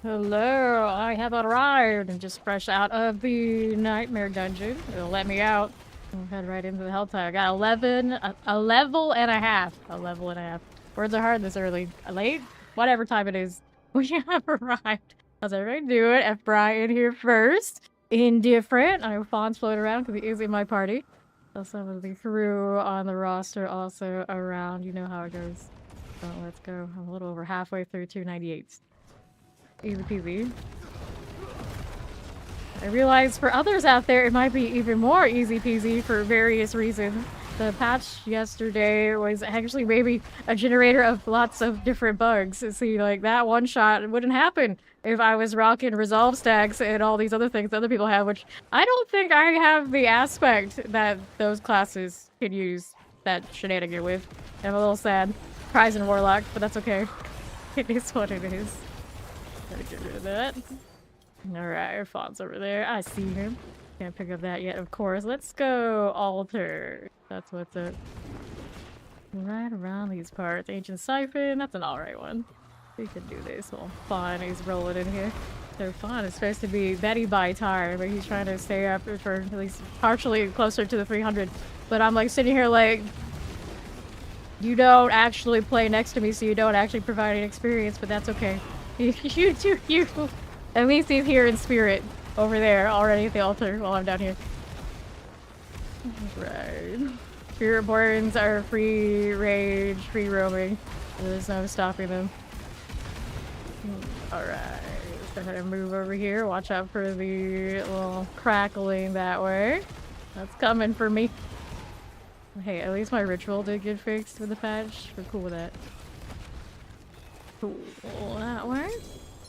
Hello, I have arrived and just fresh out of the nightmare dungeon. It'll let me out. I'll head right into the Helltide. I got 11, a level and a half. A level and a half. Words are hard this early. Late? Whatever time it is. We have arrived. How's everybody doing? F. Brian here first. Indifferent. I know Fawn's floating around because he is in my party. So some of the crew on the roster also around. You know how it goes. So let's go. I'm a little over halfway through 298. Easy peasy. I realize for others out there, it might be even more easy peasy for various reasons. The patch yesterday was actually maybe a generator of lots of different bugs. See, like that one shot wouldn't happen if I was rocking resolve stacks and all these other things other people have, which I don't think I have the aspect that those classes can use that shenanigan with. I'm a little sad. Prize in Warlock, but that's okay. It is what it is. Gotta get rid of that. Alright, Fawn's over there. I see him. Can't pick up that yet, of course. Let's go altar. That's what's up. Right around these parts. Ancient Siphon. That's an alright one. We can do this. Well, Fawn is rolling in here. So Fawn is supposed to be Betty by time, but he's trying to stay up for at least partially closer to the 300. But I'm like sitting here like, you don't actually play next to me, so you don't actually provide an experience, but that's okay. You do you. At least he's here in spirit over there already at the altar while I'm down here. Right. Spirit borns are free rage, free roaming. There's no stopping them. Alright. Let's go ahead and move over here. Watch out for the little crackling that way. That's coming for me. Hey, at least my ritual did get fixed with the patch. We're cool with that. Cool. That way.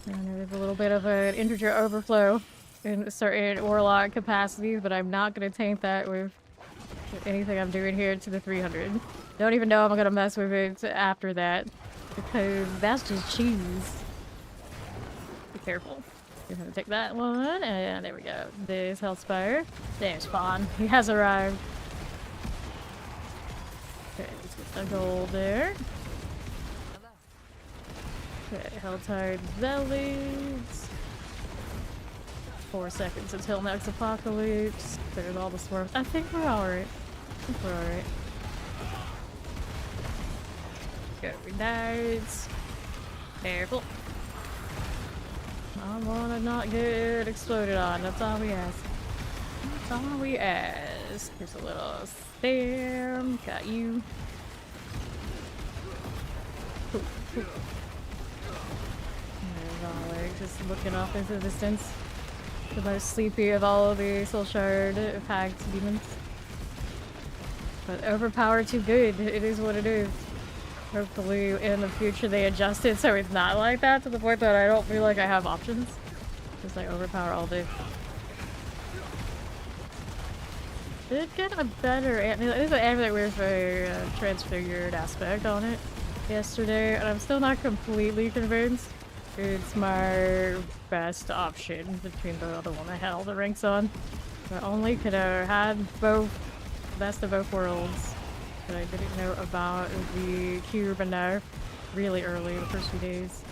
And there's a little bit of an integer overflow in certain Warlock capacities, but I'm not going to taint that with anything I'm doing here to the 300. Don't even know if I'm going to mess with it after that, because that's just cheese. Be careful. You're going to take that one, and there we go. There's Hellspire. There's Fawn. He has arrived. Okay, let's get the gold there. Okay, Helltide Zealots. 4 seconds until next apocalypse. There's all the swarms. I think we're alright. I think we're alright. Okay, we died. Careful. I wanna not get exploded on. That's all we ask. That's all we ask. Here's a little spam. Got you. Cool, cool. Like just looking off into the distance. The most sleepy of all of the soul shard packed demons. But overpowered too good. It is what it is. Hopefully in the future they adjust it so it's not like that to the point that I don't feel like I have options. Just like overpower all day. Did get a better amulet. There's an amulet with a transfigured aspect on it yesterday, and I'm still not completely convinced. It's my best option between the other one I had all the ranks on. But only could have had both, best of both worlds. But I didn't know about the cube and nerf really early, the first few days,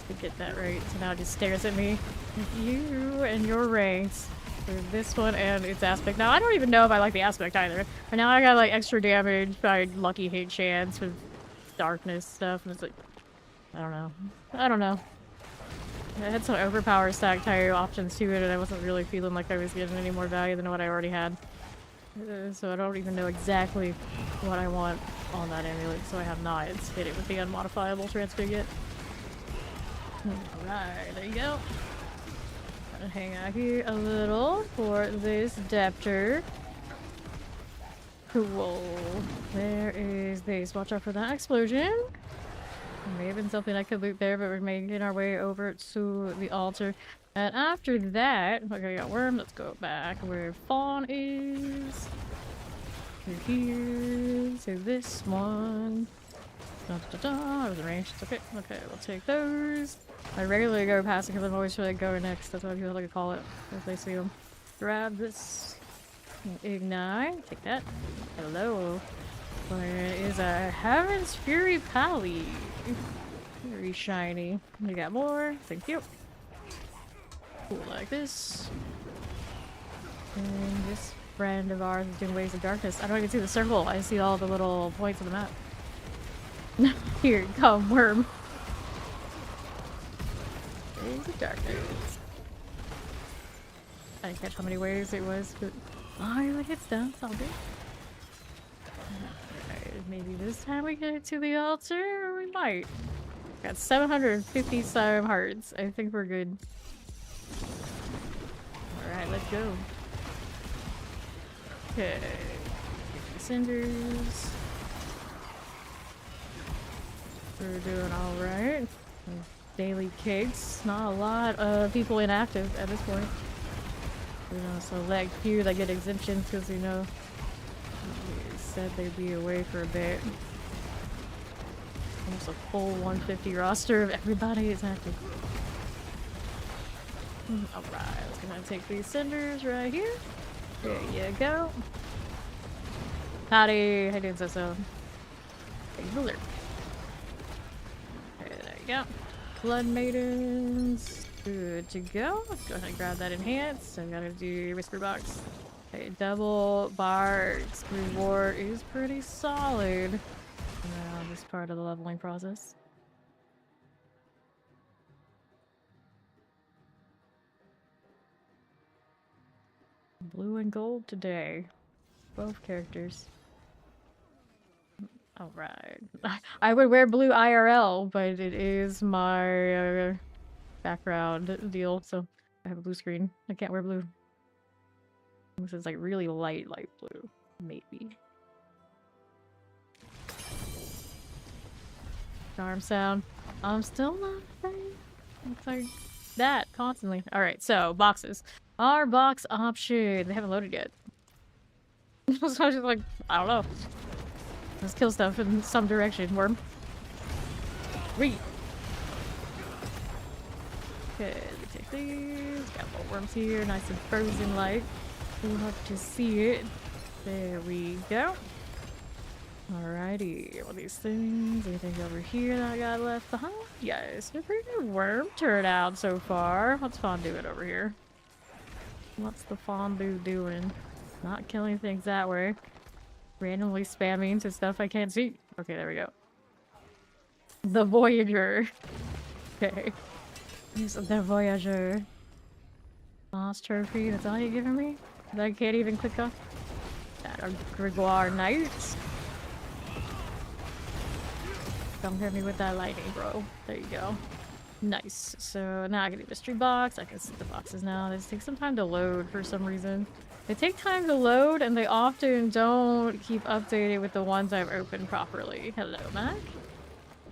to get that right. So now it just stares at me. You and your ranks for this one and its aspect. Now I don't even know if I like the aspect either. But now I got like extra damage by lucky hit chance with darkness stuff, and it's like, I don't know. I don't know. I had some overpower stack tire options to it, and I wasn't really feeling like I was getting any more value than what I already had. So I don't even know exactly what I want on that amulet, so I have not hit it with the unmodifiable transfig yet. Alright, there you go. Gotta hang out here a little for this Deptor. Cool. There is this. Watch out for that explosion. There may have been something I could loot there, but we're making our way over to the altar. And after that, okay, we got Worm. Let's go back where Fawn is. To here. To this one. Da, da, da. There's a range. It's okay. Okay, we'll take those. I regularly go past because I'm always trying to go next. That's what people like to call it. If they see them. Grab this. Ignite. Take that. Hello. Where is a Heaven's Fury Pally? Very shiny. We got more. Thank you. Cool, like this. And this friend of ours is doing Waves of Darkness. I don't even see the circle. I see all the little points on the map. Here, come, worm. Waves of Darkness. I didn't catch how many waves it was, but oh, it hits down. It's all good. Alright, maybe this time we get to the altar, or we might. Got 750 some hearts. I think we're good. Alright, let's go. Okay. Cinders. We're doing alright. Daily cakes. Not a lot of people inactive at this point. You know, select few that get exemptions because, you know, they said they'd be away for a bit. Almost a full 150 roster of everybody is active. Alright, I was gonna take these cinders right here. There you go. Howdy, how you doing, so? Hey, ruler. Okay, there you go. Blood Maidens. Good to go. Let's go ahead and grab that enhance. I gotta do Whisper Box. Okay, double Bard's reward is pretty solid. This part of the leveling process. Blue and gold today. Both characters. Alright. I would wear blue IRL, but it is my background deal, so I have a blue screen. I can't wear blue. This is like really light blue. Maybe. Charm sound. I'm still not afraid. It's like that constantly. Alright, so boxes. Our box option. They haven't loaded yet. So I was just like, I don't know. Let's kill stuff in some direction, worm. Read. Okay, let me take these. Got more worms here, nice and frozen like. We'll have to see it. There we go. Alrighty, all these things. Anything over here that I got left behind? Yes, a pretty good worm turnout so far. What's Fondue over here? What's the Fondue doing? Not killing things that way. Randomly spamming to stuff I can't see. Okay, there we go. The Voyager. Okay. Use the Voyager. Lost trophy, that's all you're giving me? That I can't even click off? That are Gregoire Knights. Don't hit me with that lightning, bro. There you go. Nice. So now I can do mystery box. I can see the boxes now. This takes some time to load for some reason. They take time to load, and they often don't keep updated with the ones I've opened properly. Hello, Mac.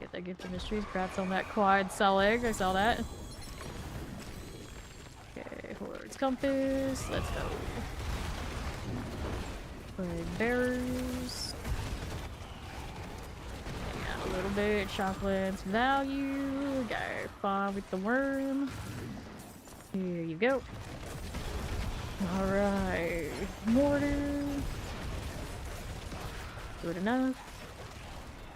Get that gift of mysteries. Grats on that quad cell egg. I saw that. Okay, Hord's Compass. Let's go. Plague Bearers. A little bit. Shoplands value. Go fun with the worm. Here you go. Alright. Mortar. Good enough.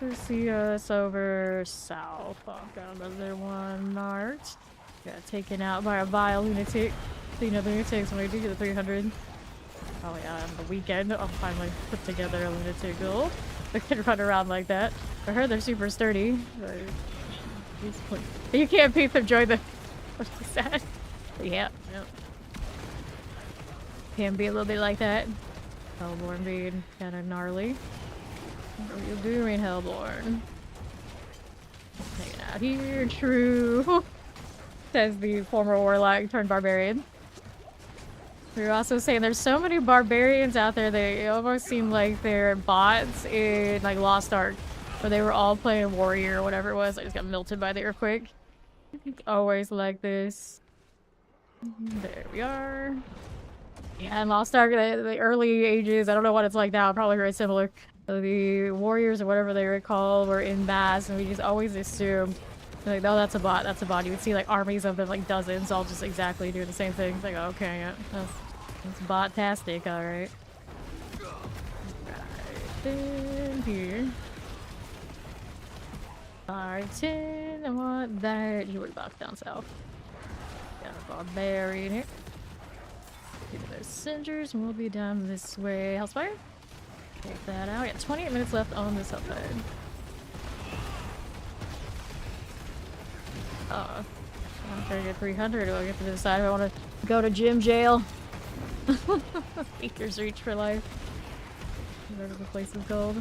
Let's see us over south. Oh, got another one marked. Got taken out by a vile lunatic. So, you know, the lunatics when we do get the 300. Probably on the weekend, I'll finally put together a lunatic goal. They can run around like that. I heard they're super sturdy. You can't peep them join the. What is that? Yeah. Yep. Can be a little bit like that. Hellborn being kind of gnarly. What are you doing, Hellborn? Hanging out here, true. Says the former Warlock turned barbarian. We were also saying there's so many barbarians out there, they almost seem like they're bots in like Lost Ark, where they were all playing warrior or whatever it was. I just got melted by the earthquake. It's always like this. There we are. Yeah, in Lost Ark, the early ages, I don't know what it's like now, probably very similar. The warriors or whatever they were called were in mass, and we just always assumed, like, oh, that's a bot, that's a bot. You would see like armies of them, like dozens, all just exactly doing the same thing. It's like, okay, yeah, that's bot-tastic, alright. Right then, here. 5, 10, I want that. You would box down south. Got a barbarian here. Give me those singers and we'll be down this way. Hellspire? Take that out. Yeah, 28 minutes left on this upside. I'm trying to get 300. I'll get to decide if I want to go to gym jail. Speaker's reach for life. Whatever the place is called.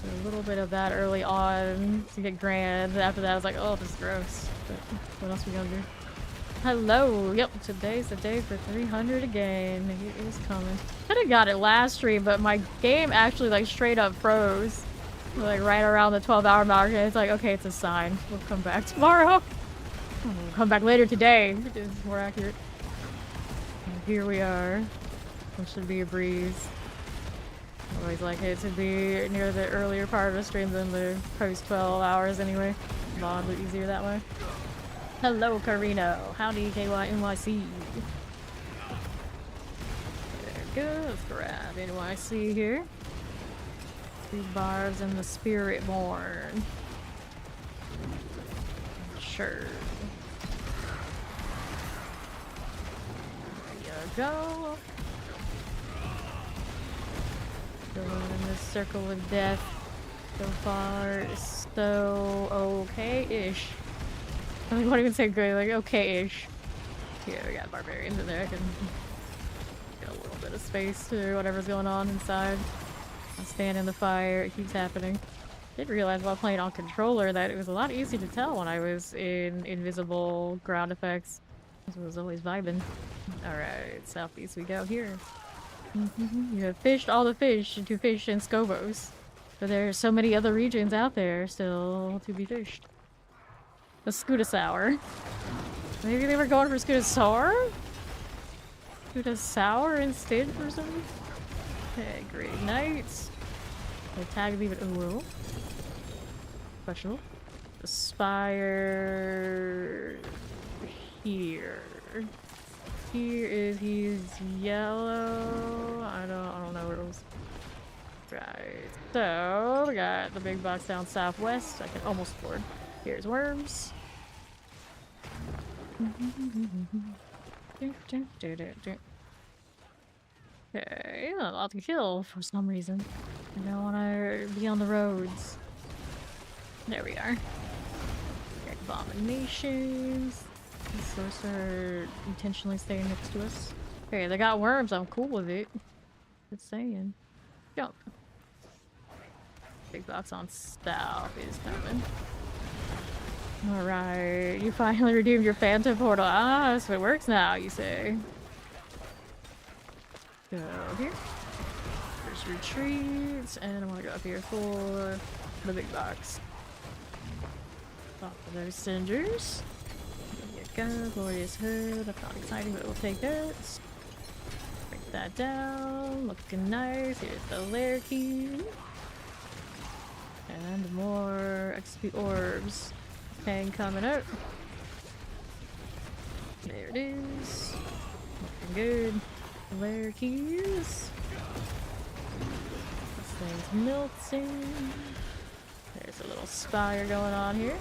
So a little bit of that early on to get grand. After that I was like, oh, this is gross. But what else we gonna do? Hello! Yep, today's the day for 300 again. It is coming. Could have got it last stream, but my game actually like straight up froze. Like right around the 12-hour mark, and it's like, okay, it's a sign. We'll come back tomorrow. We'll come back later today. It's more accurate. And here we are. Which should be a breeze. I always like it to be near the earlier part of the stream than the post 12 hours anyway. It's oddly easier that way. Hello, Carino. Howdy, KYNYC. There we go. Let's grab NYC here. 2 bars and the Spirit Born. Sure. There you go. Going in this circle of death. So far, so okay-ish. I won't even say good, like okay-ish. Yeah, we got barbarians in there. I can get a little bit of space to whatever's going on inside. I'll stand in the fire. It keeps happening. Did realize while playing on controller that it was a lot easier to tell when I was in invisible ground effects. This was always vibing. Alright, southeast we go here. You have fished all the fish to fish in Scobos. But there are so many other regions out there still to be fished. A Scudasaur. Maybe they were going for Scudasaur? Scudasaur instead for some reason? Okay, great nights. The tag leave it a little questionable. The spire here. Here is he's yellow. I don't know where it was. Right. So we got the big box down southwest. I can almost afford. Here's worms. Okay, a lot to kill for some reason. I don't want to be on the roads. There we are. Abominations. The sorcerer intentionally staying next to us. Okay, they got worms. I'm cool with it. Just saying. Jump. Big box on south is coming. Alright, you finally redeemed your phantom portal. Ah, so it works now, you say. Go here. First retreat, and I want to go up here for the big box. Pop of those cinders. There you go, glorious hood. That's not exciting, but we'll take it. Break that down. Looking nice. Here's the lair key. And more XP orbs. Hang coming out. There it is. Looking good. Lair keys. This thing's melting. There's a little spire going on here.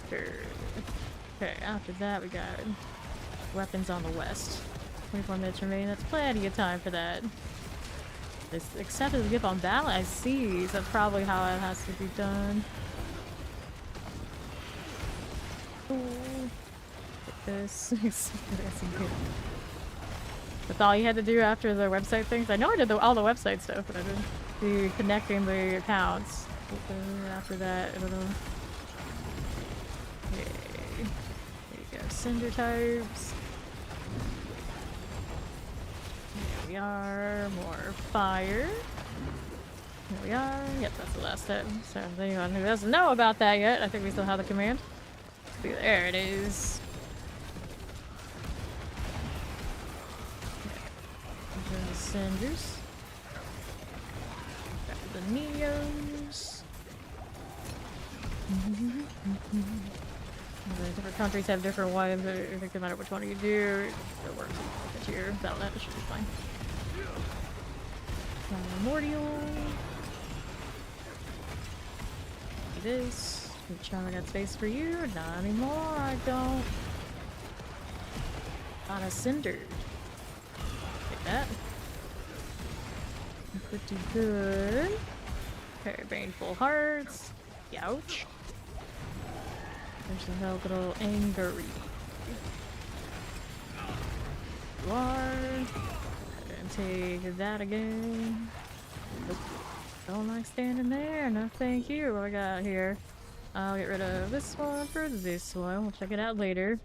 Sure. Okay, after that we got weapons on the west. 24 minutes remain. That's plenty of time for that. This accepted the gift on battle I see. So that's probably how it has to be done. Ooh. Get this. That's all you had to do after the website things. I know I did all the website stuff, but I didn't do connecting the accounts. After that, I don't know. Okay. There you go. Cinder types. There we are. More fire. There we are. Yep, that's the last step. So if anyone who doesn't know about that yet, I think we still have the command. There it is. The cinders. Back to the Neos. The different countries have different ones. I think no matter which one you do, it works. It's your battle.net, it should be fine. Primordial. It is. I got space for you? Not anymore, I don't. On a cinder. Take that. Pretty good. Okay, baneful hearts. Youch. There's a little angry. You are. And take that again. Don't like standing there. No, thank you. What I got here? I'll get rid of this one for this one. We'll check it out later.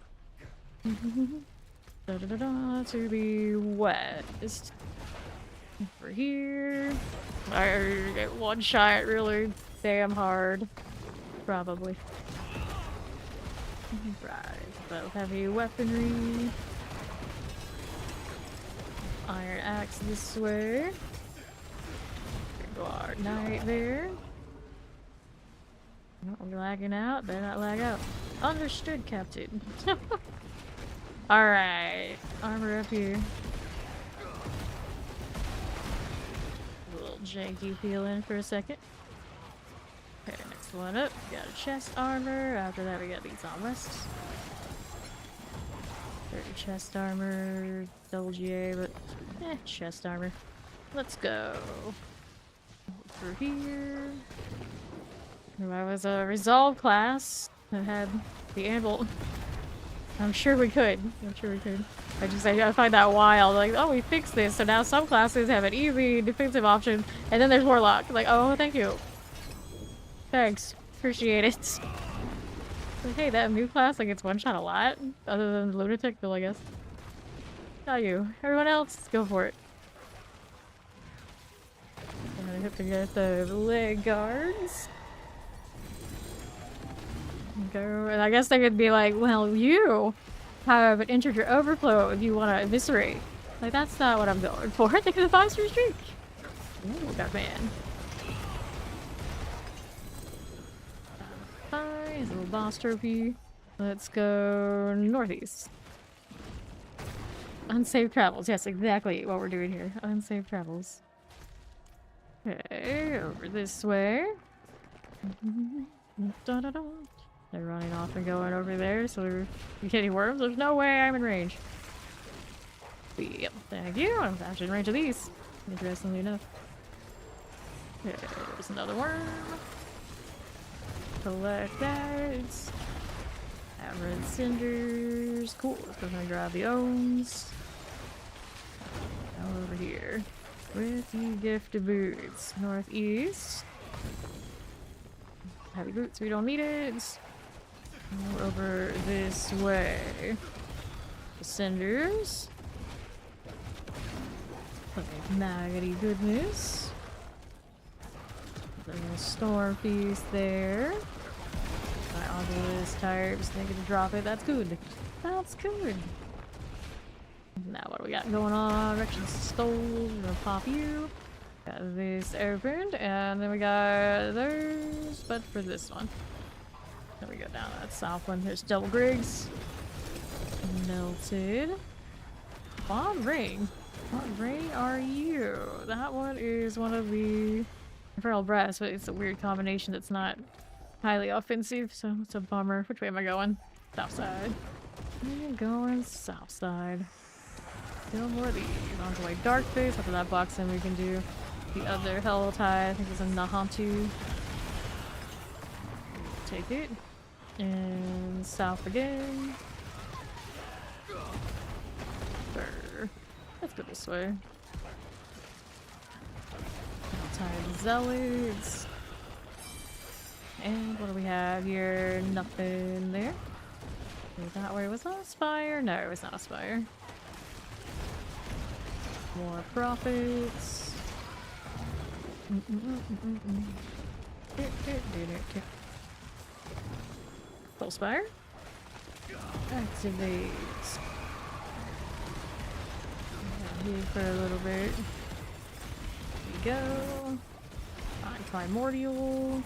To be wet. Just over here. I get one shot really damn hard. Probably. Right. Both heavy weaponry. Iron axe this way. Guard knight there. Oh, we're lagging out. Better not lag out. Understood, Captain. Alright. Armor up here. A little janky peel in for a second. Okay, next one up. Got a chest armor. After that, we got these on rests. 30 chest armor. Double GA, but chest armor. Let's go. Over here. I was a resolve class that had the anvil. I'm sure we could. I find that wild. Like, oh, we fixed this, so now some classes have an easy defensive option, and then there's Warlock. Like, oh, thank you. Thanks. Appreciate it. But hey, that new class, like, it's one shot a lot. Other than the Lunatic, Bill, I guess. Not you. Everyone else, go for it. And I hope to get the leg guards. Go, and I guess they could be like, well, you have an integer overflow if you want to eviscerate. Like, that's not what I'm going for. Think of the 5-star streak. Ooh, got man. Nice little boss trophy. Let's go northeast. Unsafe travels. Yes, exactly what we're doing here. Unsafe travels. Okay, over this way. Da-da-da. They're running off and going over there, so we're getting worms. There's no way I'm in range. Yep, thank you. I'm actually in range of these. Interestingly enough. Okay, there's another worm. Collect that. Have red cinders. Cool. We're gonna grab the ohms. Now over here. With the gift of boots. Northeast. Heavy boots, we don't need it. Over this way. The cinders. Okay, maggoty goodness. There's a storm piece there. My obelisk tire, just thinking to drop it. That's good. That's good. Now what do we got going on? Erection stole. We're gonna pop you. Got this opened, and then we got those, but for this one. Then we go down that south one. There's double Griggs. Melted. Bond ring. What ring are you? That one is one of the Infernal Brass, but it's a weird combination that's not highly offensive, so it's a bummer. Which way am I going? South side. I'm going south side. Still more of these. On to like Dark Face. After that box, then we can do the other Hell Tide. I think it's a Nahantu. Take it. And south again. Let's go this way. Tide Zealots. And what do we have here? Nothing there. That way was that a spire? No, it was not a spire. More profits. Full spire. Activate. Here for a little bit. There we go. Primordial.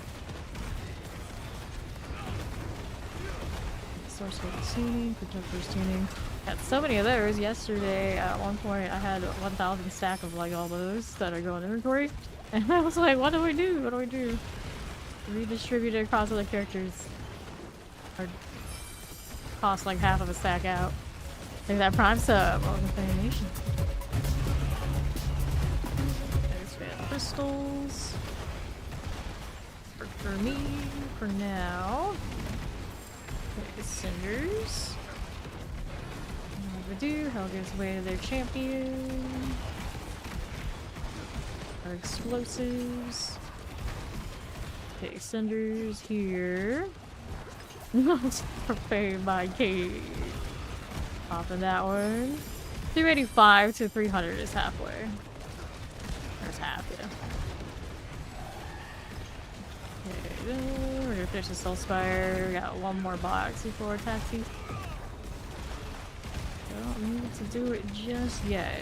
Source code tuning, protector's tuning. Had so many of those yesterday. At one point, I had 1,000 stack of like all those that are going in inventory, and I was like, "What do we do? What do we do?" redistributed across other characters. Or cost like half of a stack out. Like that prime sub. Welcome to animation. There's fan crystals. For me, for now. There's cinders. What do we do? Hell gives way to their champion. Our explosives. Okay, cinders here. Prepare my cave. Popping that one. 285 to 300 is halfway. There's half, yeah. Okay, we're gonna finish the Soul Spire. We got one more box before taxi. Don't need to do it just yet.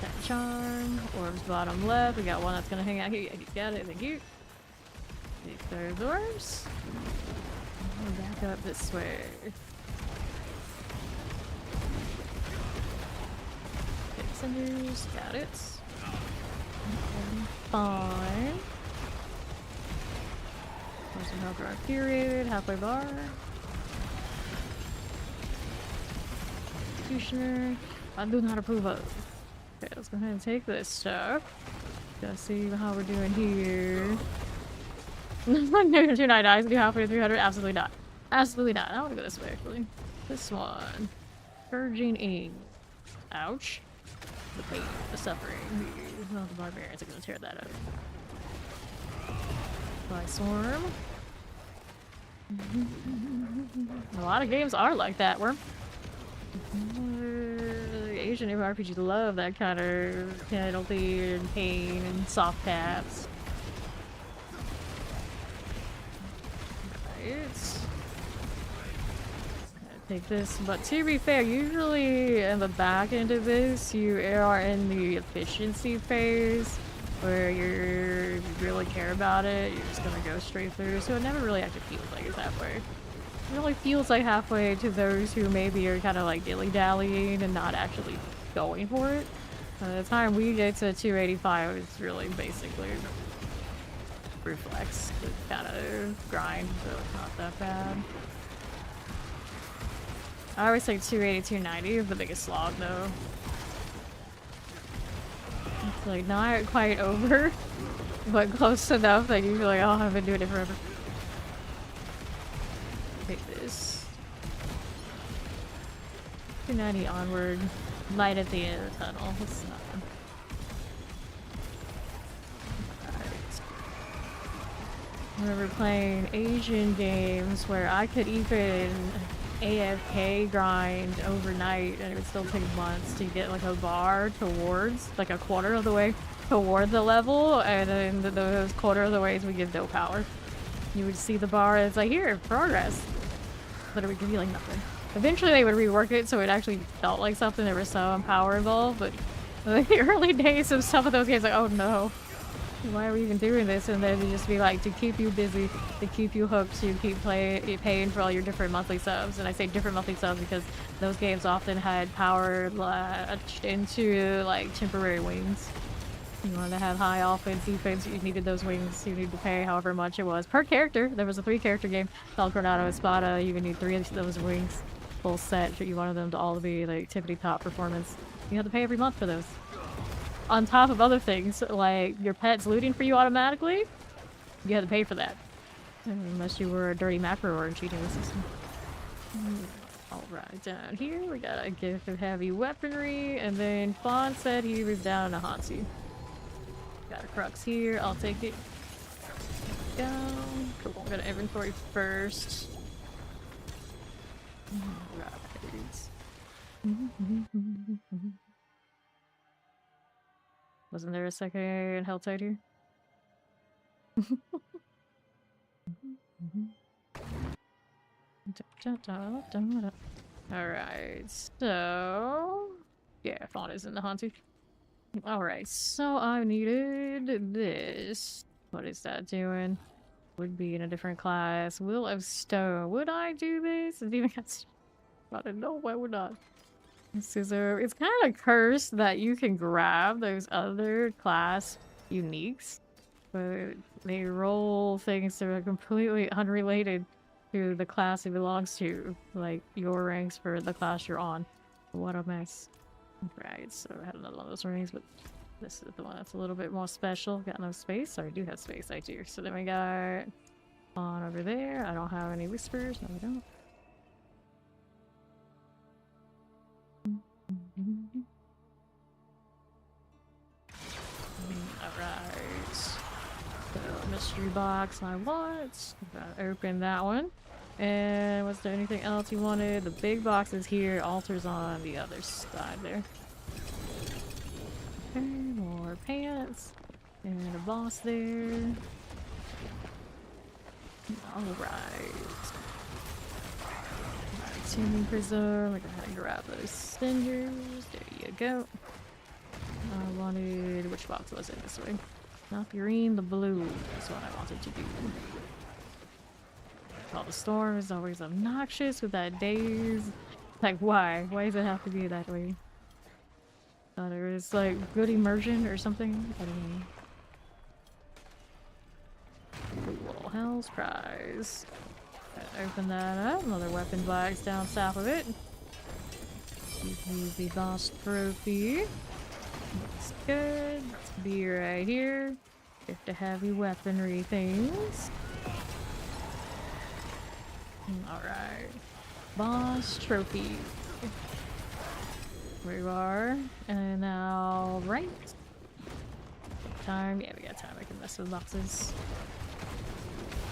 That charm. Orbs bottom left. We got one that's gonna hang out here. Got it, thank you. Take those orbs. Back up this way. Okay, cinders, got it. Fine. Some help our period, halfway bar. Executioner. I do not approve of. Okay, let's go ahead and take this stuff. Gotta see how we're doing here. 299 do halfway to 300? Absolutely not. Absolutely not. I want to go this way, actually. This one. Purging ink. Ouch. The pain, the suffering. Well, the barbarians are gonna tear that up. By swarm. A lot of games are like that, Worm. Asian RPGs love that kind of penalty and pain and soft taps. Take this, but to be fair, usually in the back end of this, you are in the efficiency phase where you really care about it. You're just gonna go straight through, so it never really actually feels like it's halfway. It really feels like halfway to those who maybe are kind of like dilly-dallying and not actually going for it. By the time we get to 285, it's really basically reflex, kind of grind, so it's not that bad. I always think 280, 290 is the biggest slog, though. It's like not quite over, but close enough that you feel like, oh, I've been doing it forever. Take this. 290 onward. Light at the end of the tunnel. It's not. I remember playing Asian games where I could even AFK grind overnight and it would still take months to get like a bar towards, like a quarter of the way toward the level, and then those quarter of the ways would give no power. You would see the bar and it's like, here, progress. But it would give you like nothing. Eventually they would rework it so it actually felt like something. There was some power involved, but the early days of some of those games, like, oh no. Why are we even doing this? And then they just be like, to keep you busy, to keep you hooked, to keep paying for all your different monthly subs. And I say different monthly subs because those games often had power latched into like temporary wings. You wanted to have high offense, defense, you needed those wings. You needed to pay however much it was per character. There was a 3-character game called Coronado Espada. You would need 3 of those wings, full set. You wanted them to all be like tippity top performance. You had to pay every month for those. On top of other things, like your pet's looting for you automatically, you had to pay for that. Unless you were a dirty macro or cheating the system. Alright, down here we got a gift of heavy weaponry, and then Fawn said he was down in a Hansi. Got a crux here, I'll take it. Go. Cool, I'm gonna inventory first. Right. Wasn't there a second health side here? Alright, so... yeah, Fauna's in the Hansi. Alright, so I needed this. What is that doing? Would be in a different class. Will of Stone. Would I do this? It's even got... I don't know, why would not? Scissor. It's kind of cursed that you can grab those other class uniques but they roll things that are completely unrelated to the class it belongs to, like your ranks for the class you're on. What a mess. Right, so I had another one of those rings, but this is the one that's a little bit more special. Got no space? Or I do have space, I do. So then we got on over there. I don't have any whispers. No, I don't. Alright. So, mystery box I want. Gotta open that one. And was there anything else you wanted? The big box is here. Altar's on the other side there. Okay, more pants. And a boss there. Alright. Tuning prism. We're gonna grab those cinders. There you go. I wanted... which box was it? This way. Not green, the blue. That's what I wanted to do. Oh, the storm is always obnoxious with that daze. Like, why? Why does it have to be that way? Thought it was like good immersion or something. I don't know. Cool. Hell's Prize. Open that up. Another weapon box down south of it. The boss trophy. Looks good. Let's be right here. Get the heavy weaponry things. Alright. Boss trophy. Where you are. And now right. Time. Yeah, we got time. I can mess with boxes.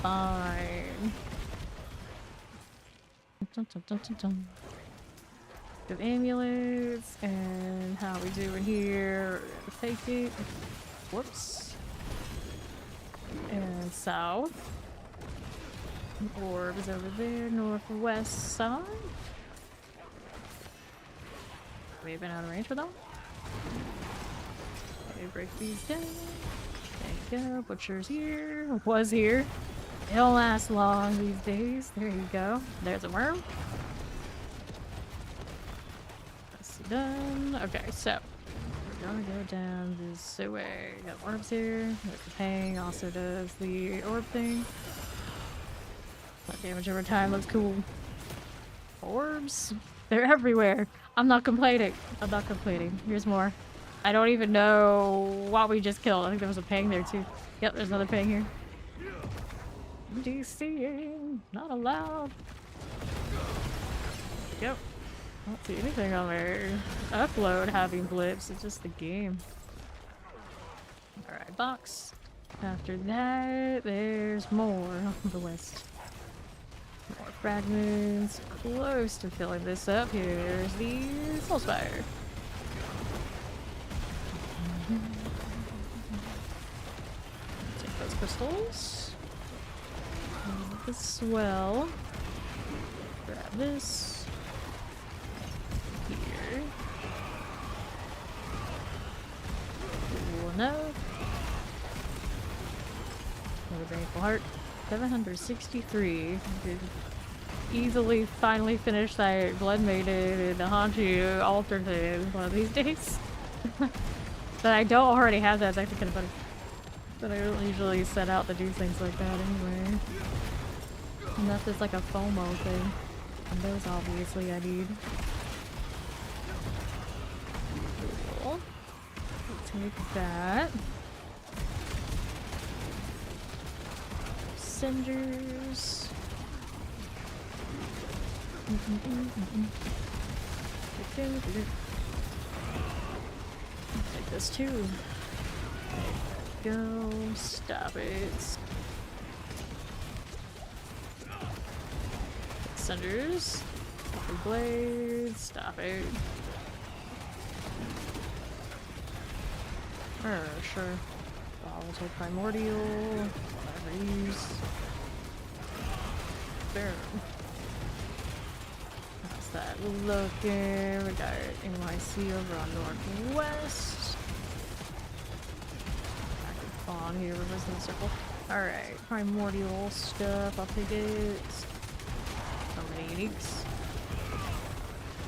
Fine. Dun, dun, dun, dun, dun. Good amulets. And how we doing here? Take it. Whoops. And south. Orbs over there, northwest side. We have been out of range for them. Okay, break these down. There you go. Butcher's here. Was here. They don't last long these days. There you go. There's a worm. That's done. Okay, so we're gonna go down this way. Got orbs here. There's the ping. Also does the orb thing. Damage over time looks cool. Orbs? They're everywhere. I'm not complaining. I'm not complaining. Here's more. I don't even know what we just killed. I think there was a ping there too. Yep, there's another ping here. DCing. Not allowed. Yep. I don't see anything on there. Upload having blips. It's just the game. Alright, box. After that, there's more on the west. More fragments. Close to filling this up. Here's the Soulspire. Take those crystals. The swell. Grab this. Here. Cool enough. Another Baneful Heart. 763. Did easily finally finish that Blood Maiden and the Hanji altar thing one of these days. But I don't already have that. It's actually kind of funny. But I don't usually set out to do things like that anyway. Unless it's like a FOMO thing. And those obviously I need. Cool. Take that. Cinders. Take this too. Go. Stop it. Cinders. Blades. Stop it. Sure. Volatile Primordial. Whatever you use. Boom. How's that looking? We got NYC over on Northwest. Back and fawn here, reversing the circle. Alright, primordial stuff, I'll take it. So many uniques.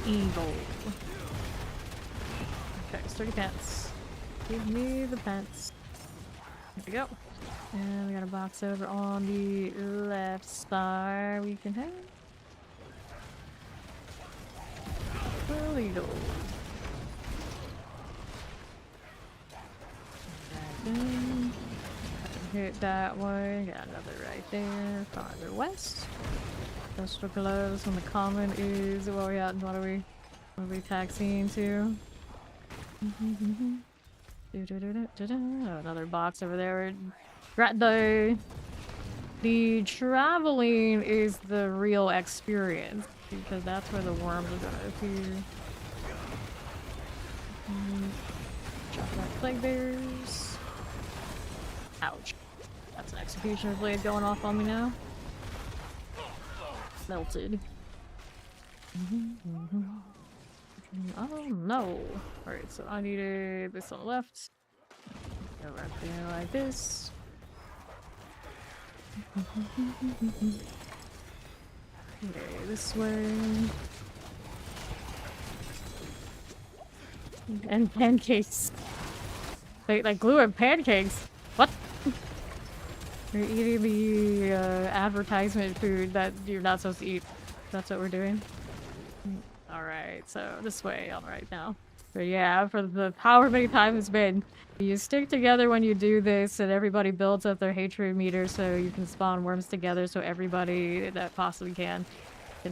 Evil. Okay, sturdy pants. Give me the pants. There we go. And we got a box over on the left side we can have. Illegal. Hit that one. Got another right there. Farther west. Industrial gloves when the common is what we at. What are we taxiing to? Another box over there. The traveling is the real experience because that's where the worms are gonna appear. Drop that plague bears. Ouch. That's an executioner blade going off on me now. Melted. Oh no. Alright, so I needed this on the left. Go right there like this. Okay, this way. And pancakes. They like glue and pancakes. What? You're eating the advertisement food that you're not supposed to eat. That's what we're doing. Alright, so this way, alright now. But yeah, for the however many times it's been, you stick together when you do this and everybody builds up their hatred meter so you can spawn worms together so everybody that possibly can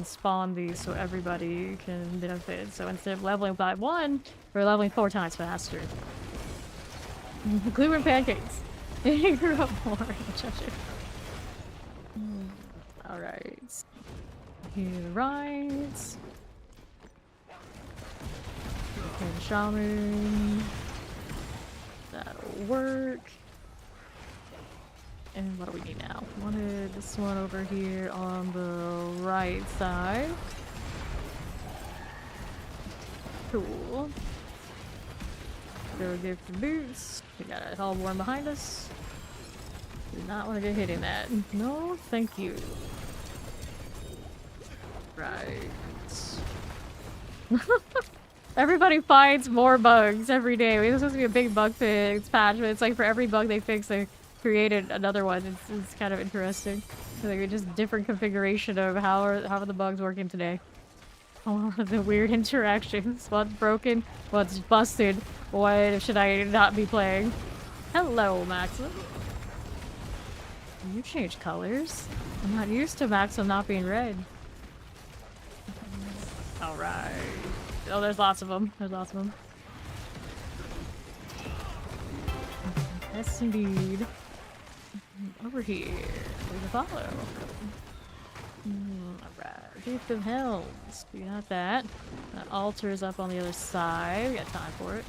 spawn these so everybody can benefit. So instead of leveling by 1, we're leveling 4 times faster. Glue and pancakes. You grew up more. Alright. Here, right. Okay, the shaman. That'll work. And what do we need now? Wanted this one over here on the right side. Cool. Go gift for boots. We got a Hellborn behind us. Do not want to get hit in that. No, thank you. Right. Everybody finds more bugs every day. This is supposed to be a big bug fix patch, but it's like for every bug they fix, they created another one. It's kind of interesting. Like just different configuration of how are the bugs working today. All of the weird interactions. What's broken? What's busted? What should I not be playing? Hello, Maxim. You changed colors. I'm not used to Maxim not being red. Alright. Oh, there's lots of them. There's lots of them. Yes, indeed. Over here. There's a follow. Alright. Gift of Helms. We got that. That altar is up on the other side. We got time for it.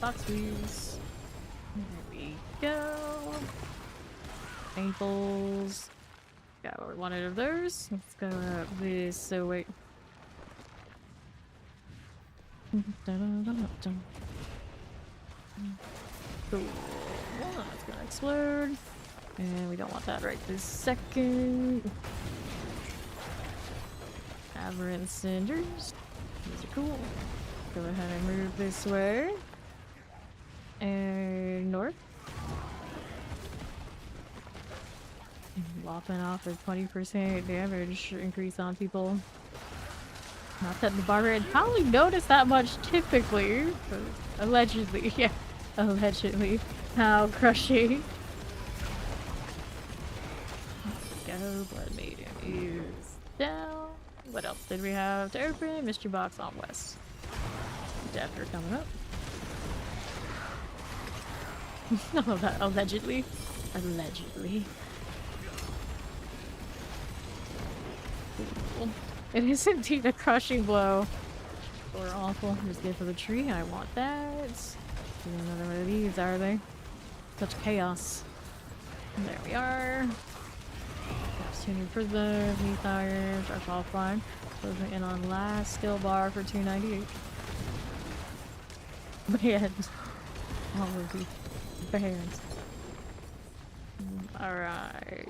Box wheels. There we go. Ankles. Got what we wanted of those. Let's go up this. So wait. Cool. Oh, it's gonna explode. And we don't want that right this second. Aberrant cinders. These are cool. Go ahead and move this way. And north. Lopping off a 20% damage increase on people. Not that the barbarian probably noticed that much typically, but allegedly, yeah, allegedly. How crushing. Go, Blood Maiden is down. What else did we have to open? Mystery box on west. Dapper coming up. Oh, that allegedly. Allegedly. Cool. It is indeed a crushing blow. Or awful. Just get for the tree. I want that. Do another one of these, are they? Such chaos. And there we are. Tuning for the knee tires. That's all fine. Closing in on last skill bar for 298. Bands. All of these bands. Alright.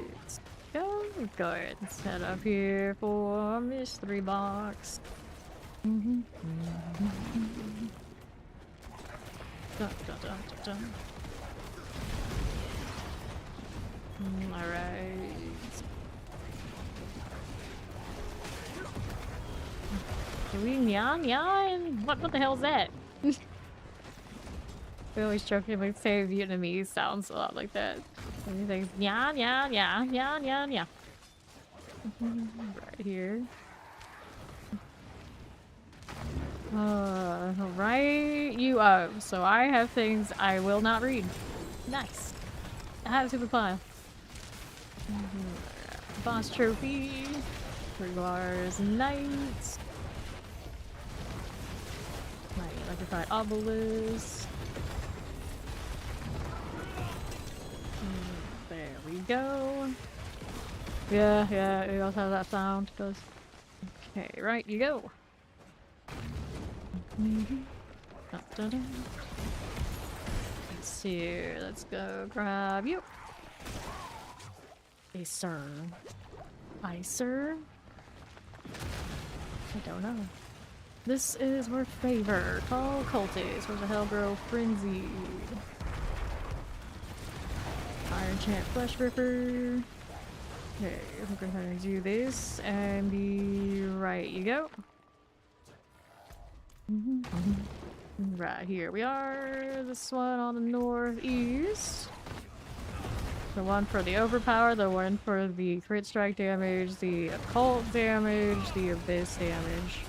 Go ahead and set up here for mystery box. Dun, dun, dun, dun, dun. Alright. Are we nyan nyan? What the hell is that? We always jokingly say Vietnamese sounds a lot like that. Everything's nyan nyan nyan nyan nyan nyan. Right here. Right you up. So I have things I will not read. Nice. Add to the pile. Boss trophy. Regards knights. My electrified obelisk. There we go. Yeah, it also has that sound. It does. Okay, right, you go. Dun, dun, dun. Let's see. Let's go grab you. Hey, sir. Hi, sir. I don't know. This is worth favor. Tall cultist. Where's the Hellgrow Frenzied? Iron Chant Flesh Ripper. Okay, we're gonna do this and be right. You go. Right here we are. This one on the northeast. The one for the overpower, the one for the crit strike damage, the occult damage, the abyss damage.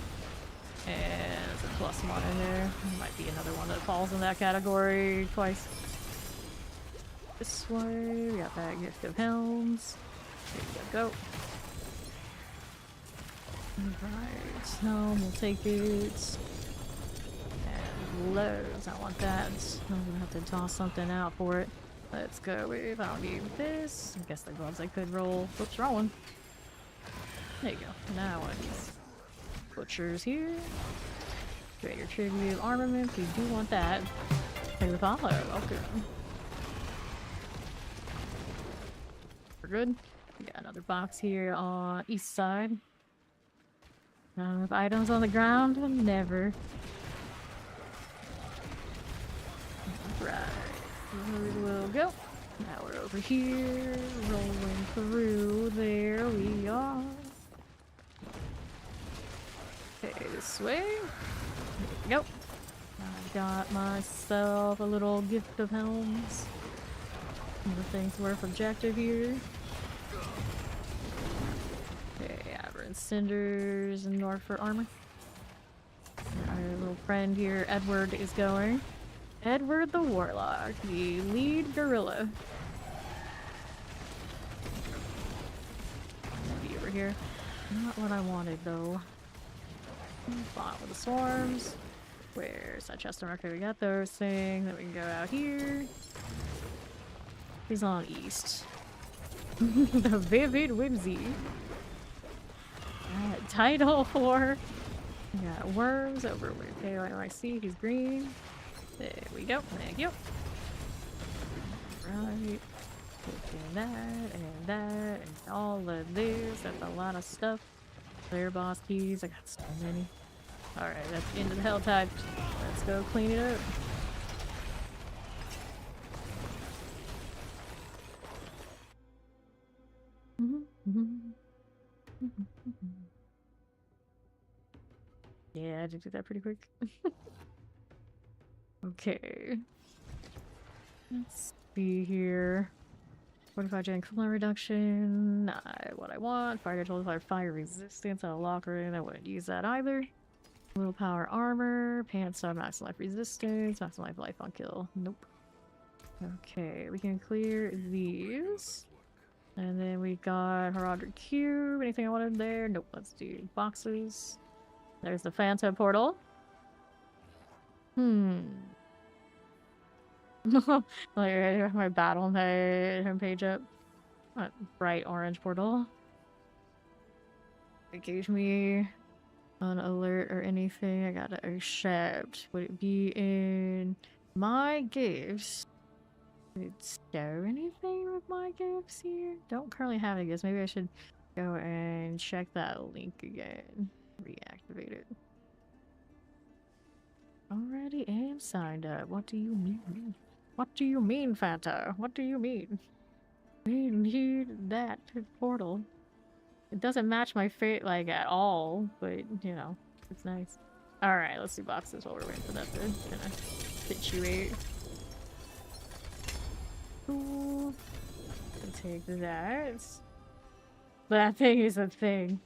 And there's a +1 in there. Might be another one that falls in that category twice. This way, we got that Gift of Helms. There you go. Alright, so we'll take it. And loads, I want that. I'm gonna have to toss something out for it. Let's go with, I don't need this. I guess the gloves I could roll. Oops, wrong one. There you go. Now I need butchers here. Get your tribute armament, we do want that. Play with Hollow, okay. We're good. We got another box here on east side. With items on the ground? Never. Right. Here we'll go. Now we're over here, rolling through. There we are. Okay, this way. There we go. I got myself a little Gift of Helms. Everything's worth objective here. Okay, Aberrant Cinders and North for armor. Our little friend here, Edward, is going. Edward the Warlock, the lead gorilla. Maybe over here. Not what I wanted though. Bottom of the swarms. Where's that chest marker? We got those things. Then we can go out here. He's on east. The Vivid Whimsy. Title 4. We got worms over with KYC. He's green. There we go. Thank you. Right. Taking that, and all of this. That's a lot of stuff. Player boss keys. I got so many. Alright, that's into the hell type. Let's go clean it up. Yeah, I did do that pretty quick. Okay. Let's see here. 45 gen coolant reduction. Not what I want. Fire control, fire resistance. I'll lock her in. I wouldn't use that either. Willpower armor. Pants on max life resistance. Max life on kill. Nope. Okay, we can clear these. And then we got Heraldric Cube. Anything I wanted there? Nope. Let's do boxes. There's the Phantom portal. Like my battle homepage up. Bright orange portal. It gave me an alert or anything. I gotta accept. Would it be in my gifts? Did it show anything with my gifts here? Don't currently have any gifts. Maybe I should go and check that link again. Reactivate it. Already in am signed up. What do you mean? What do you mean, Fanta? What do you mean? We need that portal. It doesn't match my fate like at all, but you know, it's nice. Alright, let's do boxes while we're waiting for that to kinda situate. Cool. I'll take that. That thing is a thing.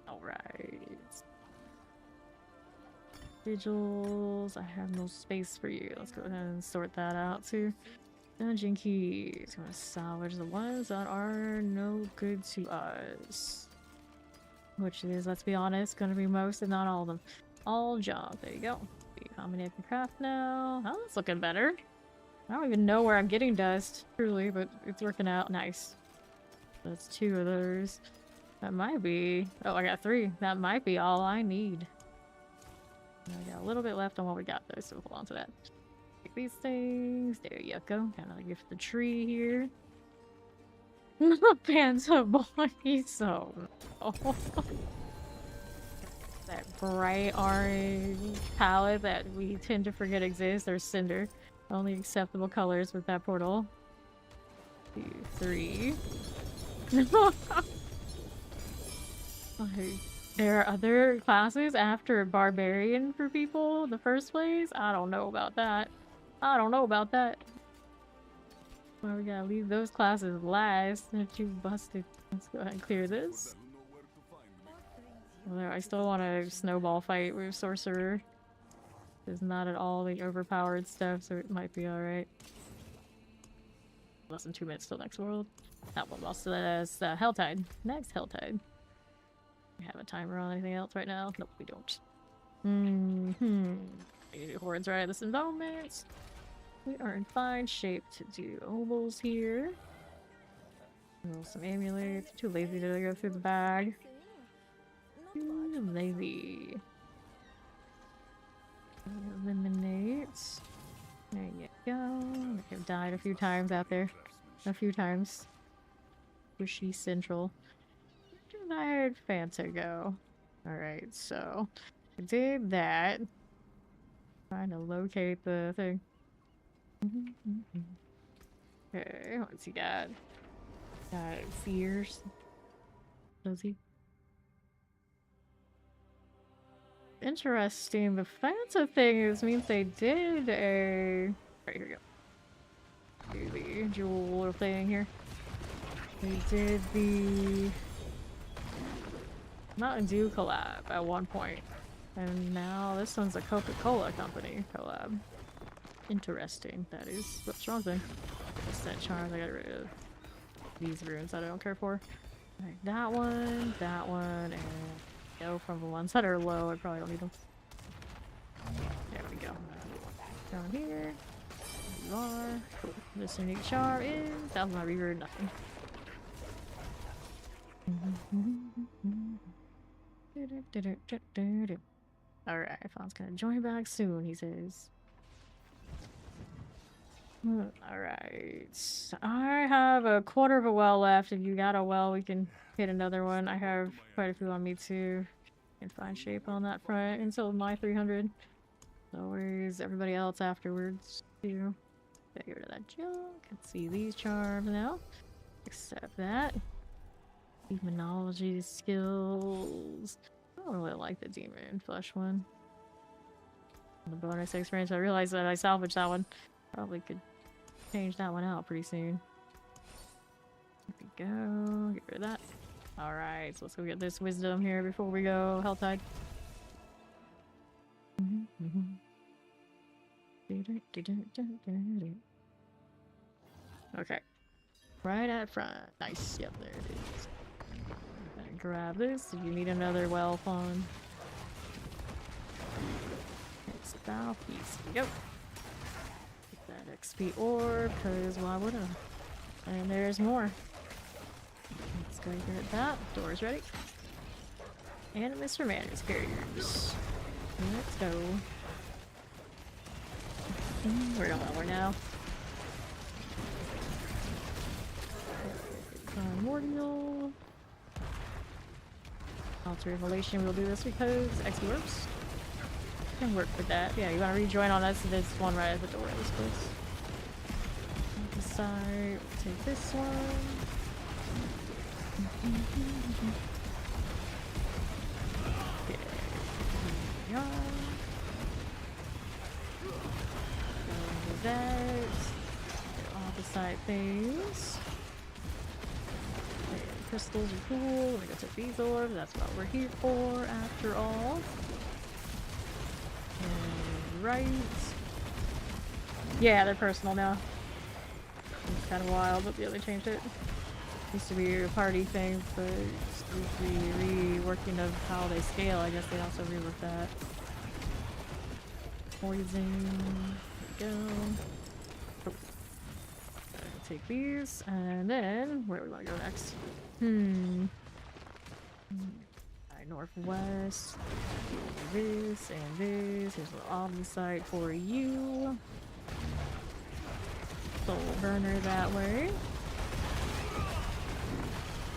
Alright. Vigils. I have no space for you. Let's go ahead and sort that out too. Dungeon keys. I'm gonna salvage the ones that are no good to us. Which is, let's be honest, gonna be most, if not all of them. All junk. There you go. How many I can craft now? Oh, that's looking better. I don't even know where I'm getting dust, truly, but it's working out. Nice. That's 2 of those. That might be... Oh, I got 3. That might be all I need. I got a little bit left on what we got, though, so hold on to that. Take these things. There you go. Kind of like gift the tree here. Panda boy, he's so... Oh. That bright orange palette that we tend to forget exists. There's Cinder. Only acceptable colors with that portal. 2, 3. There are other classes after Barbarian for people in the first place? I don't know about that. I don't know about that. Well, we gotta leave those classes last. Aren't you busted? Let's go ahead and clear this. Although I still want a snowball fight with Sorcerer. It's not at all the overpowered stuff, so it might be alright. Less than 2 minutes till next world. That one also has Helltide. Next Helltide. We have a timer on anything else right now? Nope, we don't. Hordes right at this moment. We are in fine shape to do obols here. Some amulets. Too lazy to go through the bag. Too lazy. Eliminate. There you go. I've died a few times out there. A few times. Squishy Central. Where did Fanta go? Alright, so I did that. Trying to locate the thing. Okay, what's he got? Got fears. Does he? Interesting. The Fanta thing is means they did a... Right, here we go. Do the jewel thing here. They did the Mountain Dew collab at one point. And now this one's a Coca-Cola company collab. Interesting, that is. What's wrong then? Set charms, I got rid of these runes that I don't care for. Alright, that one, and go from the ones that are low, I probably don't need them. There we go. Down here. There you are. Cool. This unique charm is 1000 my reaver, nothing. Alright, Fawn's gonna join back soon, he says. Alright. I have a quarter of a well left. If you got a well, we can hit another one. I have quite a few on me too. Can find shape on that front until my 300. No worries. Everybody else afterwards too. Get rid of that junk. Let's see these charms now. Accept that. Demonology skills. I don't really like the demon flesh one. The bonus experience. I realized that I salvaged that one. Probably could change that one out pretty soon. There we go. Get rid of that. Alright, so let's go get this wisdom here before we go Helltide. Okay. Right at front. Nice. Yep, there it is. Gonna grab this. If you need another well fawn. It's about piece. Here we go. That XP orb, because why wouldn't I? And there's more. Let's go get that. Door's ready. And Mr. Manners carriers. Let's go. We're going nowhere now. Primordial. Altar Immolation, we'll do this because XP works. Can work with that. Yeah, you want to rejoin on that, so there's one right at the door of this place. This side, we'll take this one. Okay, here we are. Go that. All the side things. Crystals are cool. We got to these orbs. That's what we're here for, after all. And right. Yeah, they're personal now. It's kind of wild, but yeah, they changed it. Used to be a party thing, but with the reworking of how they scale, I guess they also reworked that. Poison. There we go. Oh. Take these, and then where do we want to go next? Alright, northwest. This and this. Here's a little obby site for you. Soul burner that way.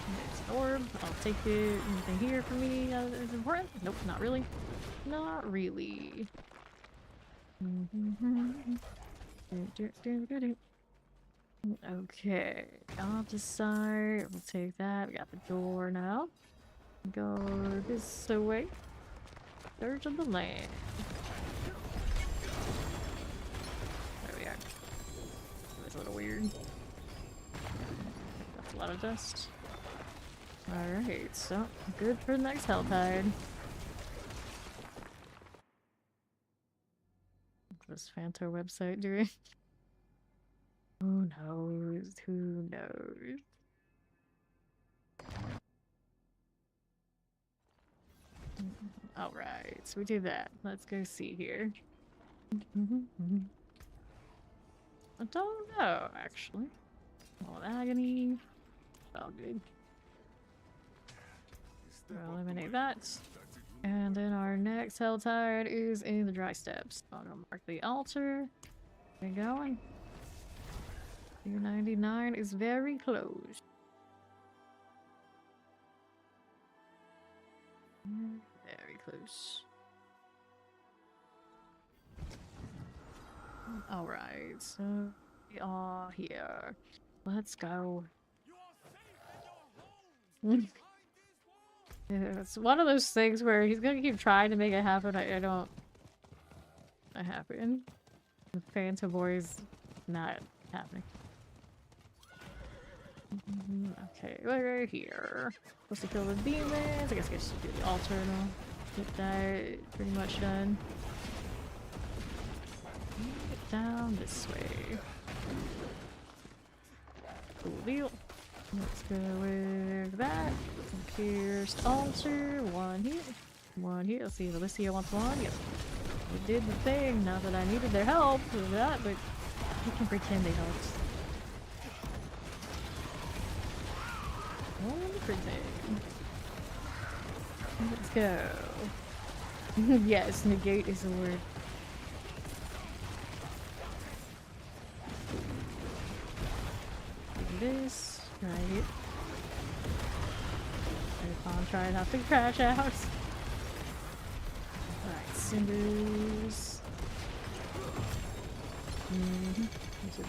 There's an orb. I'll take it. Anything here for me that is important? Nope, not really. Not really. Okay, I'll decide. We'll take that. We got the door now. Go this way. Surge of the land. There we are. It was a little weird. That's a lot of dust. Alright, so good for the next Helltide. What's this Fanto website doing? Who knows? Who knows? Alright, so we do that. Let's go see here. I don't know, actually. All agony. All good. We'll eliminate that. And then our next Helltide is in the dry steppes. I'm gonna mark the altar. We're going. 299 is very close. Very close. Alright, so we are here. Let's go. It's one of those things where he's gonna keep trying to make it happen. I don't. Not happen. The Phantom Boy's not happening. Okay, we're here. Supposed to kill the demons. I guess I should do the altar and I'll get that pretty much done. Get down this way. Cool deal. Let's go with that. Pierced altar. One here. One here. Let's see if Alicia wants one. Yep. We did the thing. Not that I needed their help with that, but we can pretend they helped. Pretend. Let's go. Yes, negate is a word. This right. I'm trying not to crash out. Alright, cinders.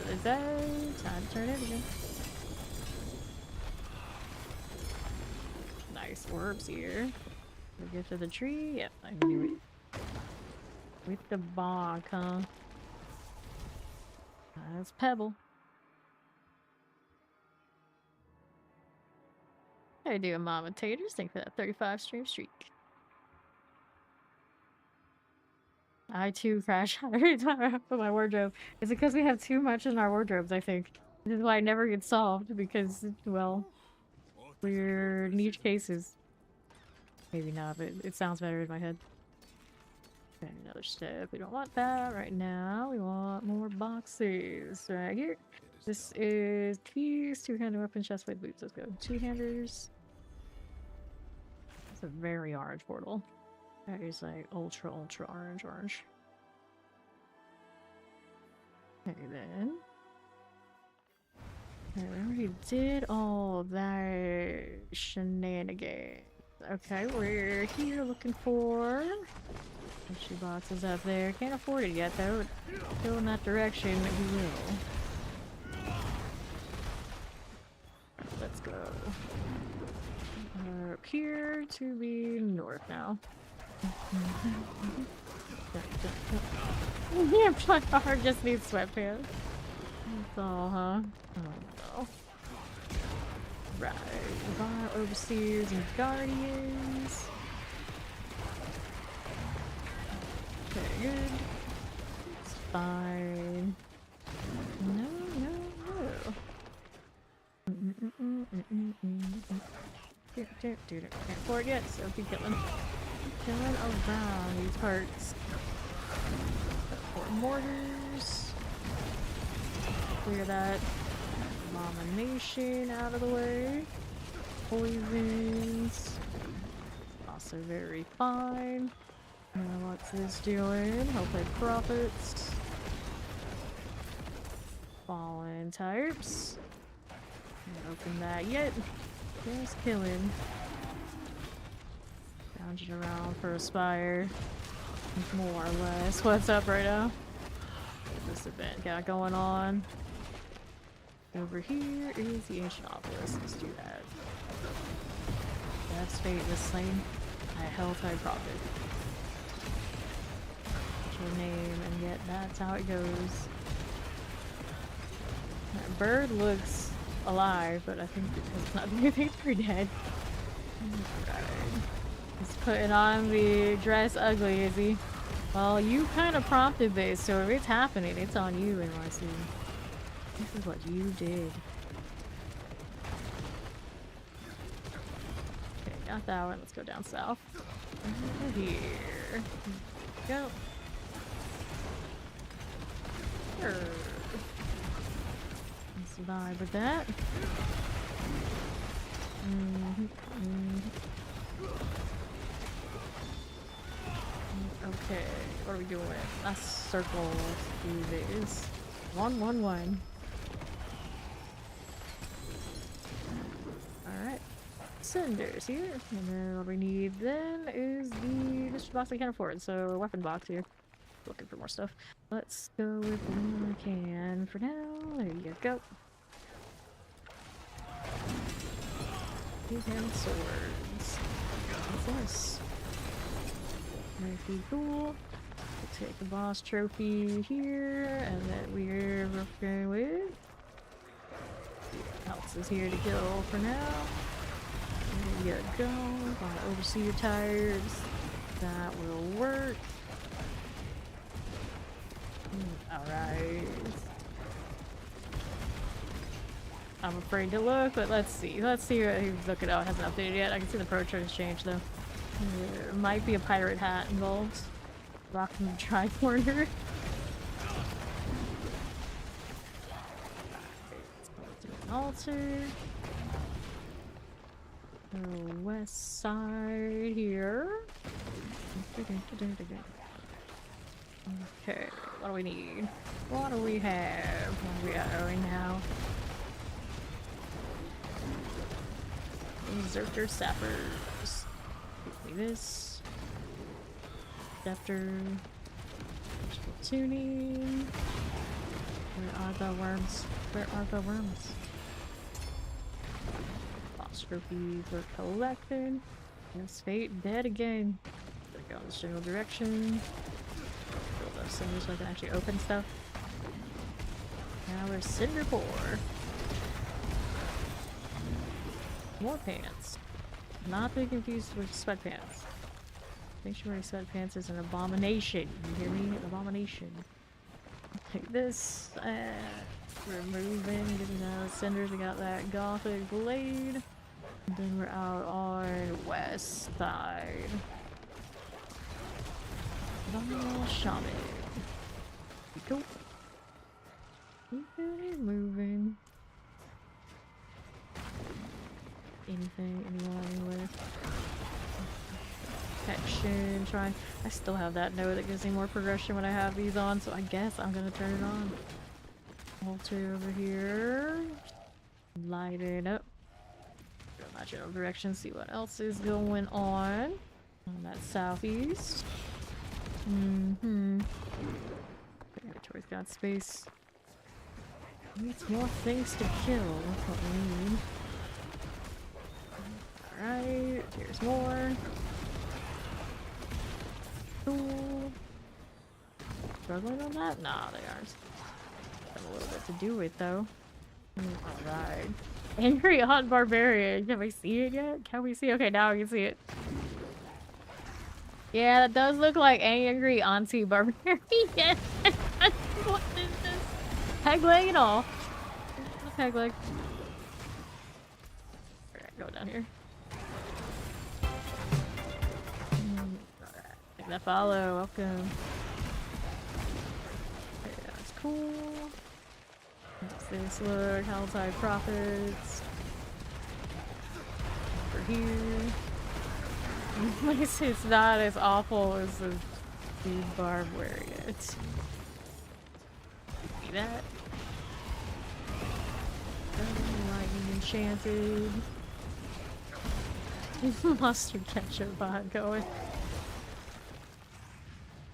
Is that time to turn it again? Nice orbs here. The gift of the tree. Yep, I knew it. With the bonk, huh? That's Pebble. How you doing, Mama Taters? Thanks for that 35 stream streak. I too crash out every time I put my wardrobe. Is it because we have too much in our wardrobes, I think? This is why it never gets solved, because, well, we're niche cases. Maybe not, but it sounds better in my head. Okay, another step. We don't want that right now. We want more boxes right here. This is keys, two-handed weapon, chestplate boots. Let's go. Two-handers. That's a very orange portal. That is like ultra orange. Okay, then. Okay, we already did all that shenanigans. Okay, we're here looking for shoe boxes up there. Can't afford it yet though. Go in that direction, we will. Let's go. Up here to the north now. Yeah, my heart just needs sweatpants. That's all, huh? Oh no. Right, our overseers and guardians. Okay, good. It's fine. No, no, no. Dude, can't afford yet, so keep killing. Killing around these parts. More mortars. Clear that abomination out of the way. Poisons. Also very fine. What's this doing? Hopefully profits. Fallen types. Can't open that yet. Just killing. Lounging around for a spire. More or less. What's up right now? This event got going on. Over here is the ancient obelisk. Let's do that. That's fate was slain by a hell-type prophet. Your name, and yet that's how it goes. That bird looks alive, but I think it's not pretty dead. Right. He's putting on the dress ugly, is he? Well, you kind of prompted this, so if it's happening, it's on you, NYC. This is what you did. Okay, got that one. Let's go down south. Over here. Go. Sure. Let's vibe with that. Okay, what are we doing? Let's circle through this. 111. Alright. Cinders here. And then what we need then is the district box I can't afford, so weapon box here. Looking for more stuff. Let's go with what we can for now. There you go. Two-hand swords. What's this? Very cool. We'll take the boss trophy here, and then we're working with. Else is here to kill for now. There you go. Want to oversee your tires. That will work. Alright. I'm afraid to look, but let's see. Let's see what he's looking at. It hasn't updated yet. I can see the pro charts change though. There might be a pirate hat involved. Rocking the tri-corner. Altar. The west side here. Okay, what do we need? What do we have? What are we at right now? Berserker Sappers. This. Scepter. Tuning. Where are the worms? Where are the worms? Boss trophy for collecting. Yes, fate dead again. Go in this general direction. Build up cinders so I can actually open stuff. Now we're cinder poor. More pants. Not be confused with sweatpants. Sanctuary sweatpants is an abomination. You hear me? An abomination. Take this. We're moving. Getting out of cinders. We got that gothic blade. And then we're out on west side. Vinyl shaman. Go. Keep it moving. Anything, anyone, anywhere. Protection, try. I still have that note that gives me more progression when I have these on, so I guess I'm gonna turn it on. Altar over here. Light it up. general direction, see what else is going on that southeast. Inventory's got space. Needs more things to kill. That's what we need. Alright, here's more. Cool. Struggling on that? Nah, they aren't. Have a little bit to do with though. Alright. Angry Hot Barbarian. Can we see it yet? Can we see? Okay, now we can see it. Yeah, that does look like Angry Auntie Barbarian. Yes. What is this? Peg leg and all. Peg leg. Alright, go down here. Alright, take that follow. Welcome. Okay, that's cool. What's this? Look, Helltide Prophets. Over here. At least it's not as awful as the Barbarian. See that? Lightning enchanted. Mustard ketchup bot going.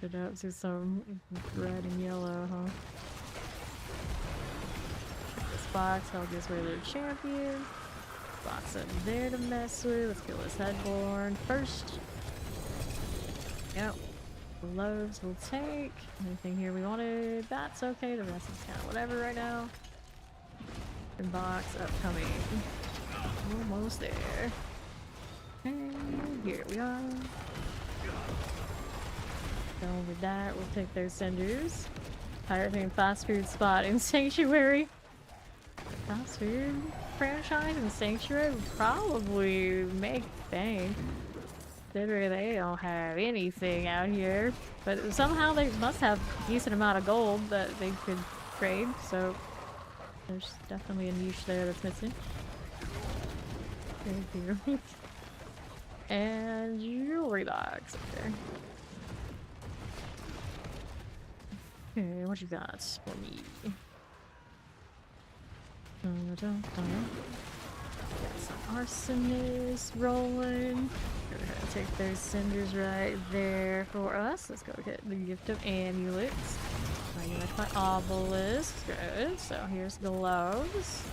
It up to some red and yellow, huh? This box, I'll just regular champion. Box up there to mess with. Let's kill this Hellborn first. Yep. Gloves we'll take. Anything here we wanted? That's okay. The rest is kind of whatever right now. Box upcoming. Almost there. And here we are. Done with that. We'll take those cinders. Pirate Theme fast food spot in Sanctuary. Fast food franchise in Sanctuary would probably make bank. Considering they don't have anything out here. But somehow they must have a decent amount of gold that they could trade, so there's definitely a niche there that's missing. Thank you. And jewelry box up there. Okay, what you got for me? Got some arsonist rolling. We're gonna take those cinders right there for us. Let's go get the gift of amulets. I like my obelisk. Good. So here's gloves.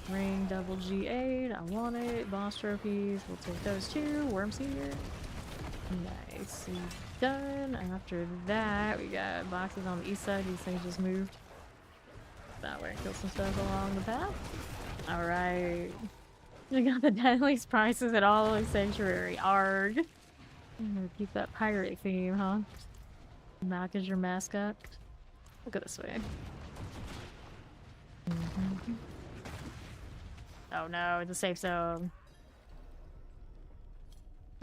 Ring double G8. I want it. Boss trophies. We'll take those too. Worms here. Nice. Done. After that, we got boxes on the east side. These things just moved that way. Kill some stuff along the path. Alright. We got the deadliest prices at all of Sanctuary. Arg. I'm gonna keep that pirate theme, huh? Mac is your mascot. We'll go this way. Oh no, it's a safe zone.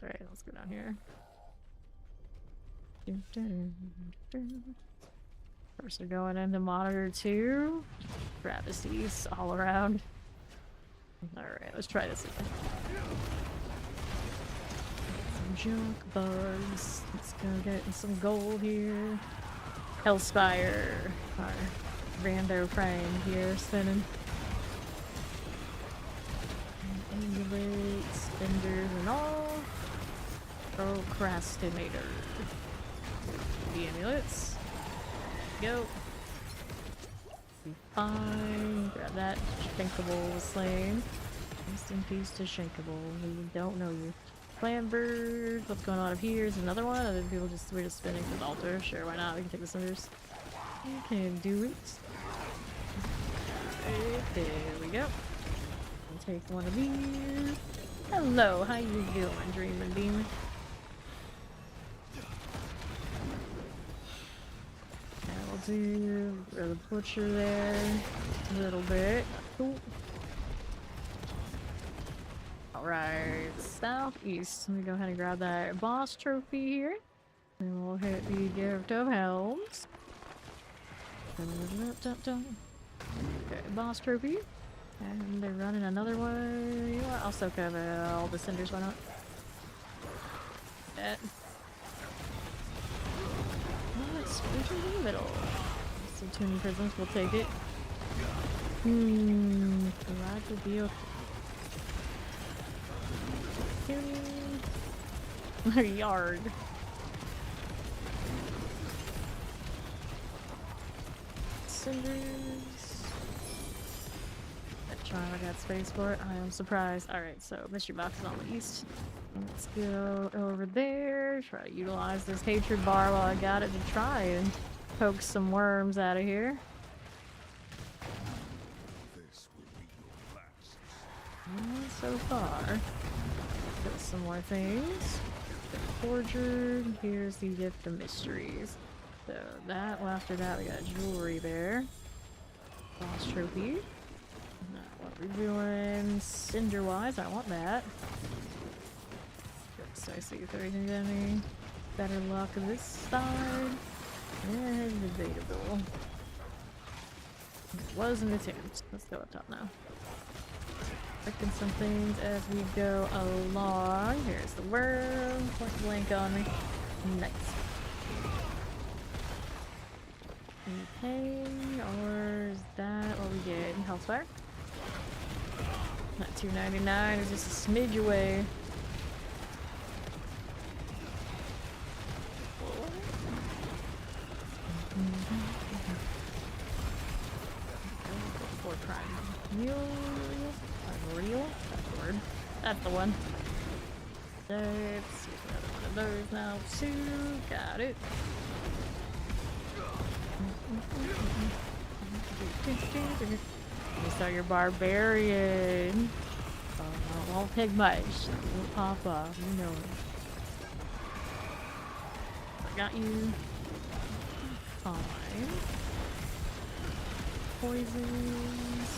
Alright, let's go down here. First we're going into monitor 2. Travesties all around. Alright, let's try this again. Some junk bugs. Let's go get some gold here. Hellspire. Our rando friend here spinning. Ambulance, spenders, and all. Procrastinator. The amulets. Go. Be fine. Grab that. Shankable slain. Rest in peace to Shankable. We don't know you. Clamber. What's going on up here? Is another one? Other people just we're just spinning for the altar. Sure, why not? We can take the cinders. We can do it. Right, there we go. I'll take one of these. Hello, how you doing, Dreaming Demon? That'll do. Throw the butcher there. A little bit. Cool. Alright, southeast. Let me go ahead and grab that boss trophy here. And we'll hit the gift of helms. Okay, boss trophy. And they're running another one. You know what? I'll soak up all the cinders, why not? That. Let's go to the middle. Some tuning prisms, we'll take it. Garage will be okay. tuning. Yard. Cinders. That charm, I got space for it. I am surprised. Alright, so mystery box is on the east. Let's go over there. Try to utilize this hatred bar while I got it to try and poke some worms out of here. This will be your last. So far. Got some more things. Got Forger. Here's the gift of mysteries. So that, well, after that we got jewelry there. Boss trophy. Not what we're doing cinder wise, I want that. So I see if there isn't any better luck this side. And debatable. It was an attempt. Let's go up top now. Checking some things as we go along. Here's the worm. Point blank on me. Nice. Okay, or is that what we get? Hellfire? Not 299, it's just a smidge away. For primordial? That's the word. That's the one. Let's see another one of those now. Two, got it. You start your barbarian. Won't take much. It'll pop off, you know it. I got you. Fine. Poisons.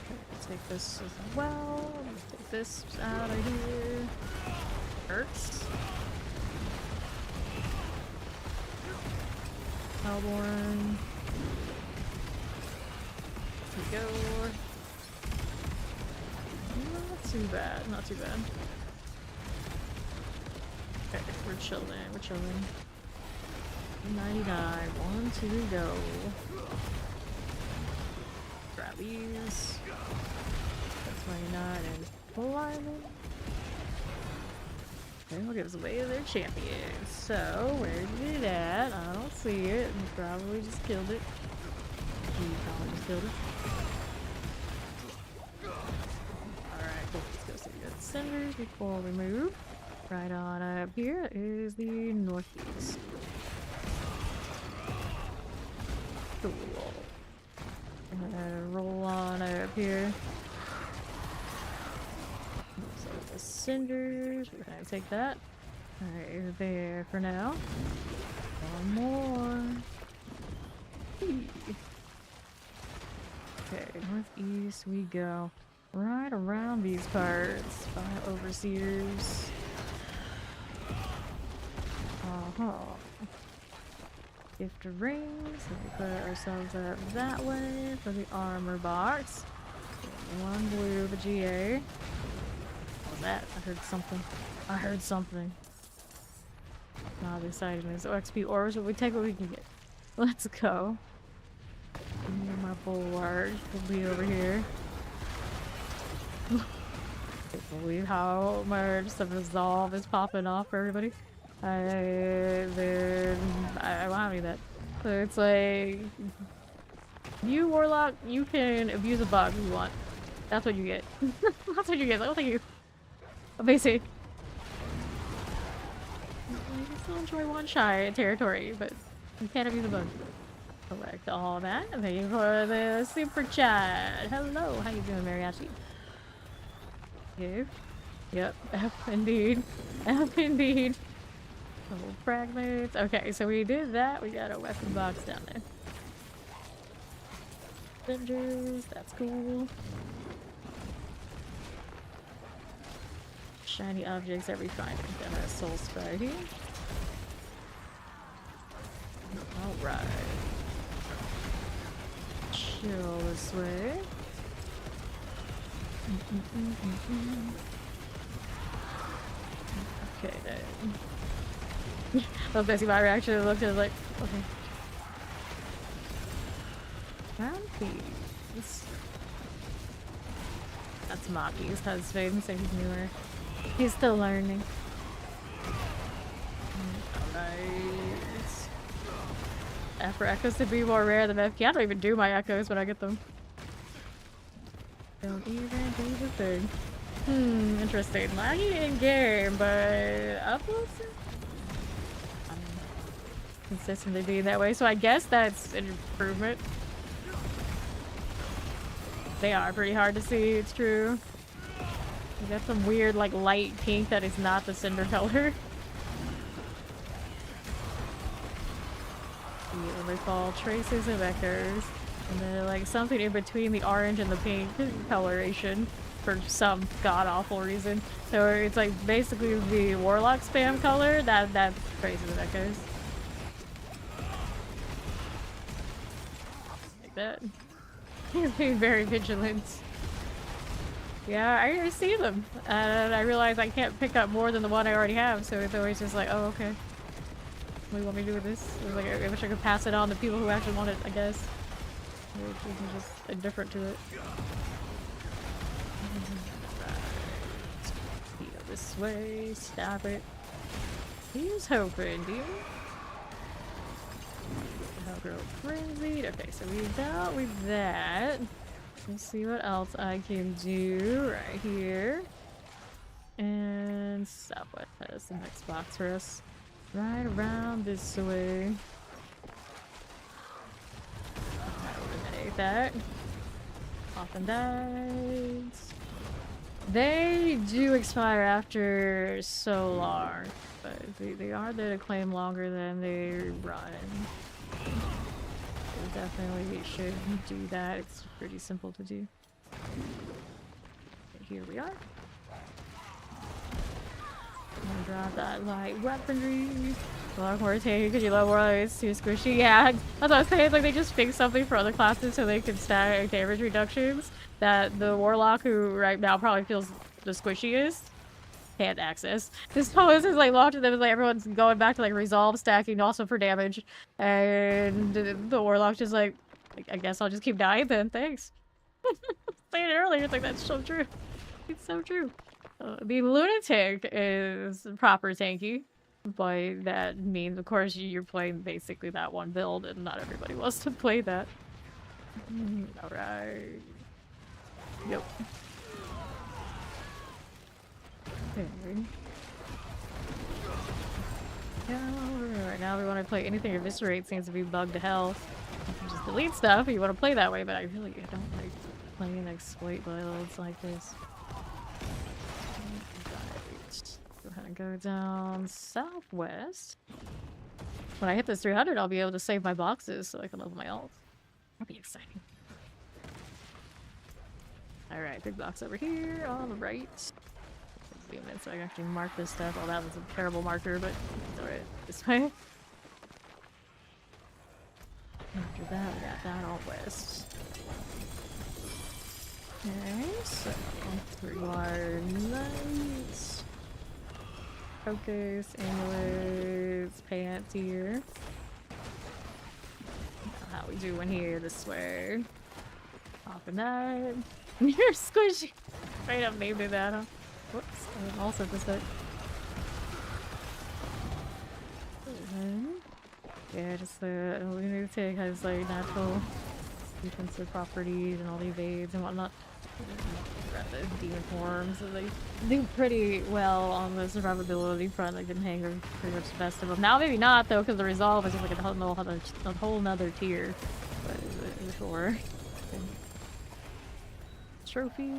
Okay, take this as well. Let's take this out of here. Hurts. Hellborn. Here we go. Not too bad, not too bad. Okay, we're chilling, we're chilling. 99, 1, 2, go. Grab these. That's 29 and climbing. Okay, we'll give us away to their champion. So, where's it at? I don't see it. He probably just killed it. He probably just killed it. Alright, cool. Let's go see the cinders before we move. Right on up here is the northeast. Cool. Roll on up here. So the cinders, we're gonna take that. Alright, you're there for now. One more. Okay, northeast we go. Right around these parts by overseers. Gift of rings. So we put ourselves up that way for the armor box. One blue, the GA. What was that? I heard something. I heard something. Not exciting. There's XP orbs, but we take what we can get. Let's go. My bulwark will be over here. I can't believe how much the resolve is popping off for everybody. I won't have any of that. So it's like, you Warlock, you can abuse a bug if you want. That's what you get. That's what you get. Like, oh, thank you. Basic. You can still enjoy one-shot territory, but you can't abuse a bug. Collect all that. Thank you for the super chat. Hello, how you doing, Mariachi? Okay. Yep. F indeed. F indeed. Little fragments. Okay, so we did that. We got a weapon box down there. Avengers, that's cool. Shiny objects every find. Got a soul spray here. Alright. Chill this way. Okay, then. Love to see my reaction. I looked at it like, okay. Round piece. That's It's Maki's husband, so he's newer. He's still learning. Alright. For echoes to be more rare than FP. I don't even do my echoes when I get them. Don't even do the thing. Interesting. Laggy in game, but uploads consistently being that way, so I guess that's an improvement. They are pretty hard to see, it's true. You got some weird, like, light pink that is not the cinder color. What they call traces of echoes. And they're like something in between the orange and the pink coloration for some god-awful reason. So it's like basically the Warlock spam color, that's traces of echoes. Like that. He's being very vigilant. Yeah, I see them. And I realize I can't pick up more than the one I already have, so it's always just like, oh, okay. What do you want me to do with this? It's like, I wish I could pass it on to people who actually want it, I guess. I'm just indifferent to it. Right. This way, stop it. He's hoping, dude. Girl frenzied. Okay, so we dealt with that. Let's see what else I can do right here. And Southwest has the next box for us. Right around this way. Eliminate that. Off and dies. They do expire after so long, but they are there to claim longer than they run. So definitely should do that. It's pretty simple to do. Okay, here we are. And drop that light weaponry. A lot more tanky because you love Warlock, it's too squishy. Yeah, that's what I was saying. Like, they just fix something for other classes so they can stack damage reductions that the Warlock, who right now probably feels the squishiest, can't access. This is like launching them, is like everyone's going back to like resolve stacking also for damage, and the Warlock's just like, I guess I'll just keep dying then. Thanks. Saying it earlier, it's like that's so true. It's so true. The Lunatic is proper tanky, but that means, of course, you're playing basically that one build, and not everybody wants to play that. Alright. Yep. Okay. Yeah, right now we want to play anything Eviscerate seems to be bugged to hell. You can just delete stuff if you want to play that way, but I really don't like playing exploit builds like this. Go ahead and go down southwest. When I hit this 300, I'll be able to save my boxes so I can level my ult. That'll be exciting. Alright, big box over here on the right. Zoom in so I can actually mark this stuff. Oh, that was a terrible marker, but it's alright. This way. After that, we got that all west. Okay, so rewire knights. Focus, amulets, pants here. How we doing here this way? Off and that. You're squishy. Straight up named it that, huh? Whoops, I also this way. Yeah, just the Lunatic has like natural defensive properties and all the evades and whatnot. The demon forms, so they do pretty well on the survivability front. They can hang pretty much the best of them. Now maybe not though, because the resolve is just like a whole nother tier. But sure. Okay. Trophy.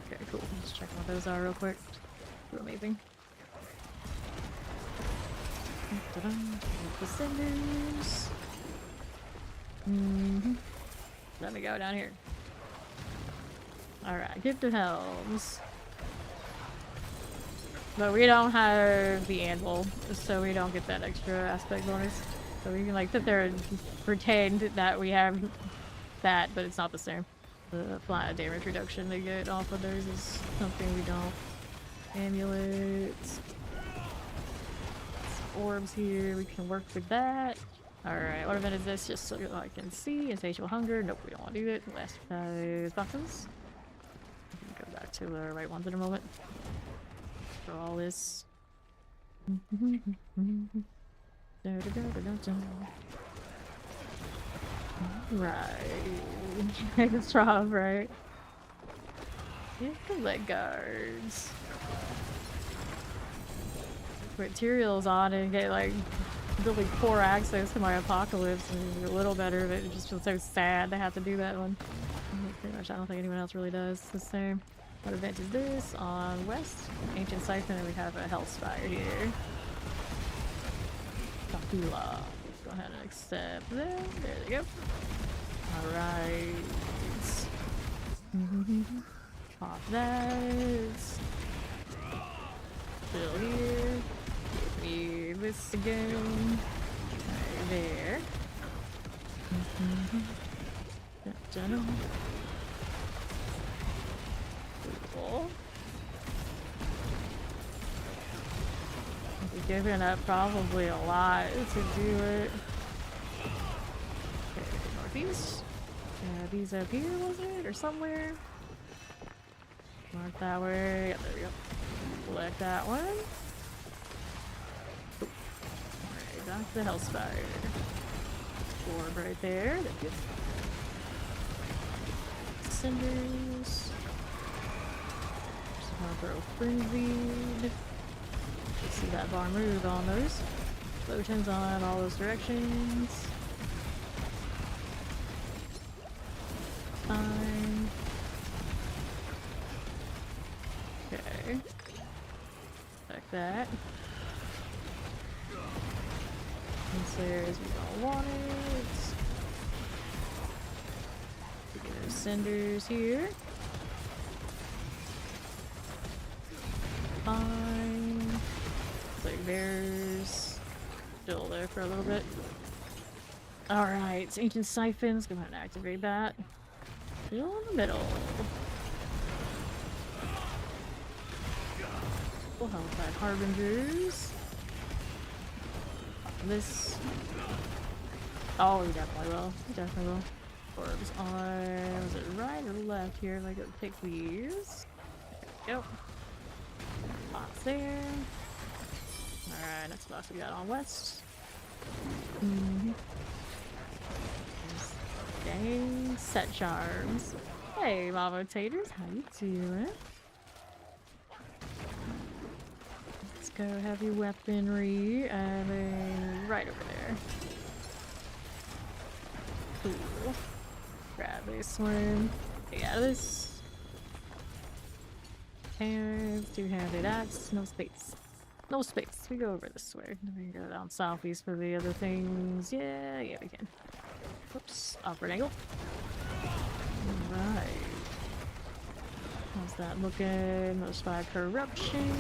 Okay, cool. Just checking what those are real quick. They're amazing. The cinders. Let me go down here. Alright, gifted helms. But we don't have the anvil, so we don't get that extra aspect bonus. So we can like sit there and pretend that we have that, but it's not the same. The flat damage reduction they get off of theirs is something we don't. Amulets. Some orbs here, we can work with that. Alright, what event is this? Just so I can see. Insatiable hunger. Nope, we don't want to do it. Last 5 boxes. to the right ones in a moment. For all this. Right. It's rough, right? You can let guards. Materials on and get like really poor access to my apocalypse and a little better, but it just feels so sad to have to do that one. Pretty much, I don't think anyone else really does the same. What event is this? On West, Ancient Siphon, and we have a Hellspire here. Dracula. Go ahead and accept that. There they go. Alright. Pop that. Still here. Give me this again. Right there. Cool. We're giving up probably a lot to do it. Okay, northeast. Yeah, these up here, was it? Or somewhere? Mark that way. Yeah, there we go. Select that one. Alright, back to the Hellspire. Orb right there. That's good. Cinders. Just gonna throw Frenzied. See that bar move on those. Photons on all those directions. Fine. Okay. Like that. Enslayers, we don't want it. Get those cinders here. Fine. Like there's still there for a little bit. Alright, Ancient Siphons, go ahead and activate that. Still in the middle. We'll help that Harbingers. This. Oh, we definitely will. We definitely will. Orbs on. Was it right or left here? Like, pick these. There we go. Box there. Alright, next box we got on West. Dang, set charms. Hey, Mavo Taters, how you doing? Let's go heavy weaponry and then right over there. Cool. Grab this one. Get out of this. And two-handed axe. No space. No space. We go over this way. We go down southeast for the other things. Yeah, we can. Whoops. Upward angle. Alright. How's that looking? Most by corruption.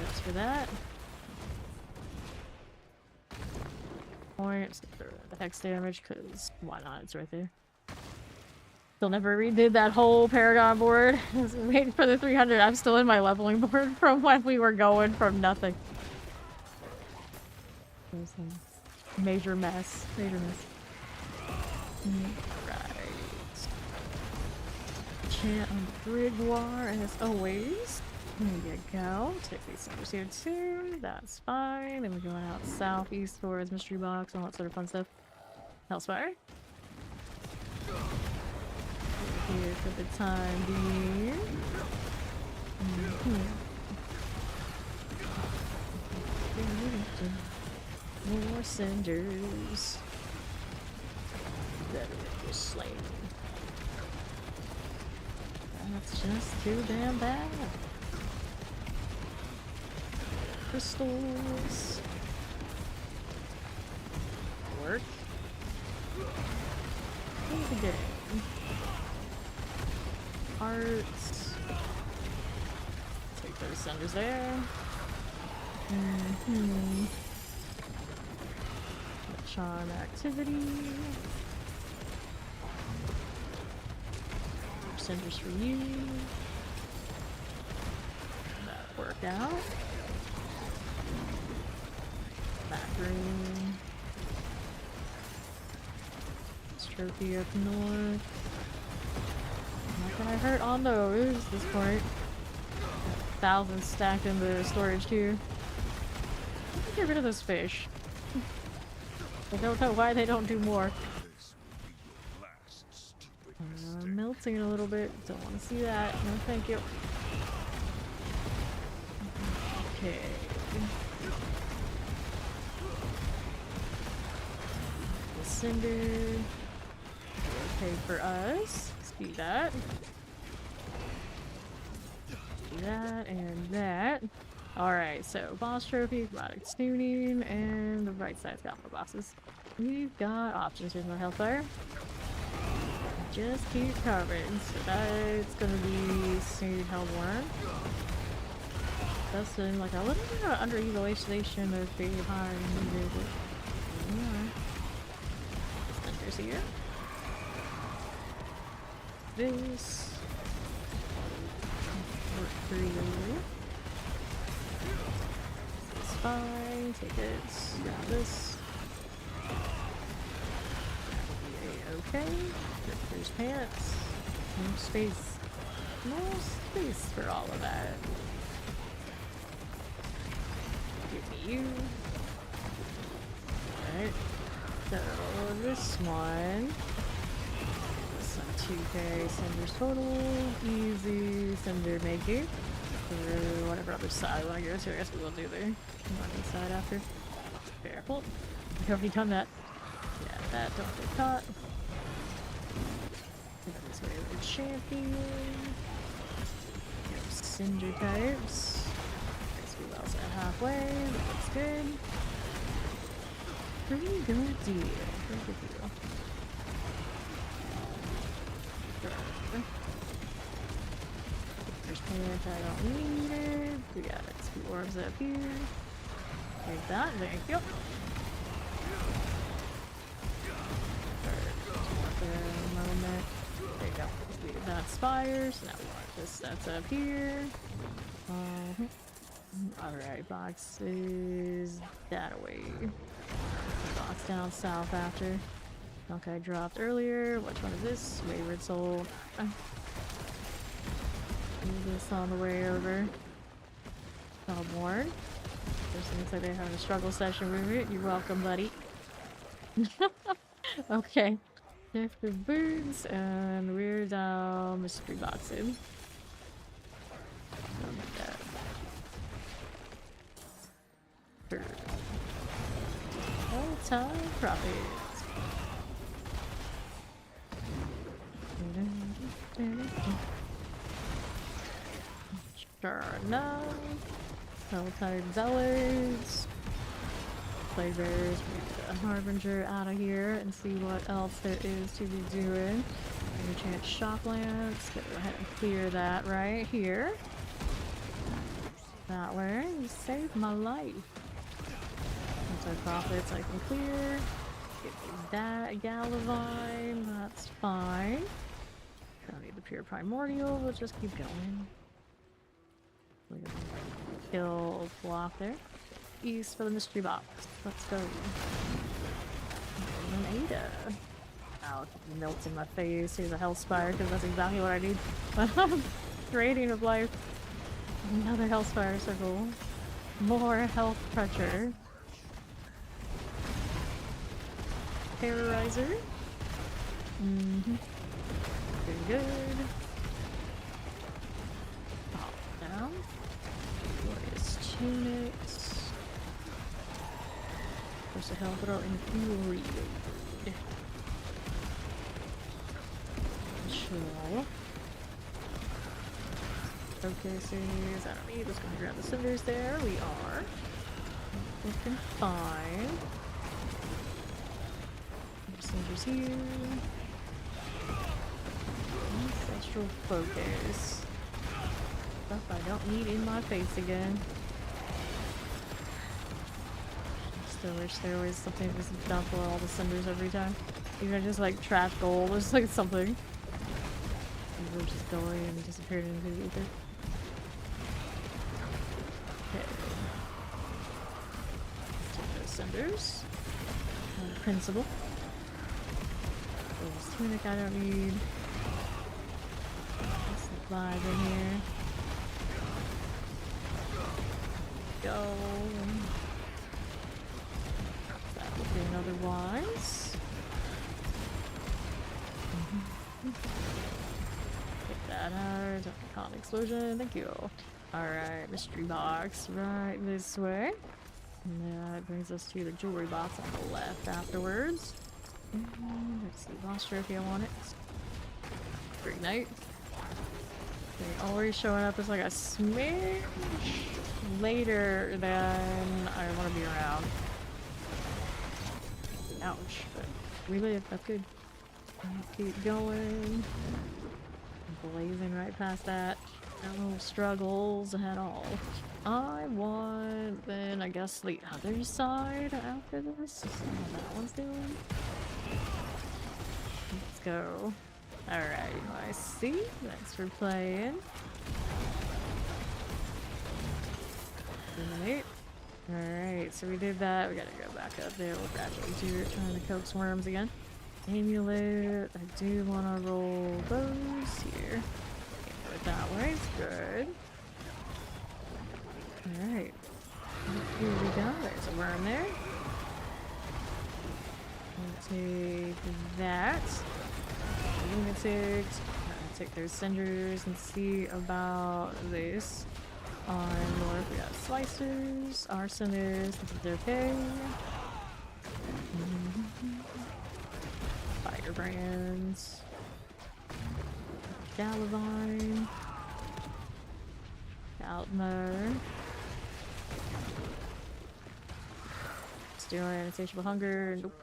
That's for that. Points. The hex damage, because why not? It's right there. Still never redid that whole Paragon board. I was waiting for the 300. I'm still in my leveling board from when we were going from nothing. It was a major mess. Major mess. Right. Chant on the Grigwar as always. There you go. Take these numbers here too. That's fine. Then we're going out southeast towards Mystery Box and all that sort of fun stuff. Hellspire. Here for the time being. More cinders. Better than just slain. That's just too damn bad. Crystals. Work. Here's the game. Hearts. Take those cinders there. Charm activity. Cinders for you. That worked out. Back room. This trophy up north. Can I hurt on those at this point? 1,000 stacked in the storage too. Get rid of those fish. I don't know why they don't do more. This will be your last stupid mistake. Melting a little bit. Don't want to see that. No, thank you. Okay. The cinder. Okay for us. Let's do that. Do that and that. Alright, so boss trophy, product tuning, and the right side's got more bosses. We've got options. Here's my hellfire. Just keep carving. So that's gonna be Snood Hellborn. That's in like a little bit of underutilization of being high and needed. Splinters here. This. Work for you. It's fine. Take it. Grab this. Okay. There's pants. More space. More space for all of that. Give me you. Alright. So this one. This one 2k cinders total. Easy cinder making. For whatever other side I want to go to. I guess we will do the money side after. Careful. I've already done that. Yeah, that don't get caught. This way with the champion. Cinder types. Guess we also at halfway. That looks good. Pretty good deal. Pretty good deal. There's plant I don't need it. We got XP orbs up here. Take that, thank you. Moment. There you go. We did that spire, so now we want this that's up here. Alright, boxes that away. Box down south after. Okay, I dropped earlier. Which one is this? Wayward Soul. Leave this on the way over. Hellborn. Just looks like they're having a struggle session with it. You're welcome, buddy. Okay. Gift of boots, and we're down mystery boxing. All-time profits. Sure enough. Helltide Zealots. Plague Bearers. A Harbinger out of here and see what else there is to be doing. Enchant Shoplands. Go ahead and clear that right here. That way. You saved my life. Anti-profits I can clear. Get me that Galavine. That's fine. Don't need the pure primordial. We'll just keep going. We're gonna kill block there. East for the mystery box. Let's go. An Ada. Ow, it melts in my face. Here's a Hellspire, because that's exactly what I need. Radiant of life. Another Hellspire circle. More health pressure. Terrorizer. Pretty good. Pop down. Glorious tunics. Force a hell throw infuriate. Sure. Focuses. I don't need. Let's go grab the cinders there. We are. Looking fine. Cinders here. Ancestral focus. Stuff I don't need in my face again. Still wish there was something that was down for all the cinders every time. Even just like trash gold or just like something. People were just going and disappeared into the ether. Okay. Let's take those cinders. Principal. This tunic I don't need. vibe in here. Go. That would be otherwise. Get that out. Con explosion. Thank you. Alright, mystery box right this way. And that brings us to the jewelry box on the left afterwards. Let's see, boss trophy, I want it. Great night. Okay, already showing up as like a smidge later than I want to be around. Ouch, but we live, that's good. Keep going. Blazing right past that. No struggles at all. I want, then I guess the other side after this. See how that one's doing. Let's go. Alright, I see. Thanks for playing. Alright, so we did that. We gotta go back up there. We'll gradually do it. Trying to coax worms again. Amulet. I do want to roll those here. Can't do it that way. It's good. Alright. Here we go. There's a worm there. We'll take that. Lunatics. Take those cinders and see about this. On north, we got slicers, arsoners, this is okay. Firebrands. Galavine. Altmer. Let's do an insatiable hunger. Nope.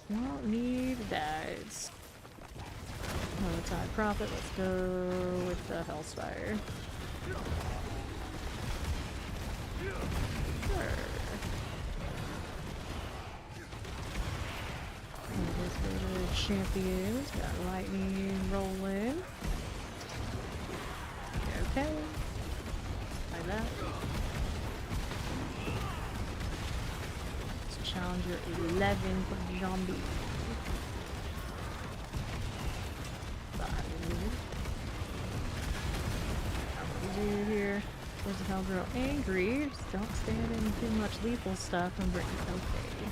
Don't need that. Another time profit. Let's go with the Hellspire. Sure. Let's go to the champions. Got lightning rolling. Okay. Like that. Let's challenger 11 for zombie. What do we do here? There's a hell girl angry. Just don't stand in too much lethal stuff and bring it okay.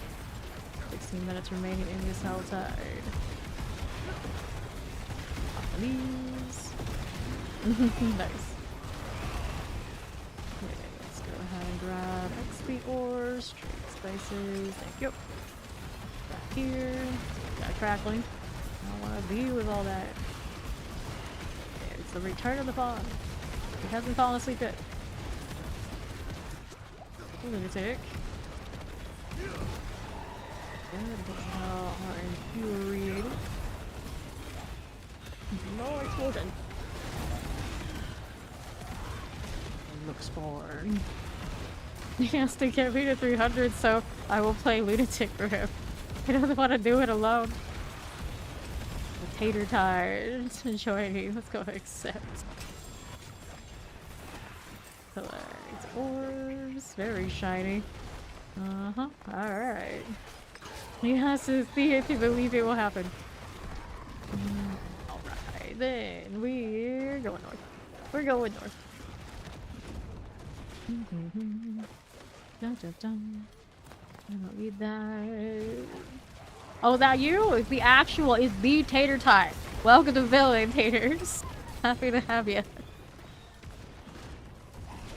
16 minutes remaining in this hell tide. Please. Nice. Okay, let's go ahead and grab XP ores, trade spices. Thank you. Back here. Got crackling. I don't want to be with all that. Okay, it's the return of the fawn. He hasn't fallen asleep yet. Lunatic. Are infuriated. No explosion. Looks born. He has to get me to 300, so I will play Lunatic for him. He doesn't want to do it alone. The tater tired. Joining. Let's go accept. Collect orbs. Very shiny. Uh-huh. Alright. He has to see it to believe it will happen. Alright, then we're going north. We're going north. Dun, dun, dun. I don't need that. Oh, that you? It's the actual, it's the tater type. Welcome to Villain Taters. Happy to have you.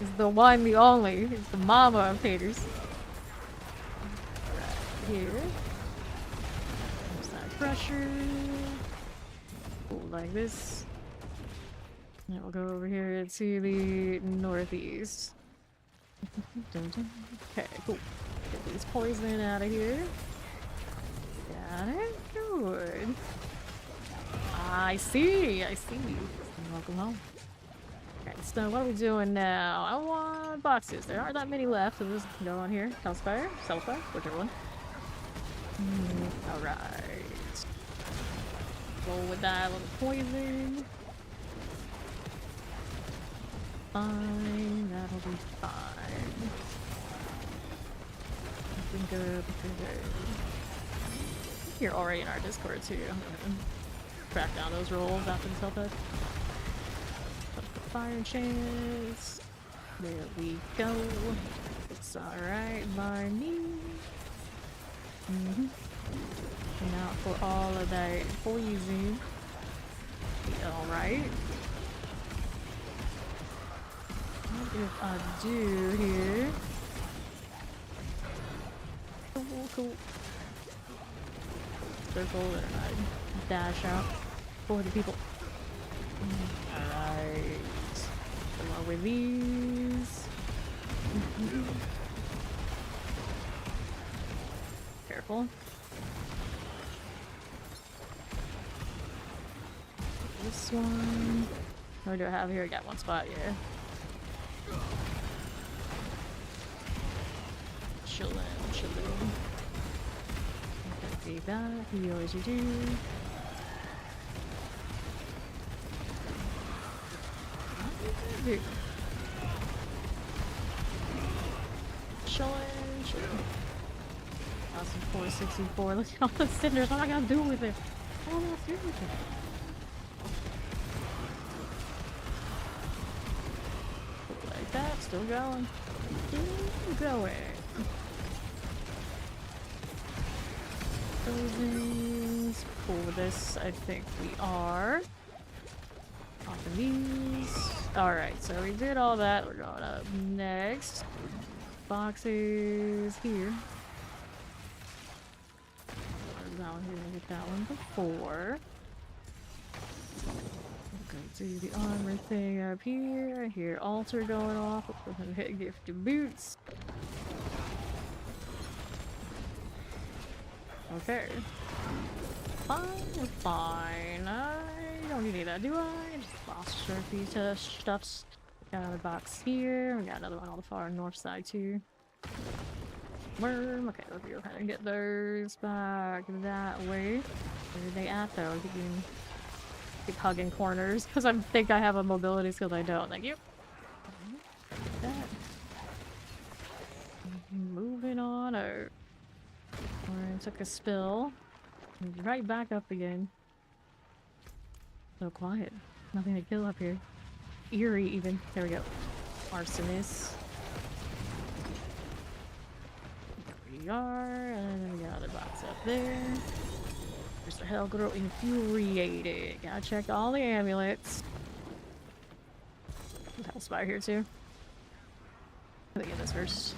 It's the one, the only. It's the mama of taters. Right here. There's that pressure. Cool, like this. And we'll go over here to the northeast. Okay, cool. Get these poison out of here. Got it. Good. I see. I see. Welcome home. Okay, so what are we doing now? I want boxes. There aren't that many left, so we'll just go on here. Hellspire, Selfspire, whichever one. Alright. Roll with that little poison. Fine, that'll be fine. Looking good, looking good. You're already in our Discord too. I'm gonna track down those rolls after the self-head. fire chance. There we go. It's alright by me. And now for all of that poison. Alright. What if I do here? Cool. Circle and I dash out for the people. Alright. Along with these. Careful. This one. What do I have here? I got one spot, yeah. Chillin'. Okay, that. You always do. Chillin'. Awesome, 464. Look at all the cinders. What am I gonna do with it? What am I gonna do with it? Like that, still going. Things for this, I think we are. Off of these. Alright, so we did all that. We're going up next. Boxes here. That one here, get that one before. Go do the armor thing up here. I hear altar going off. We're gonna hit gifted boots. Okay. Fine. I don't need that, do I? Just lost Sharpie stuffs. Got another box here. We got another one on the far north side too. Worm. Okay, let's go ahead and get those back that way. Where are they at though? Keep hugging corners because I think I have a mobility skill. I don't. Thank you. That. Moving on out. Took a spill. Right back up again. So quiet. Nothing to kill up here. Eerie even. There we go. Arsonist. There we are. And then we got another box up there. There's the hell girl infuriated. Gotta check all the amulets. Hell spire here too. Let me get this first.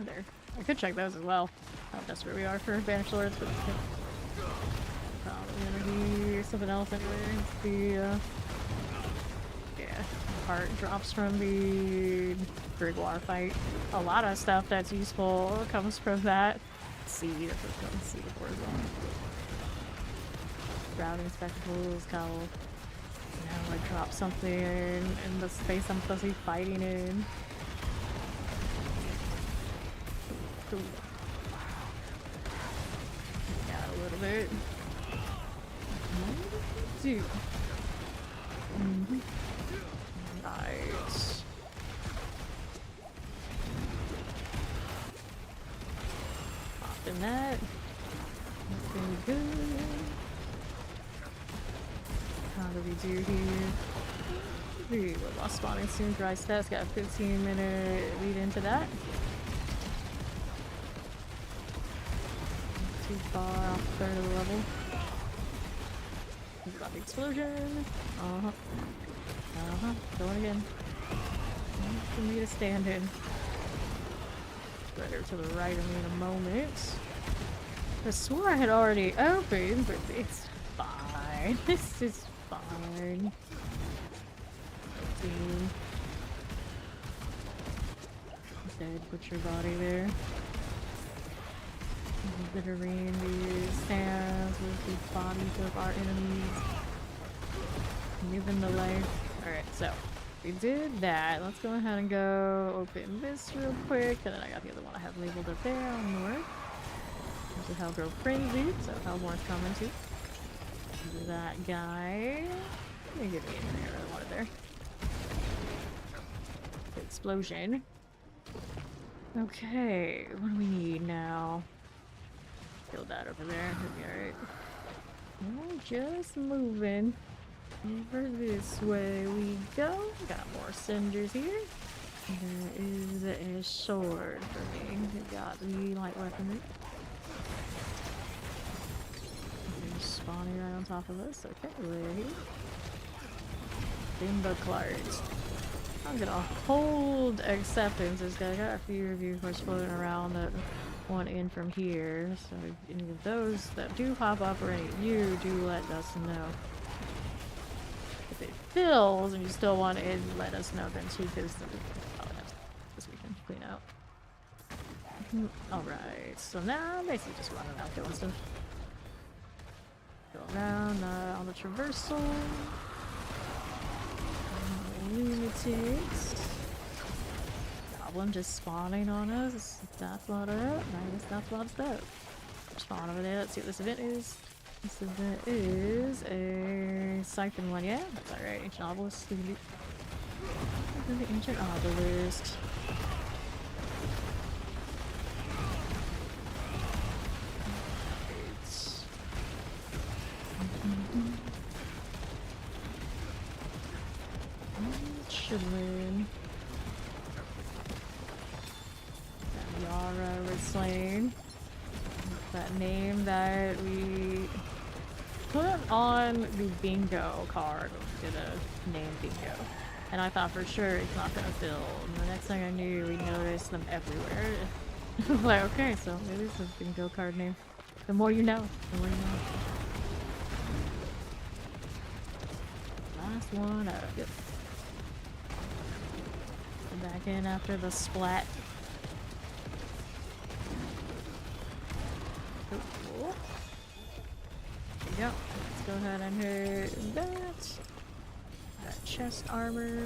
There. I could check those as well. How desperate we are for banished swords, but probably gonna be something else anyway. Yeah, part drops from the Grigwar fight. A lot of stuff that's useful comes from that. Let's see, that's what comes. See the horizontal. Routing spectacles, cowl. Now I drop something in the space I'm supposed to be fighting in. Cool. Got a little bit. Two. Nice. Popping that. Looking good. How do we do here? We're lost spawning soon. Dry stats. Got a 15-minute lead into that. Too far off the third of the level. Got the explosion. Going again. For me to stand in. Better to the right of me in a moment. I swore I had already opened, but it's fine. This is fine. Dead butcher body there. Littering these stands with the bodies of our enemies. Giving the life. Alright, so we did that. Let's go ahead and go open this real quick. And then I got the other one I have labeled up there on north. There's a Hellgrove Frenzy, so Hellborn's coming too. Do that guy. Let me give me an arrow. I wanted there. Explosion. Okay, what do we need now? Kill that over there. It'll be alright. Just moving. Over this way we go. Got more cinders here. There is a sword for me. We got the light weapon. Spawning right on top of us. Okay, ready. Bimbo cards. I'm gonna hold acceptance. I got a few of you who are floating around that want in from here. So any of those that do pop up or any of you do let us know. If it fills and you still want in, let us know then too, because this we can clean out. Alright, so now basically just running out doing stuff. Go around on the traversal. Lunatics. Goblin just spawning on us. That's what up. Nice, that's what's up. Spawn over there. Let's see what this event is. This event is a siphon one, yeah? That's alright. Ancient obelisk. The ancient obelisk. Chillin'. Yara was slain. That name that we put on the bingo card. We did a name bingo. And I thought for sure it's not gonna fill. And the next thing I knew, we noticed them everywhere. I was like, okay, so maybe it's a bingo card name. The more you know, the more you know. Last one up. Yep. Back in after the splat. Cool. There we go. Let's go ahead and hit that. That chest armor.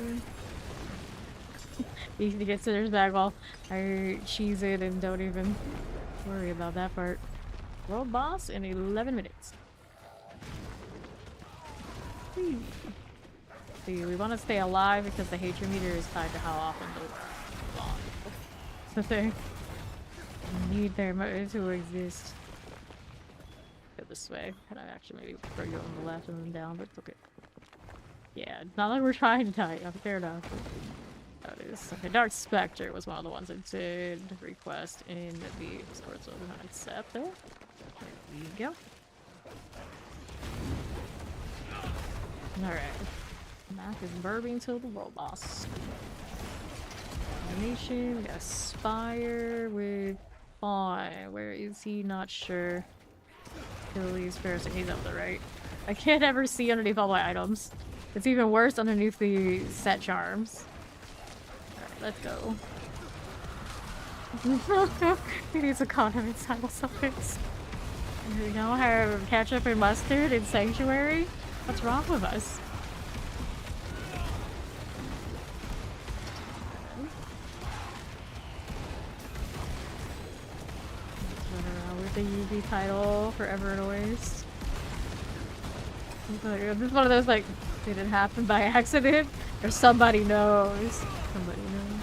You can get Sitter's bag while I cheese it and don't even worry about that part. World boss in 11 minutes. Whee. See, we want to stay alive because the hatred meter is tied to how often they spawn. So they need their motor to exist. Go this way. Can I actually maybe throw you on the left and then down, but it's okay. Yeah, it's not like we're trying to tie you. Fair enough. That is. Okay, Dark Spectre was one of the ones that did request in the Discord, so we're gonna accept it. There we go. Alright. Mac is burping till the world boss. Nation, Aspire with Fawn. Where is he? Not sure. Achilles first. He's up the right. I can't ever see underneath all my items. It's even worse underneath the set charms. Alright, let's go. He needs a condiment simple suffix. You know, have ketchup and mustard in Sanctuary? What's wrong with us? The UV title forever and always. This is one of those like, did it happen by accident? Or somebody knows. Somebody knows.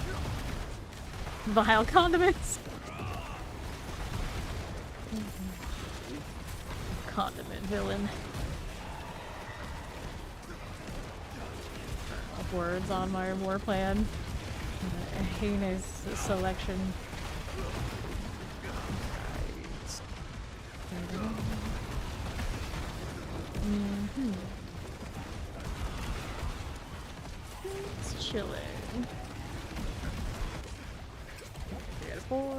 Vile condiments. Condiment villain. Words on my war plan. A heinous selection. It's chilling. 3 out of 4. Go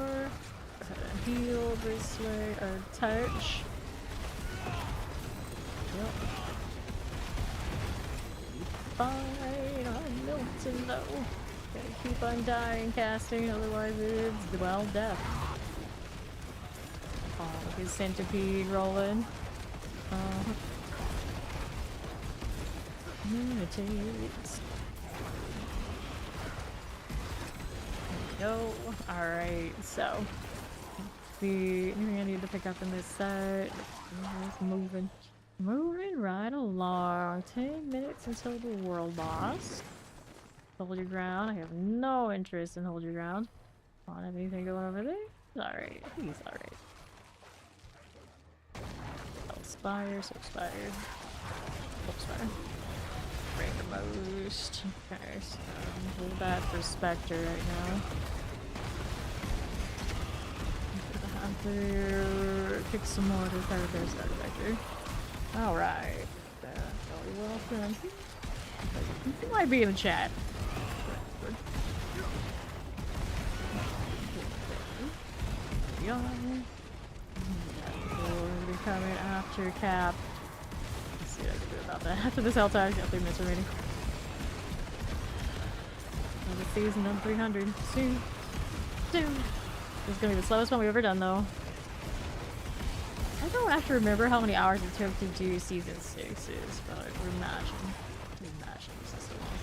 ahead and heal this way, or touch. Yep. Fine, I'm melting though. Gotta keep undying casting, otherwise it's, well, death. Oh, look his centipede rolling. Lunatics. There we go. Alright, so the anything I need to pick up in this set. It's moving. Moving right along. 10 minutes until the world boss. Hold your ground. I have no interest in hold your ground. Want anything going over there? Alright, he's alright. Spire, so Spire. Oh, Spire. Bring the most. Okay, so hold that for Spectre right now. Have to pick some more to cover their Spectre. Alright. Welcome. You might be in the chat. We'll be coming after Cap. Let's see what I can do about that. After this hell time, got 3 minutes remaining. Another season on 300. Soon. Soon. This is gonna be the slowest one we've ever done, though. I don't actually remember how many hours it took to do season 6's, but imagine this is so long.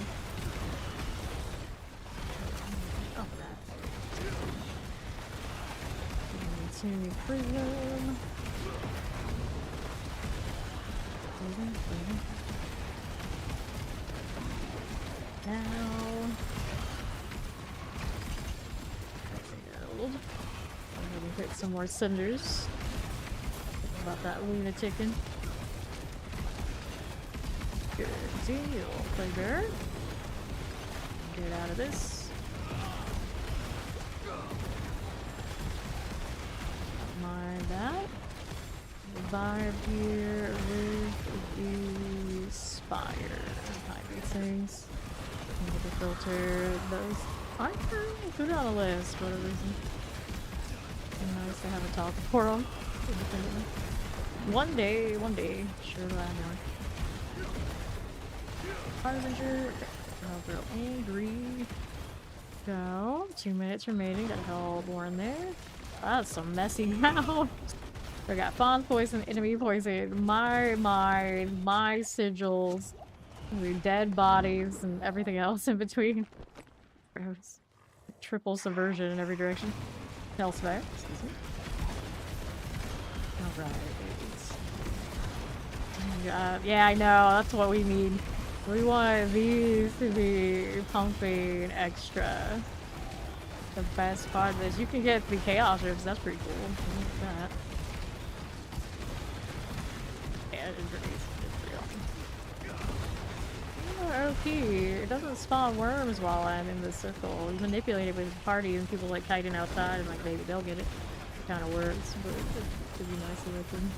Oh, that. Continue prison. Now. I'm gonna hit some more cinders. About that lunaticking. Good deal, player. Get out of this. Mind that. Revive here with the spire. Hide these things. Need to filter those. Aren't put it on the list for whatever reason. Nice to have a talk for them. One day, sure do I know. Harbinger, I'll grow angry. Go. 2 minutes remaining. Got Hellborn there. That's some messy mouth. I got fawn poison, enemy poison, my mind, my sigils, the dead bodies, and everything else in between. Gross. Triple subversion in every direction. Hellspec, excuse me. Alright. Yeah, I know, that's what we need. We want these to be pumping extra. The best part is you can get the chaos ribs, that's pretty cool. Look at that. Yeah, it is pretty awesome. OP. It doesn't spawn worms while I'm in the circle. We manipulate it with the party and people like hiding outside and like maybe they'll get it. It kind of works, but it could be nice to look in.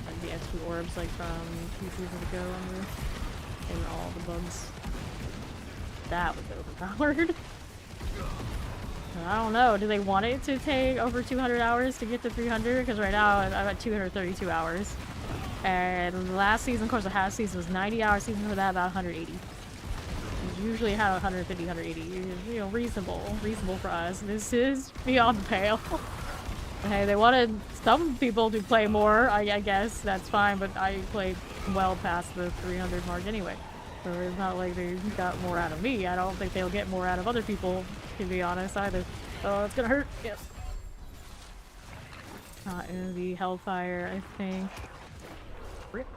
Like the XP orbs like from 2 seasons ago and all the bugs. That was overpowered. I don't know. Do they want it to take over 200 hours to get to 300? Because right now I'm at 232 hours. And the last season, of course, the half season was 90 hours. Season for that, about 180. Usually had 150, 180. You know, reasonable for us. This is beyond the pale. Hey, they wanted some people to play more. I guess that's fine, but I played well past the 300 mark anyway. So it's not like they got more out of me. I don't think they'll get more out of other people, to be honest, either. So it's gonna hurt. Yes. Not in the Hellfire, I think. Rip.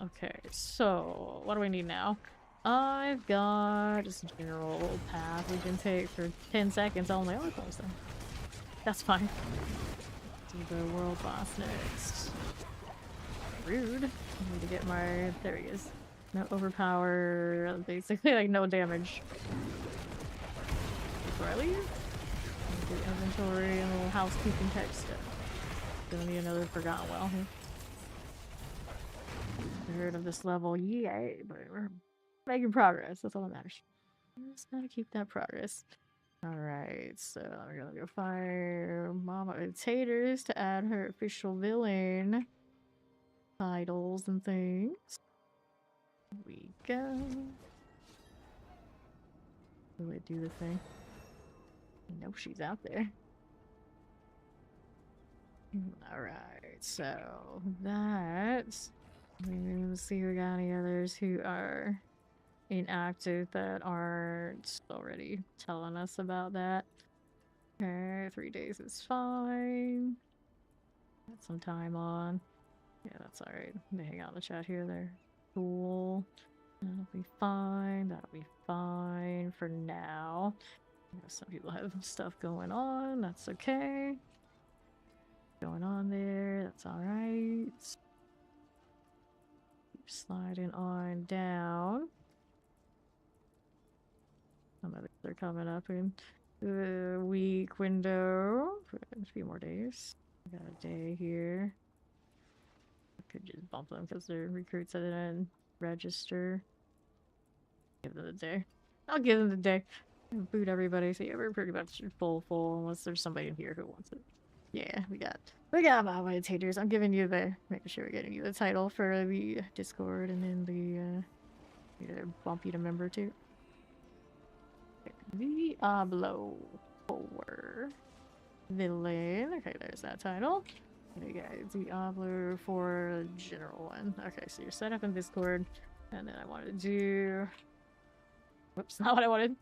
Okay, so what do we need now? I've got just a general path we can take for 10 seconds only. Oh, close then. That's fine. Do the world boss next. Rude. I need to get my... There he is. No overpower. Basically, like, no damage. Before I leave. Do inventory and a little housekeeping type stuff. Gonna need another Forgotten Well here. Third of this level. Yay! But we're making progress. That's all that matters. Just gotta keep that progress. Alright, so we're gonna go fire Mama Taters to add her official villain titles and things. Here we go. Will it do the thing? No, she's out there. Alright, so that's... Let's see if we got any others who are inactive that aren't already telling us about that. Okay, 3 days is fine. Got some time on. Yeah, that's alright. They hang out in the chat here. They're cool. That'll be fine. That'll be fine for now. You know, some people have stuff going on. That's okay. Going on there. That's alright. sliding on down. Some of these are coming up in the week window. A few more days. We got a day here. I could just bump them because they're recruits that didn't register. Give them the day. I'll give them the day. Boot everybody. So yeah, we're pretty much full unless there's somebody in here who wants it. Yeah, we got my meditators. I'm giving you making sure we're getting you the title for the Discord, and then bump you to member too. Diablo 4 villain. Okay, there's that title. Okay, guys, Diablo 4 general one. Okay, so you're set up in Discord, and then I want to do. Whoops, not what I wanted.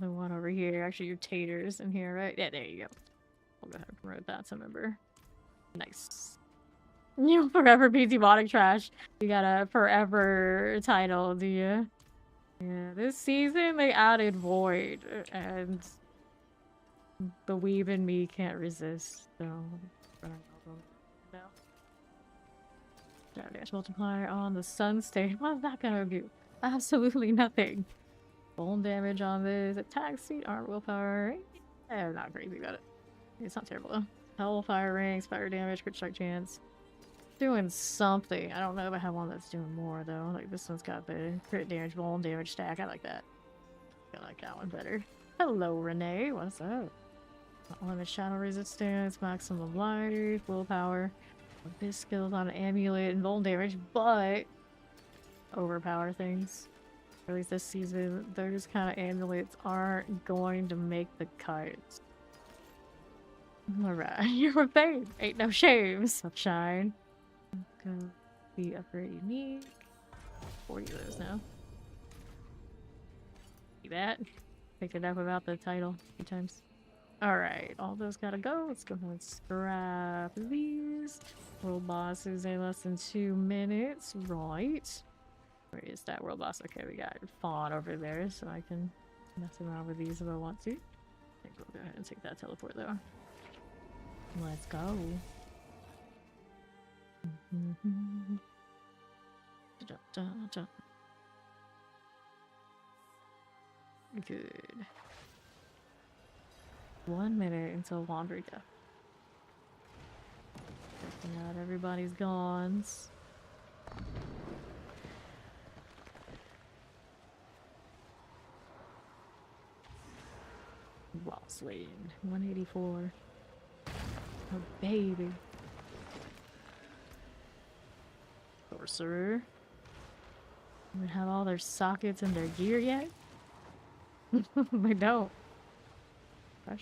The one over here. Actually, your taters in here, right? Yeah, there you go. I'll go ahead and promote that to member. Nice. You forever be demonic trash. You got a forever title, do you? Yeah, this season they added Void, and the weeb in me can't resist, so no. Damage multiplier on the sun stage. What's that gonna do? Absolutely nothing. Bone damage on this. Attack speed, armor, willpower. I'm not crazy about it. It's not terrible though. Hellfire rings, fire damage, crit strike chance. Doing something. I don't know if I have one that's doing more though. Like this one's got the crit damage, bone damage stack. I like that. I like that one better. Hello, Renee. What's up? Limit shadow resistance, maximum life, willpower. This skill's on an amulet and bone damage, but overpower things. Or at least this season, those kind of amulets aren't going to make the cuts. Alright, you're a babe. Ain't no shame, sunshine. Gonna be upgrade unique. 40 of those now. See that? Picked it up about the title a few times. Alright, all those gotta go. Let's go ahead and scrap these. World boss is in less than 2 minutes. Right. Where is that world boss? Okay, we got Fawn over there, so I can mess around with these if I want to. I think we'll go ahead and take that teleport though. Let's go. Good. 1 minute until laundry death. Checking out everybody's gons. Well, Slade. 184. Oh, baby. Sorcerer. They have all their sockets and their gear yet? They don't.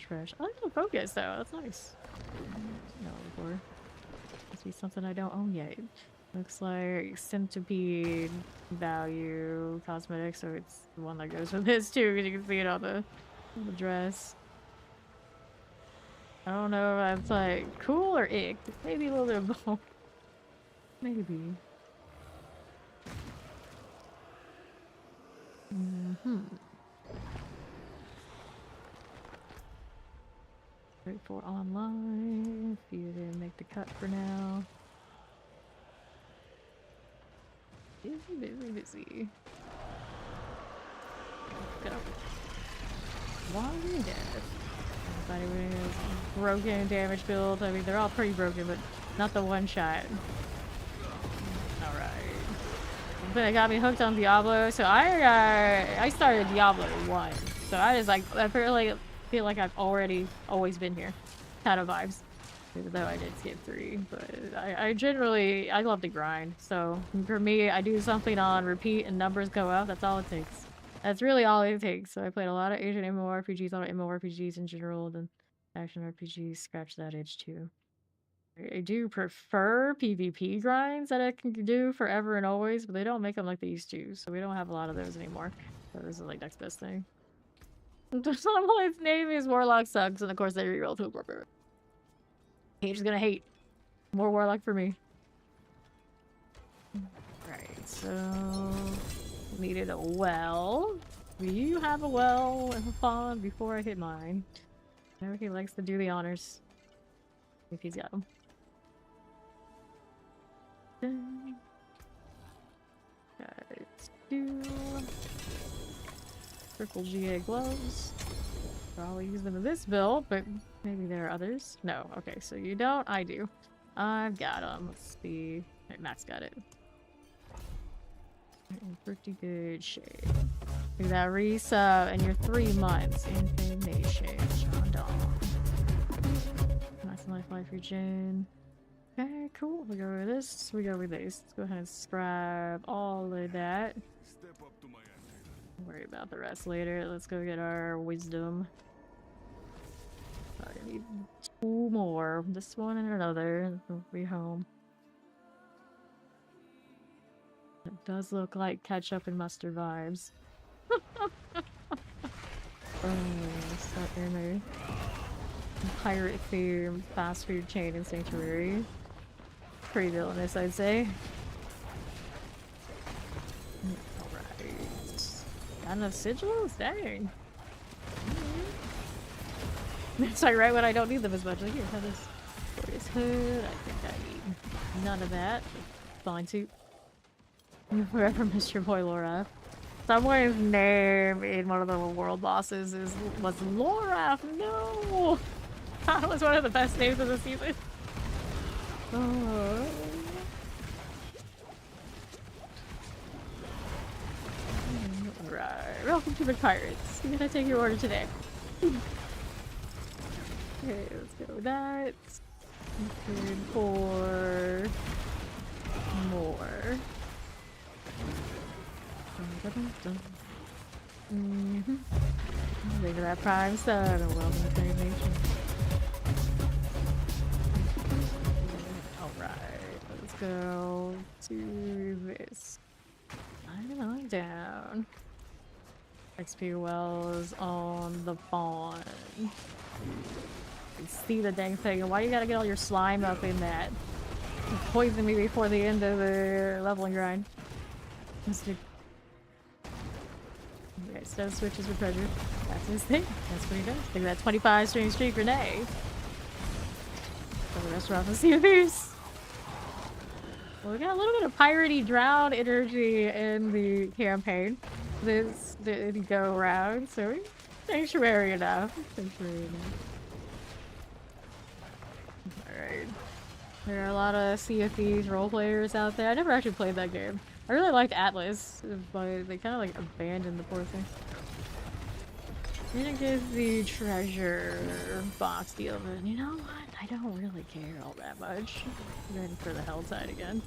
Fresh. I like the focus though, that's nice. No, before. Must be something I don't own yet. Looks like centipede value cosmetic, so it's the one that goes with this too, because you can see it on the dress. I don't know if that's like cool or ick. Maybe a little bit of both. Maybe. Wait for online. If you didn't make the cut for now. Busy. Go. One death. Anybody with broken damage build? I mean, they're all pretty broken, but not the one shot. Alright. But it got me hooked on Diablo, so I started Diablo 1. So I feel like I've always been here. Kind of vibes. Even though I did skip 3, but I love to grind. So for me, I do something on repeat and numbers go up. That's all it takes. That's really all it takes. So I played a lot of Asian MMORPGs, a lot of MMORPGs in general, and action RPGs scratch that itch too. I do prefer PvP grinds that I can do forever and always, but they don't make them like they used to, so we don't have a lot of those anymore. So this is like next best thing. Someone's name is Warlock sucks, and of course they reroll to a corporate. He's gonna hate. More Warlock for me. Right, so needed a well. Do you have a well and a pond before I hit mine? I know he likes to do the honors. If he's got them. Got 2 purple GA gloves. Probably use them in this build, but maybe there are others. No, okay, so you don't, I do. I've got them. Let's see. Right, Max got it. In pretty good shape. Do that resub in your 3 months. Information. Nice life regen. Okay, cool. We go with this. We go with this. Let's go ahead and scrap all of that. Step up to my ante. Worry about the rest later. Let's go get our wisdom. I need 2 more. This one and another. We'll be home. It does look like ketchup and mustard vibes. Stop in there. Pirate theme, fast food chain, and sanctuary. Pretty villainous, I'd say. Alright. Got enough sigils? Dang. It's like right when I don't need them as much. Like, here, have this glorious hood. I think I need none of that. Fine too. Forever miss your boy Laura. Someone's name in one of the world bosses was Laura. No, that was one of the best names of the season. Oh. Alright, welcome to the pirates. I'm gonna take your order today. Okay, let's go with that. Good for more. Look at that prime sun. Welcome to the nation. Alright, let's go to this. I'm on down. XP wells on the fawn. You can see the dang thing. And why you gotta get all your slime up in that? You poisoned me before the end of the leveling grind. Mr. Okay, stone switches with treasure. That's his thing. That's what he does. Look at that 25 string streak grenade. So the restaurant and see if there's. Well, we got a little bit of piratey drown energy in the campaign. This did go around, so we sanctuary enough. Sanctuary enough. Alright. There are a lot of Sea of Thieves role players out there. I never actually played that game. I really liked Atlas, but they kind of like abandoned the poor thing. I'm gonna get the treasure box deal, but you know what? I don't really care all that much. I'm ready for the hell side again.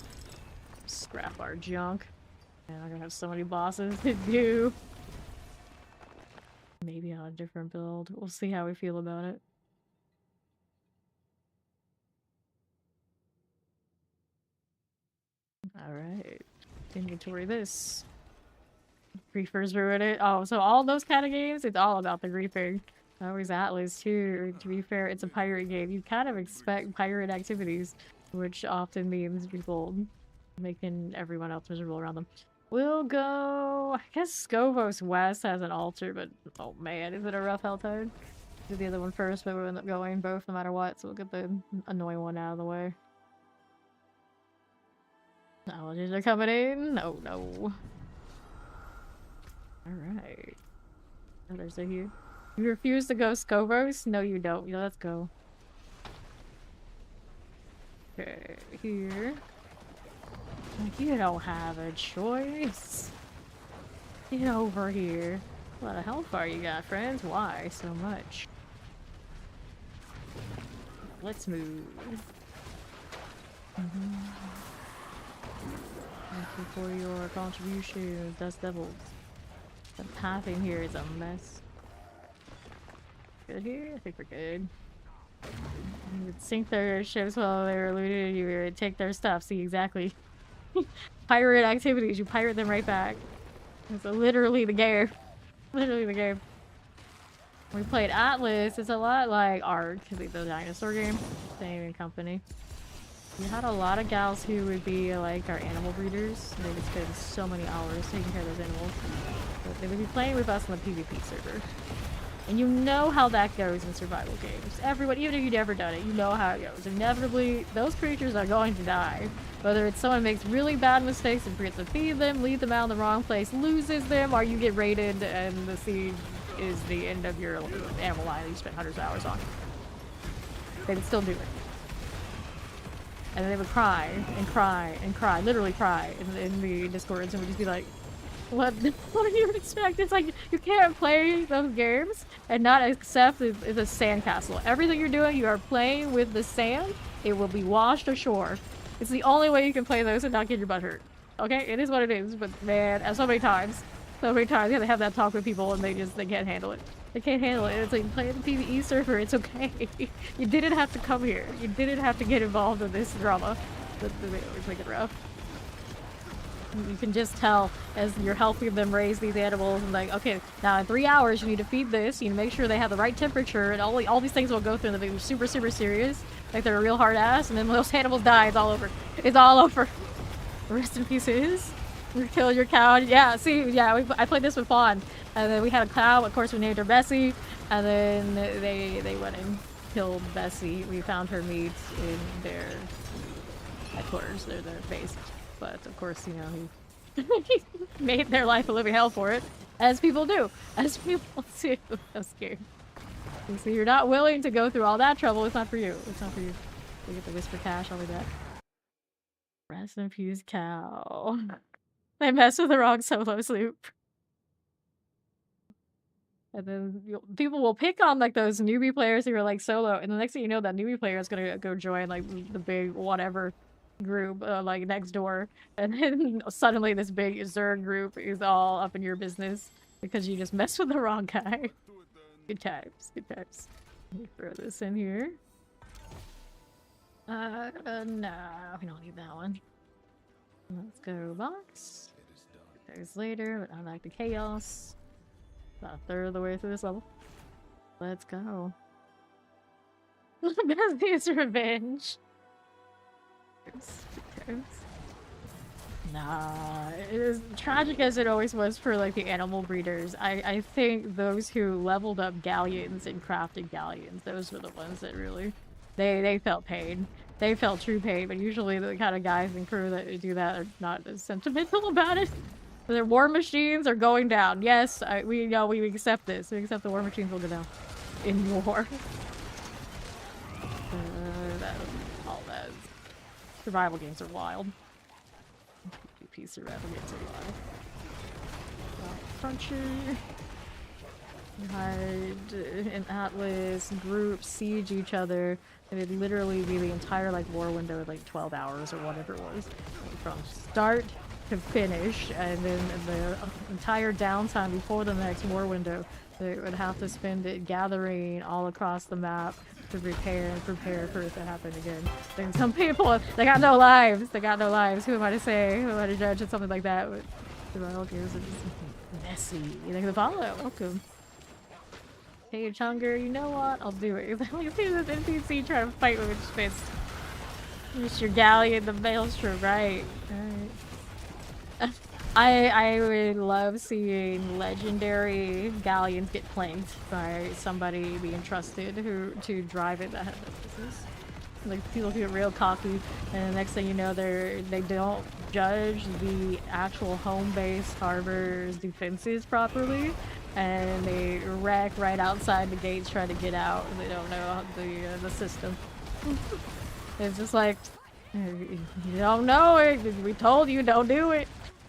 Scrap our junk. And I'm gonna have so many bosses to do. Maybe on a different build. We'll see how we feel about it. Alright. Inventory this. Griefers ruin it. Oh, so all those kind of games, it's all about the griefing. Always Atlas too. To be fair, it's a pirate game. You kind of expect pirate activities, which often means people making everyone else miserable around them. We'll go. I guess Scovos West has an altar, but oh man, is it a rough helltide? Do the other one first, but we'll end up going both no matter what, so we'll get the annoying one out of the way. Knowledges are coming in. Oh no. Alright. Others are here. You refuse to go Scovos? No, you don't. Yeah, let's go. Okay, here. Like, you don't have a choice. Get over here. A lot of hellfire you got, friends. Why so much? Let's move. Thank you for your contribution, Dust Devils. The pathing here is a mess. Good here? I think we're good. You would sink their ships while they were looted, you would take their stuff. See, exactly. Pirate activities, you pirate them right back. It's literally the game. Literally the game. When we played Atlas, it's a lot like Ark, the dinosaur game. Same in company. We had a lot of gals who would be like our animal breeders. They would spend so many hours taking care of those animals. But they would be playing with us on the PvP server. And you know how that goes in survival games. Everyone, even if you've never done it, you know how it goes. Inevitably, those creatures are going to die. Whether it's someone makes really bad mistakes and forgets to feed them, leave them out in the wrong place, loses them, or you get raided and the siege is the end of your animal line that you spent hundreds of hours on. They would still do it. And then they would cry and cry and cry, literally cry in the Discords, and would just be like, what do you expect? It's like, you can't play those games and not accept the sandcastle. Everything you're doing, you are playing with the sand. It will be washed ashore. It's the only way you can play those and not get your butt hurt. Okay? It is what it is, but man, so many times, you have to have that talk with people and they can't handle it. They can't handle it. It's like playing the PvE server, it's okay. You didn't have to come here. You didn't have to get involved in this drama. They always make it rough. You can just tell as you're helping them raise these animals and like, okay, now in 3 hours you need to feed this, you need to make sure they have the right temperature, and all these things will go through and they'll be super, super serious. Like they're a real hard ass, and then when those animals die, it's all over. It's all over. Rest in pieces. We killed your cow. Yeah, see, yeah, I played this with Fawn. And then we had a cow, of course we named her Bessie, and then they went and killed Bessie. We found her meat in their headquarters, their base. But of course, you know, he made their life a living hell for it, as people do. As people do. I'm scared. So you're not willing to go through all that trouble. It's not for you. It's not for you. We get the whisper cash. I'll be back. Rest in peace, cow. They messed with the wrong solo sloop. And then people will pick on like those newbie players who are like solo, and the next thing you know, that newbie player is gonna go join like the big whatever group like next door, and then suddenly this big Zerg group is all up in your business because you just messed with the wrong guy. Good times, good times. Let me throw this in here. No, we don't need that one. Let's go box. Days later, but I like the chaos. About a third of the way through this level. Let's go. Bessie's revenge. Nah, as tragic as it always was for like the animal breeders, I think those who leveled up galleons and crafted galleons, those were the ones that really they felt pain. They felt true pain, but usually the kind of guys and crew that do that are not as sentimental about it. Their war machines are going down. Yes, we know, we accept this. We accept the war machines will go down in war. All that. Survival games are wild. PvP survival games are wild. Cruncher. Hide an Atlas, group, siege each other. And it'd literally be the entire like war window, like 12 hours or whatever it was. From start to finish, and then the entire downtime before the next war window, they would have to spend it gathering all across the map to prepare for it to happen again. And some people, they got no lives. They got no lives. Who am I to say? Who am I to judge? It's something like that. But survival games are just messy. You think the follow? Welcome. Hey, Hunger, you know what? I'll do it. You see this NPC trying to fight with his fist. It's your galleon, the maelstrom, right? Alright. I would love seeing legendary galleons get planked by somebody being trusted to drive it. Like people get real cocky, and the next thing you know, they don't judge the actual home base harbor's defenses properly, and they wreck right outside the gates trying to get out. They don't know the system. It's just like, you don't know it. We told you don't do it.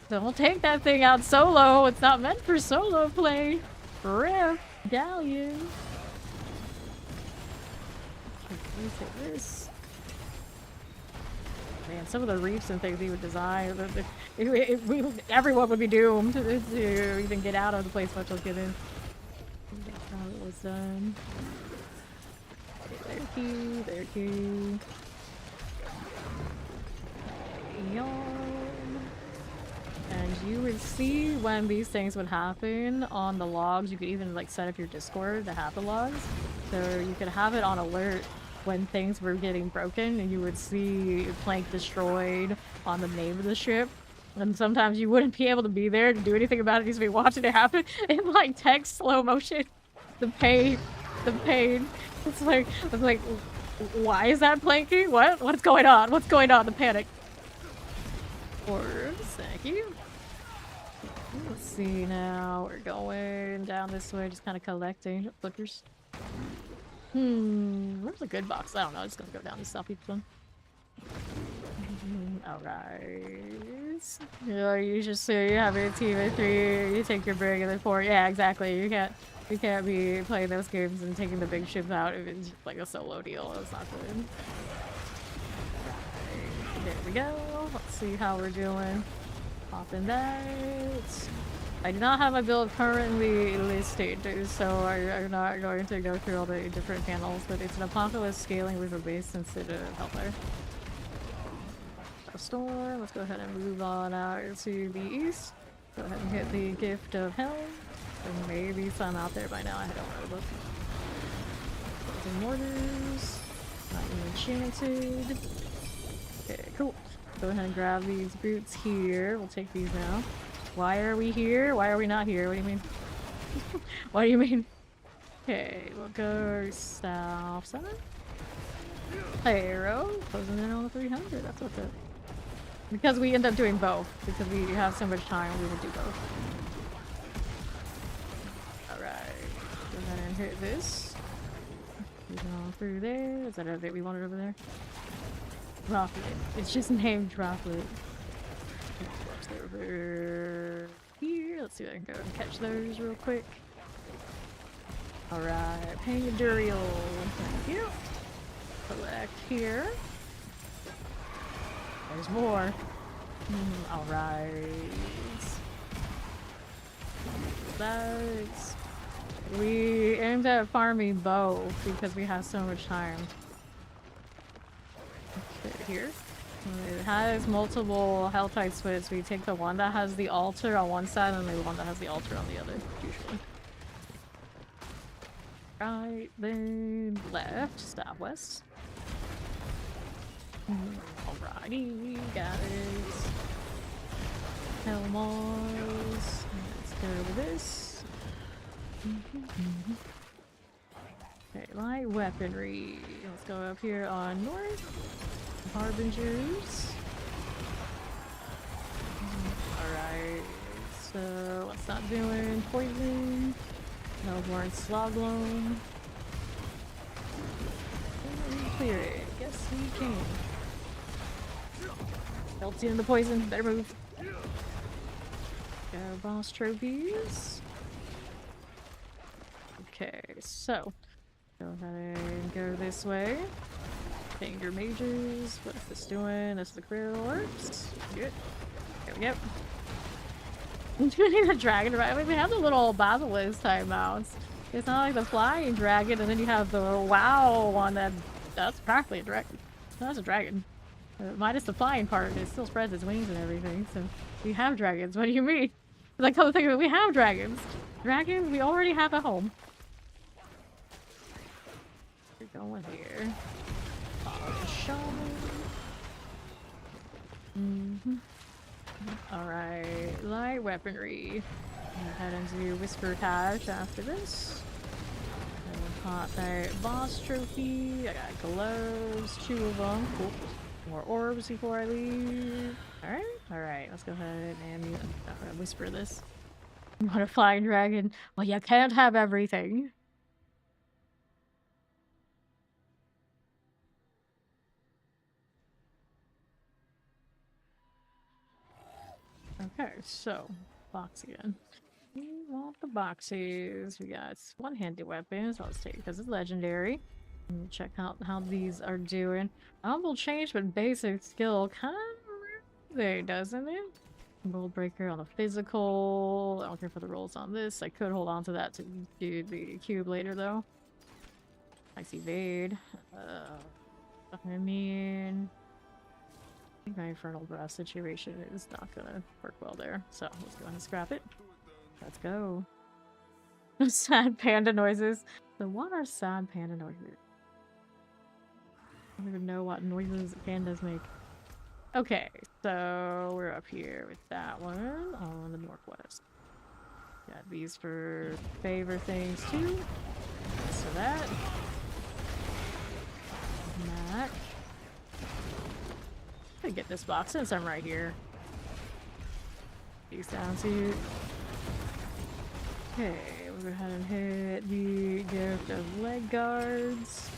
Don't take that thing out solo. It's not meant for solo play. Rip. Galleon. Okay, take this. Man, some of the reefs and things he would design, everyone would be doomed to even get out of the place, much less get in. That's how it was done. There key, there key. And you would see when these things would happen on the logs. You could even like set up your Discord to have the logs, so you could have it on alert when things were getting broken, and you would see plank destroyed on the name of the ship. And sometimes you wouldn't be able to be there to do anything about it. You just be watching it happen in like text slow motion. The pain. The pain. It's like, why is that planking? What? What's going on? What's going on? The panic. Orbs, thank you. Let's see now. We're going down this way, just kind of collecting flickers. Where's a good box? I don't know. I'm just gonna go down the southeast one. Alright. You know, you just say you have your team of 3, you take your brig and then 4. Yeah, exactly. You can't be playing those games and taking the big ships out if it's just like a solo deal. That's not good. Right, there we go. Let's see how we're doing. Popping that. I do not have my build currently listed, so I'm not going to go through all the different panels, but it's an apocalypse scaling with a base sensitive hellfire. Storm. Let's go ahead and move on out to the east. Go ahead and hit the gift of hell. There may be some out there by now. I don't know. Look. Some mortars. Not even enchanted. Okay, cool. Go ahead and grab these boots here. We'll take these now. Why are we here? Why are we not here? What do you mean? What do you mean? Okay, we'll go south center. Arrow. Closing in on the 300. That's what's up. Because we end up doing both. Because we have so much time, we will do both. Alright. Go ahead and hit this. Moving on through there. Is that everything we wanted over there? Droplet. It's just named Droplet. Over here. Let's see if I can go and catch those real quick. Alright. Pangdurial. Thank you. Collect here. There's more. Alright. That's... We aimed at farming both because we have so much time. Okay, here. It has multiple hell type splits. We take the one that has the altar on one side and the one that has the altar on the other, usually. Right, then left, southwest. Alrighty, got it. Hellmars. Let's go with this. Okay, light weaponry. Let's go up here on north. Harbingers. Alright, so what's not doing? Poison. Hellborn Sloglone. Clear it. Guess we can. Melts you in the poison. Better move. Go boss trophies. Okay, so go ahead and go this way. Finger mages. What is this doing? This is the clear orbs. Good. There we go. I'm doing the dragon, right? I mean, we have the little basilisk timeouts. It's not like the flying dragon, and then you have the WoW one that's practically a dragon. That's a dragon. Minus the flying part, it still spreads its wings and everything. So we have dragons. What do you mean? Like, come to think of it, we have dragons. Dragons, we already have a home. We're going here. Alright, light weaponry. Go ahead and do Whisper Cache after this. And we'll pop that boss trophy. I got gloves, 2 of them. Cool. More orbs before I leave. Alright, alright, let's go ahead and whisper this. You want a flying dragon? Well, you can't have everything. Okay, so box again. We want the boxes. We got one-handed weapons. I'll just take it because it's legendary. Check out how these are doing. Humble change, but basic skill kind of there, doesn't it? World breaker on a physical. I don't care for the rolls on this. I could hold on to that to do the cube later, though. Icy Evade. I mean, I think my Infernal Breath situation is not gonna work well there. So let's go ahead and scrap it. Let's go. Sad panda noises. So what are sad panda noises? I don't even know what noises pandas make. Okay, so we're up here with that one on the northwest. Got these for favor things too. So that. Mac. I could get this box since I'm right here. These down to. Okay, we'll go ahead and hit the gift of leg guards.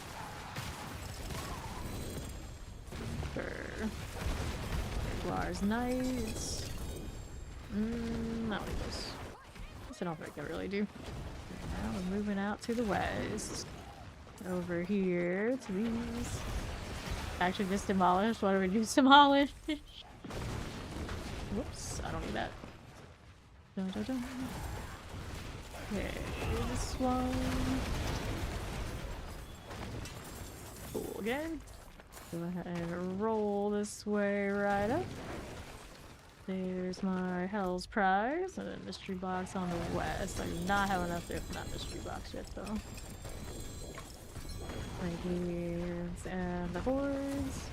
Lars Knights. Not like this. I don't think I really do. Now we're moving out to the west. Over here to these. Actually, just demolished. What do we do? Demolish. Whoops, I don't need that. Dun, dun, dun. Okay, this one. Cool again. Go ahead and roll this way right up. There's my Hell's Prize and a mystery box on the west. I do not have enough to open that mystery box yet though. Right here, and the hordes.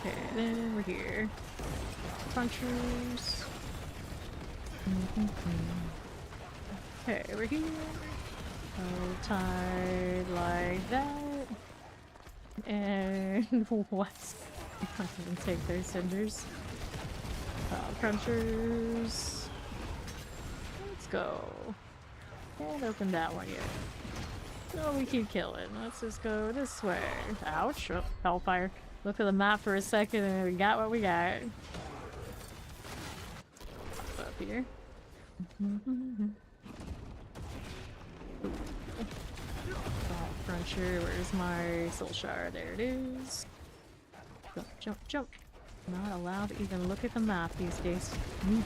Okay, then we're here. Punchers. Okay, we're here. Oh, tied like that. And what? I can take their cinders. Crunchers. Let's go. Can't open that one yet. No, we keep killing. Let's just go this way. Ouch. Oh, hellfire. Look at the map for a second and we got what we got. Up here. Cruncher, where's my soul shard? There it is. Jump, jump, jump. Not allowed to even look at the map these days.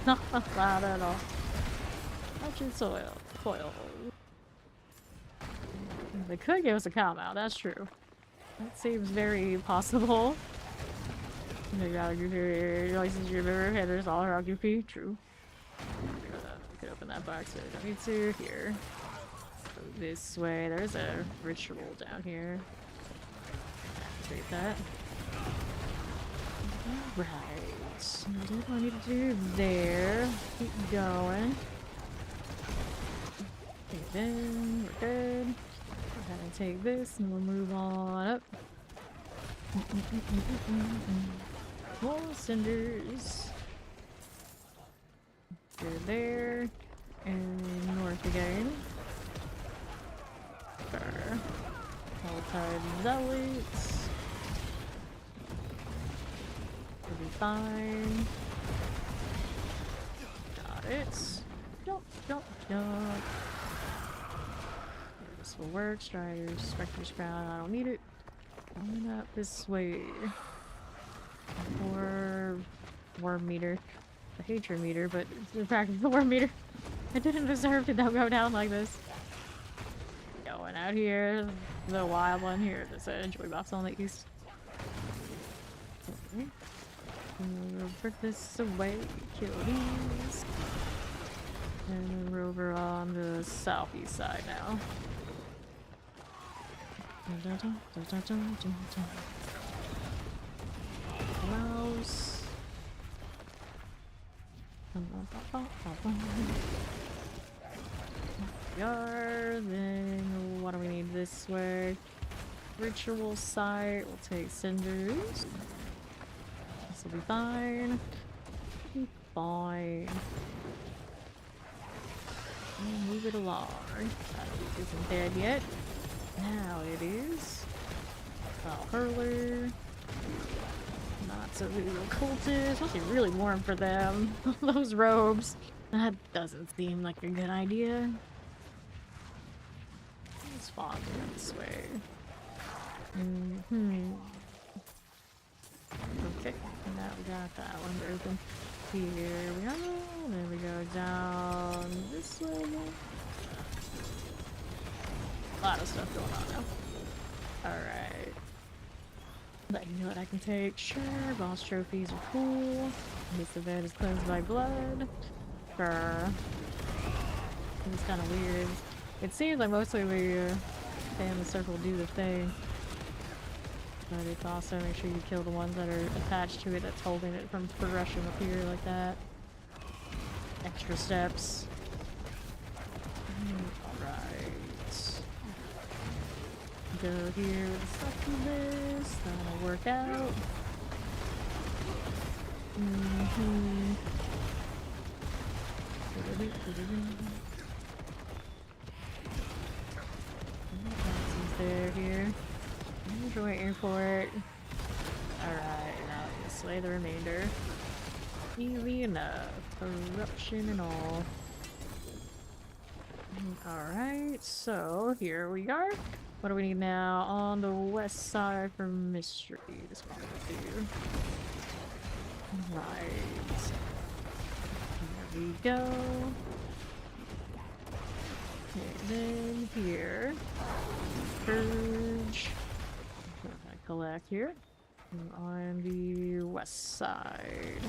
Not allowed at all. Touching soil. Foil. They could give us a cow mount, that's true. That seems very possible. They gotta give your license, your river, headers, all around goofy. True. We could open that box, but I don't need to. Here. Go this way. There's a ritual down here. Activate that. Alright. What do I need to do there? Keep going. Okay, then we're good. Go ahead and take this and we'll move on up. More cinders. Good there. And north again. All-time zealots. We'll be fine. Got it. Jump, jump, jump. This will work. Striders, Spectre's Crown. I don't need it. Going up this way. Or worm meter. I hate your meter, but it's the fact of the worm meter. I didn't deserve to go down like this. Going out here, the wild one here. There's a joy box on the east. Okay. We'll put this away. Kill these. And we're over on the southeast side now. Mouse. Then what do we need this way? Ritual site. We'll take cinders. This will be fine. Fine. And move it along. That isn't dead yet. Now it is. Hurler. Not so real cultist. Must be really warm for them. Those robes. That doesn't seem like a good idea. Let's follow this way. Okay, now we got that one open. Here we go. Then we go down this way. A lot of stuff going on now. Alright. But you know what I can take? Sure, boss trophies are cool. This event is cleansed by blood. Sure. It's kind of weird. It seems like mostly we stay in the circle do the thing. But it's also make sure you kill the ones that are attached to it that's holding it from progression up here like that. extra steps. Alright. Go here with the succubus. That'll work out. There here. I'm just waiting for it. Alright, now you slay the remainder. Easy enough. Corruption and all. Alright, so here we are. What do we need now? On the west side for mystery. This one will do. Right. There we go. Okay, then here. Purge. What can I collect here? On the west side.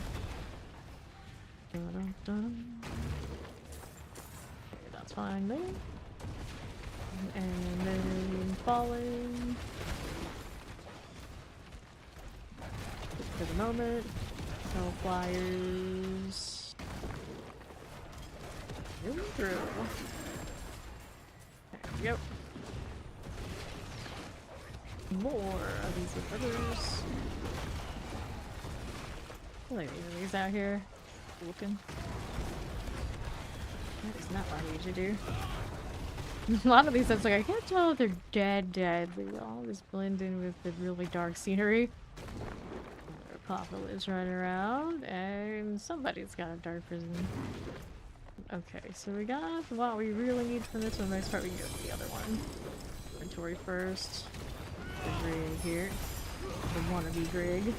Dun-dun-dun. Okay, that's fine there. And then falling. Just for the moment. No flyers. Here we go. There we go. More of these others. Like these out here looking. That is not what I usually do. A lot of these sets, like, I can't tell if they're dead. They all just blend in with the really dark scenery. Apocalypse running around, and somebody's got a dark prison. Okay, so we got what we really need from this one. Most part, we can go to the other one. Inventory first. The Grig here. The wannabe Grig.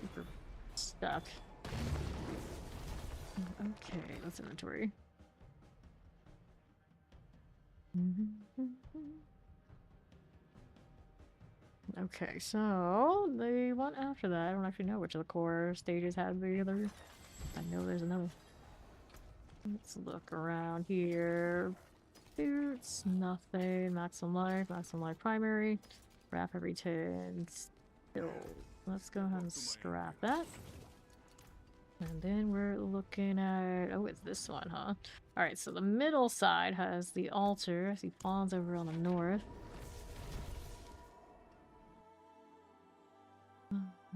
Super stuck. Okay, let's inventory. Okay, so the one after that, I don't actually know which of the core stages had the other. I know there's another. Let's look around here. Boots, nothing. Maximum life primary. Wrap every 10. Still. Let's go ahead and scrap that. And then we're looking at, oh, it's this one, huh? Alright, so the middle side has the altar. I see fawns over on the north.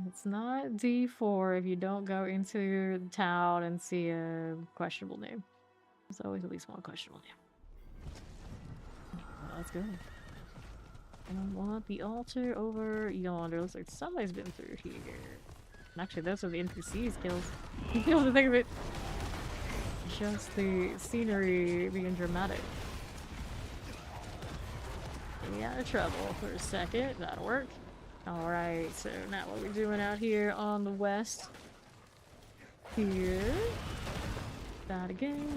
It's not D4 if you don't go into the town and see a questionable name. There's always at least one questionable name. Let's go. And I want the altar over yonder. Looks like somebody's been through here. And actually, those are the NPCs kills. You know the thing of it. Just the scenery being dramatic. Get out of trouble for a second. That'll work. Alright, so now what are we doing out here on the west? Here. That again.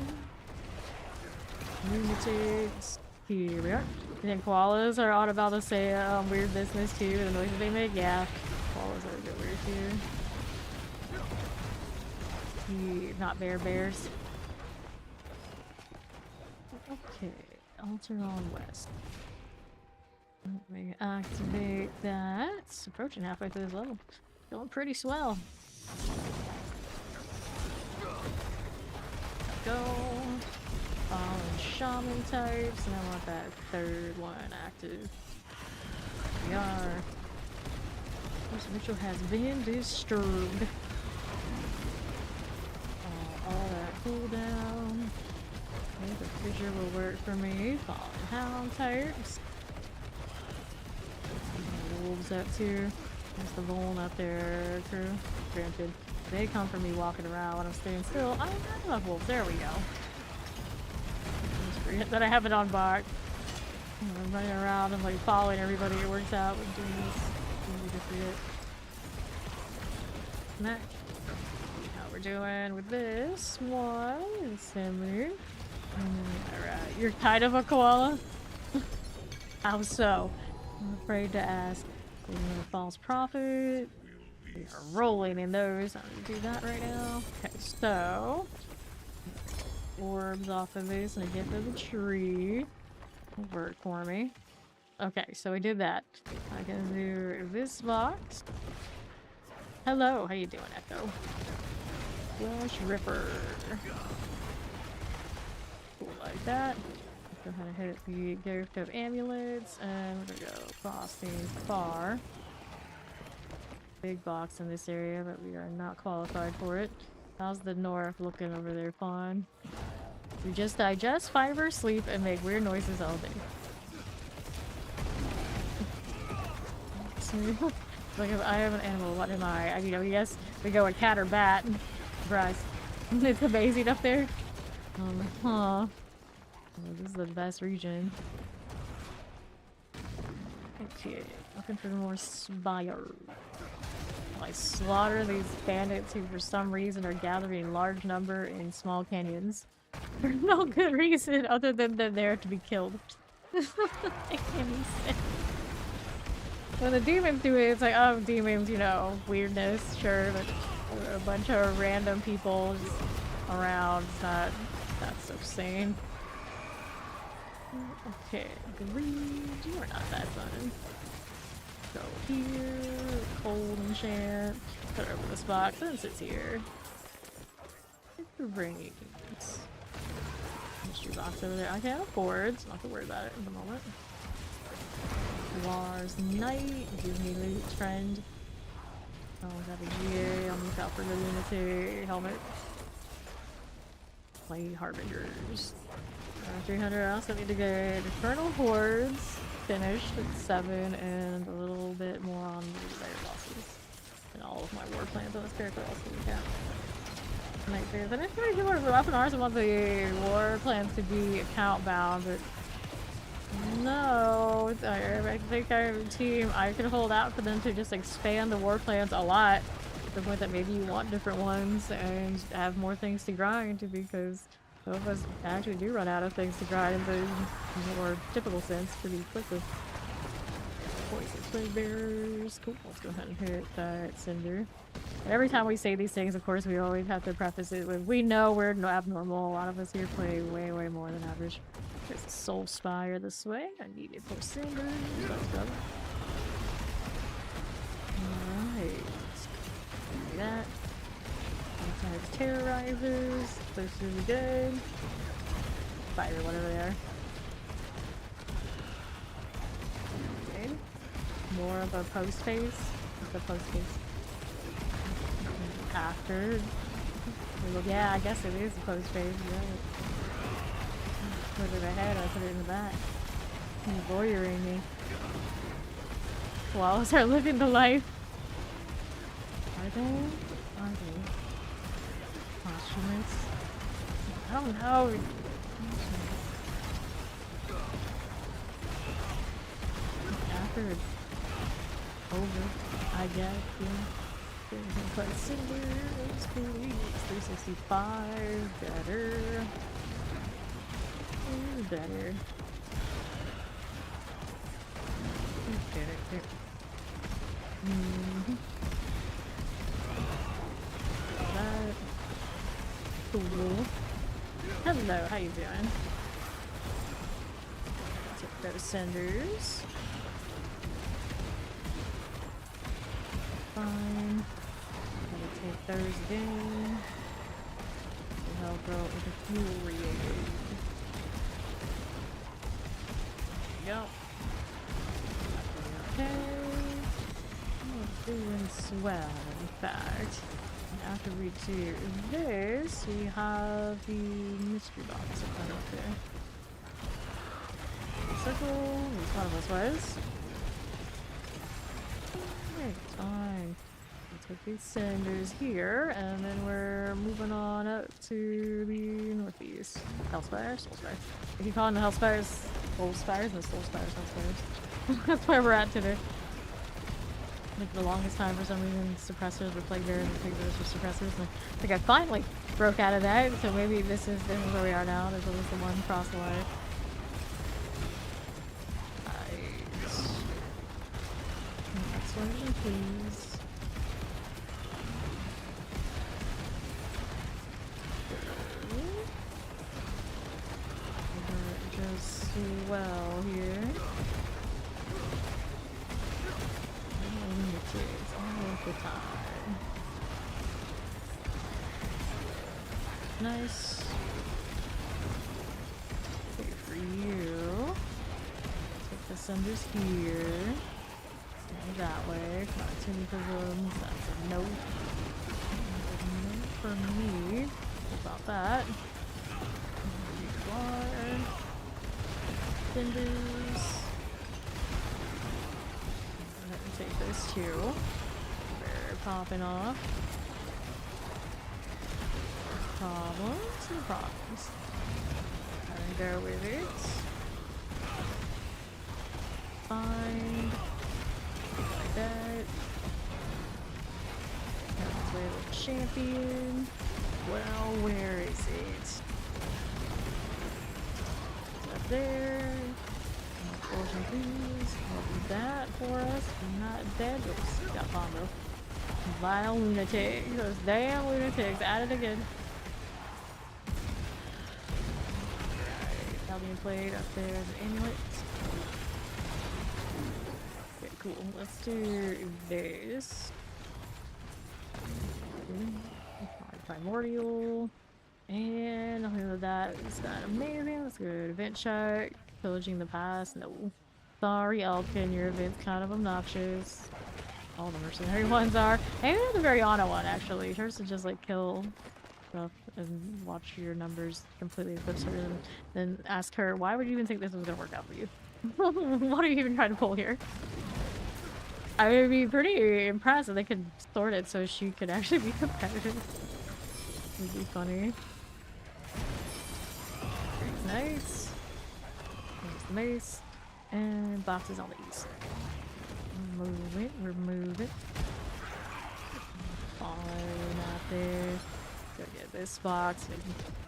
Lunatics. Here we are. You think koalas are about to say weird business too? The noises they make? Yeah. Koalas are a bit weird too. Not bears. Okay. Altar on west. Let me activate that. It's approaching halfway through this level. Going pretty swell. Go. Fallen shaman types. And I want that third one active. We are. This ritual has been disturbed. All that cooldown. Okay, the fissure will work for me. Fallen hound types. Wolves up too. There's the Voln up there, crew. Granted, they come from me walking around when I'm staying still. I love wolves. There we go. Just forget that I have it on bar. I'm running around and like following everybody. It works out with doing this. Easy to forget. Next. How we're doing with this one. Assembly. Alright, you're kind of a koala? How so? I'm afraid to ask. False prophet. We are rolling in those. I'm gonna do that right now. Okay, so orbs off of this and I get to the tree. Work for me. Okay, so we did that. I can do this box. Hello, how you doing, Echo? Flash Ripper. Cool, like that. Go ahead and hit the gift of amulets, and we're gonna go across the bar. Big box in this area, but we are not qualified for it. How's the north looking over there, Fawn? We just digest, fiber, sleep, and make weird noises all day. Like if I have an animal, what am I? I mean, I guess we go with cat or bat. Surprise. It's amazing up there. Huh. Oh, this is the best region. Okay, looking for more spires. I slaughter these bandits who for some reason are gathering in large number in small canyons. For no good reason other than they're there to be killed. It can't even sense. When the demons do it, it's like, oh, demons, you know, weirdness, sure, but a bunch of random people just around, it's not so sane. Okay, greed, you are not that fun. Go here, cold enchant, put it over this box, and it sits here. Great. Mystery box over there. I can't afford, so not to worry about it at the moment. War's Knight, give me loot, friend. Oh, got a GA, I'll look out for the Lunatic helmet. Play Harbingers. 300, I also need to get Infernal Hordes finished at 7 and a little bit more on the layer bosses. And all of my war plans on this character also we can. Night Fears. I didn't really do more for weapon arts. I want the war plans to be account bound, but no, I think our team, I could hold out for them to just expand the war plans a lot to the point that maybe you want different ones and have more things to grind, because some of us actually do run out of things to grind in the more typical sense pretty quickly. Poison Flame Bearers. Cool, let's go ahead and hit that Cinder. And every time we say these things, of course, we always have to preface it with, we know we're abnormal. A lot of us here play way, way more than average. There's a Soul Spire this way. I need it for Cinder. Let's go. Alright. Do that. Sometimes Terrorizers. Those are really good. Fire, whatever they are. Okay. More of a post phase. What's the post phase? After. Yeah, I guess it is a post phase. Yeah. Put it ahead, I put it in the back. You're voyeuring me. While I start living the life. Are they? Are they? Postulates? I don't know. After it's over, I guess, yeah. But Cinder, it's 365, better. Better. Okay. That. Cool. Hello, how you doing? Take those Cinders. Fine. Gotta take those again. The hell girl with a fury. Yep. Okay. Doing swell, in fact. And after we do this, we have the mystery box up there. Circle, as one of us was. Alright, fine. We'll take these Cinders here, and then we're moving on up to the northeast. Hellspire? Soulspire. I keep calling the Hellspires Soulspires, no Soulspires, Hellspires. That's where we're at today. Like the longest time for some reason, suppressors were plague bearers and plague bearers were suppressors. And I think I finally broke out of that, so maybe this is where we are now. There's always the one cross the line. Nice. Next one, please. Just well here. All the time. Nice. Okay, for you. Take the cinders here. Go that way. Not too many prisms. That's a no. No for me. What about that? Water. Cinders. Let me take those two. They're popping off. Problems and problems. Gotta go with it. Find. Like that. Now play the champion. Well, where is it? It's up there. Fortune, please. I'll do that for us. I'm not dead. Oops, got combo. Vile lunatic. Those damn lunatics at it again. Right, being played up there. The amulet. Okay, cool. Let's do this. Primordial. And nothing of that is not amazing. Let's go to event check. Pillaging the past. No. Sorry, Elkin. Your event's kind of obnoxious. All the mercenary ones are. Maybe the very honor one, actually. Hers to just like kill stuff and watch your numbers completely eclipse her and then ask her, why would you even think this was gonna work out for you? What are you even trying to pull here? I would be pretty impressed if they could sort it so she could actually be competitive. It would be funny. Nice. There's the mace. And boxes on the east. Remove it, remove it. Fine, not there. Go get this box. We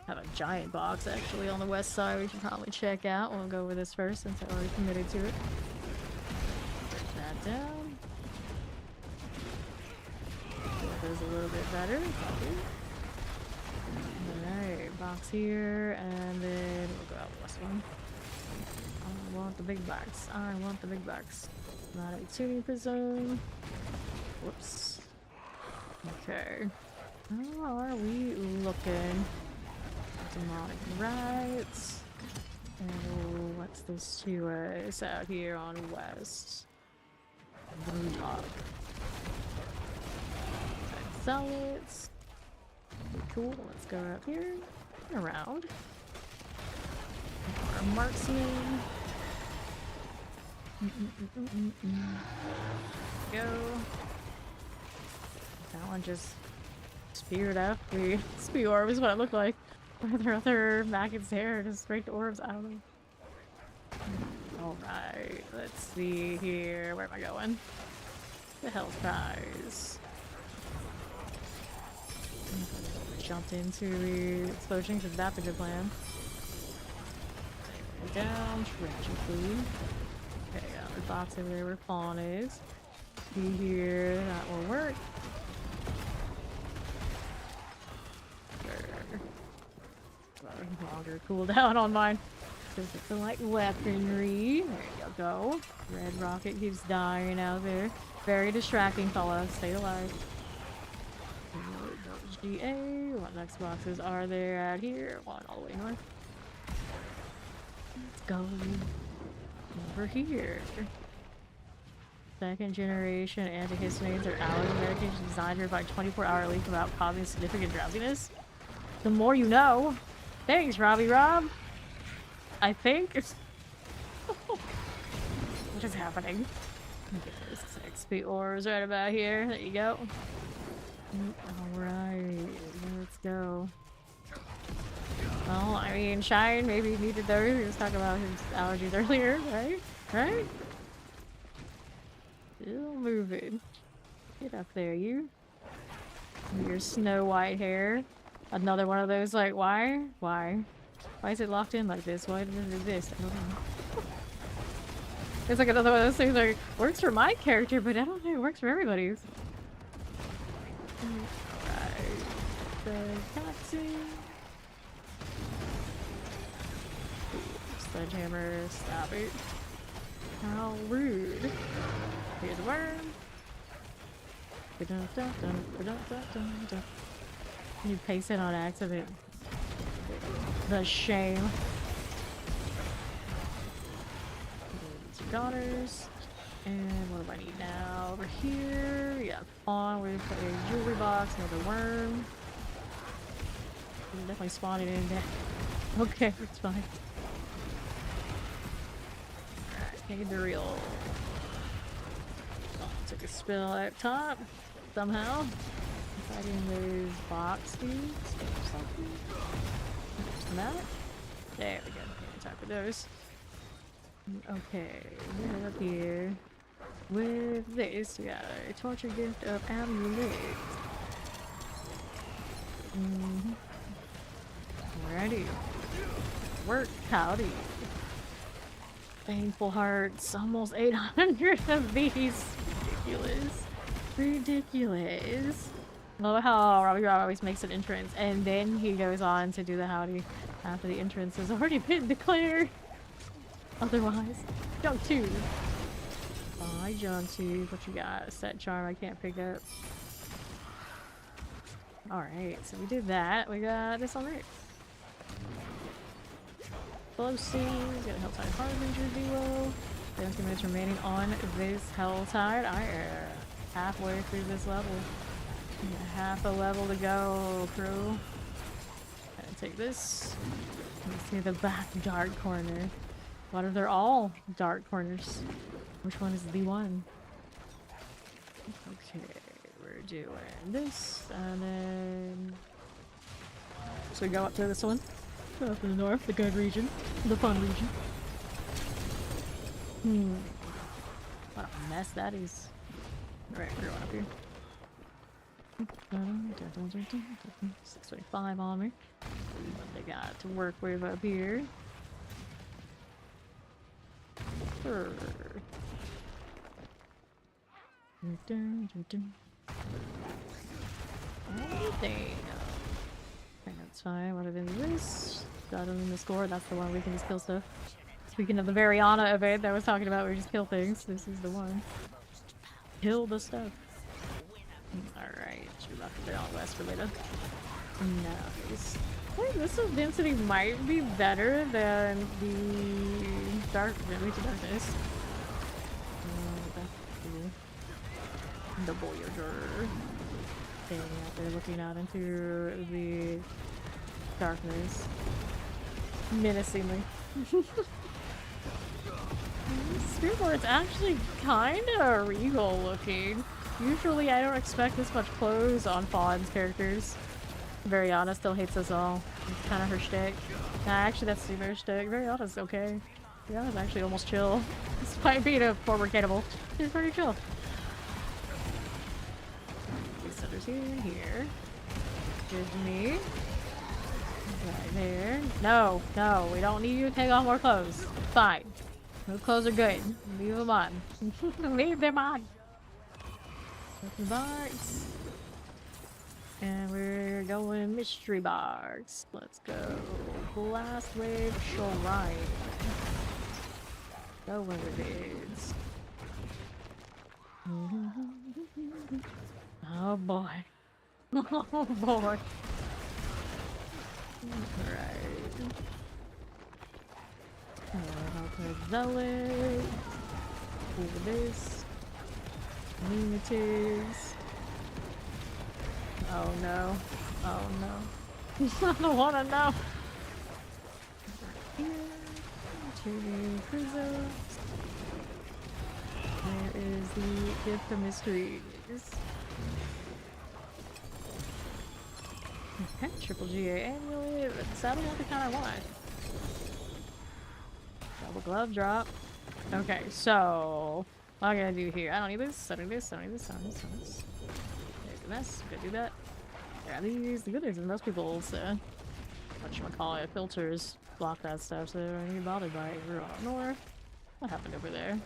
have a giant box actually on the west side we should probably check out. We'll go over this first since I already committed to it. Break that down. That goes a little bit better. Alright, box here, and then we'll go out this one. I want the big box. I want the big box. Not a tuning prism. Whoops. Okay. How are we looking? Demonic rights. And what's this to us out here on west? Blue top. Sell it. Cool. Let's go up here and around. Our marksman. Go. That one just speared up. The spew orb is what it looked like. Their other maggot's hair just raked orbs out of them. Alright, let's see here. Where am I going? The hell's prize. Jumped into the explosion because that's a good plan. Down tragically. Okay, got the box over there where Fawn is. See here, that will work. Longer cooldown on mine. Because it's like weaponry. There you go. Red rocket keeps dying out there. Very distracting, fella. Stay alive. GA. What next boxes are there out here? One all the way north. Let's go over here. Second generation antihistamines are allergy medications designed to provide 24-hour relief without causing significant drowsiness. The more you know. Thanks, Robbie Rob. I think. What is happening? There's 6 orbs right about here. There you go. Alright, let's go. Well, I mean, Shine maybe needed those. He was talking about his allergies earlier, right? Right? Still moving. Get up there, you. Your snow white hair. Another one of those, like, why? Why? Why is it locked in like this? Why does it exist? I don't know. It's like another one of those things like, works for my character, but I don't think it works for everybody's. Alright. The taxi. Sledgehammer, stop it. How rude. Here's a worm. You paste it on accident. The shame. These are daughters. And what do I need now? Over here, we got pawn with a jewelry box, another worm. Definitely spawning in there. Okay, it's fine. Alright, need the real. Oh, took a spill at top somehow. Fighting those box dudes or something. There's that. There we go. Attack with those. Okay, we're up here. With this, we got a torture gift of amulet. Ready. Work, howdy. Thankful hearts. Almost 800 of these. Ridiculous. Ridiculous. Love how Robbie Rob always makes an entrance and then he goes on to do the howdy after the entrance has already been declared. Otherwise, junk tooth. Oh, I junk tooth. What you got? A set charm I can't pick up. Alright, so we did that. We got this already. Explosives, got a Helltide Harbinger duo. 17 minutes remaining on this Helltide. I am halfway through this level. Half a level to go, crew. Gonna take this. Let's see the back dark corner. What if they're all dark corners? Which one is the one? Okay, we're doing this, and then so we go up to this one. Go up in the north, the good region, the fun region. What a mess that is. Alright, we're going up here. 625 on me. What they got to work with up here? Anything. Okay, that's fine. What have been this? Got them in the score. That's the one we can just kill stuff. Speaking of the Variana event that I was talking about, we just kill things. This is the one. Kill the stuff. Alright, should rock it all west for later. Nice. I think this density might be better than the dark really to darkness. The Voyager thing out there looking out into the darkness. Menacingly. Spearboard's actually kinda regal looking. Usually I don't expect this much clothes on Fawn's characters. Variana still hates us all. It's kinda her shtick. Nah, actually that's Steamer's shtick. Variana's okay. Variana's actually almost chill. Despite being a former cannibal. She's pretty chill. These centers here and here. Gives me. Right there. No, no, we don't need you to take off more clothes. Fine. Those clothes are good. Leave them on. Leave them on. Open box. And we're going mystery box. Let's go. Blast wave shrine. Go with it. Oh boy. Oh boy. Alright. I'll put Zealot. Over this. Lunatics. Oh no. Oh no. I don't wanna know. Here. Turning prisms. There is the gift of mysteries. Okay, triple GA amulet. That's not the kind I want. Double glove drop. Okay, so what am I gonna do here? I don't need this. I don't need this. I don't need this. I don't need this. I don't need this. There's a mess. Gonna do that. Yeah, these the good news is most people's whatchamacallit filters block that stuff, so I don't even bothered by it. We're on north. What happened over there?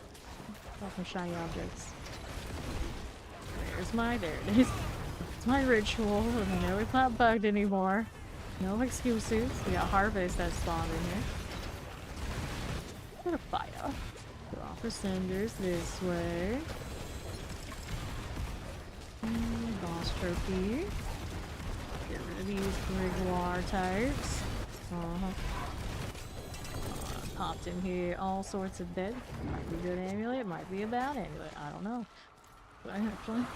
Saw some shiny objects. There it is. It's my ritual, and I know it's not bugged anymore. No excuses. We got harvest that spawned in here. Put a fire. Go off for cinders this way. Boss trophy. Get rid of these Grimoire types. Popped in here all sorts of dead. Might be a good amulet, might be a bad amulet. I don't know. But actually, I'm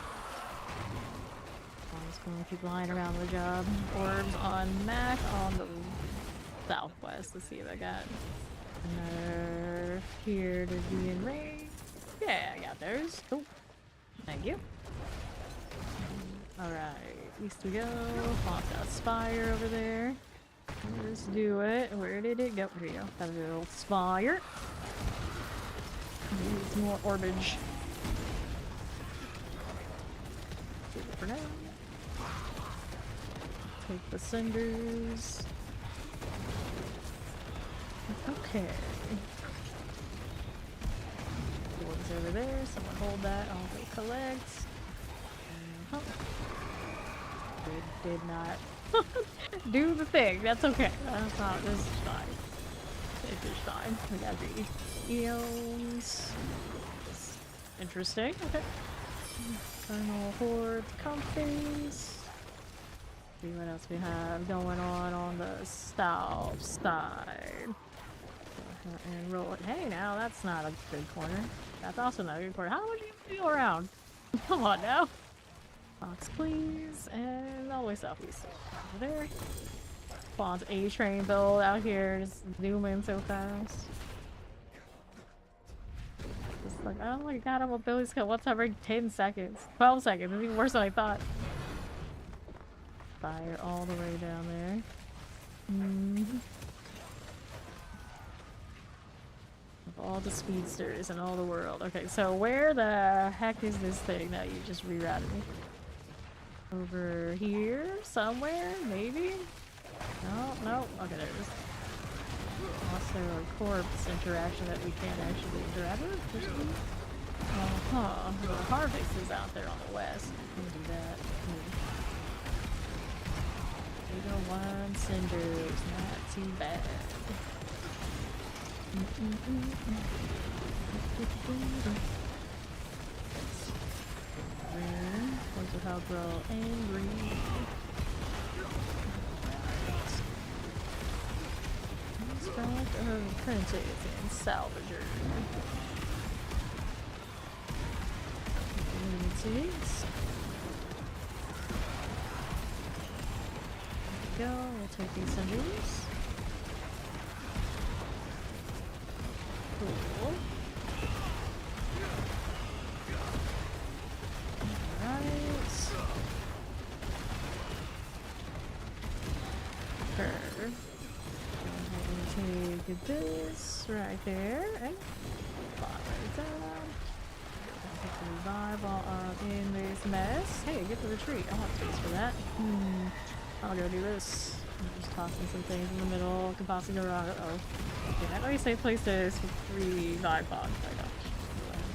just gonna keep lying around the job. Orbs on Mac on the southwest. Let's see if I got nerf here to be in range. Yeah, I got those. Cool. Thank you. Alright, east we go. Pop got a spire over there. Let's do it. Where did it go? Here you go. Got a little spire. Needs more orbage. Take it for now. Take the cinders. Okay. One's over there. Someone hold that. I'll go collect. Oh. Did not do the thing. That's okay. That's not. This is fine. This is fine. We got the eons. Interesting. Okay. Final horde companies. See what else we have going on the south side. And roll it. Hey, now that's not a good corner. That's also not a good corner. How would you go around? Come on now. Box, please. And all the way southeast. Over there. Spawn's A train build out here. Just zooming so fast. Just like, oh my god, I'm a Billy skill. What's every 10 seconds? 12 seconds. It's even worse than I thought. Fire all the way down there. Of all the speedsters in all the world. Okay, so where the heck is this thing that you just rerouted me? Over here? Somewhere? Maybe? No. Okay, there it is. Also a corpse interaction that we can't actually interact with. The harvest is out there on the west. We can do that. 801 cinders. Not too bad. Points of how grow angry. Inspect of printed and salvager. Communities. There we go. We'll take these cinders. Cool. Alright. Sure. Go ahead and take this right there and pop it down. Put the revive all up in this mess. Hey, get to the tree. I'll have space for that. I'll go do this. I'm just tossing some things in the middle. Could possibly go wrong. Uh-oh. Okay, that way safe place is for 3 vibe bombs. I know.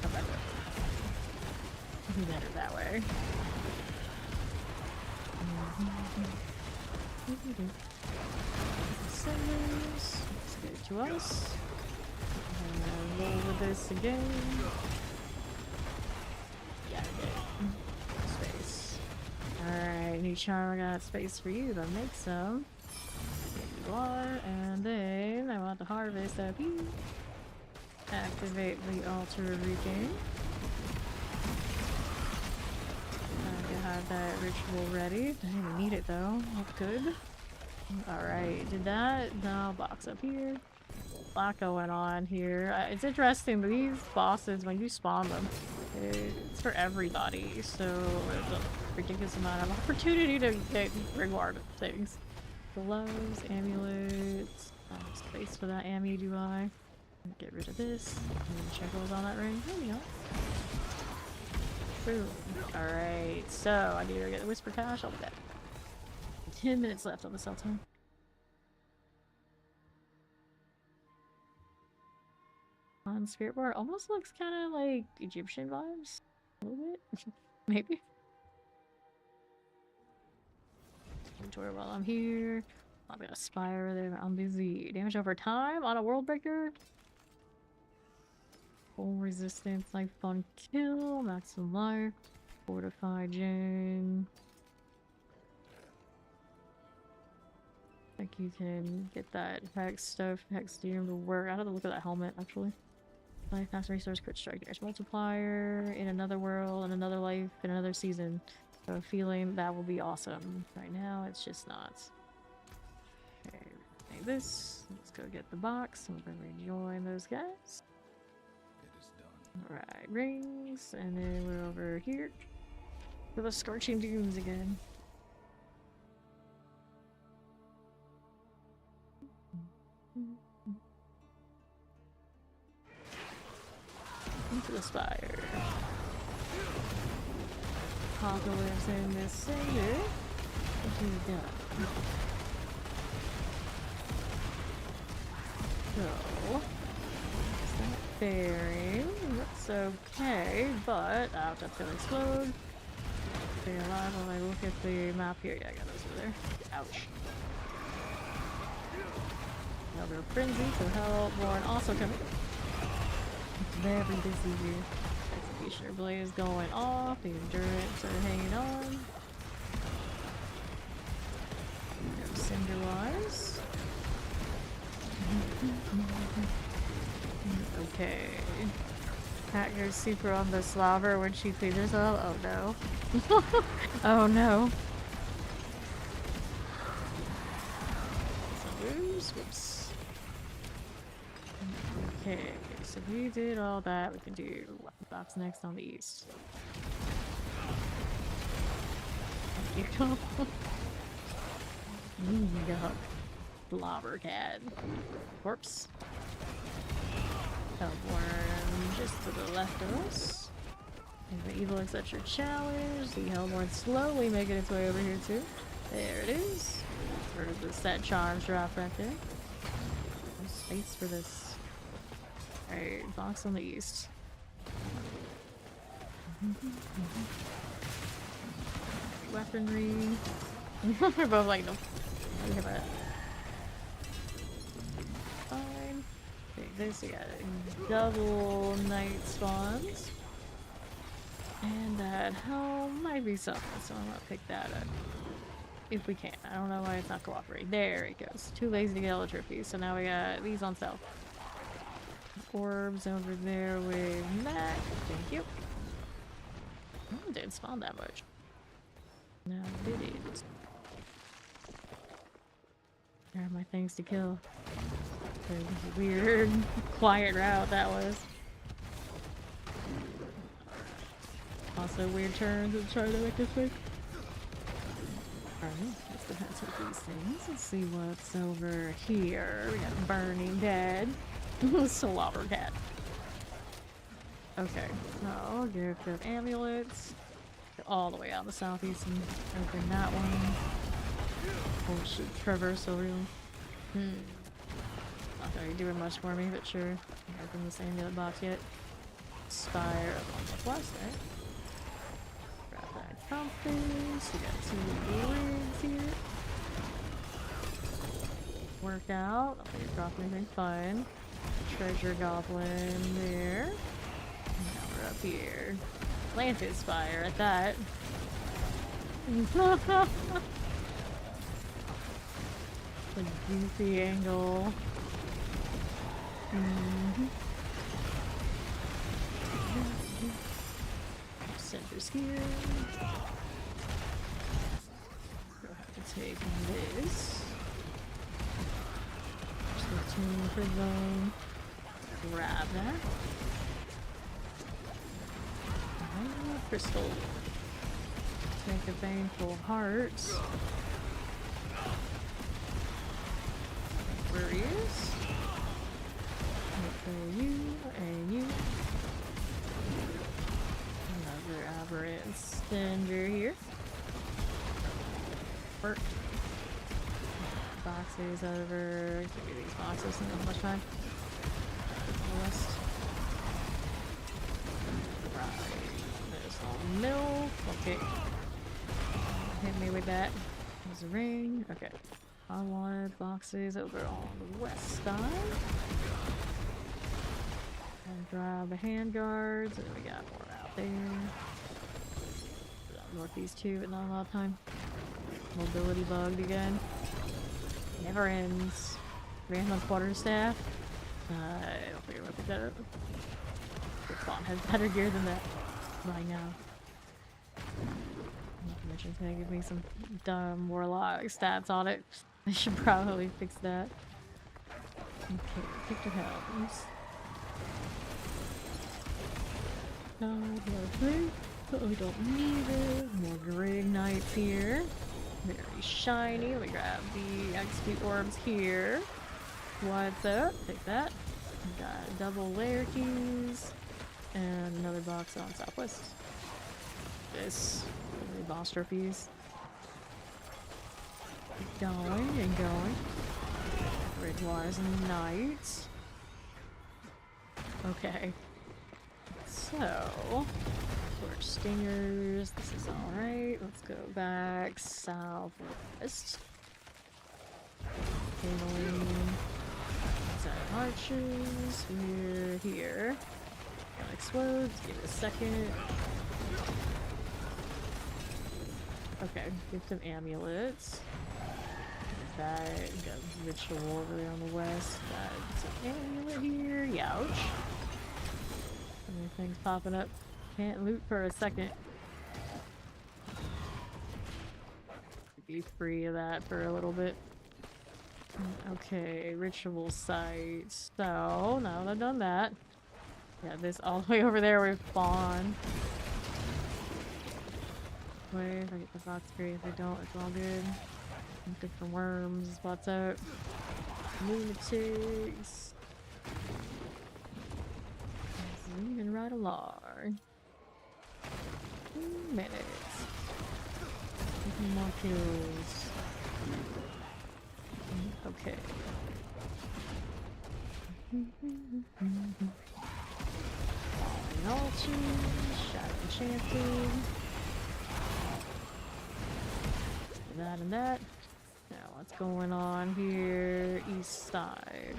Come back up. Be better that way. Cinders. Let's get it to us. And then roll with this again. Yeah, okay. Space. Alright, new charm. I got space for you to make some. There you are. And then I want to harvest up you. Activate the altar regain. Have that ritual ready. Didn't even need it though. That's good. Alright, did that. Now box up here. A lot going on here. It's interesting, these bosses, when you spawn them, it's for everybody, so there's a ridiculous amount of opportunity to get reward things. Gloves, amulets. Space for that ammu, do I? Get rid of this. And check what was on that ring. There we go. Boom. Alright, so I need to get the Whisper Cache. I'll be back. 10 minutes left on the cell time. On Spirit Bar, almost looks kind of like Egyptian vibes. A little bit. Maybe. Enjoy while I'm here. I've got a spire over there. I'm busy. Damage over time on a world breaker. Full resistance, life on kill, maximum life, fortified gem. think you can get that hex stuff, hex serum to work. I have to look at that helmet actually. Life, fast resource, crit strike, damage multiplier, in another world, in another life, in another season. So a feeling that will be awesome. Right now, it's just not. Okay, take this. Let's go get the box. I'm gonna rejoin those guys. It is done. Alright, rings, and then we're over here for the scorching dunes again. Into the spire. Apocalypse in this cinder. What do we got? So, is that bearing? That's okay, but that's gonna explode. Stay alive while I look at the map here. Yeah, I got those over there. Ouch. Another frenzy, so Hellborn also coming. It's very busy here. Executioner blade is going off. The endurance are hanging on. Go Cinderwise. Okay. Cat goes super on the slobber when she cleans herself. Oh no. Oh no. Whoops. Okay, so we did all that. We can do weapon box next on the east. Here you go. Blobber cat. Corpse. Hellborn just to the left of us. And the evil accepts your challenge. The Hellborn slowly making its way over here too. There it is. Where the set charms drop right there. No space for this. Alright, box on the east. Weaponry. We're both like, nope. Look at that. Fine. Take this, we got double night spawns. And that helm might be something, so I'm gonna pick that up. If we can. I don't know why it's not cooperating. There it goes. Too lazy to get all the trophies, so now we got these on sale. Orbs over there with Matt. Thank you. Oh, it didn't spawn that much. No, it didn't. There are my things to kill. The weird, quiet route that was. Also weird turns and trying to make this quick. Alright, let's go ahead and take these things. Let's see what's over here. We got Burning Dead. Slobber cat. Okay, so gift of amulets. Go all the way out the southeast and open that one. Oh shit, traversal really. Not really doing much for me, but sure. I haven't opened this amulet box yet. Spire up on the west, right? Grab that compass. We got 2 rings here. Work out. I don't think it dropped anything fun. Treasure goblin there. Now we're up here. Planted spire at that. The goofy angle. Center's here. We'll have to take this. Just go tune for zone. Grab that. Oh, crystal. Take a baneful heart. Where he is. For you and you. Another aberrant Stinger here. Work. Boxes over. Give me these boxes, don't have much time. West. Right. There's no milk. Okay. Hit me with that. There's a ring. Okay. I wanted boxes over on the west side. And grab the hand guards, and we got more out there. Northeast too, but not a lot of time. Mobility bugged again. Never ends. Random quarterstaff. I don't think I'm gonna pick that up. The Fawn has better gear than that right now. Not to mention it's gonna give me some dumb Warlock stats on it. I should probably fix that. Okay, Victor Helms. Lovely. But we don't need it. More Grig Knights here. Very shiny. Let me grab the XP orbs here. What's up? Take that. We got double layer keys. And another box on Southwest. This. The boss trophies. Keep going and going. Ridgewater's Knights. Okay. So, Torch Stingers, this is alright. Let's go back southwest. Paneling. Side arches. We're here. Gonna explode. Give it a second. Okay, get some amulets. That got ritual over there on the west. Got an amulet here. Youch. Everything's popping up. Can't loot for a second. Be free of that for a little bit. Okay, ritual site. So, now that I've done that, yeah, this all the way over there we've spawned. Wait, if I get the fox tree, if I don't, it's all good. Different worms, what's up? Lunatics. Zooming right along. 2 minutes. Making more kills. Okay. Falling Shadow Enchanting. That and that. Now, what's going on here? East side.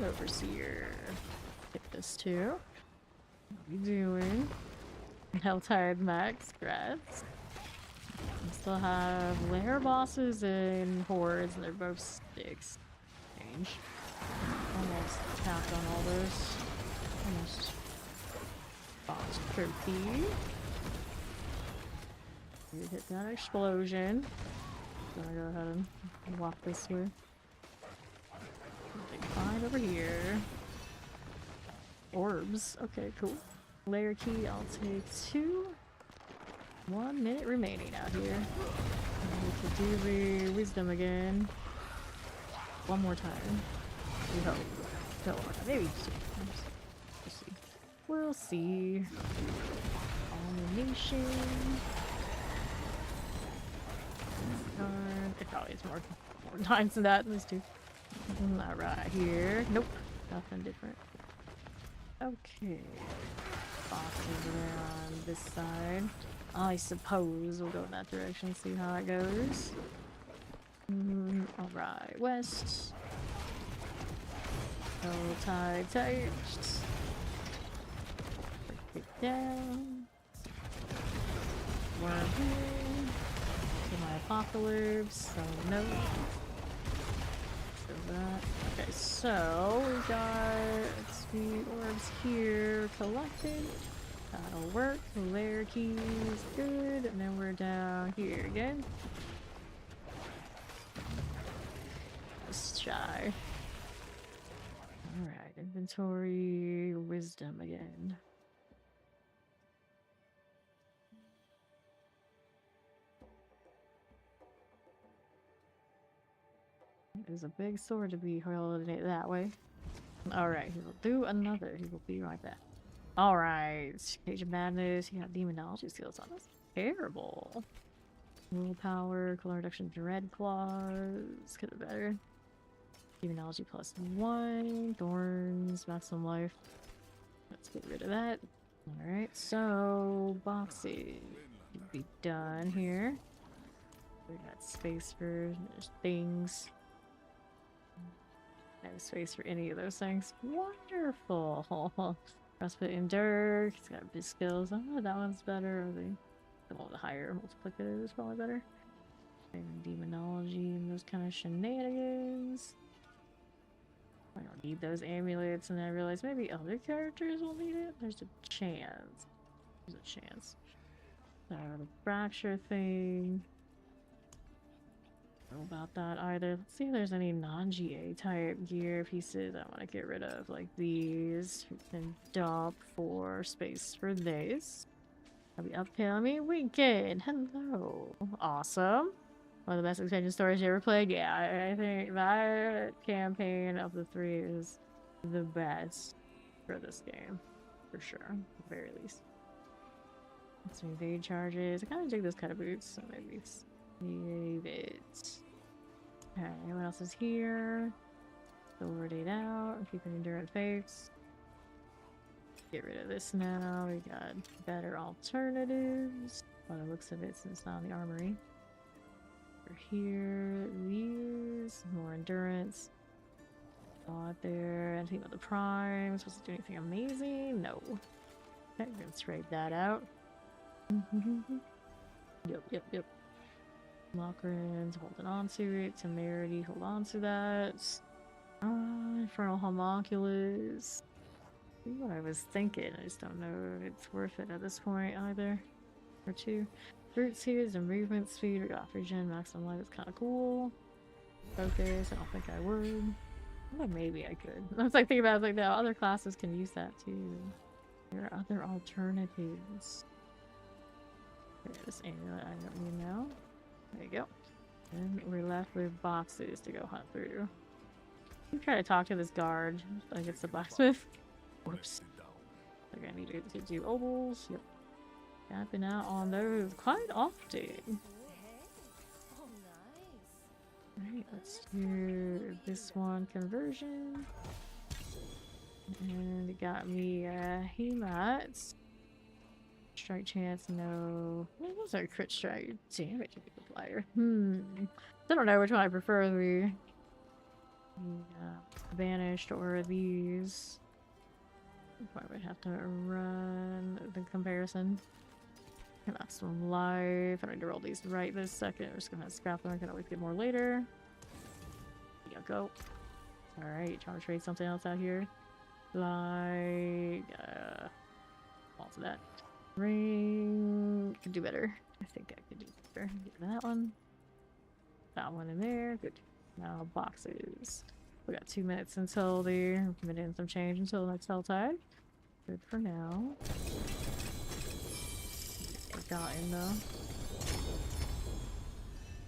Overseer. Get this too. What are we doing? Helltide Max, grats. We still have lair bosses and hordes, and they're both sticks. Change. Almost tapped on all this. Almost. Boss trophy. You hit that explosion. Gonna go ahead and walk this way. Something fine over here. Orbs. Okay, cool. Layer key, I'll take 2. 1 minute remaining out here. We could do the wisdom again. One more time. We hope. No, maybe 2 times. We'll see. We'll see. Domination. It probably is more times than that. Let's do. Not right here. Nope. Nothing different. Okay. Box over there on this side. I suppose we'll go in that direction, see how it goes. Alright, west. Tide touched. Break it down. Worm here. To my apocalypse, so no. So that. Okay, so we got XP orbs here collected. That'll work. Layer keys, good. And then we're down here again. Just shy. Alright, inventory, wisdom again. There's a big sword to be held that way. Alright, he will do another. He will be right back. Alright, Cage of Madness. You got demonology skills on us. Terrible. Willpower, color reduction, dread claws. Could have better. Demonology +1. Thorns, maximum life. Let's get rid of that. Alright, so boxes should be done here. We got space for things. No space for any of those things. Wonderful. Frostbite Endure. He's got big skills. Oh, that one's better. the one with the higher multiplicative is probably better. And demonology and those kind of shenanigans. I don't need those amulets, and then I realized maybe other characters will need it. There's a chance. There's a chance. The fracture thing. I don't know about that either. Let's see if there's any non-GA type gear pieces I want to get rid of, like these. We can dump for space for this. I'll be upcoming weekend. Hello. Awesome. One of the best expansion stories you ever played. Yeah, I think that campaign of the 3 is the best for this game. For sure. At the very least. Let's see, evade charges. I kind of dig this kind of boots, so maybe save it. Alright, what else is here? Sort it out. Keep an endurance face. Get rid of this now. We got better alternatives. By the looks of it, since it's not in the armory. Over here, these. More endurance. Got there. Anything about the primes? Was it do anything amazing? No. Okay, we're gonna trade that out. Yep. Lockrins, holding on to it. Temerity, hold on to that. Infernal Homunculus. See what I was thinking. I just don't know if it's worth it at this point either. Or 2. Brute seeds and movement speed. We got Regen, maximum life is kind of cool. Focus, I don't think I would. Well, maybe I could. I was like thinking about it, like, no, other classes can use that too. There are other alternatives. Okay, this amulet I don't need now. There you go. And we're left with boxes to go hunt through. I'm trying to talk to this guard. Like it's the blacksmith. Whoops. Like I need to do ovals. Yep. Camping out on those quite often. Alright, let's do this one conversion. And it got me Hemat. Strike chance, no. What was our crit strike? Damage multiplier. I don't know which one I prefer. The banished or these. Probably would have to run the comparison. Maximum life. I don't need to roll these right this second. We're just gonna scrap them. I can always get more later. There you go. Alright, trying to trade something else out here. Like, all to that. Ring. Could do better. I think I could do better. Get rid of that one. That one in there. Good. Now boxes. We got 2 minutes until the permitting some change until the next hell tide. Good for now. Forgotten though.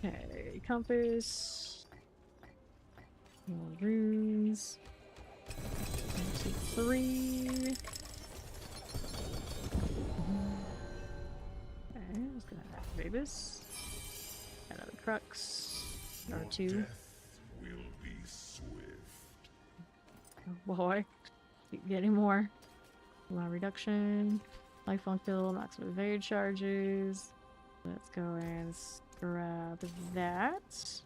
Okay, compass. More runes. 1, 2, 3. Okay, I'm just gonna activate this. Another crux. Or 2. Death will be swift. Oh boy. Keep getting more. Allow reduction. Lifelong kill, maximum evade charges. Let's go and grab that.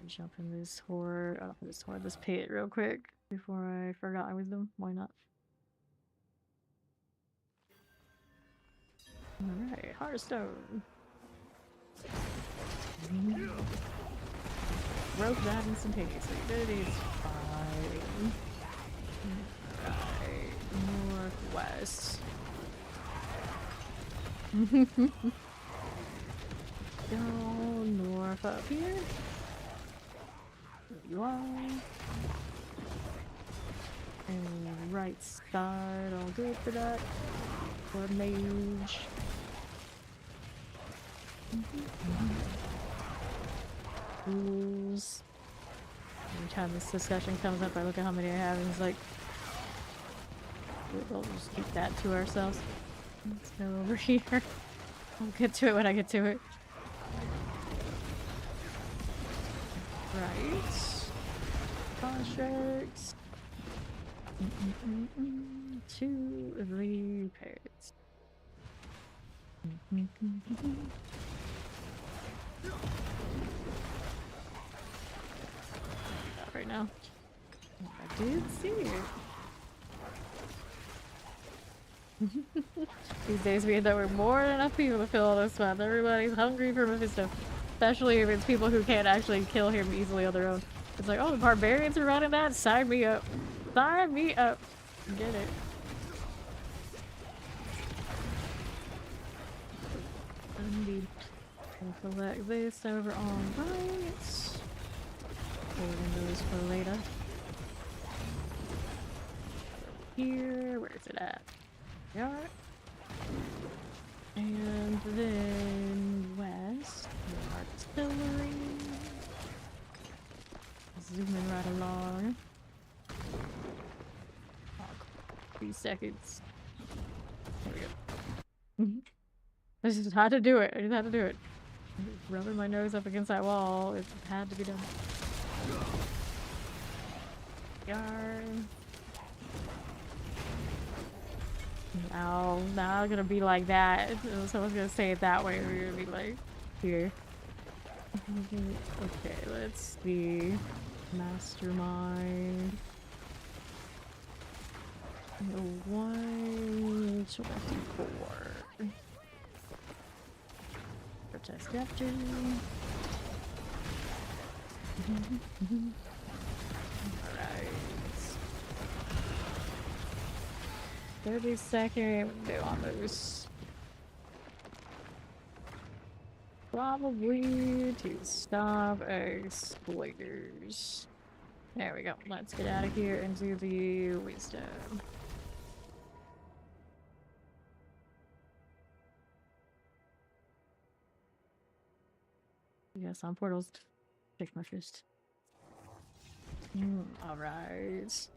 Jump in this horde. Oh, this pit real quick before I forgot my wisdom. Why not? Alright, Hearthstone. Broke that instantaneously. That is fine. Alright, northwest. Go north up here. There you are. And right side, all good for that. For mage. Rules. Every time this discussion comes up, I look at how many I have, and it's like, we'll just keep that to ourselves. Let's go over here. I'll get to it when I get to it. Right. Constructs. 2 repairs. Right now. I did see it. These days we end up with more than enough people to fill all this map. Everybody's hungry for Mephisto. Especially if it's people who can't actually kill him easily on their own. It's like, oh, the barbarians are running that? Sign me up. Sign me up. Get it. Indeed. We'll collect this over on right. Holding those for later. Here, where is it at? Yeah. And then west, artillery. Zooming right along. Oh, 3 seconds. There we go. I just had to do it. I just had to do it. Rubbing my nose up against that wall. It had to be done. Yarn. Now I'm gonna be like that. Someone's gonna say it that way. We're gonna be like, here. Okay, let's see. Mastermind. 124. Protest captain. Alright. 30-second window on those. Probably to stop exploiters. There we go. Let's get out of here and do the wisdom. Yes, on portals. Check my fist. Alright.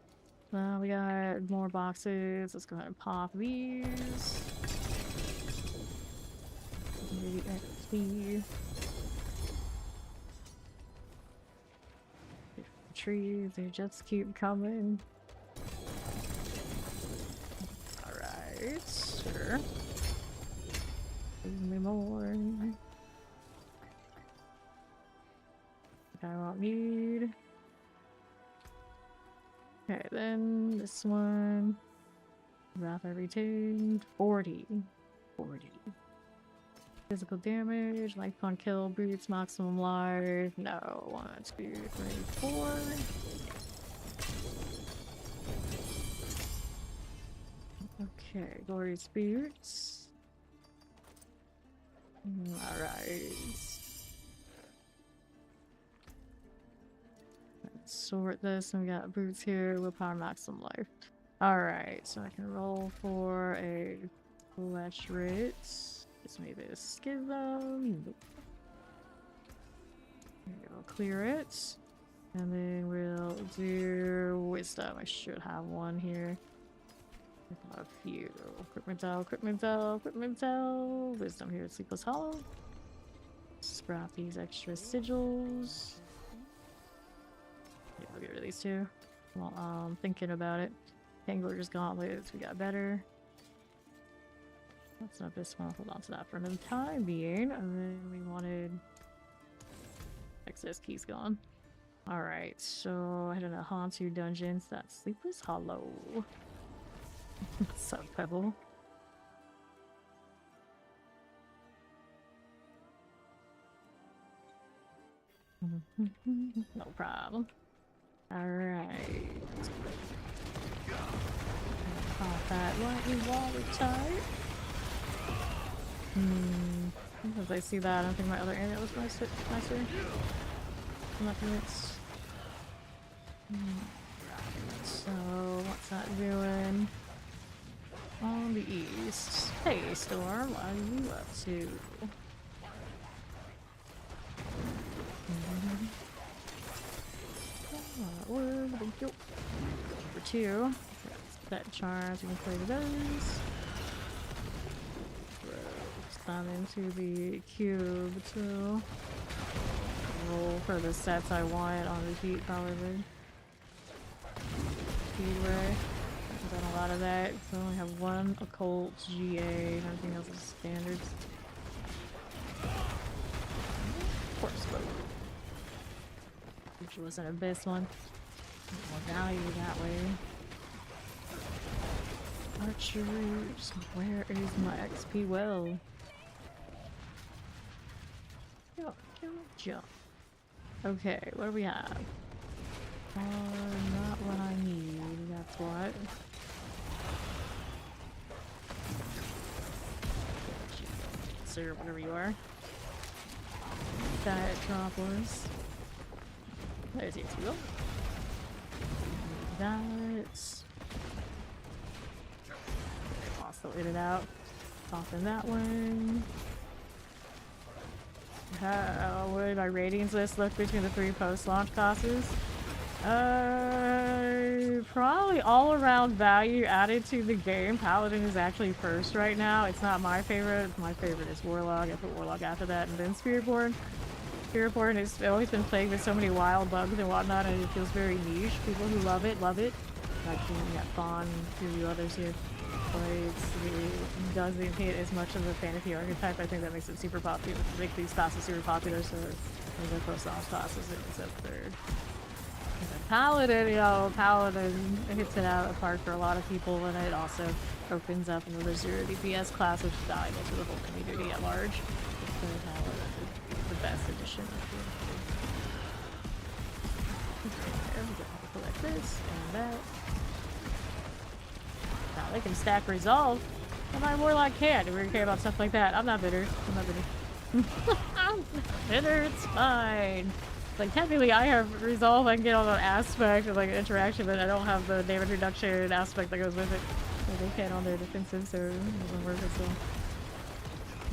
Well, we got more boxes. Let's go ahead and pop these. Maybe XP. Trees, they just keep coming. Alright, sure. Give me more. I won't need. Okay, then this one. Wrap everything. 40. 40. Physical damage, life on kill, boots, maximum life. No, 1, 2, 3, 4. Okay, glorious boots. Alright. Let's sort this, and we got boots here, willpower, maximum life. Alright, so I can roll for a flesh ritz. Just maybe a schism. Nope. We'll clear it. And then we'll do wisdom. I should have one here. A few. Equipment cell. Wisdom here at Sleepless Hollow. Scrap these extra sigils. Yeah, I'll get rid of these two. Well, I'm thinking about it. Angler's gauntlets, we got better. That's not this one. Hold on to that for the time being. And then we wanted excess keys gone. Alright, so heading to Hantu Dungeons. That's Sleepless Hollow. So Pebble. No problem. Alright. Pop that lightning water type. As I see that, I don't think my other area was nicer. Nothing. So, what's that doing? On the east. Hey, Storm, what are you up to? For 2. That charge, you can play those. Slam into the cube too. Roll for the sets I want on repeat, probably. Speedway. I've done a lot of that. So I only have 1 occult GA, and everything else is standards. Corpse boat. Which was an abyss one. More value that way. Archery. Where is my XP well? Jump. Okay, what do we have? Not what I need, that's what. Sir, whatever you are. Diet Dropless. There's the XP. That. Also in and out. Soften that one. How would my ratings list look between the 3 post-launch classes? Probably all around value added to the game. Paladin is actually first right now. It's not my favorite. My favorite is Warlock. I put Warlock after that, and then Spiritborn. Hellborn has always been plagued with so many wild bugs and whatnot, and it feels very niche. People who love it, love it. Like, we got Fawn, a few others here. But it doesn't hit as much of the fantasy archetype. I think that makes it super popular. Make these classes super popular, so the post-launch classes it's up third. Paladin, you know, Paladin hits it out of the park for a lot of people, and it also opens up another 0 DPS class, which is valuable to the whole community at large. So Paladin is the best addition. There we go. Collect this and that. Now they can stack resolve. And my Warlock can't. We care about stuff like that. I'm not bitter. I'm not bitter. I'm not bitter. It's fine. Like, technically, I have resolve. I can get all the aspect of like interaction, but I don't have the damage reduction aspect that goes with it. So they can't on their defensive, so it doesn't work as well.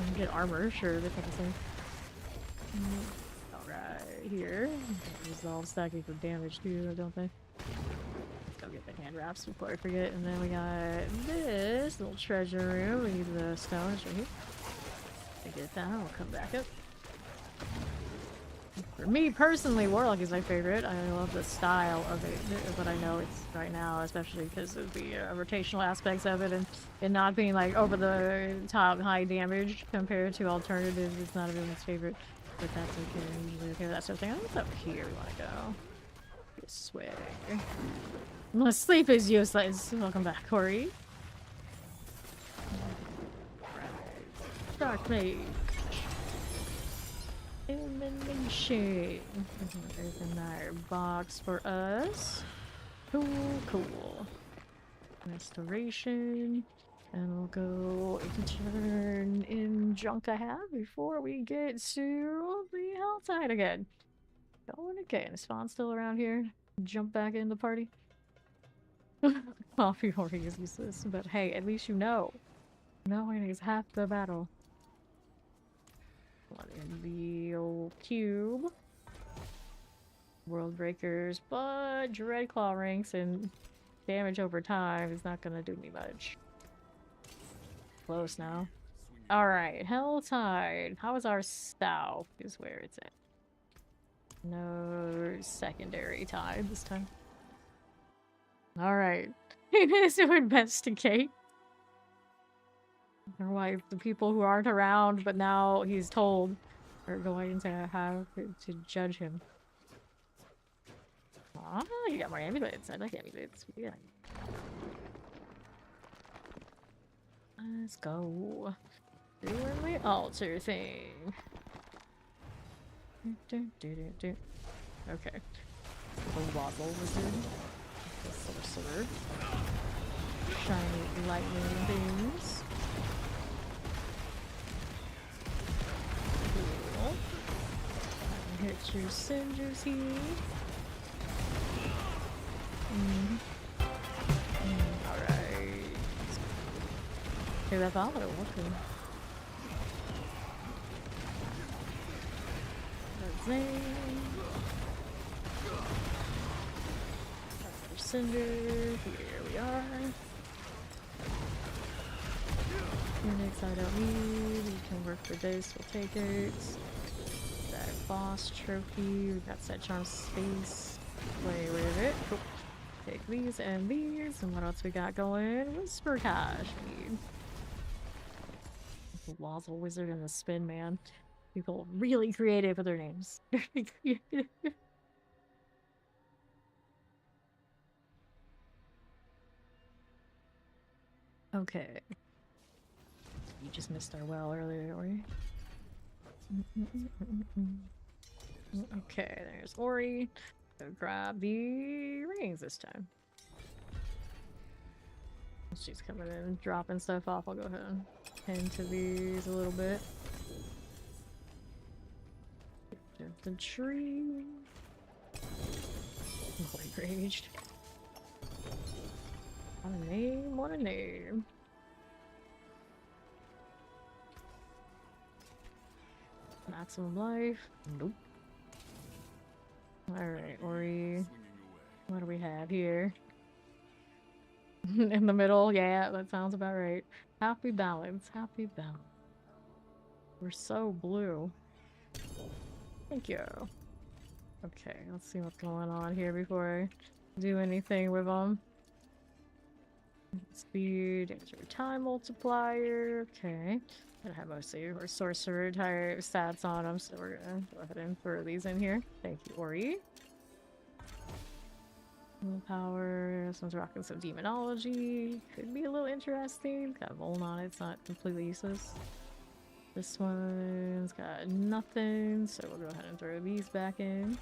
I can get armor, sure, that's not the same. Alright, here. Resolve stacking for damage too, don't they? Let's go get the hand wraps before I forget. And then we got this little treasure room. We need the stones right here. I get that, I'll come back up. For me personally, Warlock is my favorite. I love the style of it, but I know it's right now, especially because of the rotational aspects of it and not being like over the top high damage compared to alternatives. It's not everyone's favorite, but that's okay. I'm usually okay with that sort of thing. What's up here? We want to go this way. Sleep is useless. Welcome back, Corey. Right. Dark Mage. Elimination. There's another box for us. Cool, cool. Restoration. And we'll go turn in junk I have before we get to the Helltide again. Going again. Is Fawn still around here? Jump back in the party? Coffee hoarding is useless, but hey, at least you know. Knowing is half the battle. One in the old cube. World breakers, but Dreadclaw ranks and damage over time is not gonna do me much. Close now. Alright, Helltide. How is our south? Is where it's at. No secondary tide this time. Alright. It is to investigate. Otherwise, the people who aren't around, but now he's told, are going to have to judge him. Ah, you got more amulets. I like amulets. Yeah. Let's go. Doing my altar thing. Okay. The Wazzle Wizard. The Sorcerer. Shiny lightning things. Cool. Hit your Singer's here. Alright. Okay, that's all that working. That's it. That's our Cinder. Here we are. Phoenix I don't need. We can work for this. We'll take it. That boss trophy. We got set charm space. Play with it. Cool. Take these and these. And what else we got going? Whisper Cash. We need the Wazzle Wizard and the Spin Man. People really creative with their names. Very creative. Okay. You just missed our well earlier, Ori. Okay, there's Ori. Go grab the rings this time. She's coming in and dropping stuff off. I'll go ahead and tend to these a little bit. Get the tree. Oh, I raged. What a name, what a name. Maximum life. Nope. Alright, Ori. What do we have here? In the middle? Yeah, that sounds about right. Happy balance. Happy balance. We're so blue. Thank you. Okay, let's see what's going on here before I do anything with them. Speed, extra time multiplier. Okay. I have mostly our sorcerer type stats on them, so we're gonna go ahead and throw these in here. Thank you, Ori. Power. This one's rocking some demonology. Could be a little interesting. Got a Voln on it, it's not completely useless. This one's got nothing, so we'll go ahead and throw these back in.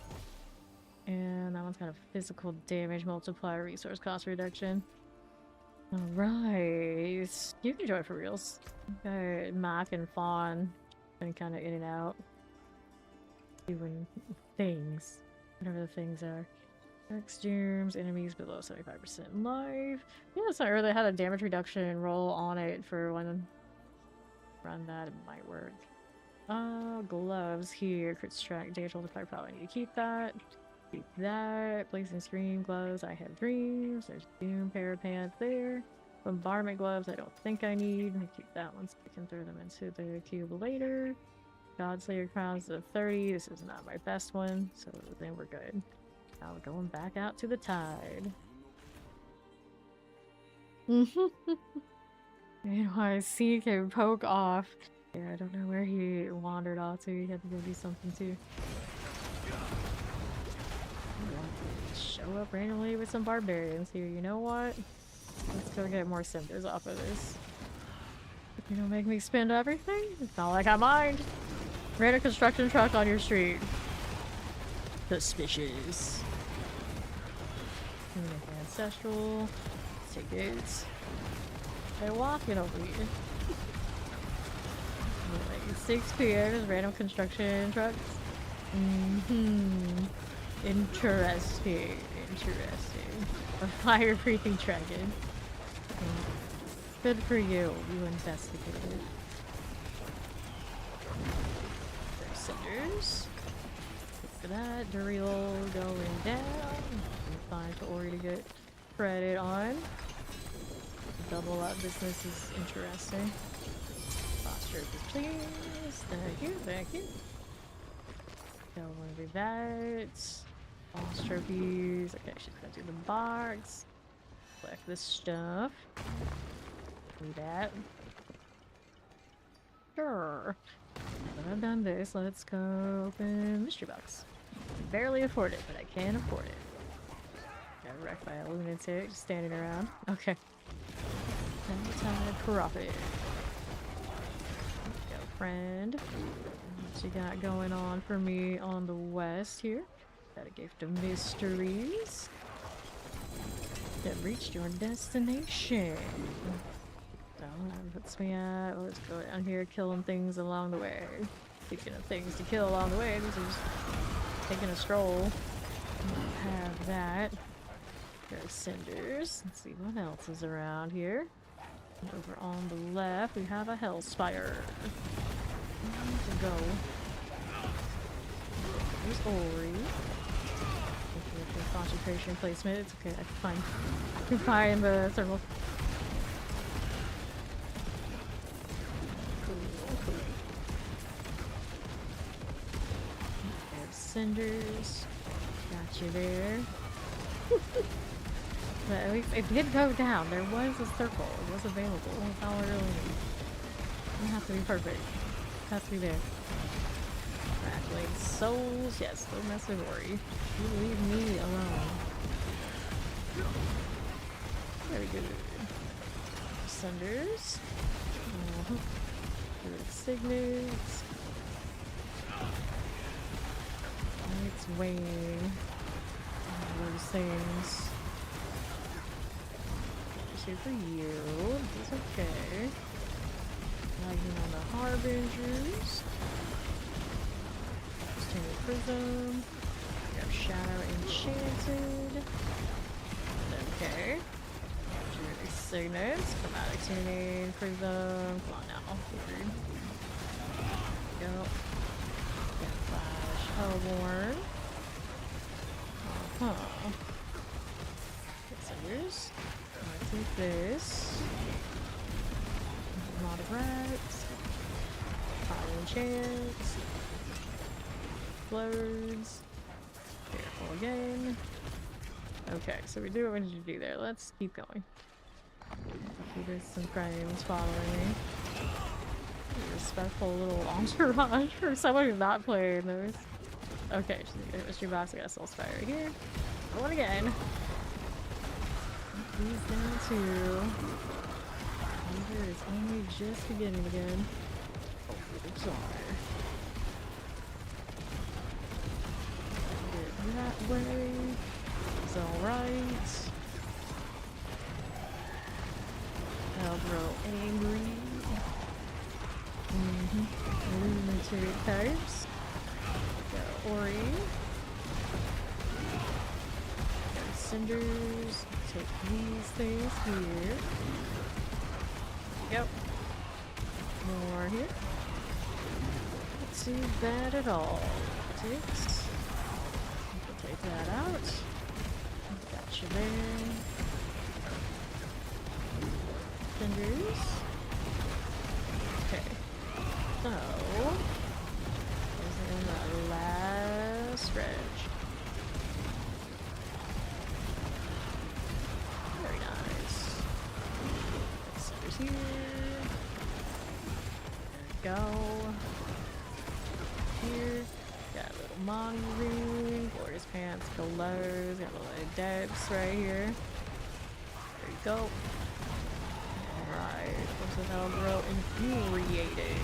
And that one's got a physical damage multiplier, resource cost reduction. Alright, you can join for reals. Okay, Mac and Fawn been kind of in and out. Doing things. Whatever the things are. X germs, enemies below 75% life. Yeah, it's not really had a damage reduction roll on it for when run that, it might work. Gloves here. Crit strike, damage multiplier, probably need to keep that. Keep that. Blazing Scream gloves, I have dreams. There's Doom pair of pants there. Bombardment gloves, I don't think I need. I keep that one so I can throw them into the cube later. Godslayer crowns of 30. This is not my best one, so then we're good. Now we're going back out to the tide. NYC can poke off. Yeah, I don't know where he wandered off to. He had to go do something too. Show up randomly with some barbarians here. You know what? Let's go get more cinders off of this. You don't make me spend everything? It's not like I mind. Random construction truck on your street. Suspicious. Ancestral. Tickets. They're walking over here. Like 6 p.m. random construction trucks. Interesting. Interesting. A fire-breathing dragon. Good for you. You investigated. There's cinders. Look at that. Duriel going down. Fine for Ori to get credit on. Double up business is interesting. Boss trophies, please. Thank you, thank you. Don't want to do that. Boss trophies. Okay, she's gonna do the box. Collect this stuff. Do that. Sure. When I've done this, let's go open mystery box. Barely afford it, but I can afford it. Got wrecked by a lunatic just standing around. Okay. Time profit. Go, friend. What you got going on for me on the west here? Got a gift of mysteries. That reached your destination. So that puts me at. Let's go down here, killing things along the way. Speaking of things to kill along the way, this is taking a stroll. Have that. There's cinders. Let's see what else is around here. Over on the left, we have a Hellspire. To go. There's Ori. Concentration placement. It's okay. I can find the circle. Cool. There's cinders. Got you there. But at least it did go down. There was a circle. It was available. That's all I really need. It doesn't have to be perfect. It has to be there. Crackling souls. Yes, don't mess with Ori. You leave me alone. Very good. cinders. Get rid of signets. It's weighing all those things. Here for you. It's okay. Lighting on the harbingers. Standard prism. We have shadow enchanted. Okay. Jury signets. Chromatic tuning. Prism. Come on now. Weird. Go. Flash. Hellborn. Cinders. Let's take this. Not of rats. Fire enchants. Explodes. Careful again. Okay, so we do what we need to do there. Let's keep going. There's some frames following me. Respectful little entourage for someone who's not playing those. Okay, mystery box. I got a soul spire right here. Going again. These down too. Hunger is only just beginning again. Hopefully the jar. Get that way. It's alright. I'll grow angry. Luminary types. Got Ori. Got cinders. Take these things here. Yep. More here. Not too bad at all. Takes. Take that out. Gotcha there. Cinders. Okay. So, is in the last reg. Very nice. Cinders here. There we go. Here. Got a little Monty rune. Glorious pants. Glows. Got a little depths right here. There you go. Alright. What's the hell, bro? Infuriated.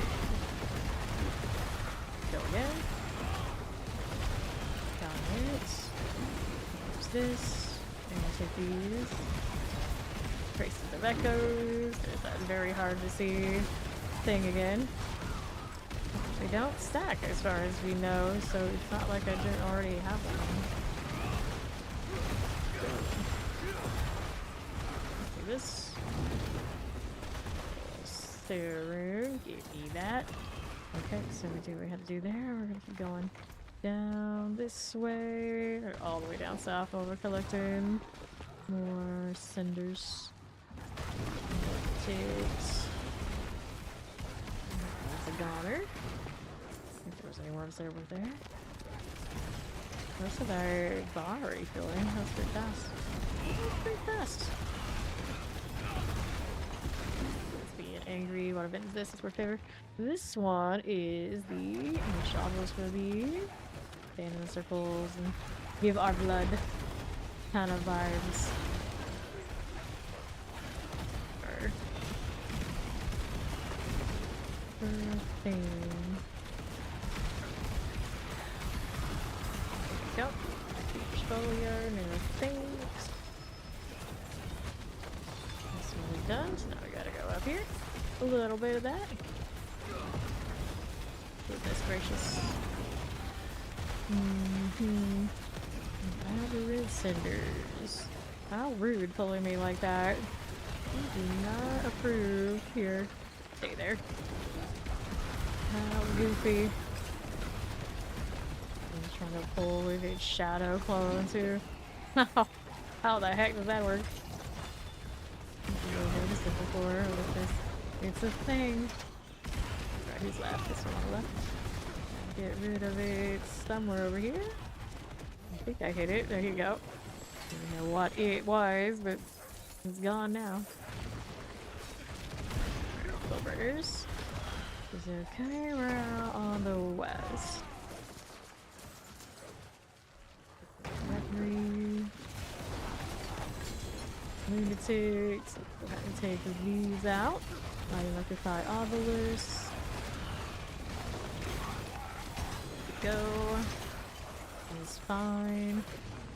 Go again. Got it. There's this. And we'll take these. Traces of echoes. There's that very hard to see thing again. They don't stack as far as we know, so it's not like I didn't already have one. Do this. Serum, give me that. Okay, so we do what we have to do there. We're gonna keep going down this way, or all the way down south while we're collecting more cinders. Ticks. That's a goner. If there was any worms there, were there? Most of our bar refilling. That's pretty fast. That's pretty fast. Angry, what event is this? It's worth favor. This one is the which almost gonna be stand in the circles and give our blood kind of vibes. Thing. There we go. Exfoliar, no things. This one is done, so now we gotta go up here. A little bit of that. Goodness gracious. Red cinders. How rude pulling me like that. I do not approve. Here. Stay there. How goofy. I'm trying to pull with its shadow clone too. How the heck does that work? I've never noticed it before with this. It's a thing. Right, who's left? This one on the left. Get rid of it somewhere over here. I think I hit it. There you go. I don't know what it was, but it's gone now. Filbers. Is okay, we're out on the west. Weaponry. lunatics. Go ahead and take these out. My electrified obelisk. Go. It's fine.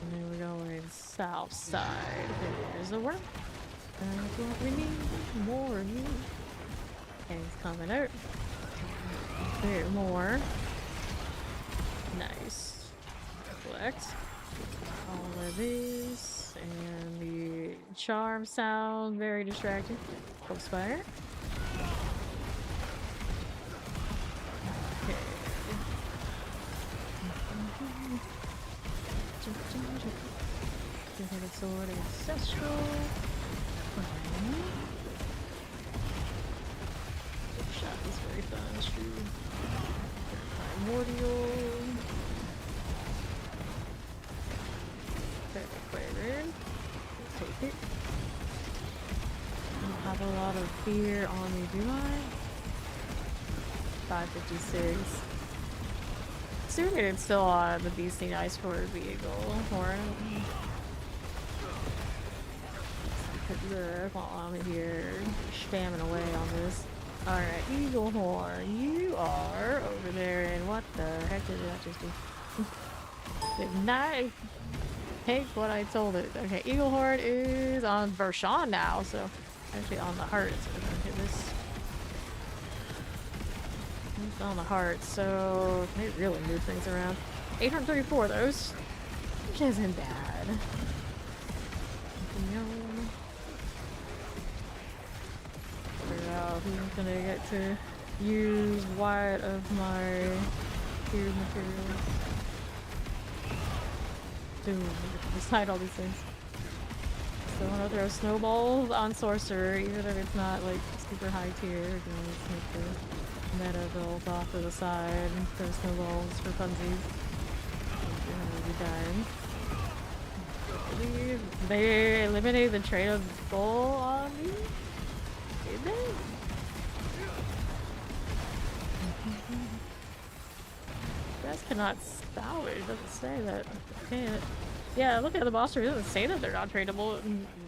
And then we're going south side. There's a worm. That's what we need. More of you. And it's coming out. A bit more. Nice. Collect all of this. And the charm sound, very distracting. Close fire. Okay. Two-headed sword, ancestral. Shot is very fun, it's true. Primordial. Quavered. Take it. I don't have a lot of fear on me, do I? 556. Assuming it's still on the P298 for vehicle horn. While I'm here spamming away on this. Alright, Eagle Horn, you are over there, and what the heck did that just do? Did not take what I told it. Okay, Eagle Horn is on Vershawn now, so actually on the heart. So we're gonna hit this. It's on the heart, so they really move things around. 834 of those, which isn't bad. Figure out who's gonna get to use what of my gear materials. Dude, decide all these things. So I wanna throw snowballs on sorcerer, even if it's not like super high tier. Just make the meta build off to the side and throw snowballs for funsies. You're gonna be dying. They eliminated the trade of goal on me? Did they? You guys cannot salvage. It doesn't say that. Can't. Yeah, look at the boss tree. It doesn't say that they're not tradable.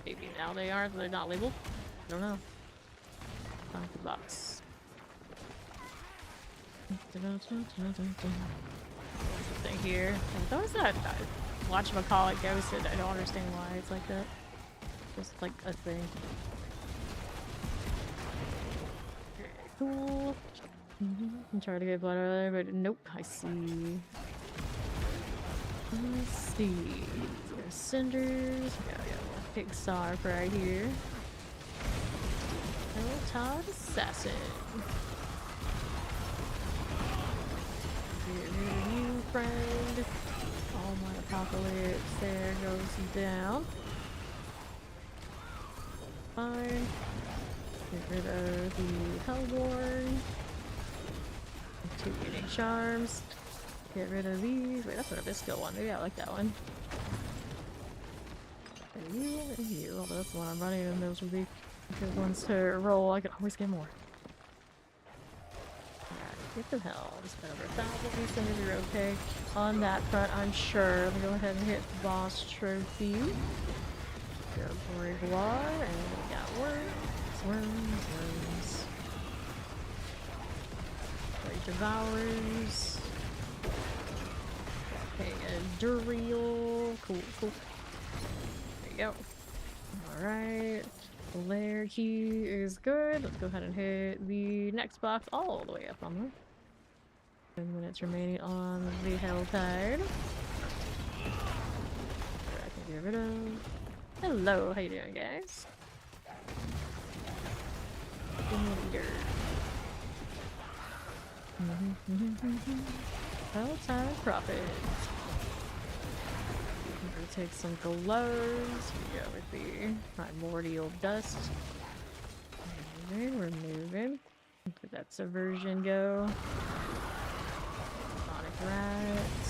Maybe now they are. They're not labeled. I don't know. Back the box. Thing here. That was that whatchamacallit ghosted. I don't understand why it's like that. Just like a thing. Very cool. I'm trying to get blood earlier, but nope. I see. Let's see. There's cinders. Yeah, pig sarp right here. Helltide assassin. Get rid of you, friend. All my apocalypse there goes down. Fine. Get rid of the Hellborn. 2 unique charms. Get rid of these. Wait, that's an Abyssal one. Maybe I like that one. And you. Although that's the one I'm running, and those would be good ones to roll. I could always get more. Get the hell. Spend over 1,000 pieces and you're okay. On that front, I'm sure. Let me go ahead and hit the boss trophy. Go Gregoire, and we got worms. Great Devours. Okay, a Duriel. Cool. There you go. Alright. Lair key is good. Let's go ahead and hit the next box all the way up on there. 10 minutes remaining on the Helltide. I can get rid of. Hello, how you doing, guys? Helltide profit. I'm gonna take some glows. We go with the primordial dust. We're moving. Let that subversion go. Sonic rats.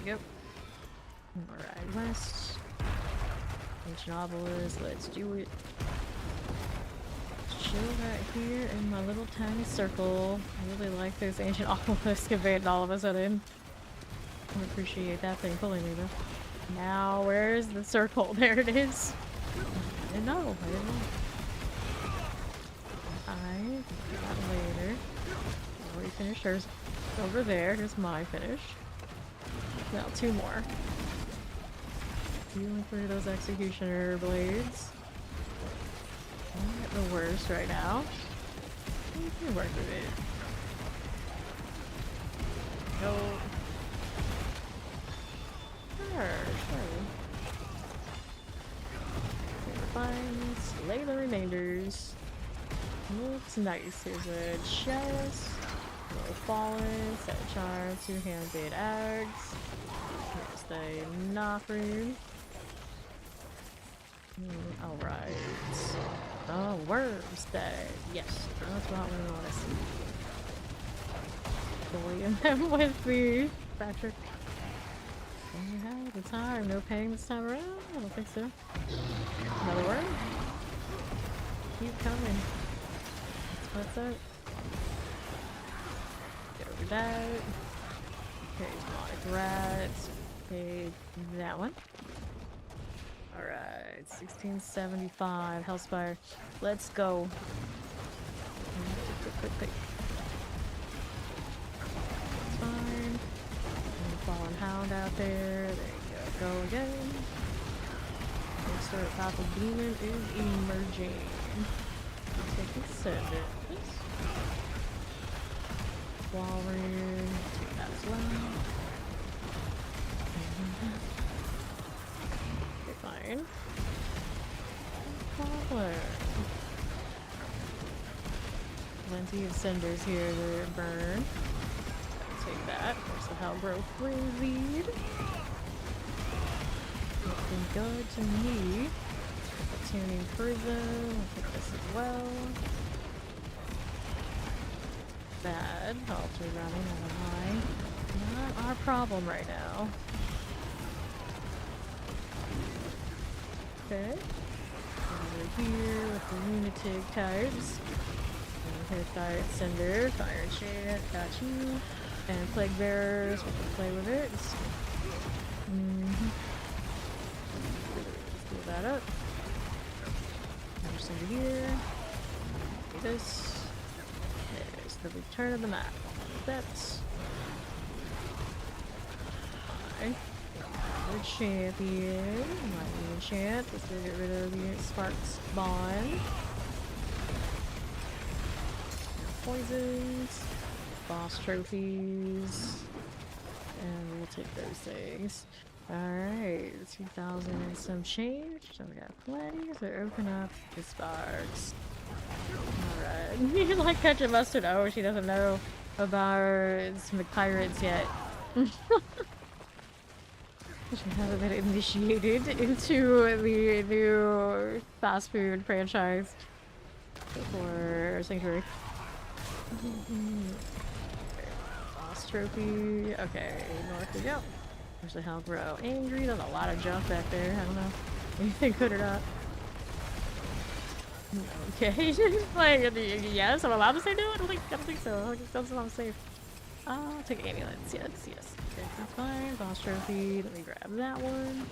There you go. Alright, west. Ancient obelisk, let's do it. Chill right here in my little tiny circle. I really like this ancient obelisk event all of a sudden. I appreciate that thing pulling me though. Now, where's the circle? There it is. I didn't know. I didn't know. I got later. Already finished hers over there. Here's my finish. Now, 2 more. Dealing through those executioner blades. I'm at the worst right now. You can work with it. Go. Sure. Fine. Slay the remainders. Looks nice. Here's a chest. Little fallen. Set charm. 2-handed axe. Here's the knock room. Alright. Oh, worms day. Yes, that's what we want to see. Bullying them with the Patrick. And you have the time. No paying this time around? I don't think so. Another worm? Keep coming. What's up? Get over that. Okay, demonic rats. Okay, that one. Alright, 1675, Hellspire. Let's go. Quick. That's fine. And fallen hound out there. There you go. Go again. Start path of demon is emerging. Take the service. Wall room. Take that as well. Fine. Problem. Plenty of cinders here to burn. Take that. There's the Hellbro lead. Looking good to me. Tuning Prism. I'll take this as well. Bad. Alter running on the high. Not our problem right now. Okay. Over here with the lunatic types. And hit Fire Cinder, Fire Chant, got you. And Plague Bearers, we can play with it. Let's pull that up. Another Cinder here. Do this. There's the return of the map. That's fine. Good champion. Lightning enchant. Let's get rid of the Sparks Bond. Poisons. Boss trophies. And we'll take those things. Alright, 2,000 and some change. So we got plenty to open up the Sparks. Alright. You like Ketchup Mustard? Oh, she doesn't know about some pirates yet. She hasn't been initiated into the new fast food franchise for Sanctuary. Boss trophy. Okay, north we go. There's the Hellbro angry. There's a lot of junk back there. I don't know if you think good or not. Okay, like yes, I'm allowed to say no. I don't think so. That's not safe. I'll take ambulance. Yes. Okay, that's fine. Boss trophy. Let me grab that one.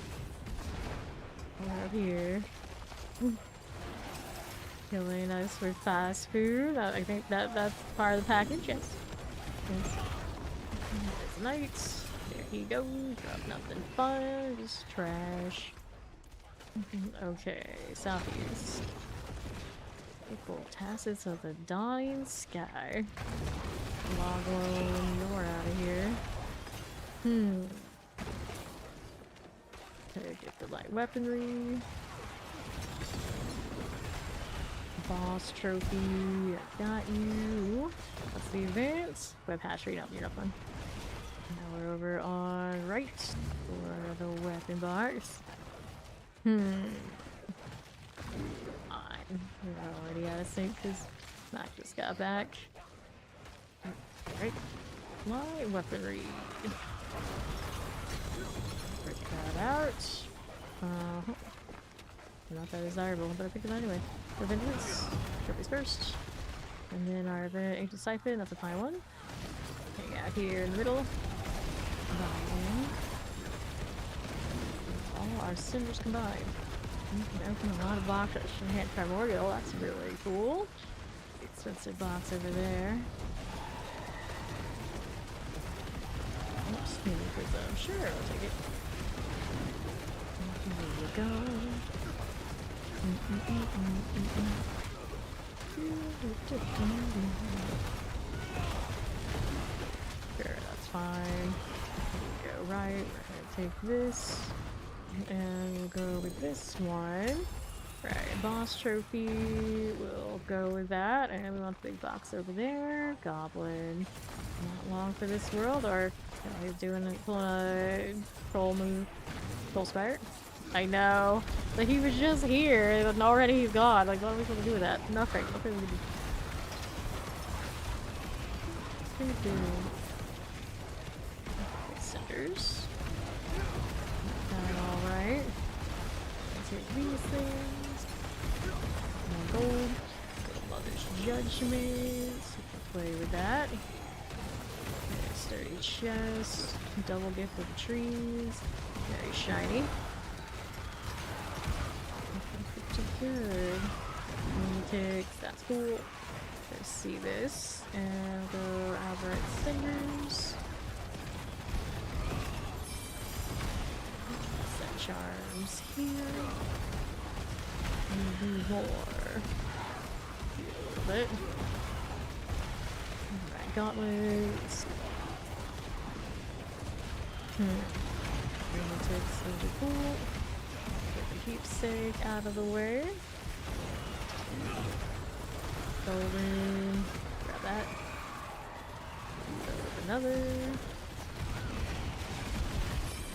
Over here. Killing us for fast food. I think that's part of the package. Yes. There's Knights. There he goes. Drop nothing fun. Just trash. Okay, southeast. Equal tacits of the dawning sky. Loglow, you're out of here. Okay, get the light weaponry. Boss trophy, I got you. What's the advance? Web hatchery, no, you're not fun. Now we're over on right for the weapon box. We're already out of sync because Mac just got back. Alright. Light weaponry. Break that out. Not that desirable, but I picked it anyway. Revengeance. Trophies first. And then our Ancient Siphon, that's a fine one. Hang out here in the middle. our cinders combined. You can open a lot of boxes. Hand primordial, that's really cool. Expensive box over there. Oops, sure, I'll take it. There you go. Sure, that's fine. Go right. We're gonna take this. And we'll go with this one. Right, boss trophy. We'll go with that. And we want the big box over there. Goblin. Not long for this world, or he's doing it, pulling a troll move. Troll spider? I know. But he was just here, and already he's gone. Like, what are we supposed to do with that? Nothing. Nothing we can do. Cinders. Alright. Let's take these things. More gold. Go to Mother's Judgment. Play with that. Sturdy chest. Double gift of the trees. Very shiny. Pretty good. Lunatics, that's cool. Let's see this. And go outright cinders. Set charms here. And do more. A little bit. Alright, gauntlets. Lunatics, those are cool. Get the keepsake out of the way. Golden. Grab that. Go with another.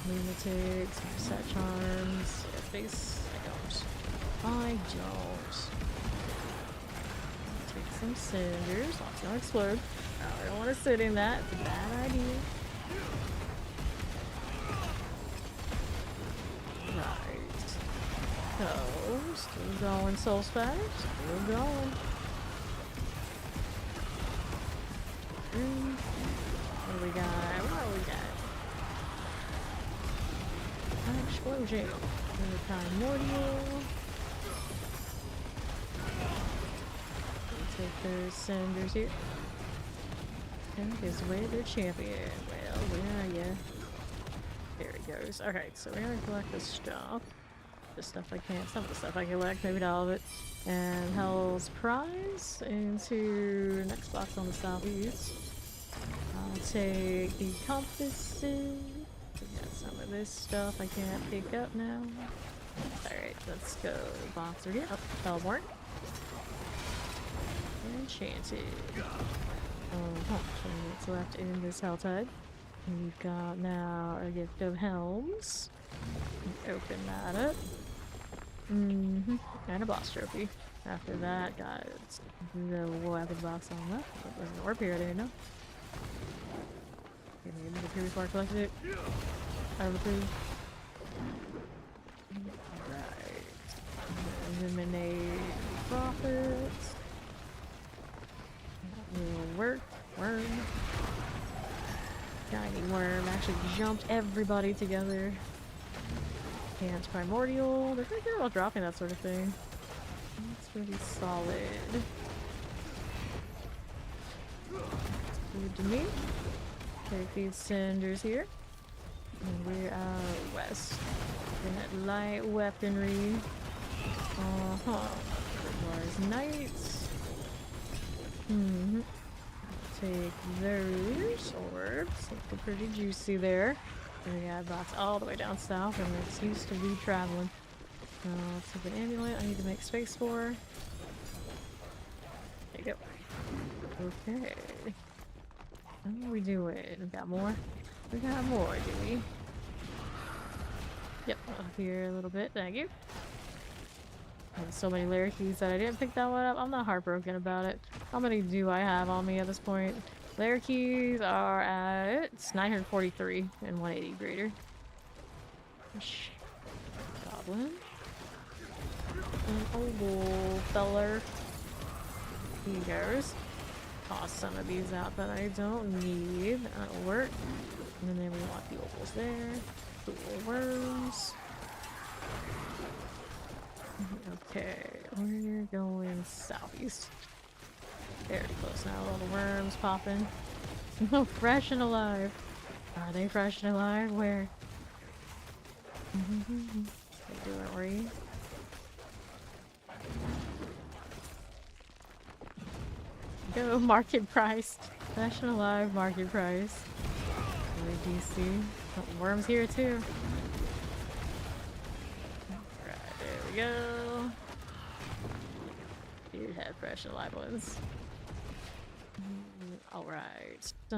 Lunatics, set charms. Face. I don't. Take some cinders. Lots don't explode. I don't want to sit in that. It's a bad idea. So, still going soul spatter, still going. What do we got? What do we got? Explosion. Primordial. Take those cinders here. And his way to champion. Well, where are ya? There he goes. Alright, so we're gonna collect this stuff. The stuff I can't, some of the stuff I collect, maybe not all of it. And Hell's Prize into next box on the southeast. I'll take the compasses. We got some of this stuff I can't pick up now. Alright, let's go. Box over here. Oh, Hellborn. Enchanted. 20 minutes left in this Helltide. We've got now a gift of helms. Open that up. And a boss trophy. After that, got the weapon box on left. It wasn't an orb here, I didn't know. Give me a minute here before I collected it. Overproof. Alright. Eliminate profits. That will work. Worm. Shiny worm actually jumped everybody together. And primordial. They're pretty good about dropping that sort of thing. That's pretty solid. Good to me. Take these cinders here. And we're out west. We're at light weaponry. Requires knights. Take those orbs. Looking pretty juicy there. We got box all the way down south, and it's used to be traveling. Let's take an amulet. I need to make space for. There you go. Okay. What are we doing? We got more? We got more, do we? Yep, up here a little bit. Thank you. I have so many layer keys that I didn't pick that one up. I'm not heartbroken about it. How many do I have on me at this point? Layer keys are at 943 and 180 greater. Goblin. An old feller. He goes. Toss some of these out that I don't need. That'll work. And then we want the opals there. Cool worms. Okay, we're going southeast. Very close now. All the worms popping. Oh, fresh and alive. Are they fresh and alive? Where? They do it, were you? Go market price. Fresh and alive market price. Really DC. Oh, worms here too. Right, there we go. You had fresh and alive ones. Alright, so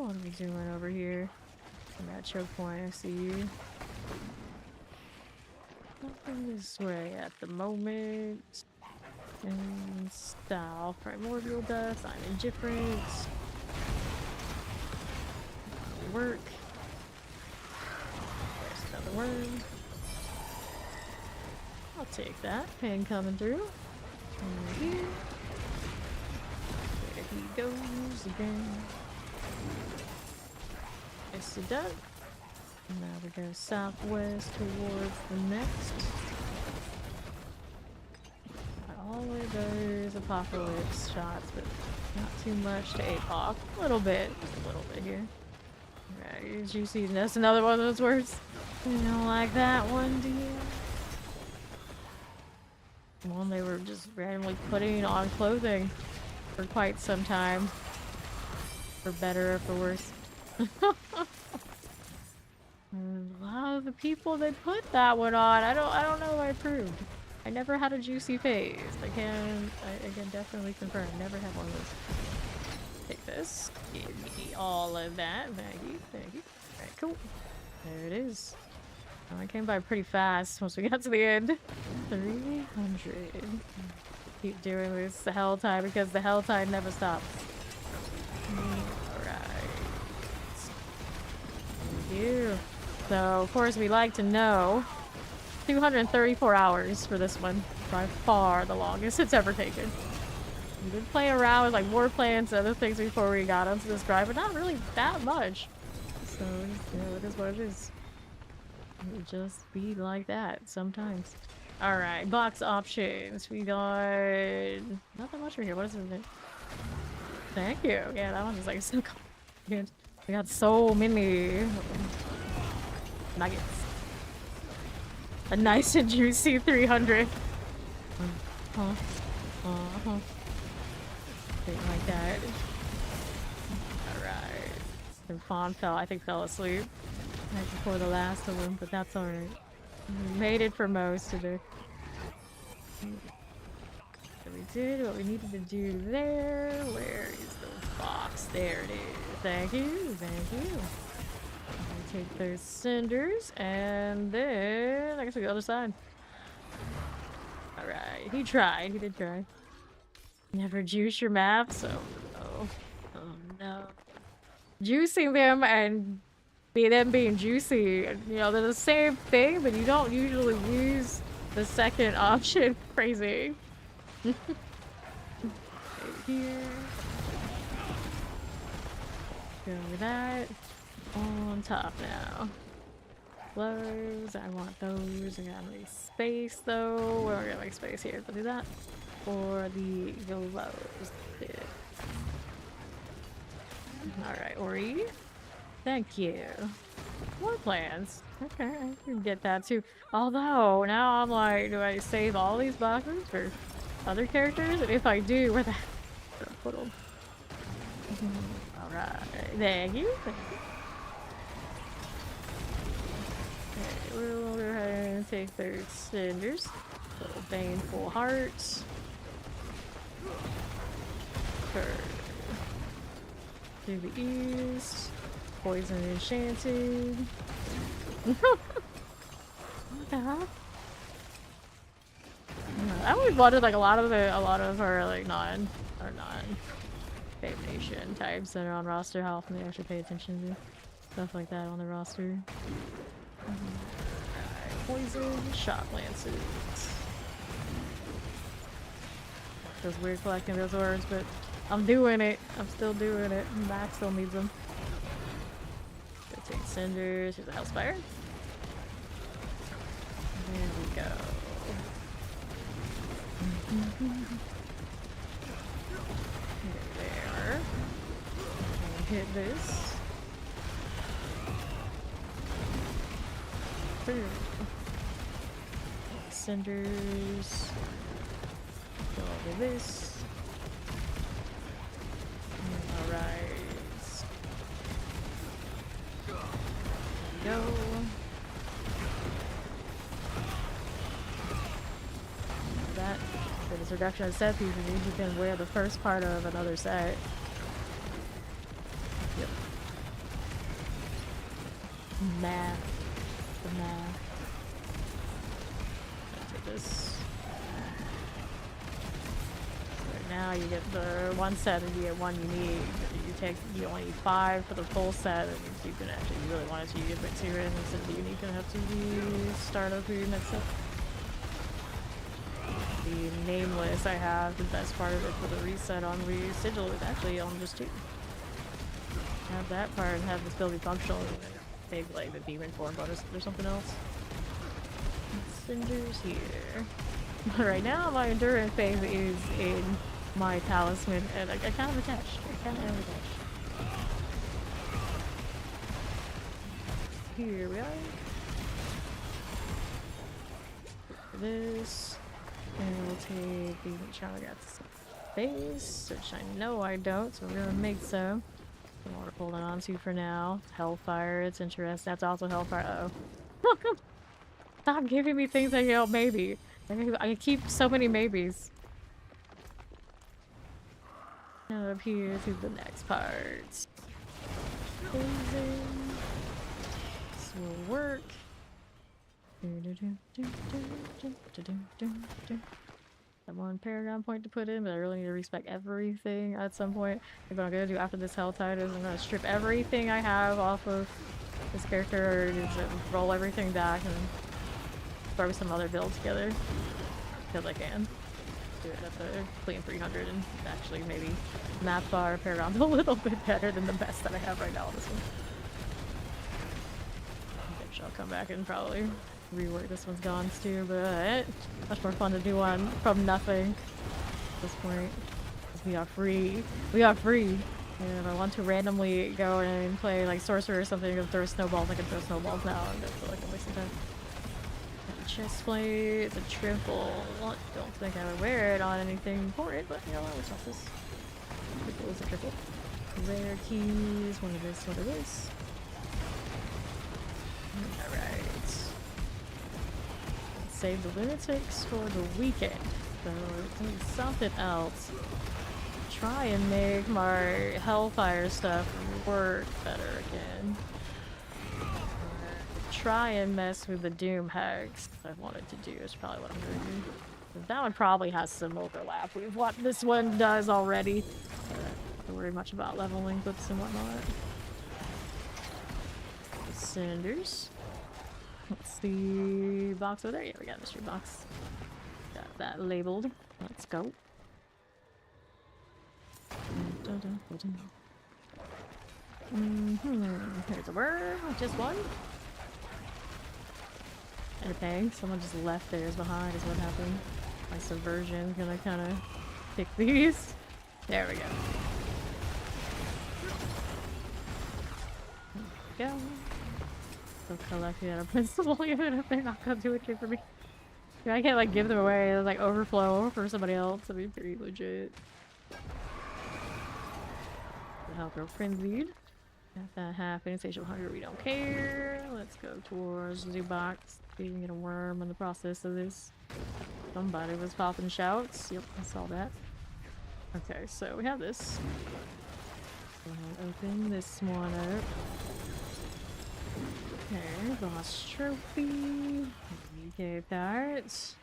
what are we doing over here? I'm at choke point, I see you. Nothing this way at the moment. And style, primordial dust, I'm indifferent. Work. There's another worm. I'll take that. Ping coming through. And here. There he goes again. It's the duck. And now we go southwest towards the next. Always those apocalypse shots, but not too much to APOC. A little bit. Just a little bit here. Right, juicy. That's another one of those words. You don't like that one, do you? One they were just randomly putting on clothing for quite some time. For better or for worse. A lot of the people they put that one on, I don't know if I approved. I never had a juicy phase. I can definitely confirm. Never had one of those. Take this. Give me all of that. Thank you. Thank you. Alright, cool. There it is. Oh, I came by pretty fast once we got to the end. 300. Keep doing this the hell tide because the hell tide never stops. Alright. Thank you. So, of course, we like to know 234 hours for this one. By far the longest it's ever taken. We did play around with like war plans and other things before we got onto this drive, but not really that much. So, you know, it is what it is. It would just be like that sometimes. Alright, box options. We got nothing much right here. What is it? Thank you. Yeah, that one was like so good. We got so many nuggets. A nice and juicy 300. Thing like that. Alright. The fawn I think fell asleep right before the last of them, but that's alright. We made it for most of it. So we did what we needed to do there. Where is the box? There it is. Thank you. Thank you. Take those cinders, and then I guess we go the other side. Alright, he tried. He did try. Never juice your maps, so oh no. Juicing them and them being juicy, you know, they're the same thing, but you don't usually use the second option. Crazy. Right here. Go with that. On top now. Gloves, I want those. I got any space though. We're gonna make space here, but do that. For the gloves. Alright, Ori. Thank you. More plans. Okay, I can get that too. Although, now I'm like, do I save all these boxes for other characters? And if I do, where the heck should I put them? Alright, thank you. Thank you. Okay, we'll go ahead and take their cinders. Little baneful hearts. To the east. Poison enchanted. What the hell? I always wondered like a lot of our like non Fave Nation types that are on roster, how often they actually pay attention to stuff like that on the roster. Poison, shock lances. Feels weird collecting those orbs, but I'm doing it. I'm still doing it. Max still needs them. Take cinders. Here's a Hellspire. There. And hit this. Boom. Cinders. Go over this. Alright. Go. That for this reduction of set pieces, you can wear the first part of another set. Yep. Math. The math. Take this. Right now you get the one set and you get one unique. You only need 5 for the full set, and you can actually, you really wanted to, you get 2 in instead of the unique, gonna have to be startup for your next set. The nameless I have, the best part of it for the reset on Sigil is actually on just 2. Have that part and have this build be functional, and maybe like the demon form bonus or something else. Cinders here. Right now my endurance phase is in my talisman, and I kind of attached. I kind of am attached. Here we are. This. And we'll take the Charlotte face, which I know I don't, so we're gonna make some. Don't want to hold on to for now. Hellfire, it's interesting. That's also Hellfire. Uh-oh. Stop giving me things I yell maybe. I keep so many maybes. Now up here to the next part. Closing. This will work. That one paragon point to put in, but I really need to respec everything at some point. What I'm gonna do after this Hell Tide is I'm gonna strip everything I have off of this character, or just roll everything back and throw some other build together. Because I can. Do it at the clean 300 and actually maybe map bar paragon's a little bit better than the best that I have right now on this one. I'll come back and probably rework this one's Gons too, but much more fun to do one from nothing at this point. We are free. We are free. And if I want to randomly go and play like sorcerer or something and throw snowballs, I can throw snowballs now and feel like I'm wasting time. Chest plate, it's a triple. Well, don't think I would wear it on anything important, but you know what, what's this? Triple is a triple. Rare keys, one of this, one of this. Alright. Save the lunatics for the weekend. So do something else. Try and make my Hellfire stuff work better again. Try and mess with the Doom Hex I wanted to do is probably what I'm gonna do. That one probably has some overlap with what this one does already. I don't have to worry much about leveling books and whatnot. Cinders. Let's see. Box over there? Yeah, we got a mystery box. Got that labeled. Let's go. Here's a worm. Just one. And a peg. Someone just left theirs behind is what happened. My subversion's gonna kind of pick these. There we go. There we go. Still collecting out of principle even if they're not gonna do it for me. Yeah, I can't like give them away. It's like overflow for somebody else. That'd be pretty legit. The help grow frenzied. Got that half insatiable hunger, we don't care. Let's go towards the box. See if we can get a worm in the process of this. Somebody was popping shouts. Yep, I saw that. Okay, so we have this. Go ahead and open this one up. Okay, boss trophy. Okay, that.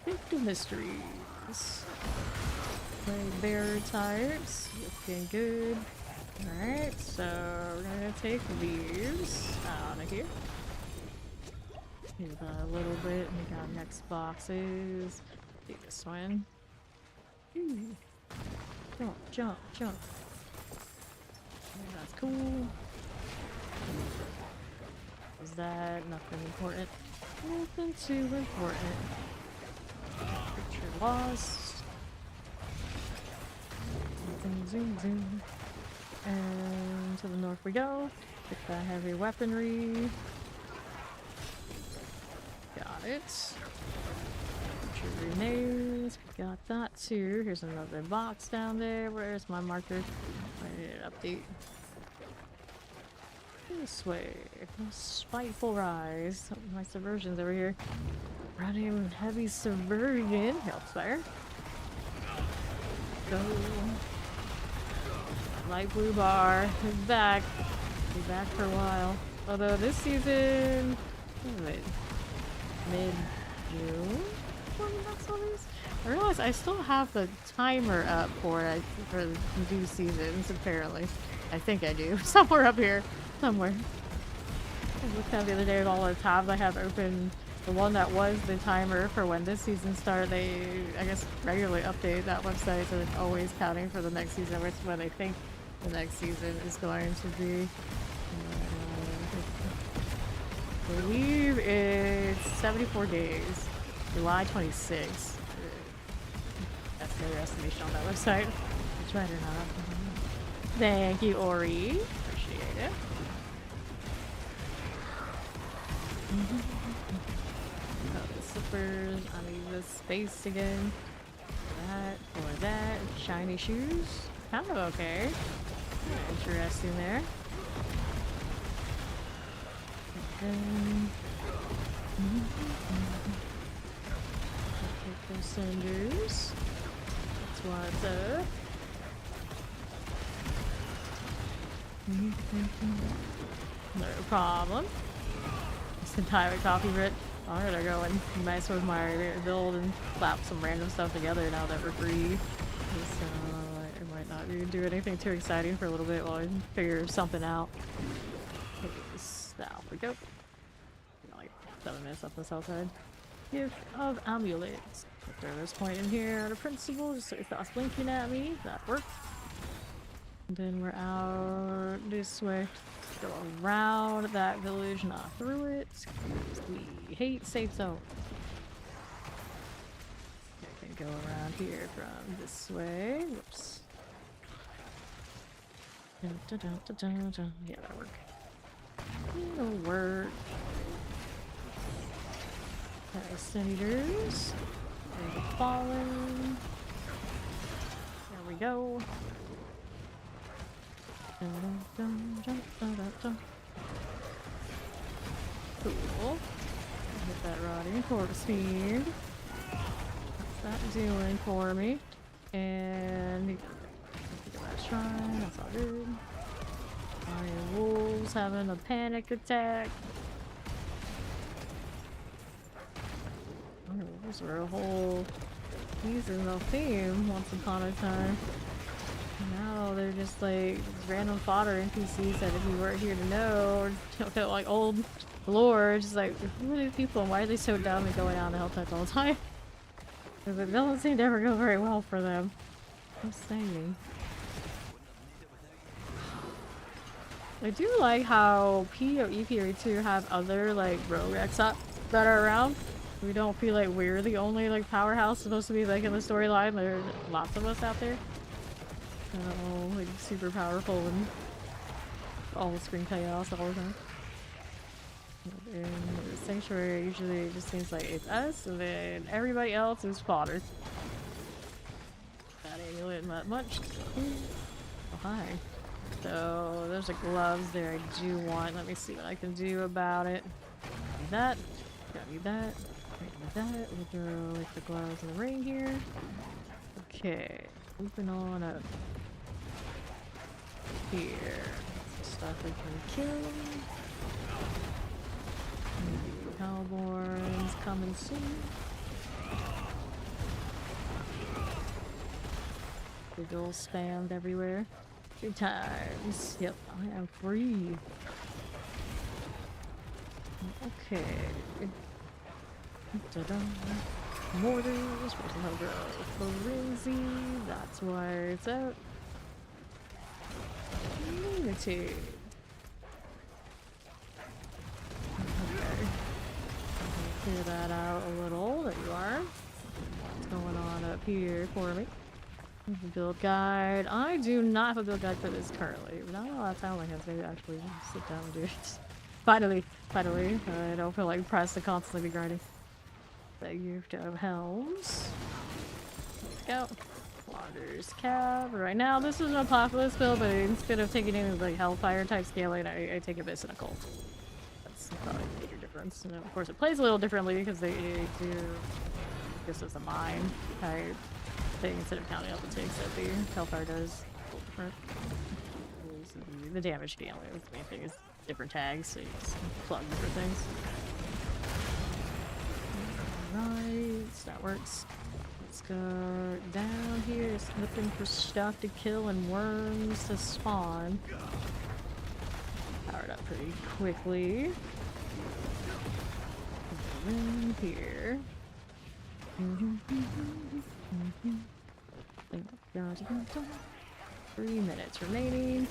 Big mysteries. Play bear types. Looking good. Alright, so we're gonna take these out of here. Here's a little bit. We got next boxes. Do this one. Ooh. Jump, jump, jump. Yeah, that's cool. Is that nothing important? Nothing too important. Creature lost. Zoom, zoom, zoom. And to the north we go. Get that heavy weaponry. Got it. Creature grenades. We got that too. Here's another box down there. Where's my marker? I need an update. This way. Spiteful Rise. My subversion's over here. Running heavy subversion. Hellfire. Go. Light blue bar is back. Be back for a while. Although this season, mid-June. I realize I still have the timer up for the new seasons. Apparently, I think I do. Somewhere up here, somewhere. I looked at the other day at all the tabs I have open. The one that was the timer for when this season started, they, I guess, regularly update that website, so it's always counting for the next season, which is when they think the next season is going to be. I believe it's 74 days. July 26th. That's their estimation on that website. It's right or not. Thank you, Ori. Appreciate it. Oh, the slippers. I need this space again. That or that. Shiny shoes. Kind of okay. Interesting there. And take those cinders. That's what's up. No problem. Just entire copy writ. I'm gonna go and mess with my build and slap some random stuff together now that we're free. So I might not really do anything too exciting for a little bit while I figure something out. Now we go. Like 7 minutes up this outside. Gift of amulets. Throw this point in here out of principle, just so it stops blinking at me. That worked. And then we're out this way. Go around that village, not through it. We hate safe zone. I can go around here from this way. Whoops. Dun, dun, dun, dun, dun, dun. Yeah, that'll work. It'll work. Cinders. They're falling. There we go. Dun, dun, dun, dun, dun, dun. Cool. Hit that rotting corpse speed. What's that doing for me? And look at that shrine. That's all good. Iron wolves having a panic attack. Iron wolves were a whole season of theme once upon a time. Now they're just like random fodder NPCs that if you weren't here to know, or like old lore, just like who are these people and why are they so dumb and going out in the Helltech all the time? Because it doesn't seem to ever go very well for them. I'm saying. I do like how P298 have other like rogue exots that are around. We don't feel like we're the only like powerhouse supposed to be like in the storyline. There are lots of us out there. Like super powerful and all screen chaos all the time. In the Sanctuary usually it just seems like it's us and then everybody else is fodder. That amulet not much. Oh hi. So there's a gloves there I do want. Let me see what I can do about it. Need that. Gotta need that. Need that. We'll throw like the gloves and the ring here. Okay. Moving on up. Here. Stuff we can kill. Hellborn's coming soon. Big ol' spammed everywhere. 3 times. Yep, I am free. Okay. Ta-da. Mortars. Where's the hell go? Frenzy. That's where it's at. Unity. clear that out a little. There you are. What's going on up here for me? The build guide. I do not have a build guide for this currently. Not a lot of time like this. Maybe actually sit down and do it. Finally. I don't feel like pressed to constantly be grinding. The gift of helms. Let's go. Wanderer's Cab. Right now, this is an Apocalypse build, but instead of taking any like Hellfire type scaling, I take Abyss and Occult. That's probably a major difference. And of course, it plays a little differently because they do this as a mine type thing instead of counting out the ticks that the Hellfire does. A little different. The damage scaling is the main thing, is different tags, so you just plug different things. Alright, that works. Let's go down here, just looking for stuff to kill and worms to spawn. Powered up pretty quickly. In here. 3 minutes remaining.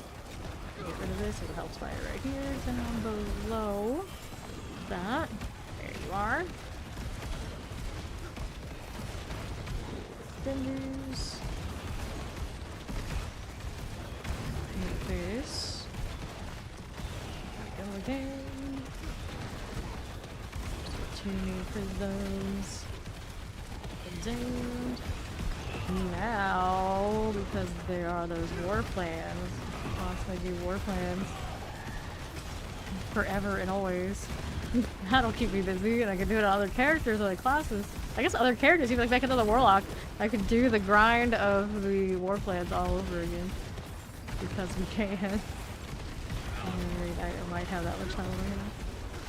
Get rid of this, it'll help fire right here, down below that. There you are. Cinders. Make this. There we go again. Just 2 new prisms. And now, because there are those war plans, constantly do war plans forever and always. That'll keep me busy, and I can do it on other characters or like classes. I guess other characters, even like back into the Warlock, I could do the grind of the war plans all over again. Because we can. I might have that much time over here.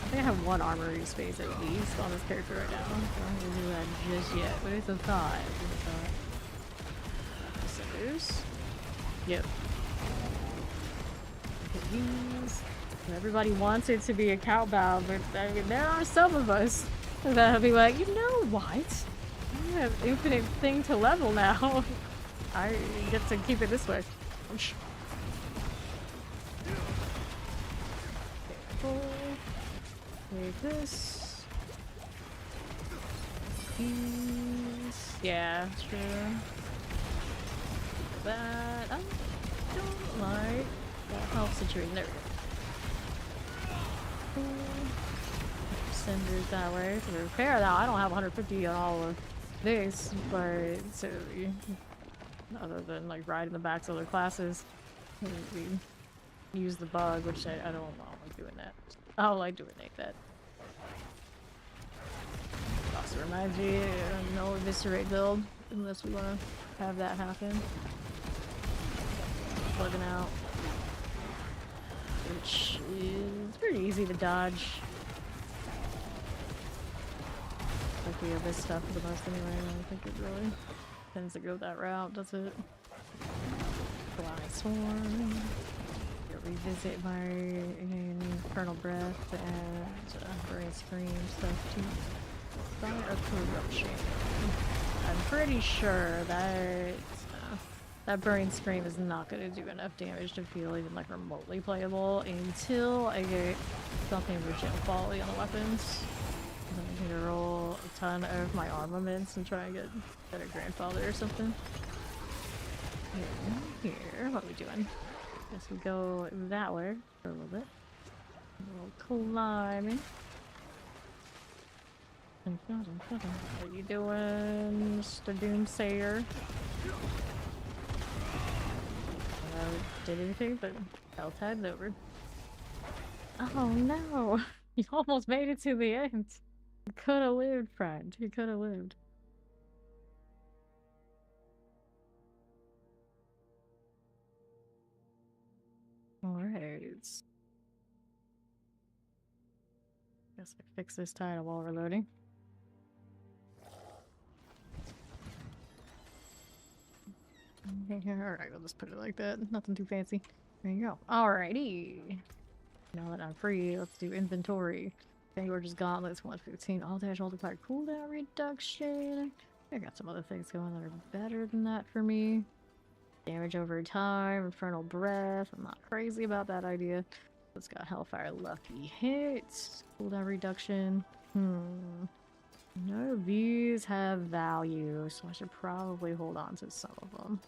I think I have 1 armory space at least on this character right now. So I'm not gonna do that just yet, but it's a thought. Scissors. Yep. These. Everybody wants it to be a cowbow, but I mean, there are some of us that'll be like, you know what? I have infinite thing to level now. I get to keep it this way. Take this. These. Yeah, sure. That I don't like. That health situation. There we go. Cinders that way. To be fair, now I don't have 150 on all of this, but so other than like riding the backs of other classes, we use the bug, which I don't like doing that. I don't like doing like that. Also reminds me, no eviscerate build unless we want to have that happen. Plugging out, which is pretty easy to dodge. Like we have this stuff for the most anyway. I don't think it really tends to go that route, does it? Fly Swarm. Revisit my Infernal Breath and Brain Scream stuff too. Fire Corruption. I'm pretty sure that that Brain Scream is not going to do enough damage to feel even like remotely playable until I get something with gem quality on the weapons. Then I can roll a ton of my armaments and try and get better grandfather or something. Here, what are we doing? Guess we go that way for a little bit. A little climbing. What are you doing, Mr. Doomsayer? Did anything, but health time's over. Oh no! You almost made it to the end. You could have lived, friend. You could have lived. Alright. Guess I fix this title while we're loading. Alright, we'll just put it like that. Nothing too fancy. There you go. Alrighty. Now that I'm free, let's do inventory. Gorgeous Gauntlets, 115. All dash multiplier cooldown reduction. I got some other things going that are better than that for me. Damage over time, Infernal Breath. I'm not crazy about that idea. It's got Hellfire Lucky Hits, cooldown reduction. Hmm. None of these have value, so I should probably hold on to some of them.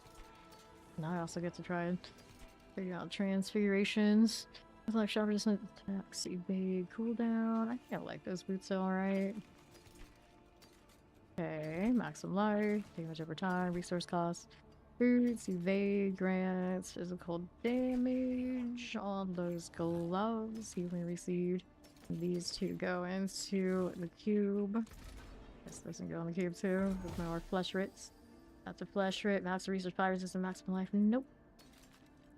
Now I also get to try and figure out transfigurations. It's like sharp resistance, attacks, evade, cooldown. I think I like those boots alright. Okay, maximum life, damage over time, resource cost. Boots, evade, grants, physical damage on those gloves. Healing received. These two go into the cube. This doesn't go in the cube too. There's more flesh writs. Not the flesh writ, max resource, fire resistance, maximum life. Nope.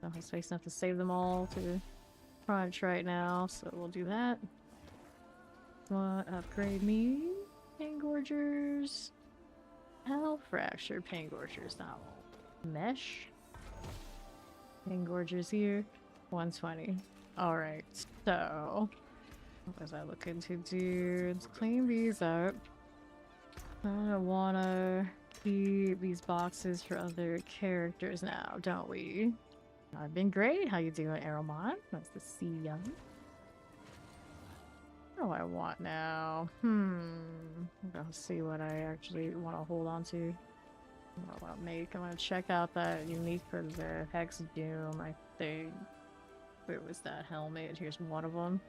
Don't have space enough to save them all to crunch right now, so we'll do that. What upgrade me? Pain Gorgers. Hell Fracture, Pain Gorgers, not all. Mesh. Pain Gorgers here. 120. Alright, so what was I looking to do? Let's clean these up. I don't wanna keep these boxes for other characters now, don't we? I've been great. How you doing, Aromon? Nice to see you. What do I want now? I'll see what I actually want to hold on to. What I want to make. I want to check out that unique for the Hex Doom, I think. Where was that helmet? Here's one of them.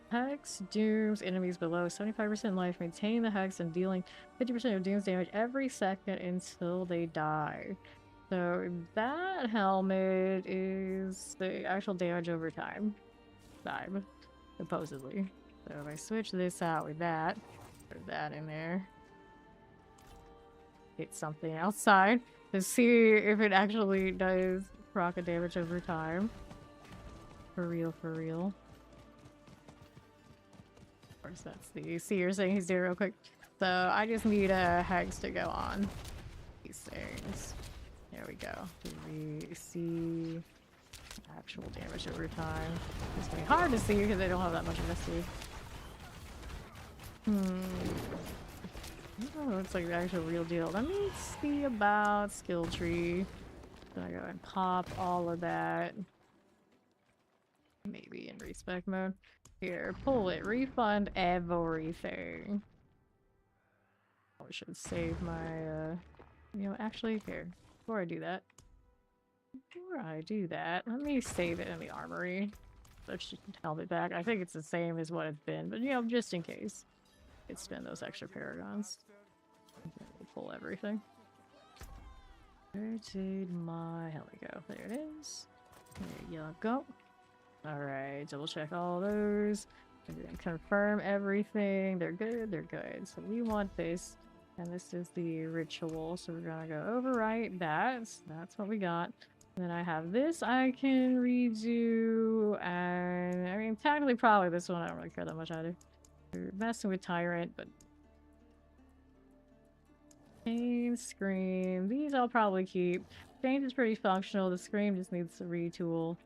Hex dooms enemies below 75% life, maintaining the hex and dealing 50% of doom's damage every second until they die. So that helmet is the actual damage over time. Supposedly. So if I switch this out with that, put that in there. Hit something outside to see if it actually does proc a damage over time. For real, for real. Of course, that's the... See, you're saying he's doing real quick. So I just need a hex to go on these things. There we go. Do we see actual damage over time? It's gonna be hard to see because they don't have that much of a see. Oh, looks like the actual real deal. Let me see about skill tree. Then I go and pop all of that. Maybe in respec mode. Here, pull it. Refund everything. I should save my, you know, actually, here. Before I do that, let me save it in the armory. Let's just help it back. I think it's the same as what it's been, but you know, just in case. It's spend those extra paragons. We'll pull everything. Where did my... Here we go. There it is. There you go. Alright, double check all those. And then confirm everything. They're good, they're good. So we want this. And this is the ritual. So we're gonna go overwrite that. So that's what we got. And then I have this I can redo. And I mean, technically, probably this one I don't really care that much either. We're messing with Tyrant, but Pain, Scream, these I'll probably keep. Change is pretty functional, the Scream just needs a retool.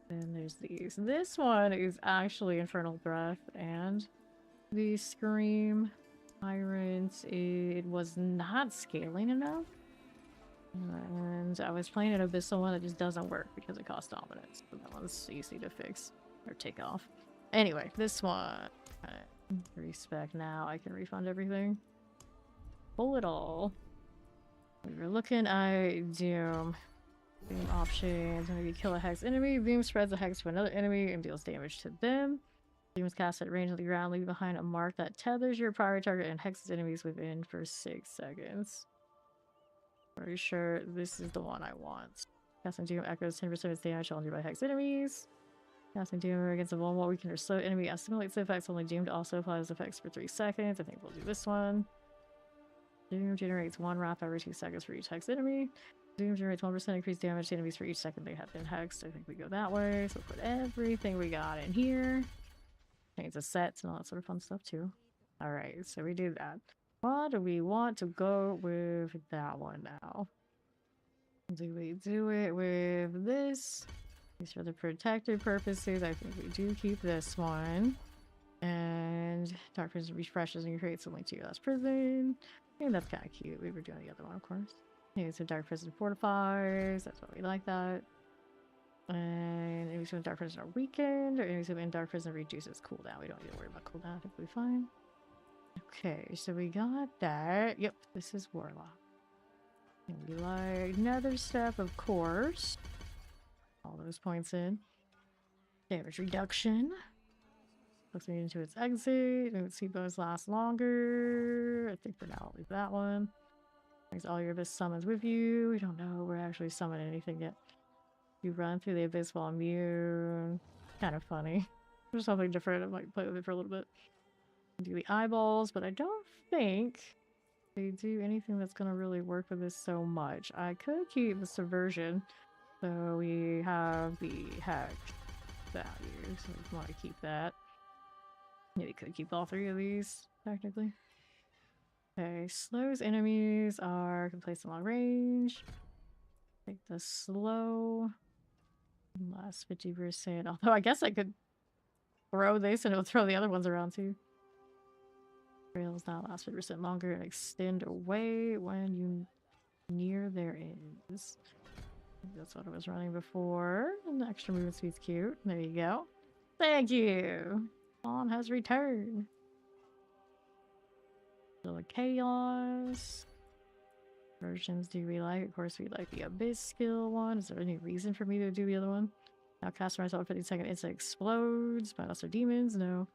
Then there's these. This one is actually Infernal Breath, and the Scream Tyrant, it was not scaling enough. And I was playing an Abyssal one that just doesn't work because it costs dominance. But that one's easy to fix or take off. Anyway, this one. Respec now. I can refund everything. Pull it all. We were looking at Doom. Doom options. When you kill a hex enemy, Doom spreads a hex to another enemy and deals damage to them. Doom is cast at range of the ground, leaving behind a mark that tethers your primary target and hexes enemies within for 6 seconds. Pretty sure this is the one I want. Casting Doom echoes 10% of its damage on nearby hex enemies. Casting Doom against a vulnerable, weakened, or slow enemy assimilates the effects. Only Doom to also apply those effects for 3 seconds. I think we'll do this one. Doom generates 1 wrap every 2 seconds for each hex enemy. Doom generates 1% increased damage to enemies for each second they have been hexed. I think we go that way. So we'll put everything we got in here. Change the sets and all that sort of fun stuff too. Alright, so we do that. What do we want to go with that one now? Do we do it with this? These for the protective purposes. I think we do keep this one. And Dark Prison refreshes and you create something to your last prison. And that's kind of cute. We were doing the other one, of course. Okay, so Dark Prison fortifies. That's what we like that. And enemies in Dark Prison are weakened, or enemies in Dark Prison reduces cooldown. We don't need to worry about cooldown. I think we'll be fine. Okay, so we got that. Yep, this is Warlock. And we like another step, of course. All those points in. Damage reduction. Puts me into its exit. Let's see bows last longer. I think for now I'll leave that one. Brings all your abyss summons with you. We don't know we're actually summoning anything yet. You run through the abyss while immune. Kind of funny. There's something different. I might play with it for a little bit. Do the eyeballs, but I don't think they do anything that's gonna really work with this so much. I could keep the subversion. So we have the hack value, so we want to keep that. Maybe could keep all three of these, technically. Okay, slows enemies are can place in long range. Take the slow. Last 50%. Although I guess I could throw this and it'll throw the other ones around too. Trails now last 50% longer and extend away when you near their ends. That's what I was running before. And the extra movement speed's cute. There you go. Thank you. On has returned. Still a chaos. Versions do we like? Of course, we like the abyss skill one. Is there any reason for me to do the other one? Now cast myself 50-second instant explodes. By lesser demons? No.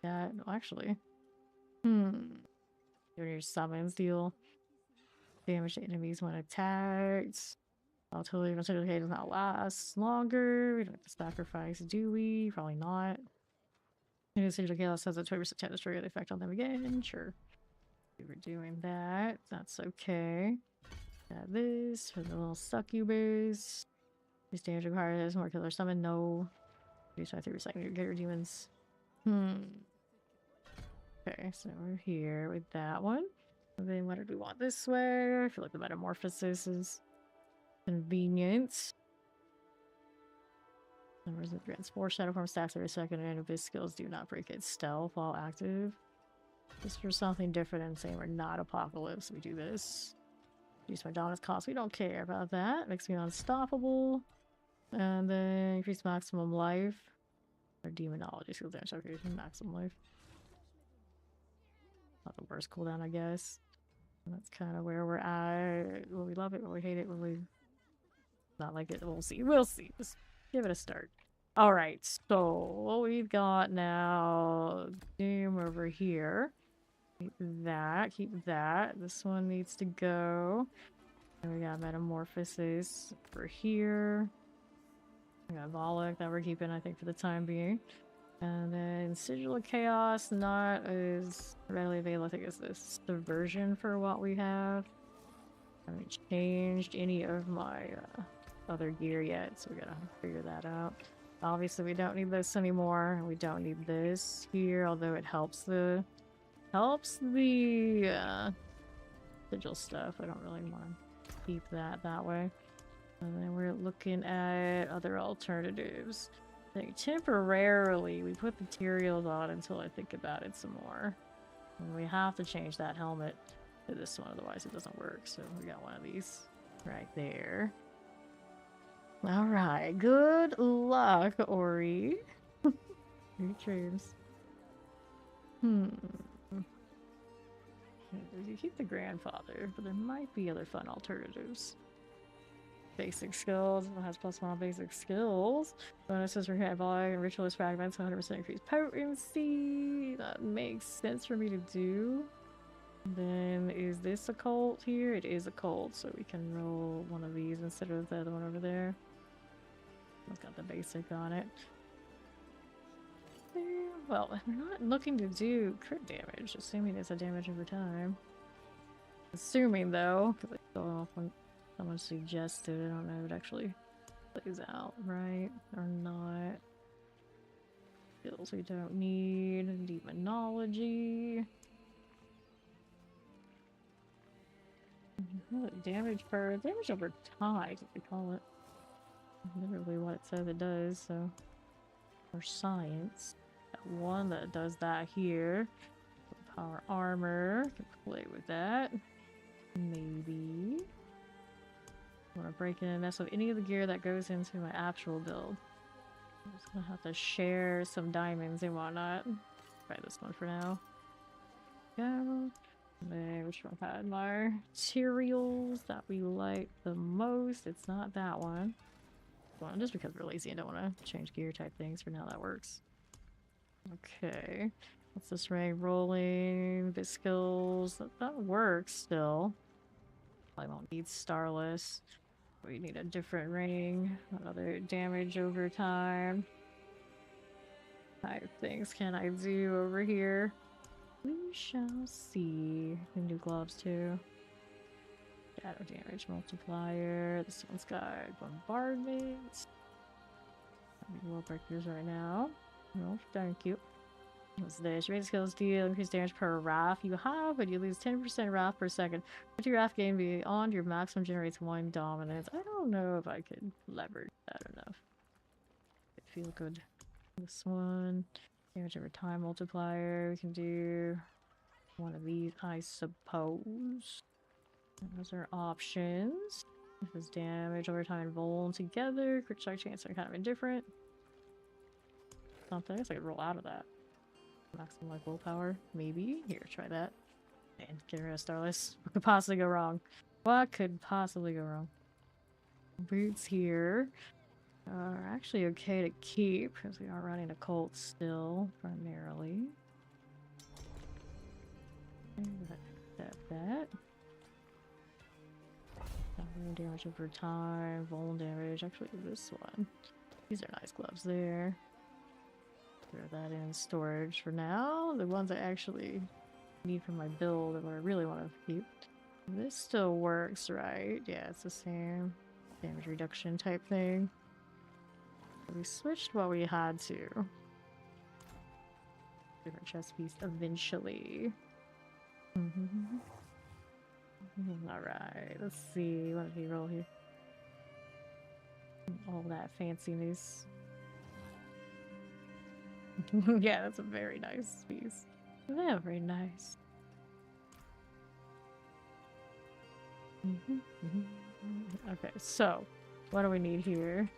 That no, actually. Your summons deal damage to enemies when attacked. Volatility of okay does not last longer. We don't have to sacrifice, do we? Probably not. New Sigil Chaos has a 20% chance to trigger the effect on them again. Sure. We were doing that. That's okay. Got this for the little succubus. This damage requires more killer summon. No. Use my 3% to get your demons. Okay, so we're here with that one. And then what did we want this way? I feel like the metamorphosis is convenient. Numbers of grants 4 shadow form stacks every second, and abyss skills do not break its stealth while active. Just for something different and saying we're not apocalypse, we do this. Use my dominance cost, we don't care about that. Makes me unstoppable. And then increase maximum life. Or demonology skill damage, okay, maximum life. Not the worst cooldown, I guess. And that's kind of where we're at. Will we love it? Will we hate it? Will we not like it? We'll see. We'll see. Just give it a start. Alright, so what we've got now. Doom over here. Keep that. Keep that. This one needs to go. And we got Metamorphosis for here. We got Warlock that we're keeping, I think, for the time being. And then Sigil of Chaos, not as readily available, I think, as this subversion for what we have. I haven't changed any of my other gear yet, so we gotta figure that out. Obviously, we don't need this anymore. We don't need this here, although it helps the sigil stuff. I don't really want to keep that way. And then we're looking at other alternatives. I think temporarily we put materials on until I think about it some more. And we have to change that helmet to this one, otherwise it doesn't work. So we got one of these right there. Alright, good luck, Ori. Good dreams. You keep the grandfather, but there might be other fun alternatives. Basic skills. It has +1 on basic skills. Bonuses for hit volume and ritualist fragments, 100% increased potency. That makes sense for me to do. Then is this a cult here? It is a cult, so we can roll one of these instead of the other one over there. It's got the basic on it. Well, we're not looking to do crit damage, assuming it's a damage over time. Assuming though, because I go off when someone suggested, I don't know if it actually plays out right or not. Skills we don't need. Demonology. Damage over time, what they call it. Literally what it says it does, so. Or science. Got one that does that here. Power armor. Can play with that. Maybe. I want to break in and mess with any of the gear that goes into my actual build. I'm just gonna have to share some diamonds and whatnot. Try this one for now. Go. Then which one had materials that we like the most? It's not that one. Well, just because we're lazy and don't want to change gear type things. For now, that works. Okay. What's this ray? Rolling, bit skills. That works still. I won't need starless. We need a different ring. Another damage over time. What type things can I do over here? We shall see. The new gloves too. Shadow damage multiplier. This one's got bombardment. World breakers right now. No, thank you. What's this? Your basic skills deal increased damage per RAF you have, but you lose 10% RAF per second. If your RAF gain beyond your maximum generates 1 dominance. I don't know if I could leverage that enough. I feel good. This one. Damage over time multiplier. We can do one of these, I suppose. And those are options. This is damage over time and roll together. Crit strike chance are kind of indifferent. Something. I guess I could roll out of that. Maximum like willpower, maybe. Here, try that. And get rid of Starless. What could possibly go wrong? What could possibly go wrong? Boots here are actually okay to keep because we are running a cult still, primarily. That. Damage over time, vuln damage. Actually, this one. These are nice gloves there. Throw that in storage for now. The ones I actually need for my build and what I really want to keep. This still works, right? Yeah, it's the same damage reduction type thing. We switched what we had to. Different chest piece eventually. Alright, let's see. What did he roll here? All that fanciness. Yeah, that's a very nice piece. Very nice. Okay, so what do we need here?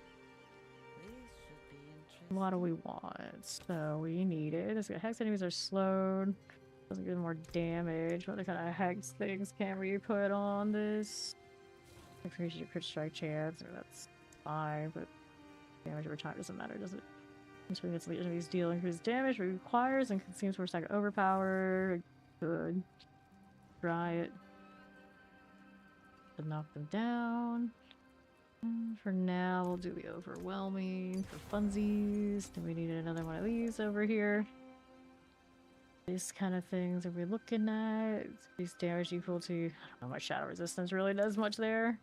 What do we want? So we need it. Let's go. Hex enemies are slowed. Doesn't give them more damage. What kind of hex things can we put on this? Increases your crit strike chance. That's fine, but damage over time doesn't matter, does it? This one gets the enemies deal increased damage, but requires and consumes for a second overpower. Good. Try it. To knock them down. For now, we'll do the overwhelming for funsies. Then we need another one of these over here. These kind of things are we looking at? These damage equal to, I don't know, my shadow resistance really does much there.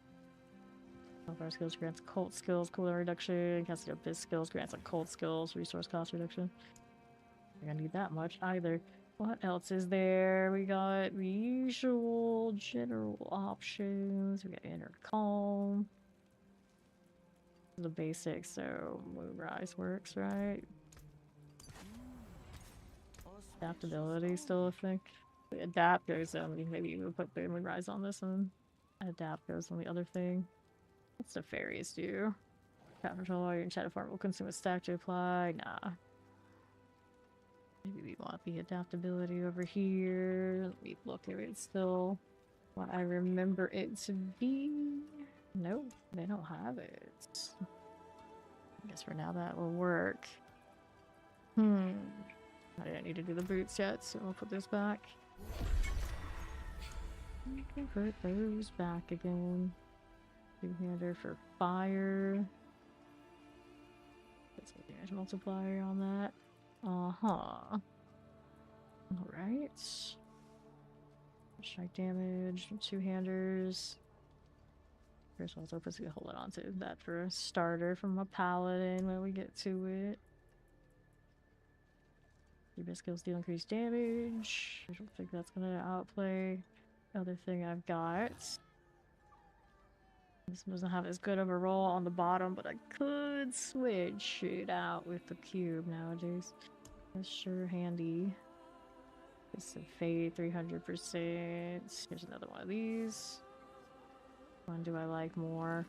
Our skills grants cult skills, cooldown reduction. Casting abyss skills grants like cult skills, resource cost reduction. We're gonna need that much either. What else is there? We got the usual general options. We got inner calm. The basics, so Moonrise works, right? Adaptability still a thing. The adapt goes on, maybe we'll put the Moonrise on this one. Adapt goes on the other thing. What's the fairies do? Capital, your enchanted form will consume a stack to apply. Nah. Maybe we want the adaptability over here. Let me look at it still. What I remember it to be. Nope, they don't have it. I guess for now that will work. I didn't need to do the boots yet, so we'll put this back. We can put those back again. Two-hander for fire. That's a damage multiplier on that. Alright. Strike damage, two-handers. First one's open, so we hold it on to that for a starter from a paladin when we get to it. Your best skills deal increased damage. I don't think that's gonna outplay the other thing I've got. This one doesn't have as good of a roll on the bottom, but I could switch it out with the cube nowadays. That's sure handy. It's a fade 300%. Here's another one of these. Which one do I like more?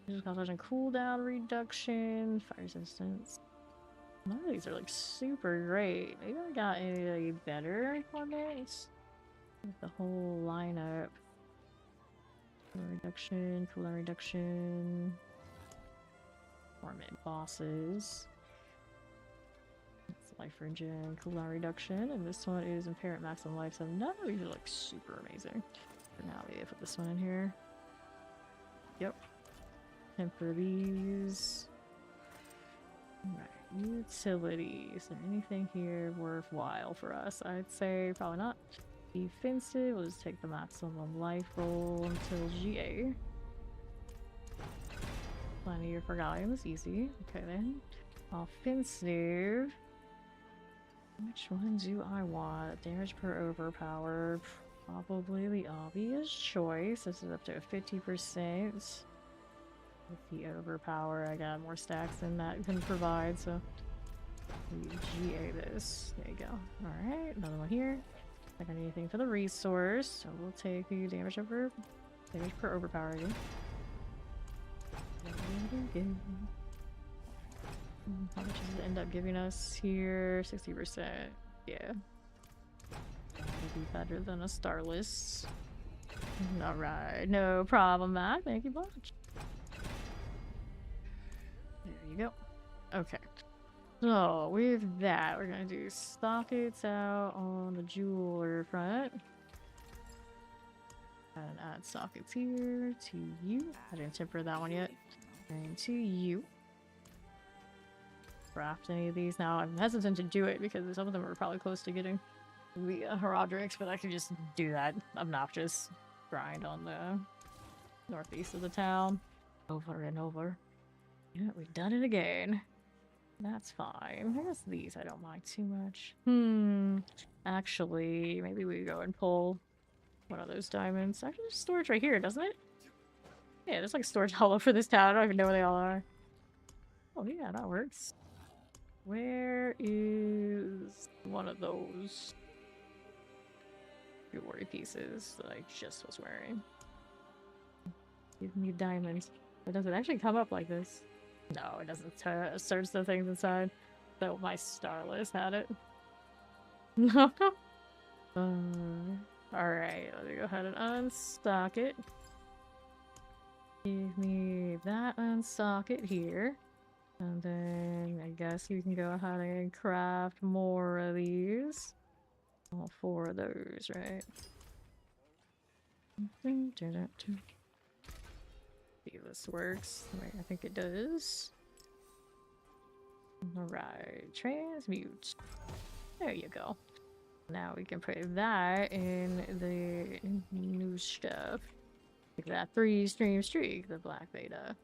Just concentration cooldown reduction, fire resistance. None of these are like super great. Maybe I got any better equipment with the whole lineup. Cooldown reduction, torment bosses. It's life regen, cooldown reduction, and this one is impairment maximum life. So none of these are like super amazing. For now, we put this one in here. Yep. Temper these. Alright, utility. Is there anything here worthwhile for us? I'd say probably not. Defensive, we'll just take the maximum life roll until GA. Plenty of Forgallium, easy. Okay then. Offensive. Which one do I want? Damage per overpower. Probably the obvious choice. This is up to 50%. With the overpower, I got more stacks than that can provide, so we GA this. There you go. Alright, another one here. I got anything for the resource, so we'll take the damage per overpower again. How much does it end up giving us here? 60%. Yeah. That'll be better than a Starless. Alright, no problem, Matt. Thank you much. There you go. Okay. So, with that, we're gonna do sockets out on the jeweler front. And add sockets here to you. I didn't temper that one yet. And to you. Craft any of these. Now, I'm hesitant to do it because some of them are probably close to getting the Herodrix, but I could just do that obnoxious grind on the northeast of the town. Over and over. Yeah, we've done it again. That's fine. I guess these I don't mind too much. Actually, maybe we go and pull one of those diamonds. Actually, there's storage right here, doesn't it? Yeah, there's like storage all over this town. I don't even know where they all are. Oh yeah, that works. Where is one of those jewelry pieces that I just was wearing? Give me diamonds. But does it actually come up like this? No, it doesn't search the things inside. So my Starless had it. No. Alright, let me go ahead and unstock it. Give me that unsocket here. And then I guess you can go ahead and craft more of these. All 4 of those, right? See if this works. Wait, I think it does. Alright, transmute. There you go. Now we can put that in the new stuff. Like that 3-stream streak, the black beta.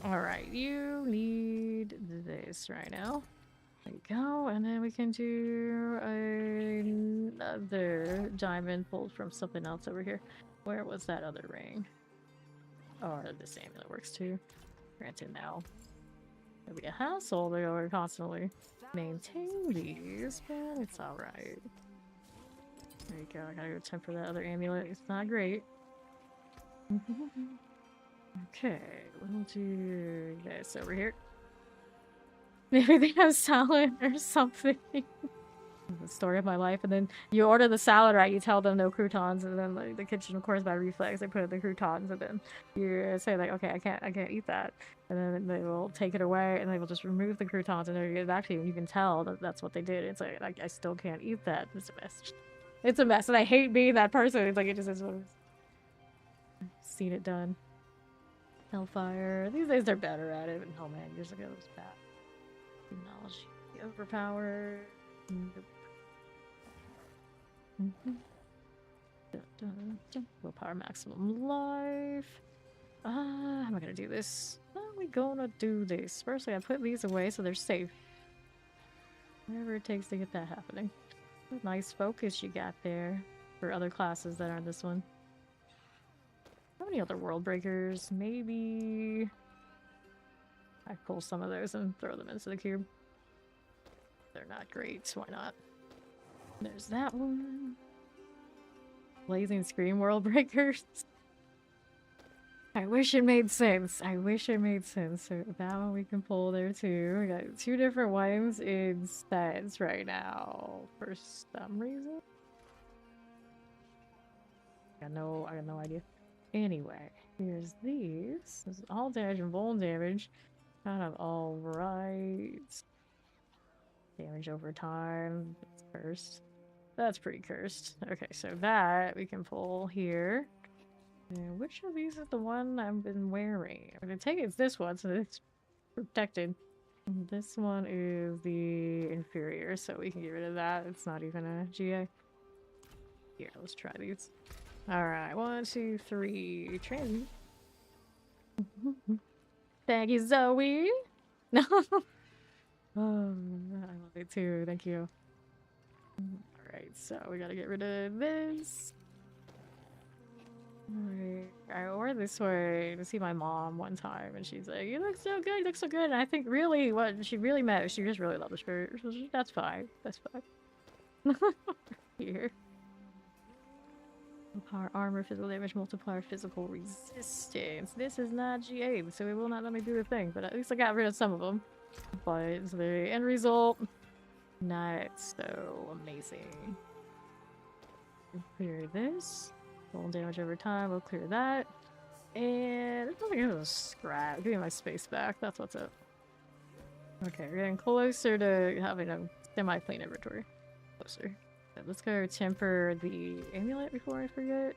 Alright, you need this right now. There you go, and then we can do another diamond pulled from something else over here. Where was that other ring? Oh, this amulet works too. Granted now. It'll be a hassle to go and constantly maintain these, but it's alright. There you go, I gotta go temper that other amulet. It's not great. Okay, we'll do this over here. Maybe they have salad or something. The story of my life, and then you order the salad right, you tell them no croutons, and then like the kitchen, of course, by reflex, they put in the croutons, and then you say like, okay, I can't eat that, and then they will take it away, and they will just remove the croutons, and then actually you can tell that that's what they did. It's like I still can't eat that. It's a mess. It's a mess, and I hate being that person. It's like it just is what it is. I've seen it done. Hellfire. These days they're better at it, but oh man, years ago it was bad. Technology overpowered. Nope. Willpower maximum life. How am I gonna do this? How are we gonna do this? First, I gotta put these away so they're safe. Whatever it takes to get that happening. Nice focus you got there for other classes that aren't this one. How many other world breakers? Maybe I pull some of those and throw them into the cube. They're not great, why not? There's that one. Blazing Scream world breakers. I wish it made sense. I wish it made sense. So that one we can pull there too. We got 2 different ones in stats right now for some reason. I got no idea. Anyway, here's these. This is all damage and bone damage. Kind of all right. Damage over time. That's cursed. That's pretty cursed. Okay, so that we can pull here. And which of these is the one I've been wearing? I'm gonna take it's this one, so it's protected. This one is the inferior, so we can get rid of that. It's not even a GA. Here, let's try these. Alright, 1, 2, 3. Trim. Thank you, Zoe! No! Oh, I love it too. Thank you. Alright, so we gotta get rid of this. Alright, I wore this way to see my mom one time, and she's like, "You look so good, you look so good." And I think really what she really meant, she just really loved the shirt. That's fine. That's fine. Here. Power armor, physical damage multiplier, physical resistance. This is not GA, so it will not let me do the thing, but at least I got rid of some of them. But the end result, not so amazing. Clear this. Roll damage over time, we'll clear that. And I don't think it was scrap. Give me my space back, that's what's up. Okay, we're getting closer to having a semi-clean inventory. Closer. Let's go temper the amulet before I forget.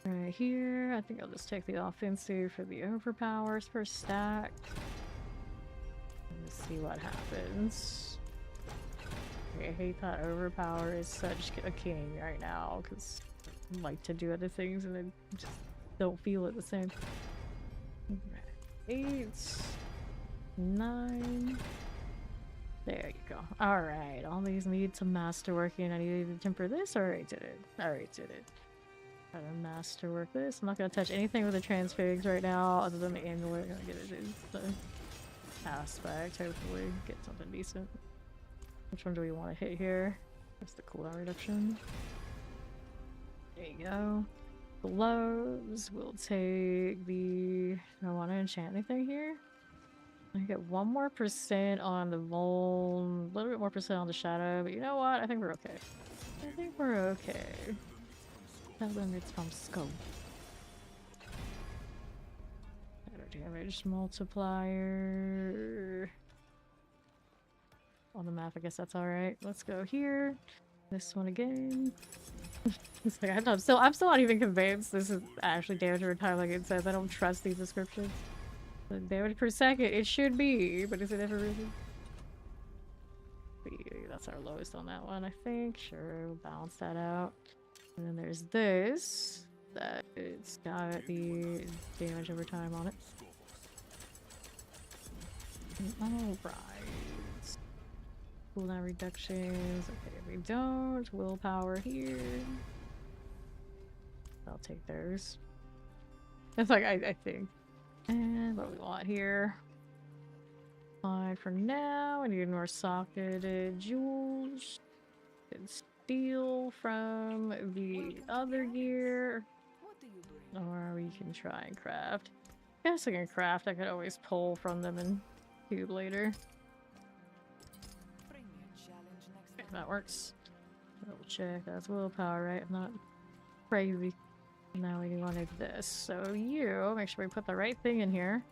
Right here, I think I'll just take the offensive for the overpowers per stack. Let's see what happens. Okay, I hate that overpower is such a king right now, because I like to do other things and then just don't feel it the same. 8, 9. There you go. Alright, all these need some masterworking. I needed to temper this. Alright, did it. Alright, did it. Gotta masterwork this. I'm not gonna touch anything with the transfigs right now other than the amulet. I'm gonna get it in the aspect. Hopefully get something decent. Which one do we want to hit here? That's the cooldown reduction. There you go. Gloves. We'll take the... Do I want to enchant anything here? I get 1 more % on the vuln, a little bit more % on the shadow, but you know what? I think we're okay. I think we're okay. That limits from scope. Better damage multiplier. On the map, I guess that's alright. Let's go here. This one again. It's like, I'm still not even convinced this is actually damage over time like it says. I don't trust these descriptions. The damage per second, it should be, but is it ever really? That's our lowest on that one, I think. Sure, we'll balance that out. And then there's this. That it's got the damage over time on it. Alright. Cooldown reductions. Okay, if we don't, willpower here. I'll take those. That's like, I think. And what we want here. Fine for now. I need more socketed jewels. And steal from the other gear. Or we can try and craft. I guess I can craft. I could always pull from them and cube later. Okay, that works. Double check. That's willpower, right? I'm not crazy. Now we wanted this. So you, make sure we put the right thing in here.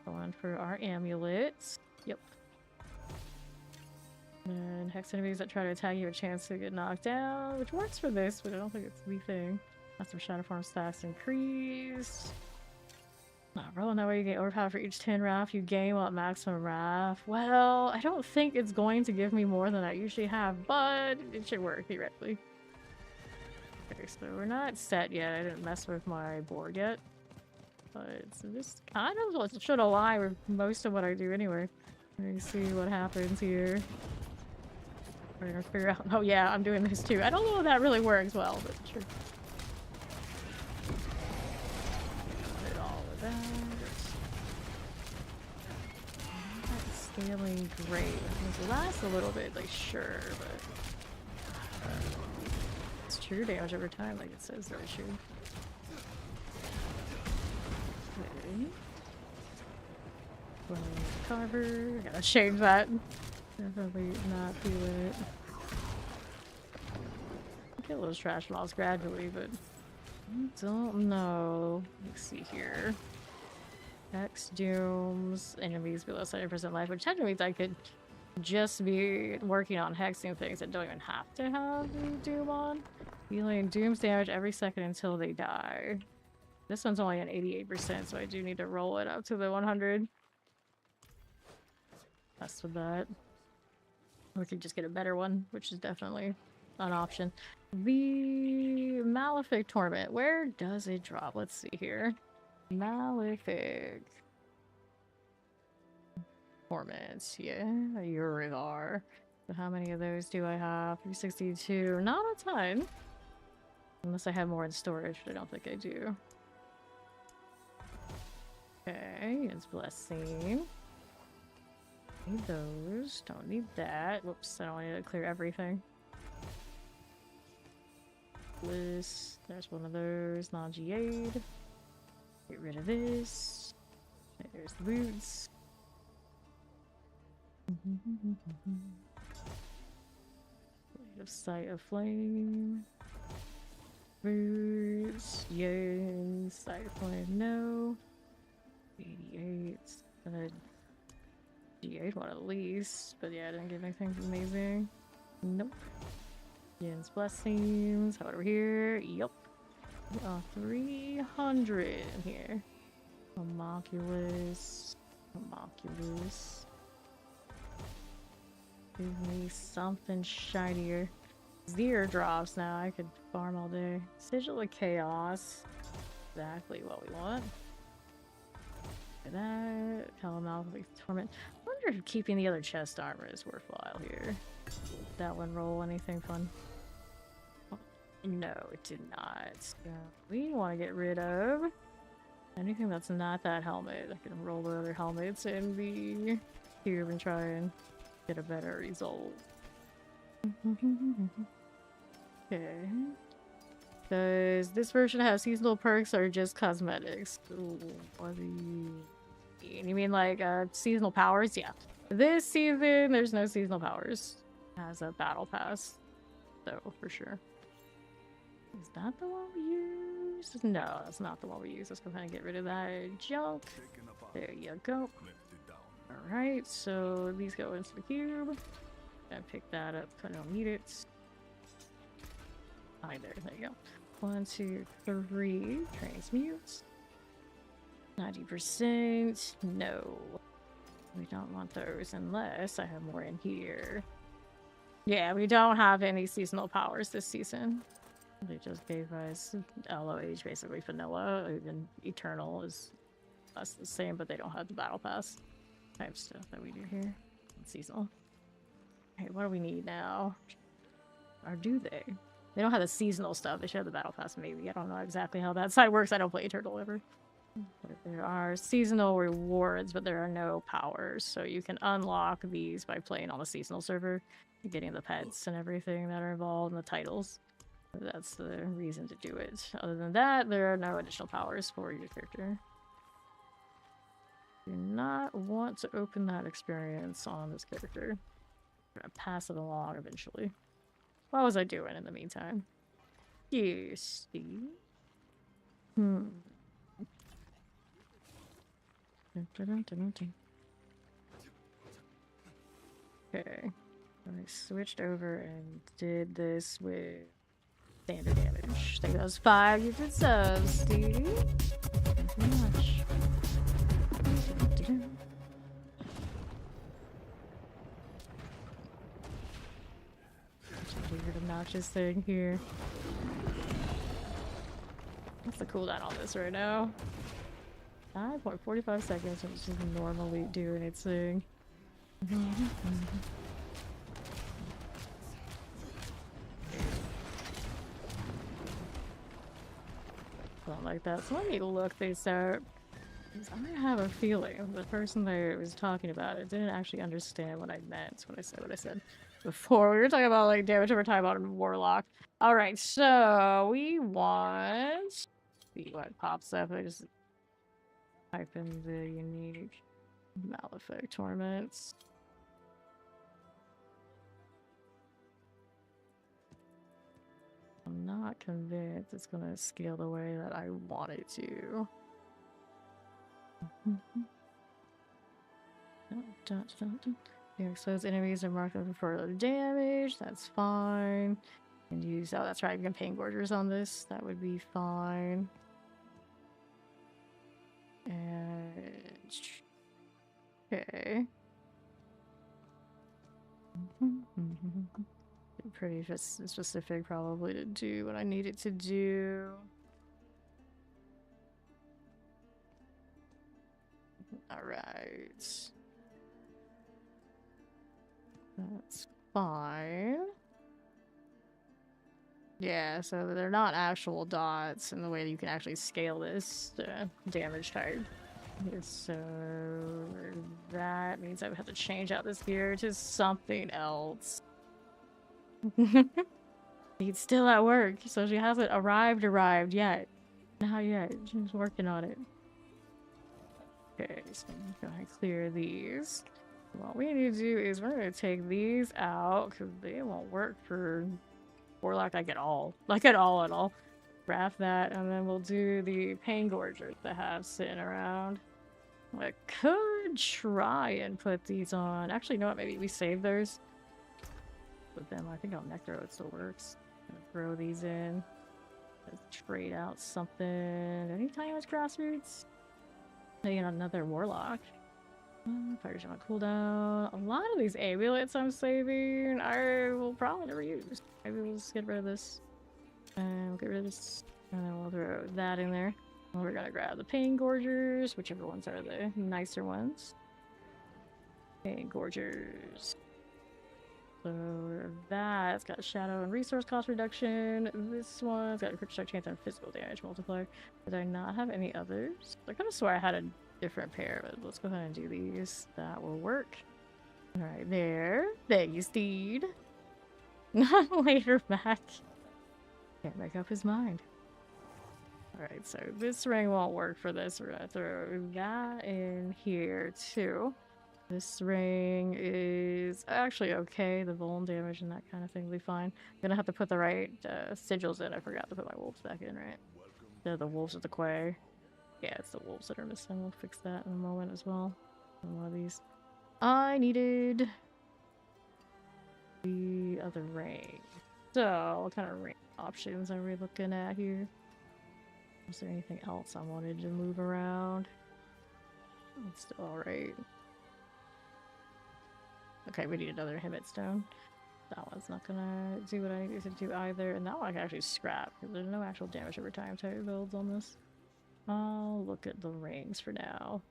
Going for our amulets. Yep. And hex enemies that try to attack you have a chance to get knocked down, which works for this, but I don't think it's the thing. That's some shadow form stats increased. Rolling that way, you get overpowered for each 10 RAF you gain while at maximum RAF. Well, I don't think it's going to give me more than I usually have, but it should work theoretically. Okay, so we're not set yet. I didn't mess with my board yet. But this kind of should align with most of what I do anyway. Let me see what happens here. We're gonna figure out. Oh yeah, I'm doing this too. I don't know if that really works well, but sure. Did all of that. That's scaling great. It lasts a little bit, like sure, but it's true damage over time, like it says there it should. Carver. Gotta change that. Definitely not feeling it. Kill those trash mobs gradually, but I don't know. Let's see here. Hex dooms, enemies below 70% life, which technically means I could just be working on hexing things that don't even have to have the doom on. Dealing dooms damage every second until they die. This one's only at 88%, so I do need to roll it up to the 100. Mess with that. We could just get a better one, which is definitely an option. The Malefic Torment. Where does it drop? Let's see here. Malefic Torment. Yeah, Urivar. So how many of those do I have? 362. Not a ton. Unless I have more in storage, but I don't think I do. Okay, it's Blessing. Need those. Don't need that. Whoops, I don't need to clear everything. Bliss. There's one of those. Non-Jade. Get rid of this. There's the boots. Blade of Sight of Flame. Boots. Yay. Sight of Flame. No. 88. G8 one at least, but yeah, I didn't get anything amazing. Nope. Yin's Blessings. How about over here? Yup. 300 in here. Homunculus. Homunculus. Give me something shinier. Zero drops now. I could farm all day. Sigil of Chaos. Exactly what we want. That. Malefic Torment. I wonder if keeping the other chest armor is worthwhile here. Did that one roll anything fun? No, it did not. So we want to get rid of anything that's not that helmet. I can roll the other helmets in the cube and try and get a better result. Okay. Does this version have seasonal perks or just cosmetics? Ooh, what do you mean? You mean like seasonal powers? Yeah. This season, there's no seasonal powers. It has a battle pass. So, for sure. Is that the one we use? No, that's not the one we use. Let's go ahead and get rid of that junk. There you go. Alright, so these go into the cube. I pick that up because I don't need it. There you go. 1, 2, 3. Transmute. 90%. No. We don't want those unless I have more in here. Yeah, we don't have any seasonal powers this season. They just gave us LOH, basically vanilla. Even Eternal is less the same, but they don't have the battle pass type stuff that we do here. It's seasonal. Okay, what do we need now? Or do they? They don't have the seasonal stuff. They should have the battle pass, maybe. I don't know exactly how that side works. I don't play Eternal ever. But there are seasonal rewards, but there are no powers. So you can unlock these by playing on the seasonal server, getting the pets and everything that are involved in the titles. That's the reason to do it. Other than that, there are no additional powers for your character. Do not want to open that experience on this character. I'm gonna pass it along eventually. What was I doing in the meantime? Yes, Steve. Okay. I switched over and did this with standard damage. There goes 5 gifted subs, Steve. Thank you very much. Weird obnoxious thing here. What's the cooldown on this right now? 5.45 seconds, which is normally doing its thing. Don't like that. So let me look this up. I have a feeling the person that was talking about it didn't actually understand what I meant when I said what I said before. We were talking about like damage over time on Warlock. Alright, so we want... see what pops up. I type in the unique Malefic Torments. I'm not convinced it's gonna scale the way that I want it to. The exposed enemies are marked for further damage. That's fine. And use, oh, that's right, you can pain gorgers on this. That would be fine. And okay. Pretty specific, probably, to do what I need it to do. All right. That's fine. Yeah, so they're not actual dots in the way that you can actually scale this damage type. So that means I would have to change out this gear to something else. He's still at work, so she hasn't arrived yet. Not yet. She's working on it. Okay, so I'm gonna clear these. What we need to do is we're gonna take these out because they won't work for Warlock like at all. Like at all. Craft that, and then we'll do the pain gorgers that I have sitting around. I could try and put these on. Actually, you know what? Maybe we save those. Put them. I think on Necro it still works. Gonna throw these in. Let's trade out something. Anytime it's grassroots. Taking another Warlock. Fires on cooldown. A lot of these amulets I'm saving, I will probably never use. Maybe we'll just get rid of this. And we'll get rid of this. And then we'll throw that in there. And we're gonna grab the pain gorgers, whichever ones are the nicer ones. Pain gorgers. So that's got shadow and resource cost reduction. This one's got a crit strike chance and physical damage multiplier. Did I not have any others? I could have swore I had a different pair, but let's go ahead and do these. That will work. Alright, there. Thank you, Steed. Later, Mac. Can't make up his mind. Alright, so this ring won't work for this. We're gonna throw that in here, too. This ring is actually okay. The vuln damage and that kind of thing will be fine. I'm gonna have to put the right sigils in. I forgot to put my wolves back in, right? They're the wolves of the quay. Yeah, it's the wolves that are missing. We'll fix that in a moment as well. One of these. I needed the other ring. So, what kind of ring options are we looking at here? Is there anything else I wanted to move around? It's still alright. Okay, we need another Himmet Stone. That one's not gonna do what I need it to do either. And that one I can actually scrap, because there's no actual damage over time type builds on this. I'll look at the rings for now.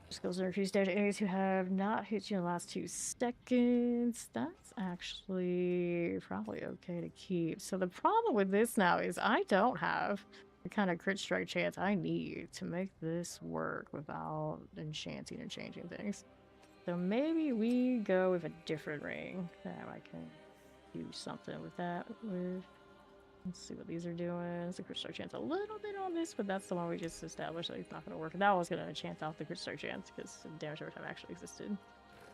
Skills are increased damage to enemies who have not hit you in the last 2 seconds. That's actually probably okay to keep. So the problem with this now is I don't have the kind of crit strike chance I need to make this work without enchanting and changing things. So maybe we go with a different ring that I can do something with that with. Let's see what these are doing. It's a crit strike chance a little bit on this, but that's the one we just established that it's not going to work. That was going to chance off the crit strike chance because damage over time actually existed.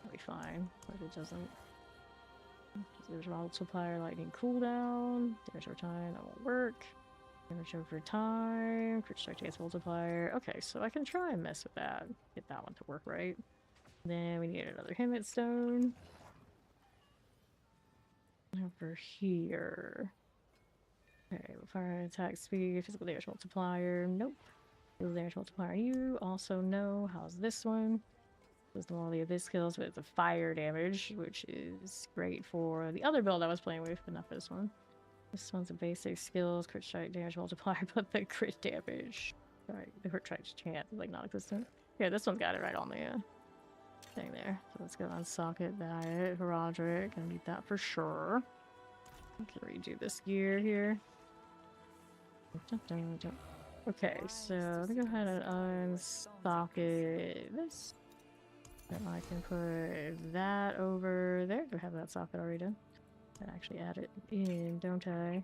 That'll be fine, but it doesn't. There's multiplier lightning cooldown. Damage over time, that won't work. Damage over time, crit strike chance multiplier. Okay, so I can try and mess with that. Get that one to work right. Then we need another Himmet Stone. Over here. Okay, fire attack speed, physical damage multiplier. Nope. Physical damage multiplier. You also know. How's this one? This is the one of this skills, but it's a fire damage, which is great for the other build I was playing with, but not for this one. This one's a basic skills, crit strike damage multiplier, but the crit damage. Right, the crit strike chance is like non-existent. Yeah, this one's got it right on the thing there. So let's go on socket that for Roderick. I need that for sure. Can redo this gear here. Okay, so let me go ahead and unsocket this. And I can put that over there. Do I have that socket already done? I actually add it in, don't I?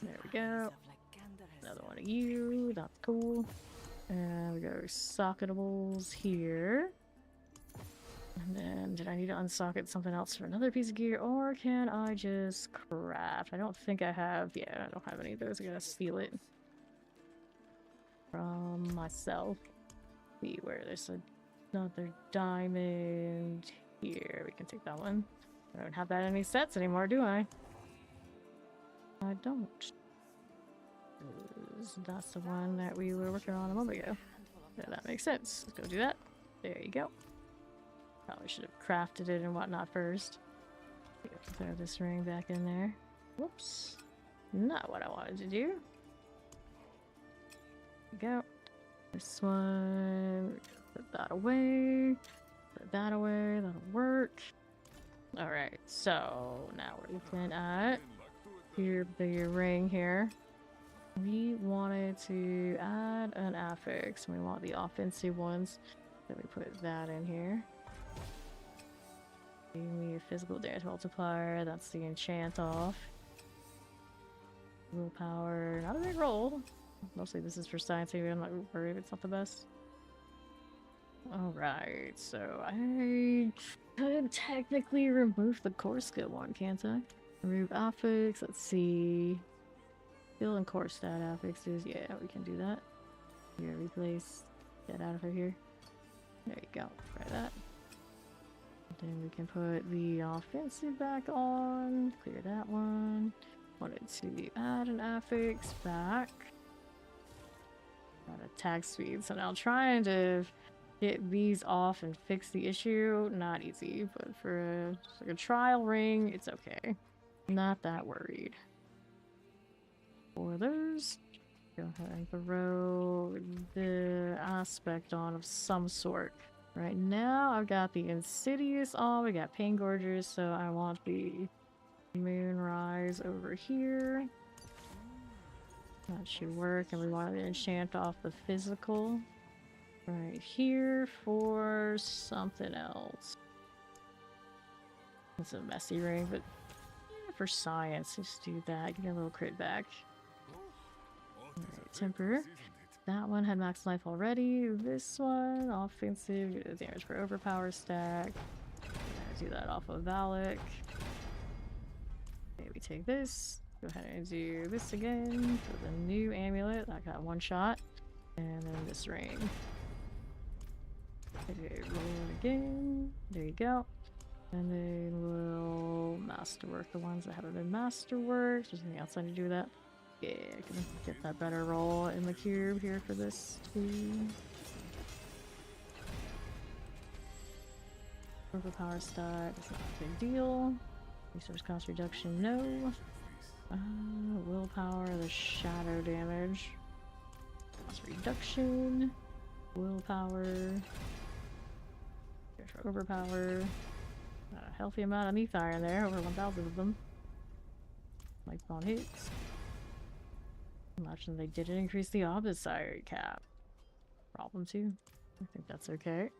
There we go. Another one of you. That's cool. And we go socketables here. And then, did I need to unsocket something else for another piece of gear, or can I just craft? I don't think I have, yeah, I don't have any of those. I gotta steal it from myself. See where there's another diamond here. We can take that one. I don't have that in any sets anymore, do I? I don't. 'Cause that's the one that we were working on a moment ago. Yeah, that makes sense. Let's go do that. There you go. Probably should have crafted it and whatnot first. Throw this ring back in there. Whoops. Not what I wanted to do. There we go. This one. Put that away. Put that away. That'll work. Alright, so now we're looking at the ring here. We wanted to add an affix. We want the offensive ones. So we put that in here. Give me a physical damage multiplier. That's the enchant off. Willpower. Not a big roll. Mostly this is for science. Maybe I'm not worried if it's not the best. Alright, so I could technically remove the core skill one, can't I? Remove affix. Let's see. Skill and core stat affixes. Yeah, we can do that. Here, replace. Get out of here. There you go. Try that. Then we can put the offensive back on. Clear that one. Wanted to add an affix back. Got attack speed. So now trying to get these off and fix the issue, not easy. But for like a trial ring, it's okay. Not that worried. For those, go ahead and throw the aspect on of some sort. Right now, I've got the Insidious on. We got Pain Gorgers, so I want the Moonrise over here. That should work, and we want to enchant off the physical right here for something else. It's a messy ring, but yeah, for science, just do that. Give me a little crit back. Alright, temper. That one had max life already. This one, offensive, damage for overpower stack. Do that off of Valak. Okay, we take this. Go ahead and do this again for the new amulet. That got one shot. And then this ring. Okay, roll it again. There you go. And then we'll masterwork the ones that haven't been masterworked. There's anything else I need to do with that? Yeah, I can get that better roll in the cube here for this too. Overpower stack, it's not a big deal. Resource cost reduction, no. Willpower, the shadow damage. Cost reduction. Willpower. There's for overpower. A healthy amount of neath iron there, over 1,000 of them. Life on hits. Imagine they didn't increase the Obsire cap. Problem too. I think that's okay.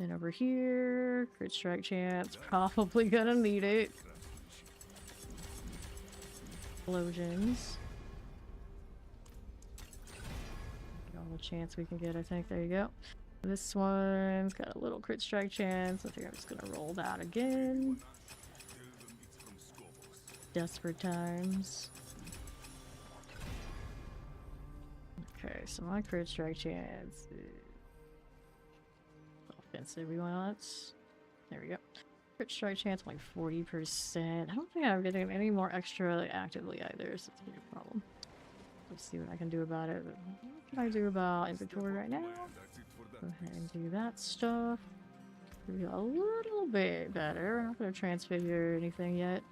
Then over here, crit strike chance. Probably gonna need it. Explosions. Get all the chance we can get, I think. There you go. This one's got a little crit strike chance. I think I'm just gonna roll that again. Desperate times. Okay, so my crit strike chance is offensive we want. There we go. Crit strike chance like 40%. I don't think I'm getting any more extra like, actively either, so it's a big problem. Let's see what I can do about it. What can I do about inventory right now? Go ahead and do that stuff. Maybe a little bit better. We're not going to transfigure anything yet.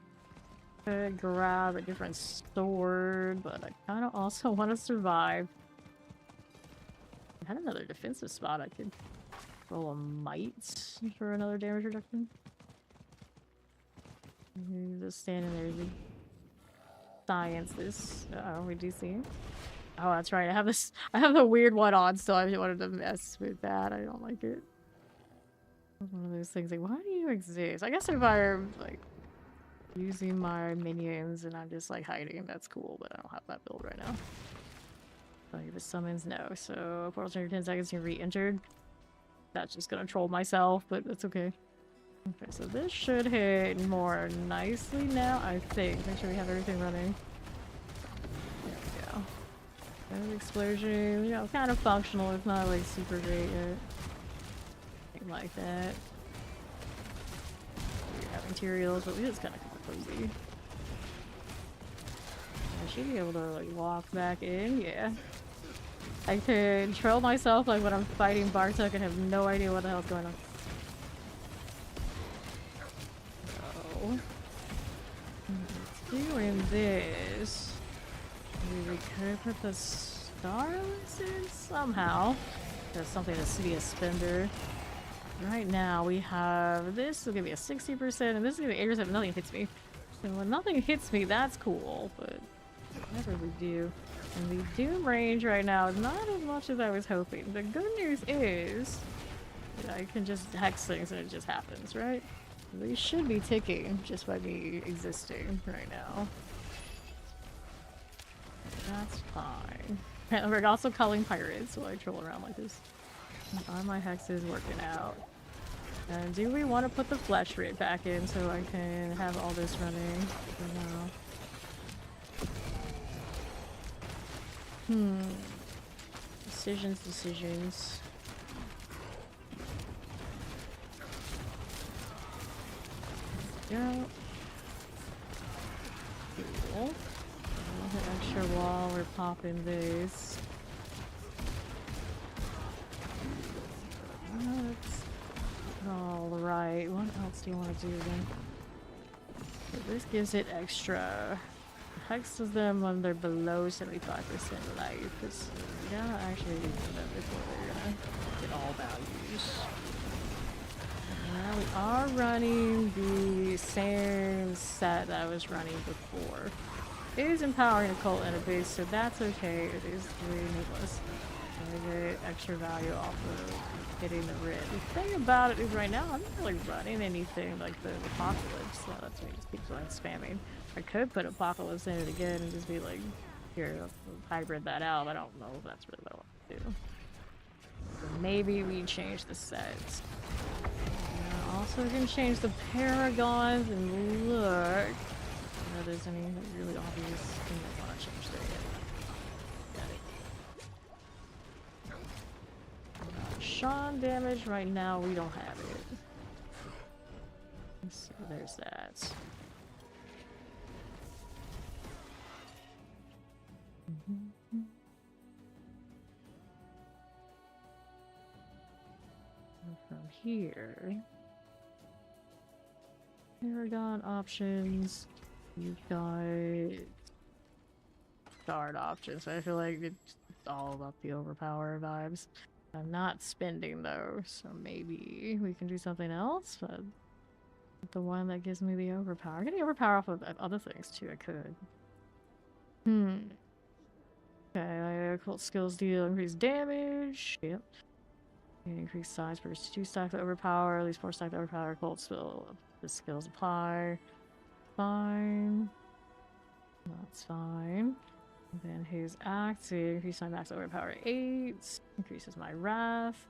Could grab a different sword, but I kind of also want to survive. I had another defensive spot. I could roll a might for another damage reduction. Just standing there. Science this. Uh-oh, we do see it. Oh, that's right. I have this. I have the weird one on, so I wanted to mess with that. I don't like it. It's one of those things like, why do you exist? I guess if I'm like using my minions and I'm just like hiding, that's cool. But I don't have that build right now. If it summons, no. So portal turn 10 seconds, you're re-entered. That's just gonna troll myself, but that's okay. Okay, so this should hit more nicely now, I think. Make sure we have everything running. There we go. An explosion, you know, kind of functional. It's not like super great yet. Anything like that. We have materials, but it's kind of cozy. I should be able to like walk back in, yeah. I can troll myself like when I'm fighting Bartok and have no idea what the hell's going on. So, doing this, we could put the stars in somehow. There's something to be a spender. Right now we have this is gonna be a 60% and this is gonna be 80% if nothing hits me. And when nothing hits me, that's cool, but whatever we do. And the doom range right now is not as much as I was hoping. The good news is that I can just hex things and it just happens, right? They should be ticking just by me existing right now. That's fine. And we're also calling pirates while I troll around like this. Are my hexes working out? And do we want to put the flesh rate back in so I can have all this running for now? Decisions. Yeah. Cool. I'll hit extra while we're popping this. Alright, what else do you want to do then? So this gives it extra. Hexes them when they're below 75% life. Because we gotta actually do them before they're gonna get all values. Now we are running the same set that I was running before. It is empowering a cult and a base, so that's okay. It is really needless. I get extra value off of hitting the red. The thing about it is right now I'm not really running anything like the apocalypse, so that's why it just keeps on spamming. I could put apocalypse in it again and just be like, here, hybrid that out, but I don't know if that's really what I want to do. So maybe we change the sets. Also, we can change the paragons and look. If there's any really obvious thing I want to change there yet. Sean damage right now, we don't have it. So there's that. And from here, Paragon options. You've got guard options. I feel like it's all about the overpower vibes. I'm not spending though, so maybe we can do something else, but the one that gives me the overpower. I'm getting overpower off of other things too, I could. Okay, occult skills deal increased damage. Yep. Increased size per 2 stacks of overpower, at least 4 stacks of overpower, occult spell. The skills apply. Fine. That's fine. And then his active increases my max overpower 8, increases my wrath,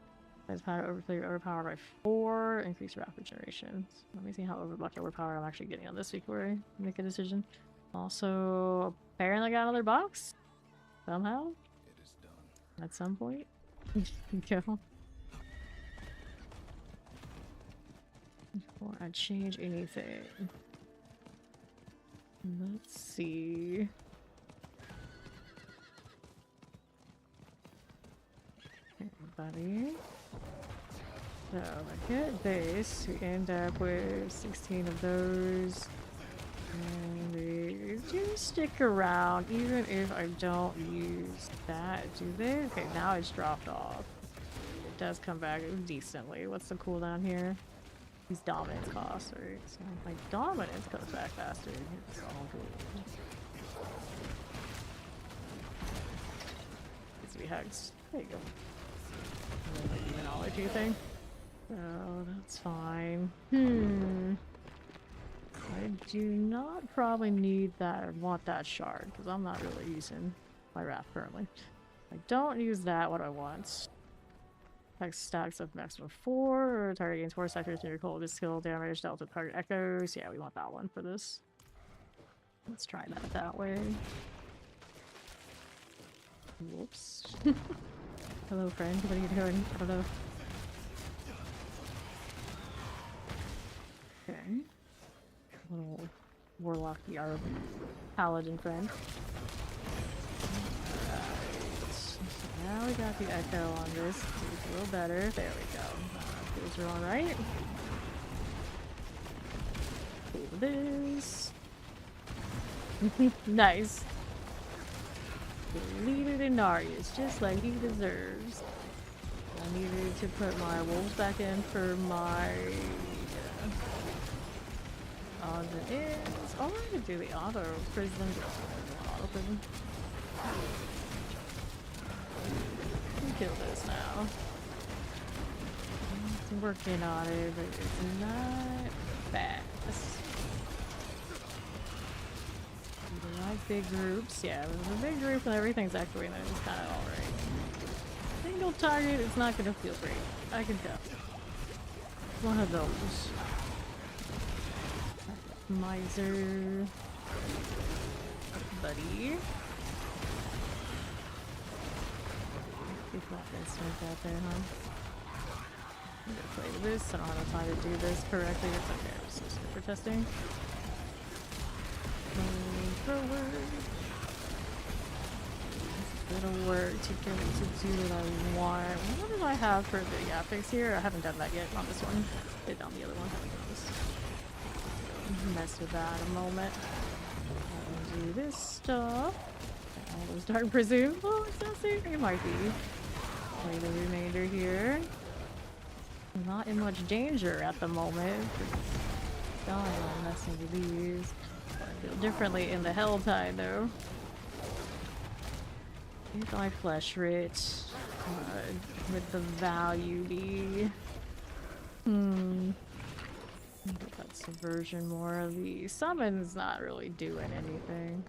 has power overpower by 4, increase wrath regeneration. So let me see how much overpower I'm actually getting on this before I make a decision. Also, apparently got another box somehow. It is done. At some point. Go. Before I change anything. Let's see. Okay, buddy. So, I get this. We end up with 16 of those. And they do stick around, even if I don't use that, do they? Okay, now it's dropped off. It does come back decently. What's the cooldown here? These dominance costs, right? So, like, dominance comes back faster. It's all good. Gets me hugs. There you go. And then the demonology thing. So, that's fine. I do not probably need that or want that shard, because I'm not really using my wrath currently. I don't use that, what I want. Next stacks of maximum 4, target gains 4 sectors to your cold skill damage dealt with target echoes. Yeah, we want that one for this. Let's try that way. Whoops. Hello, friend. What are you doing? I don't know. Okay. Little Warlock, our paladin friend. Now we got the echo on this. It's a little better. There we go. These are alright. Do this. Nice. Leave it in Narius, just like he deserves. I needed to put my wolves back in for my odds and ends. Oh, I could do the auto prison. Auto prison. Kill this now. I'm working on it, but it's not fast. We like big groups. Yeah, with a big group and everything's echoing, then it's kind of alright. Single target, it's not gonna feel great. I can tell. One of those. Miser. Buddy. Not gonna start that there, huh? I'm gonna play with this. I don't have time to do this correctly. It's okay. I'm just super testing. Forward. It'll work to get it to do what I want. What did I have for the graphics here? I haven't done that yet on this one. Did on the other one. Mess with that in a moment. I'll do this stuff. All those dark presume. Oh, it's not safe. It might be. Play the remainder here. I'm not in much danger at the moment. God, I'm messing with these. I feel differently in the Helltide though. If I flesh rich, with the value be. That subversion more of the summon's not really doing anything.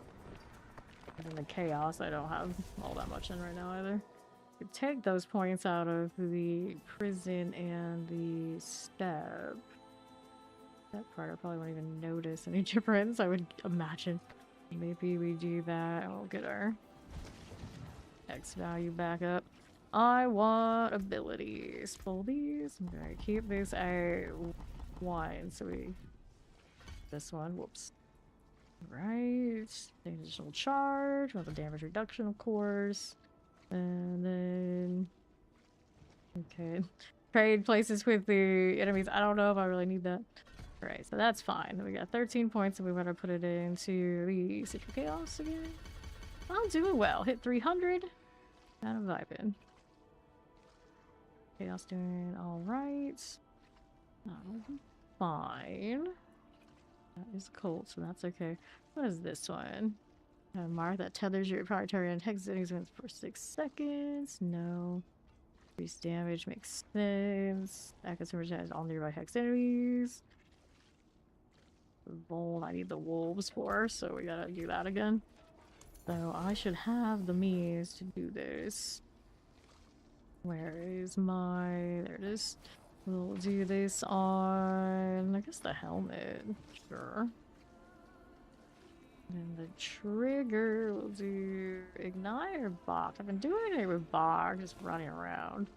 And in the chaos, I don't have all that much in right now either. Could take those points out of the prison and the step. That part I probably won't even notice any difference, I would imagine. Maybe we do that and we'll get our X value back up. I want abilities. Pull these. I'm gonna keep this A1 so we... This one, whoops. Right. The additional charge, want the damage reduction of course. And then... Okay. Trade places with the enemies. I don't know if I really need that. Alright, so that's fine. We got 13 points and we want to put it into the Citric Chaos again. I'm doing well. Hit 300. Kind of vibing. Chaos doing alright. Fine. That is cold, so that's okay. What is this one? A mark that tethers your proprietary and hex enemies for 6 seconds. No. Increase damage makes sense. Active surge has all nearby hex enemies. Bold, I need the wolves for, so we gotta do that again. So I should have the means to do this. Where is my... There it is. We'll do this on... I guess the helmet. Sure. And the trigger, we'll do Ignite or Bach. I've been doing it with Bach, just running around.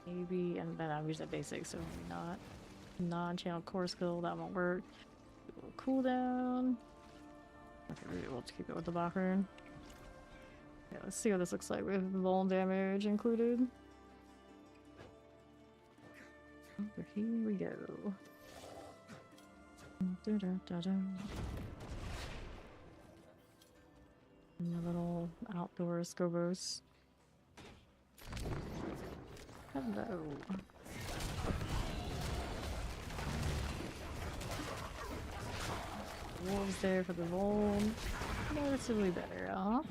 Maybe, and then I'll use that basic, so maybe not. Non-channel core skill, that won't work. Do a little cooldown. Okay, we'll keep it with the Bach rune. Yeah, let's see what this looks like with vuln damage included. Over here we go. And the little outdoor Scobos. Hello. Wolves there for the vuln. Noticeably better, huh?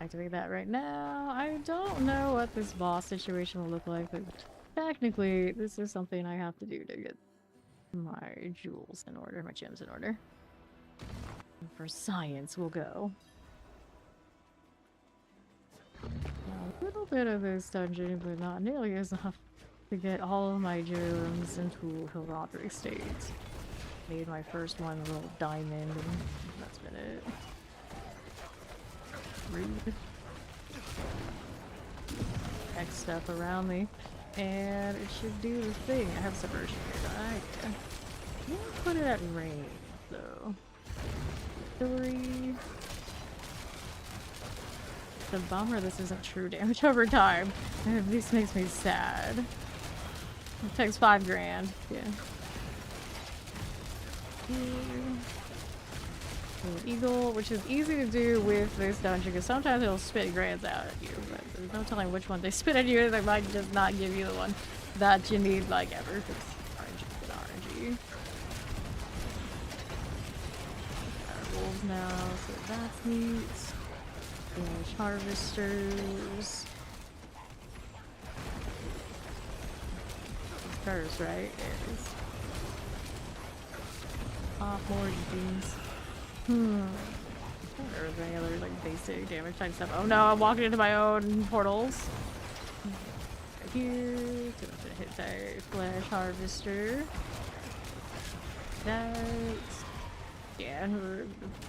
Activate that right now. I don't know what this boss situation will look like, but technically this is something I have to do to get my jewels in order, my gems in order. And for science we'll go. A little bit of this dungeon, but not nearly as enough to get all of my gems into Hellborn state. Made my first one a little diamond, and that's been it. Rude. X stuff around me, and it should do the thing. I have subversion here. I can't put it at range though. 3. The bummer this isn't true damage over time. This makes me sad. It takes 5 grand. Yeah. Eagle, which is easy to do with this dungeon because sometimes it'll spit grants out at you, but there's no telling which one they spit at you. They might just not give you the one that you need, like, ever. Because RNG and RNG. Got wolves now, so that's neat. Damage harvesters. First, right? There it is. Pop more things. There was any other like basic damage type stuff. Oh no, I'm walking into my own portals. Right here, to hit that flash harvester. That, yeah,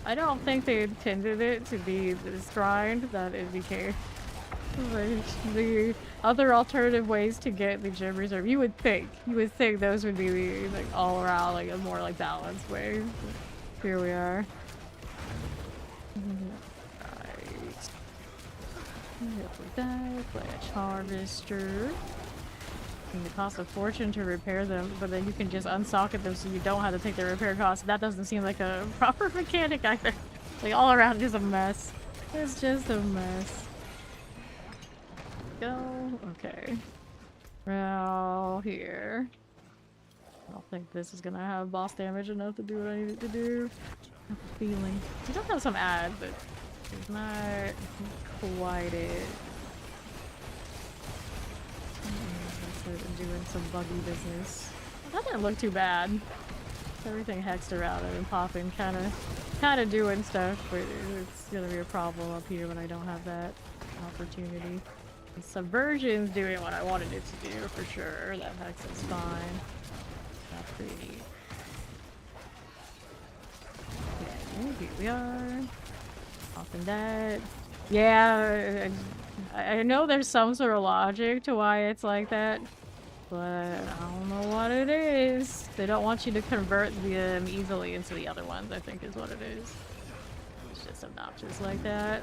I don't think they intended it to be this grind that it became. Like the other alternative ways to get the gem reserve, you would think those would be the like all around like a more like balanced way. But here we are. Right. With that, flash harvester. And it costs a fortune to repair them, but then you can just unsocket them so you don't have to take the repair cost. That doesn't seem like a proper mechanic either. Like all around is a mess. It's just a mess. Go. Okay. Now here. I don't think this is gonna have boss damage enough to do what I need it to do. I have a feeling. It does have some ads, but it's not quite it. That's doing some buggy business. That didn't look too bad. Everything hexed around it and popping, kind of doing stuff, but it's gonna be a problem up here when I don't have that opportunity. The subversion's doing what I wanted it to do for sure. That hex is fine. That's pretty neat. Okay, here we are. Popping that. Yeah, I know there's some sort of logic to why it's like that, but I don't know what it is. They don't want you to convert them easily into the other ones, I think is what it is. It's just obnoxious like that.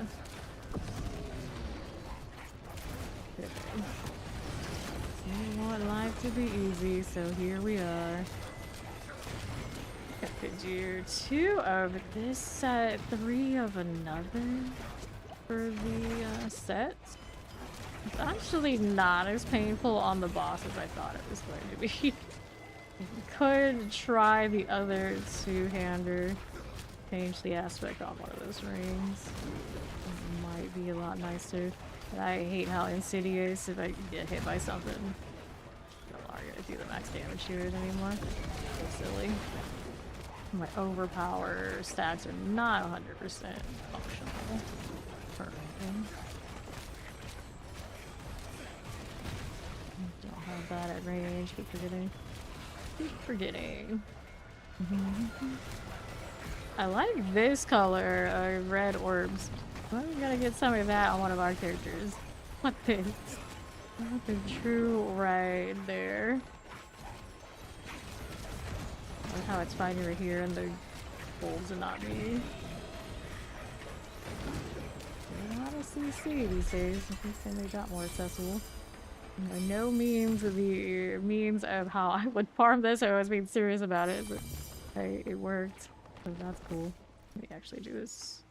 Okay. We want life to be easy, so here we are. I could do 2 of this set, 3 of another for the set. It's actually not as painful on the boss as I thought it was going to be. Could try the other 2-hander. Change the aspect on one of those rings. It might be a lot nicer. But I hate how insidious if I get hit by something. No longer gonna do the max damage to it anymore. So silly. My overpower stacks are not 100% functional for anything. Don't have that at range. Keep forgetting. Keep forgetting. I like this color, red orbs. Well, we gotta get some of that on one of our characters. What this? The true right there. I like how it's fine right here and the wolves and not me. A lot of CC these days. I think they got more accessible. By no means the means of how I would farm this. I was being serious about it, but hey, it worked. So that's cool. Let me actually do this.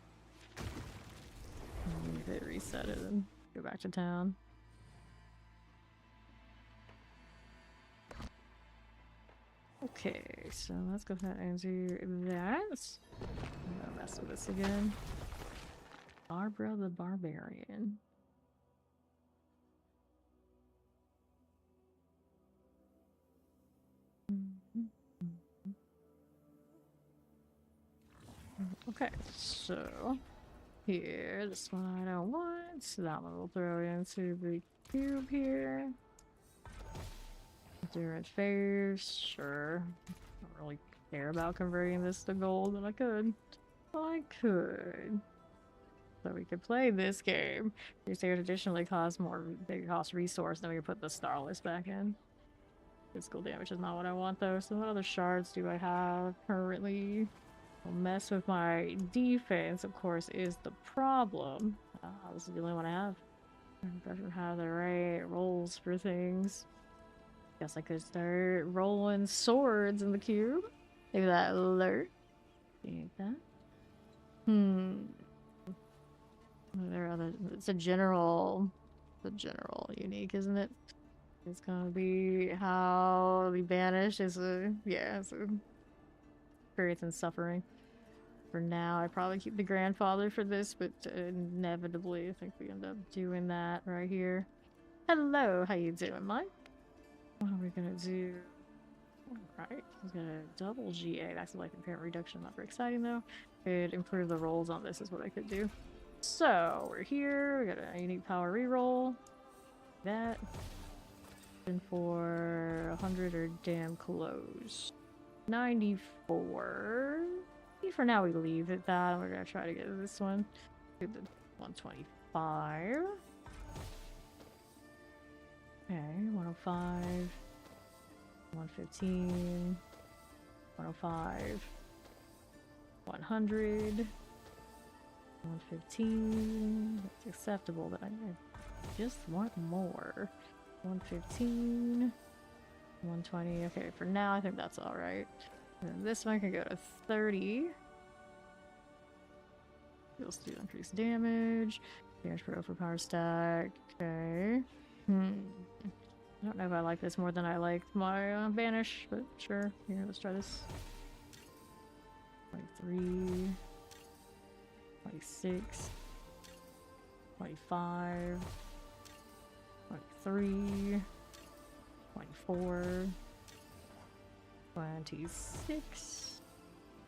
Hit reset it and go back to town. Okay, so let's go ahead and do that. I'm gonna mess with this again. Barbara the Barbarian. Okay, so here. This one I don't want. So that one we'll throw into the cube here. Endurance phase, sure. Don't really care about converting this to gold, but I could. I could. So we could play this game. These stairs additionally cost more, they cost resource, then we can put the starless back in. Physical damage is not what I want though, so what other shards do I have currently? Will mess with my defense, of course, is the problem. This is the only one I have. It doesn't have the right rolls for things. Guess I could start rolling swords in the cube. Maybe that alert. Take that. There are other. It's a general unique, isn't it? It's gonna be how the banished is a it's a experience and suffering. For now, I probably keep the grandfather for this, but inevitably, I think we end up doing that right here. Hello, how you doing, Mike? What are we gonna do? Alright, he's gonna double GA. That's like impairment reduction, not very exciting though. Could improve the rolls on this is what I could do. So, we're here, we got a unique power reroll. That. And for 100 or damn close. 94. For now we leave it that. We're gonna try to get this one. Do the 125. Okay, 105. 115. 105. 100. 115. That's acceptable, but I just want more. 115. 120. Okay, for now I think that's alright. This one can go to 30. Deals 2 increased damage. Damage per overpower stack. Okay. I don't know if I like this more than I like my banish, but sure. Here, let's try this. 23. 26. 25. 23. 24. 26.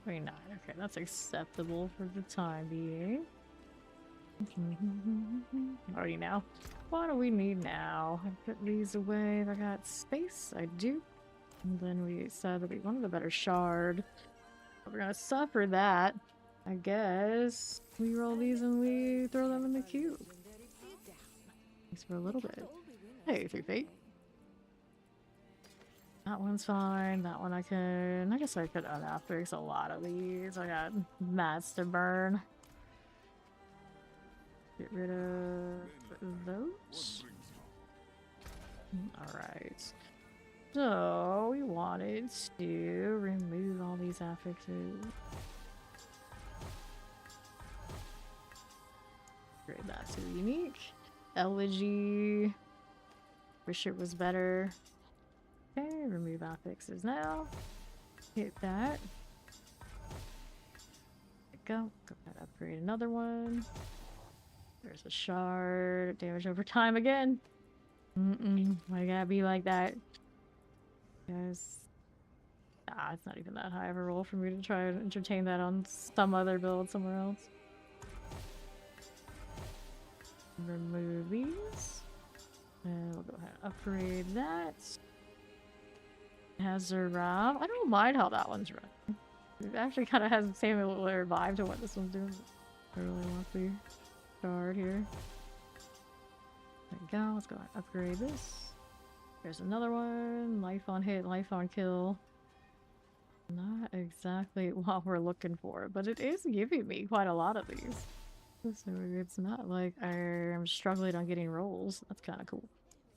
29. Okay, that's acceptable for the time being. Already now. What do we need now? I put these away if I got space. I do. And then we said that we wanted a better shard. But we're gonna suffer that. I guess we roll these and we throw them in the cube. Thanks for a little bit. Hey, 3 feet. That one's fine. That one I guess I could unafix a lot of these. I got mats to burn. Get rid of those. Alright. So, we wanted to remove all these affixes. Grade that to unique. Elegy. Wish it was better. Okay, remove affixes now. Hit that. There we go. Go ahead, upgrade another one. There's a shard. Damage over time again. Why gotta be like that? Guys. It's not even that high of a roll for me to try and entertain that on some other build somewhere else. Remove these. And we'll go ahead and upgrade that. Hazard I don't mind how that one's running. It actually kind of has the same similar vibe to what this one's doing. I really want the shard here. There we go. Let's go ahead and upgrade this. There's another one. Life on hit, life on kill. Not exactly what we're looking for, but it is giving me quite a lot of these. So it's not like I'm struggling on getting rolls. That's kind of cool.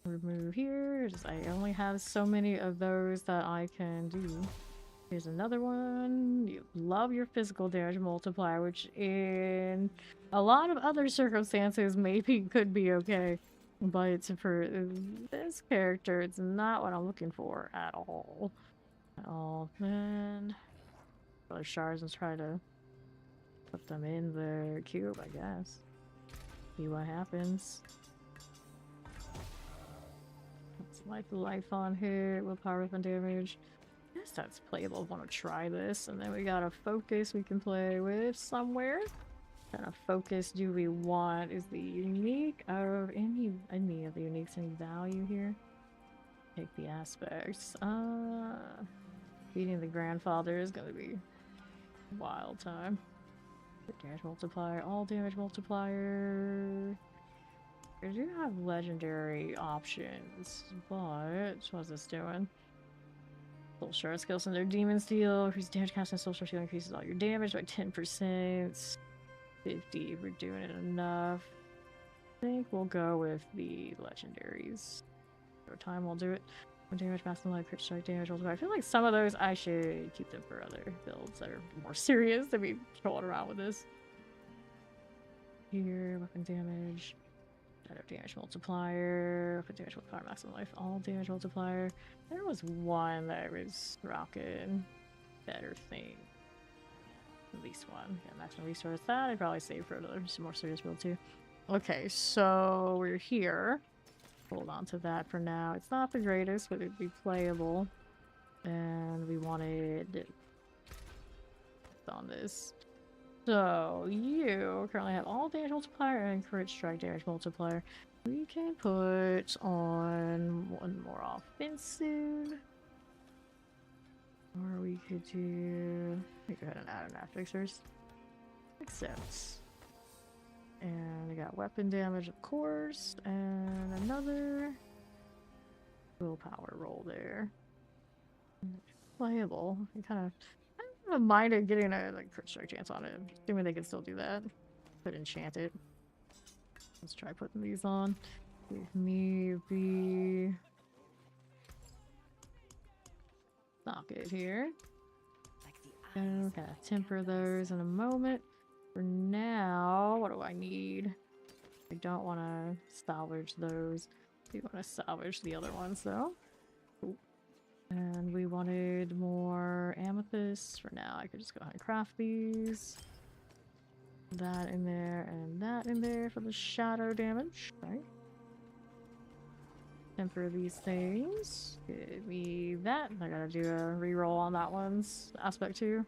Remove here. I only have so many of those that I can do. Here's another one. You love your physical damage multiplier, which in a lot of other circumstances maybe could be okay. But for this character, it's not what I'm looking for at all. At all. Then other shards and try to put them in the cube, I guess. See what happens. It's like life on hit with power weapon damage. I guess that's playable. I want to try this, and then we got a focus we can play with somewhere. kind of focus do we want? Is the unique of any of the uniques any value here? Take the aspects. Beating the grandfather is gonna be wild time. Damage multiplier, all damage multiplier. I do have legendary options, but what's this doing? Soul Shard skills in their Demon Steel. Increase damage cast and Soul Shard Steel increases all your damage by 10%. 50, we're doing it enough. I think we'll go with the legendaries. Over time we'll do it. One damage, maximum life, crit strike damage. I feel like some of those I should keep them for other builds that are more serious than me trolling around with this. Here, weapon damage. Shadow damage multiplier. Weapon damage multiplier, maximum life, all damage multiplier. There was one that was rocking better thing. At least one. Yeah, maximum resource. That I'd probably save for another some more serious build too. Okay, so we're here. Hold on to that for now. It's not the greatest, but it'd be playable. And we wanted on this. So you currently have all damage multiplier and crit strike damage multiplier. We can put on one more offensive. Or we could do... Let me go ahead and add an affix first. Accepts. And we got weapon damage, of course, and another willpower roll there. Playable. I kind of minded getting a like crit strike chance on it. Assuming they can still do that. Could enchant it. Let's try putting these on. Give me the socket here. And kind of temper those in a moment. For now, what do I need? I don't want to salvage those. We want to salvage the other ones though. Ooh. And we wanted more amethysts. For now, I could just go ahead and craft these. That in there and that in there for the shadow damage. Right. Temper these things. Give me that. I gotta do a reroll on that one's aspect too.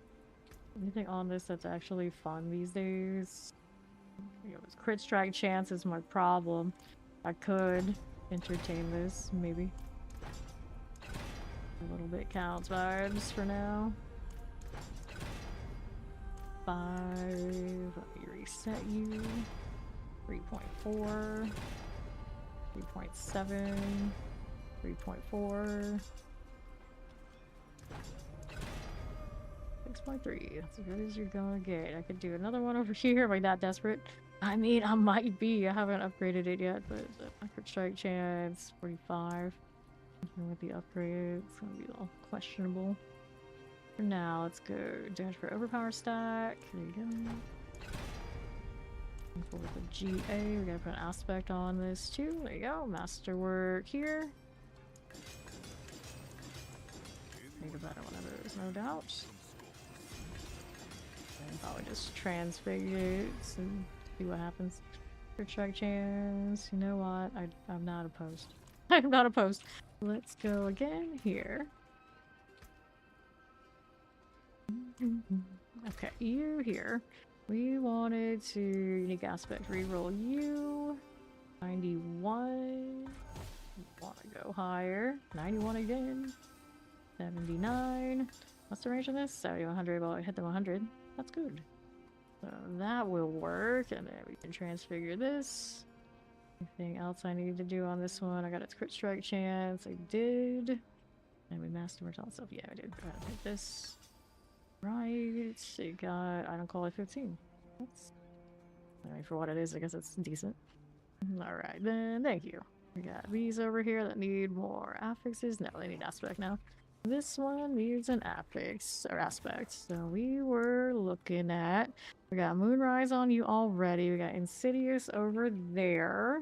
Anything on this that's actually fun these days? You know, crit strike chance is my problem. I could entertain this, maybe. A little bit counts vibes for now. 5. Let me reset you. 3.4. 3.7. 3.4. 6.3. That's as good as you're gonna get. I could do another one over here. Am I that desperate? I mean, I might be. I haven't upgraded it yet, but the crit strike chance 45. And with the upgrade, it's gonna be a little questionable. For now, let's go damage for overpower stack. There you go. And for the GA, we gotta put an aspect on this too. There you go. Masterwork here. Make a better one of those, no doubt. And probably just transfigure it and see what happens. Crit strike chance. You know what? I'm not opposed. I'm not opposed. Let's go again here. Okay, you here. We wanted to unique aspect reroll you. 91. Want to go higher. 91 again. 79. What's the range on this? 70, 100. Well, I hit the 100. That's good. So that will work, and then we can transfigure this. Anything else I need to do on this one? I got its crit strike chance. I did. And we masterworked all stuff. Yeah, I did. Go ahead and hit this. Right. It got item quality 15. That's, I mean, for what it is, I guess it's decent. Alright, then thank you. We got these over here that need more affixes. No, they need aspect now. This one needs an affix or aspect. So we were looking at, we got Moonrise on you already. We got Insidious over there.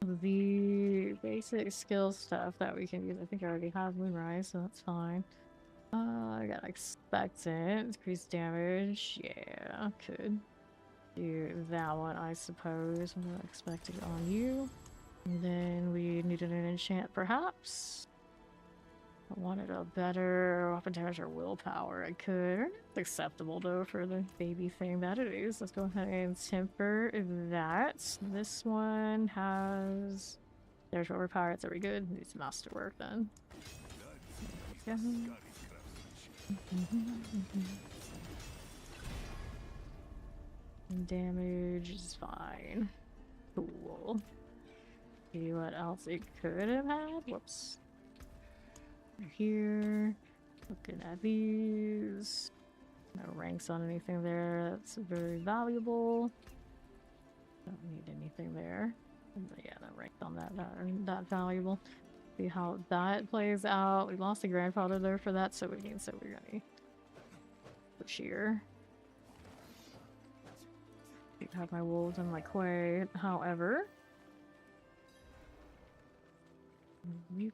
The basic skill stuff that we can use. I think I already have Moonrise, so that's fine. I got Expectant, increased damage. Yeah, could do that one, I suppose. I'm gonna expect it on you. And then we needed an enchant, perhaps. I wanted a better weapon damage or willpower. I could. It's acceptable though for the baby thing that it is. Let's go ahead and temper that. This one has there's overpower. It's very good. Needs masterwork then. Yeah. Damage is fine. Cool. See what else it could have had? Whoops. Here. Looking at these. No ranks on anything there. That's very valuable. Don't need anything there. Yeah, no rank on that. That valuable. See how that plays out. We lost a grandfather there for that, so we're gonna push here. I have my wolves and my quay, however.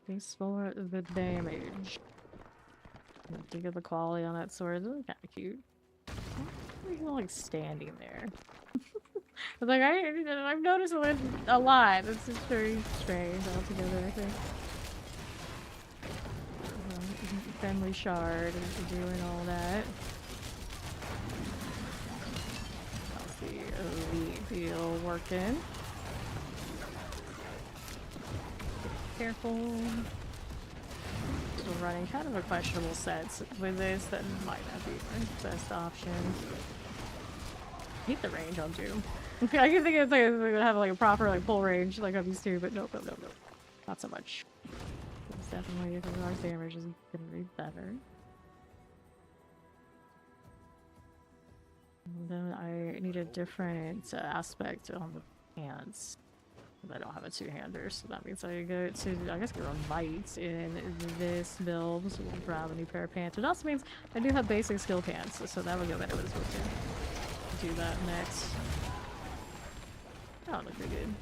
Thanks for the damage. To get the quality on that sword. This is kind of cute. Why are you like standing there? Like I've noticed it a lot. It's just very strange altogether, I think. Friendly shard and doing all that. How's the elite deal working? Careful. Still running kind of a questionable sets with this that might not be the best option. I hate the range on Doom. I can think it's like it would have like a proper like full range like on these two, but nope. Not so much. It's definitely if our damage is gonna be better. And then I need a different aspect on the hands. I don't have a two-hander, so that means I go to, I guess, go on Might in this build, so we'll grab a new pair of pants. It also means I do have basic skill pants, so that would go better with this one too. Do that next. That would look pretty good.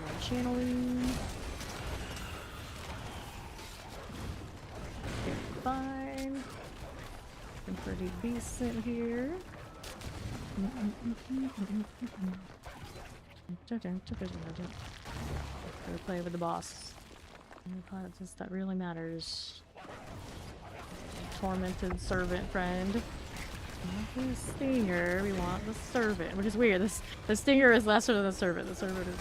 More channeling. Okay, fine. I'm pretty decent here. Gotta play with the boss. That really matters. Tormented servant friend. Not the stinger, we want the servant. Which is weird. The stinger is lesser than the servant. The servant is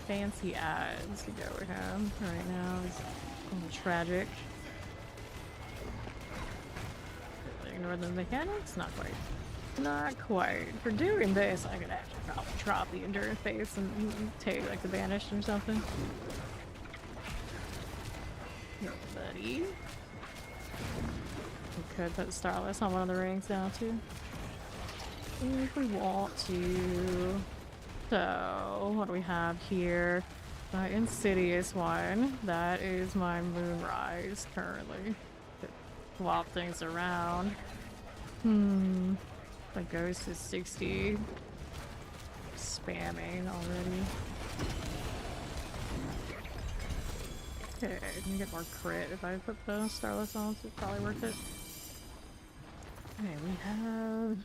fancy ads to go with him right now. It's a little tragic. Ignore the mechanics? Not quite. Not quite. For doing this, I could actually probably drop the endurance phase and take like the banished or something. Here, buddy. We could put Starless on one of the rings now too. If we want to. So, what do we have here? The Insidious one. That is my Moonrise currently. Swap things around. The ghost is 60. Spamming already. Okay, I can get more crit if I put the Starless on, so it's probably worth it. Okay, we have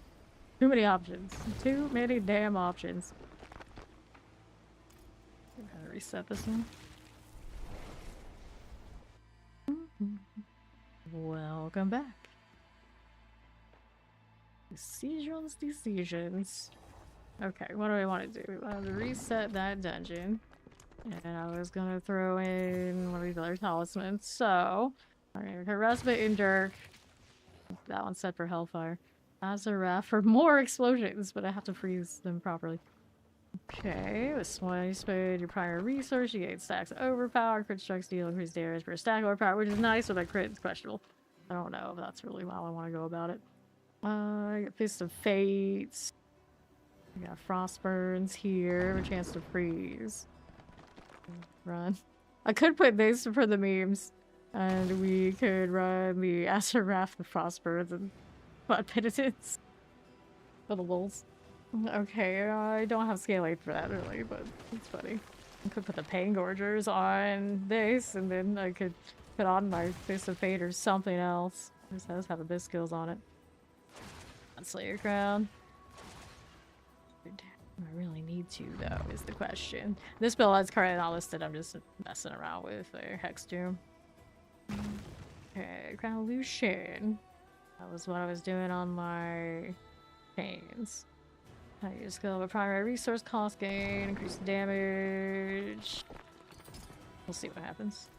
too many options. Too many damn options. I'm gonna reset this one. Welcome back. Decisions. Okay, what do I want to do? We want to reset that dungeon. And I was gonna throw in one of these other talismans. So, alright, Harassment in Dirk. That one's set for Hellfire. Azaraf for more explosions, but I have to freeze them properly. Okay, with one you spend your prior resource, you gain stacks of overpower, crit strikes deal increased damage per stack overpower, which is nice, but that crit is questionable. I don't know if that's really how I want to go about it. I got Fist of Fates. I got Frostburns here, a chance to freeze. Run. I could put this for the memes, and we could run the Azaraf, the Frostburns, and Blood Penitence for the lulz. Okay, I don't have scale 8 for that really, but it's funny. I could put the Pain Gorgers on this, and then I could put on my Fist of Fate or something else. This does have abyss skills on it. On Slayer Crown. I really need to, though, is the question. This build is currently not listed. I'm just messing around with a Hex Doom. Okay, Crown Lucian. That was what I was doing on my chains. I use skill of a primary resource cost gain, increase the damage. We'll see what happens.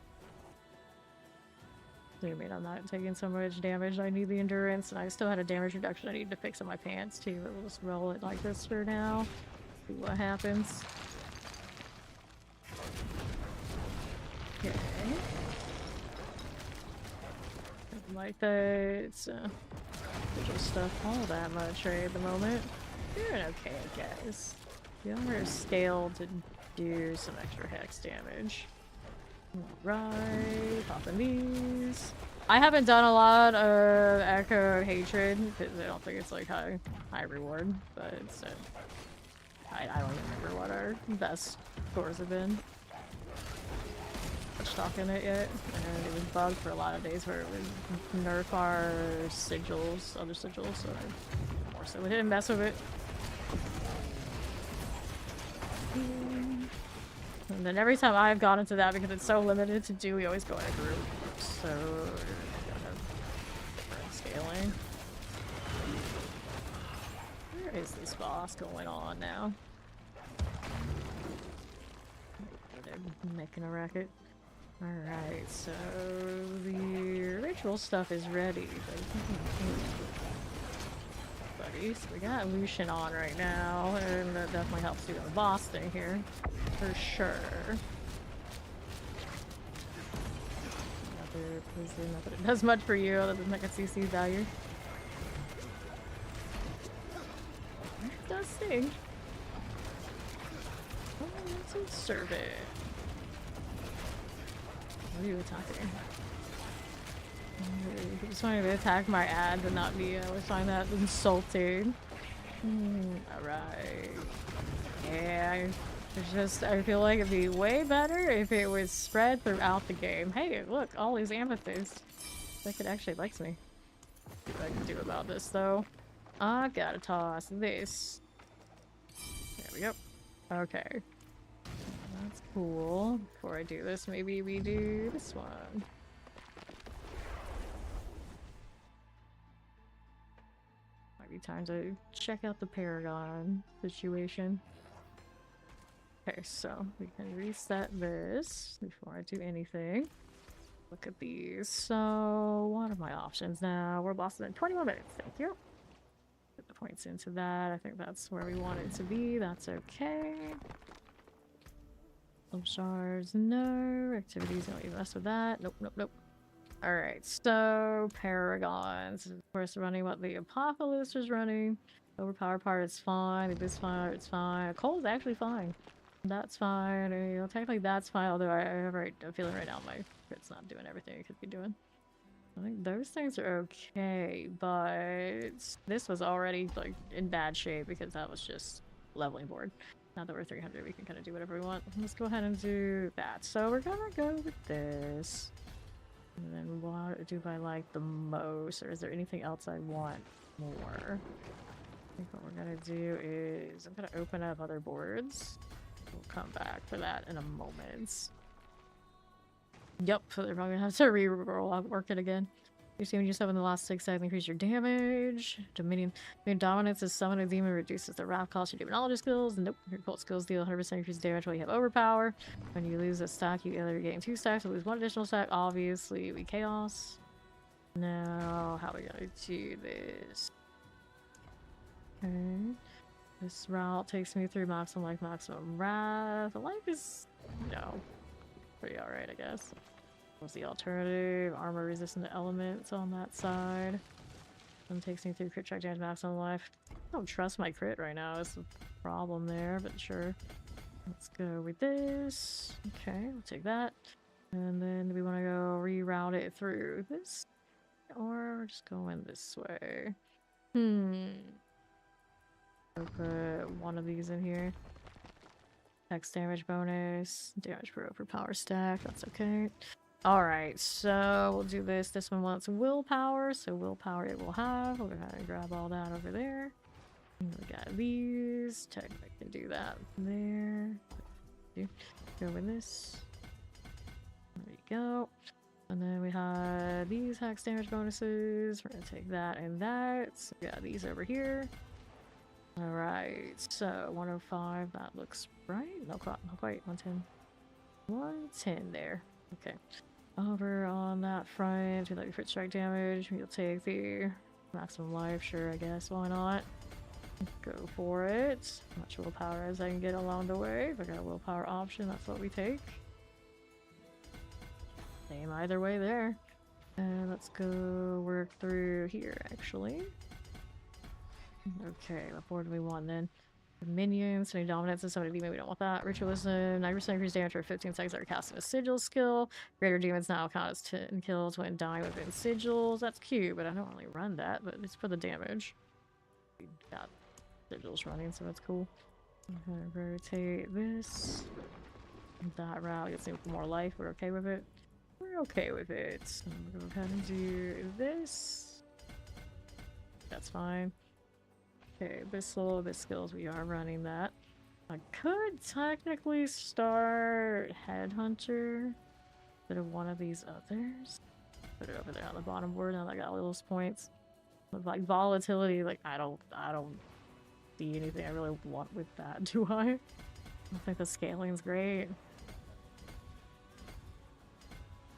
I mean, I'm not taking so much damage. I need the endurance, and I still had a damage reduction I need to fix on my pants too. But we'll just roll it like this for now. See what happens. Okay. Like that. Digital stuff all that much right at the moment. Doing okay, guys. The other scale to do some extra hex damage. Right, popping these. I haven't done a lot of Echo Hatred because I don't think it's like high reward, but it's I don't even remember what our best scores have been. Much stock in it yet, and it was bugged for a lot of days where it would nerf our sigils, other sigils, so more so we didn't mess with it. And then every time I've gone into that, because it's so limited to do, we always go in a group. So, kind of different scaling. Where is this boss going on now? They're making a racket. Alright, so the ritual stuff is ready. So we got Lucian on right now, and that definitely helps do the boss thing here, for sure. Another poison, not that it does much for you, other than like a CC value. It does sing. Oh, let's serve it. What are you attacking? I just wanted to attack my ad, but not me. I always find that insulting. Alright. Yeah, it's just, I feel like it'd be way better if it was spread throughout the game. Hey, look, all these amethysts. That kid actually likes me. See what I can do about this, though. I gotta toss this. There we go. Okay. That's cool. Before I do this, maybe we do this one. Might be time to check out the Paragon situation. Okay, so we can reset this before I do anything. Look at these. So, what are my options now? We're bossing in 21 minutes. Thank you. Put the points into that. I think that's where we want it to be. That's okay. Some shards, no. Activities, don't even mess with that. Nope, nope, nope. Alright, so Paragons. Of course, running what the Apocalypse is running. Overpower part is fine. This part is fine. Cold is actually fine. That's fine. You know, technically that's fine, although I have a feeling right now my crit's not doing everything it could be doing. I think those things are okay, but this was already like in bad shape because that was just leveling board. Now that we're 300, we can kind of do whatever we want. Let's go ahead and do that. So we're gonna go with this. And then what do I like the most? Or is there anything else I want more? I think what we're gonna do is I'm gonna open up other boards. We'll come back for that in a moment. Yep, so they're probably gonna have to re-roll work it again. You see when you summon the last 6 seconds, increase your damage. Dominion dominance is summon a demon, reduces the wrath cost your demonology skills. Nope, your cult skills deal 100% increase damage while you have overpower. When you lose a stack, you either gain 2 stacks or lose 1 additional stack. Obviously, we chaos. Now, how are we gonna do this? Okay. This route takes me through maximum life, maximum wrath. The life is, you know, pretty alright, I guess. What's the alternative? Armor resistant to elements on that side. Then takes me through crit check damage, maximum life. I don't trust my crit right now. It's a problem there, but sure. Let's go with this. Okay, we'll take that. And then do we want to go reroute it through this? Or just going this way? I'll put one of these in here. Hex damage bonus. Damage per overpower stack. That's okay. Alright, so we'll do this. This one wants willpower, so willpower it will have. We'll go ahead and grab all that over there. And we got these. Technically can do that there. Go with this. There you go. And then we have these hex damage bonuses. We're gonna take that and that. So we got these over here. Alright, so 105, that looks right. No, not quite. 110. 110 there. Okay. Over on that front, we let you crit strike damage. We'll take the maximum life, sure, I guess. Why not? Go for it. Much willpower as I can get along the way. If I got a willpower option, that's what we take. Same either way there. And let's go work through here, actually. Okay, what board do we want then? Minions, any dominance and somebody demon, we don't want that. Ritualism, 9% increased damage for 15 seconds after casting a sigil skill. Greater demons now count as 10 kills when dying within sigils. That's cute, but I don't really run that, but it's for the damage. We got sigils running, so that's cool. I'm gonna rotate this. That route gets more life, we're okay with it. We're okay with it. So I'm gonna go ahead and do this. That's fine. Okay, Abyssal skills, we are running that. I could technically start Headhunter instead of one of these others. Put it over there on the bottom board, now that I got all those points. But like volatility, like I don't see anything I really want with that, do I? I don't think the scaling's great.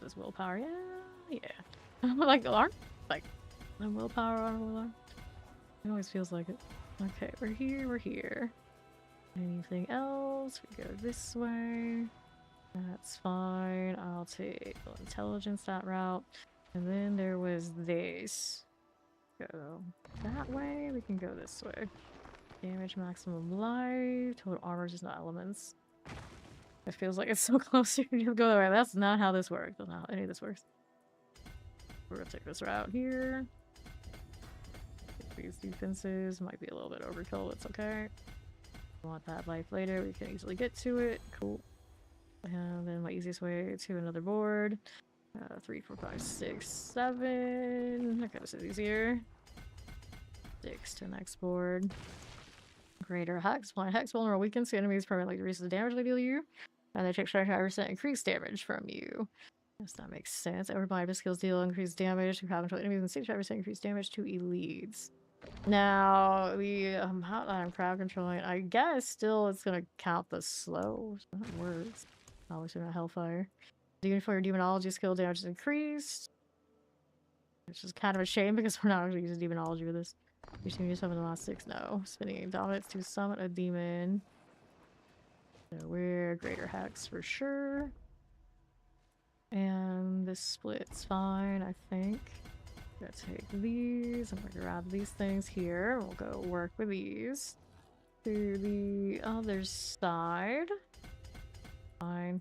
This willpower, yeah. Like alarm? Like the willpower on alarm. It always feels like it. Okay, we're here. Anything else? We go this way. That's fine. I'll take intelligence that route. And then there was this. Go that way. We can go this way. Damage maximum life. Total armor is not elements. It feels like it's so close to you to go that way. That's not how this works. That's not how any of this works. We're gonna take this route here. These defenses might be a little bit overkill, but it's okay. I want that life later, we can easily get to it. Cool. And then my easiest way to another board. 3, 4, 5, 6, 7. Okay, this is easier. 6 to the next board. Greater Hex. Blind Hex vulnerable weakens the enemies permanently decreases the damage they deal you. And they take 25% increased damage from you. Yes, that makes sense. Everybody skills deal increased damage to crowd control enemies and 65% increased damage to elites. Now, the amount that I'm crowd controlling, I guess still it's gonna count the slow. So that works. Always in a Hellfire. Demon for your demonology skill damage is increased. Which is kind of a shame because we're not actually using demonology with this. You're gonna use some in the last 6. No. Spinning dominance to summon a demon. So we're greater hex for sure. And this split's fine, I think. I'm gonna take these. I'm gonna grab these things here. We'll go work with these. To the other side. Fine.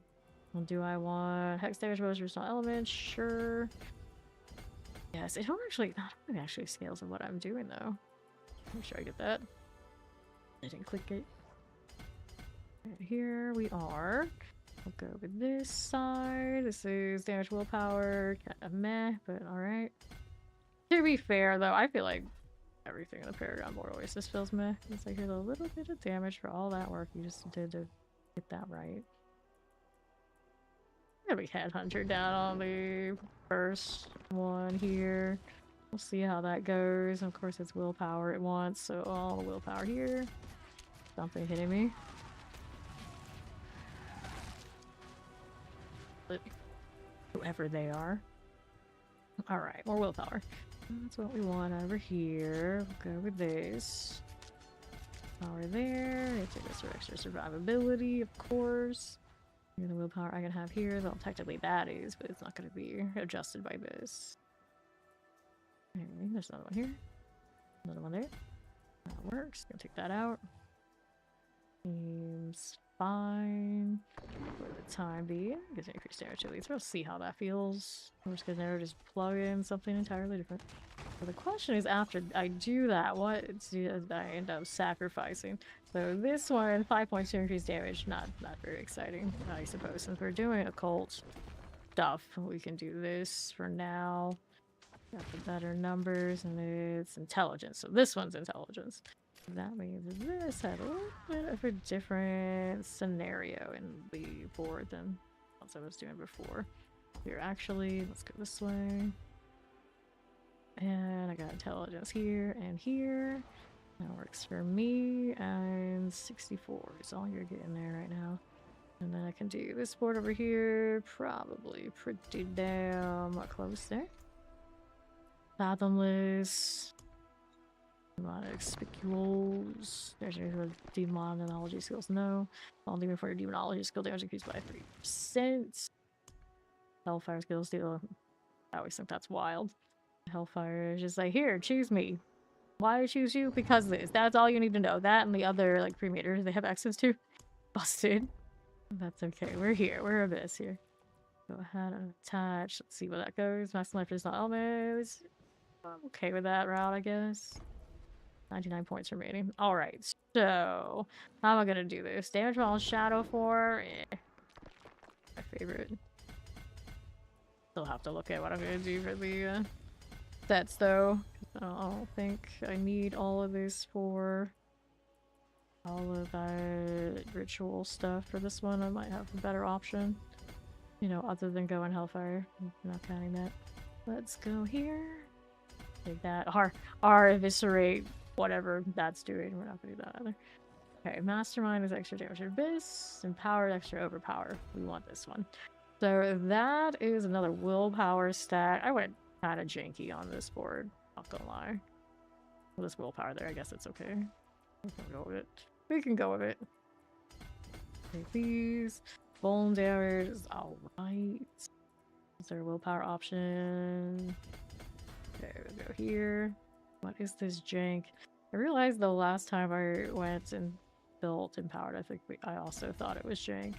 Well, do I want hex damage bonus versus elements? Sure. Yes, it don't actually. I don't think it actually scales with what I'm doing though. Make sure I get that. I didn't click it. Right, here we are. I'll go with this side. This is damage willpower. Kind of meh, but alright. To be fair though, I feel like everything in the Paragon board always just feels meh. It's like here's a little bit of damage for all that work you just did to get that right. I'm gonna be Headhunter down on the first one here. We'll see how that goes. Of course it's willpower it wants, so all the willpower here. Something hitting me. Whoever they are. Alright, more willpower. That's what we want over here. We'll go with this. Power there. Take this for extra survivability, of course. Here's the willpower I can have here. Well, technically that is, but it's not going to be adjusted by this. Okay, there's another one here. Another one there. That works. Gonna take that out. Seems fine for the time being. Gives me increased damage at least. We'll see how that feels. I'm just gonna just plug in something entirely different. But the question is, after I do that, what do I end up sacrificing? So this one, 5.2 increased damage. Not very exciting, I suppose. Since we're doing occult stuff, we can do this for now. Got the better numbers, and it's intelligence. So this one's intelligence. That means this had a little bit of a different scenario in the board than what I was doing before. Here, actually, let's go this way. And I got intelligence here and here. That works for me. And 64 is all you're getting there right now. And then I can do this board over here. Probably pretty damn close there. Fathomless. Conspicuous. There's your demonology skills. No. All demon for your demonology skill damage increased by 3%. Hellfire skills deal. I always think that's wild. Hellfire is just like, here, choose me. Why choose you? Because this. That's all you need to know. That and the other like pre-maters they have access to. Busted. That's okay. We're here. We're Abyss here. Go ahead and attach. Let's see where that goes. Max life is not almost. I'm okay with that route, I guess. 99 points remaining. Alright, so how am I gonna do this? Damage while Shadow 4. My favorite. Still have to look at what I'm gonna do for the sets though. I don't think I need all of this for all of that ritual stuff. For this one, I might have a better option. You know, other than going Hellfire. I'm not counting that. Let's go here. Take that. R eviscerate. Whatever that's doing, we're not gonna do that either. Okay, Mastermind is extra damage to Abyss, Empower extra overpower. We want this one. So that is another willpower stat. I went kind of janky on this board, not gonna lie. With this willpower there, I guess it's okay. We can go with it. We can go with it. Take these. Bone damage is alright. Is there a willpower option? Okay, we'll go here. What is this jank? I realized the last time I went and built Empowered, I think I also thought it was jank.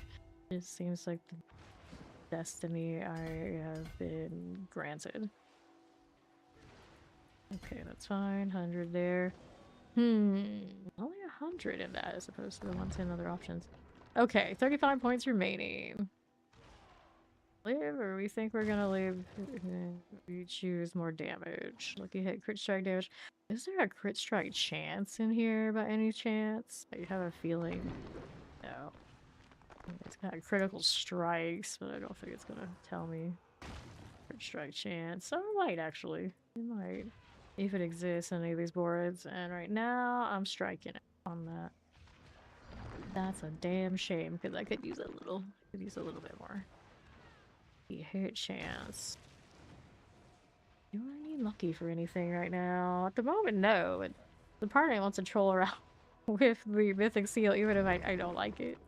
It seems like the destiny I have been granted. Okay, that's fine. 100 there. Only 100 in that as opposed to the 110 other options. Okay, 35 points remaining. Live, or we think we're gonna live? We choose more damage. Lucky hit, crit strike damage. Is there a crit strike chance in here by any chance? I have a feeling. No. It's got critical strikes, but I don't think it's gonna tell me. Crit strike chance. So it might actually. It might. If it exists in any of these boards. And right now, I'm striking it on that. That's a damn shame, because I could use a little bit more. Hit chance. Do I need lucky for anything right now? At the moment, no. But the party wants to troll around with the mythic seal, even if I don't like it.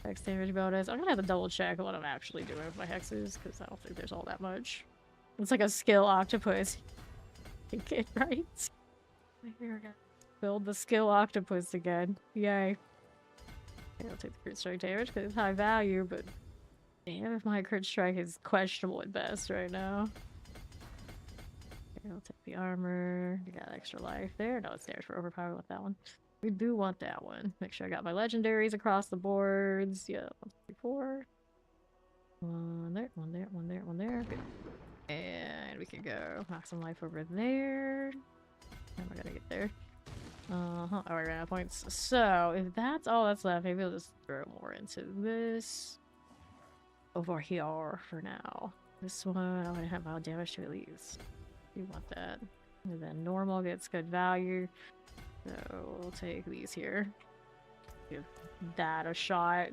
Hex damage bonus. I'm gonna have to double check what I'm actually doing with my hexes, because I don't think there's all that much. It's like a skill octopus. Think it right? Here we're gonna build the skill octopus again. Yay. Okay, I'll take the crit strike damage because it's high value, but damn if my crit strike is questionable at best right now. Okay, I'll take the armor. You got extra life there. No, it's there for overpower. With that one. We do want that one. Make sure I got my legendaries across the boards. Yeah, 1, 2, 3, 4. One there, one there, one there, one there. Good. And we can go maximum life over there. How am I gonna get there? Oh, I ran out of points. So, if that's all that's left, maybe I'll just throw more into this. Over here for now. This one, I'm gonna have mild damage to at least. You want that. And then normal gets good value. So, we'll take these here. Give that a shot.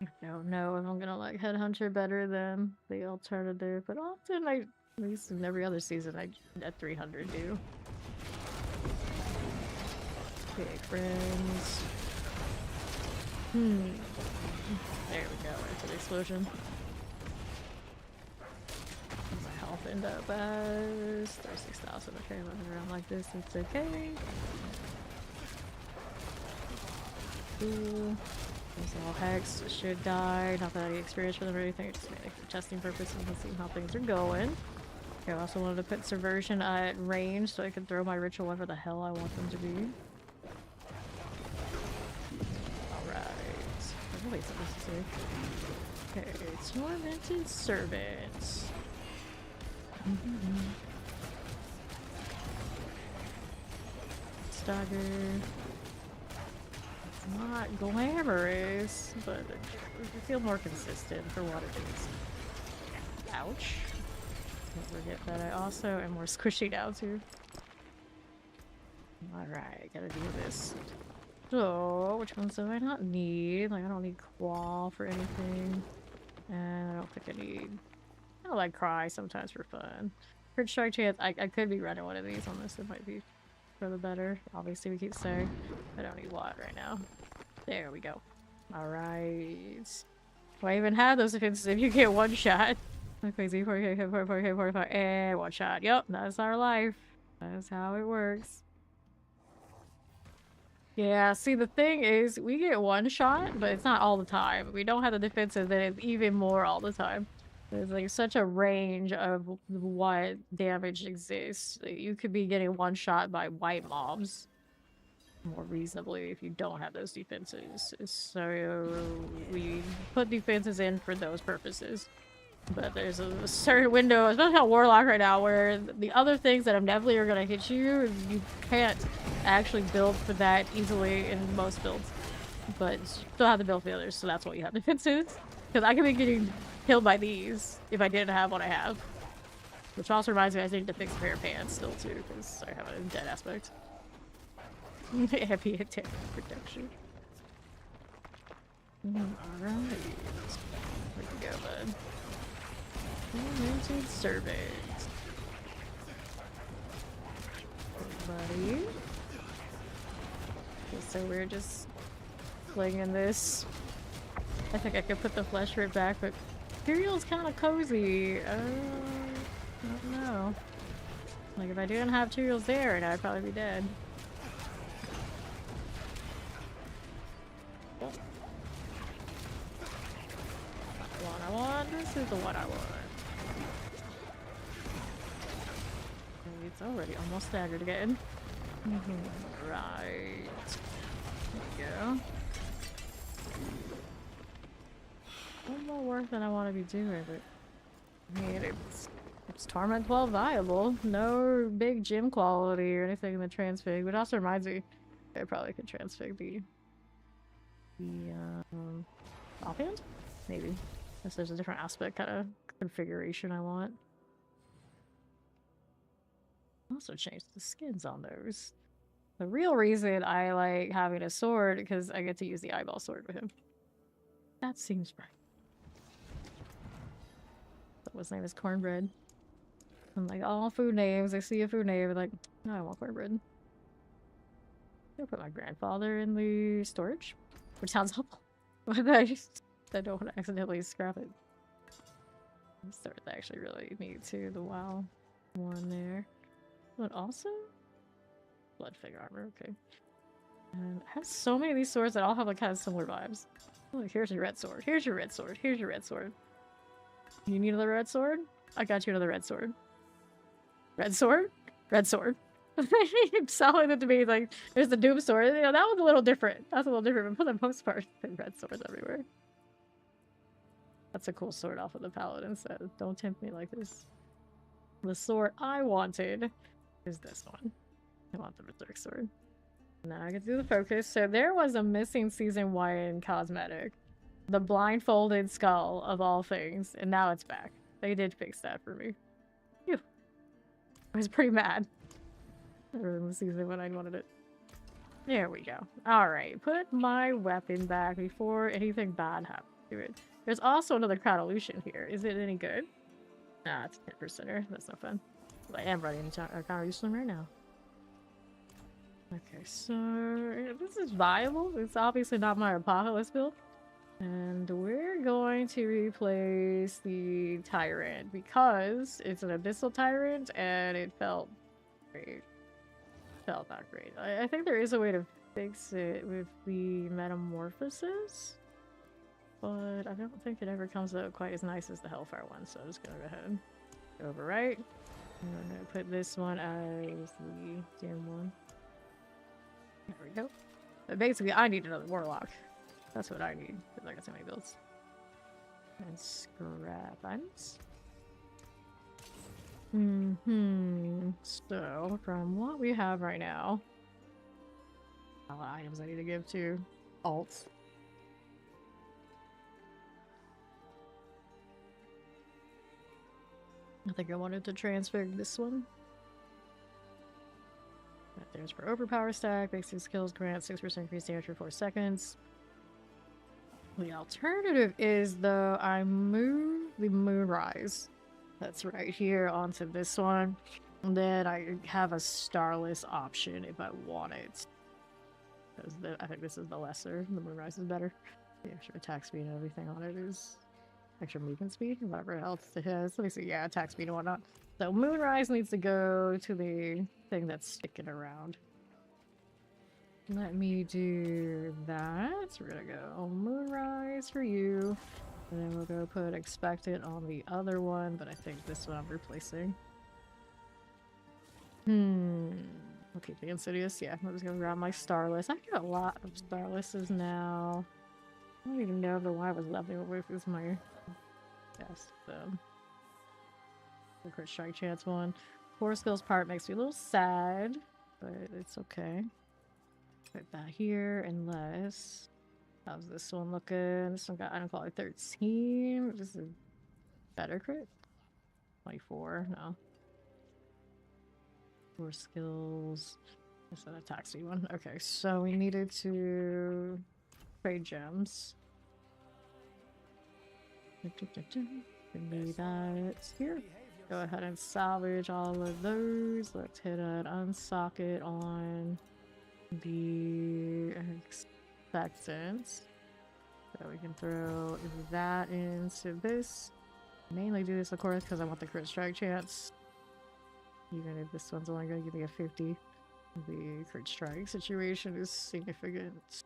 I don't know if I'm gonna like Headhunter better than the alternative, but often at least in every other season, I at 300 do. Okay, friends. There we go, into the explosion. My health end up as 36,000. Okay, running around like this, it's okay. Cool. These all hex should die. Not that I need experience for them or anything, just mainly for testing purposes and seeing how things are going. Okay, I also wanted to put Subversion at range so I can throw my ritual wherever the hell I want them to be. Alright. Wait, something to say. Okay, Tormented Servant. dagger. It's not glamorous, but I feel more consistent for what it is. Ouch. Don't forget that I also am more squishy now too. Alright, gotta do this. So, which ones do I not need? Like, I don't need claw for anything. And I don't think I need... I like cry sometimes for fun. Crit strike chance, I could be running one of these on this, it might be for the better. Obviously we keep saying I don't need what right now. There we go. Alright. Well, I even have those defenses if you get one shot. Okay, Z 40k, 40k, 45, and one shot. Yep, that's our life. That's how it works. Yeah, see, the thing is, we get one shot, but it's not all the time. We don't have the defensive, then it's even more all the time. There's like such a range of what damage exists. You could be getting one shot by white mobs more reasonably if you don't have those defenses. So we put defenses in for those purposes. But there's a certain window, especially on Warlock right now, where the other things that inevitably are going to hit you, you can't actually build for that easily in most builds. But you still have to build for the others, so that's what you have defenses. Because I could be getting killed by these if I didn't have what I have. Which also reminds me I need to fix a pair of pants still too, because I have a dead aspect. Heavy attack protection. Alright. Where we go, bud? Limited surveys. Buddy. Okay, so we're just flinging this. I think I could put the flesh right back, but Imperial's kind of cozy. I don't know. Like, if I didn't have Tyrael's there, and I'd probably be dead. Not the one I want. This is the one I want. It's already almost staggered again. Right. There we go. One more work than I want to be doing, but I mean, it's Torment 12 viable. No big gym quality or anything in the transfig, but it also reminds me I probably could transfig the offhand? Maybe. Unless there's a different aspect kind of configuration I want. Also change the skins on those. The real reason I like having a sword because I get to use the eyeball sword with him. That seems right. That was name is cornbread. I'm like, all food names. I see a food name, I'm like, no, I want cornbread. I'll put my grandfather in the storage, which sounds awful, but I don't want to accidentally scrap it. The sword I actually really need to. The WoW one there. But also Bloodfig armor, okay. And I have so many of these swords that all have like kind of similar vibes. Oh, here's your red sword. Here's your red sword. Here's your red sword. You need another red sword? I got you another red sword. Red sword? Red sword. Keep selling it to me like there's the Doom sword. You know, that was a little different. That's a little different, but for the most part, red swords everywhere. That's a cool sword off of the paladin said. Don't tempt me like this. The sword I wanted is this one. I want the Berserk sword. Now I get to do the focus. So there was a missing season 1 cosmetic. The blindfolded skull of all things. And now it's back. They did fix that for me. Phew. I was pretty mad. In the season when I wanted it. There we go. Alright. Put my weapon back before anything bad happens to it. There's also another Crown Illusion here. Is it any good? Nah, it's 10%er. That's no fun. I am running a Crown Illusion right now. Okay, so this is viable. It's obviously not my Apocalypse build. And we're going to replace the Tyrant because it's an Abyssal Tyrant and it felt great. Felt not great. I think there is a way to fix it with the Metamorphosis, but I don't think it ever comes out quite as nice as the Hellfire one, so I'm just gonna go ahead and overwrite. And I'm gonna put this one as the dim one. There we go. But basically, I need another Warlock. That's what I need, because I got so many builds. And scrap items. So, from what we have right now, A lot of items I need to give to alts. I think I wanted to transfer this one. There's for overpower stack, basic skills grant 6% increased damage for 4 seconds. The alternative is, though, I move the Moonrise that's right here onto this one. And then I have a Starless option if I want it. Because I think this is the lesser. The Moonrise is better. The extra attack speed and everything on it is extra movement speed, whatever else it has. Let me see. Yeah, attack speed and whatnot. So Moonrise needs to go to the thing that's sticking around. Let me do that. We're gonna go Moonrise for you. And then we'll go put Expectant on the other one, but I think this one I'm replacing. I'll keep the Insidious. Yeah, I'm just gonna grab my Starless. I got a lot of Starlesses now. I don't even know if the one I was leveling with is my best, though. The crit strike chance one. 4 skills part makes me a little sad, but it's okay. Put that here, unless... How's this one looking? This one got item quality 13. This is better crit. 24, no. 4 skills. That's an attack speed one. Okay, so we needed to trade gems. Give me that here. Go ahead and salvage all of those. Let's hit an unsocket on the Expectant. So we can throw that into this. Mainly do this, of course, because I want the crit strike chance. Even if this one's only going to give me a 50. The crit strike situation is significant.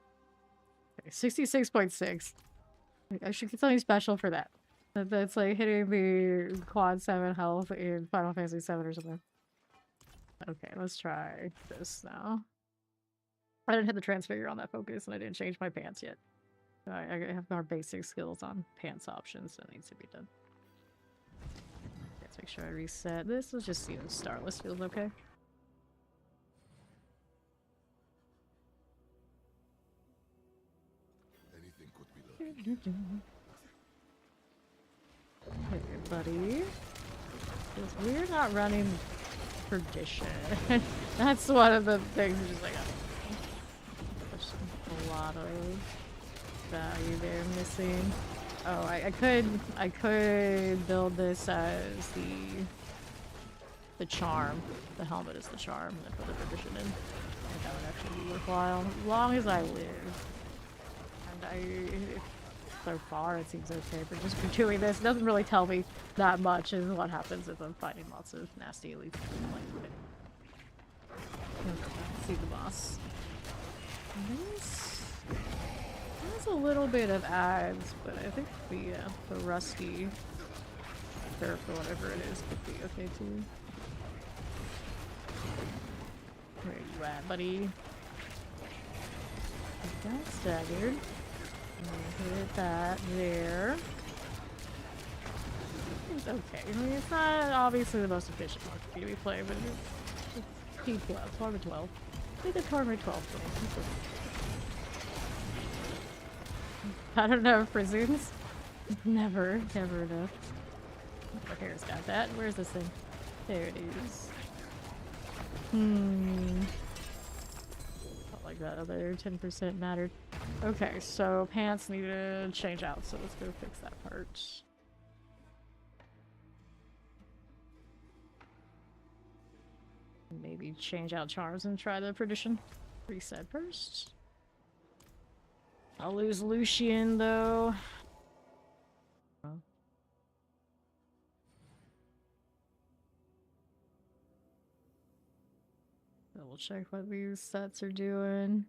Okay, 66.6. I should get something special for that. That's like hitting the quad 7 health in Final Fantasy 7 or something. Okay, let's try this now. I didn't hit the transfigure on that focus, and I didn't change my pants yet. I have more basic skills on pants options that needs to be done. Let's make sure I reset this. Let's just see if Starless feels okay. Anything could be lucky. Hey, buddy. Because we're not running Perdition. That's one of the things. Just like there's a lot of value there missing. Oh, I could build this as the charm. The helmet is the charm, and then put the Perdition in. I think that would actually be worthwhile, as long as I live. And so far it seems okay for just doing this. It doesn't really tell me that much is what happens if I'm fighting lots of nasty elites. Like, see the boss. There's a little bit of ads, but I think the rusty surf or whatever it is could be okay too. Where you at, buddy? That's staggered. Hit that there. It's okay. I mean, it's not obviously the most efficient one for you to be playing, but it's P12, Torment 12. I think the Torment 12 thing. I don't know, prisons. Never enough. My hair's got that. Where's this thing? There it is. Felt like that other 10% mattered. Okay, so pants need to change out, so let's go fix that part. Maybe change out charms and try the Perdition. Reset first. I'll lose Lucian, though. Double check what these sets are doing.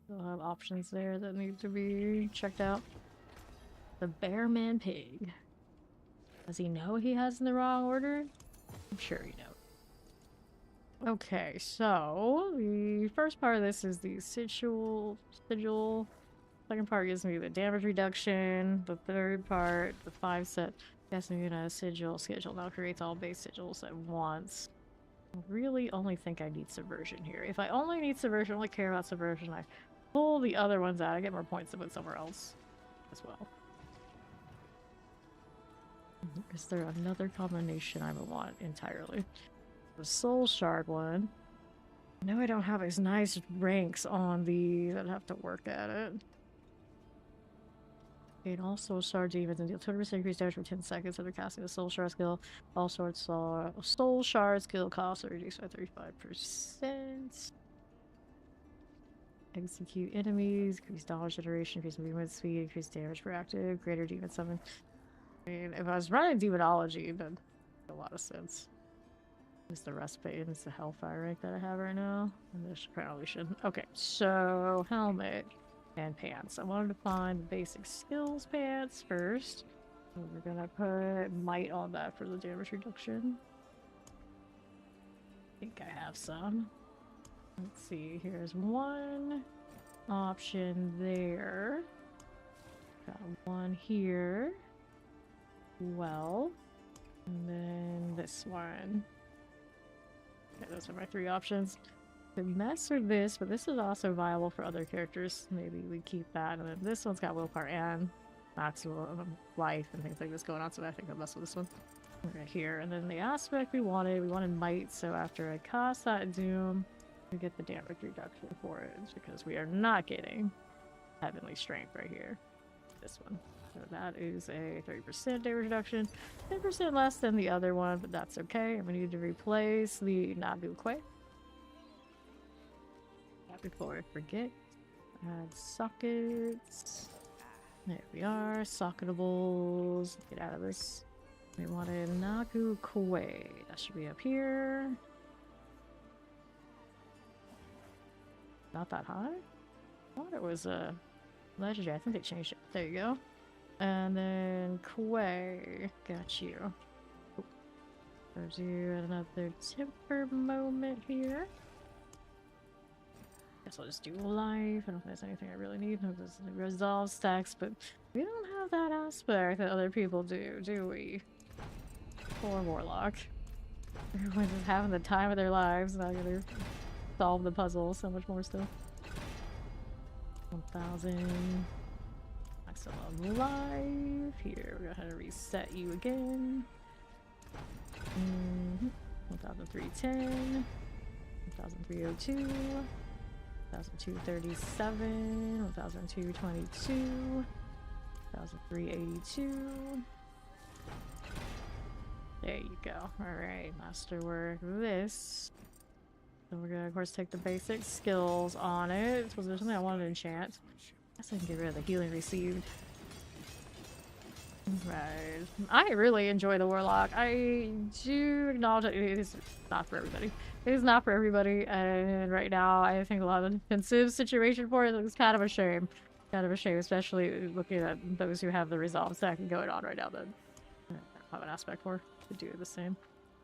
They'll have options there that need to be checked out. The Bearman Pig. Does he know he has in the wrong order? I'm sure he knows. Okay, so the first part of this is the sigil. Second part gives me the damage reduction. The third part, the 5 set, gets me a sigil schedule. Now creates all base sigils at once. I really only think I need subversion here. If I only need subversion, only care about subversion, I pull the other ones out. I get more points to put somewhere else as well. Is there another combination I would want entirely? The soul shard one. I know I don't have as nice ranks on these. I'd have to work at it. Gain all soul shard demons and deal 20% increased damage for 10 seconds after casting the soul shard skill. All soul shard skill costs are reduced by 35%. Execute enemies, increase knowledge generation, increase movement speed, increase damage per active, greater demon summon. I mean, if I was running demonology, then a lot of sense. It's the respite and it's the hellfire rank that I have right now. And this probably should. Okay, so helmet and pants. I wanted to find the basic skills pants first. And we're gonna put might on that for the damage reduction. I think I have some. Let's see, here's one option there. Got one here. Well, and then this one. Okay, those are my three options. Could mess with this, but this is also viable for other characters. Maybe we keep that. And then this one's got willpower and maximum life and things like this going on, so I think I'll mess with this one. Right here. And then the aspect we wanted might, so after I cast that doom, we get the damage reduction for it, because we are not getting heavenly strength right here. This one. So that is a 30% damage reduction. 10% less than the other one, but that's okay. I'm gonna need to replace the Nagu Kwe. Before I forget. Add sockets. There we are. Socketables. Get out of this. We wanted Nagu Kwe. That should be up here. Not that high? I thought it was legendary. I think they changed it. There you go. And then Kwe. Got you. I'll do another temper moment here. Guess I'll just do life. I don't think there's anything I really need. No, there's resolve stacks, but we don't have that aspect that other people do we? Poor Warlock. Everyone's just having the time of their lives, not gonna solve the puzzle so much more still. 1,000. I still have life. Here, we're gonna reset you again. 1,310. 1,302. 1,237. 1,222. 1,382. There you go. Alright, masterwork this. So we're gonna, of course, take the basic skills on it. Was there something I wanted to enchant? I guess I can get rid of the healing received. Right. I really enjoy the Warlock. I do acknowledge that it is not for everybody. It is not for everybody, and right now I think a lot of the defensive situation for it is kind of a shame. Kind of a shame, especially looking at those who have the resolve stack going on right now that I don't have an aspect for to do the same.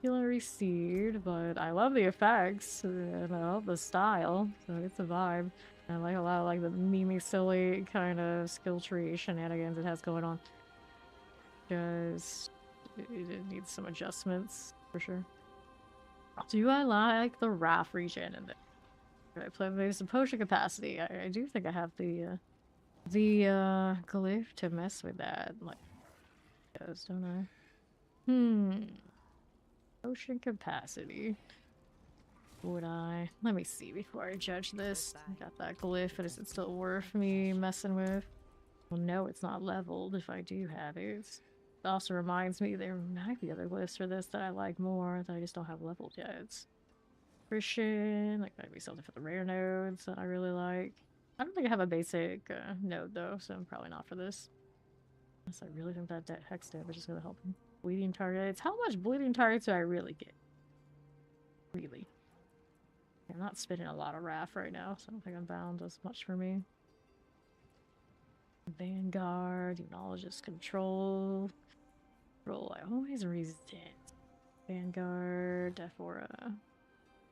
Healing received, but I love the effects, you know, the style, so it's a vibe. And I like a lot of like the meme silly kind of skill tree shenanigans it has going on. Just it needs some adjustments for sure. Do I like the Wrath regen in there? I play maybe some potion capacity. I do think I have the glyph to mess with that. Like, does, don't I? Potion capacity. Would I? Let me see before I judge this. I got that glyph, but is it still worth me messing with? Well, no, it's not leveled if I do have it. It also reminds me there might be other glyphs for this that I like more that I just don't have leveled yet. Christian, like maybe something for the rare nodes that I really like. I don't think I have a basic node though, so I'm probably not for this. Unless I really think that hex damage is gonna help him. Bleeding targets. How much bleeding targets do I really get? Really? I'm not spinning a lot of Wrath right now, so I don't think I'm bound as much for me. Vanguard, Demonologist Control. Roll, I always resist. Vanguard, Death Aura.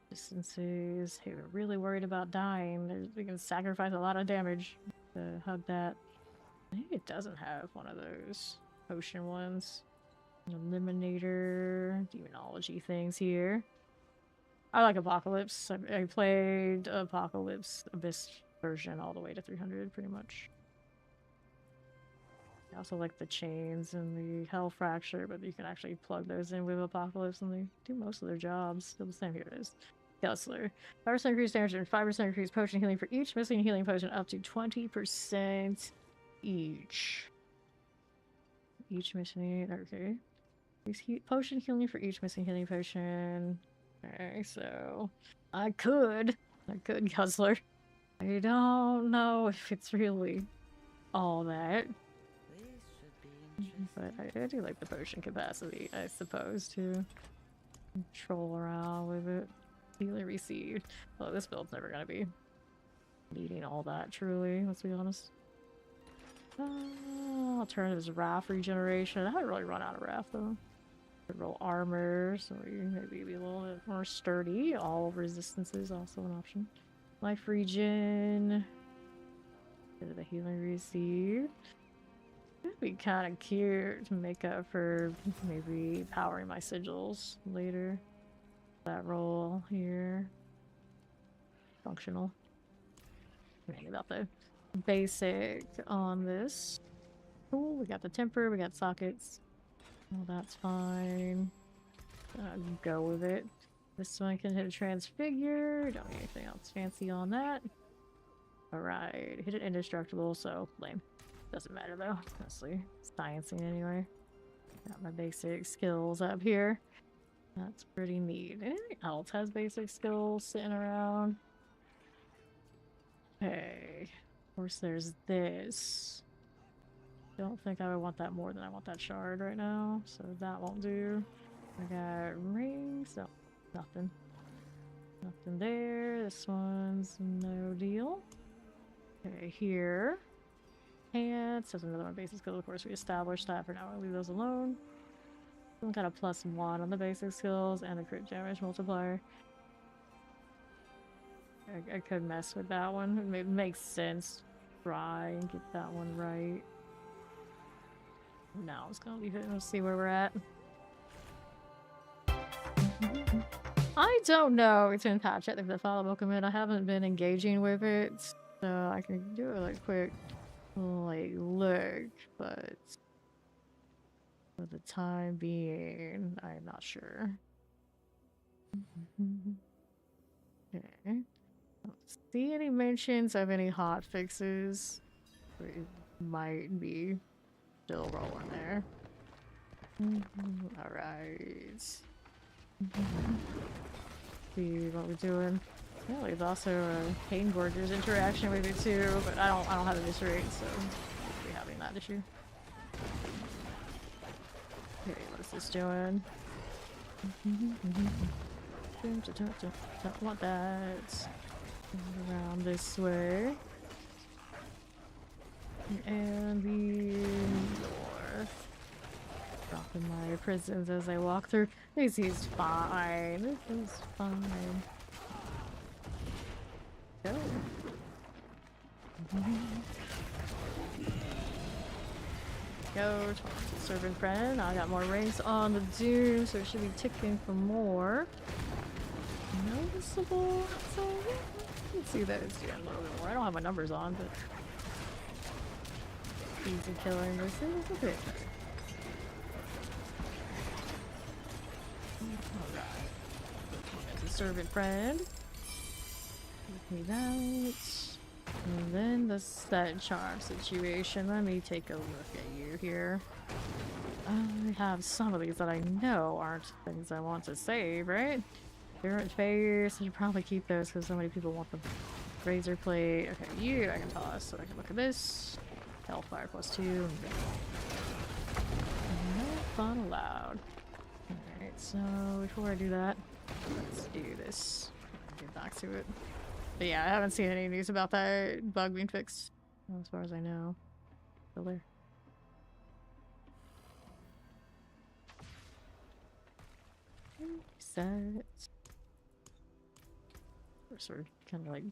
Distances. Hey, we're really worried about dying. We can sacrifice a lot of damage to hug that. I think it doesn't have one of those potion ones. Eliminator, demonology things here. I like Apocalypse. I played Apocalypse Abyss version all the way to 300, pretty much. I also like the chains and the Hell Fracture, but you can actually plug those in with Apocalypse and they do most of their jobs. Still the same. Here it is. Guzzler. 5% increased damage and 5% increased potion healing for each missing healing potion up to 20% each. Each missing. Okay. Potion healing for each missing healing potion. Okay, so I could Guzzler. I don't know if it's really all that. But I do like the potion capacity, I suppose, to control around with it. Healing received. Well, this build's never gonna be needing all that, truly, let's be honest. Alternatives, Wrath regeneration. I haven't really run out of Wrath, though. Roll armor, so you maybe be a little bit more sturdy. All resistances also an option. Life regen. Bit of the healing received. It'd be kind of cute to make up for maybe powering my sigils later. That roll here. Functional. Thinking about the basic on this. Cool, we got the temper, we got sockets. Well, that's fine. Go with it. This one can hit a transfigure. Don't need anything else fancy on that. Alright, hit it indestructible, so lame. Doesn't matter though, honestly. Sciencing anyway. Got my basic skills up here. That's pretty neat. Anything else has basic skills sitting around? Okay. Of course there's this. Don't think I would want that more than I want that shard right now, so that won't do. I got rings. No, nothing. Nothing there. This one's no deal. Okay, here. Pants. That's another one basic skill. Of course, we established that for now. I'll leave those alone. Some kind of +1 on the basic skills and the crit damage multiplier. I could mess with that one. It makes sense. Try and get that one right. Now it's gonna leave it. Let's see where we're at. I don't know. It's been patched at the follow commit. I haven't been engaging with it, so I can do a like quick look, but for the time being, I'm not sure. Okay. I don't see any mentions of any hot fixes. It might be still rolling there. Alright. See what we're doing. Yeah, there's also a Pain Gorger's interaction with it too, but I don't have a Viscerate, so we'll be having that issue. Okay, what's this doing? Don't want that. Around this way. And the north. Dropping my prisons as I walk through. This is fine. This is fine. Go. Go, servant friend. I got more rings on the Doom, so it should be ticking for more. Noticeable. So let's see that it's doing a little bit more. I don't have my numbers on, but easy killing this is a bit. Alright. As a servant friend. Give me that. And then the set charm situation. Let me take a look at you here. I have some of these that I know aren't things I want to save, right? Different phase. I should probably keep those because so many people want the razor plate. Okay, you I can toss, so I can look at this. Hellfire +2. No fun allowed. Alright, so before I do that, let's do this. Get back to it. But yeah, I haven't seen any news about that bug being fixed, as far as I know. Still there. Set. We're sort of kind of like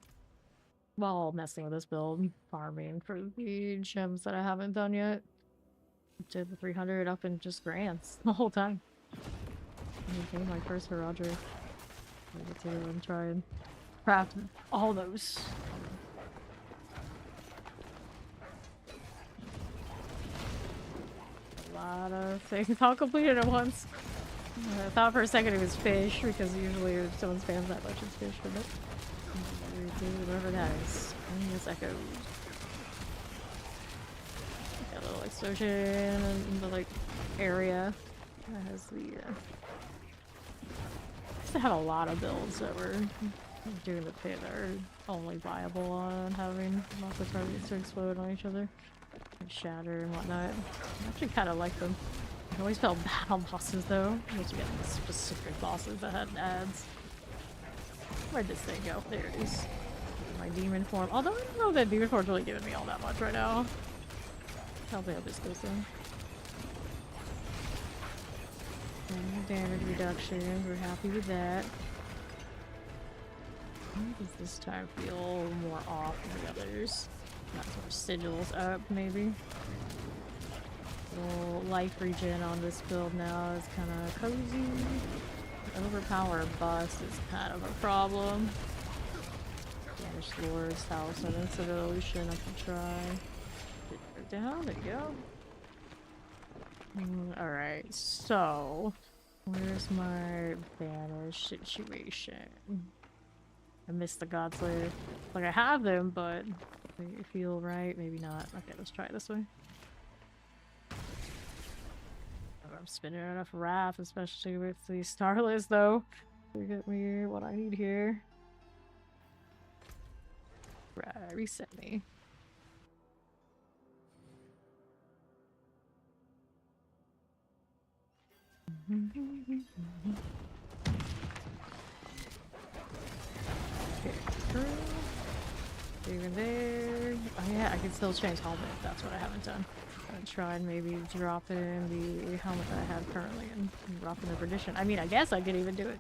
while messing with this build, farming for the gems that I haven't done yet. Did the 300 up in just grants the whole time. I became my first Haradri. We'll get to and try and craft all those. A lot of things all completed at once. I thought for a second it was fish, because usually if someone spams that much, it's fish, but whatever that is. It's echoes. Got a little explosion in the like area that has the used to have a lot of builds that were doing the pit that are only viable on having lots of targets to explode on each other and shatter and whatnot. I actually kind of like them. I always felt bad on bosses though, unless you get the specific bosses that had ads. Where'd this thing go? There it is. My demon form. Although I don't know that demon form's really giving me all that much right now. Probably I'll just go soon. Damage reduction, we're happy with that. Why does this time feel more off than the others? Not more sigils up, maybe. Little life regen on this build now is kind of cozy. Overpower bust is kind of a problem. Banished Lord's House and Instant Evolution, I can try. Down, there you go. Alright, so where's my banish situation? I missed the Godslayer. Like, I have them, but they feel right, maybe not. Okay, let's try it this way. Oh, I'm spinning enough Wrath, especially with the Starless, though, to get me what I need here. Right, reset me. Okay, through. Even there. Oh yeah, I can still change helmet. That's what I haven't done. I tried maybe dropping the helmet that I have currently and dropping the perdition. I mean, I guess I could even do it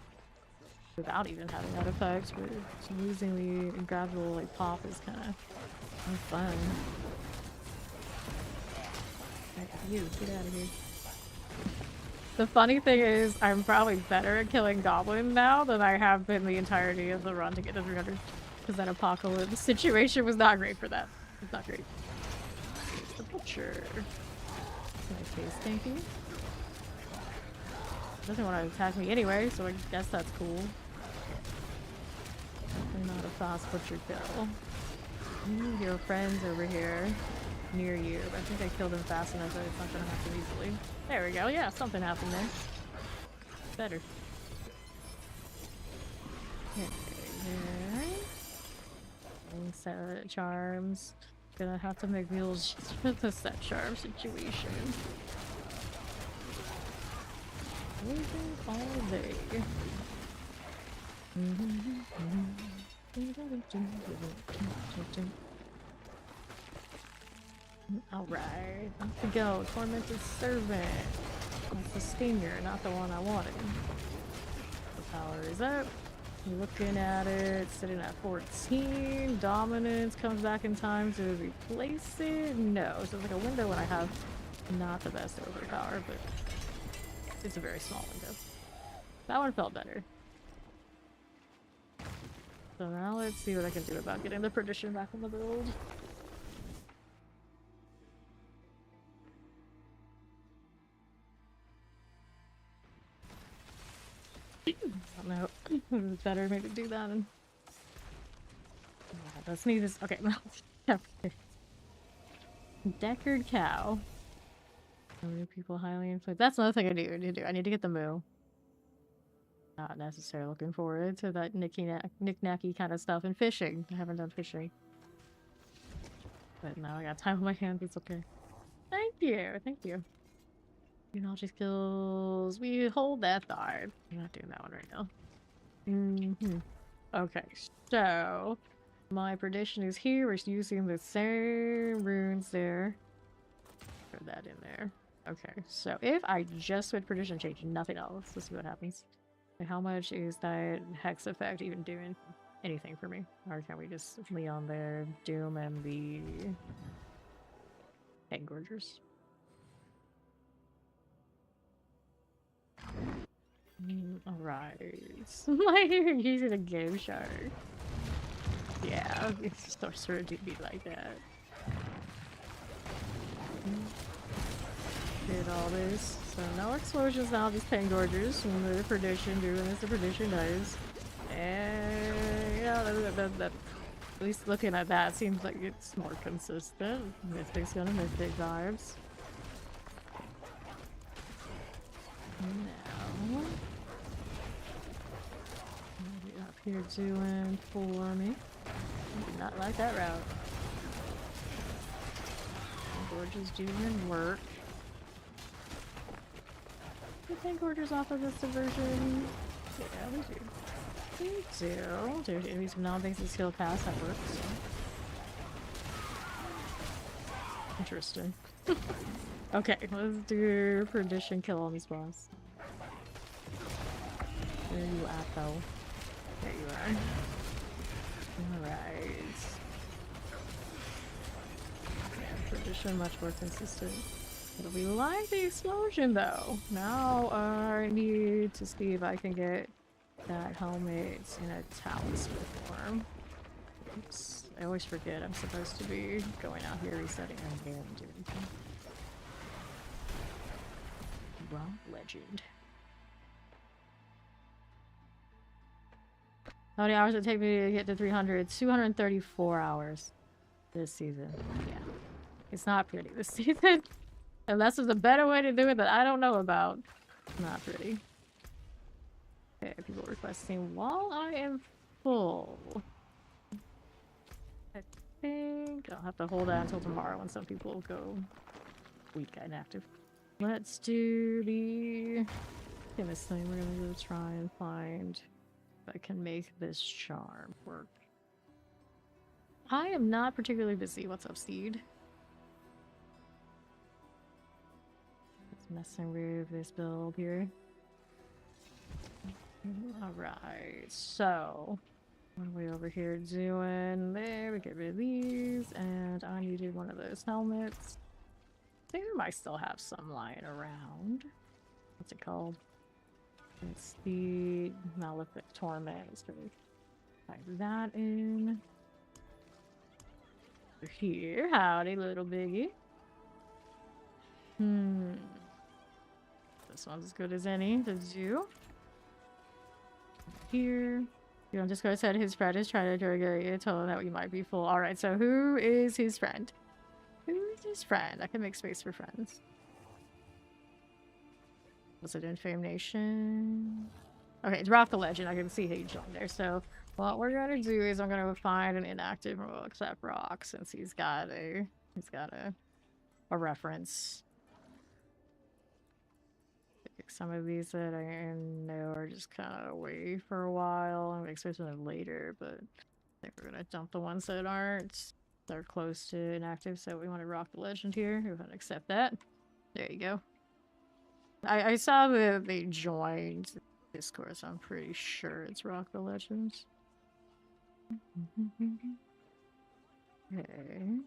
without even having that effect, but losing the gradual like pop is kind of fun. You get out of here. The funny thing is, I'm probably better at killing goblins now than I have been the entirety of the run to get to 300. Because that apocalypse situation was not great for that. It's not great. Here's the butcher. My face tanky. Doesn't want to attack me anyway, so I guess that's cool. Definitely not a fast butcher kill. Your friends over here. Near you. But I think I killed him fast enough that it's not gonna happen easily. There we go. Yeah, something happened there. Better. Okay, there. And set charms. Gonna have to make mules just for the set charm situation. Waiting all day. Alright, off we go. Tormented Servant. That's the stinger, not the one I wanted. The power is up. Looking at it, sitting at 14. Dominance comes back in time to replace it. No, so it's like a window when I have not the best overpower, but it's a very small window. That one felt better. So now let's see what I can do about getting the perdition back on the build. I don't know. It's better maybe do that and let's need this. Okay. Deckard cow. How many people highly influenced? That's another thing I need to do. I need to get the moo. Not necessarily looking forward to that knick-knacky kind of stuff and fishing. I haven't done fishing. But now I got time on my hands, it's okay. Thank you, thank you. Technology skills. We hold that thought. I'm not doing that one right now. Okay, so my prediction is here. We're using the same runes there. Throw that in there. Okay, so if I just switch prediction change, nothing else, let's see what happens. How much is that hex effect even doing anything for me? Or can we just lean on their Doom and the Engorgers? Alright. Like you're using a game shark. Yeah, it's sorcerer do be like that. Did all this. So no explosions now, these pangorgers from the perdition doing as the perdition does. And yeah, that at least looking at that seems like it's more consistent. Mythic's gonna mythic vibes. Now what are you up here doing for me? I do not like that route. Gorge's doing work. We take orders off of this diversion. Yeah, we do. We do. There's enemies with non-basic skill cast, that works. Interesting. Okay, let's do perdition kill on these boss. Where are you at though? There you are. Alright. Yeah, perdition much more consistent. But we like the explosion though. Now I need to see if I can get that helmet in a talisman form. Oops. I always forget I'm supposed to be going out here resetting my game and doing anything. Wrong legend. How many hours did it take me to get to 300? 234 hours this season. Yeah. It's not pretty this season. Unless there's a better way to do it that I don't know about. Not pretty. Okay, people requesting while I am full. I think I'll have to hold out until tomorrow when some people go weak inactive. Let's do the this thing. We're gonna go try and find if I can make this charm work. I am not particularly busy. What's up, Steed? Messing with this build here. Alright, so what are we over here doing? There, we get rid of these, and I needed one of those helmets. I think we might still have some lying around. What's it called? It's the Malefic Torment. Let's type that in. Here, howdy, little biggie. This one's as good as any to do. Here. You know, just go said his friend is trying to interrogate you, tell him that you might be full. Alright, so who is his friend? Who is his friend? I can make space for friends. Was it Infame Nation? Okay, drop the legend. I can see he joined there. So what we're gonna do is I'm gonna find an inactive accept rock since he's got a reference. Some of these that I know are just kind of away for a while. I'm expecting them later, but I think we're gonna dump the ones that aren't. They're close to inactive, so we want to rock the legend here. We're gonna accept that. There you go. I saw that they joined Discord, so I'm pretty sure it's rock the legends. Okay.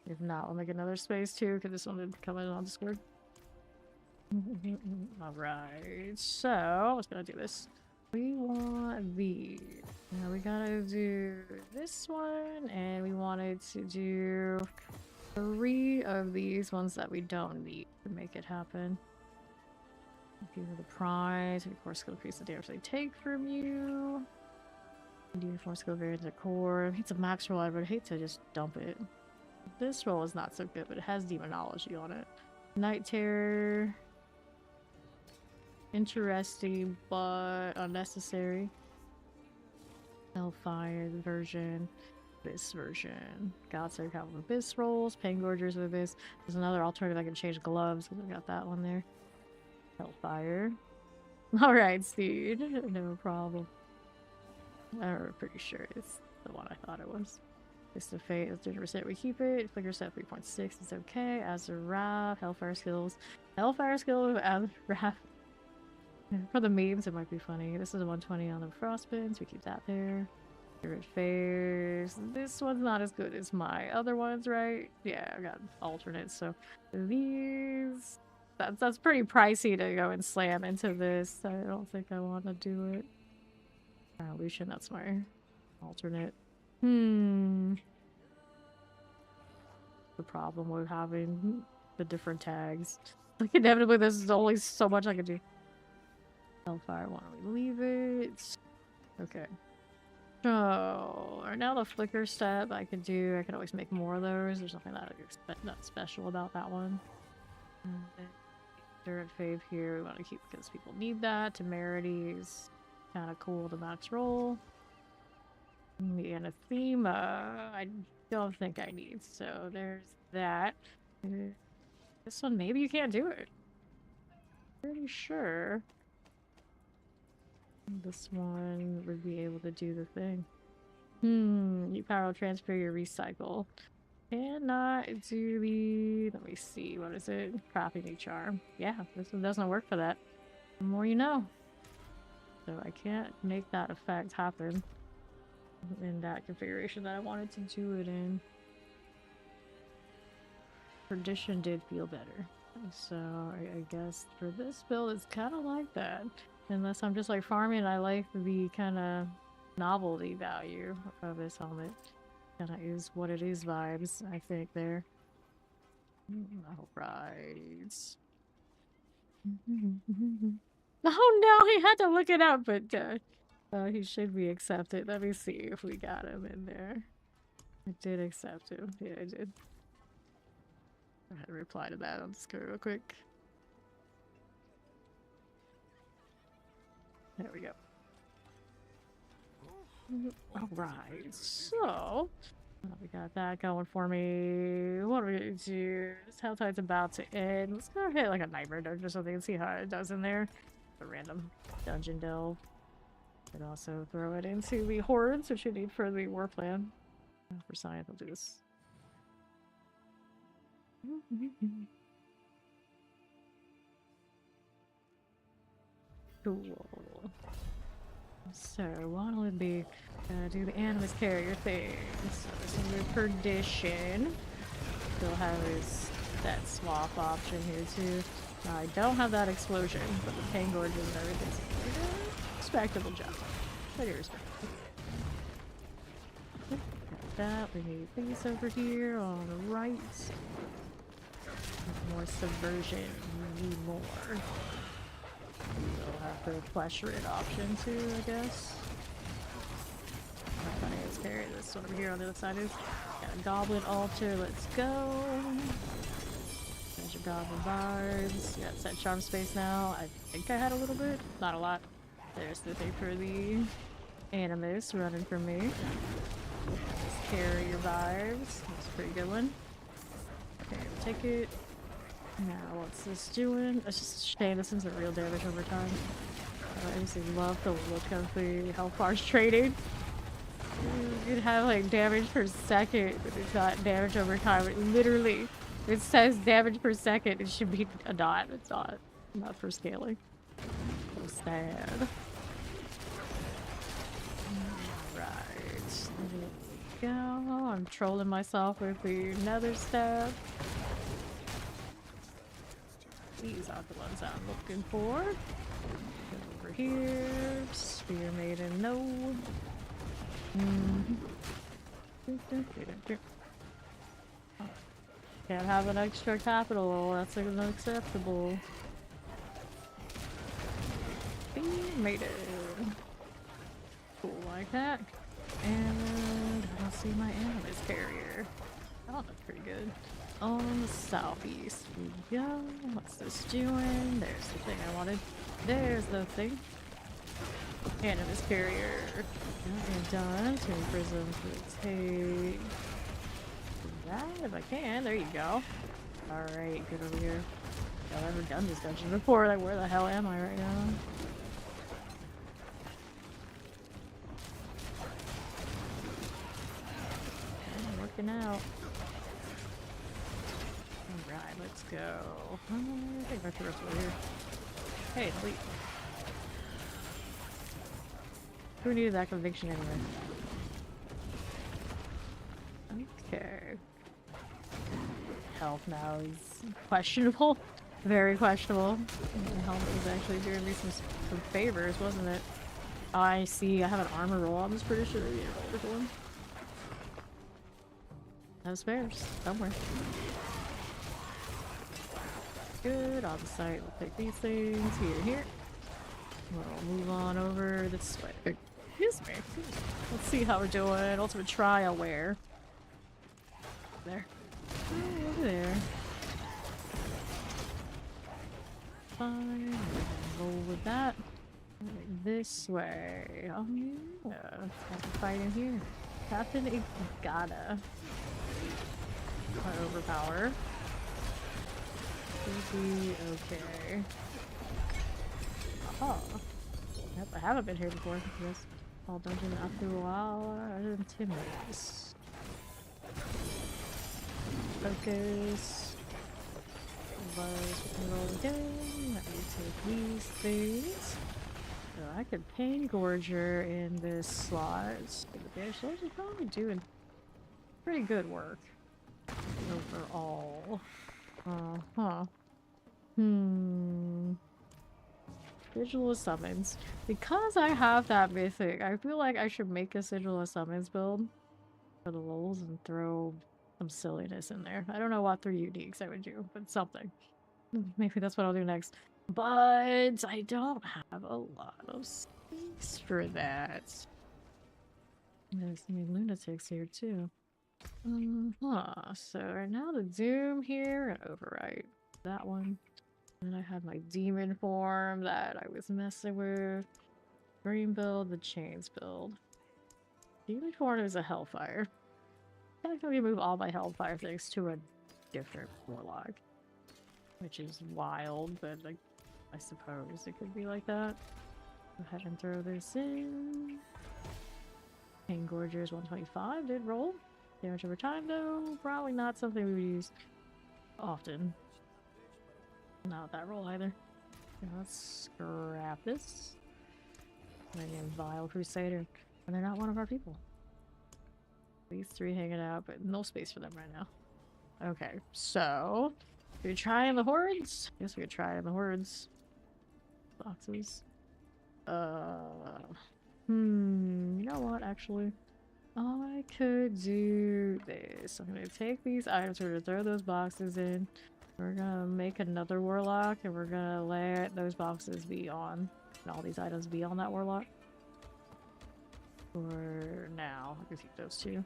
If not, I'll make another space too, because this one didn't come in on Discord. Alright, so I was gonna do this. We want these. Now we gotta do this one, and we wanted to do 3 of these ones that we don't need to make it happen. Give you the prize, of course, skill increase the damage they take from you. Uniform skill variance at core. It's a max roll, I would hate to just dump it. This roll is not so good, but it has demonology on it. Night Terror. Interesting, but unnecessary. Hellfire version. This version. God's Account with Abyss rolls. Pangorgers with Abyss. There's another alternative I can change gloves because I got that one there. Hellfire. Alright, Steed. No problem. I'm pretty sure it's the one I thought it was. It's the fate of 30%. We keep it. Flicker set 3.6. It's okay. Azarath. Hellfire skills. Hellfire skills with Azarath. For the memes, it might be funny. This is a 120 on the frostbins. We keep that there. Favorite fairs. This one's not as good as my other ones, right? Yeah, I got alternates. So these. that's pretty pricey to go and slam into this. I don't think I want to do it. Lucian, that's my alternate. The problem with having the different tags. Like inevitably there's only so much I can do. Hellfire, why don't we leave it? Okay. So, right now the flicker step I could do, I could always make more of those. There's nothing that special about that one. Dirt fave here, we want to keep because people need that. Temerity is kind of cool to max roll. The anathema, I don't think I need, so there's that. This one, maybe you can't do it. Pretty sure this one would be able to do the thing. You power transfer your recycle. Cannot do the... Let me see, what is it? Crafting charm. Yeah, this one doesn't work for that. The more you know. So I can't make that effect happen in that configuration that I wanted to do it in. Perdition did feel better. So I guess for this build it's kind of like that. Unless I'm just like farming and I like the kind of novelty value of this helmet. Kind of is what it is vibes, I think, there. Alright. Oh no, he had to look it up, but he should be accepted. Let me see if we got him in there. I did accept him. Yeah, I did. I had to reply to that. I'll just go real quick. There we go. Alright, so we got that going for me. What are we gonna do? This Helltide's about to end. Let's go hit like a nightmare dungeon or something and see how it does in there. A random dungeon delve. And also throw it into the hordes, which you need for the war plan. For science, I'll do this. Cool. So, what will it be? Do the animus carrier thing. So, this is the perdition. Still have his that swap option here too. Now, I don't have that explosion, but the pain gorges and everything's respectable job. Pretty respectable. Got that. We need these over here on the right. More subversion. We need more. We'll have the flesh rid option too, I guess. How funny is carry this one over here on the other side is. Got a goblin altar, let's go. There's your goblin barbs. Yeah, set charm space now. I think I had a little bit, not a lot. There's the thing for the animus running for me. Just carry your vibes. That's a pretty good one. Okay, we'll take it. Now, what's this doing? It's just a shame this isn't real damage over time. I just love the look of the health bars trading. You could have like damage per second, but it's not damage over time. It literally, it says damage per second. It should be a dot. It's not for scaling. So sad. Alright. There we go. I'm trolling myself with the nether staff. These are the ones I'm looking for. Go over here. Spear Maiden, no. Can't have an extra capital. That's unacceptable. Spear Maiden. Cool like that. And I don't see my animus carrier. Oh, that's pretty good. On the southeast we go. What's this doing? There's the thing I wanted. There's the thing. Animus carrier. And done. Two prisms to take that if I can. There you go. Alright, get over here. I've never done this dungeon before. Like, where the hell am I right now? I'm working out. Alright, let's go. I think my turret's over here. Hey, delete. Who needed that conviction anyway? Okay. Health now is questionable. Very questionable. The helmet was actually doing me some favors, wasn't it? I see. I have an armor roll. I'm just pretty sure you rolled this one. No spares somewhere. Good. On the site, we'll take these things here. We'll move on over this way. Excuse me. Let's see how we're doing. Ultimate trial where? There. Oh, over there. Fine. Roll with that. This way. Oh yeah. Let's have a fight in here. Captain Igata. Overpower. Okay. Oh. Yep, I haven't been here before. This small dungeon after a while. Intimidate. Focus. Buzz, we can roll again. Let me take these things. So I could Pain Gorger in this slot. Those are probably doing pretty good work overall. Sigil of Summons. Because I have that mythic, I feel like I should make a Sigil of Summons build for the lulz and throw some silliness in there. I don't know what 3 uniques I would do, but something. Maybe that's what I'll do next. But I don't have a lot of space for that. There's some lunatics here too. So right now the Doom here and Overwrite. That one. And I had my demon form that I was messing with. Green build, the chains build. Demon form is a Hellfire. I'm going to move all my Hellfire things to a different Warlock. Which is wild, but like, I suppose it could be like that. Go ahead and throw this in. Pain Gorger's 125 did roll. Damage over time though, probably not something we would use often. Not that roll either. Okay, let's scrap this. And Vile Crusader. And they're not one of our people. These 3 hanging out, but no space for them right now. Okay, so should we try in the hordes? Guess we could try in the hordes. Boxes. You know what, actually? I could do this. I'm gonna take these items, we're gonna throw those boxes in. We're gonna make another Warlock, and we're gonna let those boxes be on, and all these items be on that Warlock. For now, I can keep those 2.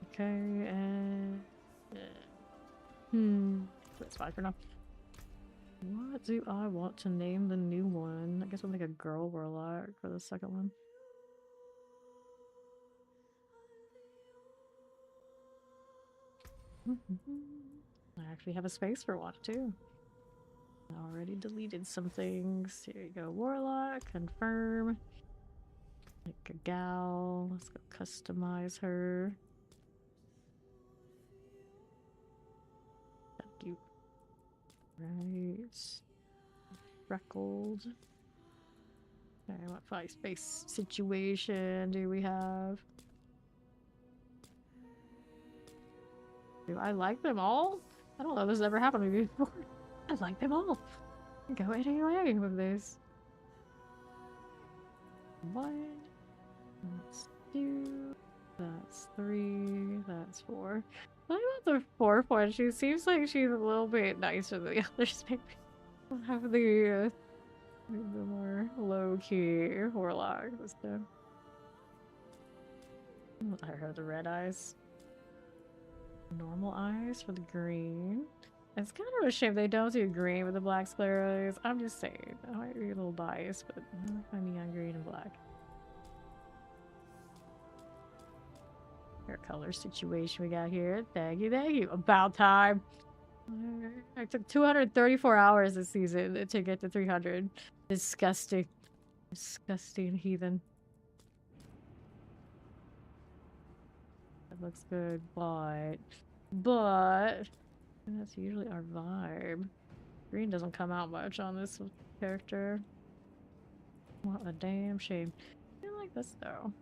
Okay, and... that's fine for now. What do I want to name the new one? I guess we'll make a girl Warlock for the second one. I actually have a space for one too. I already deleted some things. Here you go, Warlock, confirm. Like a gal. Let's go customize her. Thank you. Right. Freckled. Okay, what 5 space situation do we have? Do I like them all? I don't know if this has ever happened to me before. I like them all. Go anyway with this. 1. That's 2. That's 3. That's 4. What about the 4th one? She seems like she's a little bit nicer than the others, maybe. I'll have the more low-key Warlock this time. I heard the red eyes. Normal eyes for the green. It's kind of a shame they don't do green with the black scleros. I'm just saying. I might be a little biased, but I'm neon green and black. Hair color situation we got here. Thank you. About time. I took 234 hours this season to get to 300. Disgusting. Disgusting heathen. That looks good, but that's usually our vibe. Green doesn't come out much on this character. What a damn shame. I like this though.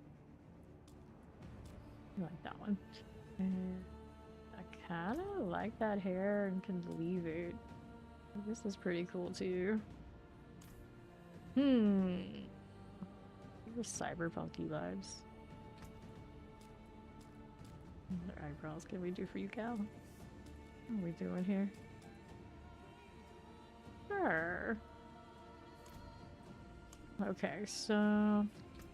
I like that one. And I kind of like that hair and can leave it. This is pretty cool too. Hmm. These are cyberpunky vibes. What other eyebrows can we do for you, Cal? What are we doing here? Sure. Okay, so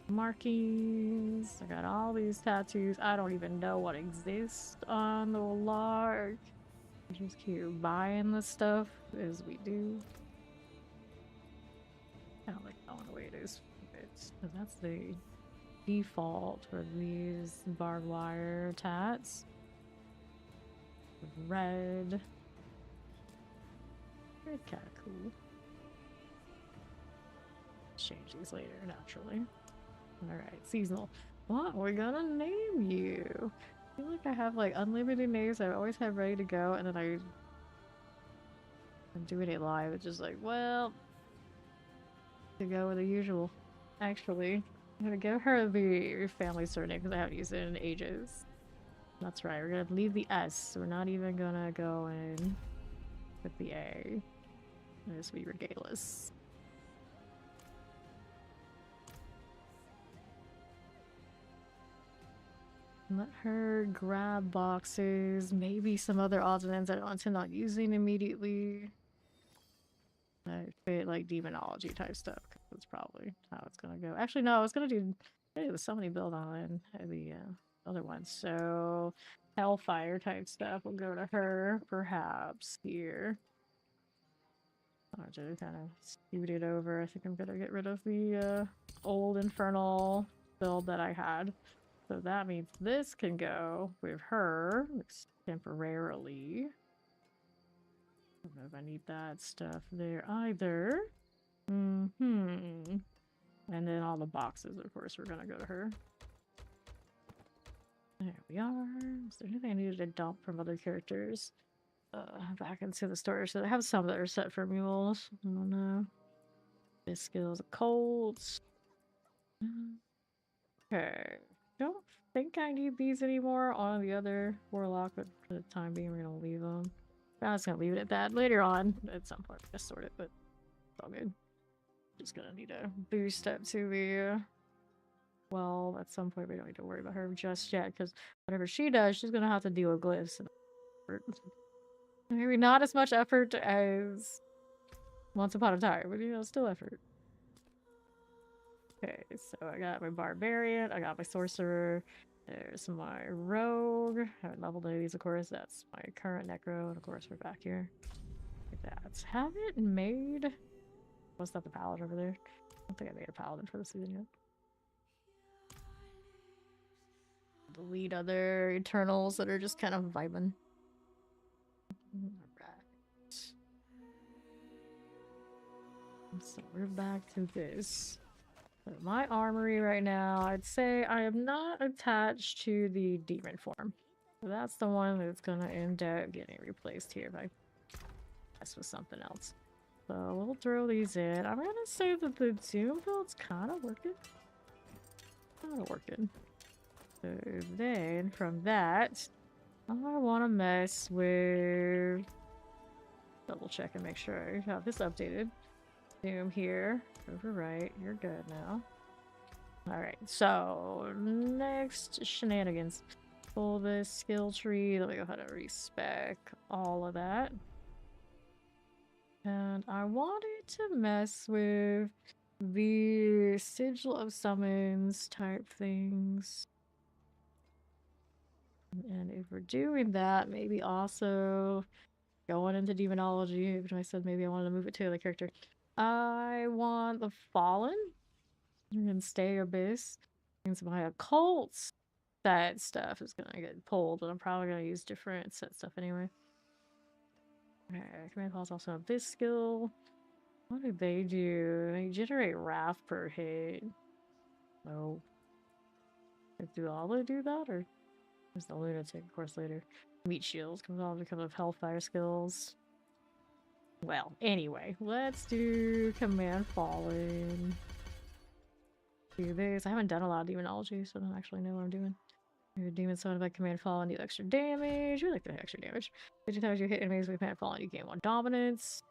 markings. I got all these tattoos. I don't even know what exists on the Warlock. Just keep buying the stuff as we do. I don't like that one the way it is. Because that's the default for these barbed wire tats. Red. Red kind of cool. Change these later, naturally. Alright, seasonal. What are we gonna name you? I feel like I have like unlimited names I always have ready to go, and then I'm doing it live. It's just like, well, to go with the usual. Actually, I'm gonna give her the family surname because I haven't used it in ages. That's right, we're gonna leave the S. We're not even gonna go in with the A. Just be regardless. Let her grab boxes, maybe some other odds and ends I don't intend on using immediately. Fit like demonology type stuff. That's probably how it's gonna go. Actually, no, I was gonna do the summoning build on the other one. So hellfire type stuff will go to her, perhaps here. I'll just kind of scoot it over. I think I'm gonna get rid of the old infernal build that I had. So that means this can go with her temporarily. I don't know if I need that stuff there either. And then all the boxes, of course, we're gonna go to her. There we are. Is there anything I needed to dump from other characters? Back into the storage. So I have some that are set for mules. I don't know. This skills colds. Okay. Don't think I need these anymore on the other Warlock, but for the time being, we're gonna leave them. I'm just gonna leave it at that. Later on, at some point, just sort it, but it's all good. Just gonna need a boost up to the 12 at some point. We don't need to worry about her just yet, because whatever she does, she's gonna have to deal with glyphs. And maybe not as much effort as once upon a time, but you know, still effort. Okay, so I got my barbarian, I got my sorcerer, there's my rogue. I haven't leveled any of these, of course. That's my current necro, and of course we're back here. Like that. Haven't made. What's that? The paladin over there? I don't think I made a paladin for the season yet. Delete other Eternals that are just kind of vibing. Alright. So we're back to this. So my armory right now, I'd say I am not attached to the demon form. So that's the one that's gonna end up getting replaced here if I mess with something else. So we'll throw these in. I'm gonna say that the Doom build's kind of working. So then from that, I want to mess with. Double check and make sure I have this updated. Doom here. Overwrite. You're good now. Alright, so next shenanigans. Pull this skill tree. Let me go ahead and respec all of that. And I wanted to mess with the sigil of summons type things. And if we're doing that, maybe also going into demonology, which I said maybe I wanted to move it to the character. I want the Fallen and stay Abyss. And my occult set stuff is gonna get pulled, but I'm probably gonna use different set stuff anyway. Okay, command calls also have this skill. What do? They generate wrath per hit. No. Do all they do that, or is the lunatic, of course, later? Meat shields comes on because of hellfire skills. Well, anyway, let's do command fallen. Do this. I haven't done a lot of demonology, so I don't actually know what I'm doing. Demon summoned by command fallen, deal extra damage. We like the extra damage. 50 times you hit enemies with command fallen, you gain 1 dominance.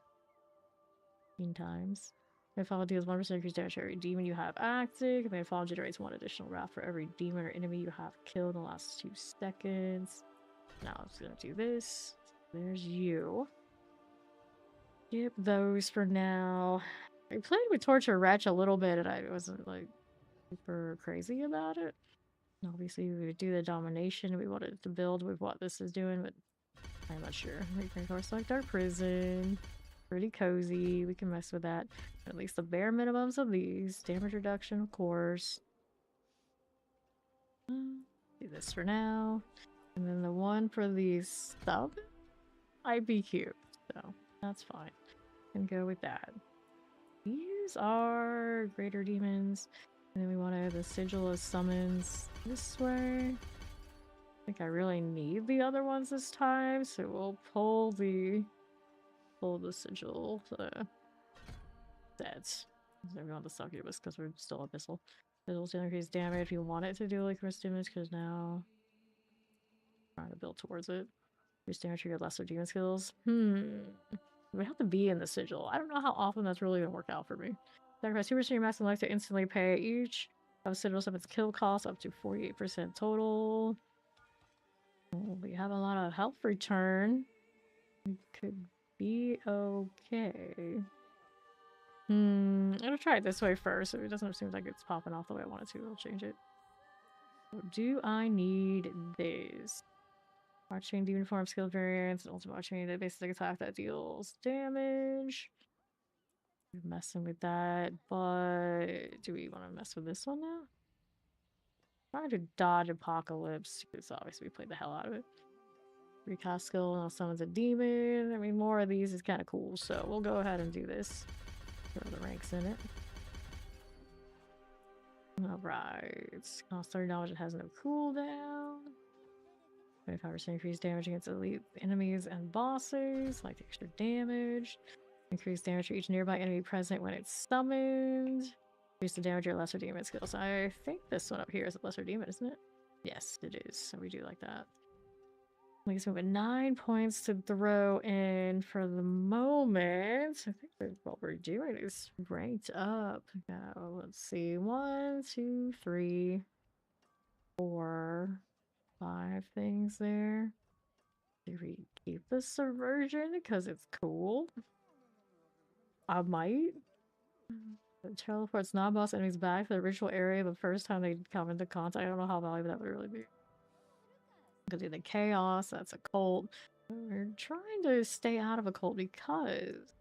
15 times. May follow deals 1% increased damage to every demon you have active. May follow generates 1 additional wrath for every demon or enemy you have killed in the last 2 seconds. Now I'm just gonna do this. There's you. Skip those for now. I played with Torture Wretch a little bit and I wasn't like super crazy about it. Obviously we would do the domination. We wanted to build with what this is doing, but I'm not sure. We can of course select our prison. Pretty cozy. We can mess with that. At least the bare minimums of these. Damage reduction, of course. Do this for now. And then the one for the sub might be cute. So that's fine. And go with that. These are greater demons. And then we want to have the sigil of summons this way. I think I really need the other ones this time, so we'll pull the sigil sets. So we want the succubus because we're still abyssal. It'll still increase damage if you want it to do like risk damage, because now I'm trying to build towards it. Reduce damage for your lesser demon skills. We have to be in the sigil. I don't know how often that's really gonna work out for me. Sacrifice 2% of your maximum life to instantly pay each of sigil summons kill cost up to 48% total. Oh, we have a lot of health return. We could be okay. I'm gonna try it this way first, so it doesn't seem like it's popping off the way I want it to. I'll change it. So do I need this? Watching demon form skill variants and ultimate watching the basic attack that deals damage. We're messing with that, but do we want to mess with this one now? Trying to dodge apocalypse because obviously we played the hell out of it. Recast skill now summons a demon. I mean, more of these is kind of cool, so we'll go ahead and do this. Throw the ranks in it. Alright. Cost 30 knowledge, it has no cooldown. 25% increased damage against elite enemies and bosses. Like the extra damage. Increased damage for each nearby enemy present when it's summoned. Increase the damage of your lesser demon skills. I think this one up here is a lesser demon, isn't it? Yes, it is. So we do like that. We can move 9 points to throw in for the moment. I think what we're doing is ranked up. Now, let's see. 1, 2, 3, 4, 5 things there. Do we keep the subversion because it's cool? I might. It teleports non-boss enemies back to the original area the first time they come into contact. I don't know how valuable that would really be. Because in the chaos, that's a cult. We're trying to stay out of a cult because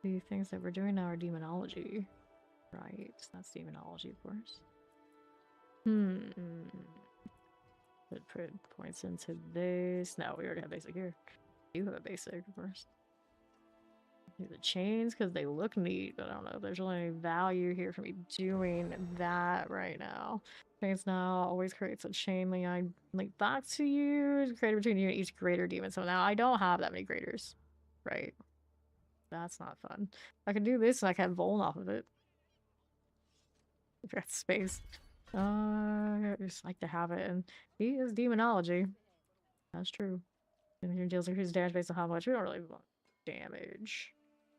the things that we're doing now are demonology. Right, that's demonology, of course. It put points into this. No, we already have basic here. You have a basic, of course. Do the chains because they look neat, but I don't know if there's really any value here for me doing that right now. Chains now always creates a chain link back to you, created between you and each greater demon. So now I don't have that many graders, right? That's not fun. I can do this and I can have Voln off of it. If you're at space. I just like to have it, and he is demonology. That's true. And he deals increased damage based on how much. We don't really want damage.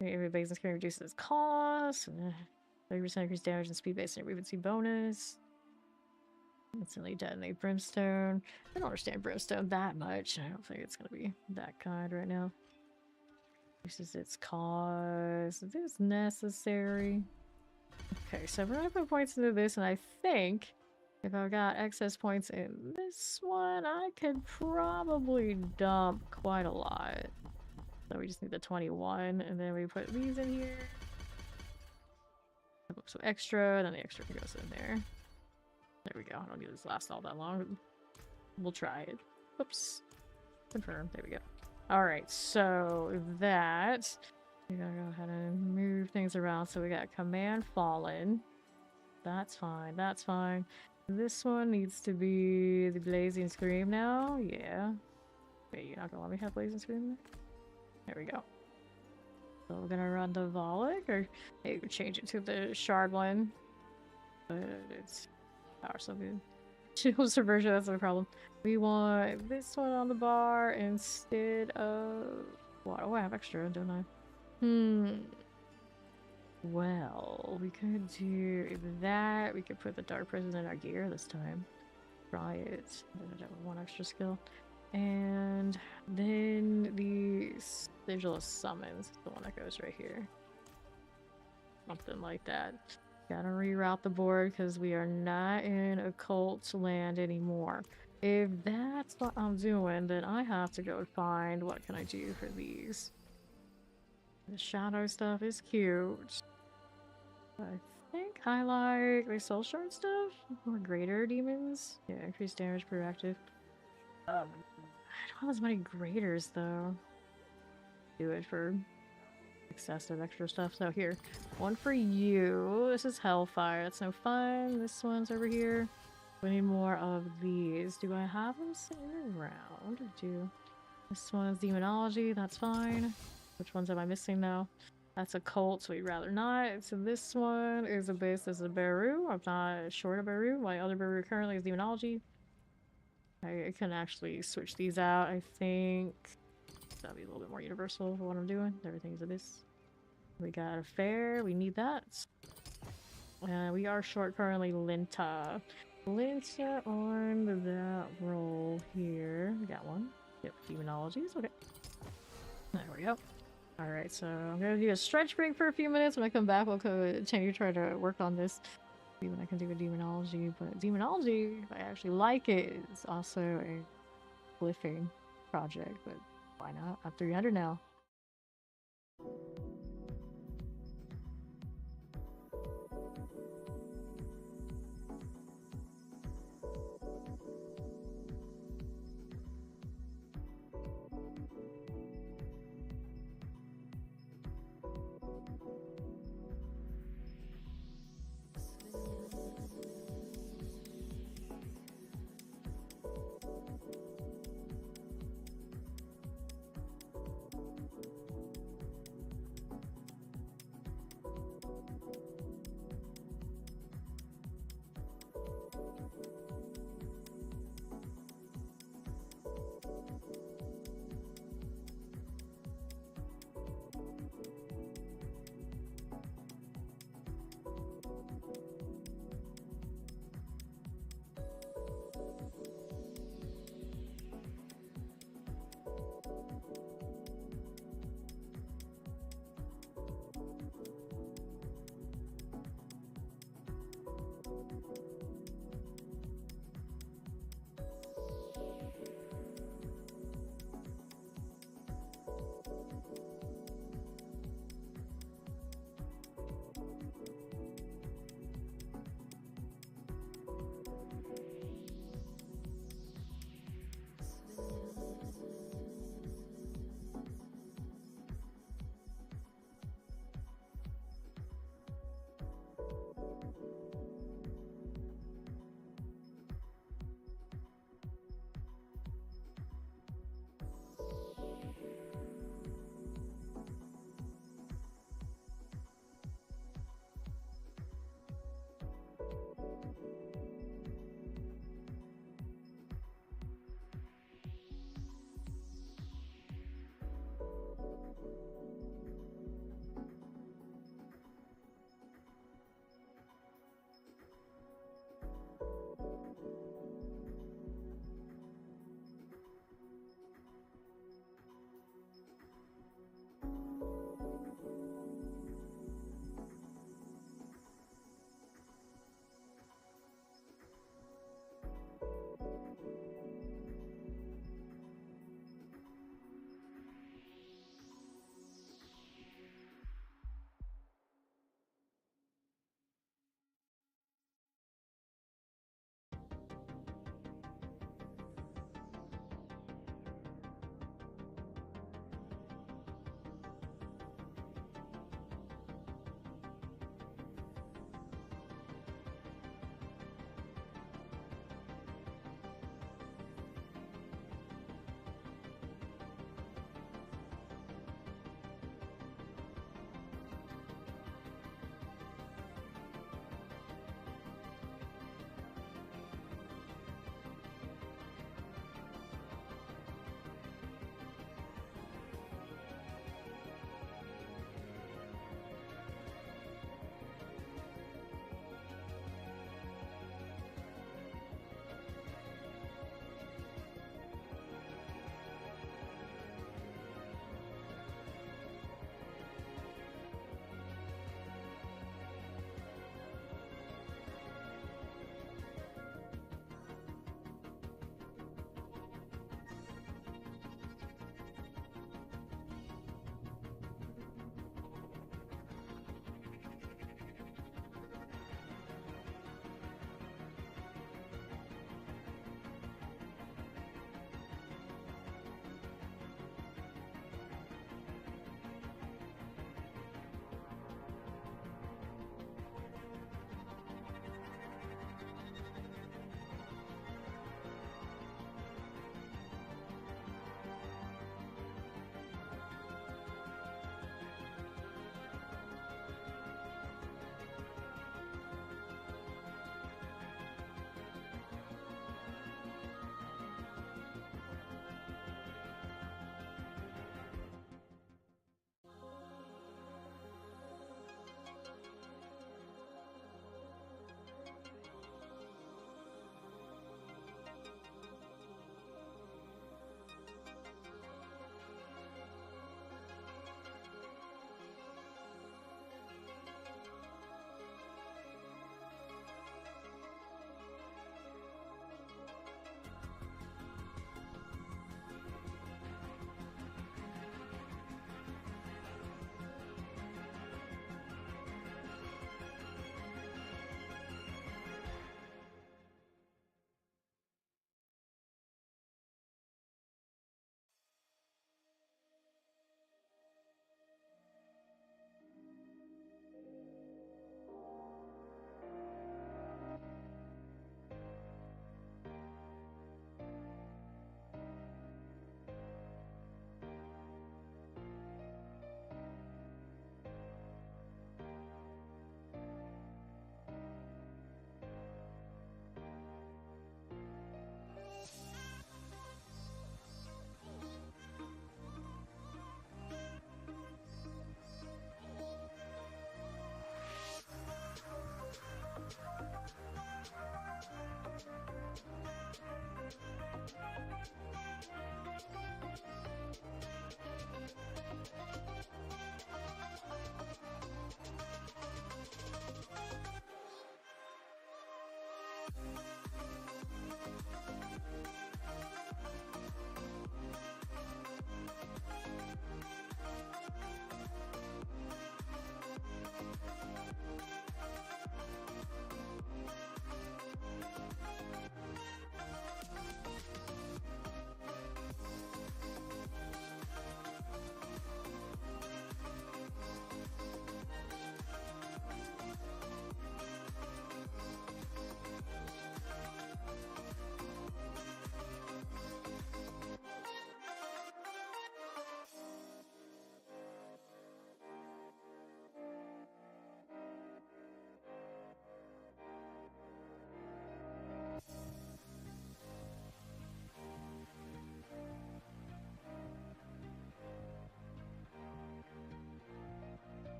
Maybe basic can reduce its cost. 30% increased damage and speed based on your see bonus. Instantly detonate brimstone. I don't understand brimstone that much. I don't think it's gonna be that kind right now. Reduces its cost. Is this necessary? Okay, so we're gonna put points into this, and I think if I've got excess points in this one, I could probably dump quite a lot. So we just need the 21, and then we put these in here. So extra, and then the extra goes in there. There we go. I don't need this to last all that long. We'll try it. Oops. Confirm. There we go. Alright, so that... We gotta go ahead and move things around. So we got Command Fallen. That's fine. That's fine. This one needs to be the Blazing Scream now. Yeah. Wait, you're not gonna let me have Blazing Scream there? There we go. So we're gonna run the Warlock, or maybe change it to the Shard one. But it's power so good. Shield Subversion, that's no problem. We want this one on the bar instead of... What? Oh, I have extra, don't I? Well, we could do that. We could put the Dark Prison in our gear this time. Try it. One extra skill. And then the Sigil of Summons, the one that goes right here. Something like that. Gotta reroute the board because we are not in occult land anymore. If that's what I'm doing, then I have to go find what can I do for these. The shadow stuff is cute. I think I like the soul shard stuff. More greater demons. Yeah, increased damage per active. I don't have as many graders though. Do it for excessive extra stuff. So here, one for you. This is Hellfire. That's no fun. This one's over here. We need more of these. Do I have them sitting around? This one is Demonology. That's fine. Which ones am I missing now? That's a cult, so we'd rather not. So this one is a base. This is a Baru. I'm not short of Baru. My other Baru currently is Demonology. I can actually switch these out, I think. That'll be a little bit more universal for what I'm doing. Everything's abyss. We got a fair. We need that. We are short currently Linta. Linta on that roll here. We got one. Yep, Demonologies. Okay. There we go. Alright, so I'm gonna do a stretch break for a few minutes. When I come back, we'll continue to try to work on this. See what I can do with Demonology. But Demonology, if I actually like it, is also a glyphing project. But why not? I'm 300 now.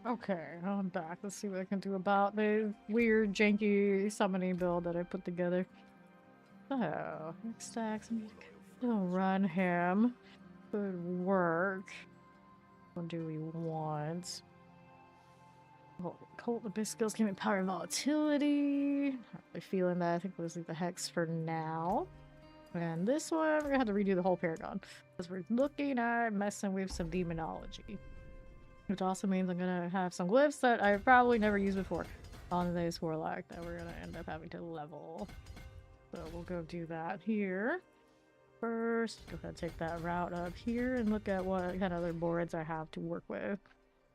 Okay, I'm back. Let's see what I can do about the weird, janky summoning build that I put together. So, next stacks. Still run him. Good work. What do we want? Cold abyss skills give me power and volatility. Not really feeling that. I think we'll just leave the hex for now. And this one, we're gonna have to redo the whole paragon. Because we're looking at messing with some demonology. Which also means I'm gonna have some glyphs that I've probably never used before on this Warlock that we're gonna end up having to level. So we'll go do that here. First, go ahead and take that route up here and look at what kind of other boards I have to work with.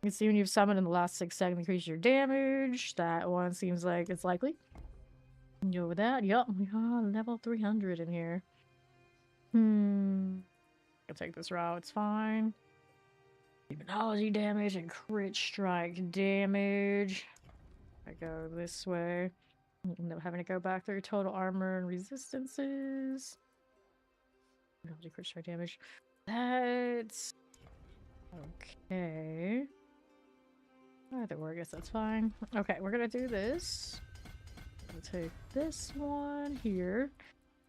You can see when you've summoned in the last 6 seconds, increase your damage. That one seems like it's likely. Go with that. Yup, we got level 300 in here. I'll take this route, it's fine. Demonology damage and crit strike damage. I go this way. End up having to go back through total armor and resistances. Demonology crit strike damage. That's okay. Either way, I guess that's fine. Okay, we're gonna do this. We'll take this one here.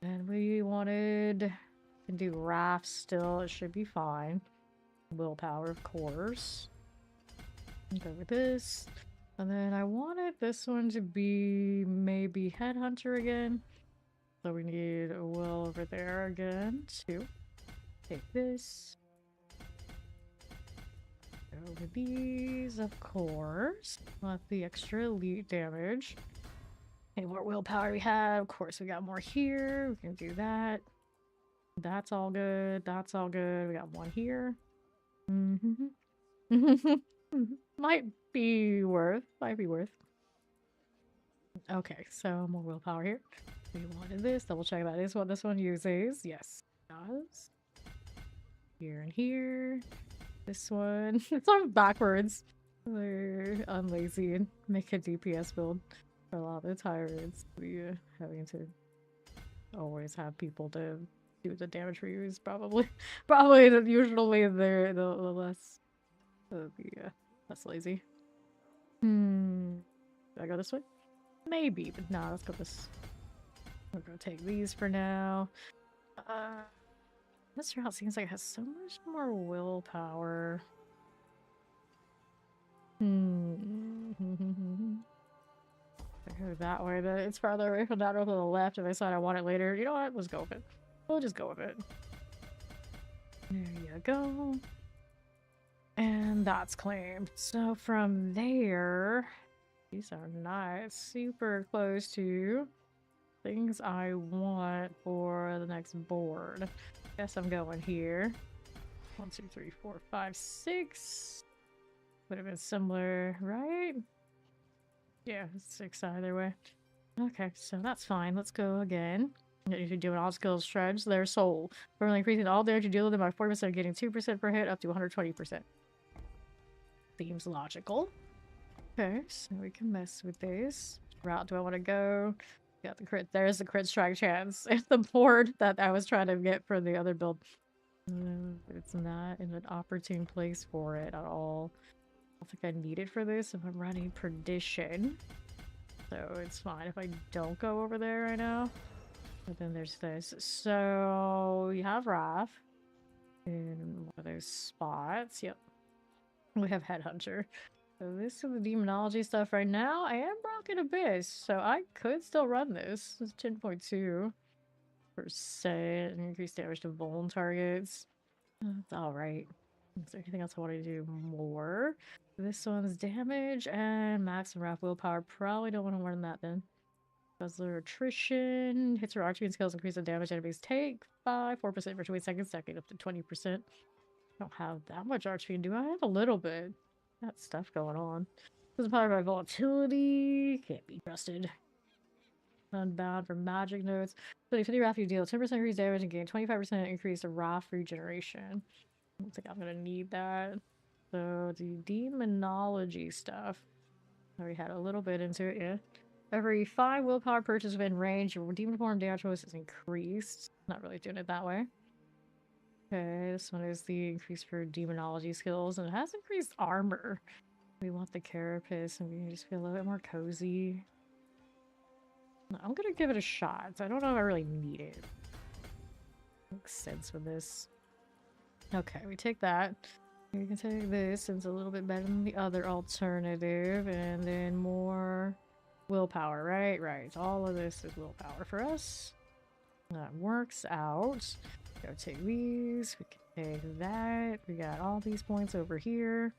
And we wanted to do Wrath still. It should be fine. Willpower, of course. Go with this. And then I wanted this one to be maybe Headhunter again. So we need a will over there again, too. Take this. Go with these, of course. Want the extra elite damage. Any more willpower we have? Of course, we got more here. We can do that. That's all good. That's all good. We got one here. Might be worth. Might be worth. Okay, so more willpower here. We wanted this. Double check that is what this one uses. Yes, it does. Here and here. This one. It's on backwards. I'm lazy and make a DPS build. For a lot of the tyrants, we having to always have people to do the damage for you is probably usually they're the less less lazy. Do I go this way? Maybe, but nah, let's go this. We're gonna take these for now. This route seems like it has so much more willpower. I go that way, but it's farther away from that road to the left. If I decide I want it later, you know what? Let's go with it. We'll just go with it. There you go. And that's claimed. So from there, these are not super close to things I want for the next board. Guess I'm going here. 1, 2, 3, 4, 5, 6. Would have been similar, right? Yeah, 6 either way. Okay, so that's fine. Let's go again. If you're doing all skills shreds, their soul. Permanently increasing all damage you deal with them by 40%, getting 2% per hit up to 120%. Seems logical. Okay, so we can mess with this. Which route do I want to go? Got the crit. There's the crit strike chance. It's the board that I was trying to get for the other build. It's not in an opportune place for it at all. I don't think I need it for this if I'm running Perdition. So it's fine if I don't go over there right now. But then there's this. So you have Wrath in one of those spots. Yep. We have Headhunter. So this is the demonology stuff right now. I am Broken Abyss, so I could still run this. It's 10.2%. Increased damage to vuln targets. That's alright. Is there anything else I want to do more? This one's damage and max and Wrath willpower. Probably don't want to run that then. Guzzler attrition. Hits or archery skills increase the damage enemies take by 4% for 20 seconds, stacking up to 20%. I don't have that much archery, do I? I have a little bit. Got stuff going on. Doesn't power by volatility. Can't be trusted. Unbound for magic notes. So if you Wrath, you deal 10% increased damage and gain 25% increase of Wrath regeneration. I don't think I'm gonna need that. So the demonology stuff. I already had a little bit into it, yeah. Every 5 willpower purchase within range, your demon form damage bonus is increased. Not really doing it that way. Okay, this one is the increase for demonology skills, and it has increased armor. We want the carapace and we can just feel a little bit more cozy. I'm gonna give it a shot. I don't know if I really need it. Makes sense with this. Okay, we take that. We can take this, and it's a little bit better than the other alternative, and then more willpower, right? Right. All of this is willpower for us. That works out. Go take these. We can take that. We got all these points over here.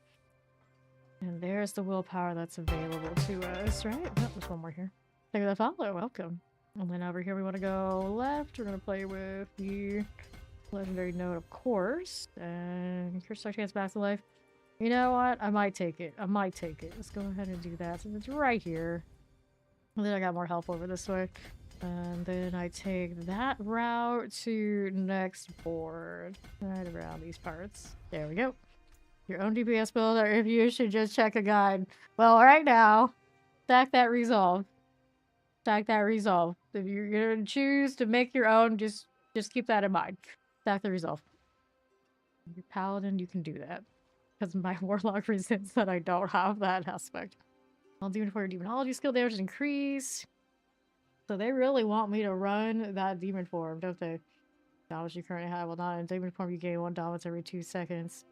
And there's the willpower that's available to us, right? Oh, there's one more here. Take that follow. Welcome. And then over here we want to go left. We're going to play with the legendary note, of course. And increase our chance back to life. You know what? I might take it. I might take it. Let's go ahead and do that since it's right here. And then I got more help over this way. And then I take that route to next board. Right around these parts. There we go. Your own DPS build, or if you should just check a guide. Well, right now, stack that resolve. Stack that resolve. If you're gonna choose to make your own, just keep that in mind. Stack the resolve. Your paladin, you can do that. Because my warlock resents that I don't have that aspect. I'll do it for your demonology skill damage is increased. So they really want me to run that demon form, don't they? Damage you currently have. Well, not in demon form, you gain 1 damage every 2 seconds.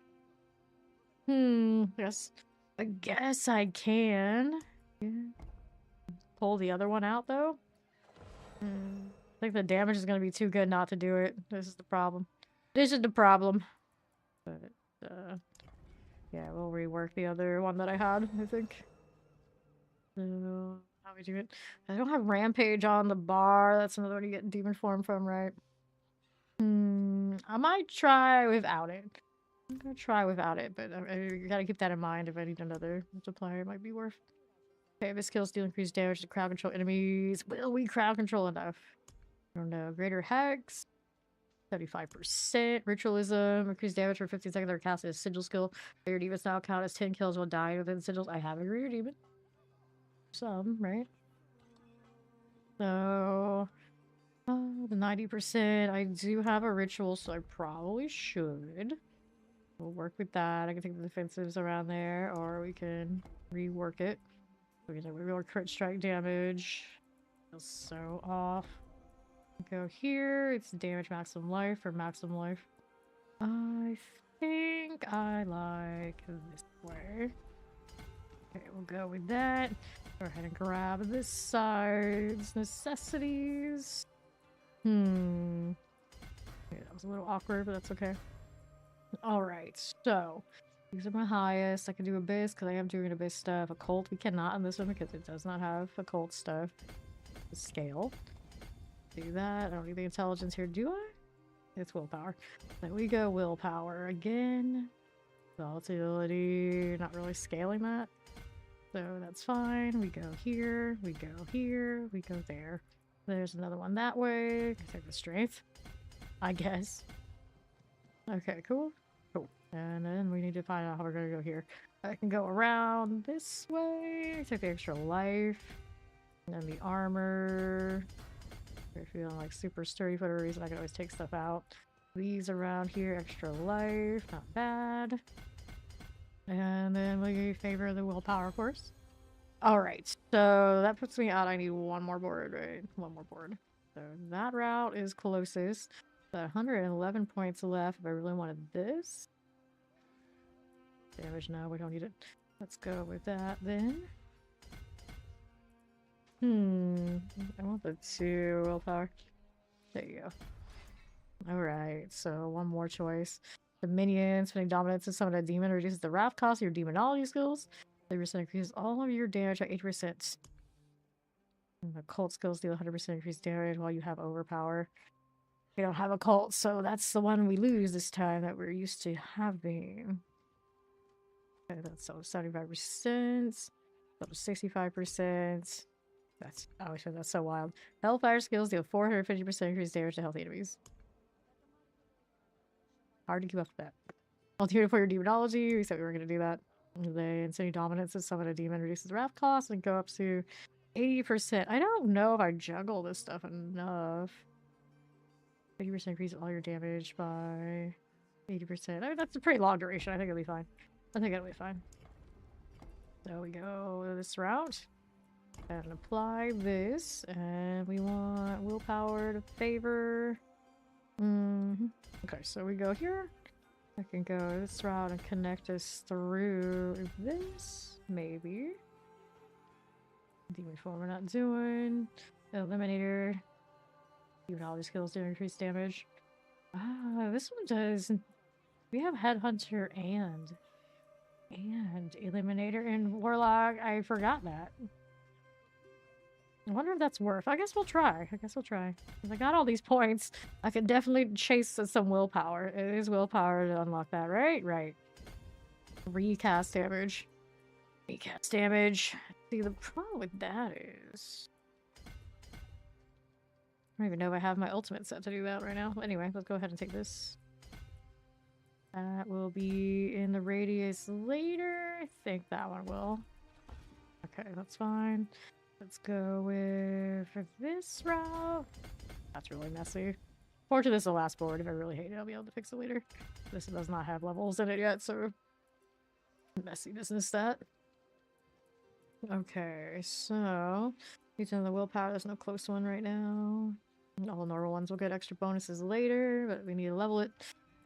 Yes. I guess I can. Yeah. Pull the other one out, though. I think the damage is going to be too good not to do it. This is the problem. This is the problem. But, yeah, we'll rework the other one that I had, I think. So, how we do it? I don't have Rampage on the bar. That's another one you get demon form from, right? I might try without it. I'm gonna try without it, but you gotta keep that in mind. If I need another multiplier, it might be worth. Okay, this skills deal increased damage to crowd control enemies. Will we crowd control enough? I don't know. Greater Hex, 75%. Ritualism, increased damage for 15 seconds. Or cast as sigil skill. Greater demons now count as 10 kills while dying within sigils. I have a greater demon. Some, right? So, the 90%. I do have a ritual, so I probably should. We'll work with that. I can take the defensives around there, or we can rework it. We can rework crit strike damage. Feels so off. Go here. It's damage maximum life or maximum life. I think I like this way. Okay, we'll go with that. Go ahead and grab this side's necessities. Okay, that was a little awkward, but that's okay. Alright, so these are my highest. I can do Abyss because I am doing Abyss stuff. Occult, we cannot on this one because it does not have Occult stuff. The scale. Do that. I don't need the intelligence here, do I? It's willpower. Then we go willpower again. Volatility, not really scaling that. So that's fine. We go here, we go here, we go there. There's another one that way. Take the strength, I guess. Okay, cool. Cool. And then we need to find out how we're gonna go here. I can go around this way. Take the extra life. And then the armor. If you're feeling like super sturdy for whatever reason, I can always take stuff out. These around here, extra life. Not bad. And then we favor the willpower, of course. Alright, so that puts me out. I need one more board, right? One more board. So that route is closest. 111 points left if I really wanted this. Damage, no, we don't need it. Let's go with that then. I want the 2 willpower. There you go. Alright, so one more choice. The minions, spending dominance and summon a demon reduces the wrath cost of your demonology skills. 30% increases all of your damage by 8%. And the cult skills deal 100% increased damage while you have overpower. We don't have a cult, so that's the one we lose this time that we're used to having. Okay, that's so 75%. So 65%. That's that's so wild. Hellfire skills deal 450% increased damage to healthy enemies. Hard to keep up with that. Alternative for your demonology. We said we were gonna do that. Then Insane Dominance is summon a demon, reduces the wrath cost, and go up to 80%. I don't know if I juggle this stuff enough. 80% increase all your damage by 80%. I mean, that's a pretty long duration. I think it'll be fine. I think it'll be fine. So we go this route and apply this, and we want willpower to favor. Okay, so we go here. I can go this route and connect us through this, maybe. Demon form we're not doing. Eliminator. Even all these skills do increase damage. Ah, this one does. We have Headhunter and Eliminator and Warlock. I forgot that. I wonder if that's worth. I guess we'll try. If I got all these points, I could definitely chase some willpower. It is willpower to unlock that, right? Right. Recast damage. Recast damage. See, the problem with that is... I don't even know if I have my ultimate set to do that right now. Anyway, let's go ahead and take this. That will be in the radius later. I think that one will. Okay, that's fine. Let's go with for this route. That's really messy. Fortunately, this is the last board. If I really hate it, I'll be able to fix it later. This does not have levels in it yet, so messy business that. Okay, so using the willpower, there's no close one right now. All the normal ones will get extra bonuses later, but we need to level it.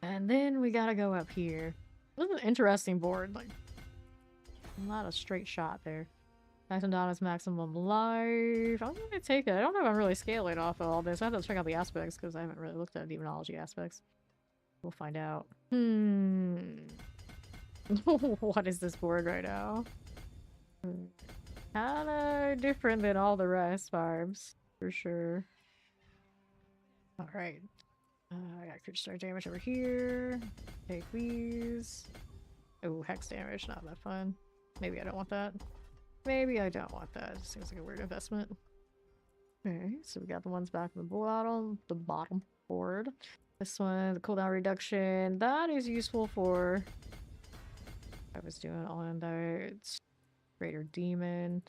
And then we gotta go up here. This is an interesting board, like not a straight shot there. Maximum dominance, maximum life. I'm gonna take it. I don't know if I'm really scaling off of all this. I have to check out the aspects because I haven't really looked at demonology aspects. We'll find out. What is this board right now? Kinda different than all the rest, Barbs. For sure. Alright. I got crit strike damage over here. Take these. Oh, hex damage. Not that fun. Maybe I don't want that. Maybe I don't want that. It seems like a weird investment. Okay, so we got the ones back in the bottom board. This one, the cooldown reduction, that is useful for... I was doing on that greater demon.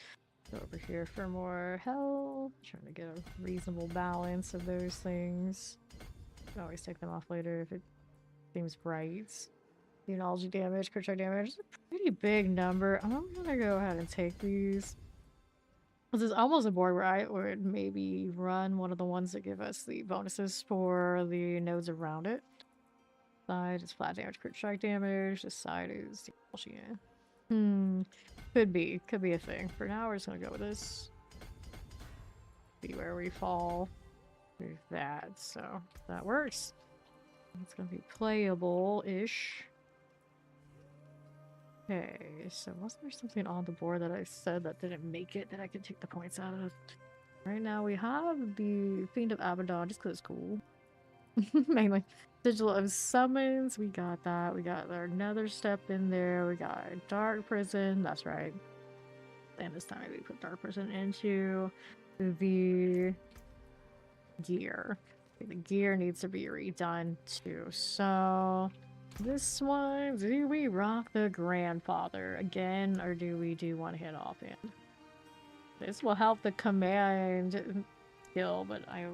Go over here for more health. Trying to get a reasonable balance of those things. Can always take them off later if it seems right. Demonology damage, crit strike damage. It's a pretty big number. I'm gonna go ahead and take these. This is almost a board where I would maybe run one of the ones that give us the bonuses for the nodes around it. Side is flat damage, crit strike damage. This side is demonology. Could be a thing. For now, we're just gonna go with this. See where we fall with that. So that works. It's gonna be playable-ish. Okay, so wasn't there something on the board that I said that didn't make it that I could take the points out of? Right now we have the Fiend of Abaddon, just because it's cool. Mainly. Sigil of Summons, we got that. We got our Nether Step in there. We got Dark Prison, that's right. And this time we put Dark Prison into the gear. The gear needs to be redone too, so... This one, do we rock the Grandfather again, or do we do one hit offhand? This will help the command skill, but I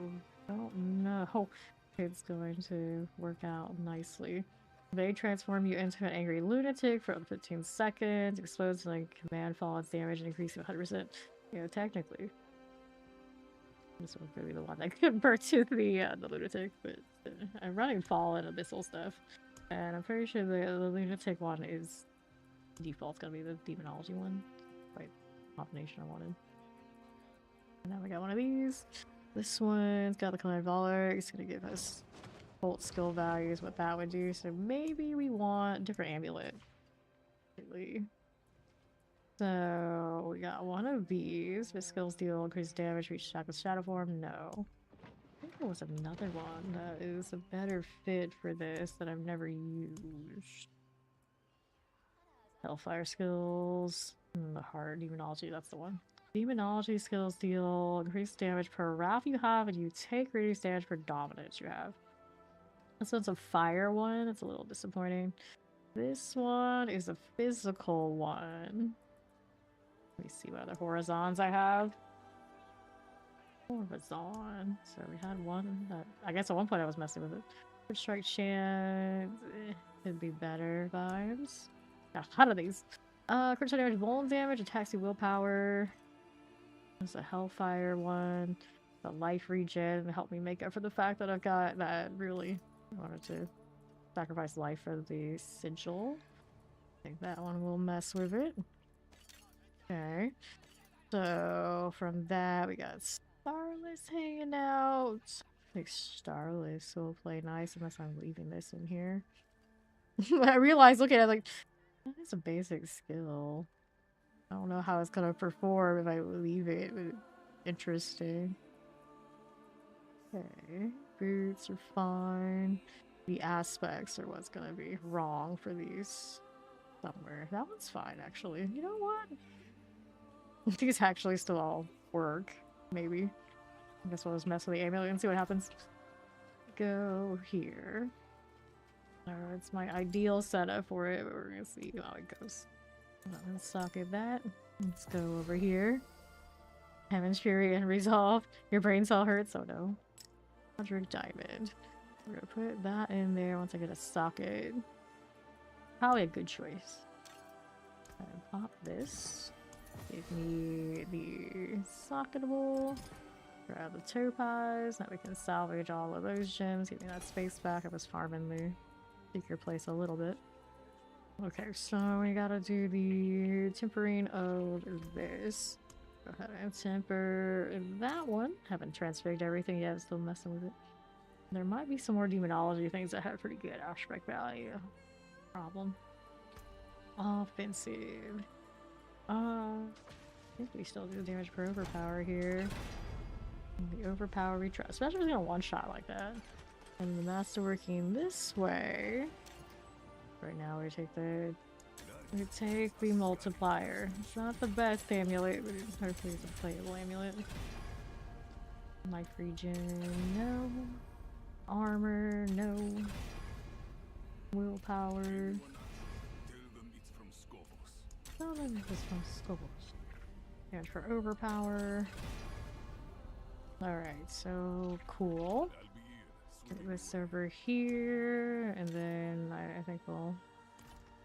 don't know if it's going to work out nicely. They transform you into an angry lunatic for up to 15 seconds, explodes like command falls damage and increase to 100%. You know, technically. This would really be the one that converts to the lunatic, but I'm running fall and abyssal stuff. And I'm pretty sure the lunatic one is default's gonna be the demonology one. Quite the combination I wanted. And now we got one of these. This one's got the Command Valor. It's gonna give us bolt skill values, what that would do. So maybe we want different amulet. So we got one of these. With skills deal increased damage, reach attack with shadow form. No. I think there was another one that is a better fit for this that I've never used. Hellfire skills. The hard demonology, that's the one. Demonology skills deal increased damage per wrath you have, and you take reduced damage per dominance you have. This one's a fire one. It's a little disappointing. This one is a physical one. Let me see what other horizons I have. Horizon. So we had one that I guess at one point I was messing with it. First strike chance. Could be better vibes. Got a ton of these. Critical damage, vuln damage, attacks you willpower. There's a Hellfire one. The life regen help me make up for the fact that I've got that really wanted to sacrifice life for the sigil. I think that one will mess with it. Okay. So from that we got Starless hanging out. I think Starless will play nice unless I'm leaving this in here. I realized looking at it like that is a basic skill. I don't know how it's gonna perform if I leave it, but interesting. Okay, boots are fine. The aspects are what's gonna be wrong for these somewhere. That one's fine, actually. You know what? These actually still all work. Maybe. I guess we'll just mess with the amulet and see what happens. Go here. It's my ideal setup for it, but we're gonna see how it goes. Let's socket that. Let's go over here. Heaven's Fury and Resolve. Your brain cell hurts, oh no. 100 diamond. We're gonna put that in there once I get a socket. Probably a good choice. And pop this. Give me the socketable. Grab the topaz. Now we can salvage all of those gems. Give me that space back. I was farming the secret place a little bit. Okay, so we gotta do the tempering of this. Go ahead and temper that one. Haven't transfigured everything yet, still messing with it. There might be some more demonology things that have pretty good aspect value. Problem. Offensive. I think we still do damage per overpower here. The overpower we trust, especially if we're gonna one shot like that. And the masterworking this way. Right now we take the multiplier. It's not the best amulet, but hopefully it's a playable amulet. Life regen, no. Armor, no. Willpower. Tell them it's from Scovos. And for overpower. Alright, so cool. Get this over here, and then I think we'll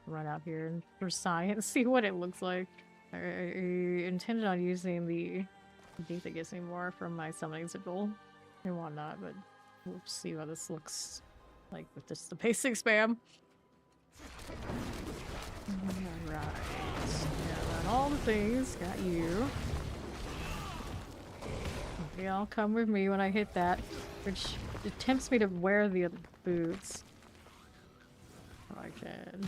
run out here for science, see what it looks like. I intended on using the date that gives me more from my summoning sigil and whatnot, but we'll see what this looks like with just the basic spam. Alright, got all the things, got you. Y'all come with me when I hit that, which it tempts me to wear the other boots. I can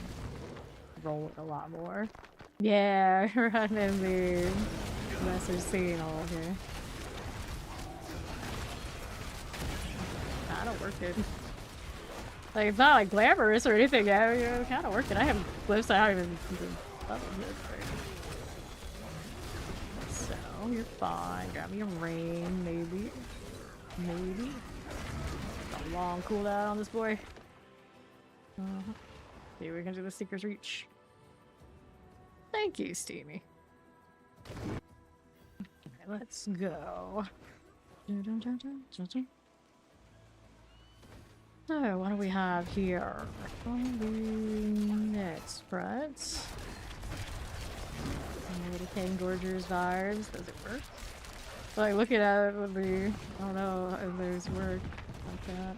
roll it a lot more. Yeah, running the lesser scene all here. Kinda working. Like, it's not like glamorous or anything, yeah, you know, kinda working. I have glyphs I haven't even thought of this. So, you're fine. Grab me a rain, maybe. Maybe. A long cooldown on this boy. See, we can do the Seeker's Reach. Thank you, Steamy. Okay, let's go. So, what do we have here? On the next front. Little Pangorger's vibes. Does it work? Like, looking at it with the... I don't know if those work like that.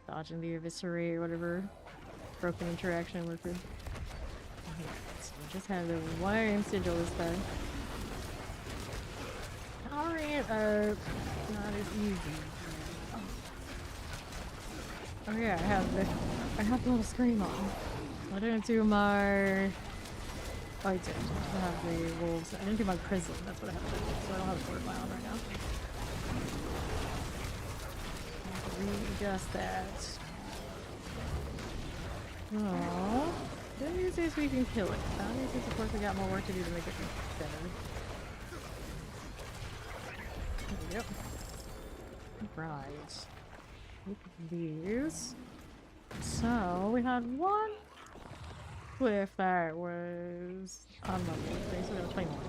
Dodging the eviscerate, whatever broken interaction worked. Okay, so we just have the one sigil this time. Powering it up, not as easy. Oh yeah, I have the little screen on. I didn't do my... Oh, I did. I have the wolves. I didn't do my prison. That's what I have to do. So I don't have a sword on right now. Readjust that. Oh, the news is we can kill it. Bad news is, of course, we got more work to do to make it better. There we go. Right. Look at these. So we had one cliff that was unleveled. So we got 20 more.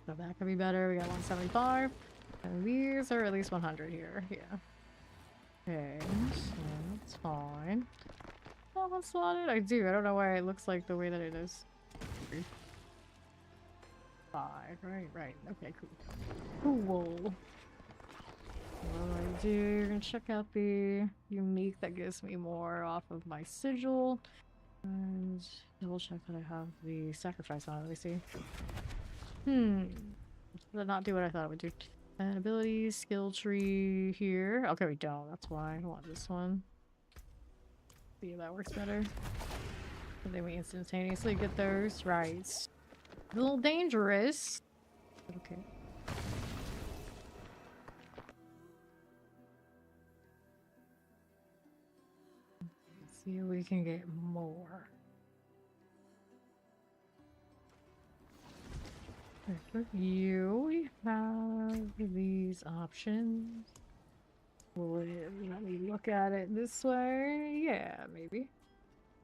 So that could be better. We got 175. And these are at least 100 here. Yeah. Okay, so that's fine. That one slotted? I do. I don't know why it looks like the way that it is. 5, right. Okay, cool. Cool. What do I do? You're gonna check out the unique that gives me more off of my sigil. And double check that I have the sacrifice on. Let me see. Did not do what I thought it would do. And abilities, skill tree here. Okay, we don't. That's why I want this one. See if that works better. And then we instantaneously get those. Right. A little dangerous. Okay. Let's see if we can get more. For you, we have these options. Let me look at it this way. Yeah, maybe.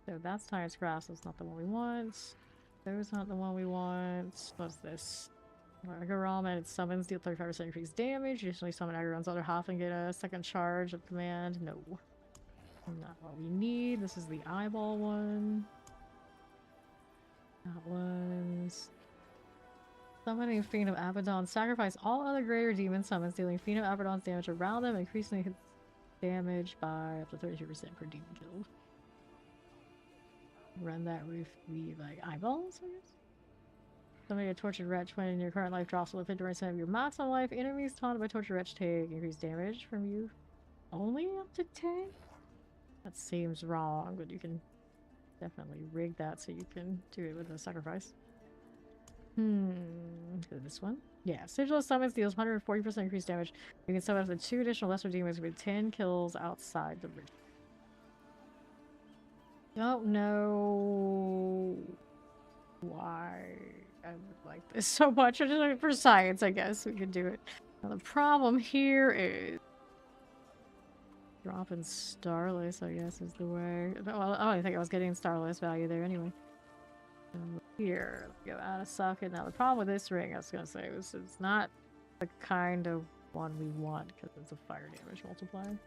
So that's Tire's Grass. That's not the one we want. Those not the one we want. What's this? Agaram and its summons deal 35% increased damage. Usually summon Agaram's other half and get a second charge of command. No. Not what we need. This is the eyeball one. That one's summoning Fiend of Abaddon. Sacrifice all other greater demon summons, dealing Fiend of Abaddon's damage around them, increasing its damage by up to 32% per demon killed. Run that with the eyeballs, I guess? Summoning a tortured wretch when in your current life drops within 50% of your maximum life. Enemies taunted by tortured wretch take increased damage from you. Only up to 10? That seems wrong, but you can definitely rig that so you can do it with a sacrifice. This one? Yeah. Sigil summons deals 140% increased damage. You can summon up to 2 additional lesser demons with 10 kills outside the ring. Don't know why I would like this so much. I just like for science, I guess we could do it. Now the problem here is dropping Starless, I guess, is the way. Well, I don't think I was getting Starless value there anyway. Here, go out of socket. Now the problem with this ring, I was gonna say, was it's not the kind of one we want because it's a fire damage multiplier.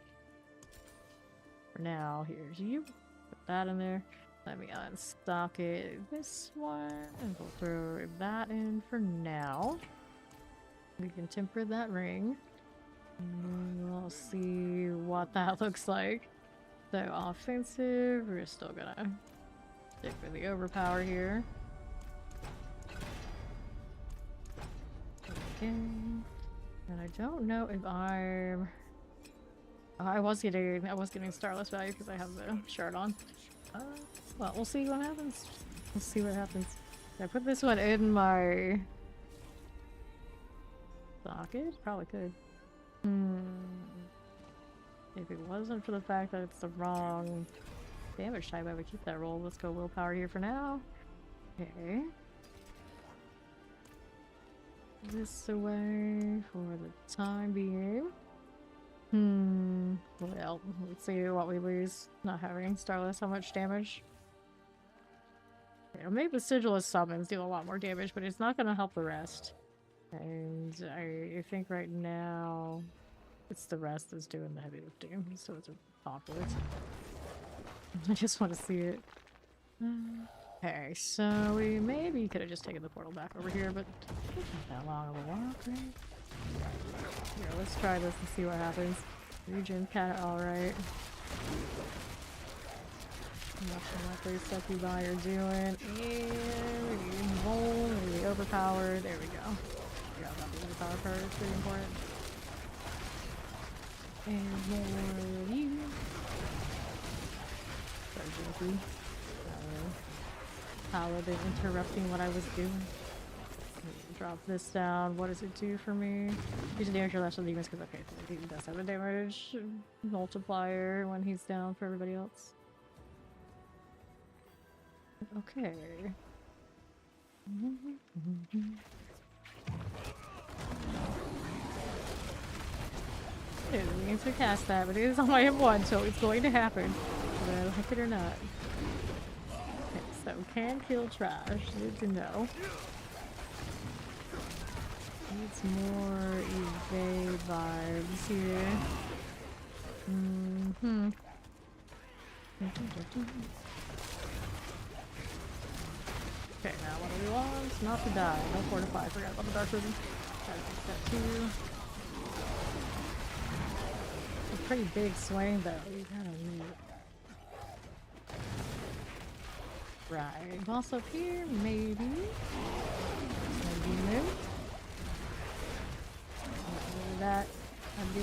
For now, here's you. Put that in there. Let me unstock it. This one, and we'll throw that in for now. We can temper that ring. And we'll see what that looks like. So offensive, we're still gonna stick with the overpower here. Okay. And I don't know if I was getting Starless value because I have the shard on. Well, we'll see what happens. We'll see what happens. Can I put this one in my socket? Probably could. If it wasn't for the fact that it's the wrong damage type, I would keep that roll. Let's go willpower here for now. Okay. This away for the time being. Well, let's see what we lose not having Starless. How much damage? Yeah, maybe the Sigillus summons deal a lot more damage, but it's not going to help the rest. And I think right now it's the rest that's doing the heavy lifting, so it's a conflict. I just want to see it. Okay, so we maybe could have just taken the portal back over here, but it's not that long of a walk, right? Here, let's try this and see what happens. Region kind of alright. Watching what they stuff you by are doing. And we roll, maybe overpowered. There we go. Forgot about the overpower part, it's pretty important. And more you. So junky. Paladin interrupting what I was doing. Drop this down. What does it do for me? Use a damage or less on the demons because okay, so he does have a damage multiplier when he's down for everybody else. Okay. I didn't mean to cast that, but it is on my M1, so it's going to happen. Whether I like it or not. Okay, so can kill trash. Good to know. Needs more evade vibes here. Mm-hmm. Okay, now what do we want? Not to die. No fortify. I forgot about the dark prison. Gotta fix that too. A pretty big swing though. You gotta leave. Right. Boss up here, maybe. Demon. That. I'd be.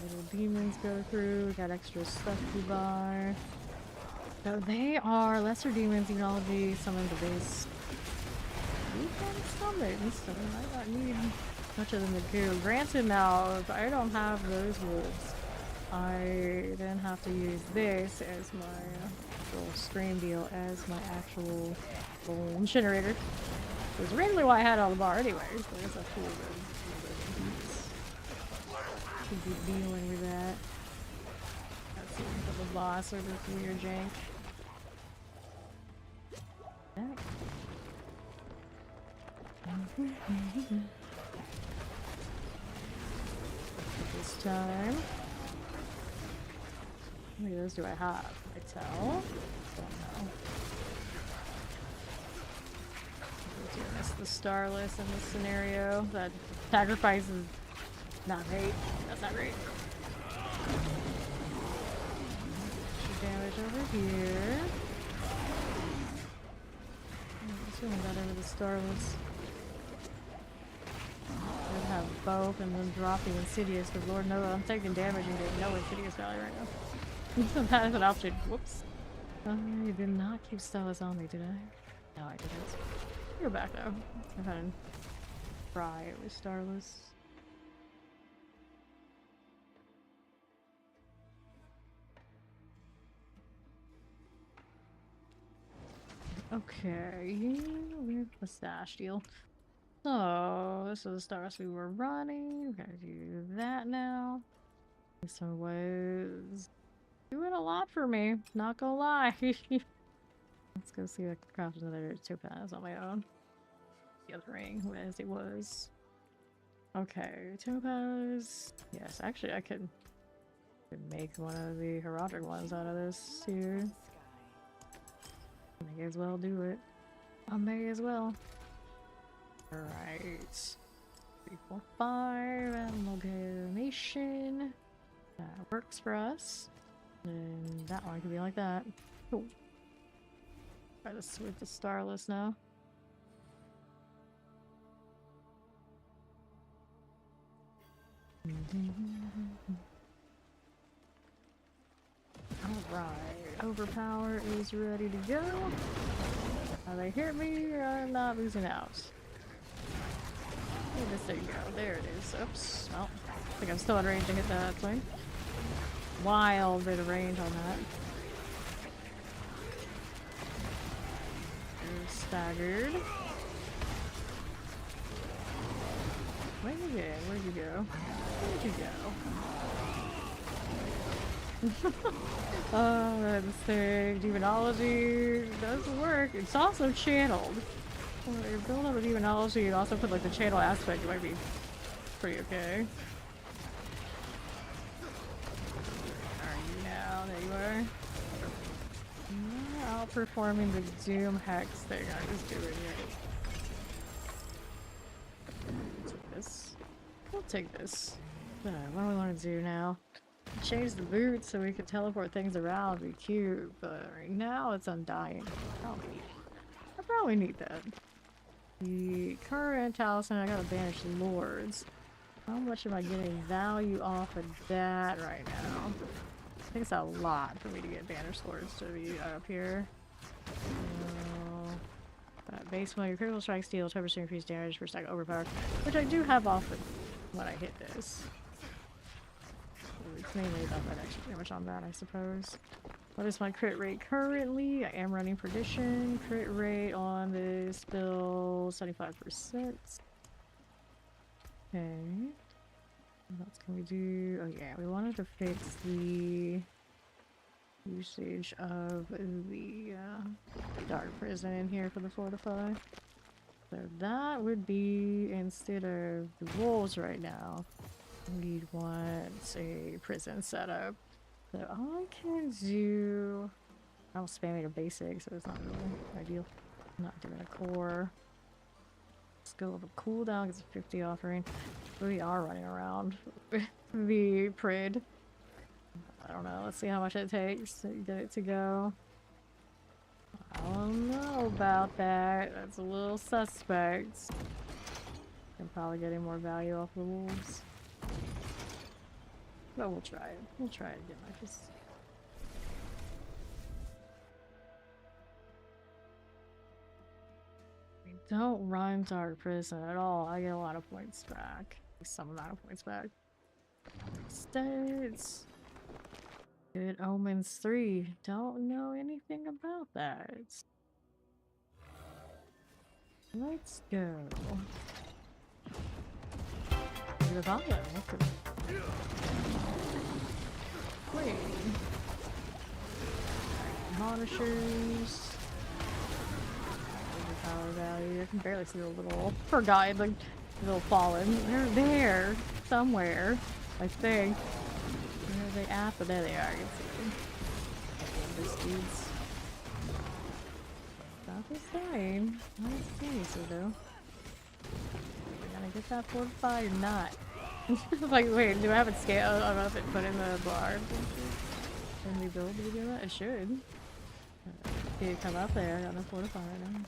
Little demons go through. Got extra stuff to buy. So they are lesser demons, demonology, summon the base. We can summon, so I might not need much of them to do. Granted now, if I don't have those woods, I then have to use this as my little stream deal as my actual bone generator. Which is originally why I had it on the bar anyways, but it's a cool to be dealing with that. That's the boss or this weird jank. This time. How many of those do I have? I tell? Don't know. That's the starless in this scenario. That sacrifice is not great. That's not great. Damage over here. Assuming that over the starless. I'd have both and then drop the insidious, because Lord knows I'm taking damage and getting no insidious value right now. That is an option. Whoops. I did not keep starless on me, did I? No, I didn't. Go back though. I've had to try it with starless. Okay, weird mustache deal. So, this is the stars we were running. We're gonna do that now. This one was doing a lot for me, not gonna lie. Let's go see if I can craft another topaz on my own. The other ring, as it was. Okay, topaz. Yes, actually, I could make one of the heraldic ones out of this here. May as well do it. I may as well. Alright. 3, 4, 5. Amalgamation. That works for us. And that one can be like that. Cool. Try to switch the starless now. Alright, overpower is ready to go. Now they hit me, or I'm not losing out. Where did this thing go? There it is. Oops. Well, I think I'm still in range to hit that thing. Wild bit of range on that. They're staggered. Where'd you go? Where'd you go? Where'd you go? Oh, this thing, demonology does work. It's also channeled. When you build up a demonology, you also put like the channel aspect, it might be pretty okay. Are you now? There you are. Outperforming the Doom Hex thing I was doing here. Take this. We'll take this. What do we want to do now? Change the boots so we can teleport things around, be cute, but right now it's undying. I probably need that. The current talisman, I gotta banish lords. How much am I getting value off of that right now? I think it's a lot for me to get banished lords to be up here. Base one, your critical strike steal 10% increased damage per stack overpower, which I do have off when I hit this. It's mainly about that extra damage on that, I suppose. What is my crit rate currently? I am running perdition. Crit rate on this bill 75%. Okay. What else can we do? Oh yeah, we wanted to fix the usage of the dark prison in here for the fortify. So that would be, instead of the wolves right now, We want a prison setup. So I can do... I'm spamming a basic, so it's not really ideal. I'm not doing a core. Let's go with a cooldown, it's a 50 offering. We are running around the prid. I don't know, let's see how much it takes to get it to go. I don't know about that. That's a little suspect. I'm probably getting more value off the wolves. But we'll try it. We'll try it again. I just... We don't run Dark Prison at all. I get a lot of points back. Some amount of points back. States. Good Omens 3. Don't know anything about that. Let's go. The Violet. Queen. Monitors. Power value. I can barely see the little forgotten, like little fallen. They're there somewhere, I think. Where are they at? But there they are. You can see them. This dude's not the same. Not as easy though. We're gonna get that fortified or not? Like, wait, do I have it scaled? I don't know if it put in the bar. Can we build to do that? It should. Can you come up there? I got no fortifier now.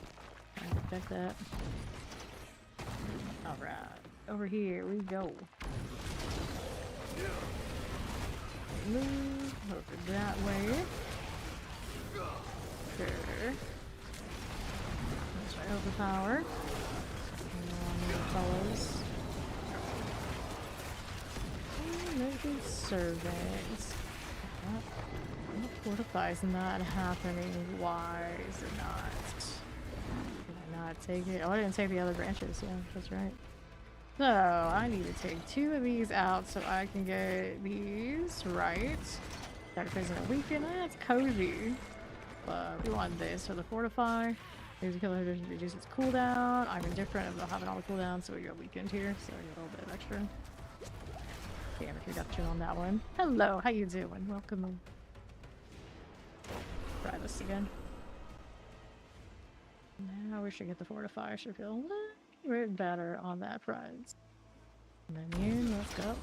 I can protect that. Alright. Over here we go. Move over that way. Sure. Let's try overpower. Fellows. Maybe servants. What fortifies not happening? Why is it not? Did I not take it? Oh, I didn't take the other branches. Yeah, that's right. So, I need to take 2 of these out so I can get these right. Dark Prison a weaken. That's cozy. But we want this for the fortify. There's killer reduce its cooldown. I'm indifferent about having all the cooldowns, so we got weakened here, so I get a little bit of extra. Damage reduction on that one. Hello, how you doing? Welcome. Try this again. Now we should get the fortify. Should feel a little bit better on that front. Menu, let's go.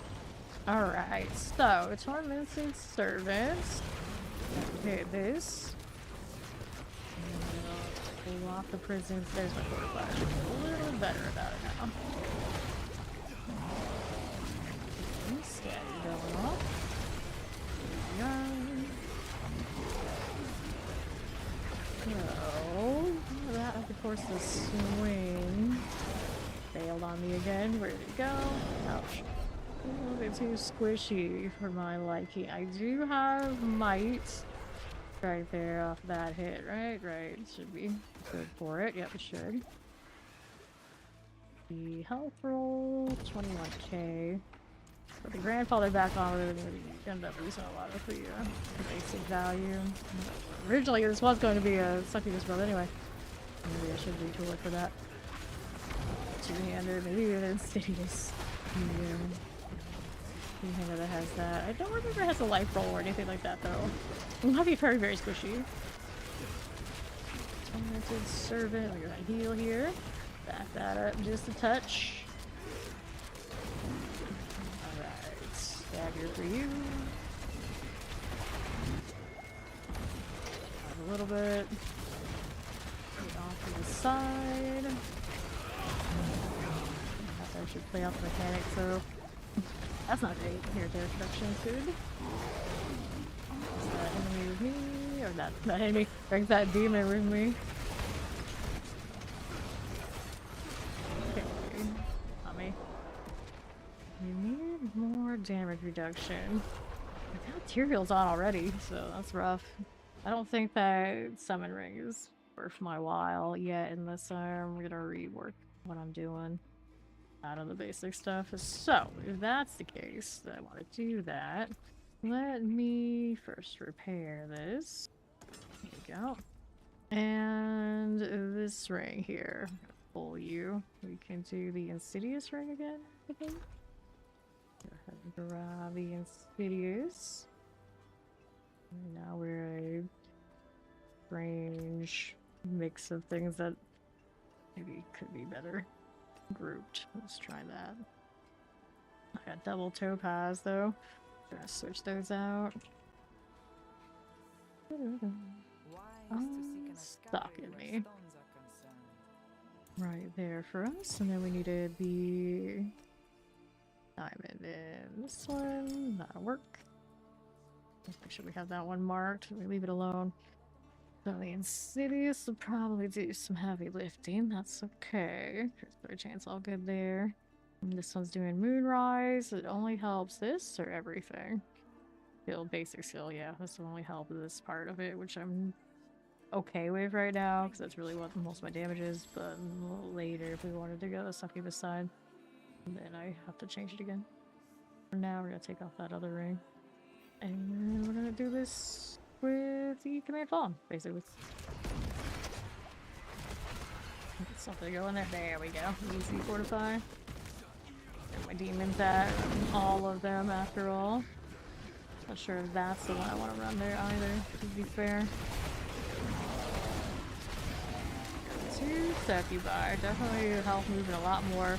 Alright, so tormented servants. Okay, this. And pull off the prisons. There's my fortify. Should feel a little better about it now. Steady going off. So, that of course the swing failed on me again. Where did it go? Ouch. A little bit too squishy for my liking. I do have might right there off that hit, right? Right. Should be good for it. Yep, it should. The health roll, 21k. But the grandfather back on, we're going to end up losing a lot of the basic value. Originally, this was going to be a succubus build anyway. Maybe I should retool it for that. Two-hander, maybe even insidious. Yeah. Two-hander that has that. I don't remember it has a life roll or anything like that though. It might be very, very squishy. Tormented servant. We're gonna heal here. Back that up just a touch. Dagger for you. A little bit. Get off to the side. I should play out the mechanics, so that's not great. Here, their production's good. Is that enemy with me? Or not enemy. Brings that demon with me. Okay. Not me. You need more damage reduction. I got materials on already, so that's rough. I don't think that summon ring is worth my while yet unless I'm gonna rework what I'm doing out of the basic stuff. So, if that's the case, I want to do that. Let me first repair this. There you go. And this ring here. I'm gonna pull you. We can do the insidious ring again, I think. Go ahead and grab the Insidious. Now we're a strange mix of things that maybe could be better grouped. Let's try that. I got double topaz though. Gonna switch those out. Stuck in me. Right there for us, and then we needed the diamond in this one. That'll work. Let's make sure we have that one marked. We leave it alone. So the Insidious will probably do some heavy lifting. That's okay. There's chainsaw good there. And this one's doing Moonrise. It only helps this or everything. Skill, basic skill, yeah. This will only help this part of it, which I'm okay with right now, because that's really what most of my damage is. But a little later, if we wanted to go the succubus side, then I have to change it again. For now, we're gonna take off that other ring. And we're gonna do this with the command fallen, basically. Get something going there. There we go. Easy fortify. Get my demons at all of them after all. Not sure if that's the one I want to run there either, to be fair. 2 succubi. Definitely health moving a lot more.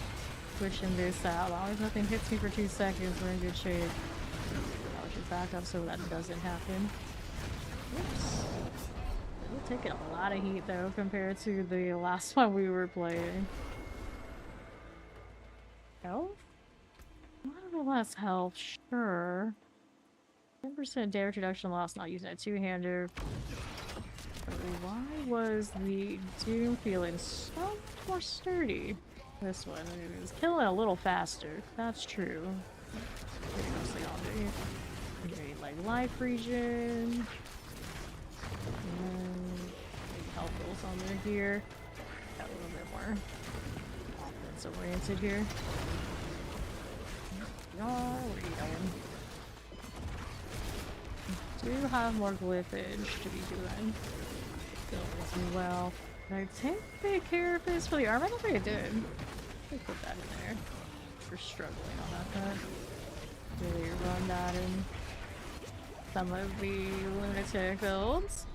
Pushing this out. As long as nothing hits me for 2 seconds, we're in good shape. I'll just back up so that doesn't happen. Oops. We're taking a lot of heat though compared to the last one we were playing. Health? A lot of less health, sure. 10% damage reduction loss not using a 2-hander. Why was the Doom feeling so much more sturdy? This one, it was killing a little faster. That's true. Pretty mostly all day. Okay, like life regen. Maybe health rolls on there here. Got a little bit more offense oriented here. Where are you going? Do have more glyphage to be doing. Still as well. Did I take big care of this for the armor? I don't think I did. Let me put that in there. We're struggling on that front. Really run that in some of the lunatic builds.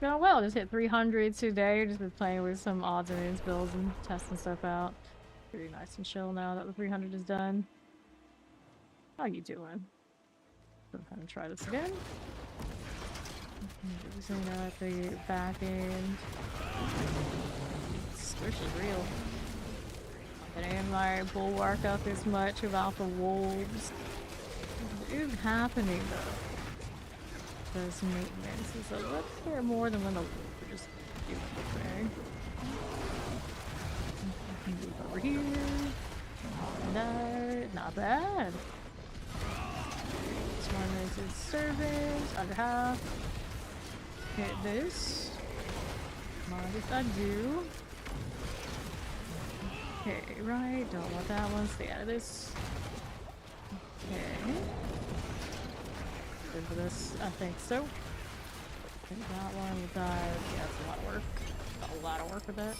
Going well, just hit 300 today. Just been playing with some odds and ends builds and testing stuff out. Pretty nice and chill now that the 300 is done. How you doing? I'm gonna try this again. Using at the back end. Squish is real. Not gonna end my bulwark up as much without the wolves. What is happening though? This maintenance is a little bit more than when the wolves are just doing the thing. Move over here. That, not bad. This one is its servant, under half. Hit this. Mind if I do. Okay, right. Don't want that one. Stay out of this. Okay. Good for this. I think so. Take that one with that. Yeah, that's a lot of work. A lot of work with that.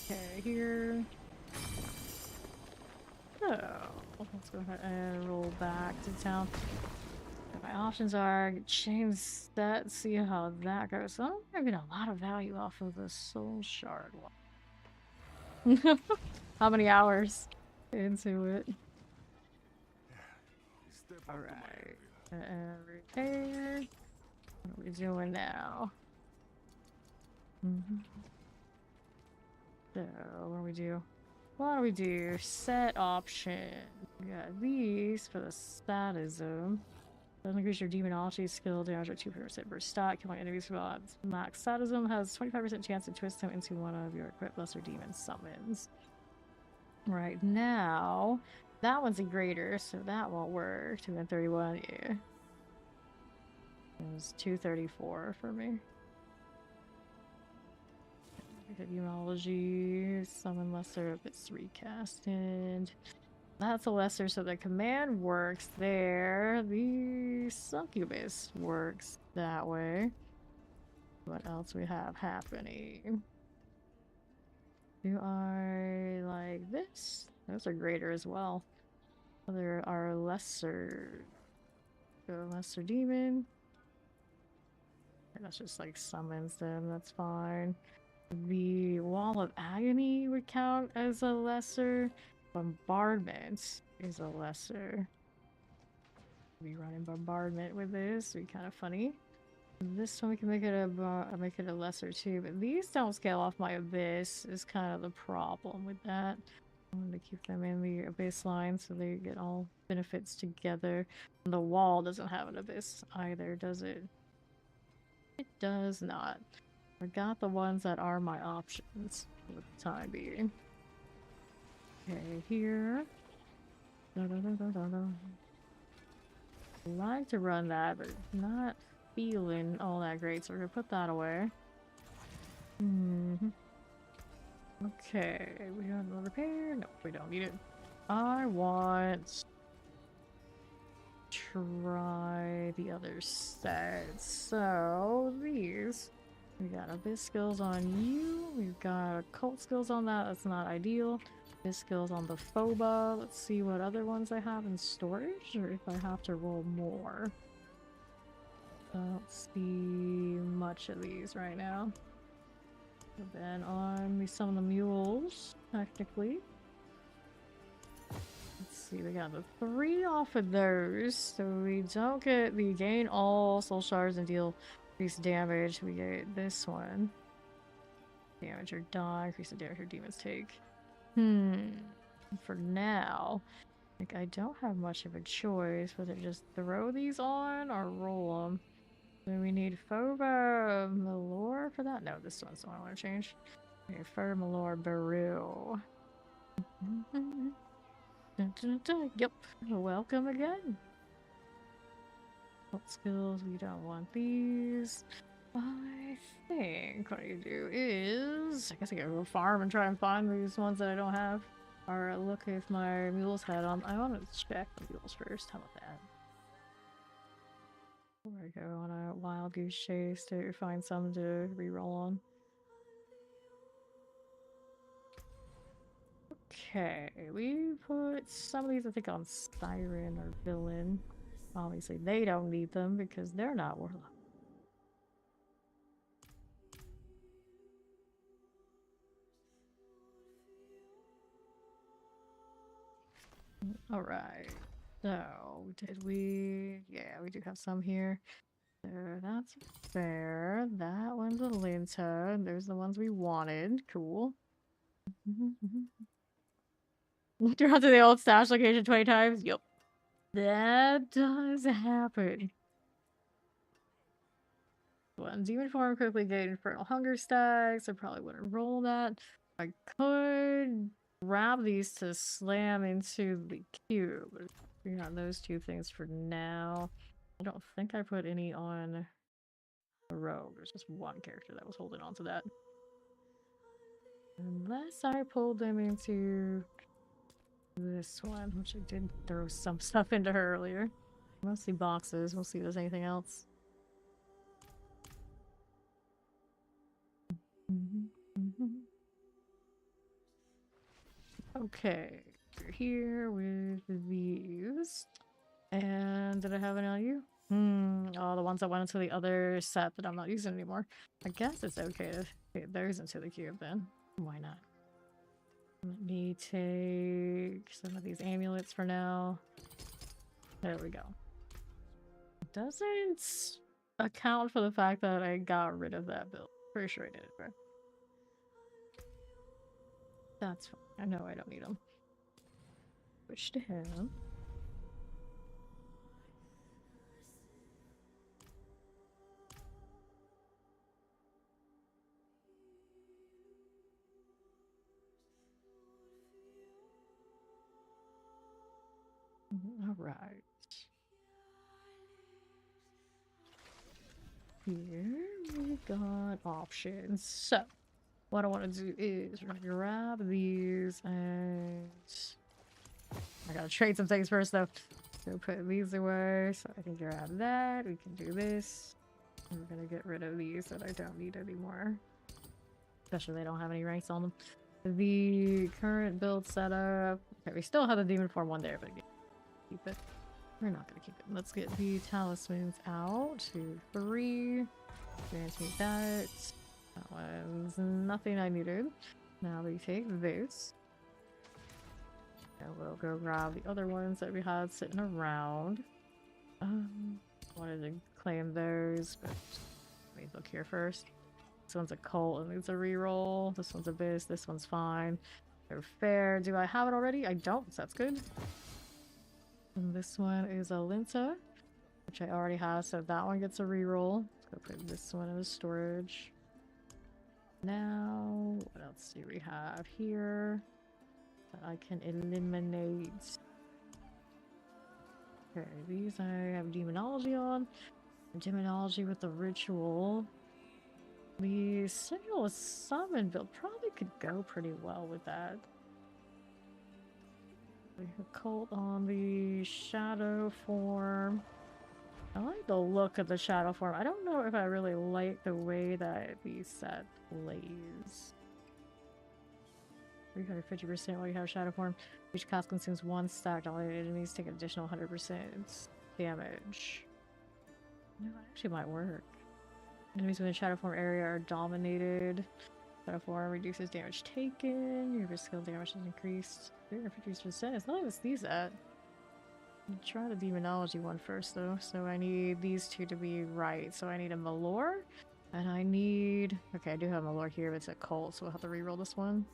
Okay, here. So, let's go ahead and roll back to town. My options are change that, see how that goes. So I'm getting a lot of value off of the soul shard one. How many hours into it? Alright. Repair. What are we doing now? So, what do we do? What do we do? Set option. We got these for the statism. Doesn't increase your demonology skill damage by 2% per stack. Killing enemies without max statism has 25% chance to twist them into one of your equipped lesser demon summons. Right now, that one's a greater, so that won't work. 231, yeah. It was 234 for me. Demonology, summon lesser if it's recasted. That's a lesser, so the command works there. The succubus works that way. What else we have happening? You are like this. Those are greater as well. There are lesser demon. That's just like summons them, that's fine. The Wall of Agony would count as a lesser. Bombardment is a lesser. Be running bombardment with this, would be kind of funny. This one we can make it a lesser too, but these don't scale off my abyss is kind of the problem with that. I want to keep them in the abyss line so they get all benefits together. And the wall doesn't have an abyss either, does it? It does not. I got the ones that are my options for the time being. Okay, here. I like to run that, but not feeling all that great, so we're gonna put that away. Okay, we got a repair. No, we don't need it. I want to try the other side. So these, we got abyss skills on you. We've got occult skills on that. That's not ideal. Abyss skills on the Phoba. Let's see what other ones I have in storage, or if I have to roll more. I don't see much of these right now. And then on some of the mules, technically. Let's see, we got the 3 off of those, so we don't get we gain all soul shards and deal increased damage. We get this one. Damage or die, increase the damage your demons take. For now, like I don't have much of a choice whether just throw these on or roll them. Do we need Phoba Malor for that? No, this one's the one I want to change. Okay, Phoba Malor Baru. Yep, welcome again. What skills? We don't want these. I think what I do is I guess I gotta go farm and try and find these ones that I don't have. Or look if my mules had them. I want to check the mules first. How about that? Before I go on a wild goose chase to find some to reroll on. Okay, we put some of these I think on Siren or Villain. Obviously they don't need them because they're not Warlock. Alright, so did we... yeah, we do have some here. So that's fair. That one's a Linta. There's the ones we wanted. Cool. Turn to the old stash location 20 times? Yep. That does happen. One demon form quickly gain infernal hunger stacks. I probably wouldn't roll that. I could grab these to slam into the cube. We got those 2 things for now. I don't think I put any on the rogue. There's just one character that was holding on to that. Unless I pulled them into this one, which I did throw some stuff into her earlier. Mostly boxes. We'll see if there's anything else. Okay, we're here with these. And did I have any on you? Oh, the ones that went into the other set that I'm not using anymore. I guess it's okay to get those into the cube then. Why not? Let me take some of these amulets for now. There we go. Doesn't account for the fact that I got rid of that build. Pretty sure I did it, right? That's fine. I know I don't need them. Switch to him. Alright. Here we got options. So, what I want to do is we're gonna grab these and I gotta trade some things first though. So put these away so I can grab that. We can do this. And we're gonna get rid of these that I don't need anymore. Especially they don't have any ranks on them. The current build setup. Okay, we still have the demon form one there, but keep it. We're not gonna keep it. Let's get the talismans out. 2, 3. Guarantee that. That was nothing I needed. Now we take this. And we'll go grab the other ones that we had sitting around. Wanted to claim those, but let me look here first. This one's a cult and needs a reroll. This one's abyss. This one's fine. They're fair. Do I have it already? I don't, so that's good. And this one is a Linta, which I already have, so that one gets a reroll. Let's go put this one in the storage. Now, what else do we have here that I can eliminate? Okay, these I have demonology on. Demonology with the ritual. The signal is summon build probably could go pretty well with that. We have cult on the shadow form. I like the look of the shadow form. I don't know if I really like the way that the set plays. 350% while you have shadow form. Each cast consumes 1 stack. All enemies take an additional 100% damage. No, that actually might work. Enemies within shadow form area are dominated. Shadow form reduces damage taken. Your skill damage is increased 350%. It's not even these at. I'll try the demonology one first though. So I need these two to be right. So I need a Malor. And I need... Okay, I do have a Malor here, but it's a cult, so we'll have to reroll this one.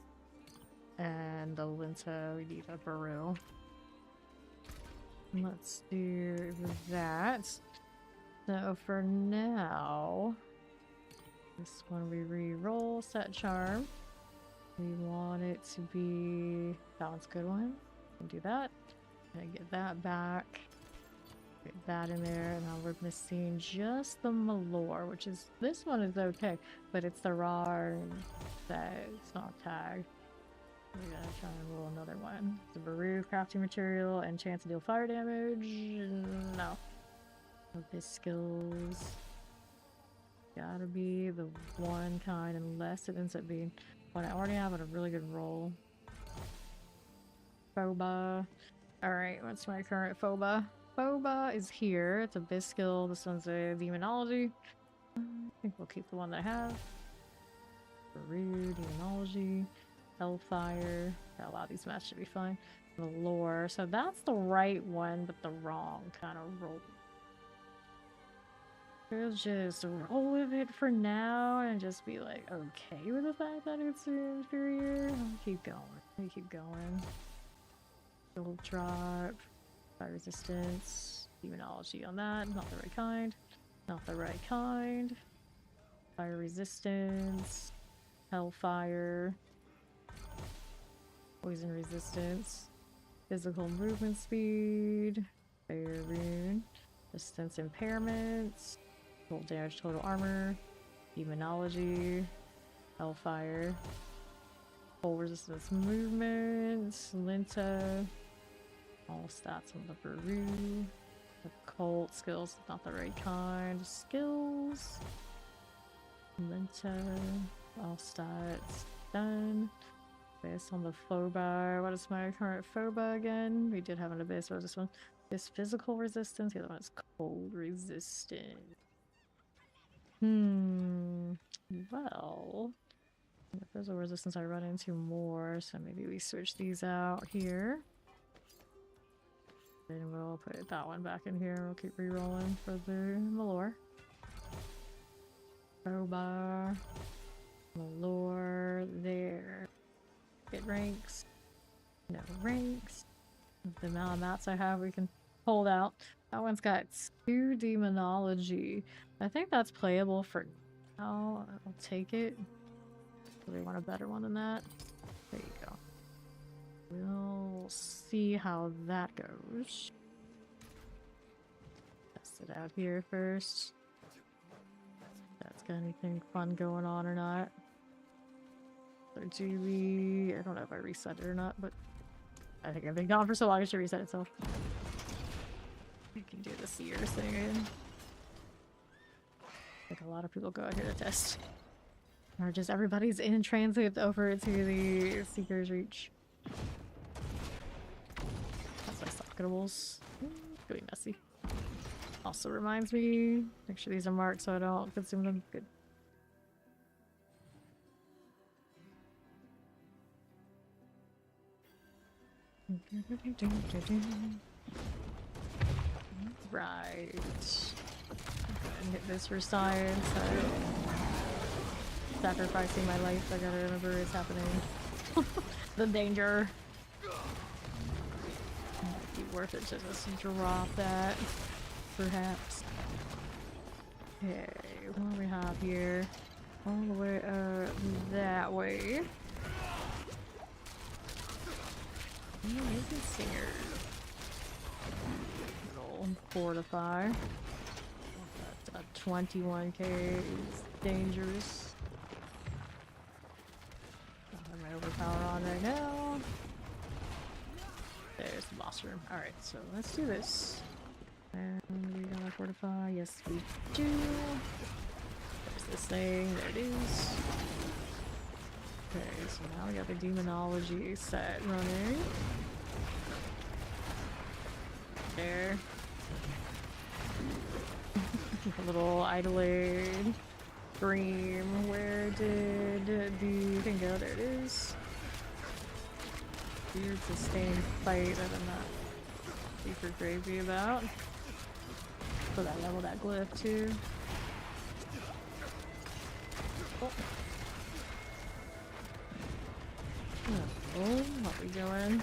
And the Linta, we need a Baru. Let's do that. So for now, this one we re-roll, set charm. We want it to be, that one's a good one. We can do that. And get that back. Get that in there, and now we're missing just the Malor, which is, this one is okay, but it's the raw that it's not tagged. We gotta try and roll another one. The Baru crafting material and chance to deal fire damage. No. His skills. Gotta be the one kind unless it ends up being one I already have at a really good roll. Phoba. Alright, what's my current Phoba? Phoba is here. It's a biz skill. This one's a demonology. I think we'll keep the one that I have. Baru, demonology. Hellfire. Yeah, a lot of these matches should be fine. The lore. So that's the right one, but the wrong kind of roll. We'll just roll with it for now and just be like okay with the fact that it's inferior. I'll keep going. We keep going. Gold drop. Fire resistance. Demonology on that. Not the right kind. Not the right kind. Fire resistance. Hellfire. Poison resistance, physical movement speed, fire rune, distance impairments, full damage total armor, demonology, hellfire, full resistance movement, Linta, all stats on the Baru, the cult skills, not the right kind, skills, Linta, all stats, done. Abyss on the Phoba. What is my current Phoba again? We did have an Abyss. What was this one? This physical resistance. The other one is cold resistant. Well, the physical resistance I run into more, so maybe we switch these out here. Then we'll put that one back in here. We'll keep re-rolling for the Malor. Phoba. Malor. There. Get ranks. No ranks. The amount of mats I have, we can hold out. That one's got 2 demonology. I think that's playable for now. I'll take it. Really want a better one than that. There you go. We'll see how that goes. Test it out here first. If that's got anything fun going on or not. Or do we... I don't know if I reset it or not, but I think I've been gone for so long it should reset itself. We can do the Seers thing again. I think a lot of people go out here to test. Or just everybody's in transit over to the Seeker's Reach. That's what I suck. socketables. Really messy. Also reminds me, make sure these are marked so I don't consume them. Good. Right. And hit this for science. Sacrificing my life, I gotta remember it's happening. The danger. Might be worth it to just drop that, perhaps. Okay, what do we have here? All the way that way. Making singers. Little fortify. That 21k is dangerous. I have my overpower on right now. There's the boss room. Alright, so let's do this. And we gotta fortify. Yes, we do. There's this thing. There it is. Okay, so now we got the demonology set running. There. A little idling. Scream. Where did the thing go? There it is. Weird sustained fight that I'm not super crazy about. So that level that glyph too. Oh. Oh, what we doing?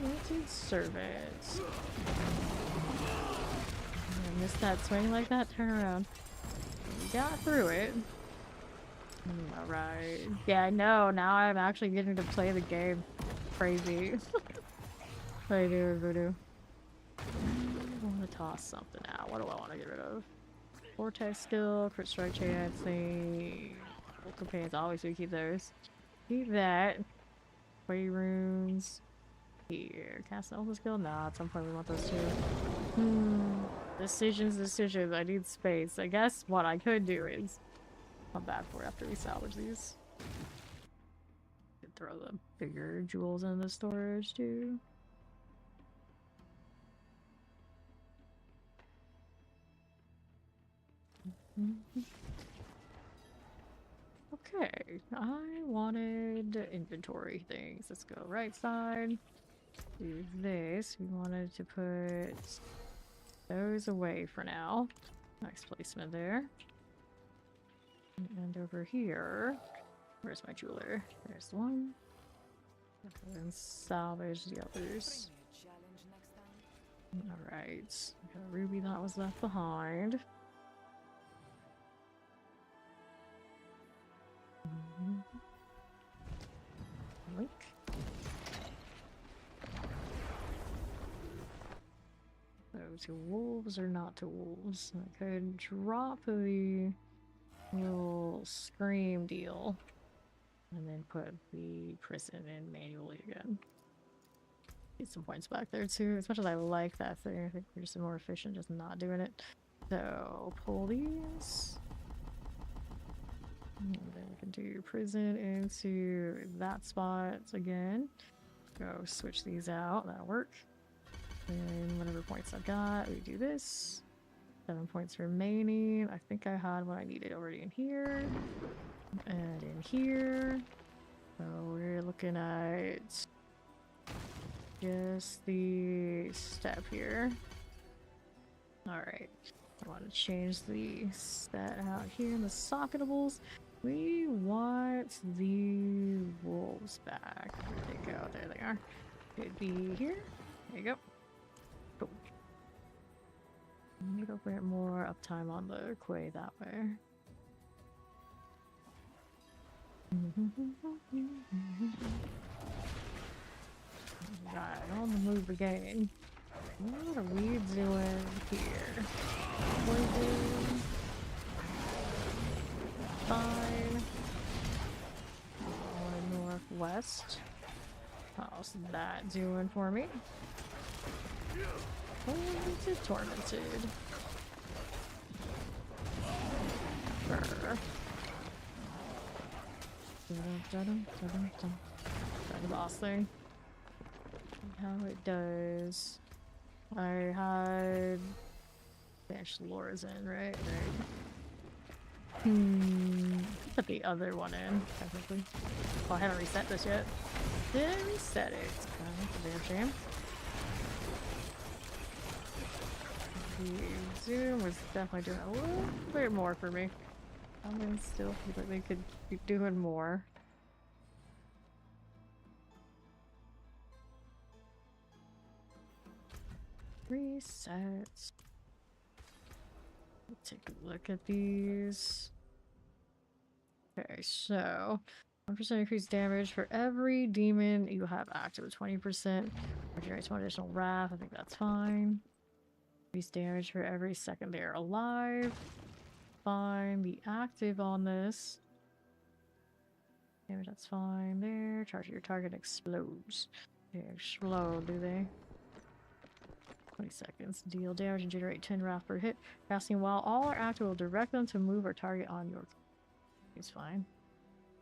Anointed servants. I missed that swing like that. Turn around. We got through it. Alright. Yeah, I know. Now I'm actually getting to play the game. Crazy. What do you do, Voodoo? I want to toss something out. What do I want to get rid of? Vortex skill, crit strike chance, companions. Always do keep those. Keep that. Way runes. Here. Cast an ultimate skill? Nah, at some point we want those too. Decisions. I need space. I guess what I could do is not bad for it after we salvage these. Could throw the bigger jewels in the storage too. Okay, I wanted inventory things. Let's go right side. Do this. We wanted to put those away for now. Nice placement there. And over here, where's my jeweler? There's one. And salvage the others. Alright. Got a ruby that was left behind. Link. So to wolves or not to wolves? I could drop the little scream deal and then put the prison in manually again. Get some points back there too. As much as I like that thing, I think we're just more efficient just not doing it. So pull these. And then we can do prison into that spot again. Go switch these out. That'll work. And whatever points I've got, we do this. 7 points remaining. I think I had what I needed already in here. And in here. So we're looking at just the step here. Alright. I want to change the stat out here in the socketables. We want the wolves back. Where they go? There they are. Could be here. There you go. Cool. Need a bit more uptime on the quay that way. Right, on the move again. What are we doing here? Poison. Fine. Northwest. How's that doing for me? Tormented. Brr. Try the boss thing. How it does. I had Laura's in, right? Put the other one in, technically. Well, I haven't reset this yet. Didn't reset it. That's a damn shame. The Zoom was definitely doing a little bit more for me. I mean, still feel like they could be doing more. Resets. Let's take a look at these. Okay, so 1% increased damage for every demon you have active, 20%. Generates one additional wrath. I think that's fine. Increased damage for every second they are alive. Fine. Be active on this. Damage, that's fine. There. Charge your target explodes. They explode, do they? 20 seconds. Deal damage and generate 10 wrath per hit. Casting while all are active will direct them to move or target on your. He's fine.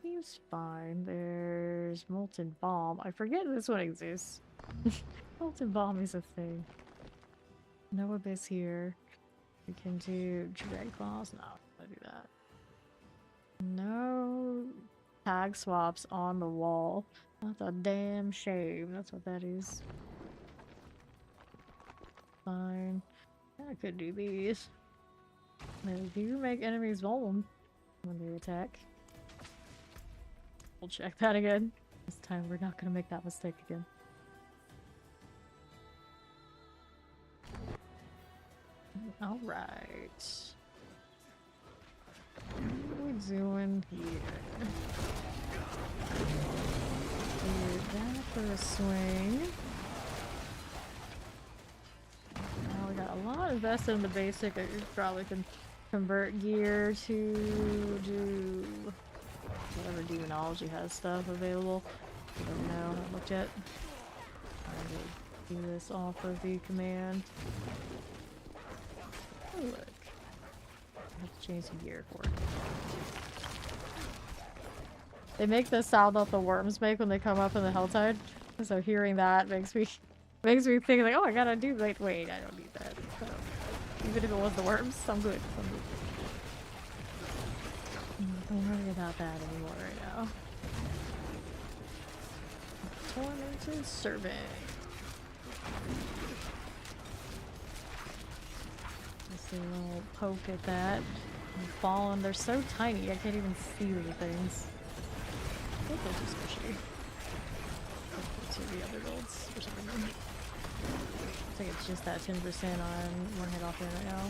He's fine. There's Molten Bomb. I forget this one exists. Molten Bomb is a thing. No Abyss here. We can do Drag Claws. No, I do that. No tag swaps on the wall. That's a damn shame. That's what that is. Fine. I could do these. They do make enemies vulnerable when they attack. We'll check that again. This time we're not gonna make that mistake again. Alright. What are we doing here? Do that for a swing. Now we got a lot invested in the basic. I probably can convert gear to do whatever demonology has stuff available. I don't know, I haven't looked yet. I will do this off of the command. Oh, look. I have to change the gear for it. They make the sound that the worms make when they come up in the Helltide. So hearing that makes me think like, oh, I gotta do wait, I don't need that. So, even if it was the worms, I'm good. Don't worry about that anymore right now. Tormented Servant. Just a little poke at that. And falling. They're so tiny, I can't even see the things. I think they're too squishy. To the other builds for some reason. I think it's just that 10% on one hit off there right now.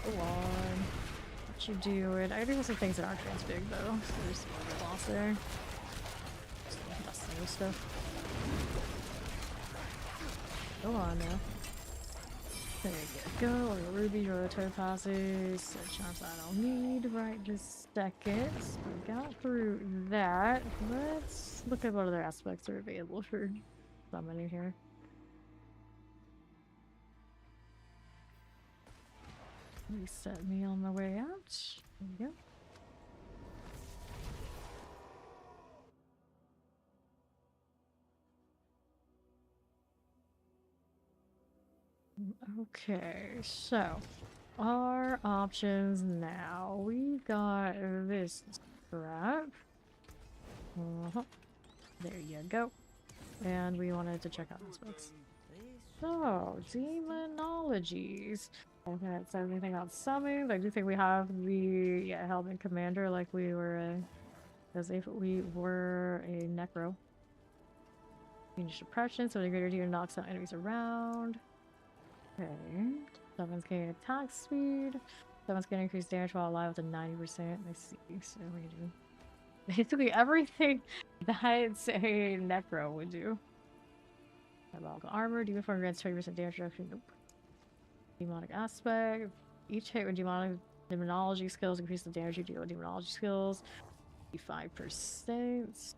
Go on. What you doing? I do have some things that aren't transbig though, so there's some other loss there. Just busting this stuff. Go on now. There you go. Or ruby, or topazes, charms I don't need right this second. So we got through that. Let's look at what other aspects are available for summoning here. Reset me on the way out. There we go. Okay, so our options now. We've got this crap. There you go. And we wanted to check out this box. So, demonologies. Okay, so anything else summoned? I do think we have the Hellborn Commander like we were as if we were a Necro. Change depression, so the greater demon knocks out enemies around. Okay. Summons gain attack speed. Summons can increase damage while alive with a 90%. I see. So we do basically everything that a Necro would do. Diabolical armor, demon form grants 20% damage reduction. Nope. Demonic aspect. Each hit with demonology skills increase the damage you deal with demonology skills. 5%.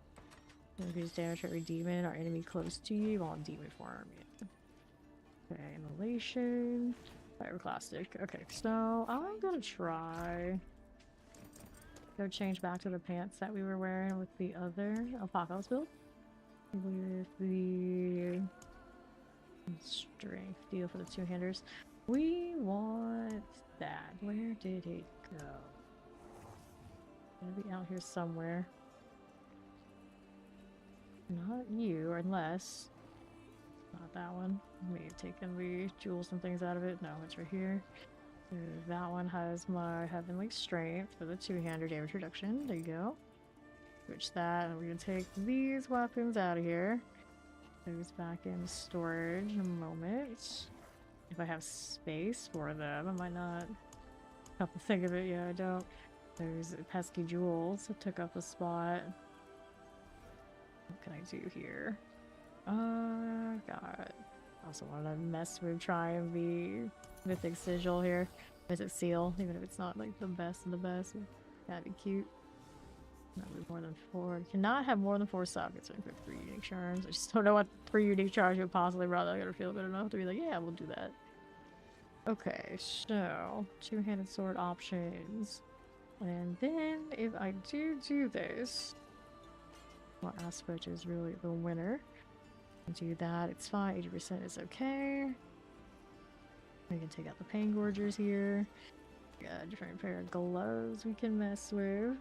Increase damage for every demon or enemy close to you while in demon form. Yeah. Okay, immolation. Pyroclastic. Okay, so I'm gonna try. Go change back to the pants that we were wearing with the other Apocalypse build. with the strength deal for the two-handers. We want that. Where did it go? It'll be out here somewhere. Not you, unless... Not that one. Maybe taking the jewels and things out of it. No, it's right here. So that one has my heavenly strength for the two-hander damage reduction. There you go. Switch that, and we're gonna take these weapons out of here. Those back in storage in a moment. If I have space for them, I might not. Come to think of it, yeah, I don't. Those pesky jewels that took up a spot. What can I do here? God. Also want to mess with trying the mythic sigil here. Mythic seal, even if it's not like the best of the best. That'd be cute. Not more than 4. Cannot have more than 4 sockets and equip 3 unique charms. I just don't know what 3 unique charms would possibly rather. I gotta feel good enough to be like, yeah, we'll do that. Okay, so two-handed sword options. And then if I do this, what aspect is really the winner? Do that, it's fine. 80% is okay. We can take out the pain gorgers here. Got a different pair of gloves we can mess with.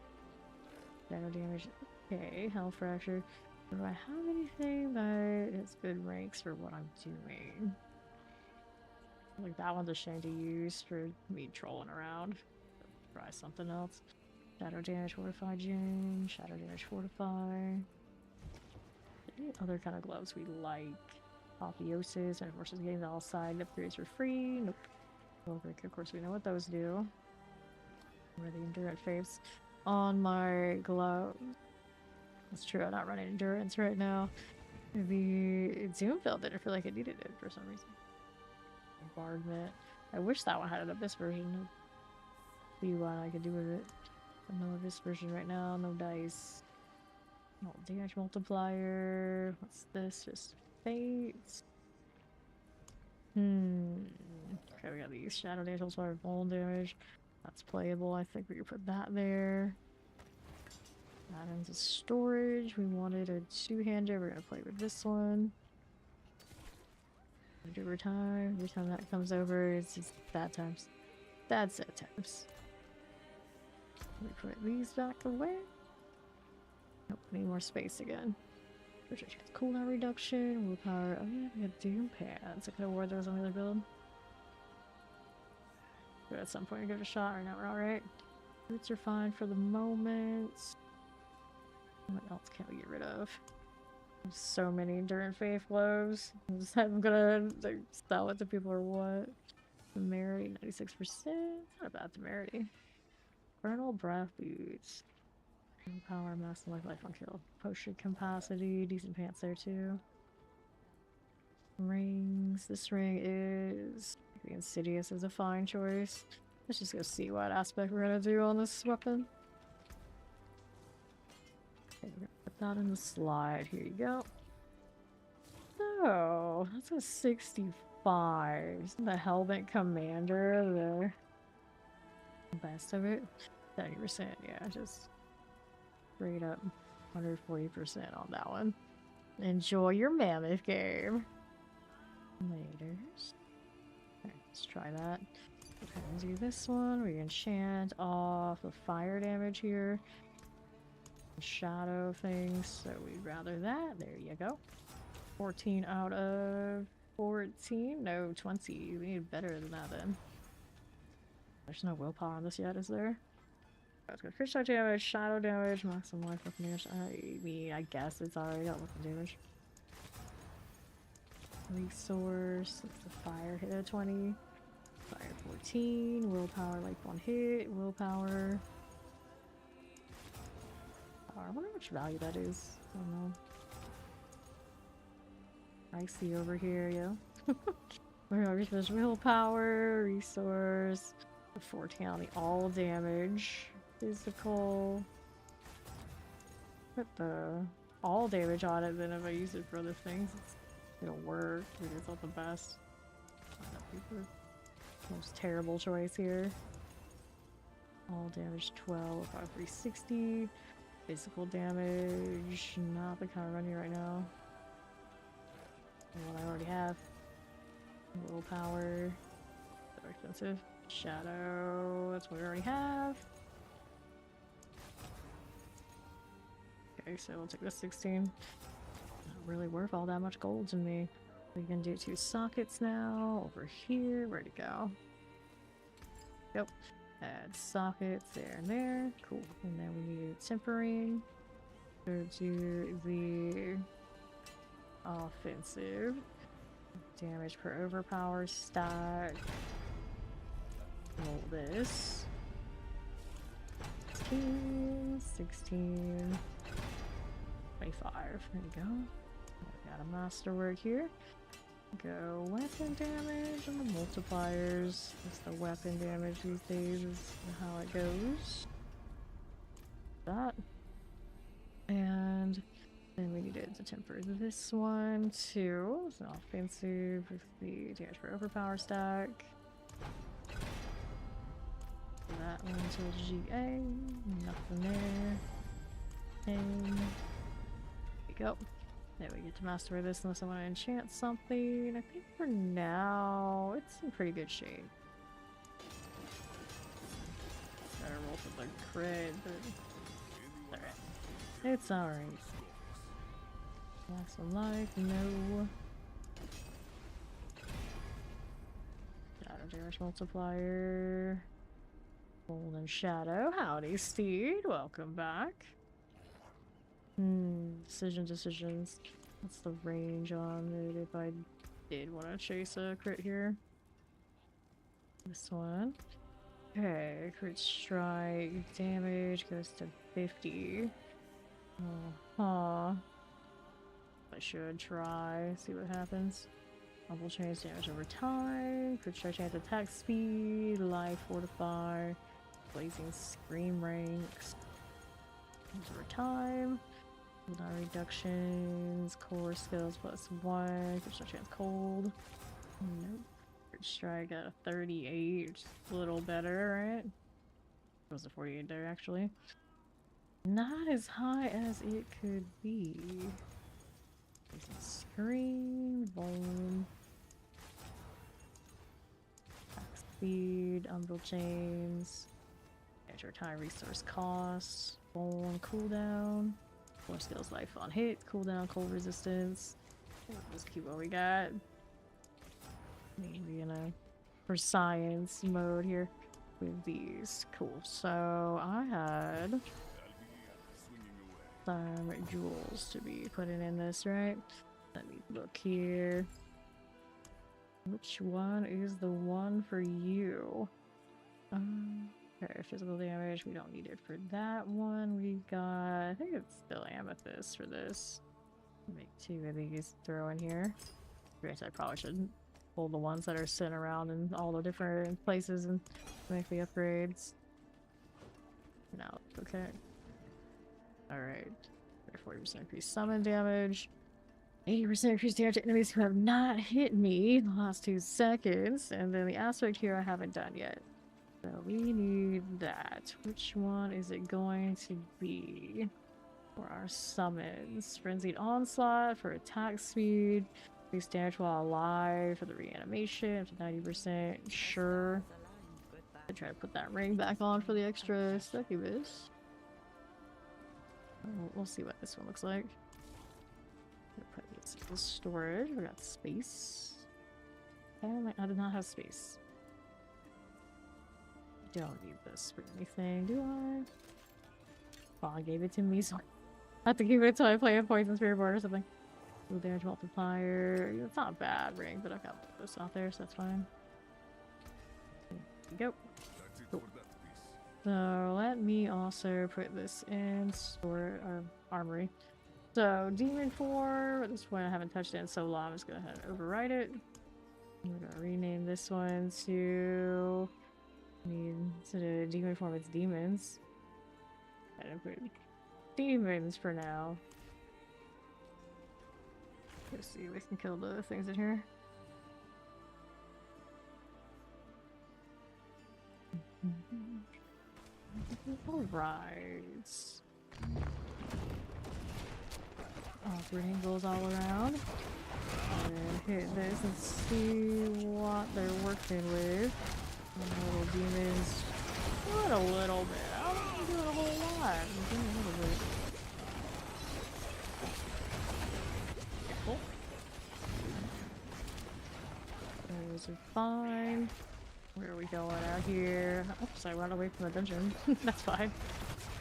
Shadow damage, okay. Health fracture. Do I have anything that is good ranks for what I'm doing? Like that one's a shame to use for me trolling around. Try something else. Shadow damage, fortify gem. Shadow damage, fortify. Any other kind of gloves we like? Apotheosis, and of course, getting all side upgrades for free. Nope. Overkill, of course, we know what those do. Where the endurance faves on my gloves. That's true, I'm not running endurance right now. The Doomfield didn't feel like it needed it for some reason. Bombardment. I wish that one had an abyss version. See what I could do with it. But no abyss version right now, no dice. No damage multiplier. What's this? Just fates. Okay, we got these shadow damage multiplier, bone damage. That's playable. I think we could put that there. That ends as storage. We wanted a two-hander. We're gonna play with this one. Every time that comes over, it's just bad times. Bad set times. We put these back away. Nope, need more space again. Cooldown reduction, willpower. Oh yeah, we got Doom Pants. I could award those on the other build. But at some point, give it a shot. Right now, we're alright. Boots are fine for the moment. What else can we get rid of? There's so many Enduring Faith gloves. I'm gonna like, sell it to people or what? Temerity, 96%. Not a bad temerity. Vernal Breath Boots. Power, mass life on kill. Potion capacity, decent pants there too. Rings. This ring is the Insidious is a fine choice. Let's just go see what aspect we're gonna do on this weapon. Okay, we're gonna put that in the slide. Here you go. Oh, that's a 65. Isn't the Hellborn Commander the best of it? 70%, yeah, just straight up 140% on that one. Enjoy your mammoth game. Laters. Okay, let's try that. Okay, let's do this one. We enchant off the fire damage here. Shadow things, so we'd rather that. There you go. 14 out of 14? No, 20. We need better than that then. There's no willpower on this yet, is there? Let's go crystal damage, shadow damage, maximum life weapon damage. I mean, I guess it's already got weapon damage. Resource, it's the fire hit at 20. Fire 14, willpower like 1 hit, willpower. I wonder how much value that is. I don't know. I see over here, yeah. Resource, willpower, resource. 14 on the all damage. Physical. Put the all damage on it, then if I use it for other things, it'll work. Maybe it's not the best. Most terrible choice here. All damage 12, 360. Physical damage, not the kind of running right now. Willpower. So expensive. Shadow. That's what we already have. Okay, so we'll take this 16. Not really worth all that much gold to me. We can do 2 sockets now. Over here. Where'd it go? Yep. Add sockets there and there. Cool. And then we need tempering. Go to the offensive. Damage per overpower stack. Roll this. 16, 16, 25. There you go. Got a masterwork here. Go weapon damage and the multipliers. That's the weapon damage these days is how it goes. That. And then we needed to temper this one too. It's an offensive with the damage per overpower stack. That one to GA. Nothing there. And there we go. There we get to master this unless I want to enchant something. I think for now it's in pretty good shape. Gotta roll for the crit, but alright. It's alright. Loss of life, no. Shadow damage multiplier. Golden Shadow. Howdy, Steed. Welcome back. Decisions. What's the range on it if I did want to chase a crit here? This one. Okay, crit strike damage goes to 50. I should try, see what happens. Double change damage over time. Crit strike chance attack speed. Life fortify. Blazing scream ranks. Over time. Cooldown reductions. Core skills +1. Crit strike chance cold. Nope. Crit strike at a 38. Which is a little better, right? It was a 48 there actually. Not as high as it could be. There's a screen, volume, attack speed, umbral chains, measure time, resource cost, bone cooldown, more skills, life on hit, cooldown, cold resistance. We'll just keep what we got. Maybe in a for science mode here with these. Cool. So I had some jewels to be putting in this, right? Let me look here. Which one is the one for you? Okay, physical damage, we don't need it for that one. We got, I think it's still amethyst for this. Make 2 of these, throw in here. I guess I probably should pull the ones that are sitting around in all the different places and make the upgrades. No, okay. Alright. 40% increased summon damage. 80% increased damage to enemies who have not hit me the last 2 seconds. And then the aspect here I haven't done yet. So we need that. Which one is it going to be? For our summons. Frenzied Onslaught for attack speed. Increased damage while alive for the reanimation. Up to 90%. Sure. I try to put that ring back on for the extra succubus. We'll see what this one looks like. Put this in storage. We got space. And I did not have space. Don't need this for anything, do I? Well, I gave it to me, so I have to keep it until I play a Poison Spirit Board or something. Ooh, damage multiplier. It's not a bad ring, but I've got this out there, so that's fine. There we go. Cool. So let me also put this in armory. So demon form. At this point, I haven't touched it in so long. I'm just gonna go ahead and overwrite it. We're gonna rename this one to. Instead of demon form, it's demons. I'm gonna put demons for now. Let's see if we can kill the things in here. Alright. Operating goes all around. And hit this and see what they're working with. Little demons. Doing a little bit. I don't want to do a whole lot. I'm doing a little bit. Cool. Those are fine. Where are we going out here? Oops, I ran away from the dungeon. That's fine.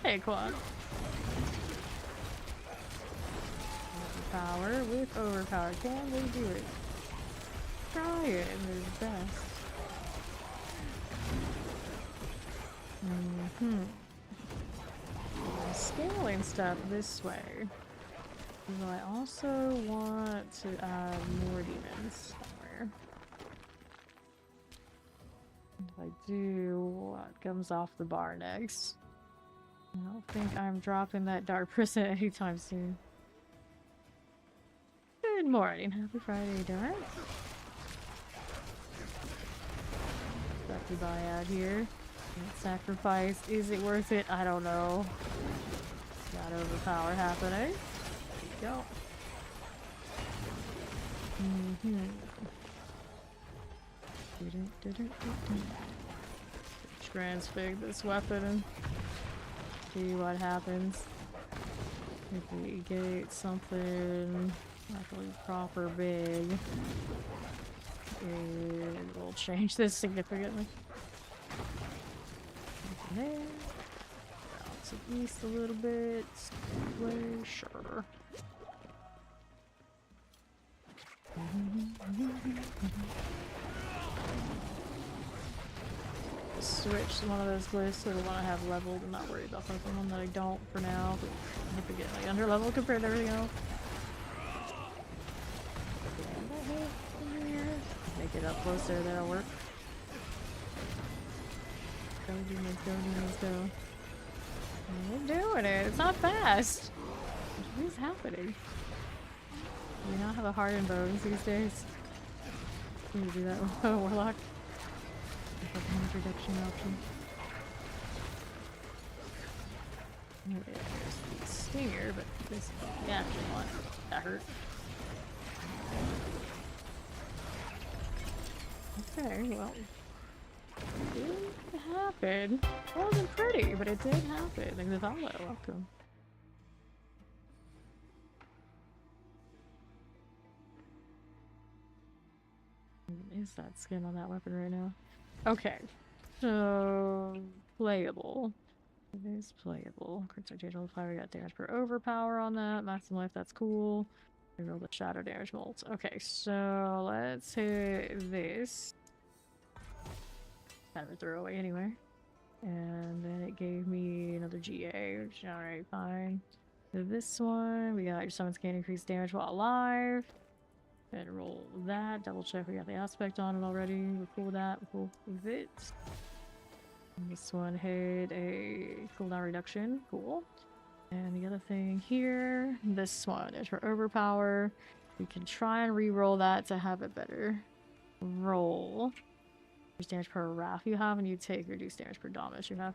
Hey, Quad. Overpower with overpower. Can we do it? Try it. It's best. Scaling stuff this way. But I also want to add more demons somewhere. If I do, what comes off the bar next? I don't think I'm dropping that dark prison anytime soon. Good morning, happy Friday, Dark. Got to buy out here. Sacrifice, is it worth it? I don't know. Got overpower happening. There you go. Transfig this weapon and see what happens. If we get something actually proper big, it will change this significantly. There. Out to the east a little bit. Way, sure. Switch one of those glyphs to the one I have leveled and not worry about the one that I don't for now. Significantly under level compared to everything else. Make it up closer, that'll work. Go demons, go demons, go. We're doing it. It's not fast. What is happening? Do we not have a hardened bones these days? Can you do that with a Warlock? Like a damage reduction option. There's the stinger, but this the action one. That hurt. Okay, well. It did happen. It wasn't pretty, but it did happen. Like the Diablo, welcome. Is that skin on that weapon right now? Okay, so playable. It is playable. Critical digital fire, we got damage per overpower on that. Maximum life, that's cool. I rolled the shadow damage molds. Okay, so let's hit this. Kind of a throwaway anyway. And then it gave me another GA, which is alright, fine. So this one, we got your summons can increase damage while alive. And roll that, double check we got the aspect on it already. We're cool with that, we're cool with it. And this one had a cooldown reduction, cool. And the other thing here, this one is for overpower. We can try and re-roll that to have a better roll. There's damage per wrath you have, and you take reduced damage per dominance you have.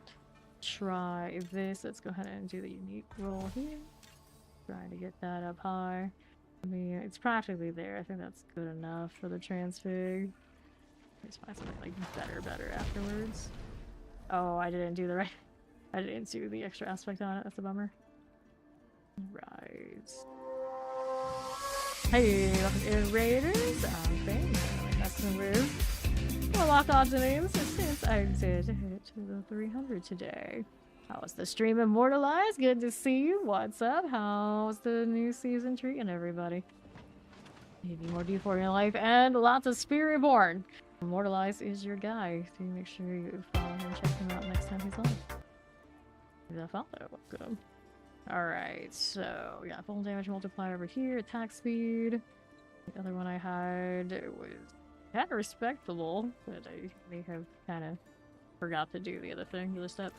Try this. Let's go ahead and do the unique roll here. Trying to get that up high. I mean, it's practically there. I think that's good enough for the transfig. Let's find something like better afterwards. Oh, I didn't do the right. I didn't do the extra aspect on it. That's a bummer. Right. Hey, welcome in Raiders. I'm messing with Warlock odds and names since I did hit the 300 today. How's the stream immortalized? Good to see you. What's up? How's the new season treating everybody? Maybe more D4 in your life and lots of Spirit Reborn. Immortalized is your guy, so make sure you follow him and check him out next time he's on. The follow, welcome. Alright, so we got full damage multiplier over here, attack speed. The other one I had was kind of respectable, but I may have kind of forgot to do the other thing, the other step.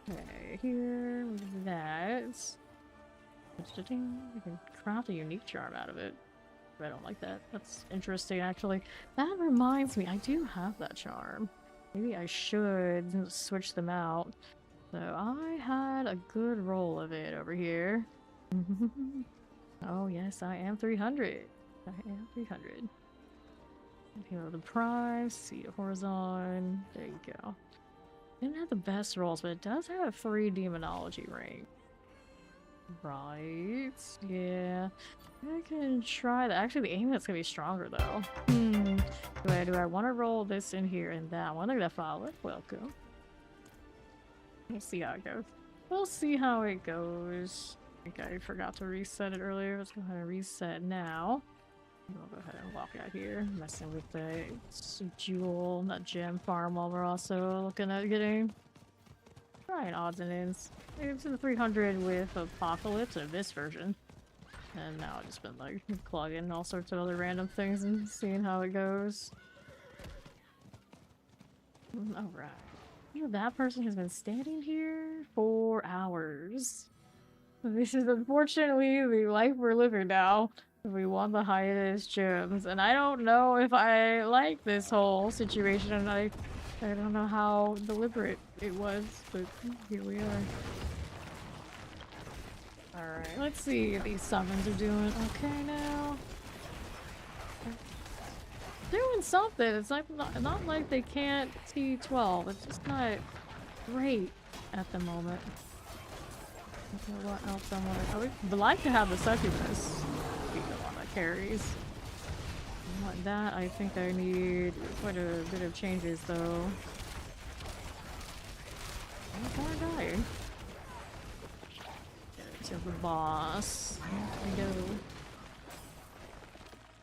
Okay, here, with that. You can craft a unique charm out of it. I don't like that. That's interesting, actually. That reminds me, I do have that charm. Maybe I should switch them out. So I had a good roll of it over here. Oh yes, I am 300. I am 300. Heal the prize, see a horizon. There you go. Didn't have the best rolls, but it does have 3 demonology rings. Right. Yeah. I can try that. Actually, the aim's gonna be stronger though. Do I want to roll this in here and that one? Look at that file. Welcome. We'll see how it goes. We'll see how it goes. I think I forgot to reset it earlier. Let's go ahead and reset now. We'll go ahead and walk out here, messing with the jewel, not gem farm, while we're also looking at getting trying odds and ends. Maybe to the 300 with Apocalypse of this version. And now I've just been like plugging all sorts of other random things and seeing how it goes. Alright. You know, that person has been standing here for hours. This is unfortunately the life we're living now. We want the highest gems, and I don't know if I like this whole situation, and I don't know how deliberate it was, but here we are. Alright, let's see what these summons are doing. Okay, now. Doing something. It's like not like they can't T12. It's just not great at the moment. Okay, what else I want to... I would like to have the succubus be the one that carries. Not that. I think I need quite a bit of changes, though. I'm dying. To the boss. Here we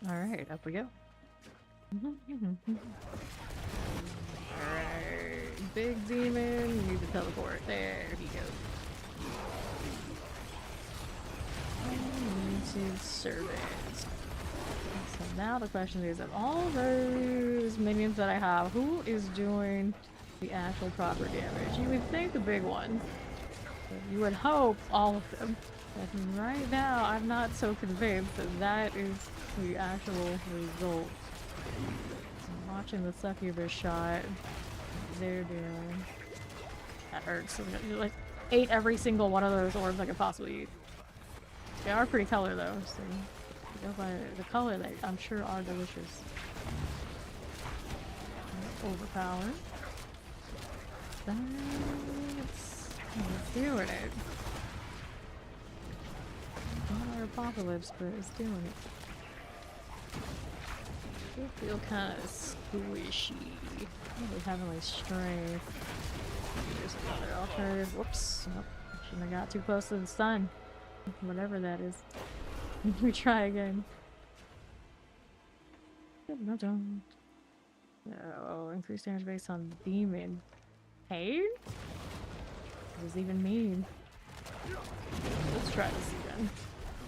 go. Alright, up we go. Alright, big demon, you need to teleport. There you go. Limited servants. So now the question is, of all those minions that I have, who is doing the actual proper damage? You would think the big one. You would hope all of them. But right now, I'm not so convinced that that is the actual result. I'm watching the succubus shot. They're doing. That hurts. I like ate every single one of those orbs I could possibly eat. They are pretty color though, so go by the color they I'm sure are delicious. Overpowered. That's doing it. Not our apocalypse, but it's doing it. I feel kind of squishy. Really having my strength. There's another alternative. Whoops. Nope. Shouldn't have got too close to the sun. Whatever that is. We try again. Oh, increased damage based on demon. Hey? What does it even mean? Let's try this again.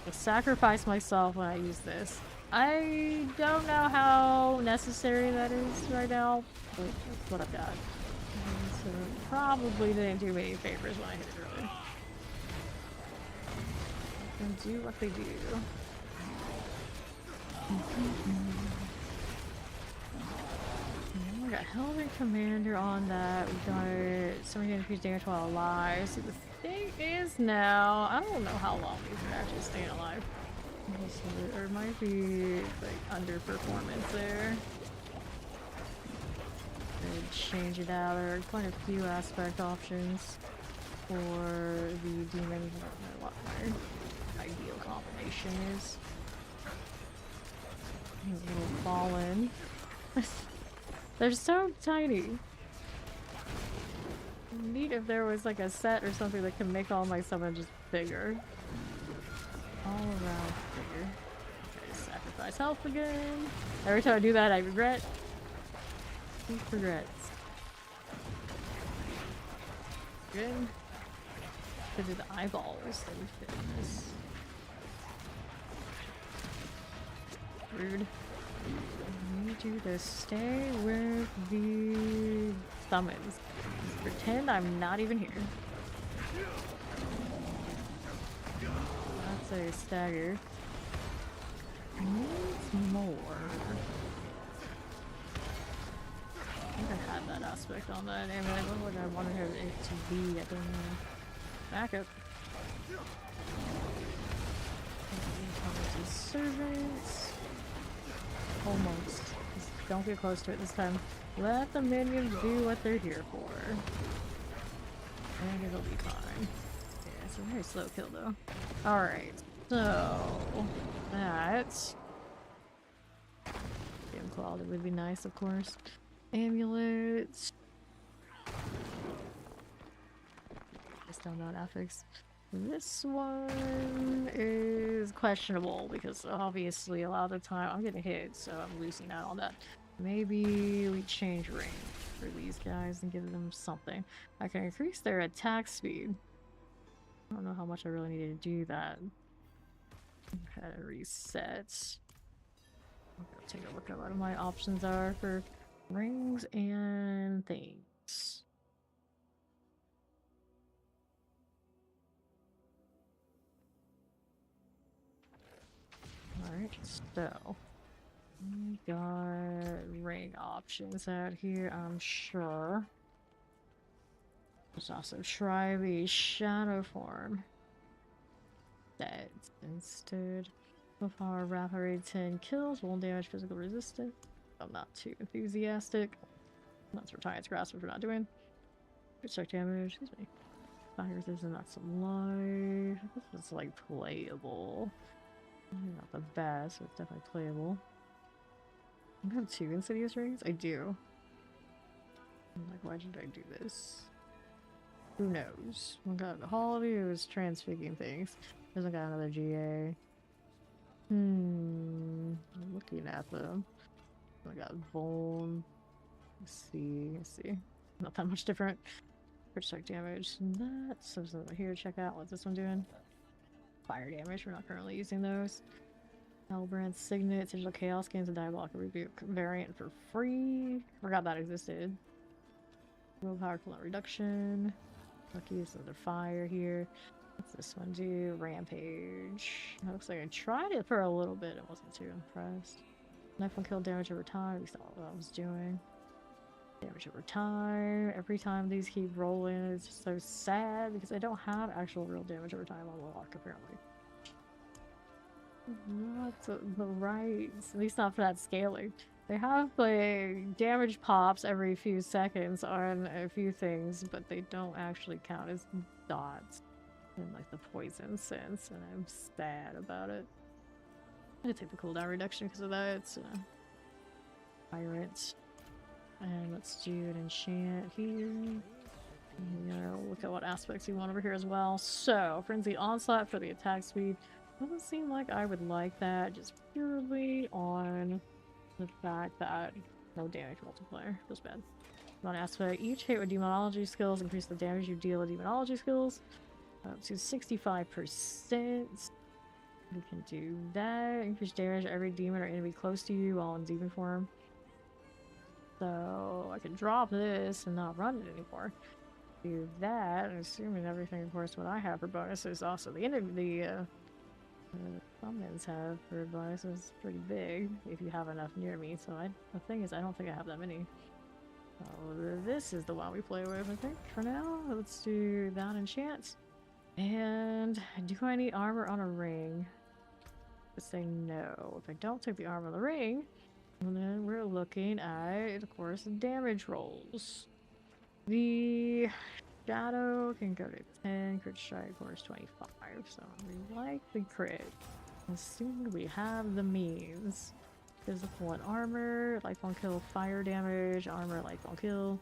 I'll sacrifice myself when I use this. I don't know how necessary that is right now, but that's what I've got. So probably didn't do me any favors when I hit it earlier. And do what they do. We got Hellborn Commander on that. We got somebody increased damage while alive. So the thing is now, I don't know how long these are actually staying alive. So there might be like underperformance there. Could change it out. There are quite a few aspect options for the demon. I don't know what my ideal combination is. A little fallen. They're so tiny. Neat if there was like a set or something that can make all my summons just bigger. All around bigger. Okay, sacrifice health again. Every time I do that, I regret. Deep regrets. Good. Because of the eyeballs that we fit in this. Rude. I need you to stay with the summons. Just pretend I'm not even here. That's a stagger. Needs more. I think I had that aspect on that. I mean, I don't know what I wanted it to be. I don't know. Back up. Servants. Almost. Just don't get close to it this time. Let the minions do what they're here for. And it'll be fine. Yeah, it's a very slow kill though. Alright, so that damn quality would be nice, of course. Amulets. Still not affix. This one is questionable because obviously a lot of the time I'm getting hit, so I'm losing out on that. Maybe we change range for these guys and give them something. I can increase their attack speed. I don't know how much I really need to do that. Had to reset. I'll take a look at what my options are for rings and things. Alright, so we got ring options out here, I'm sure. Let's also try the shadow form. That instead of our rapid rate 10 kills, won't damage physical resistance. I'm not too enthusiastic. That's Retire's grasp, which we're not doing. Good strike damage, excuse me. Fire resistance, not some life. This is like playable. Not the best, but it's definitely playable. I have 2 insidious rings? I do. I'm like, why did I do this? Who knows? Oh god, Holiday was transfiguring things. Doesn't got another GA. I'm looking at them. I got Vuln. Let's see. Not that much different. Crit strike damage. That's something here. Check out what's this one doing. Fire damage. We're not currently using those. Hellborn Signet. Digital Chaos gains a Diabolical Rebuke variant for free. Forgot that existed. Willpower cooldown reduction. Lucky use of the fire here. What's this one do? Rampage. That looks like I tried it for a little bit. I wasn't too impressed. Knife will kill damage over time. We saw what I was doing. Damage over time. Every time these keep rolling, it's just so sad because I don't have actual real damage over time on Warlock apparently. Not the right, at least not for that scaling. They have like damage pops every few seconds on a few things, but they don't actually count as dots in like the poison sense, and I'm sad about it. I'm gonna take the cooldown reduction because of that. It's Pirate. And let's do an enchant here. Look at what aspects you want over here as well. So, Frenzy Onslaught for the attack speed. Doesn't seem like I would like that, just purely on the fact that no damage multiplier. Feels bad. One aspect. Each hit with demonology skills increase the damage you deal with demonology skills up to 65%. We can do that. Increase damage to every demon or enemy close to you while in demon form. So I can drop this and not run it anymore. Do that, assuming everything, of course, what I have for bonuses. Also, the enemy, the summons have for bonuses pretty big if you have enough near me. So the thing is, I don't think I have that many. So this is the one we play with, I think, for now. Let's do that enchant. And do I need armor on a ring? Let's say no. If I don't take the armor on the ring, and then we're looking at, of course, damage rolls. The shadow can go to 10, crit strike, of course, 25. So we like the crit. Assuming we have the means. Physical and armor, life on kill, fire damage, armor, life on kill,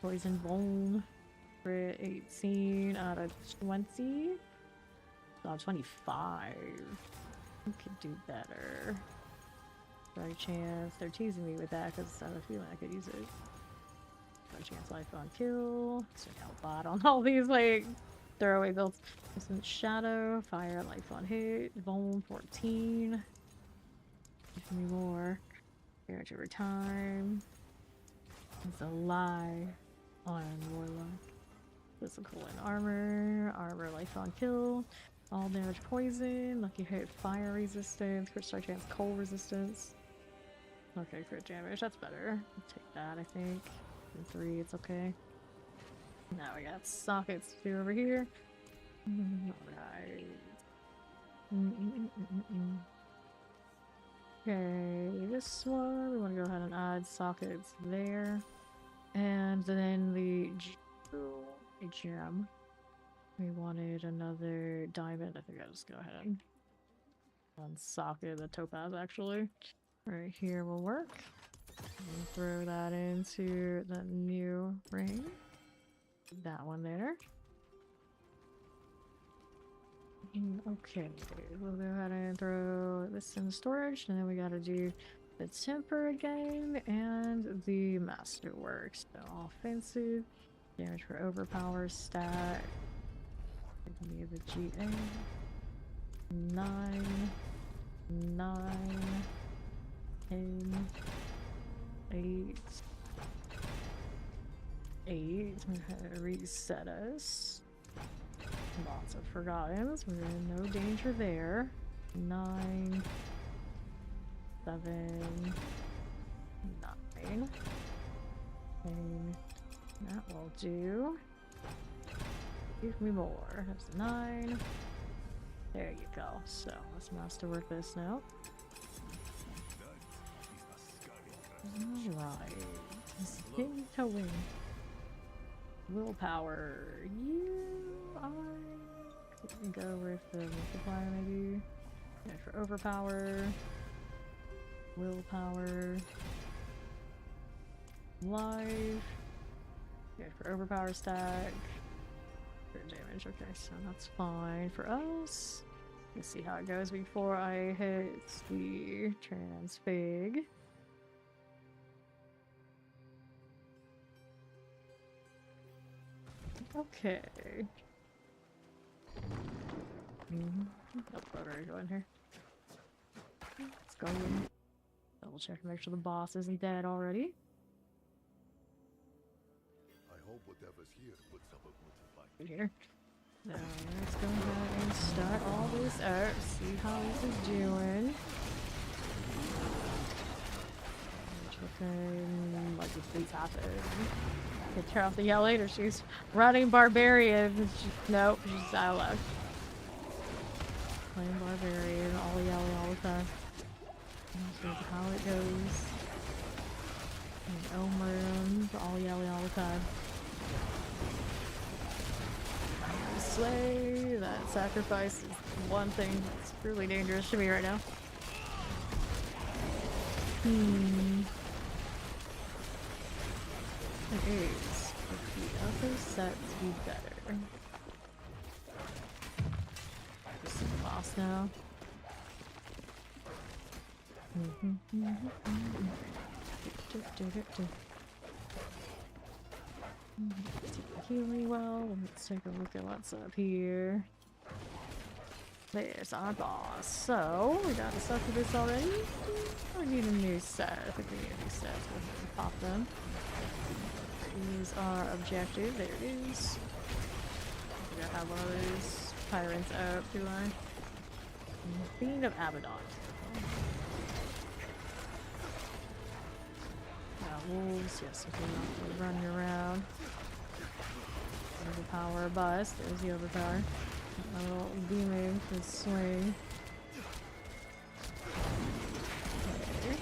poison bone, crit 18 out of 20. Oh, 25. We could do better. Strike chance. They're teasing me with that because I have a feeling I could use it. Strike chance, life on kill. So help bot on all these like throwaway builds. Instant shadow, fire, life on hit, bone 14. Give me more. Damage over time. It's a lie on Warlock. Physical and armor. Armor, life on kill. All damage poison. Lucky hit, fire resistance. Crit strike chance, cold resistance. Okay, crit damage. That's better. I'll take that, I think. In 3, it's okay. Now we got sockets to do over here. Alright. Okay, this one, we want to go ahead and add sockets there. And then the gem. We wanted another diamond. I think I'll just go ahead and socket the topaz actually. Right here will work. And throw that into the new ring. That one there. Okay, we'll go ahead and throw this in storage, and then we gotta do the temper again and the masterwork. So offensive, damage for overpower stat. Give me the GA. 9, 9, 10, 8, 8. Reset us. Lots of forgottens. We're in no danger there. 9, 7, 9. And that will do. Give me more. That's 9. There you go. So let's masterwork this now. Alright. Spin to win. Willpower. I go with the multiplier maybe. Yeah, for overpower. Willpower. Life. Yeah, for overpower stack. For damage. Okay, so that's fine for us. Let's see how it goes before I hit the transfig. Okay. Oh, already go in here. Let's go in. Double check and make sure the boss isn't dead already. I hope whatever's here puts up a good fight. Here. Now let's go ahead and start all this up. See how this is doing. Looking like it's happening. Get her off the yell later. She's running barbarian. Nope, she's out of luck. Playing barbarian, all yelling all the time. That's how it goes. And Omerans, all yelling all the time. Slay, that sacrifice is one thing that's really dangerous to me right now. It is. But the other sets be better. This is the boss now. Healing well. Let's take a look at what's up here. There's our boss. So, we got the stuff for this already. We need a new set. I think we need a new set. So we'll pop them. Here's our objective. There it is. We gotta have one of those tyrants out, do I? Fiend of Abaddon. Wolves, yes, if you're not running around. Overpower bust. There's the overpower. A little demon can swing. Okay.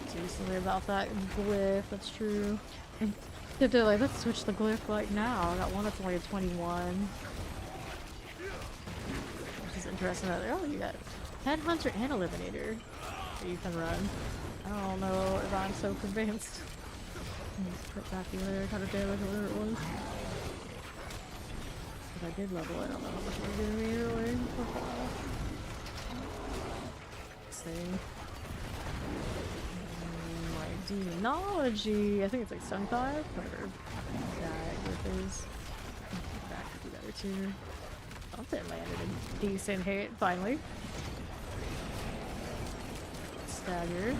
Seriously about that glyph, that's true. And they're like, let's switch the glyph like now. I got one that's only a 21. Which is interesting. Oh, you got Headhunter and Eliminator that you can run. I don't know if I'm so convinced. Let's put back the other kind of damage, whatever it was. But I did level it. I don't know how much it was giving me really. See. My demonology. I think it's like 75. Whatever that glyph is. Back to the other two. Something landed a decent hit finally. Staggered.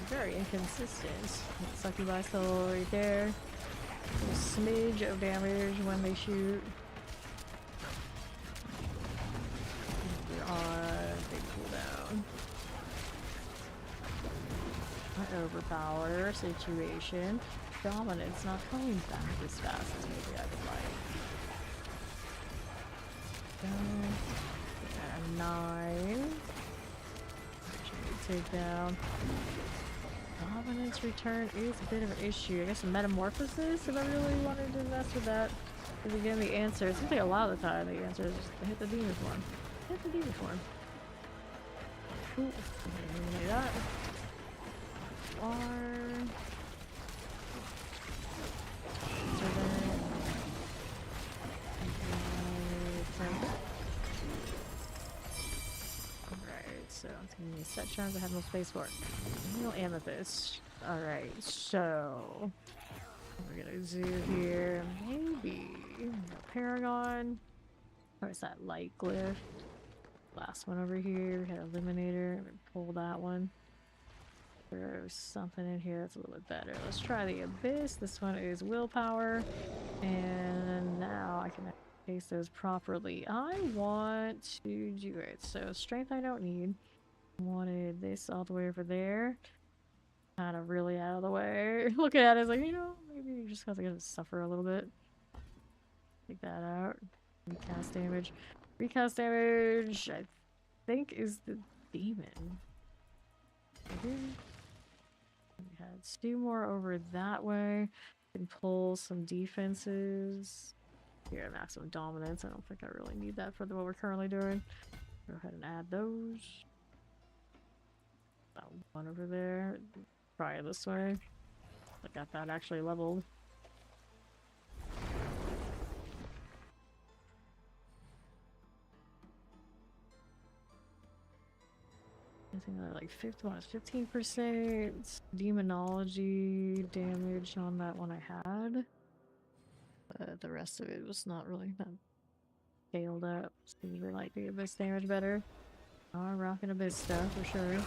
Very inconsistent. Succubus still right there. A smidge of damage when they shoot. They're on big cooldown. An overpower situation. Dominance not coming back as fast as maybe I would like. 9. Should we take down? Dominance return is a bit of an issue. I guess a metamorphosis if I really wanted to mess with that. Because again, the answer, it seems like a lot of the time the answer is just to hit the demon form. Hit the demon form. Ooh, eliminate that. Alright, so it's gonna be set charms I have no space for. No amethyst. Alright, so what we're gonna do here, maybe a paragon. Or is that light glyph? Last one over here, we had eliminator. Pull that one. There's something in here that's a little bit better. Let's try the abyss. This one is willpower. And now I can paste those properly. I want to do it. So strength I don't need. Wanted this all the way over there. Kind of really out of the way. Looking at it, it's like, you know, maybe just because I gotta suffer a little bit. Take that out. Recast damage. Recast damage, I think, is the demon. Maybe? We had two more over that way. Can pull some defenses. Here, maximum dominance. I don't think I really need that for what we're currently doing. Go ahead and add those. That one over there. Try it this way. I got that actually leveled. I think that like 15% demonology damage on that one I had. But the rest of it was not really that scaled up. Seems we like the abyss damage better. Are rocking abyss stuff for sure.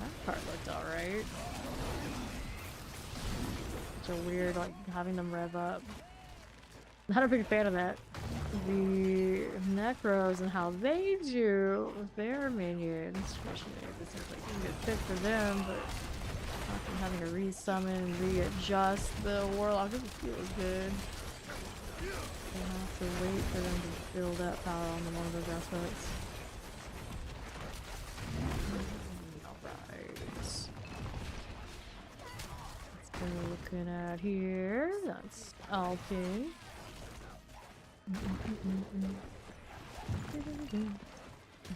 That part looked alright. Such a weird, like, having them rev up. Not a big fan of that. The Necros and how they do with their minions, especially this is like a good fit for them, but often having to resummon and readjust the Warlock doesn't feel good. We'll have to wait for them to build up power on one of those aspects. Alright. Let's go looking at here. That's Alpine.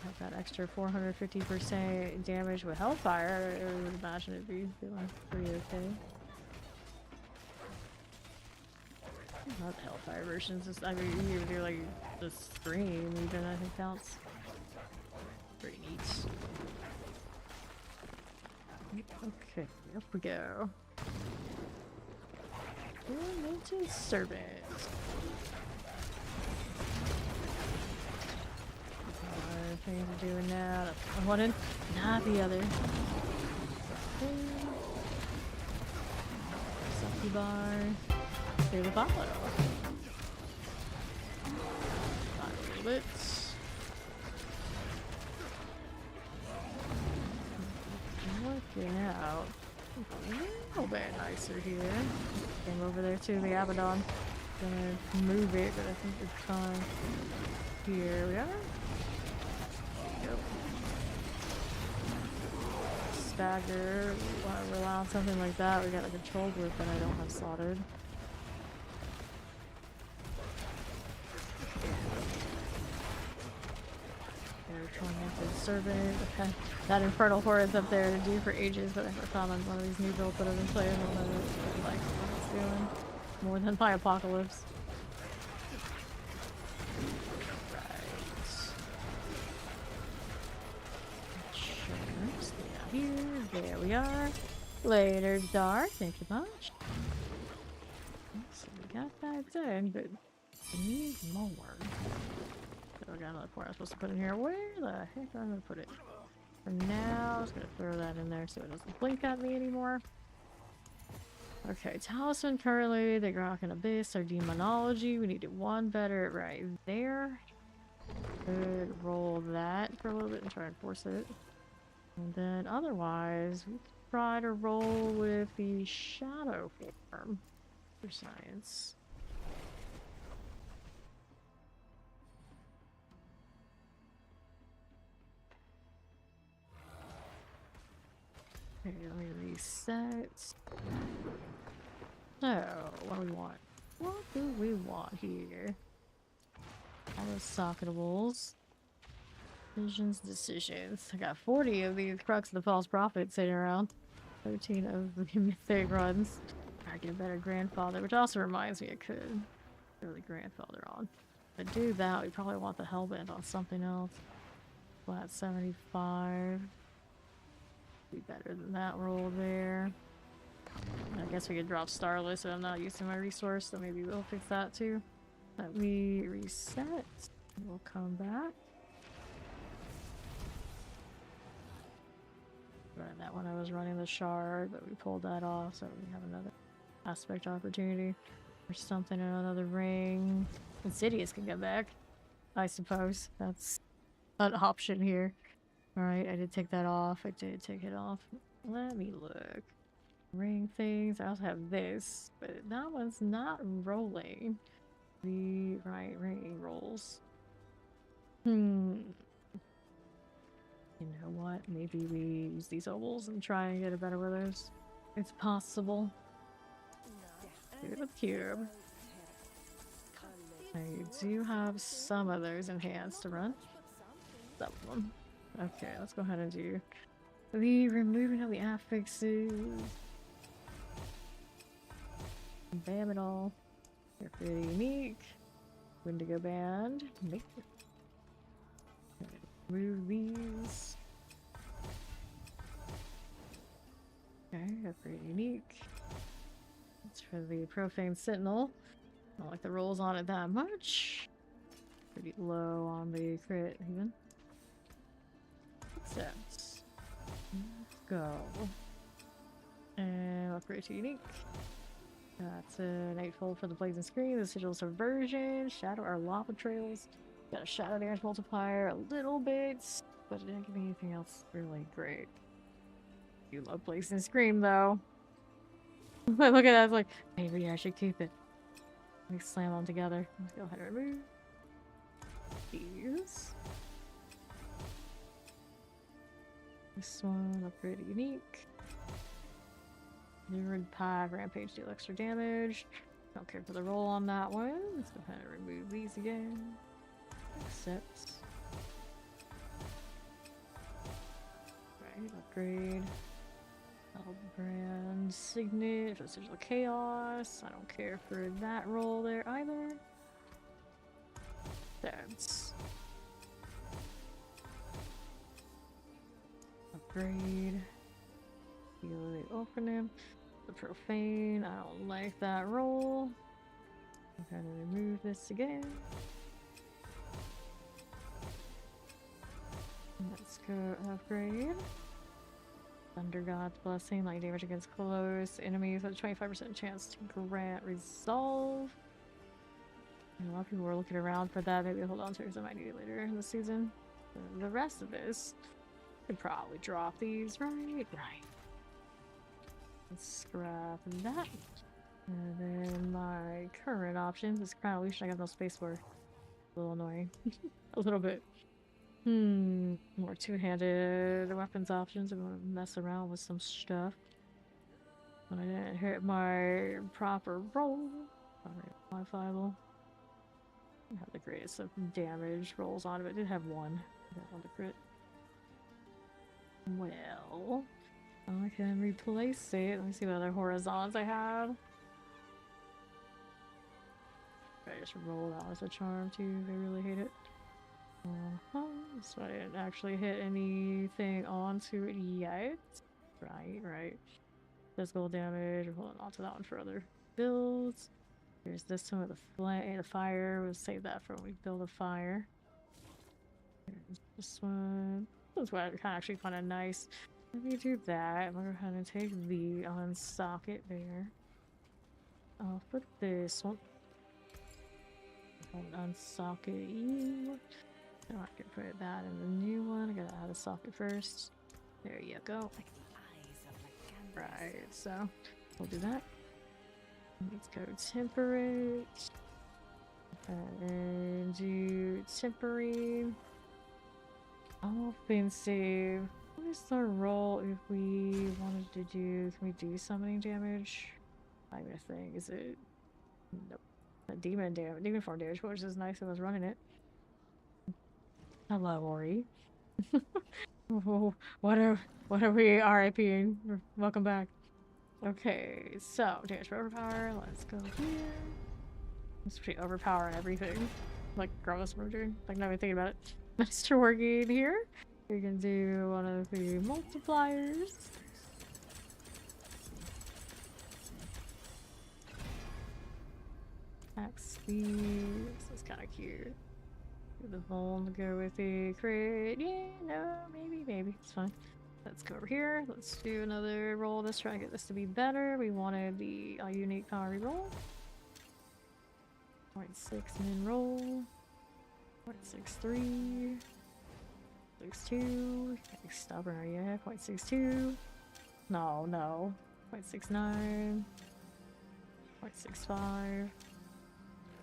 Have that extra 450% damage with Hellfire. I would imagine it'd be feeling pretty okay. Not the Hellfire versions. Just, I mean, you do like the Scream, even I think counts. Pretty neat. Okay, up we go. Tormented Servant. Things are doing now. That's one in, not the other. Sucky bar. Stay the follow. Not a little bit. Working out. A little bit nicer here. Came over there too, the Abaddon. Gonna move it, but I think it's fine. Here we are. Stagger, want to rely on something like that. We got a control group that I don't have slotted. Tormented Servant. That Infernal Horde's up there to do for ages, but I found on one of these new builds that I've been playing. I don't know like what it's doing. More than my Apocalypse. Here, there we are. Later, Dark. Thank you much. So we got that done, but we need more. So we got another point I'm supposed to put in here. Where the heck am I gonna put it? For now, I was gonna throw that in there so it doesn't blink at me anymore. Okay, Talisman currently, the Grok Abyss, our Demonology. We need one better right there. Could roll that for a little bit and try and force it. And then otherwise, we could try to roll with the Shadow form. For science. Okay, let me reset. So, what do we want? What do we want here? All those socketables. Decisions. I got 40 of these Crux of the False Prophet sitting around. 13 of the mythic runs. I get a better grandfather, which also reminds me I could really grandfather on. If I do that, we probably want the Hellbent on something else. Flat 75. Be better than that roll there. I guess we could drop Starless if I'm not using my resource, so maybe we'll fix that too. Let me reset. We'll come back. Right, that one I was running the shard, but we pulled that off, so we have another aspect opportunity. Or something in another ring. Insidious can get back, I suppose. That's an option here. Alright, I did take that off. I did take it off. Let me look. Ring things. I also have this, but that one's not rolling. The right ring rolls. You know what? Maybe we use these ovals and try and get a better with those. It's possible. Do it with cube. I do have some of those enhanced to run. Some of them. Okay, let's go ahead and do the removing of the affixes. Bam it all. They're pretty unique. Wendigo band. Make it. Remove these. Okay, that's pretty unique. That's for the Profane Sentinel. I don't like the rolls on it that much. Pretty low on the crit, even. Accept. Let's go. And upgrade to unique. That's an 8-fold for the Blazing Screen, the Sigil Subversion, Shadow our Lava Trails. Got a Shadow Damage Multiplier a little bit, but it didn't give me anything else really great. You love Blazing Scream though. But look at that, it's like, maybe I should keep it. Let me slam them together. Let's go ahead and remove these. This one, upgrade to unique. Lurid Pack, Rampage, deal extra damage. Don't care for the roll on that one. Let's go ahead and remove these again. Accept. Right, upgrade. Brand Signet, Sigil Chaos. I don't care for that roll there either. That's upgrade. Heal the opening. The Profane. I don't like that roll. I'm gonna remove this again. Let's go upgrade. Thunder God's Blessing, like damage against close enemies with a 25% chance to grant resolve. A lot of people were looking around for that. Maybe hold on to it because I might need it later in the season. The rest of this could probably drop these, right? Right. Let's scrap that. And then my current options is Crown Illusion. I got no space for. A little annoying. A little bit. More two-handed weapons options. I'm gonna mess around with some stuff. When I didn't hit my proper roll. Modifiable. I have the greatest of damage rolls on it, but it did have one. On the crit. Well, I can replace it. Let me see what other horizons I have. I just roll out as a charm too. They really hate it. So I didn't actually hit anything onto it yet. Right. Physical damage. We're holding on to that one for other builds. There's this one with the fire. We'll save that for when we build a fire. There's this one. This one's actually kind of nice. Let me do that. I'm gonna go ahead and take the unstock it there. I'll put this one. Unstock it. So I can put that in the new one. I gotta add a socket first. There you go. Right, so we'll do that. Let's go temperate. And do tempering. Offensive. What is the roll if we wanted to do? Can we do summoning damage? I'm gonna think. Is it? Nope. Demon damage. Demon form damage, which is nice if I was running it. Hello, Ori. What are we RIPing? Welcome back. Okay, so damage for overpower. Let's go here. It's pretty overpowering everything. Like, regardless of what we're doing. Like, not even thinking about it. Master working here. We can do one of the multipliers. Max speed. This is kind of cute. The Vuln to go with the crit. Yeah, no, maybe. It's fine. Let's go over here. Let's do another roll. Let's try to get this to be better. We wanted the unique power reroll. 0.6 min roll. 0.63. 0.62. Stubborn, are you? 0.62. No. 0.69. 0.65.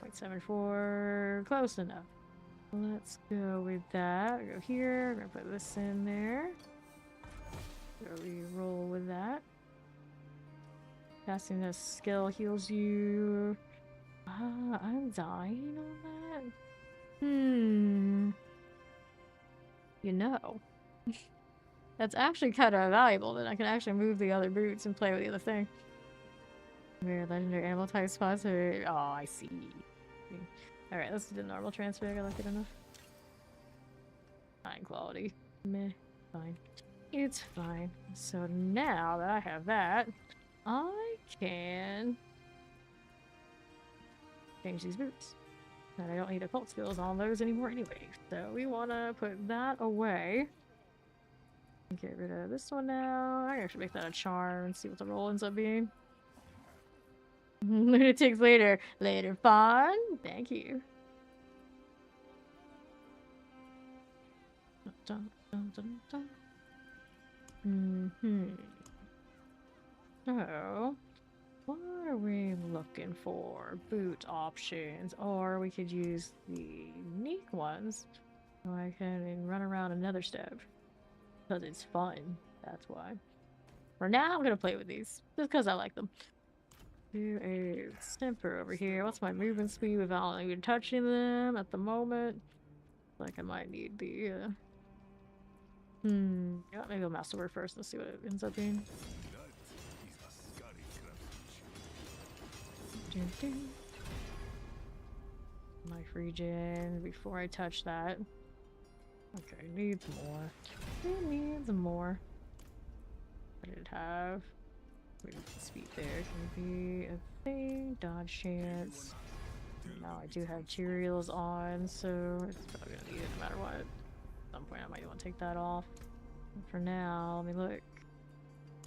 0.74. Close enough. Let's go with that. Go here. We're gonna put this in there. Go re-roll with that. Casting this skill heals you. I'm dying on that. You know. That's actually kind of valuable that I can actually move the other boots and play with the other thing. Rare legendary animal type spots are... Oh, I see. Alright, let's do the normal transfer. I like it enough. Fine quality. Meh. Fine. It's fine. So now that I have that, I can change these boots. And I don't need occult skills on those anymore anyway. So we want to put that away. Get rid of this one now. I can actually make that a charm and see what the roll ends up being. Lunatics later. Later fun. Thank you. Dun, dun, dun, dun. So, what are we looking for? Boot options. Or we could use the unique ones. So I can run around another step. Because it's fun. That's why. For now, I'm going to play with these. Just because I like them. Do a temper over here. What's my movement speed without even touching them at the moment? Like I might need the yeah, maybe I'll masterwork first. Let's see what it ends up being. Life regen before I touch that. Okay, needs more. It needs more. What did it have? Speed there can be a thing. Dodge chance. Now I do have Cheerios on, so it's probably gonna need it no matter what. At some point I might want to take that off. But for now, let me look.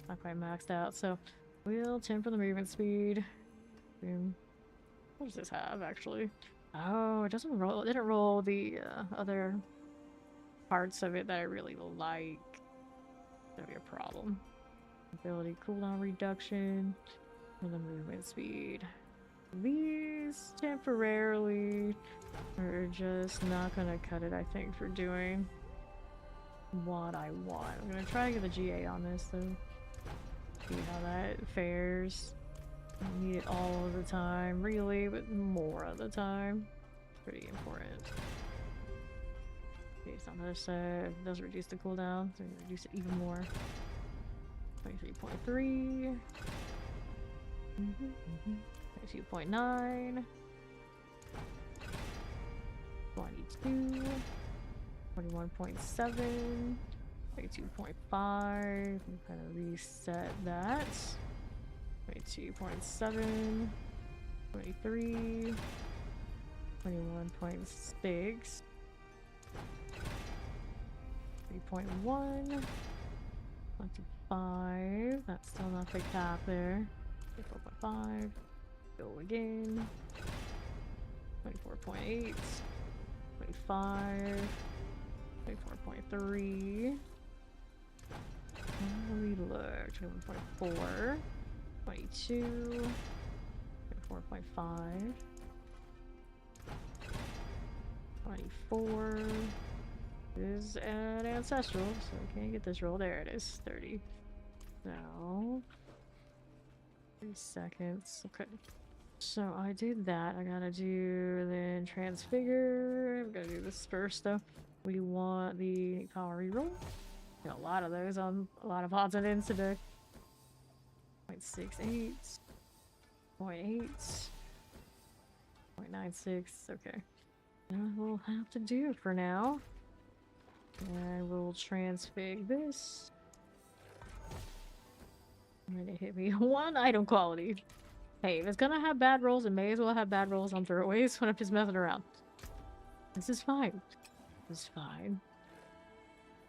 Not quite maxed out, so we'll temper the movement speed. Boom. What does this have actually? Oh, it doesn't roll. It didn't roll the other parts of it that I really like. That'd be a problem. Ability cooldown reduction and the movement speed. These temporarily are just not gonna cut it, I think, for doing what I want. I'm gonna try to get the GA on this though. See how that fares. I need it all of the time, really, but more of the time. Pretty important. Okay, so on the other side, it does reduce the cooldown, so I'm gonna reduce it even more. 23.3. 22.9. 22. 21.7. 22.5. I'm gonna reset that. 22.7. 23. 21.6. 3.1. 25. That's still not the cap there. 24.5. Go again. 24.8. 25. 24.3. We look. 21.4. 22. 4.5. 24 is an ancestral, so I can't get this roll. There it is, 30. So 3 seconds. Okay. So I did that. I gotta do then transfigure. I'm gonna do this first though. We want the power reroll. Got a lot of those on a lot of odds and ends today. 0.68, 0.8, 0.96. Okay. That will have to do for now. And we'll transfig this. And it hit me 1 item quality. Hey, if it's gonna have bad rolls, it may as well have bad rolls on throwaways when I'm just messing around. This is fine. This is fine.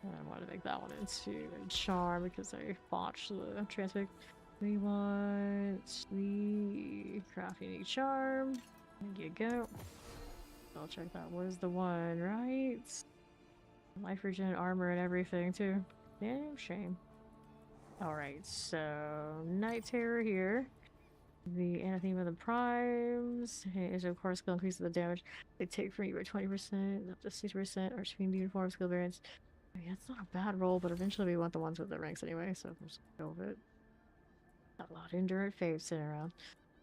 I want to make that one into a charm because I botched the transfig. We want the craft unique charm. There you go. I'll check that was the one, right? Life regen, armor, and everything too. Damn shame. Alright, so Night Terror here. The Anathema of the Primes is of course skill increases the damage they take from you by 20%, up to 60%, or between the uniform skill variants. I mean, it's not a bad roll, but eventually we want the ones with the ranks anyway, so I'm just gonna go with it. Got a lot of Endurant Faves sitting around.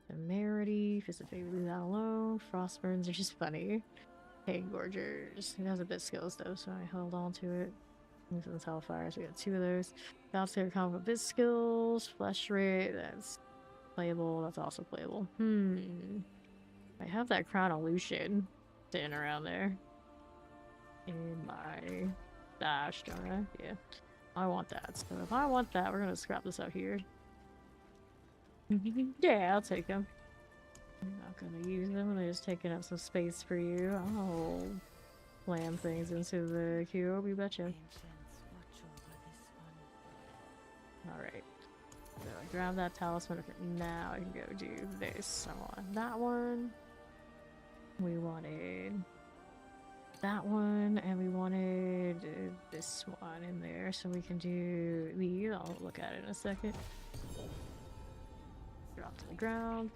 Temerity, Fist of Fate, leave that alone. Frostburns are just funny. Hey, Gorgers. It has a bit skills though, so I held on to it. This is Hellfire, so we got 2 of those. Bouncer combo bit skills, Flesh Rate, that's playable, that's also playable. I have that Crown of Lucian sitting around there. In my dash, don't I? Yeah. I want that. So if I want that, we're gonna scrap this out here. Yeah, I'll take them. I'm not gonna use them, they're just taking up some space for you. I'll slam things into the cube, you betcha. Alright. So I grab that talisman. Now I can go do this. I want that one. We wanted that one, and we wanted this one in there, so we can do these. I'll look at it in a second. Drop to the ground.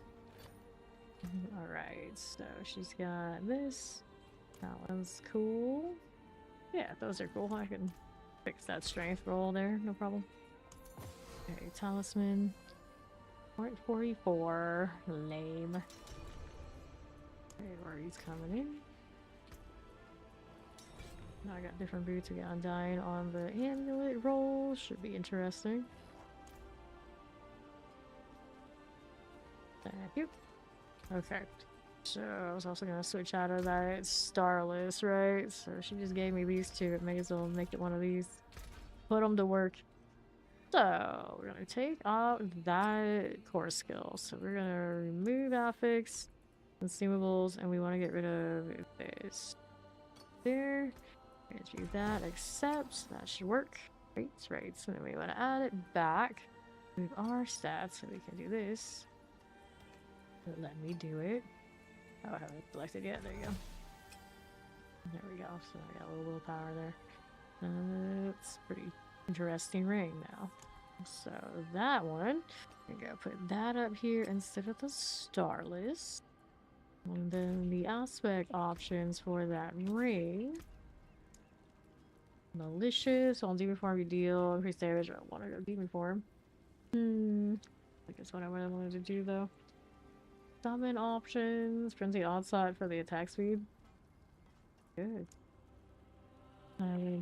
Alright, so she's got this. That one's cool. Yeah, those are cool. I can fix that strength roll there, no problem. Okay, talisman. 0.44. Lame. Okay, where he's coming in. Now I got different boots. We got Undying on the amulet roll. Should be interesting. Thank you. Okay. So I was also gonna switch out of that Starless, right? So she just gave me these 2. It may as well make it one of these. Put them to work. So we're gonna take out that core skill. So we're gonna remove affix, consumables, and we want to get rid of this. There. Transmute that. Accept. That should work. Right, right. So then we want to add it back. Move our stats so we can do this. Let me do it. Oh, I haven't selected yet. There you go. There we go. So I got a little willpower there. It's pretty interesting ring now. So that one, I'm gonna put that up here instead of the Starless. And then the aspect options for that ring. Malicious, on demon form you deal increased damage. I want to go demon form. I guess what I really wanted to do though. Summon options, frenzy onslaught for the attack speed. Good.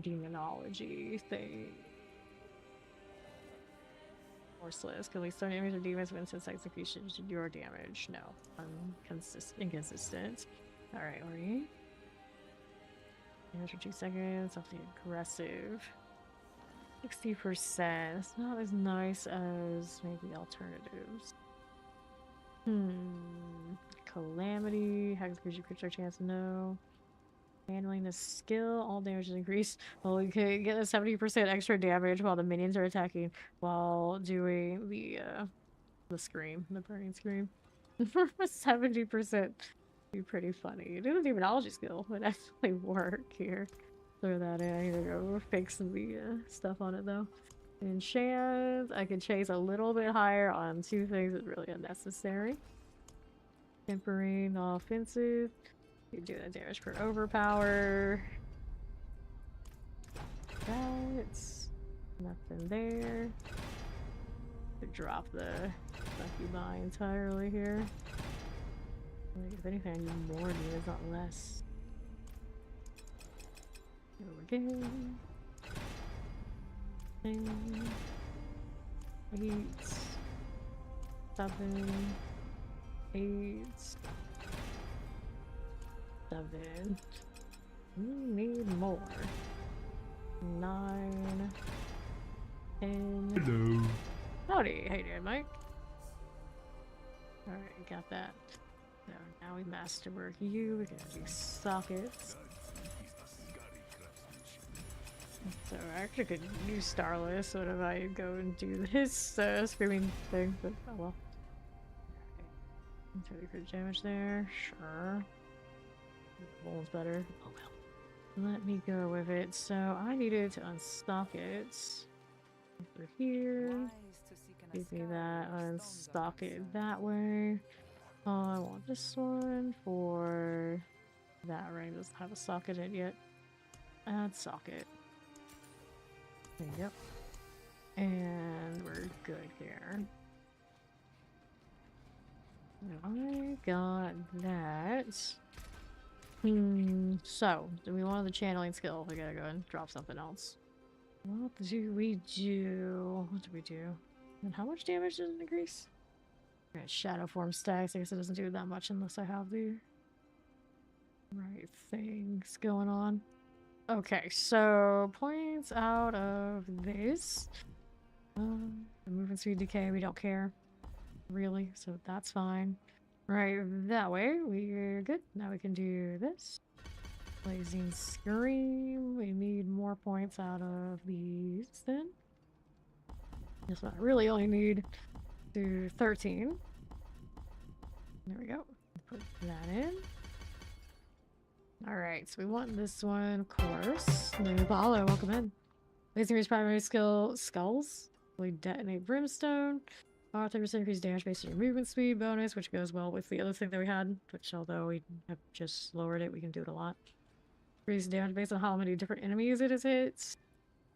Demonology thing. Forceless. Can we start enemies or demons when since execution to your damage? No. Inconsistent. Alright, Ori. Damage for 2 seconds. Something aggressive. 60%. It's not as nice as maybe alternatives. Calamity. How gives you crit chance? No. Handling the skill, all damage is increased. Well, you can get a 70% extra damage while the minions are attacking while doing the scream, the burning scream. For 70%. Be pretty funny. Do the demonology skill would actually work here. Throw that in. I need to go fix the stuff on it though. Enchant, I can chase a little bit higher on 2 things that's really unnecessary. Tempering the offensive. You do that damage per overpower. That's nothing there. To drop the succubi entirely here. Like, if anything, I need more damage, not less. Go again. 10, 8, 7, 8, 7. We need more. 9, 10. Hello. Howdy, how you doing, Mike? Alright, got that. So now we masterwork you. We gotta do sockets. So I actually could use Starless, so if I go and do this screaming thing, but oh well. Alright. 30 crit damage there, sure. Roll's better. Oh well. Let me go with it. So I needed to unstock it. Over here. Give me that, unstock it that way. I want this one for that, right? Doesn't have a socket in it yet. Add socket. There you go. And we're good here. I got that. So, do we want the channeling skill? We gotta go and drop something else. What do we do? What do we do? And how much damage does it increase? Alright, shadow form stacks. I guess it doesn't do that much unless I have the right things going on. Okay, so points out of this. The movement speed decay, we don't care. Really, so that's fine. Right, that way we're good. Now we can do this. Blazing Scream. We need more points out of these then. Guess what? I really only need to 13. There we go. Put that in. Alright, so we want this one, of course. New Apollo, welcome in. Blazing Reach primary skill, Skulls. We detonate Brimstone. 30% increased damage based on your movement speed bonus, which goes well with the other thing that we had, which although we have just lowered it, we can do it a lot. Increase damage based on how many different enemies it has hit.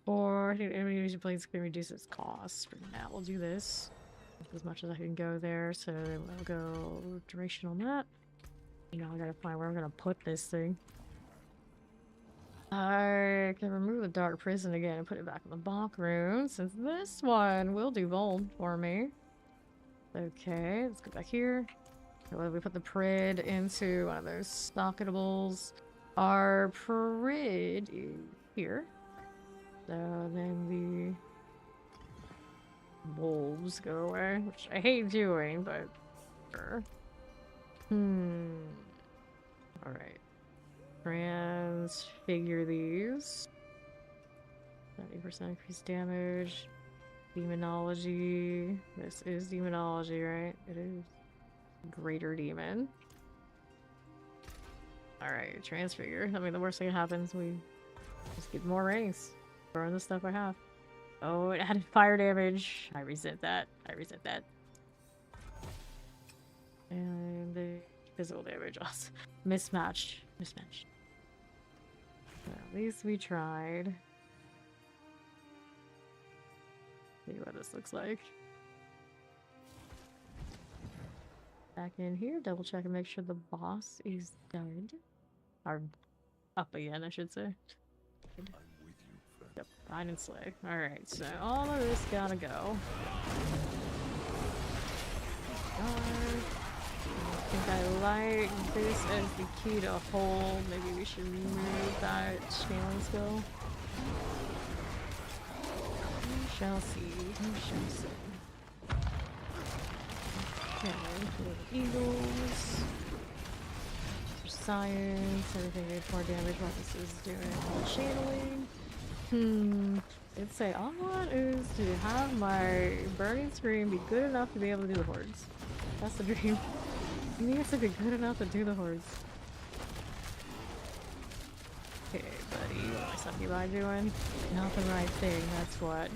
Or I think enemy using blades can reduce its cost. For now, we'll do this. As much as I can go there, so we'll go duration on that. You know, I gotta find where I'm gonna put this thing. I can remove the Dark Prison again and put it back in the Bonk room, since this one will do Vold for me. Okay, let's go back here. So we put the Prid into one of those stockatables. Our Prid is here. So then the wolves go away, which I hate doing, but sure. Alright. Transfigure these. 70% increased damage. Demonology. This is demonology, right? It is. Greater demon. Alright, transfigure. I mean, the worst thing that happens, we just get more rings. Burn the stuff I have. Oh, it added fire damage. I resent that. I resent that. And the physical damage also. Mismatched. Mismatched. Well, at least we tried. See what this looks like. Back in here, double check and make sure the boss is dead. Or up again, I should say. I'm with you, friend. Yep, fine and slay. Alright, so all of this gotta go. I think I like this as the key to hold. Maybe we should remove that channeling skill. We shall see. We shall see. Okay, for eagles. For science, everything did 4 damage while this is doing all channeling. I'd say all I want is to have my burning scream be good enough to be able to do the hordes. That's the dream. It needs to be good enough to do the hordes. Okay, buddy, what my succubi doing? Not the right thing, that's what.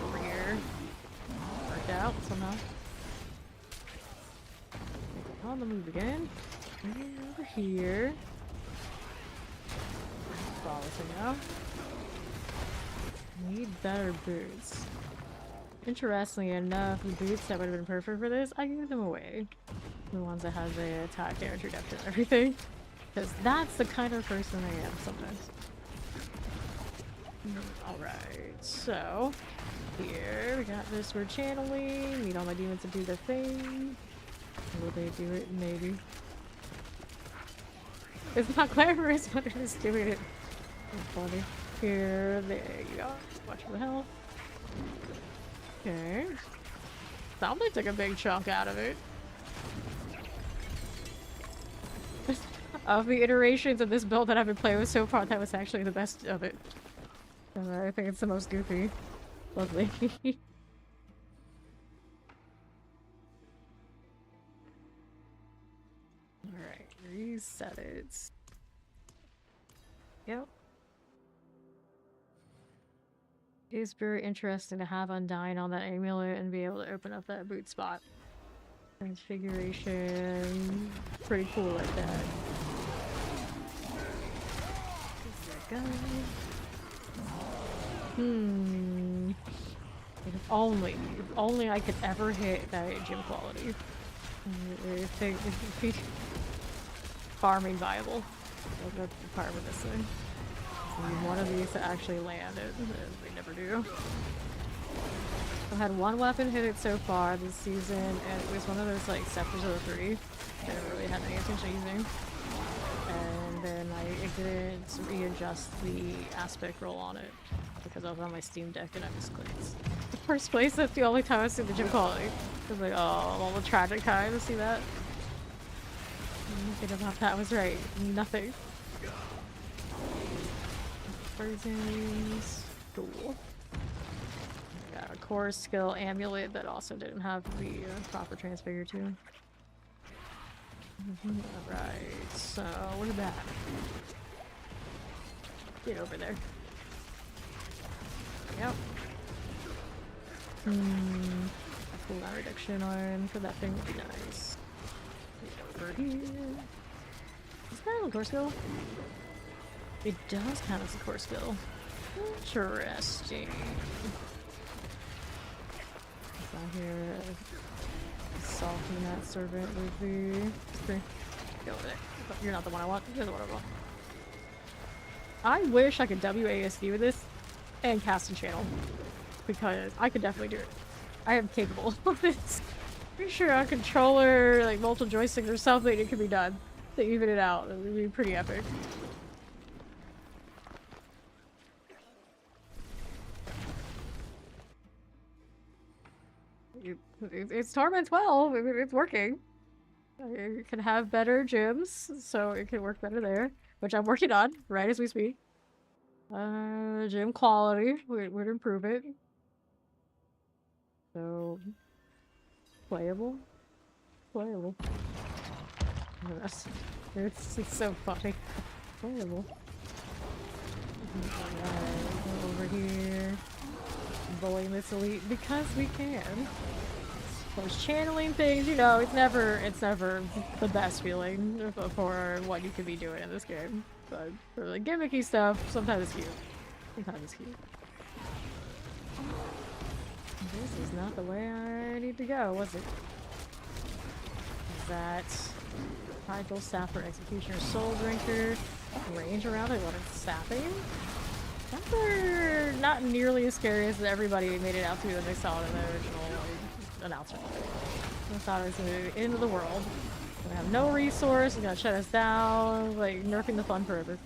Over here. Worked out somehow. On the move again. And over here. Volatile now. Need better boots. Interestingly enough, the boots that would have been perfect for this, I gave them away. The ones that have the attack damage reduction and everything. Because that's the kind of person I am sometimes. Alright, so here we got this. We're channeling. Need all my demons to do their thing. Will they do it? Maybe. It's not glamorous, but it is doing it. That's funny. Here, there you go. Watch for the health. Okay. Somebody took a big chunk out of it. Of the iterations of this build that I've been playing with so far, that was actually the best of it. I think it's the most goofy. Lovely. Alright, reset it. Yep. It's very interesting to have Undying on that amulet and be able to open up that boot spot. Transfiguration. Pretty cool like that. There we go. If only I could ever hit that gym quality. If farming viable. That's the part with this thing. I need one of these to actually land it. They never do. I've had one weapon hit it so far this season, and it was one of those like Scepters of the 3 that I never really had any intention of using. And then I didn't readjust the aspect roll on it because I was on my Steam Deck and I misclicked. The first place, that's the only time I see the gym quality. I was like, oh, all the tragic time to see that. Nothing about that was right. Nothing. Prisons. Cool. Got a core skill amulet that also didn't have the proper transfigure too. Alright, so what is that? Get over there. Yep. A cooldown reduction on for that thing would be nice. Get over here. Is that a core skill? It does count as a core skill. Interesting. Down here, assaulting that servant with the... Go over there. You're not the one I want. You're the one I want. I wish I could WASD with this and cast a channel. Because I could definitely do it. I am capable of this. Pretty sure on controller, like multiple joysticks or something, it could be done. To even it out. It would be pretty epic. It's Torment 12. It's working. You can have better gyms, so it can work better there, which I'm working on right as we speak. Gym quality would improve it. So playable. It's so funny. Playable. Alright, go over here. Bullying this elite because we can. Those channeling things, you know, it's never the best feeling for what you could be doing in this game. But for the gimmicky stuff, sometimes it's cute. This is not the way I need to go, was it? Is that Prideful Sapper, Executioner, Soul Drinker, range around it, what it's sapping? Those are not nearly as scary as everybody made it out to when they saw it in the original announcement. I thought it was going to be the end of the world. We have no resource, it's going to shut us down, like nerfing the fun forever.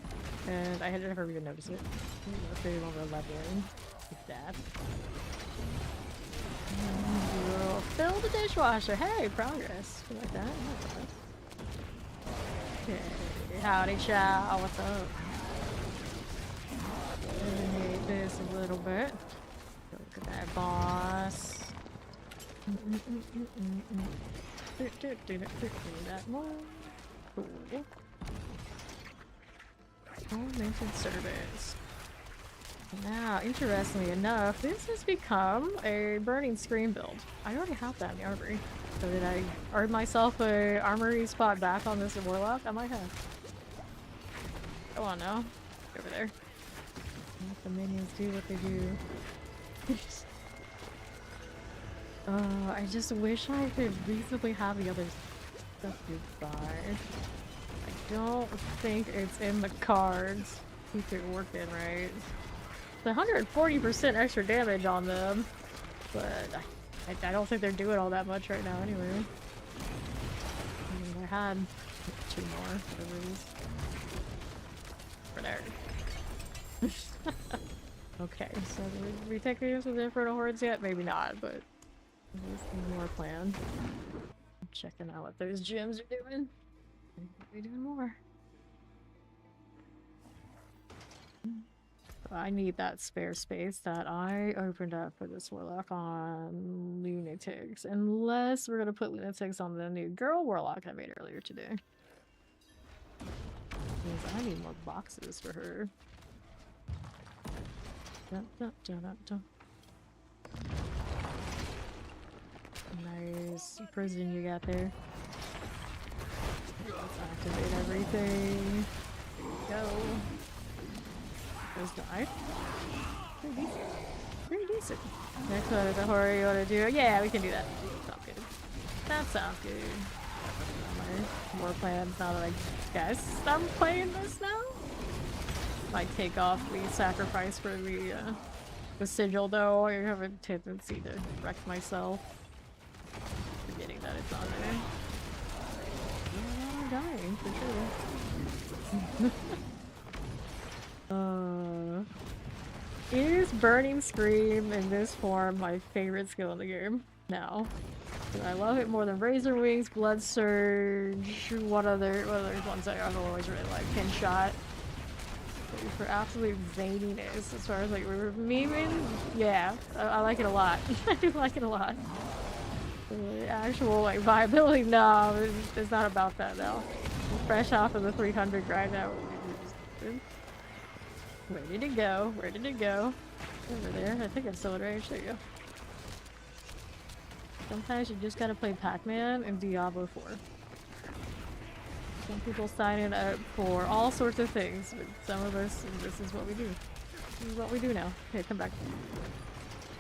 And I had never even noticed it. They don't leveling like that. We'll fill the dishwasher. Hey, progress. You like that? Okay. Howdy, chow. What's up? Eliminate this a little bit. Look at that boss. That more. Cool. Tormented service. Now, interestingly enough, this has become a Burning Scream build. I already have that in the armory. So did I earn myself a armory spot back on this Warlock? I might have. Go on now. Over there. Let the minions do what they do. I just wish I could reasonably have the other stuff to buy. I don't think it's in the cards. Keep it working right. The 140% extra damage on them, but I don't think they're doing all that much right now anyway. I mean, I had 2 more, whatever it is. For there. Okay, so did we take these with Inferno Hordes yet? Maybe not, but there's more planned. I'm checking out what those gyms are doing. Maybe doing more. I need that spare space that I opened up for this Warlock on Lunatics. Unless we're gonna put Lunatics on the new girl Warlock I made earlier today. Because I need more boxes for her. Dun, dun, dun, dun, dun. Nice prison you got there. Let's activate everything. Go. Those die. Pretty decent. Pretty decent. Next one is a horror you want to do. Yeah, we can do that. Sounds good. That sounds good. More plans now that I guess I'm playing this now. Might take off the sacrifice for the sigil though. I have a tendency to wreck myself. Forgetting that it's on there. Yeah, I'm dying for sure. Is Burning Scream in this form my favorite skill in the game now? I love it more than Razor Wings, Blood Surge, what other ones I've always really liked? Pin Shot. For absolute zaniness, as far as like we were memeing, yeah, I like it a lot. I do like it a lot. The actual like viability, no, it's not about that now. Fresh off of the 300 grind now. Where did it go? Where did it go? Over there. I think it's still in range. There you go. Sometimes you just gotta play Pac-Man and Diablo 4. Some people sign it up for all sorts of things, but some of us, this is what we do. This is what we do now. Okay, come back.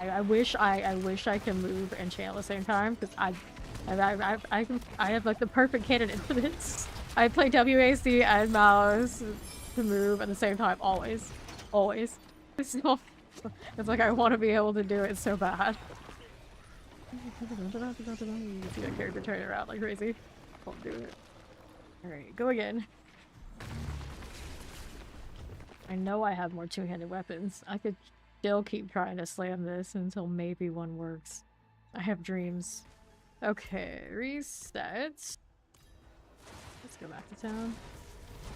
I wish I can move and channel at the same time, because I have like the perfect candidate for this. I play WAC and mouse to move at the same time, always. Always. So, it's like I want to be able to do it so bad. You can see that character turning around like crazy. Won't do it. Alright, go again. I know I have more two-handed weapons. I could still keep trying to slam this until maybe one works. I have dreams. Okay, reset. Let's go back to town.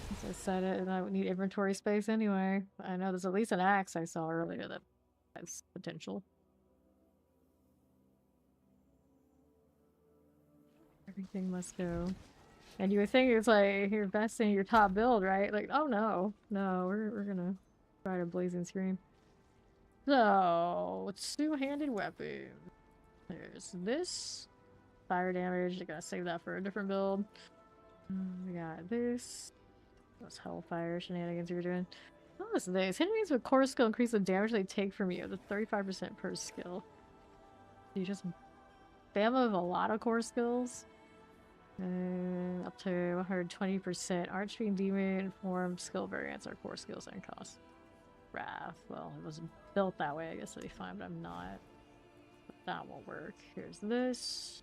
Since I said it, and I would need inventory space anyway. I know there's at least an axe I saw earlier that has potential. Everything must go. And you would think it's like you're investing in your top build, right? Like, oh no. No, we're gonna try to Blazing Scream. So, two-handed weapon. There's this. Fire damage, I gotta save that for a different build. We got this. Those Hellfire shenanigans you were doing. What was this? Hit enemies with core skill increase the damage they take from you. The 35% per skill. You just spam with a lot of core skills. Up to 120%. Archfiend, Demon, Form, skill variants are core skills and cost. Wrath. Well, it wasn't built that way. I guess it'll be fine, but I'm not. But that won't work. Here's this.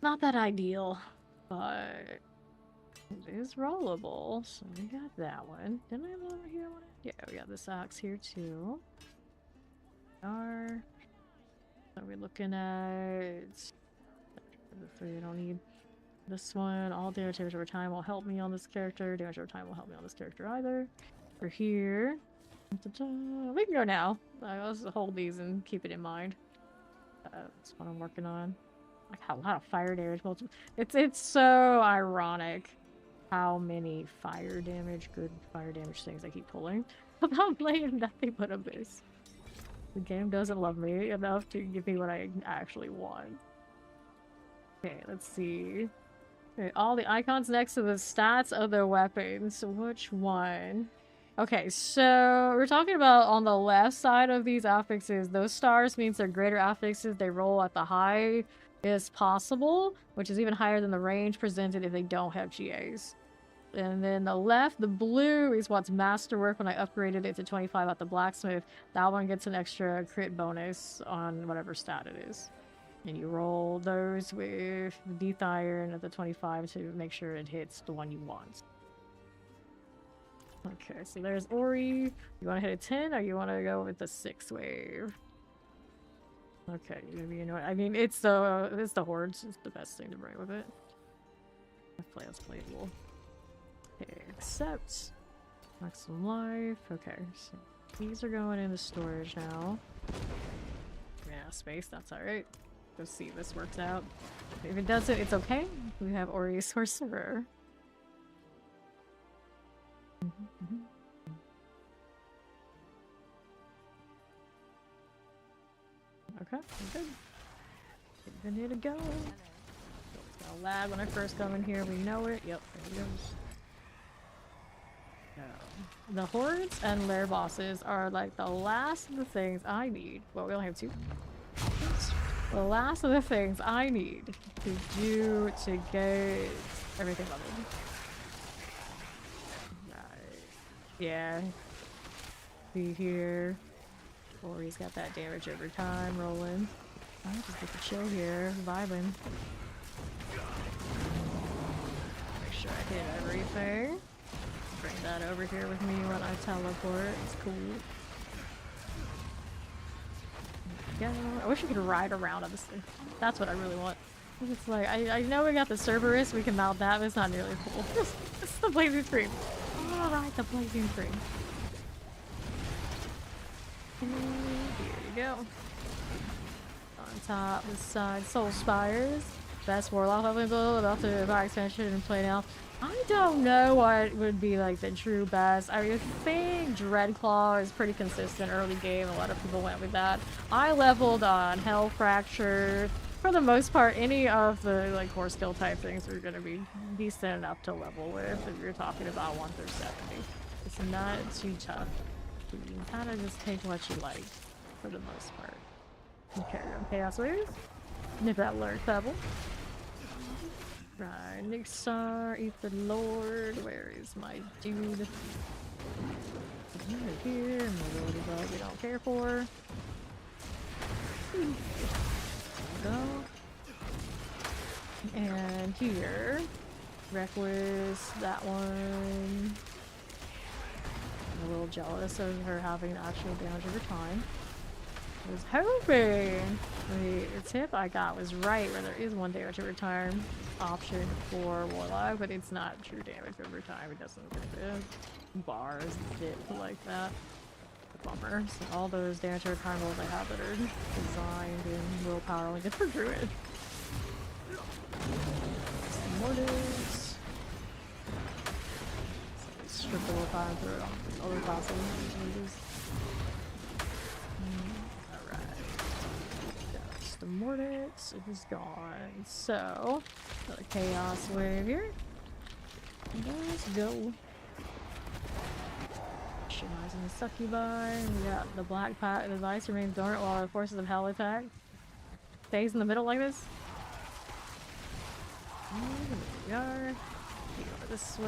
Not that ideal, but it is rollable. So we got that one. Didn't I have one over here? Yeah, we got this axe here too. Are we looking at the 3 I don't need? This one, all damage over time will help me on this character. Damage over time will help me on this character either. For here. We can go now. I'll just hold these and keep it in mind. That's what I'm working on. I got a lot of fire damage. It's so ironic how many fire damage, good fire damage things I keep pulling. about playing nothing but Abyss. The game doesn't love me enough to give me what I actually want. Okay, let's see. Okay, all the icons next to the stats of their weapons. Which one? Okay, so we're talking about on the left side of these affixes. Those stars means they're greater affixes. They roll at the highest possible, which is even higher than the range presented if they don't have GAs. And then the left, the blue is what's masterwork when I upgraded it to 25 at the blacksmith. That one gets an extra crit bonus on whatever stat it is. And you roll those with Death Iron at the 25 to make sure it hits the one you want. Okay, so there's Ori. You want to hit a 10 or you want to go with the 6 wave? Okay, you know what? I mean, it's the hordes. It's the best thing to bring with it. That's playable. Okay, accept. Maximum life. Okay, so these are going into storage now. Yeah, space, that's alright. Let's see if this works out. If it doesn't, it's okay. We have Ori Sorcerer. Okay, we're good. We're good to go. It's gonna lag when I first come in here. We know it. Yep, there it goes. The hordes and lair bosses are like the last of the things I need. Well, we only have 2. The last of the things I need to do to get everything leveled. Right. Yeah. See here. Ori's got that damage over time rolling. I just get to chill here, vibing. Make sure I hit everything. Bring that over here with me when I teleport. It's cool. Yeah, I wish we could ride around on this thing. That's what I really want. It's like, I know we got the Cerberus, we can mount that, but it's not nearly as cool. It's the Blazing Scream. I ride the Blazing Scream. Here you go. On top, this side, Soul Spires. Best Warlock leveling build, about to buy expansion and play now. I don't know what would be like the true best. I think Dreadclaw is pretty consistent early game. A lot of people went with that. I leveled on Hell Fracture. For the most part, any of the like core skill type things are going to be decent enough to level with if you're talking about 1 through 70. It's not too tough. You can kind of just take what you like for the most part. Okay, Chaos Wave. Nip that Lurk Pebble. Right, Nixar, Ether Lord, where is my dude? Right here, mobility bug we don't care for. Go. And here, Reckless, that one. I'm a little jealous of her having actual damage over time. I was hoping the tip I got was right, where there is 1 damage over time option for Warlock, but it's not true damage over time. It doesn't get the bars and shit like that. Bummer. So all those damage over time rolls I have that are designed in willpower only good for Druid. Some Mortars. Strip the willpower and throw it on other classes. The Mortix, it is gone. So, the Chaos Wave here. Let's go. Shinizing the Succubi. We got the Black Pat. The device remains dormant while the forces of hell attack. Stays in the middle like this. Here we are. We go this way.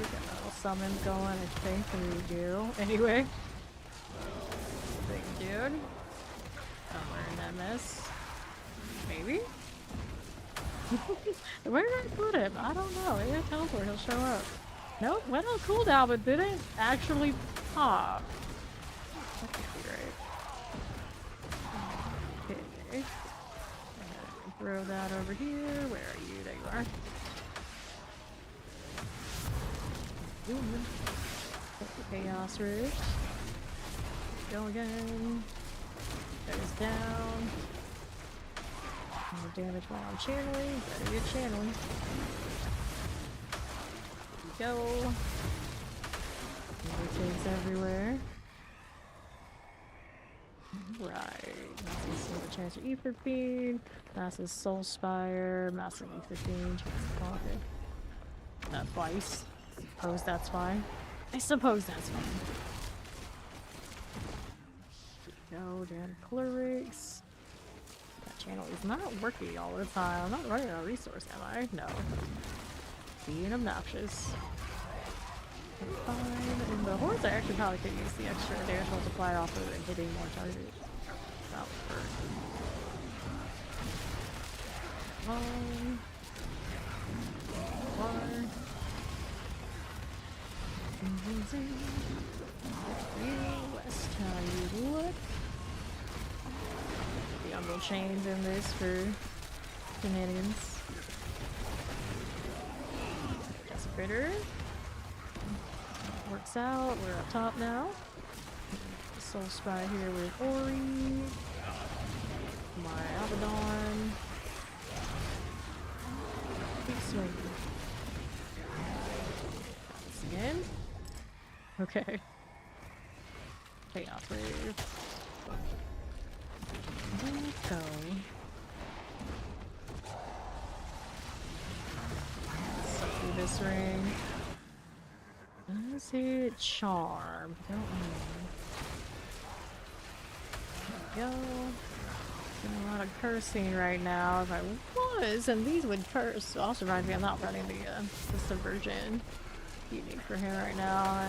Got a little summons going, I think we do. Anyway. Big dude. Somewhere in that mess. Maybe? Where did I put him? I don't know. Maybe I teleport, he'll show up. Nope, went on cooldown, but didn't actually pop. That can't be right. Okay. Throw that over here. Where are you? There you are. Chaos Rift. Go again. Goes down. More damage while I'm channeling. Better get channeling. There we go. Rotates everywhere. Right. Massive Silver Chance of Ether Fiend. Massive Soul Spire. Massive Ether Fiend. Okay. Twice. Suppose that's fine. I suppose that's fine. Go down clerics. That channel is not working all the time. I'm not running out of resource, am I? No. Being obnoxious. Fine. And the hordes I actually probably could use the extra damage multiplier off of it and hitting more targets. That would hurt. Let's tell you what. The Unreal Chains in this for shenanigans. Desecrator. Works out. We're up top now. Soul Spy here with Ori. My Abaddon. Keep swinging. Once again. Okay. Chaos Wave. Let's go. Suck through this ring. Does it charm? Don't know. There we go. Doing a lot of cursing right now. If I was, and these would curse. Also reminds me I'm not running the subversion unique for him right now.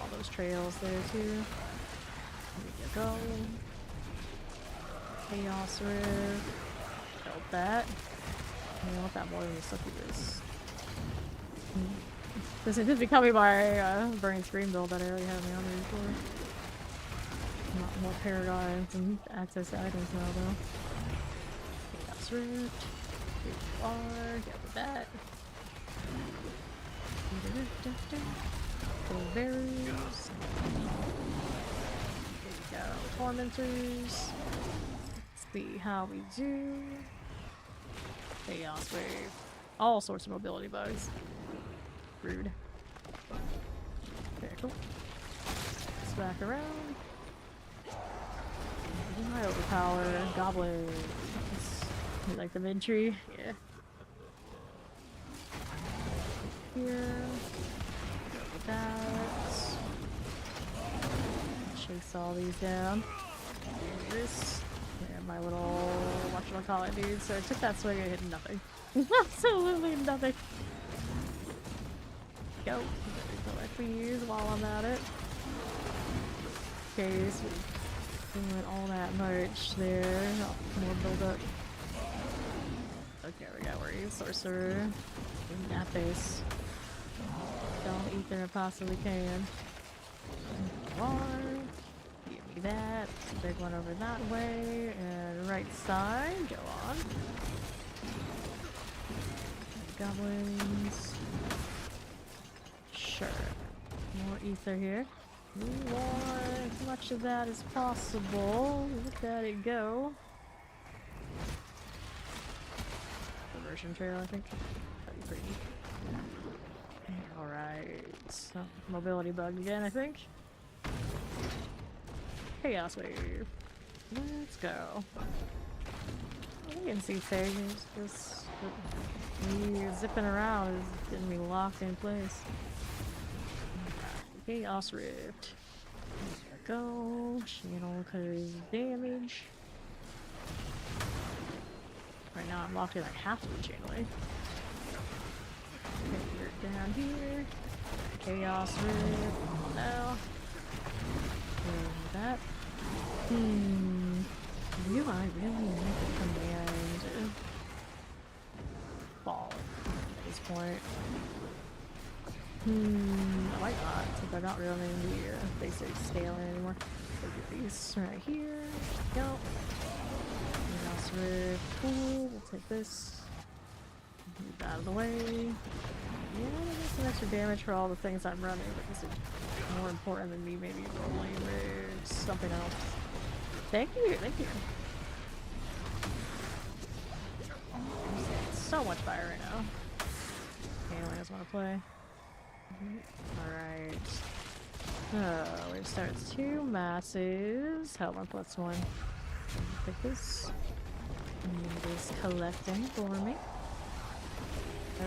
All those trails there too. There we go. Chaos Rift. Felt that. I want that more than the succubus. This is becoming my Burning Scream build that I already have my armory for. Not more paradigms and access items now though. Chaos Rift. Here we are. Get with that. Full berries. There we go. Tormentors. Let's see how we do. Chaos Wave. All sorts of mobility bugs. Rude. Okay, cool. Let's back around. I overpower goblins. You like the mid tree? Yeah. Here. Go with that. Chase all these down. Here's this. Yeah, my little whatchamacallit dude. So I took that swing and hit nothing. Absolutely nothing. Go. Please, while I'm at it. Okay, so doing all that much there. Oh, more build up. Okay, we got worried. Sorcerer. We got this. Don't eat there I possibly can. One. Give me that. Big one over that way. And right side. Go on. Goblins. Sure. More ether here. More, as much of that as possible. Look at it go. Conversion trail, I think. That'd be pretty neat. Alright. So, mobility bug again, I think. Chaos Wave. Let's go. We can see things. Just me zipping around is getting me locked in place. Chaos Rift. There we go. Channel cause damage. Right now I'm locked in like half of the channeling. Okay, you're down here. Chaos Rift. Now. That. Do I really need to command fall at this point? I might not, since I'm not really in the basic scaling anymore. Look at these right here. Go. Chaos Rift. Cool. We'll take this. Move that out of the way. Yeah, I get some extra damage for all the things I'm running, but this is more important than me maybe rolling with something else. Thank you, thank you. So much fire right now. guys want to play? Alright. So, it starts 2 masses. Hellborn +1. Pick this. And it is collecting for me.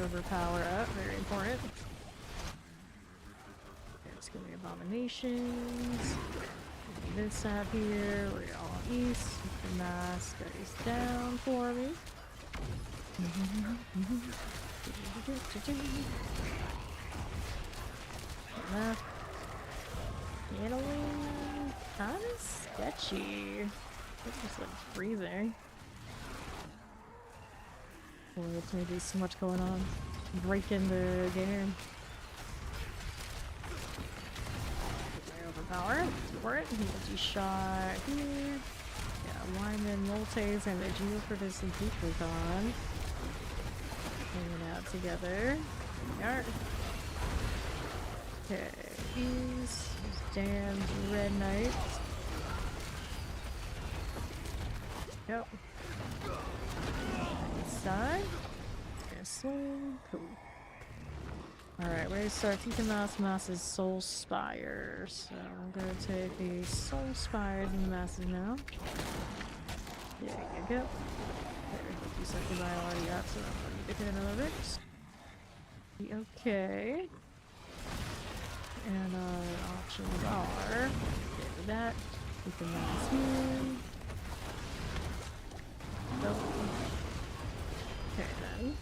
Overpower up, very important. Let's give me abominations. This out here, we're all east. The mask goes down for me. Left. Italy, kind of sketchy. It's just like freezing. Boy, it's maybe so much going on. Breaking the game. Overpower for it. Multi-shot here. Yeah, Wyman, Multis, and the Geocritus and Deacon. Hanging out together. There. Okay, these damn red knights. Yep. Side. Okay, swing. Cool. Alright, we're gonna start keeping Mass's Soul Spire. So I'm gonna take the Soul Spires and the Masses now. There you go. There, you said goodbye already got, so I'm gonna get another bit. Okay. And our options are get rid of that. Keep the Mass here. Nope. Okay then.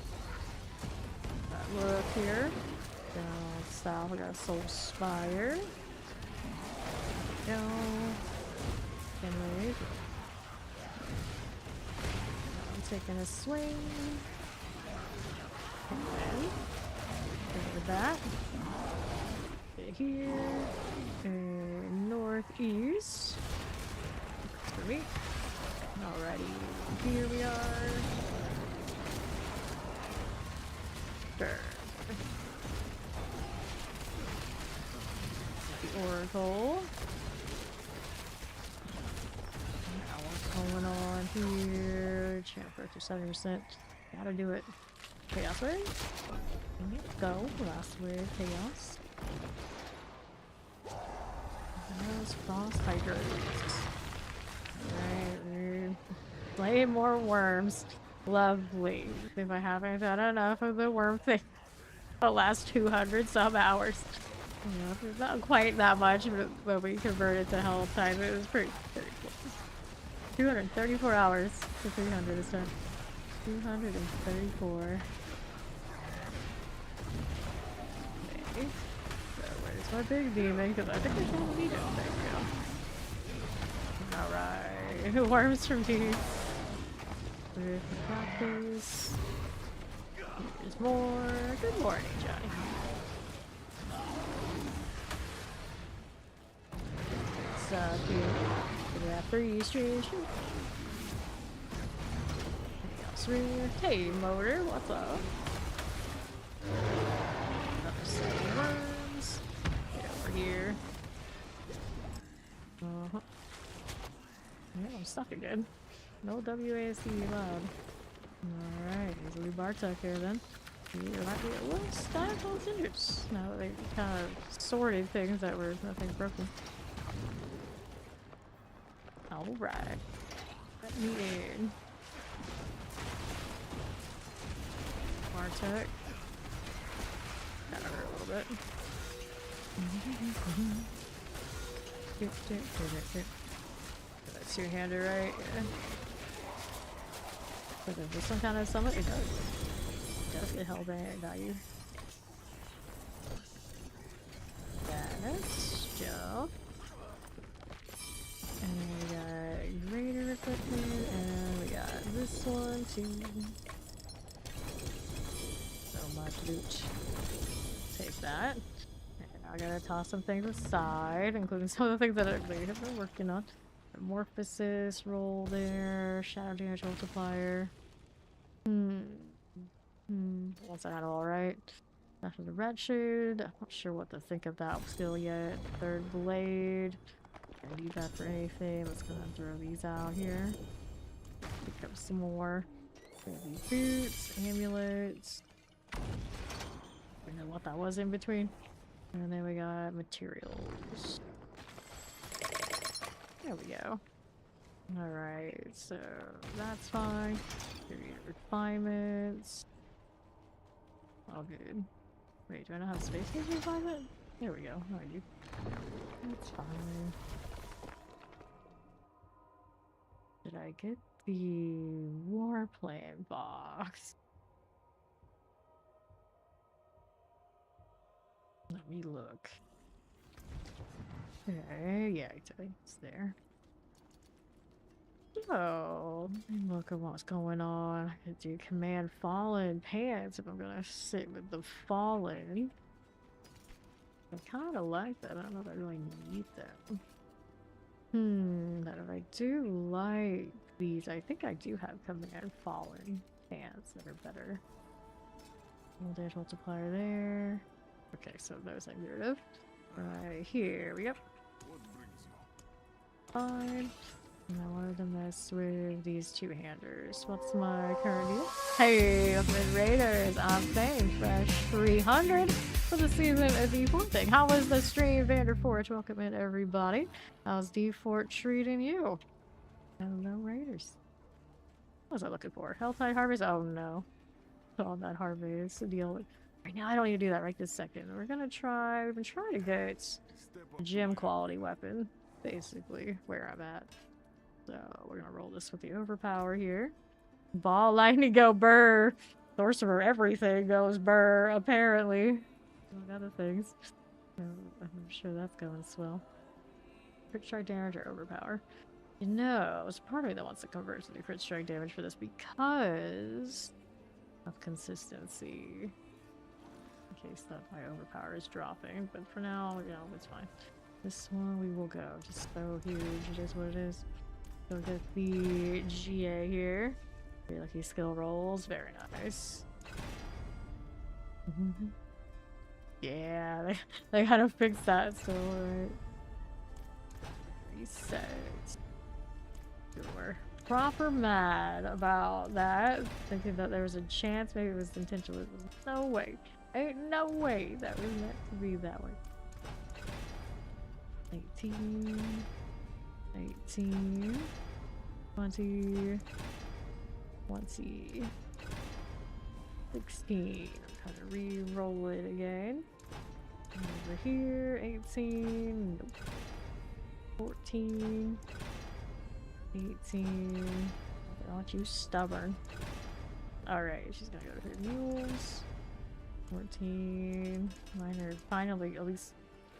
Look here. Down south, we got a Soul Spire. Go. Anyway. I'm taking a swing. And then get rid of that. Get here. And northeast. For me. Alrighty. Here we are. Sure. The Oracle. Now what's going on here? Chance purchase 70%. Gotta do it. Chaos Wave. Go. Last wave. Chaos. Those Frost Hydras. Alright, we're playing more worms. Lovely. If I haven't had enough of the worm thing the last 200 some hours. Yeah, not quite that much, but when we converted to hell time, it was pretty close. 234 hours to 300 this time. 234. Okay. So where's my big demon? Because I think there's one we don't. There we go. Alright. Worms from Teeth. With the practice. There's more. Good morning, Johnny. What's up here? We got 3 strange. Hey, motor, what's up? Another set of worms. Get over here. Yeah, I'm stuck again. No WASD allowed. Alright, there's a new Bartek here then. You might be a little stacked on cinders. Now that they kind of sorted things that were nothing broken. Alright. Let me in. Bartek. Kinda hurt a little bit. That's two-hander, right? Yeah. But is this some kind of summit? It does. Definitely held in value. That's jump. And we got greater equipment, and we got this one too. So much loot. Take that. And I gotta toss some things aside, including some of the things that I have been working on. Morphosis, roll there, shadow damage multiplier. Was that alright? After the red shade, I'm not sure what to think of that skill yet. Third blade. I need that for anything. Let's go ahead and throw these out here. Pick up some more. These boots, amulets. even know what that was in between. And then we got materials. There we go. Alright, so that's fine. Here you go, refinements. All good. Wait, do I not have space for refinement? There we go. I do. That's fine. Did I get the war plan box? Let me look. Okay, yeah, it's there. Oh, look at what's going on. I could do command fallen pants if I'm gonna sit with the fallen. I kinda like that. I don't know if I really need them. But if I do like these, I think I do have command fallen pants that are better. Full damage multiplier there. Okay, so those I get rid of. Right here we go. What brings you? Fine. And I wanted to mess with these two-handers. What's my current deal? Hey, Ultimate Raiders, I'm saying fresh 300 for the season of D4 thing. How was the stream, Vander Forge? Welcome in, everybody. How's D4 treating you? Hello, Raiders. What was I looking for? Helltide Harvest? Oh no. All that harvest to deal with. Right now, I don't need to do that right this second. We've been trying to get a gym quality weapon, basically, where I'm at. So we're gonna roll this with the overpower here. Ball lightning go burr. Sorcerer everything goes burr, apparently. Among other things. So I'm sure that's going swell. Crit strike damage or overpower. You know, it's part of me that wants to convert to the crit strike damage for this because of consistency. In case that my overpower is dropping. But for now, you know, it's fine. This one we will go. Just so huge, it is what it is. So we get the GA here. Very lucky skill rolls. Very nice. Yeah, they kind of fixed that still, right? Reset. Sure. Proper mad about that. Thinking that there was a chance. Maybe it was intentional. It was no way. Ain't no way that was meant to be that way. 18. 18. 20. 20. 16. Kind of re-roll it again. Over here. 18. 14. 18. Aren't you stubborn? Alright, she's gonna go to her mules. 14. Mine are finally at least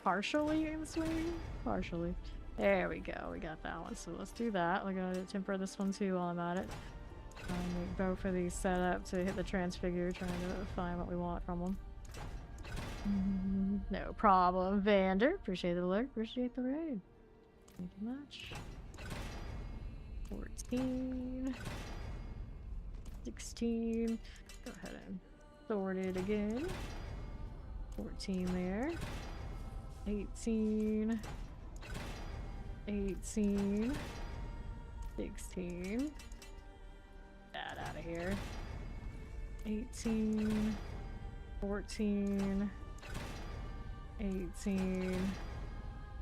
partially in swing. Partially. There we go. We got that one. So let's do that. We're gonna temper this one too while I'm at it. Make both of these set up to hit the transfigure, trying to find what we want from them. No problem, Vander. Appreciate the alert. Appreciate the raid. Thank you much. 14. 16. Go ahead and sort it again. 14 there. 18. 18. 16. That out of here. 18. 14. 18.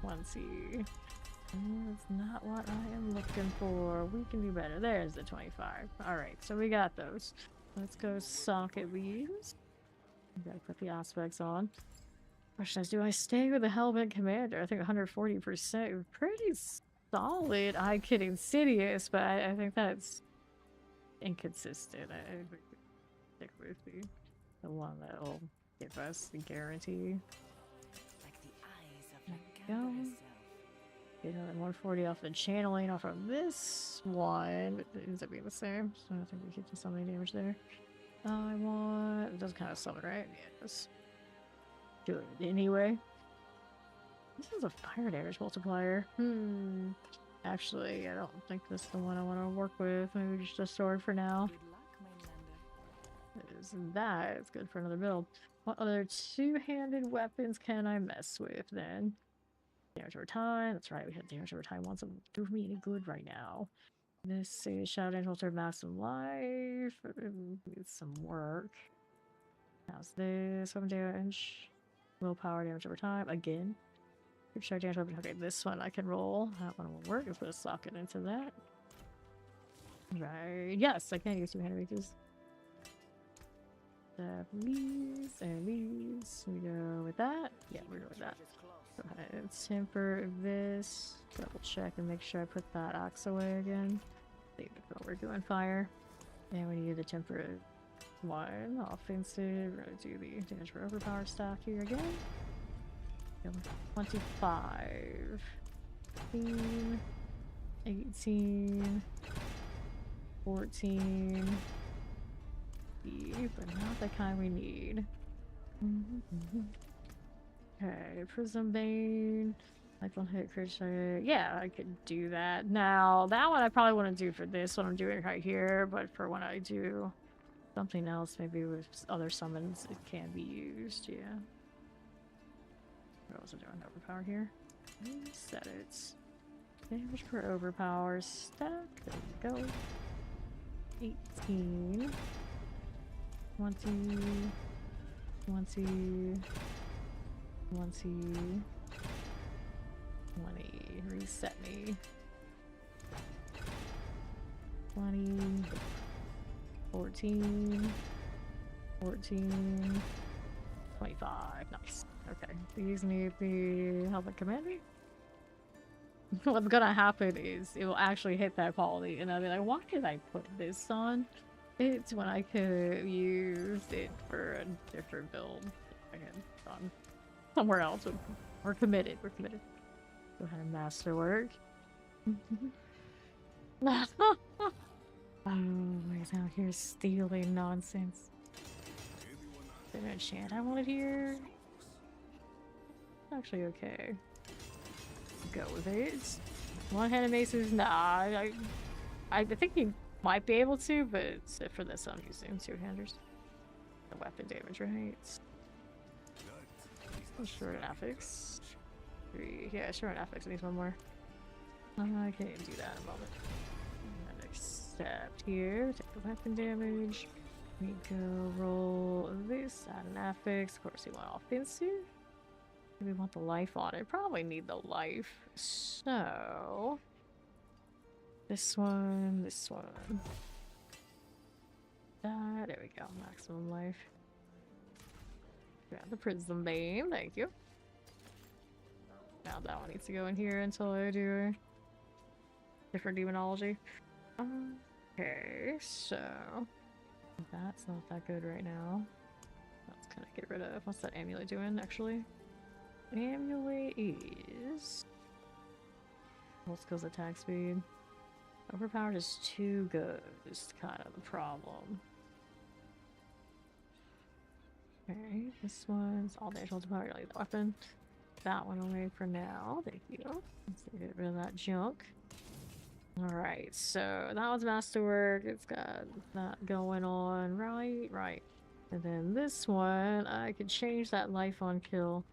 20. That's not what I am looking for. We can do better. There's the 25. Alright, so we got those. Let's go socket these. Gotta put the aspects on. Question is, do I stay with the Hellborn Commander? I think 140%. Pretty solid. I kid Insidious, but I think that's inconsistent. I think we could stick with the one that will give us the guarantee. Like the eyes of the herself. Get another 140 off the channeling off of this one, but it ends up being the same, so I think we keep some damage there. I want... It does kind of summon, right? Yeah, it does. Do it anyway. This is a fire damage multiplier. Actually, I don't think this is the one I want to work with. Maybe just a sword for now. Good luck, Mainlander. Is that? It's good for another build. What other two-handed weapons can I mess with then? Damage over time. That's right, we had damage over time once. It won't do me any good right now. This is Shadow Angel Alter Massive Life. Needs some work. How's this? Weapon damage. Willpower damage over time. Again. Keep sharp damage over. Okay, this one I can roll. That one will work. Let's put a socket into that. Right. Yes, I can use 2 hand reaches. These and these. We go with that. Yeah, we're going with that. Go ahead and temper this. Double check and make sure I put that axe away again. Leave it while we're doing fire. And we need to temper it. 1 offensive. We're gonna do the damage for overpower stack here again. 25, 15, 18, 14. But not the kind we need. Okay, Prism Bane. Like one hit crit shot. Yeah, I could do that. Now, that one I probably wouldn't do for this one I'm doing right here, but for when I do something else, maybe with other summons, it can be used, yeah. What else am I doing? Overpower here. Set it. Damage per overpower stack. There we go. 18. 20. 20. 20. 20. Reset me. 20. 14. 14. 25. Nice. Okay. These need the helmet commander. What's gonna happen is it will actually hit that quality, and I'll be like, why did I put this on? It's when I could use it for a different build. Again, on somewhere else. We're committed. We're committed. Go ahead and masterwork. Oh, he's out here stealing nonsense. Did I enchant I wanted here? Actually, okay. Go with it. One-handed maces? Nah, I think you might be able to, but for this I'm using two-handers. The weapon damage, right? Short and affix. 3. Yeah, short and affix needs 1 more. I can't do that in a moment. And accept here. Take the weapon damage. We go roll this, add an affix. Of course, we want offensive. We want the life on it. Probably need the life. So this one, this one. There we go. Maximum life. Grab the Prism Bane. Thank you. Now that one needs to go in here until I do a different demonology. Okay, so that's not that good right now. Let's kind of get rid of. What's that amulet doing, actually? Amulet is full skills attack speed. Overpowered is too good, is kind of the problem. Okay, this one's all damage multiplier, like the weapon. That one away for now, thank you. Let's get rid of that junk. Alright, so that one's masterwork. It's got that going on, right? Right. And then this one, I could change that life on kill.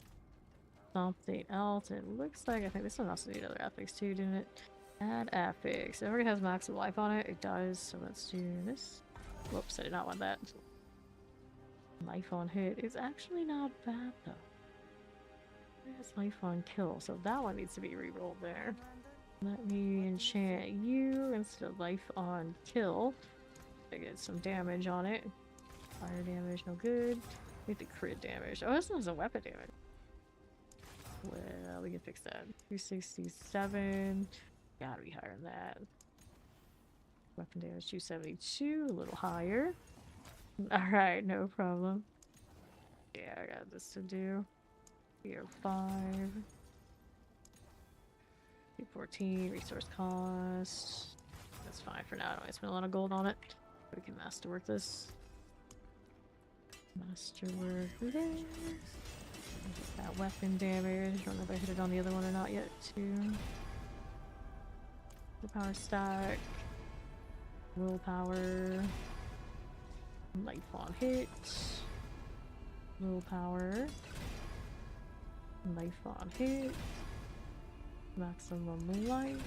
Something else. It looks like I think this one also needs other affix too, didn't it? Add affix. It already has maximum life on it. It does. So let's do this. Whoops, I did not want that. Life on hit is actually not bad though. There's life on kill, so that one needs to be re-rolled there. Let me enchant you instead of life on kill. I get some damage on it. Fire damage, no good. Get the crit damage. Oh, this one's a weapon damage. Well, we can fix that. 267. Gotta be higher than that. Weapon damage 272, a little higher. Alright, no problem. Yeah, I got this to do. 305. 214, resource cost. That's fine for now. I don't want to spend a lot of gold on it. We can masterwork this. Masterwork there. That weapon damage. I don't know if I hit it on the other one or not yet, too. The power stack. Willpower. Life on hit. Willpower. Life on hit. Maximum life.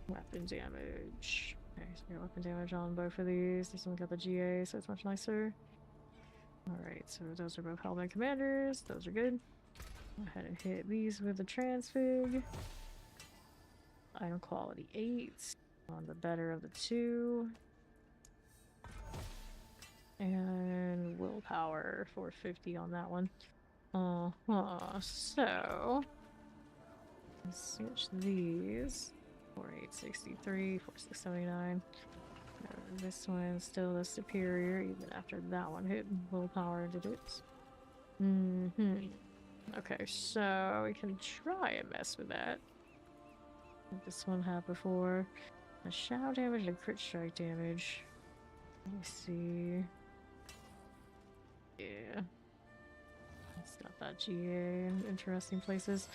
Weapon damage. Okay, so we got weapon damage on both of these. This one got the GA, so it's much nicer. Alright, so those are both Hellborn commanders. Those are good. Go ahead and hit these with the transfig. Item quality 8 on the better of the two. And willpower 450 on that one. So let's switch these. 4863, 4679. This one's still the superior even after that one hit willpower did it. Okay, so we can try and mess with that. What this one had before. A shadow damage and crit strike damage. Let me see. Yeah. It's got that GA in interesting places.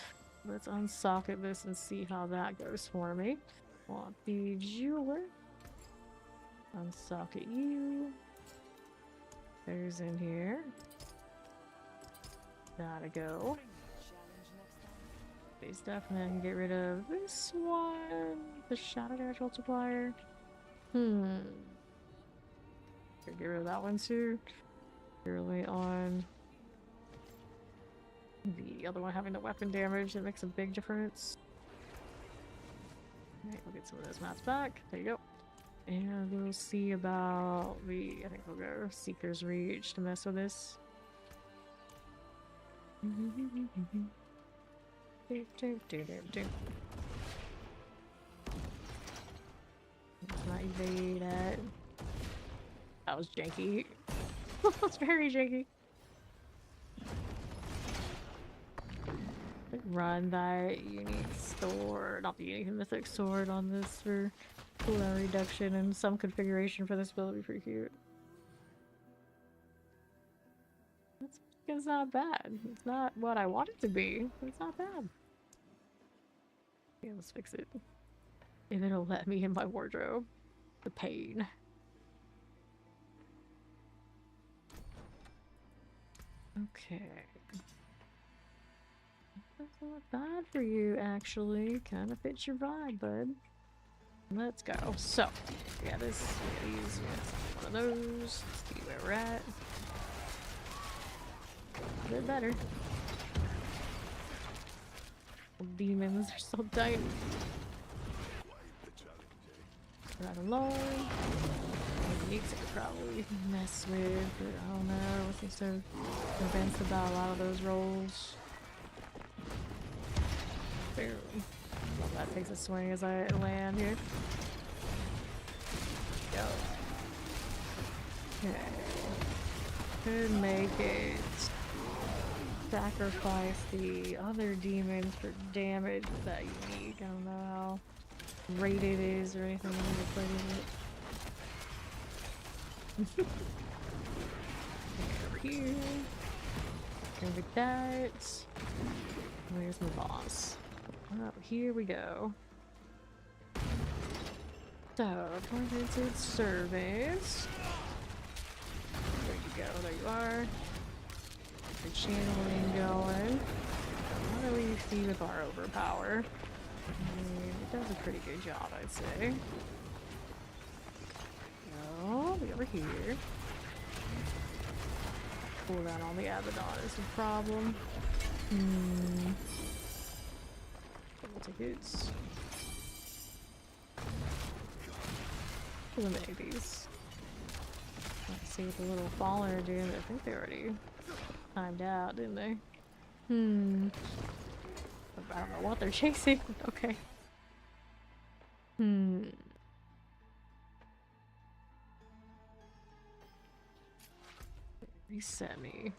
Let's unsocket this and see how that goes for me. Want the jeweler. Unsocket you. There's in here. Gotta go. Base definitely can get rid of this one. The shadow damage multiplier. Could get rid of that one too. Purely on the other one having the weapon damage, that makes a big difference. Alright, we'll get some of those mats back. There you go. And we'll see about the, I think we'll go Seeker's Reach to mess with this. Let's not evade it. That was janky. That was very janky. Run that unique sword, not the unique mythic sword on this for cooldown reduction and some configuration for this build would be pretty cute. It's not bad. It's not what I want it to be, but it's not bad. Yeah, let's fix it. If it'll let me in my wardrobe. The pain. Okay. That's not bad for you, actually. Kind of fits your vibe, bud. Let's go. So, yeah, this, these, one of those. Let's see where we're at. A bit better. Demons are so tiny. Right along. Uniques I could probably mess with, but I don't know. I wasn't so convinced about a lot of those rolls. Barely. Well, that takes a swing as I land here. Go. Okay. Could make it. Sacrifice the other demons for damage with that unique. I don't know how rated it is or anything related to it. Over here. Gonna get that. Where's my boss? Oh, here we go. So, appointed service. There you go, there you are. The channeling going. What do we see with our overpower? I mean, it does a pretty good job, I'd say. Oh, we over here. Pull that on the Abaddon is a problem. Double tickets. Eliminate these. Let's see what the little faller are doing. I think they already timed out, didn't they? I don't know what they're chasing. Okay. Reset me.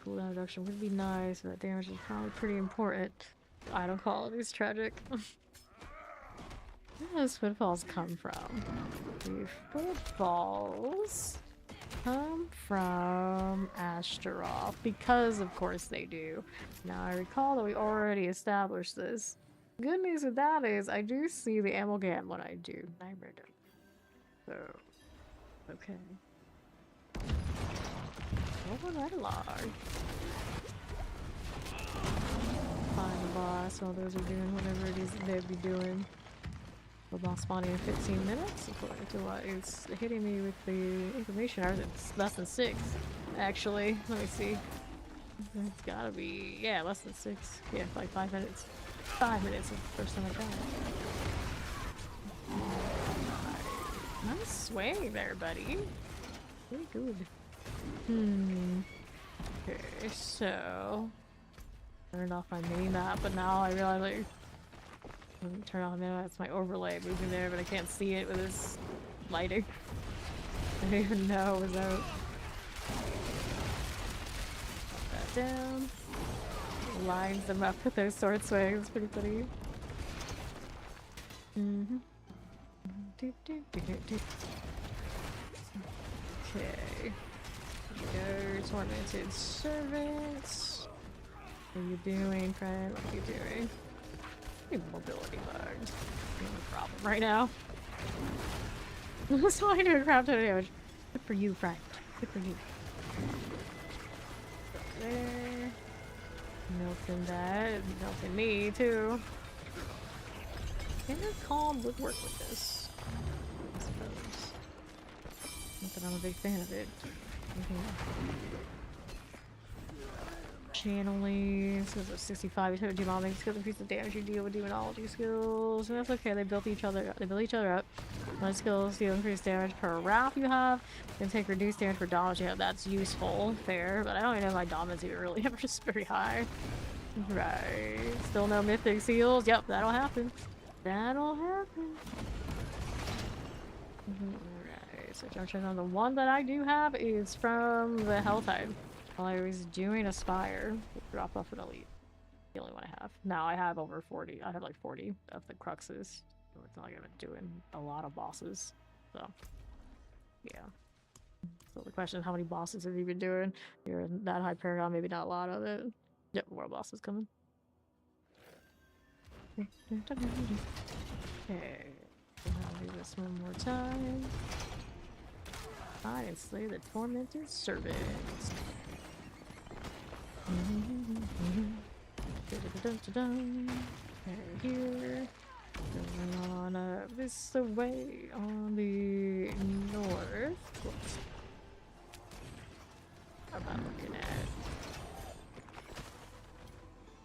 Cooldown reduction would be nice, but that damage is probably pretty important. Item quality is tragic. Where does footfalls come from? The footfalls come from Astaroth, because of course they do. Now I recall that we already established this. Good news with that is I do see the amalgam when I do Nightmare Dome. So, okay. Moving right along. Find the boss while those are doing whatever it is that they'd be doing. The boss spawning in 15 minutes, according to what is hitting me with the information. Or it's less than 6, actually. Let me see. It's gotta be, yeah, less than 6. Yeah, like 5 minutes. 5 minutes is the first time I got it. Nice swing there, buddy. Very good. Okay, so turned off my mini map, but now I realize like let me turn off the mini map. It's my overlay moving there, but I can't see it with this lighting. I didn't even know it was out. Put that down. Lines them up with those sword swings. It's pretty funny. Okay. Go, tormented servants. What are you doing, friend? What are you doing? You're mobility bugged. You're no problem right now. That's all I do to crap ton of damage. Good for you, friend. Good for you. Go there. Milking that. Milking me, too. Inner calm would work with this, I suppose. Not that I'm a big fan of it. Channeling, so it's a 65 total demonic skills, increase the damage you deal with demonology skills. And that's okay, they build each other up. My skills deal increased damage per wrath you have, and take reduced damage per damage you have. That's useful, fair, but I don't even know if my dominance even really ever just very high. Right. Still no mythic seals. Yep, that'll happen. That'll happen. Right, so jump check on the one that I do have is from the Helltide. While I was doing Aspire, drop off an elite. The only one I have. Now I have over 40. I have like 40 of the cruxes. So it's not like I've been doing a lot of bosses. So, yeah. So the question is, how many bosses have you been doing? You're in that high paragon, maybe not a lot of it. Yep, more bosses coming. Okay. I'll do this one more time. Find and slay the tormented servants. Here. Going on up this way on the north. Whoops. What am I looking at?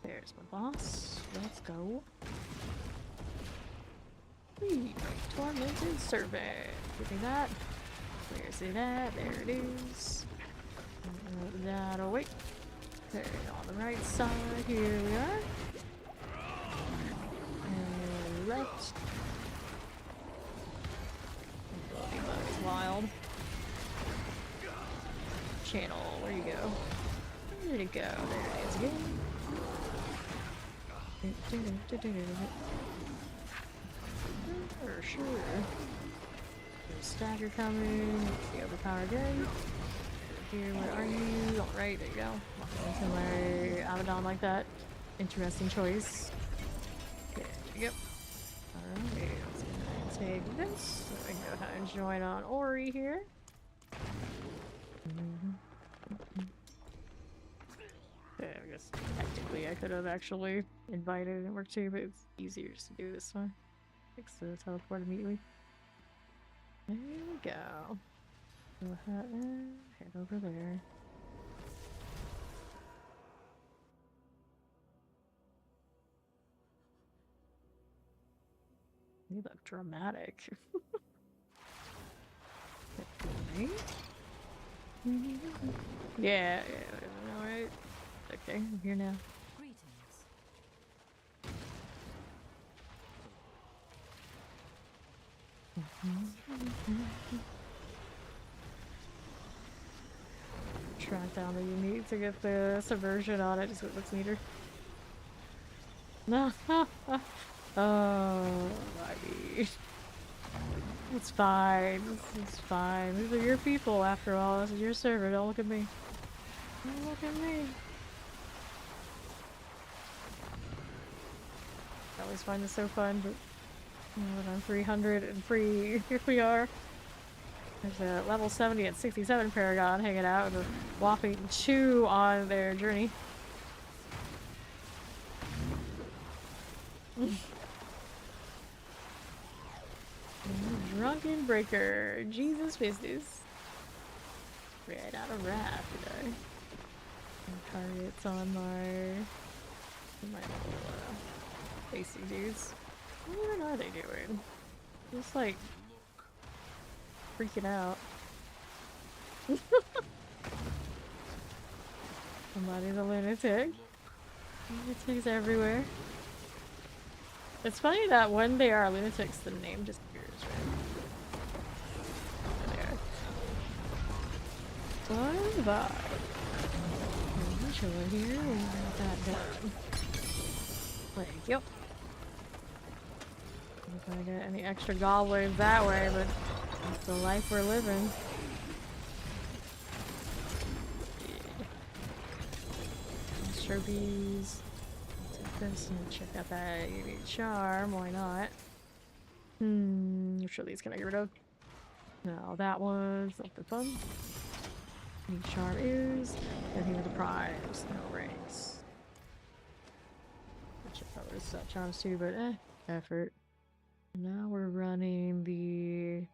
There's my boss. Let's go. Whee! Tormented servant. Give me that. Where's it at? There it is. That'll wait. There, on the right side. Here we are. And left. Bloody bug's wild. Channel. Where you go? Where'd it go? There it is again. For sure. There's a stagger coming. The overpower again. Here, where are you? Alright, there you go. Into my Abaddon like that. Interesting choice. Okay, there you go. Alright, let's take this. So we can go ahead and join on Ori here. Okay, I guess technically I could have actually invited and worked too, but it's easier just to do this one. Fix the teleport immediately. There we go. Go ahead and head over there. You look dramatic. Right? Yeah, alright. Okay, I'm here now. Greetings. Track down the unique to get the subversion on it, just so it looks neater. No, oh, buddy. It's fine. It's fine. These are your people, after all. This is your server. Don't look at me. Don't look at me. I always find this so fun, but when I'm 300 and free, here we are. There's a level 70 and 67 Paragon hanging out with a whopping 2 on their journey. Drunken Breaker. Jesus business. Right out of wrath today. Targets on my little facey dudes. What even are they doing? Just like freaking out. Somebody's a lunatic. Lunatics everywhere. It's funny that when they are lunatics, the name just appears, right? There. Fun vibe. Chilling here. We got that done. Thank you. I'm not gonna get any extra goblins that way, but it's the life we're living. Monster bees. Take this and check out that unique charm. Why not? Which of these can I get rid of? No, that was something fun. Unique charm is anything with the prize. No ranks. Check out those set charms too, but effort. Now we're running the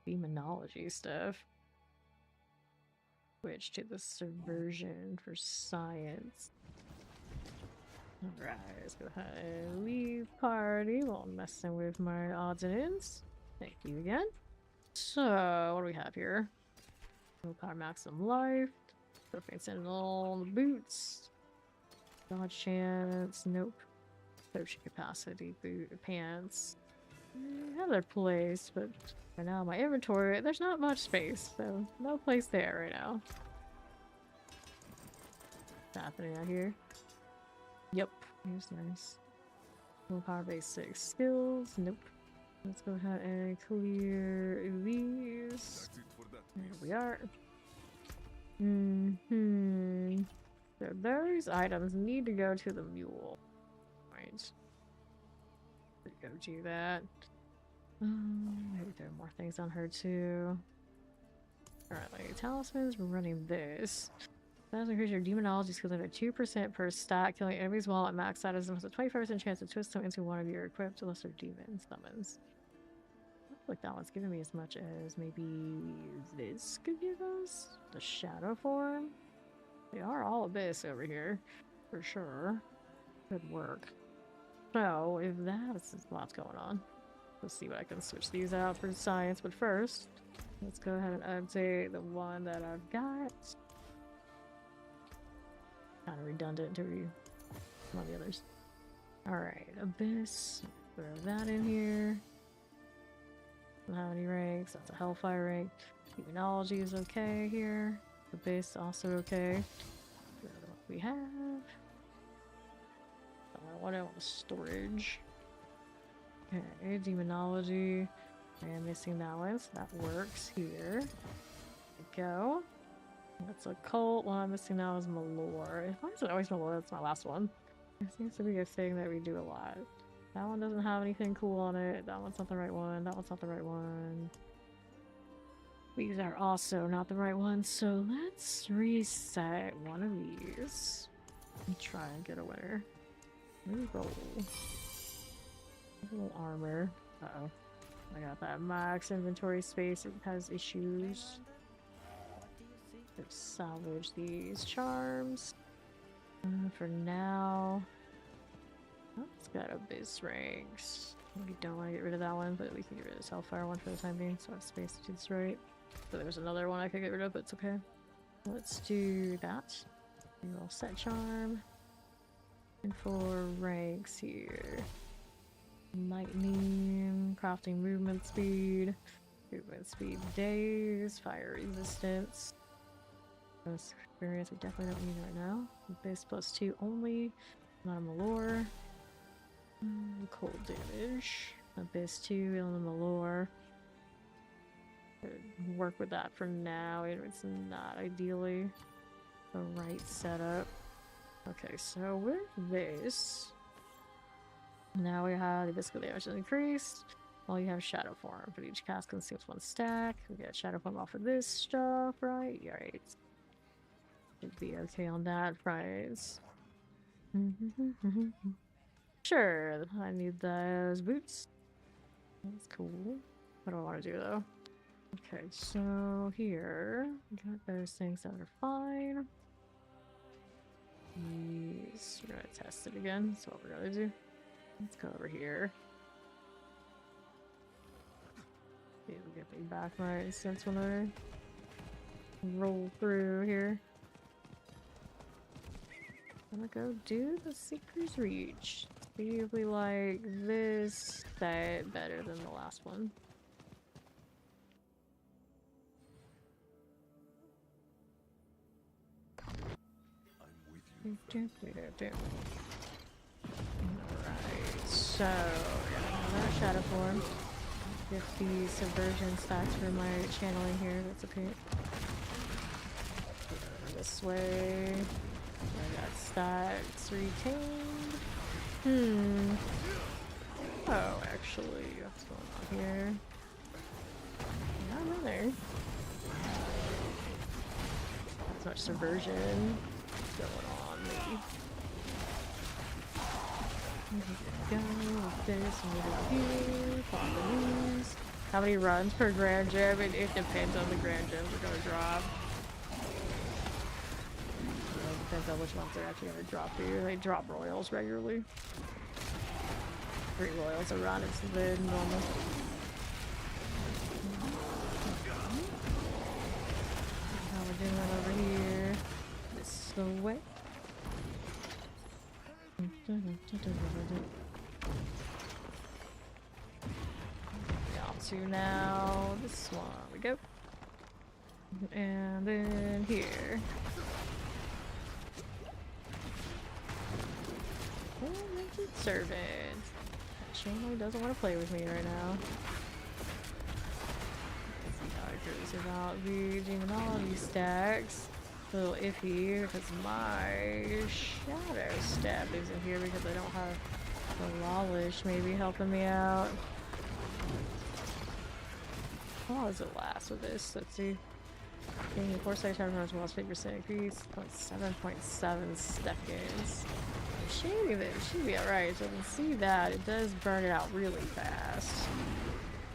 demonology stuff. Switch to the subversion for science. Alright, let's go ahead and leave party while I'm messing with my odds and ends. Thank you again. So, what do we have here? Willpower maximum life. Perfect sentinel boots. Dodge chance. Nope. Potion capacity boot pants. Another place, but right now my inventory, there's not much space, so no place there right now. What's happening out here? Yep, here's nice. Willpower basic skills. Nope. Let's go ahead and clear these. There we are. So those items need to go to the mule. Right. Go do that. Maybe there are more things on her too. Alright, talismans, we're running this. That increases your demonology skills at 2% per stat, killing enemies while at max status has a 25% chance to twist them into one of your equipped lesser demon summons. I feel like that one's giving me as much as maybe this could give us? The shadow form? They are all abyss over here, for sure. Good work. So, if that's lots going on, let's see what I can switch these out for science. But first, let's go ahead and update the one that I've got. Kind of redundant to one of the others. Alright, Abyss. Throw that in here. Don't have any ranks. That's a Hellfire rank. Demonology is okay here. Abyss also okay. What we have. What else? Storage. Okay, demonology. I am missing that one, so that works here. There we go. That's a cult. One I'm missing now is Malore. Why is it always Malore? That's my last one. It seems to be a thing that we do a lot. That one doesn't have anything cool on it. That one's not the right one. That one's not the right one. These are also not the right ones, so let's reset one of these. And try and get a winner. Reroll. A little armor. Uh-oh. I got that max inventory space. It has issues. Let's salvage these charms. For now. Oh, it's got abyss ranks. We don't want to get rid of that one, but we can get rid of this Hellfire one for the time being, so I have space to do this right. So there's another one I could get rid of, but it's okay. Let's do that. Reroll set charm. And for ranks here. Lightning, crafting movement speed days, fire resistance. This experience we definitely don't need right now. Base +2 only, not a Malore. Cold damage. Abyss 2 on the Malore. Could work with that for now. It's not ideally the right setup. Okay, so with this, now we have the physical damage is increased. Well, you have shadow form. For each cast consumes 1 stack. We get shadow form off of this stuff, right? Yeah, right. Should be okay on that price. Sure, I need those boots. That's cool. What do I want to do though? Okay, so here, we got those things that are fine. These, we're gonna test it again. That's what we're gonna do. Let's go over here. See if we get me back my instance when I roll through here. I'm gonna go do the Seeker's Reach. See if we like this set better than the last one. I'm with you. Alright, so we're gonna have another shadow form. Get the subversion stats for my channeling here, that's okay. This way. I got stats retained. Oh, actually, what's going on here? Not really. Not so much subversion going on, maybe. Go with this, move it here, follow these. How many runs per grand gem? It depends on the grand gems we're gonna drop. It depends on which ones they're actually gonna drop for you. They drop royals regularly. 3 royals a run is the normal. How we're doing over here. This way. Got to now. This one we go. And then here. Limited servant. Shanley doesn't want to play with me right now. Let's see how it goes about the demonology stacks. A little iffy because my shadow stab isn't here because I don't have the Lawlish maybe helping me out. How long does it last with this? Let's see. Gaining 4 seconds shadow as well as 50% increase. 7.7 seconds. Should be alright. So I can see that it does burn it out really fast.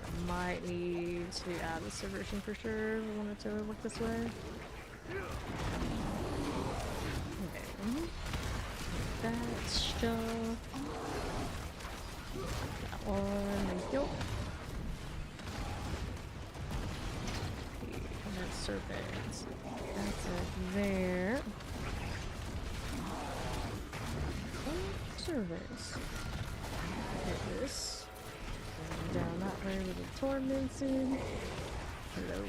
I might need to add the subversion for sure. We want it to work this way. Okay. That stuff. That one. Thank you. Okay, that serpent. That's it there. Service. Hit this. And down that way with the tormented. Hello.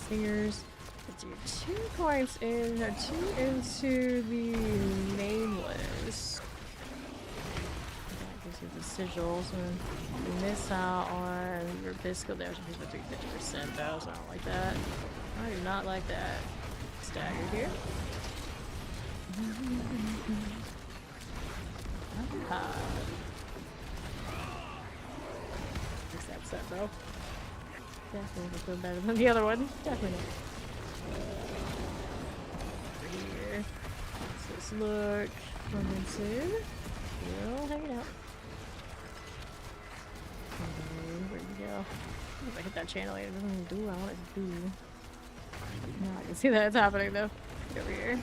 Singers. Let's do 2 points in, 2 into the nameless. That gives you the sigils, and you miss out on your biscuit there. People do 50% though, so I don't like that. I do not like that. Stagger here. Fix that set, bro. Definitely feel better than the other one. Definitely. Over here. Let's just look. Limited. Still hanging out. Okay, where'd you go? If I hit that channel, it doesn't even do what I want it to do. Now I can see that it's happening though. Get over here.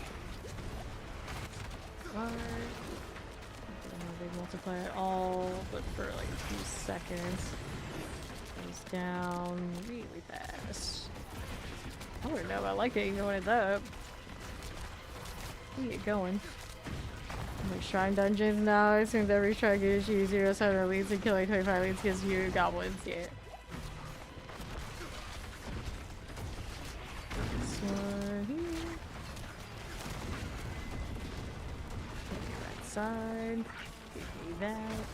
They multiply it all, but for like a few seconds. Goes down really fast. I don't know if I like it even when it's up. Keep it going. Like shrine dungeons now, it seems every shrine gives you 0 leads and killing 25 leads gives you goblins, yeah. This one here. Right side. Give me that.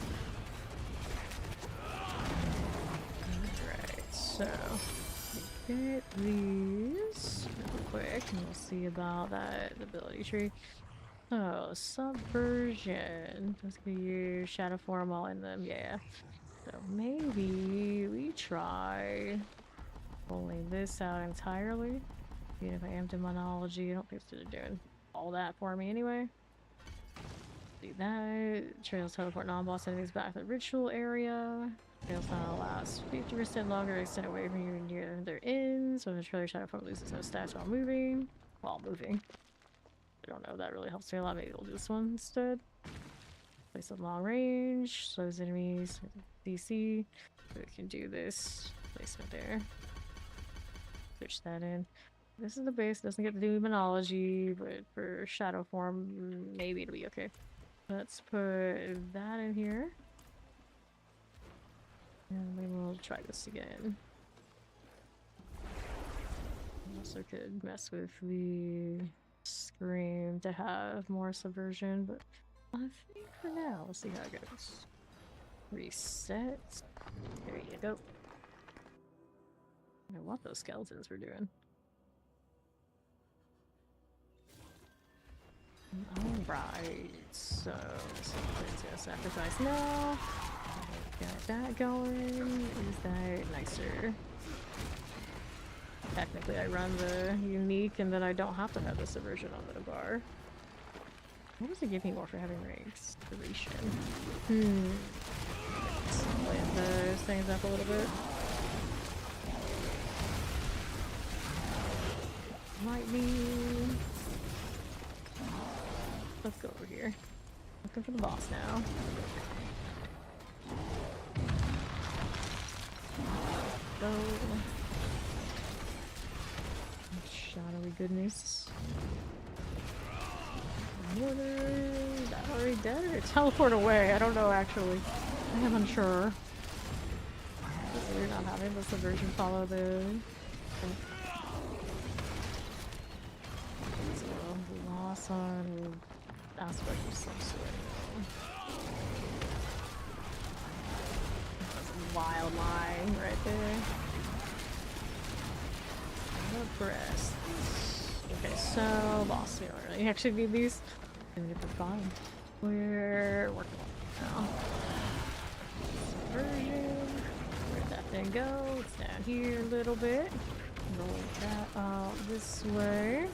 Alright, so get these real quick and we'll see about that ability tree. So, subversion. Let's give you shadow form all in them, yeah. So maybe we try pulling this out entirely. Even if I am demonology, I don't think it's doing all that for me anyway. Do that. Trails teleport non-boss enemies back to the ritual area. Fail style lasts 50% longer, extend away from you near their ends. So the trailer shadow form loses no stats while moving. While moving. I don't know, that really helps me a lot. Maybe we'll do this one instead. Place on long range, slows enemies, DC. So we can do this placement there. Switch that in. This is the base, doesn't get to do demonology, but for shadow form, maybe it'll be okay. Let's put that in here. And then we'll try this again. Also could mess with the scream to have more subversion, but I think for now, let's see how it goes. Reset. There you go. I don't know what those skeletons were doing. Alright, so something's gonna sacrifice now. Got that going. Is that nicer? Technically, I run the unique and then I don't have to have the subversion on the bar. What does it give me more for having ranks? Duration. Let's land those things up a little bit. Might be. Let's go over here. Looking for the boss now. Go. Shadowy goodness. Water. Is that already dead or teleport away? I don't know actually. I am unsure. We're not having the subversion follow the. So, loss on aspect of some sort. That's a wild line right there. The breast. Okay, so boss, we don't really actually need these. Gonna get the fun. We're working on it now. Subversion. Where'd that thing go? It's down here a little bit. Roll that out this way.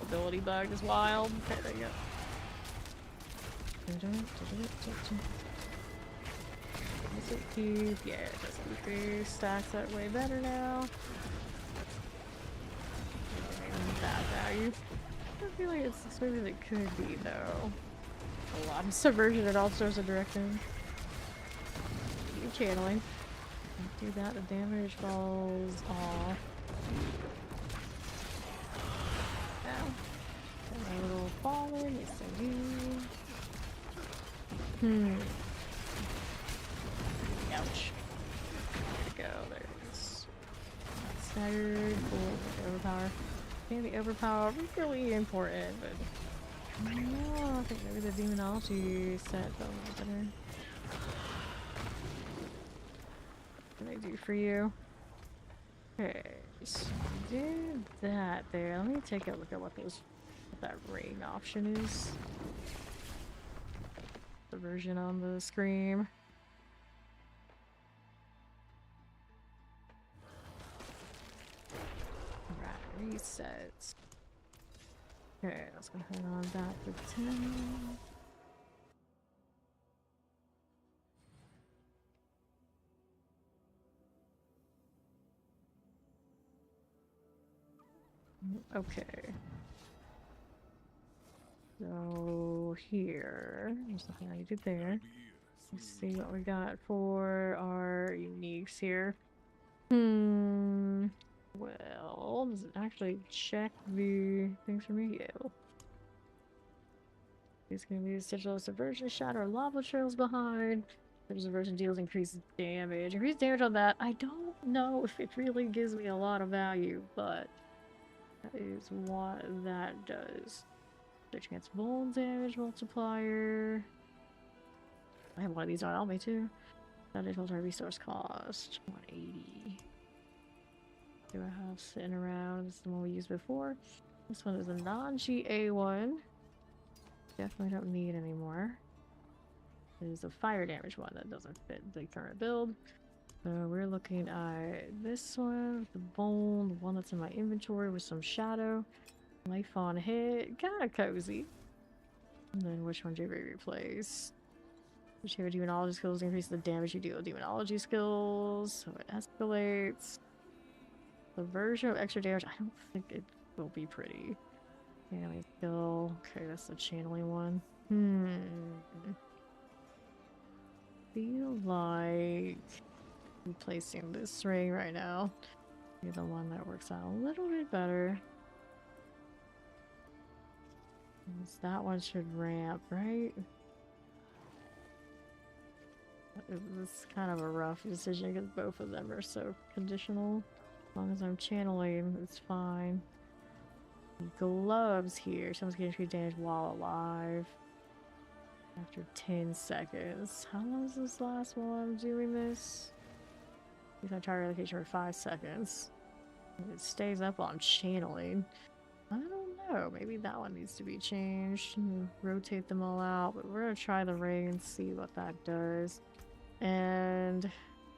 Ability bug is wild. Okay, there you go. Does it keep? Yeah, it does keep. Stacks that way better now. That value. I feel like it's as maybe as it could be though. A lot of subversion in all sorts of directions. Keep channeling. Do that, the damage falls off. Ow. A little falling, yes I do. Ouch. There we go, there it is. Staggered, cool, overpower. Can be overpower, really important, but oh, I think maybe the demonology set felt a little better. What can I do for you? Okay, so did that there. Let me take a look at what that ring option is. The version on the screen. Right, reset. Okay, let's go ahead on that for 10. Okay. So here, there's nothing I did there. Let's see what we got for our uniques here. Well, does it actually check the things for me? Yeah. It's gonna be digital subversion shot or lava trails behind. Digital subversion deals increased damage. Increased damage on that. I don't know if it really gives me a lot of value, but that is what that does. Search against bone damage multiplier. I have one of these on me too. That is our resource cost. 180. Do I have sitting around? This is the one we used before. This one is a non-GA one. Definitely don't need anymore. There's a fire damage one that doesn't fit the current build. So we're looking at this one, the bone, the one that's in my inventory with some shadow. Life on hit, kind of cozy. And then which one did we replace? Each of your demonology skills increase the damage you deal with demonology skills, so it escalates. The version of extra damage, I don't think it will be pretty. Channeling skill. Okay, that's the channeling one. Feel like replacing this ring right now. Be the one that works out a little bit better. That one should ramp, right? It's kind of a rough decision because both of them are so conditional. As long as I'm channeling, it's fine. Gloves here. Someone's getting free damage while alive. After 10 seconds. How long is this last one doing this? Use my target location for 5 seconds. It stays up while I'm channeling. I don't know. Maybe that one needs to be changed. Rotate them all out. But we're gonna try the ring and see what that does. And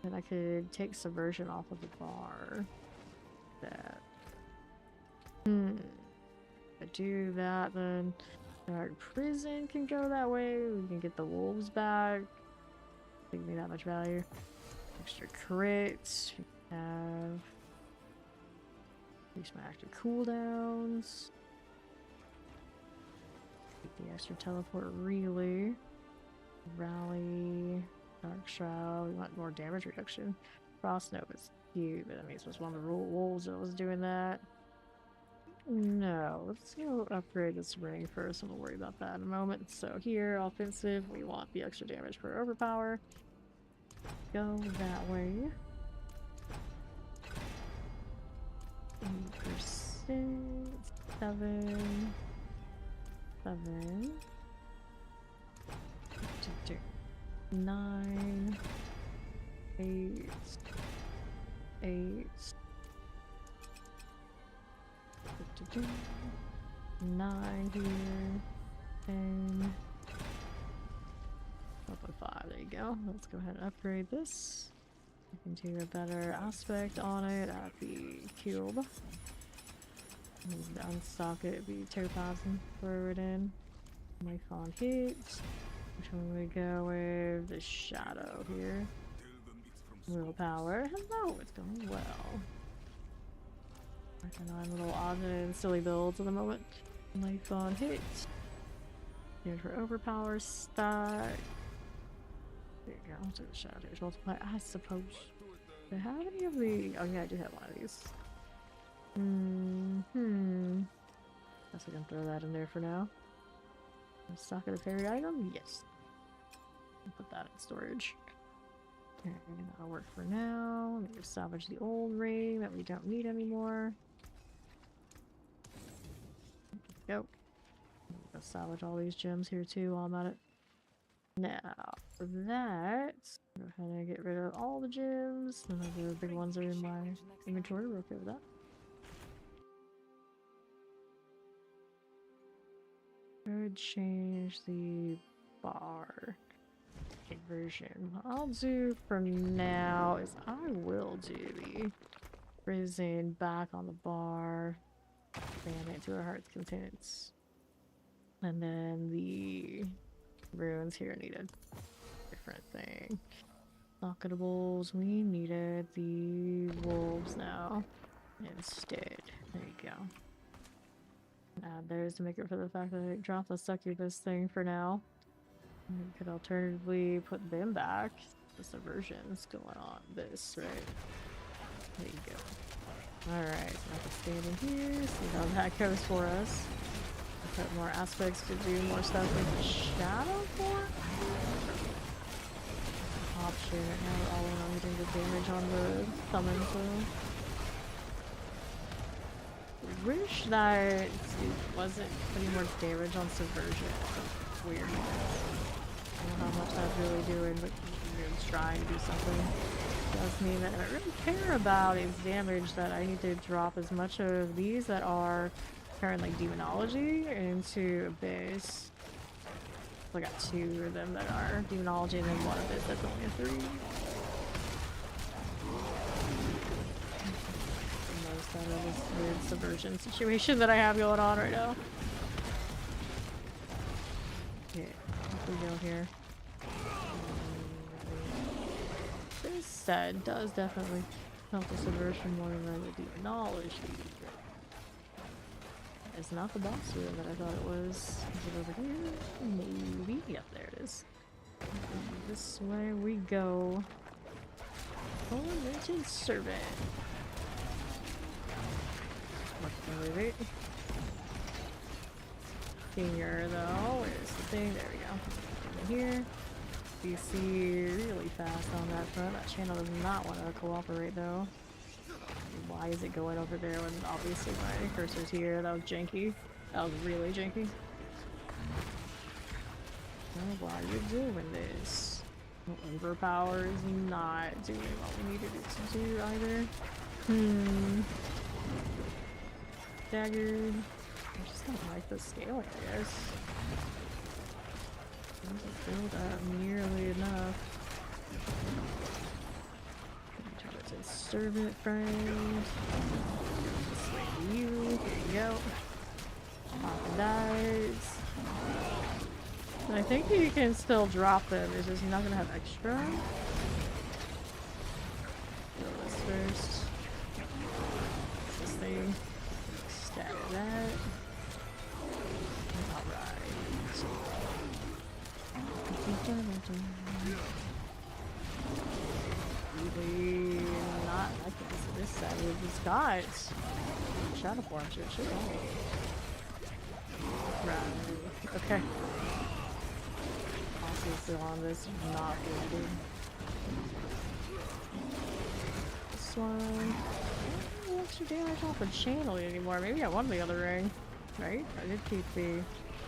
then I could take subversion off of the bar. That. If I do that, then Dark Prison can go that way. We can get the wolves back. Doesn't give me that much value. Extra crits. We have. Use my active cooldowns. Take the extra teleport relay. Rally. Dark Shroud. We want more damage reduction. Frost Nova is cute, but that means it was one of the wolves that was doing that. No, let's go upgrade this ring first, and we'll worry about that in a moment. So here, offensive, we want the extra damage for overpower. Go that way. 8%, 7, 7, 9, 8, 8, 9 here, 10, 5. There you go. Let's go ahead and upgrade this. We can do a better aspect on it at the cube. Unstock it, be 2,000. Throw it in. Life on hit. Which one we go with? The shadow here. Willpower. Hello, it's going well. Working on little odd and silly builds at the moment. Life on hit. Here for overpower stack. There you go. So the shadows multiply. I suppose. Do I have any of the? Oh yeah, I do have one of these. Guess I can throw that in there for now. Stock of the fairy item? Yes. I'll put that in storage. Okay, that'll work for now. Let me just salvage the old ring that we don't need anymore. Go. Go salvage all these gems here too while I'm at it. Now, for that, go ahead and get rid of all the gems. None of the big ones are in my inventory. We're okay with that. Could change the bar version. What I'll do for now is I will do the prison back on the bar. Expand it to a heart's content. And then the runes here needed different thing. Pocketables, we needed the wolves now instead. There you go. Add those to make it for the fact that I dropped the succubus thing for now. We could alternatively put them back. The subversion's going on this, right? There you go. Alright, so I can stand in here, see how that goes for us. Put more aspects to do more stuff with the shadow for. Option right now, we're all in on getting the damage on the summon, so. Wish that it wasn't putting more damage on subversion. It's weird. I don't know how much that's really doing, but it's trying to do something. It does mean that what I really care about is damage, that I need to drop as much of these that are currently like demonology into abyss. So I got 2 of them that are demonology and then 1 abyss that's only a 3. Out of this weird subversion situation that I have going on right now. Okay, off we go here. said, does definitely help the subversion more than the demonology. It's not the boss room that I thought it was. Is it over here? Maybe. Yep, there it is. This way we go. Tormented Servant. Wait. Here though, where's the thing? There we go. In here. DC really fast on that front. That channel does not want to cooperate though. Why is it going over there when obviously my cursor's here? That was janky. That was really janky. Oh, why are you doing this? Overpower is not doing what we needed it to do either. Staggered. I just don't like the scaling, I guess. Doesn't build up nearly enough. Targeted servant friend. This way you. Here you go. Pop dies. I think you can still drop them, it's just you're not gonna have extra. Kill this first. This thing. Stagger that. Really not liking this side. We've just got shadow form shit. Right. Okay. Also on this, not good. This one. No extra damage off of channeling anymore. Maybe I won the other ring. Right? I did keep the.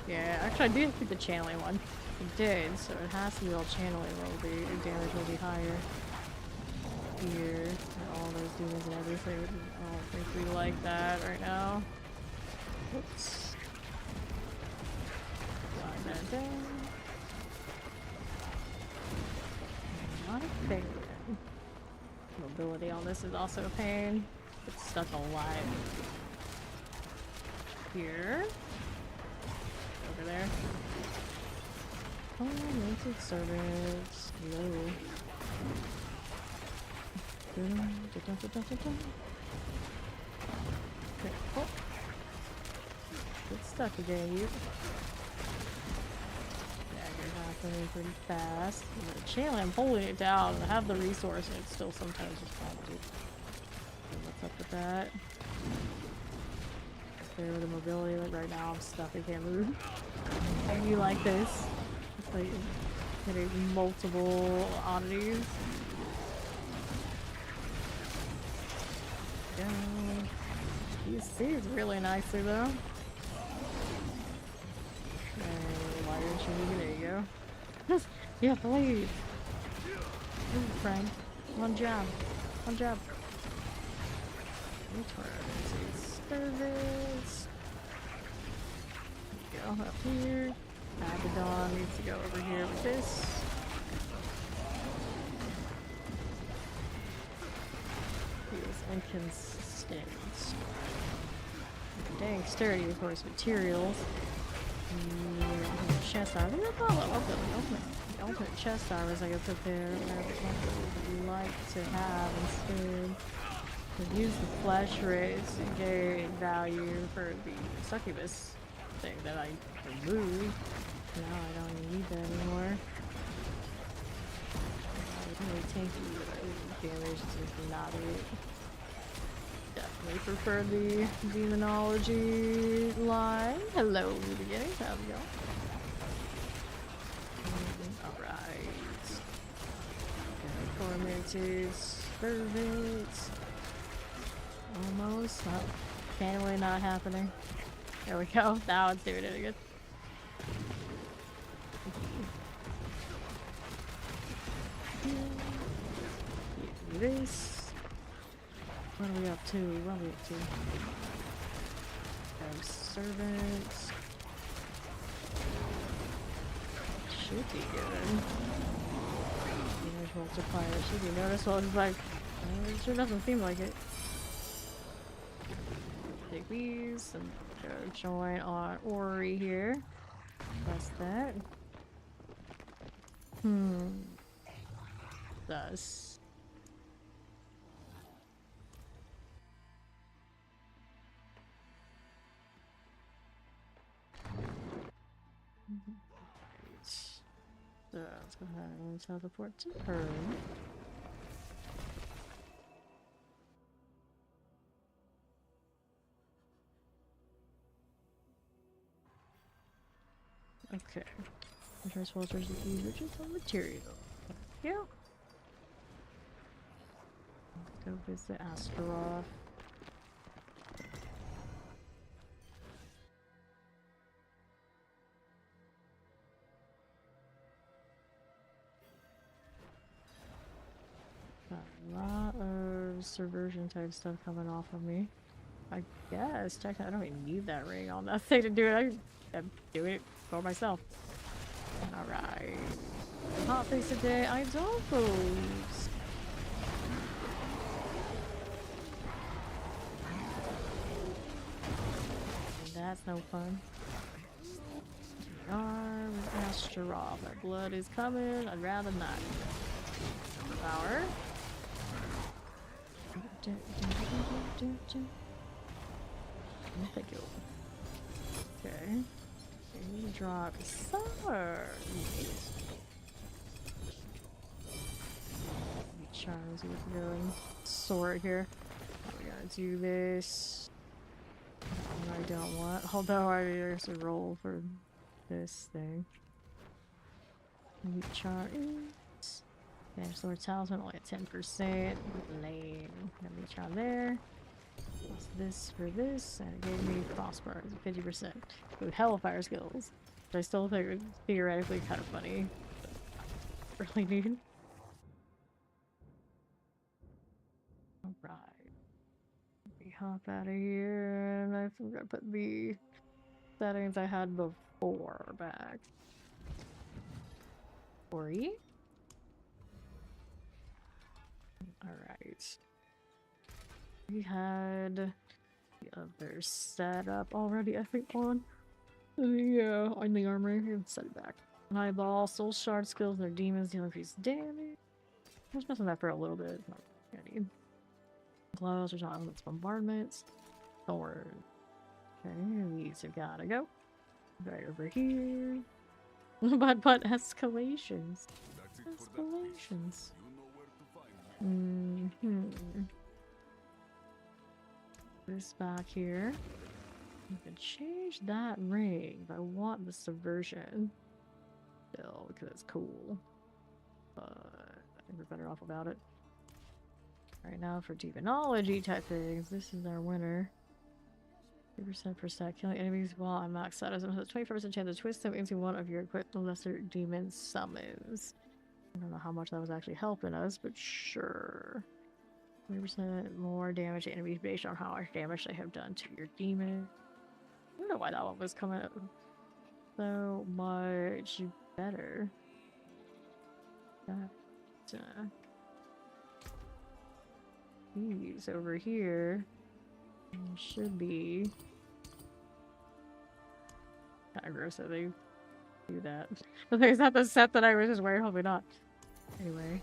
Yeah, actually I did keep the channeling one. I did, so it has to be all channeling will be damage will be higher. Here, and all those demons and everything. I don't think we like that right now. Oops. Slide that down. Not a pain. Mobility on this is also a pain. It's stuck alive. Here. Over there. Tormented servants. Hello. Okay. Oh. Get stuck again, you. Dagger happening pretty fast. The channel, I'm holding it down and I have the resource and it still sometimes responds. What's up with that? There with the mobility, like right now I'm stuck, I can't move. How do you like this? It's like hitting multiple oddities. Go. He sees really nicely though. And why didn't you move? There you go. Yeah, please. Move, friend. One job. One job. Service. Go up here. Abaddon needs to go over here with this. He is inconsistent. Dang sturdy, of course, materials. Chest armor. The ultimate chest armor is like a prepare. I would like to have instead. I've used the flesh rays to gain value for the succubus thing that I removed. Now I don't need that anymore. Really tanky damage is not it. Definitely prefer the demonology line. Hello, new beginnings. How's it going? Alright. Tormented servants. Almost. Oh, cannibally not happening. There we go. Now it's doing it again. Do this. What are we up to? What are we up to? Have servants. Should be good. Damage multiplier should be noticeable. It's like, it sure doesn't seem like it. Take these and go join on Ori here. Press that. Thus. Right. So let's go ahead and teleport to her. Okay. Interest Walters use riches of material. Yeah. Go visit Astaroth. Got a lot of subversion type stuff coming off of me. I guess technically I don't even need that ring on that thing to do it. I'm doing it for myself. Alright. Hot face today, I don't lose. That's no fun. Astaroth. Our blood is coming. I'd rather not. Power. Thank you. Okay. Drop summer. Charles with going sword here. We gotta do this. I don't want. Although there's a roll for this thing. Charge. Yeah, sword talisman only at 10%. Lame. Let me try there. What's this for this? And it gave me crossbars at 50%. With Hellfire skills. Which I still think is theoretically kind of funny. But really need. Alright. Let me hop out of here. And I think I put the settings I had before back. 40? Alright. We had the other setup already, I think, on the armor. Set it back. Eyeball, soul shard skills, their demons deal increased damage. I was messing with that for a little bit. Not really need. Gloves, there's not elements, bombardments. Thorn. Okay, these have gotta go. Right over here. but escalations. Escalations. This back here. You can change that ring, but I want the subversion still because it's cool. But I think we're better off without it. Right now for demonology type things, this is our winner. 3% per stack. Killing enemies while I'm maxed out. Has a 25% chance to twist them into one of your equipped lesser demon summons. I don't know how much that was actually helping us, but sure. 20% more damage to enemies based on how much damage they have done to your demon. I don't know why that one was coming up so much better. These over here should be kind of gross that they do that. But is that the set that I was just wearing? Hopefully not. Anyway.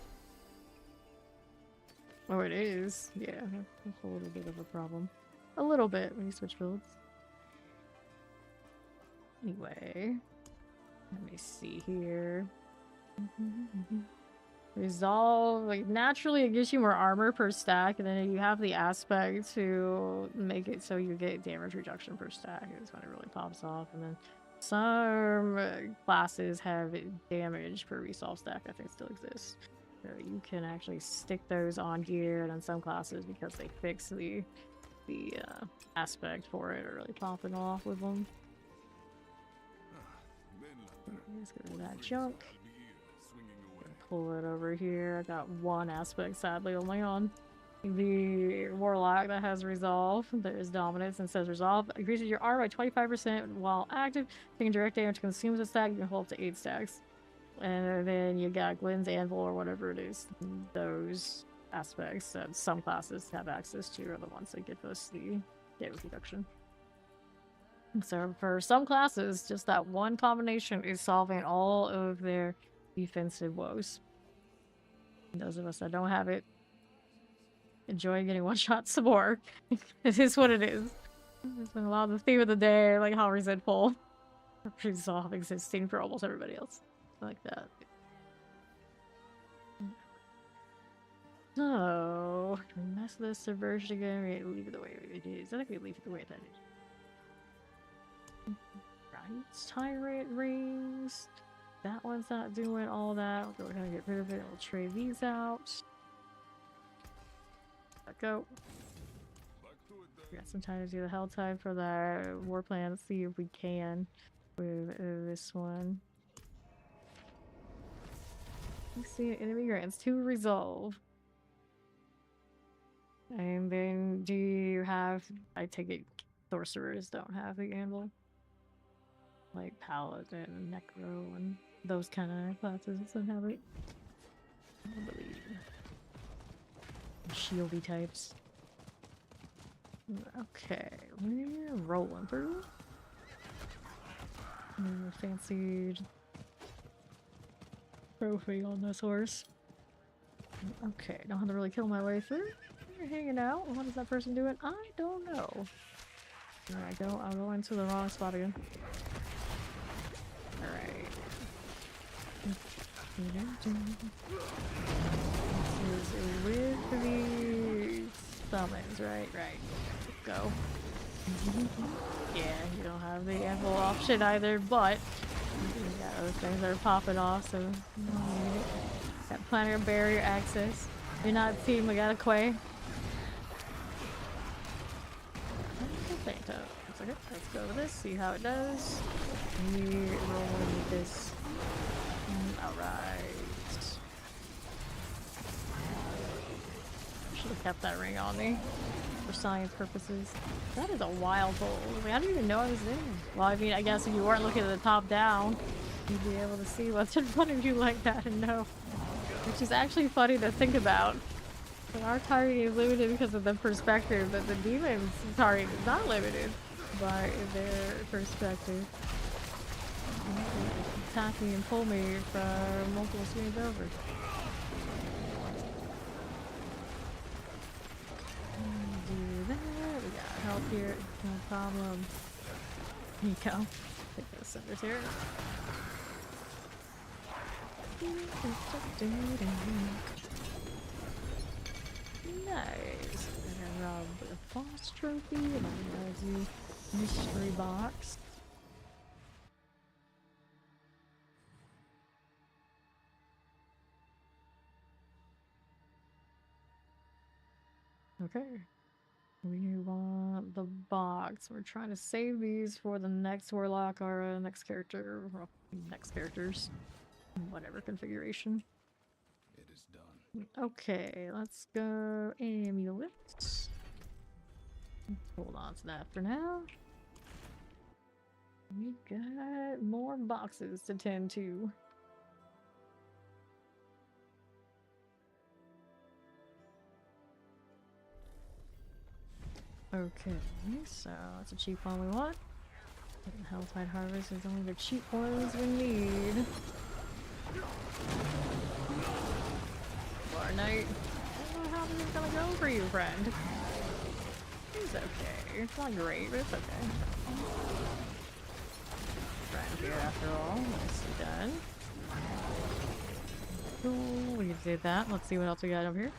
Oh, it is. Yeah, that's a little bit of a problem. A little bit when you switch builds. Anyway, let me see here. Resolve, like, naturally it gives you more armor per stack, and then you have the aspect to make it so you get damage reduction per stack. It's when it really pops off. And then some classes have damage per resolve stack, I think still exists. So you can actually stick those on gear, and then some classes, because they fix the aspect for it, are really popping off with them. Let's get rid of that junk. Pull it over here. I got one aspect, sadly, only on the Warlock that has Resolve. There's Dominance and says Resolve increases your armor by 25% while active. Taking direct damage consumes a stack. You can hold up to 8 stacks. And then you got Glynn's Anvil or whatever it is. Those aspects that some classes have access to are the ones that give us the damage reduction. So for some classes, just that one combination is solving all of their defensive woes. Those of us that don't have it, enjoy getting one shot some more. It is what it is. It's been a lot of the theme of the day, like how resentful. resolve existing for almost everybody else. Like that. So, can we mess this subversion again? We leave it the way it is. I think we leave it the way that it is. Right, tyrant rings. That one's not doing all that. We're gonna get rid of it. We'll trade these out. Let go. We got some time to do the hell time for the war plan. Let's see if we can with this one. Let's see, enemy grants to resolve. And then do you have, I take it sorcerers don't have the anvil? Like paladin, necro, and those kind of classes don't have it. I believe. Shieldy types. Okay, we're rolling through. Fancied trophy on this horse. Okay, don't have to really kill my way through. You're hanging out. What is that person doing? I don't know. There I go. I'll go into the wrong spot again. Alright. This is with the summons, right? Right. Go. Yeah, you don't have the anvil option either, but you got other things that are popping off, so got planetary barrier access. You're not Team Magataquay. Okay, let's go with this, see how it does. We roll with this. Alright. Should have kept that ring on me for science purposes. That is a wild hole. I mean, I didn't even know I was there. Well, I mean, I guess if you weren't looking at the top down, you'd be able to see what's in front of you like that and know. Which is actually funny to think about. But our targeting is limited because of the perspective, but the demon's target is not limited by their perspective. Attack me and pull me from multiple screens over. Do that. We got help here. No problem. Here you go. Take those cinders here. Nice. I'm gonna rob the boss trophy and I'm gonna do mystery box. Okay. We want the box. We're trying to save these for the next Warlock or next character. Well, next characters. Whatever configuration. It is done. Okay, let's go amulet. Hold on to that for now. We got more boxes to tend to. Okay, so that's a cheap one we want. Helltide Harvest is only the cheap ones we need. Bar Knight. I don't know how this is gonna go for you, friend. It's okay. It's not great, but it's okay. Friend here after all. Nicely done. Cool, we did that. Let's see what else we got over here.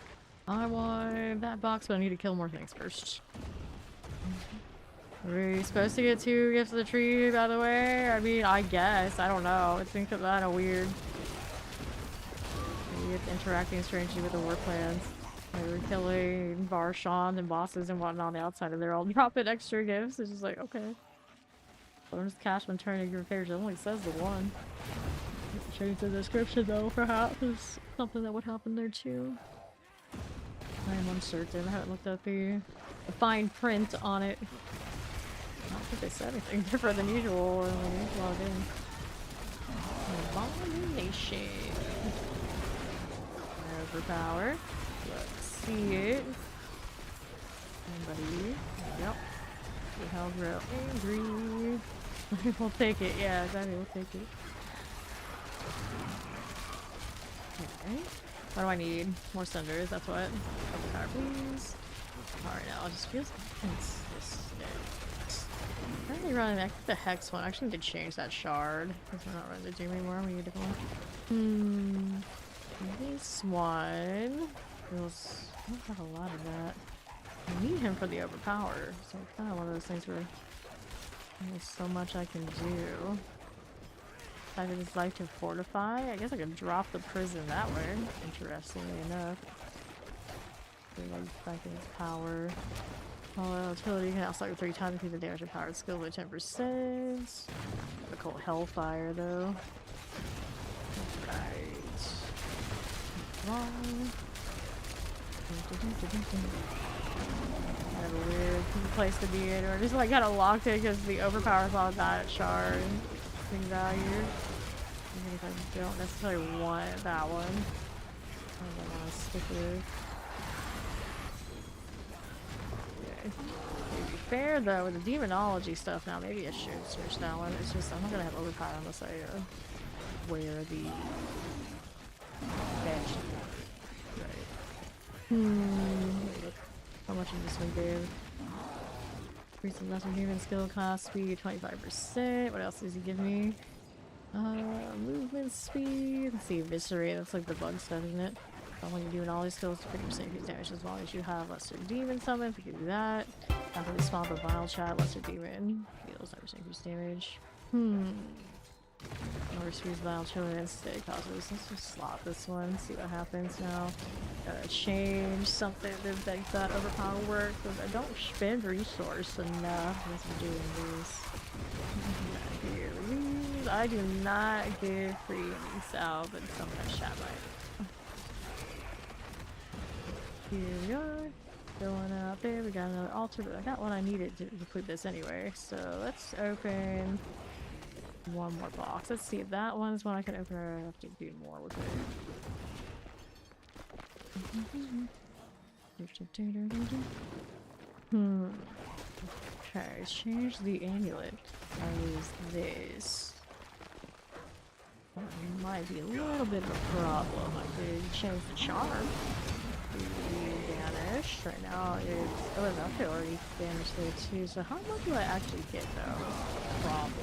I want that box, but I need to kill more things first. Are we supposed to get 2 gifts of the tree, by the way? I mean, I guess. I don't know. It seems kind of weird. Maybe it's interacting strangely with the war plans. They were killing Varshans and bosses and whatnot on the outside, and they're all dropping extra gifts. It's just like, okay. Bonus cash when turning your favors. It only says the one. Change the description though, perhaps. There's something that would happen there too. I am uncertain. I haven't looked at the fine print on it. I don't think they said anything different than usual when we log in. Abomination. Overpower. Let's see it. Anybody? Yep. The hell real angry. We'll take it. Yeah, exactly. We'll take it. Okay. What do I need? More cinders, that's what. Overpower, please. Alright, now I'll just use this. Currently running I think the Hex one. I actually need to change that shard. Because we're not running the Doom anymore. We need a different one. This one feels. I don't have a lot of that. I need him for the overpower. So it's kind of one of those things where there's so much I can do. I would just like to fortify. I guess I could drop the prison that way. Interestingly enough. Like back in his power. All utility can outside with 3 times because the damage and power skill by 10%. The cold Hellfire though. Right. Wrong. I have a weird place to be in, or just like kind of locked in because the overpower is all that shard thing value. Even if I don't necessarily want that one, I want to stick with. Okay. To be fair though, with the demonology stuff now, maybe I should switch that one. It's just I'm not gonna have overpower unless I wear the badge. Right. How much of this one give? Increase the lesser human skill cost speed 25%. What else does he give me? Movement speed. Let's see, eviscerate. That's like the bug stuff, isn't it? When you're doing all these skills, 50% increase damage as long as you have lesser demon summon. We can do that. After we spawn the vile chat, lesser demon. Heals 9% increase damage. Or squeeze vile children instead causes. Let's just slot this one, see what happens now. Gotta change something to make that overpower work because I don't spend resource enough as I'm doing this. I do not give free links out, but some of that chat might. Here we are. Going out there. We got another altar, but I got what I needed to complete this anyway. So let's open one more box. Let's see if that one's one I can open or I have to do more with it. Okay, change the amulet. I use this. That might be a little bit of a problem. I could change the charm. Vanish. Right now it's enough to already vanish there too. So how much do I actually get though? Problem.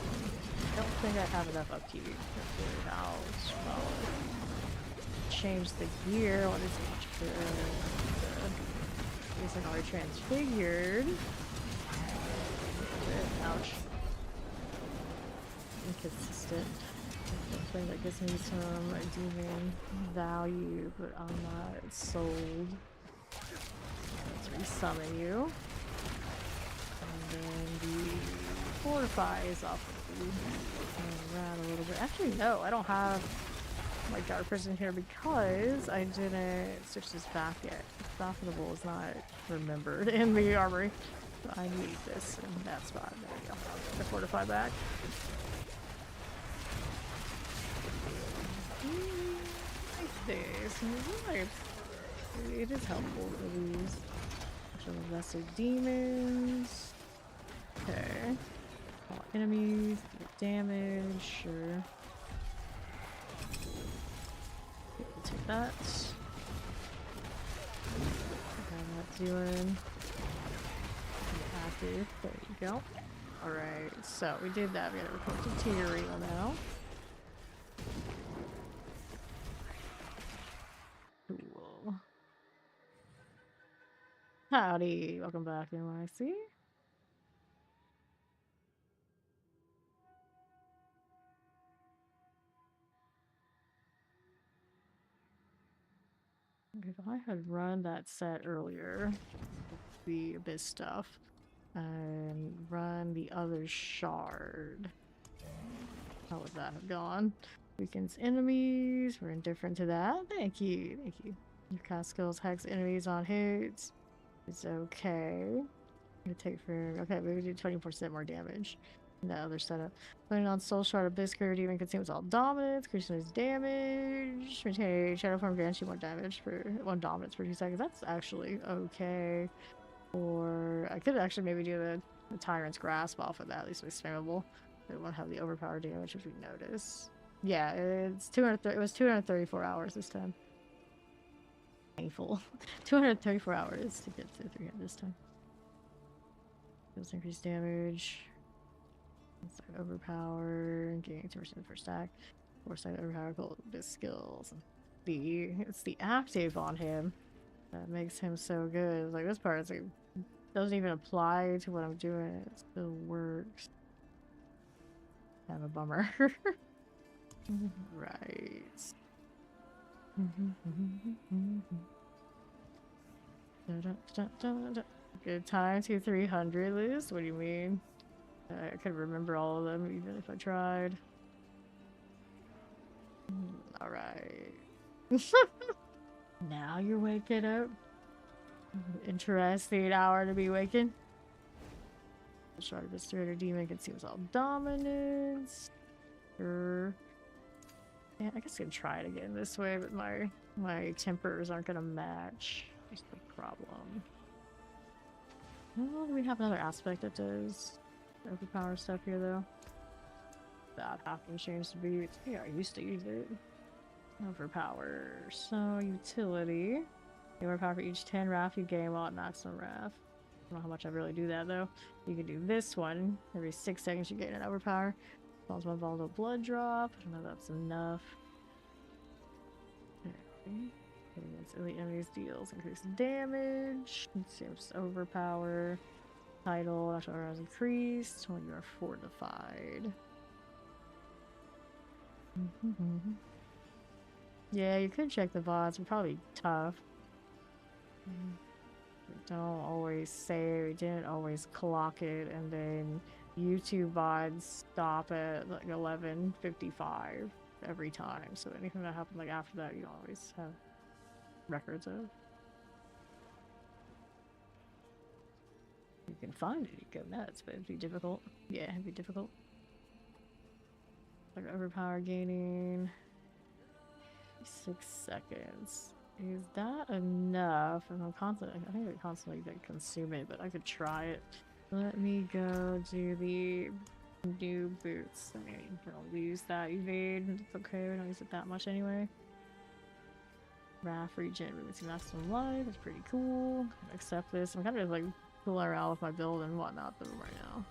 I don't think I have enough upkeep to figure it out. Well, change the gear. What is much good? It's like already transfigured. Ouch. Inconsistent. Something that gives me some demon value, but I'm not sold. Let's resummon you. And then the fortify is off of the around a little bit. Actually, no, I don't have my dark prison here because I didn't switch this back yet. Profitable is not remembered in the armory. So I need this in that spot. There we go. The fortify back. It is helpful for these. Show the lesser demons. Okay. All enemies, damage, sure. We'll take that. How that's doing. Active. There you go. Alright, so we did that. We gotta report to Tyrael now. Cool. Howdy, welcome back, NYC. If I had run that set earlier, the abyss stuff, and run the other shard, how would that have gone? Weakens enemies, we're indifferent to that. Thank you, thank you. Your cast skills hex enemies on hits. It's okay. Gonna take for okay, we do 24% more damage in that other setup. Putting on Soul Shard Abyss Grid even consumes all dominance, increasing his damage. Maintain Shadow Form grants you more damage for 1 dominance for 2 seconds. That's actually okay. Or I could actually maybe do the Tyrant's Grasp off of that, at least it's spammable. It won't have the overpower damage if we notice. Yeah, it's 230. It was 234 hours this time. Painful. 234 hours to get to 300 this time. Does increase damage. It's like overpower, gaining 2% per stack. 4-side overpower, gold skills. It's the active on him that makes him so good. Like this part, it's like doesn't even apply to what I'm doing. It still works. Kind of a bummer. Right. Good time to 300 list? What do you mean? I could remember all of them even if I tried. Alright. Now you're waking up. Interesting hour to be waking. Try this 300 demon consumes all dominance. Sure. Yeah, I guess I can try it again this way, but my tempers aren't gonna match. That's the problem. Well, we have another aspect that does overpower stuff here, though. That happened change to be. Yeah, I used to use it. Overpower. So, utility. You overpower for each 10 wrath you gain while at maximum wrath. I don't know how much I really do that, though. You can do this one. Every 6 seconds you gain an overpower. Spawns one volatile blood drop. I don't know if that's enough. Okay. Against elite enemies deals increased damage. Seems overpower. Title, natural aura is increased when you are fortified. Yeah, you could check the VODs, but probably tough. We don't always say, we didn't always clock it, and then YouTube VODs stop at like 11:55 every time. So anything that happens like after that, you always have records of. You can find it, you go nuts, but it'd be difficult. Yeah, it'd be difficult. Like overpower gaining 6 seconds. Is that enough? And I'm constantly, I think I constantly like, consume it, but I could try it. Let me go do the new boots. I mean, I'll use that evade. It's okay, we don't use it that much anyway. Wrath regen, movement to maximum life. It's pretty cool. Accept this. I'm kind of like fooling around with my build and whatnot though right now.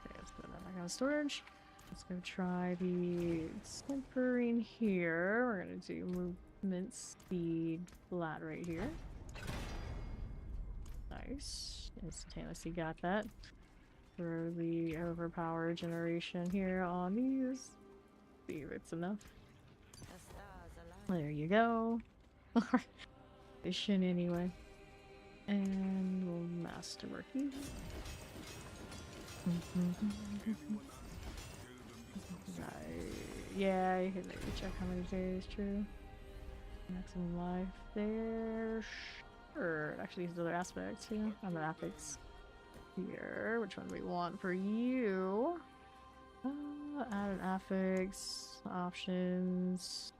Okay, let's put that back on storage. Let's go try the simpering here. We're gonna do movement speed flat right here. Nice. Instantaneously got that. Throw the overpower generation here on these. See if it's enough. There you go. Efficient anyway. And we'll masterwork you. Yeah, you can maybe check how many days, true. Maximum life there. Sure. Actually, there's other aspects here. Other affix here. Which one do we want for you? Add an affix. Options.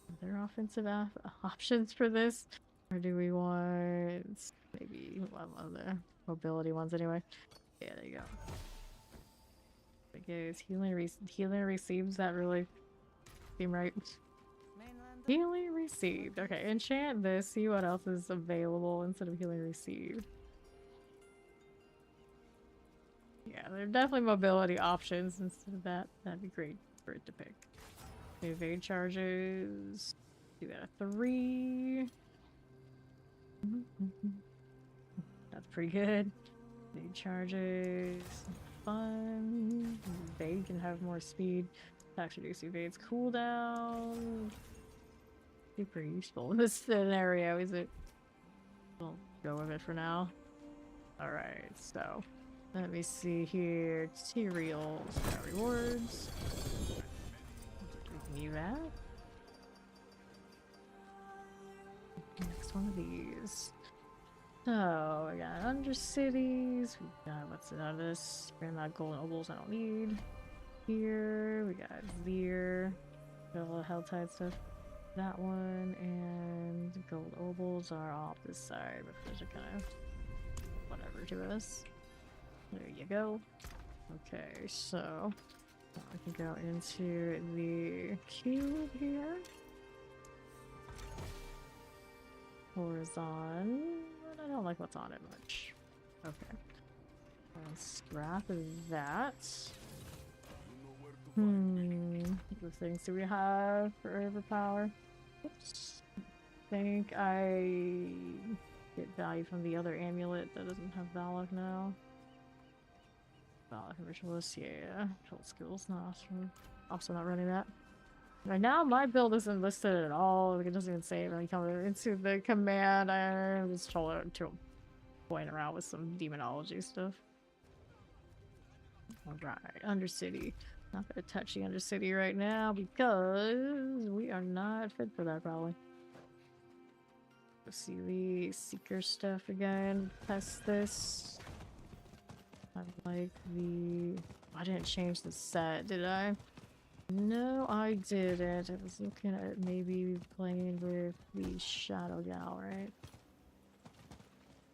Are there offensive options for this? Or do we want maybe one of the mobility ones anyway? Yeah, there you go. Okay, is healing received? Does that really seem right? Healing received. Okay, enchant this. See what else is available instead of healing received. Yeah, there are definitely mobility options instead of that. That'd be great for it to pick. Evade charges. Do that at 3. That's pretty good. Evade charges. Fun. Evade can have more speed. Actually, reduce evade's cooldown. Super useful in this scenario, is it? We'll go with it for now. Alright, so let me see here. Materials, rewards. We can use that. Next one of these. So, we got Undercities. We got, what's out of this? Grandma Golden Opals I don't need. Here, we got Veer. Got a lot of Helltide stuff. That one, and Gold Opals are off this side, but those are kind of whatever to us. There you go. Okay, so I can go into the cube here. Horizon. I don't like what's on it much. Okay. Scrap that. You know where to find me. What things do we have for overpower? Oops. I think I get value from the other amulet that doesn't have Valak now. Valak Ritualist, yeah. Total skills, no, also not running that. Right now, my build isn't listed at all. Like, it doesn't even say it when you come into the command. I'm just trying to point around with some demonology stuff. Alright, Undercity. Not gonna touch the Undercity right now because we are not fit for that, probably. Let's see the Seeker stuff again. Test this. I like the... I didn't change the set, did I? No, I didn't. I was looking at maybe playing with the Shadow Gal, right?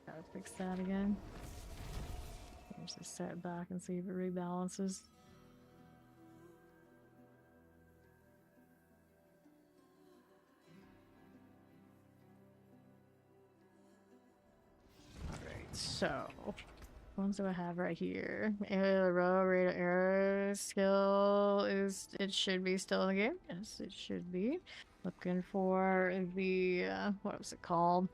Gotta fix that again. Change the set back and see if it rebalances. Alright, so... ones do I have right here? Row rate of error skill is... it should be still in the game. Yes, it should be. Looking for the... what was it called?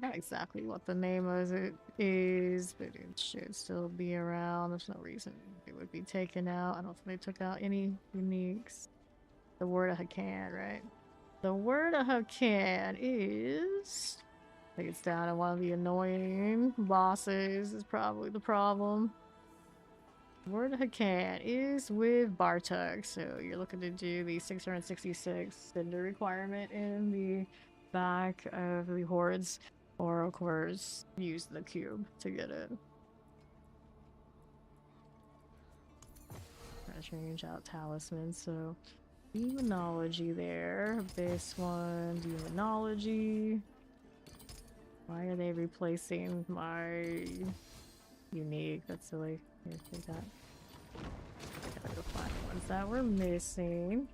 Not exactly what the name of it is, but it should still be around. There's no reason it would be taken out. I don't think they took out any uniques. The word of Hakan, right? The word of Hakan is... I think it's down in one of the annoying bosses is probably the problem. Word of Hakan is with Bartok, so you're looking to do the 666 cinder requirement in the back of the hordes. Or, of course, use the cube to get it. Gotta change out talisman, so demonology there. This one, demonology. Why are they replacing my unique? That's silly. Here, take that. Gotta go find the ones that we're missing.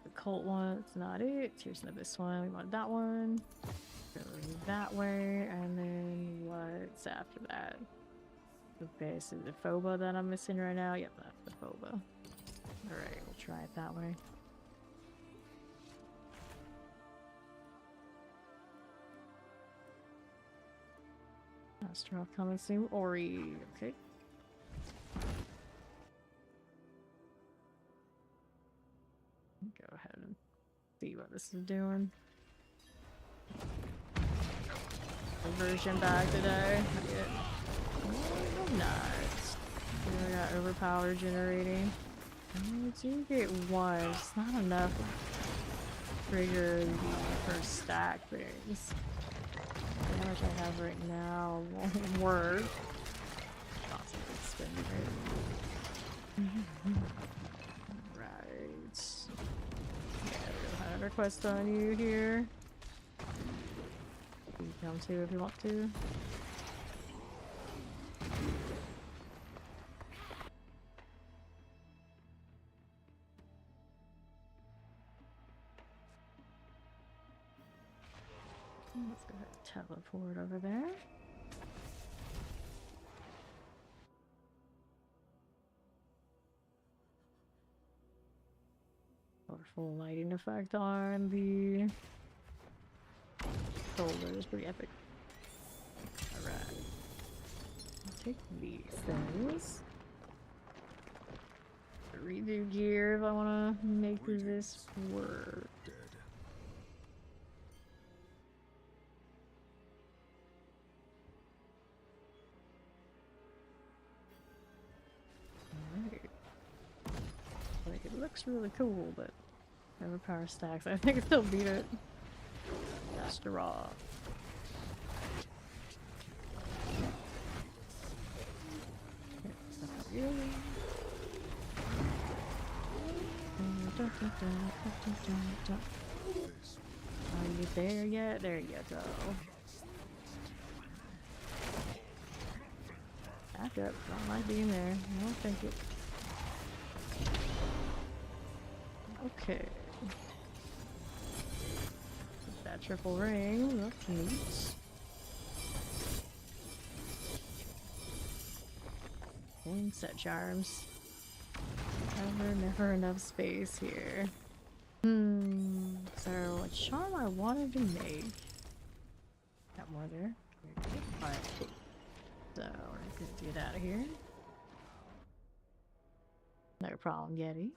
The cult one, it's not it. Here's this one. We want that one. Go that way, and then what's after that? Okay, so the Phoba that I'm missing right now? Yep, that's the Phoba. Alright, we'll try it that way. Astral coming soon. Ori, okay. Go ahead and see what this is doing. Conversion back today. Oh, nice. We got overpower generating. We do get one. It's not enough to trigger the first stack things. How much I have right now won't work. Possibly spending it. Right. Yeah, we'll have a request on you here. You can come too if you want to. Let's go ahead and teleport over there. Powerful lighting effect on the shoulder is pretty epic. Alright. Take these things. Redo gear if I want to make this work. Dead. Alright. Like, it looks really cool, but never power stacks. I think I still beat it. After all. Are you there yet? There you go. Back up. Don't like being there. I don't think it. Okay. That triple ring. That's neat. And set charms. Never enough space here. So a charm I wanted to make. Got more there. Alright. So we're gonna get out of here. No problem, Yeti.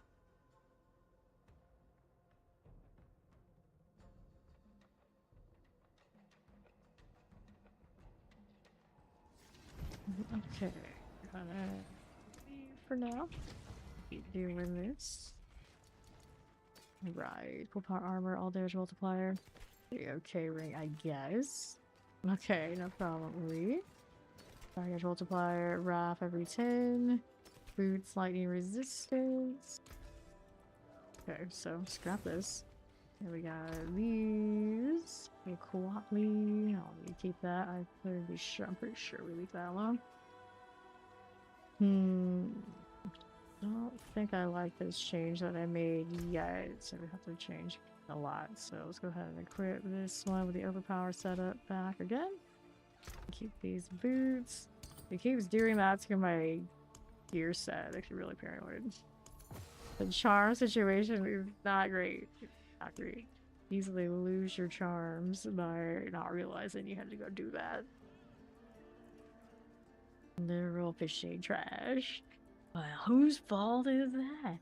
Okay. Gonna leave for now. Keep doing this. Right. Full power armor, all damage multiplier. The okay ring, I guess. Okay, no problem. Leave. Damage multiplier, wrath every 10. Boots, lightning resistance. Okay, so scrap this. And we got these. Okay, Quatley. I'll need to keep that. I'm pretty sure we leave that alone. Don't think I like this change that I made yet, so we have to change a lot. So let's go ahead and equip this one with the overpower setup back again. Keep these boots. It keeps doing that to my gear set. Makes me really paranoid. The charm situation is not great. Not great. Easily lose your charms by not realizing you had to go do that. Literal fishing trash. Well, whose fault is that?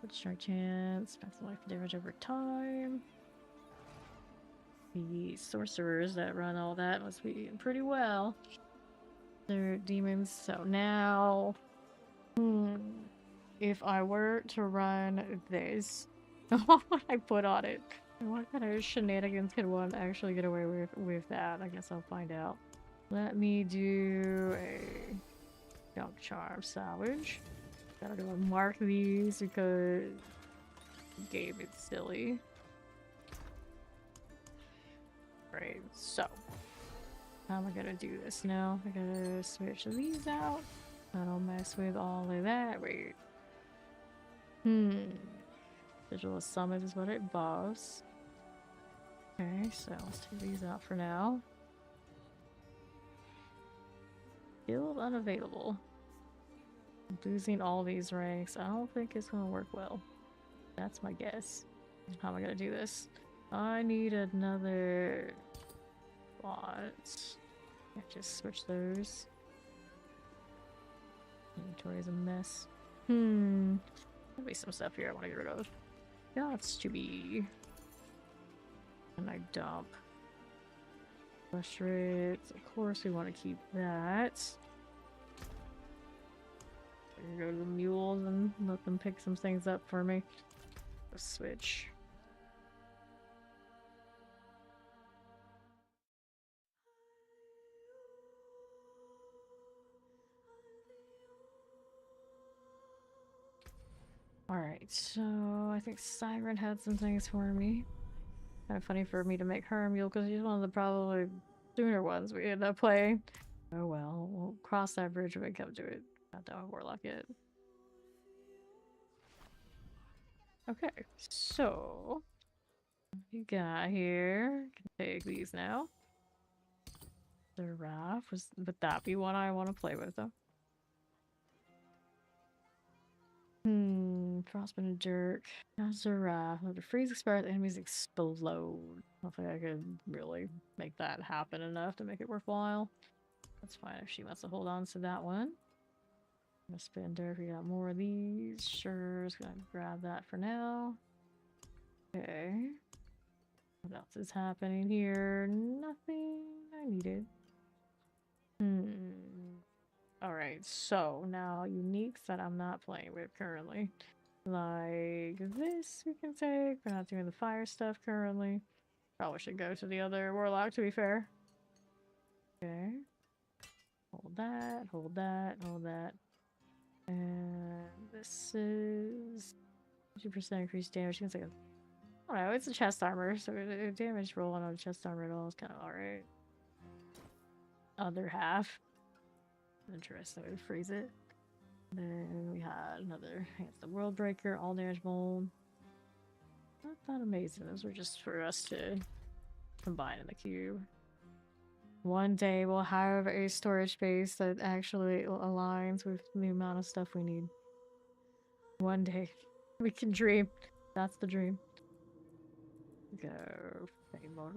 What's our chance? Maximum life damage over time. The sorcerers that run all that must be doing pretty well. They're demons, so now... if I were to run this, what would I put on it? What kind of shenanigans can one actually get away with that? I guess I'll find out. Let me do a junk charm salvage. Gotta go mark these because the game is silly. Right, so how am I gonna do this now? I gotta switch these out. I don't mess with all of that. Wait. Visual summons is what it buffs. Okay, so let's take these out for now. Guild unavailable. Losing all these ranks, I don't think it's gonna work well. That's my guess. How am I gonna do this? I need another spot. I just switch those. Inventory is a mess. There'll be some stuff here I want to get rid of. Gots to be. And I dump. Frustrates. Of course, we want to keep that. I'm gonna go to the mules and let them pick some things up for me. Go switch. Alright, so I think Siren had some things for me. Kind of funny for me to make her a mule because she's one of the probably sooner ones we end up playing. Oh well, we'll cross that bridge when we come to it. Not done with Warlock yet. Okay, so what you got here? Can take these now. The raft would that be one I want to play with though? Frostbite and Jerk. That's a raft. The freeze expires, enemies explode. Hopefully I could really make that happen enough to make it worthwhile. That's fine if she wants to hold on to that one. I'm gonna spend her if we got more of these. Sure, just gonna grab that for now. Okay. What else is happening here? Nothing I needed. Alright, so now uniques that I'm not playing with currently. Like this we can take. We're not doing the fire stuff currently. Probably should go to the other Warlock to be fair. Okay. Hold that, hold that, hold that. And this is 2% increased damage. You can take a... I don't know, it's a chest armor, so a damage roll on a chest armor at all is kind of alright. Other half. Interesting way to phrase it. Then we had another, it's the World Breaker, all damage mold. Not that amazing. Those were just for us to combine in the cube. One day we'll have a storage space that actually aligns with the amount of stuff we need. One day. We can dream. That's the dream. Go. More.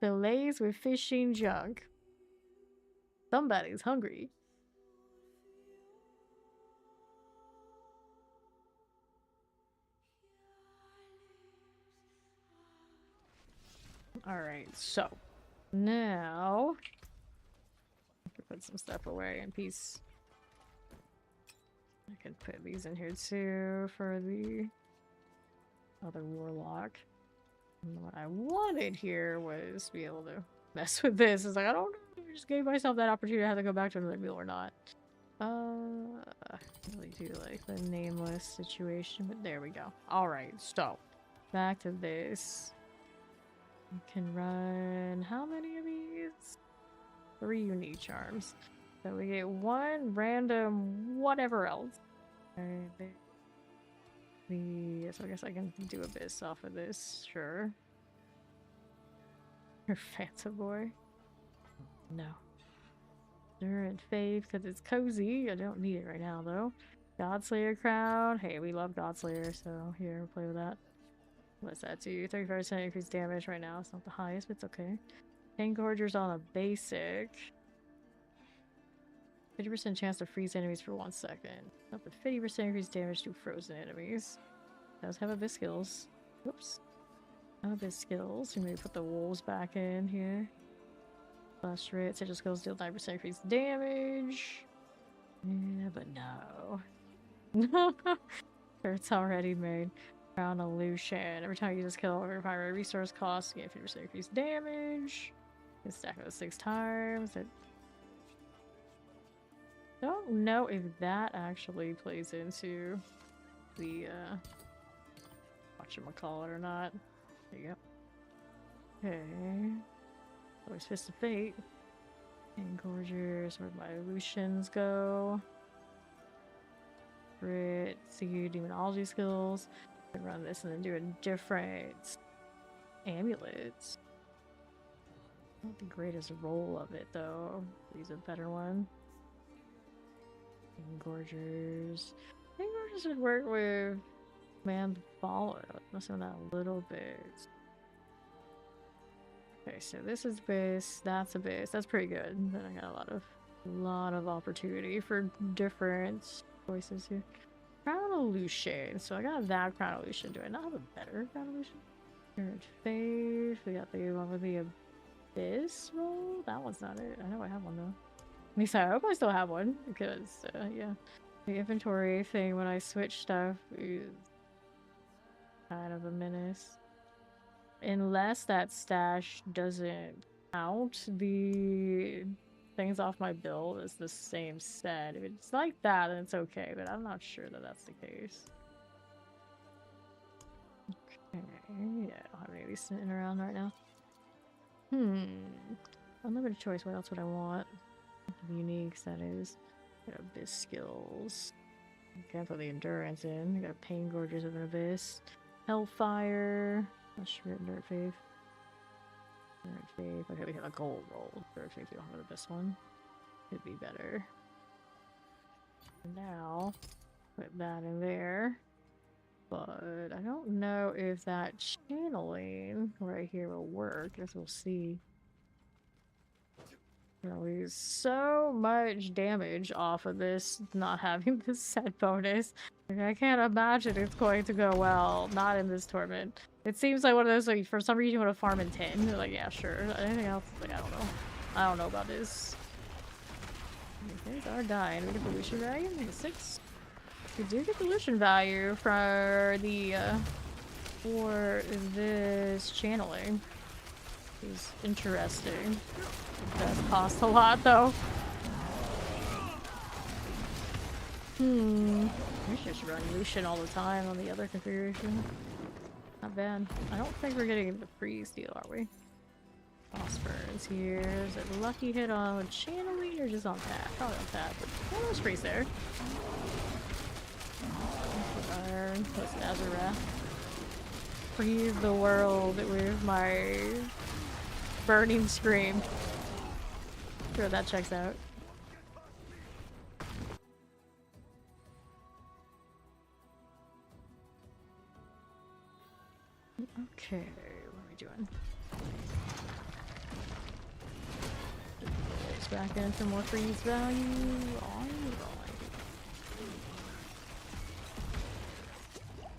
Fillets with fishing junk. Somebody's hungry. Alright, so now put some stuff away in peace. I could put these in here too for the other Warlock. And what I wanted here was to be able to mess with this. It's like, I don't know, I just gave myself that opportunity to have to go back to another meal or not. I really do like the nameless situation, but there we go. Alright, so back to this. We can run how many of these? 3 unique charms. So we get 1 random whatever else. Alright, so I guess I can do Abyss off of this, sure. Or Phantom Boy. No. Endurant Faith, because it's cozy. I don't need it right now, though. Godslayer Crown. Hey, we love Godslayer, so here, play with that. What's that do? 35% increased damage right now. It's not the highest, but it's okay. Pain Gorger's on a basic. 50% chance to freeze enemies for 1 second. Up to 50% increased damage to frozen enemies. Does have Abyss skills. Whoops. Abyss skills. You may put the wolves back in here. Flash rate. Sigil skills deal 9% increased damage. Yeah, but no. No. It's already made. Crown Illusion. Every time you use this kill over primary resource cost, you get 50% increased damage. You can stack those 6 times. I don't know if that actually plays into the whatchamacallit or not. There you go. Okay. Always Fist of Fate. Engorgers, where'd my illusions go? Crit, see demonology skills. I can run this and then do a different amulets. Not the greatest roll of it though. Use a better one. Engorgers. Engorgers would work with Man Follow. Must have that a little bit. Okay, so this is base, that's a base. That's pretty good. Then I got a lot of opportunity for different choices here. Crown Illusion. So I got that Crown Illusion. Do I not have a better Crown Illusion? Current Faith. We got the one with the Abyss roll. That one's not it. I know I have one though. At least I hope I still have one because yeah, the inventory thing when I switch stuff is kind of a menace. Unless that stash doesn't count the things off my build as the same set. If it's like that, then it's okay, but I'm not sure that that's the case. Okay, yeah, I don't have any of these sitting around right now. Unlimited choice, what else would I want? Uniques, that is. Got Abyss skills. Can't put the endurance in. I got Pain Gorgers of an Abyss. Hellfire. Endurant Faith. Endurant Faith. Okay, we have a gold roll. Endurant Faith, we don't have an Abyss one. Could be better. Now, put that in there. But I don't know if that channeling right here will work. Guess we'll see. Lose so much damage off of this not having this set bonus. Like, I can't imagine it's going to go well. Not in this tournament. It seems like one of those, like, for some reason you want to farm in 10. They're like, yeah, sure. Anything else? Like, I don't know. I don't know about this. Things are dying. We get the pollution value. We get 6. We do get pollution value for the for this channeling. Is interesting. It does cost a lot though. We should just run Lucian all the time on the other configuration. Not bad. I don't think we're getting the freeze deal, are we? Phosphorus here. Is it a lucky hit on channeling or just on tap? Probably on tap, but oh, there's freeze there. Iron plus Azarath. freeze the world with my burning scream. Sure, that checks out. Okay, what are we doing? Let's back in for more freeze value. Alright.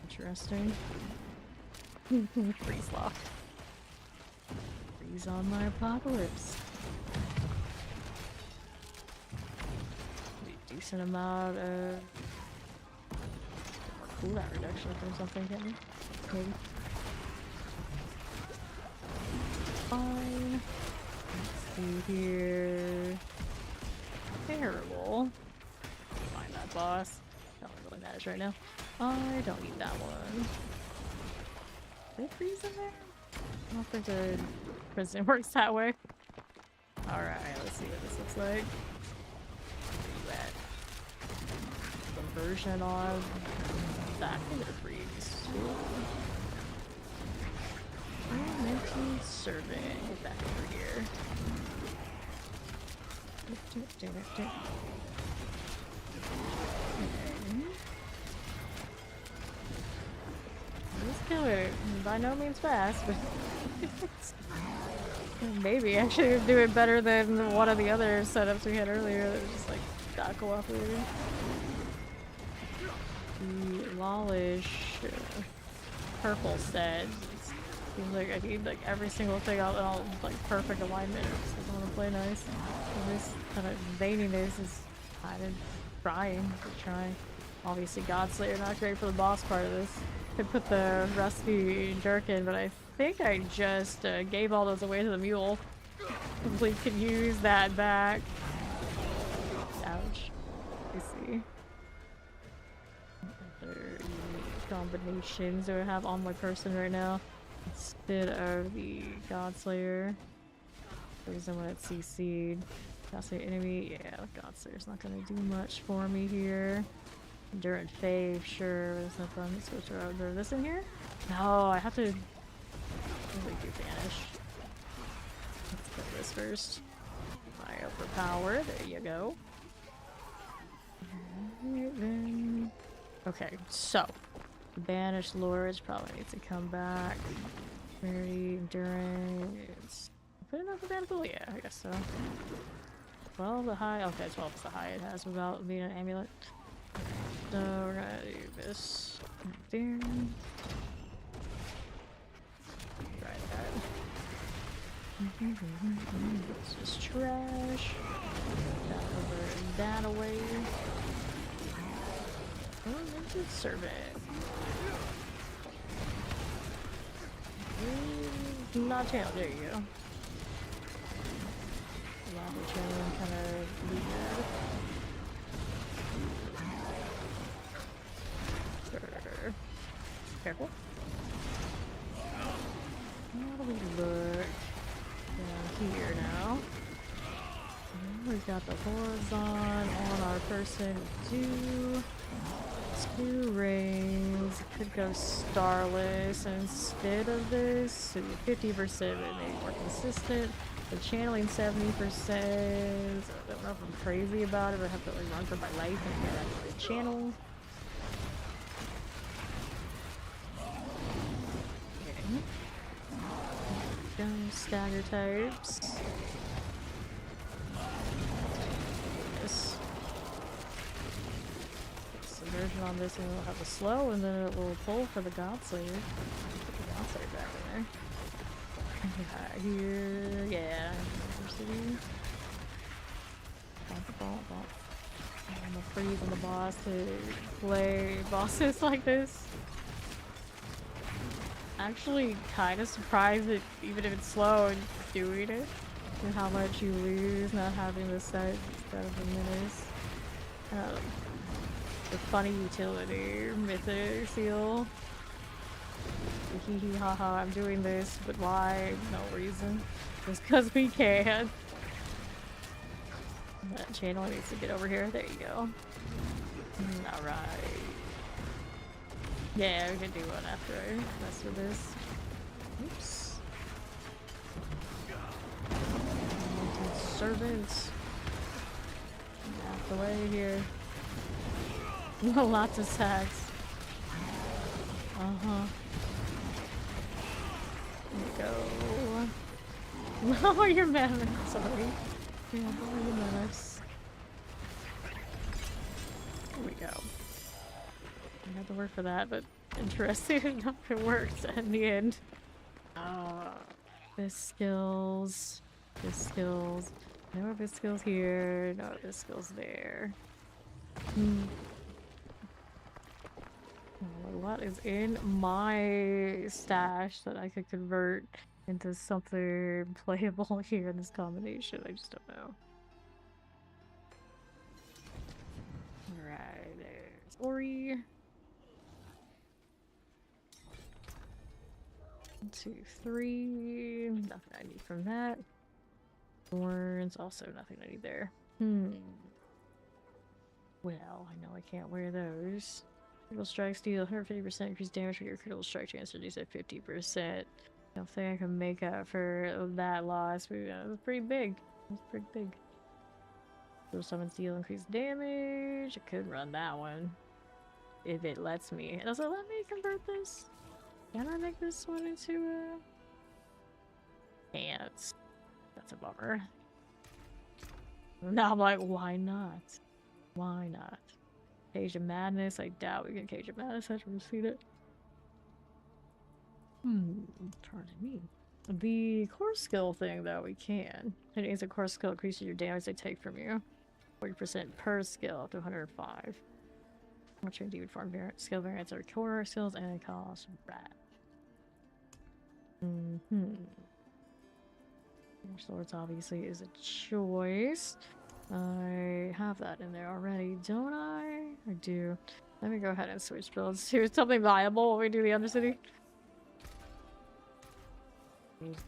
Interesting. Freeze lock. Freeze on my apocalypse. A decent amount of cooldown reduction from something, can't we? Maybe. Fine. Let's see here. Terrible. Find that boss. That one really matters right now. I don't need that one. Did it freeze in there? I don't think the prison works that way. Alright, let's see what this looks like. Where you at? Conversion on that finger freeze. Mental serving. Get back over here. Okay. This killer, by no means fast, but maybe actually do it better than one of the other setups we had earlier that was just like not cooperating. The Lawlish purple set. Seems like I need like every single thing all like perfect alignment. I want to play nice. And this kind of zaniness is kind of trying. Obviously, Godslayer not great for the boss part of this. Could put the rusty jerkin, but I think I just gave all those away to the mule. Hopefully, can use that back. Ouch. Let me see. Other combinations do I have on my person right now? Instead of the Godslayer. There's someone at CC'd. Godslayer enemy. Yeah, Godslayer's not gonna do much for me here. Endurant Fave, sure, but it's not fun. Let's switch around. Is this in here? No, I have to really do Vanish. Let's put this first. I overpower. There you go. Then. Okay, so. Banished Lords probably needs to come back. Rarity, Endurance. Put enough Botanical? Yeah, I guess so. 12 the high. Okay, 12 is the high it has without being an amulet. So we're gonna do this. There. Try that. It's just trash. That over and that away. Oh, limited survey. Not channel, there you go. Lava channel kind of weird. Careful. How do we look down here now? We've got the horizon on our person too. 2 rings. Could go starless instead of this. So 50% but maybe more consistent. The channeling 70%. I don't know if I'm crazy about it, but I have to like run for my life and get actually channel. Stagger types. This submersion on this, and we'll have a slow, and then it will pull for the Godslayer. Put the Godslayer back in there. Here, yeah. University. I'm a freeze on the boss to play bosses like this. Actually kind of surprised that even if it's slow and doing it and how much you lose not having this set instead of the minis. The funny utility mythic seal. Hee hee ha ha, I'm doing this, but why? No reason. Just because we can. That channel needs to get over here. There you go. Alright. Yeah, we can do one after I mess with this. Oops. Servants. Out the way here. Lots of sacks. Uh-huh. There we go. Lower your mana. Sorry. Yeah, lower your mana. There we go. I had to work for that, but interesting enough it worked in the end. This skills. This skills. No this skills here. No this skills there. What is in my stash that I could convert into something playable here in this combination? I just don't know. Alright, there's Ori. 1, 2, 3. Nothing I need from that. Thorns, also nothing I need there. Well, I know I can't wear those. Critical strikes deal 150% increased damage for your critical strike chance reduced at 50%. I don't think I can make up for that loss, but it was pretty big. It was pretty big. Critical summons deal increased damage. I could run that one. If it lets me. Does it let me convert this? Can I make this one into a... Can't. That's a bummer. Now I'm like, why not? Why not? Cage of Madness. I doubt we can Cage of Madness. I haven't seen it. Pardon me. The core skill thing, though, we can. It is a core skill increases your damage they take from you. 40% per skill up to 105. Watching demon form skill variants are core skills and it costs rat. Swords obviously is a choice. I have that in there already, don't I? I do. Let me go ahead and switch builds to something viable when we do the Undercity. It's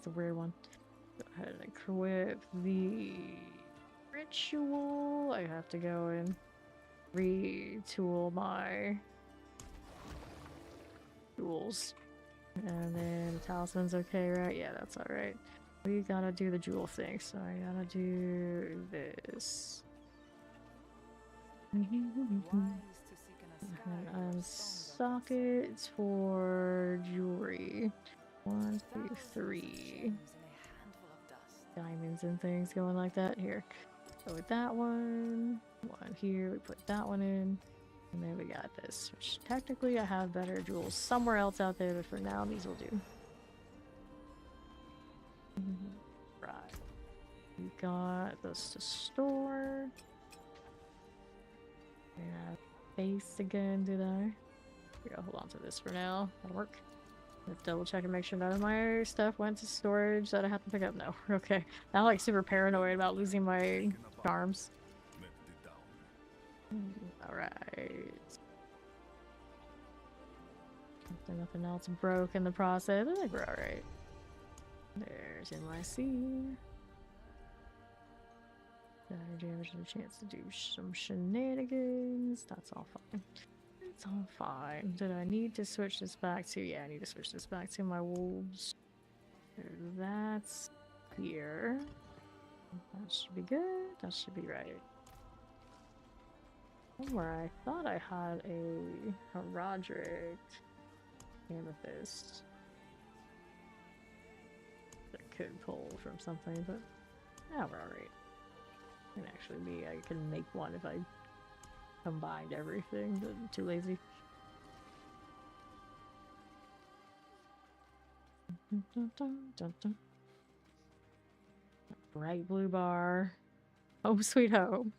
a weird one. Go ahead and equip the ritual. I have to go and retool my tools. And then the talisman's okay, right? Yeah, that's alright. We gotta do the jewel thing, so I gotta do this. And sockets for jewelry. 1, 2, 3. Diamonds and things going like that. Here. Go with that one. One here. We put that one in. And then we got this, which technically I have better jewels somewhere else out there, but for now these will do. Right. We got this to store. Yeah, base again, did I? We gotta hold on to this for now. That'll work. Let's double check and make sure none of my stuff went to storage that I have to pick up. No, okay. I'm like super paranoid about losing my charms. Alright. Nothing else broke in the process. I think we're alright. There's NYC. Better damage and a chance to do some shenanigans. That's all fine. It's all fine. Did I need to switch this back to? Yeah, I need to switch this back to my wolves. That's here. That should be good. That should be right. Somewhere I thought I had a Roderick amethyst that could pull from something, but yeah, we're alright. Can actually be, I can make one if I combined everything, but I'm too lazy. Bright blue bar. Home sweet home.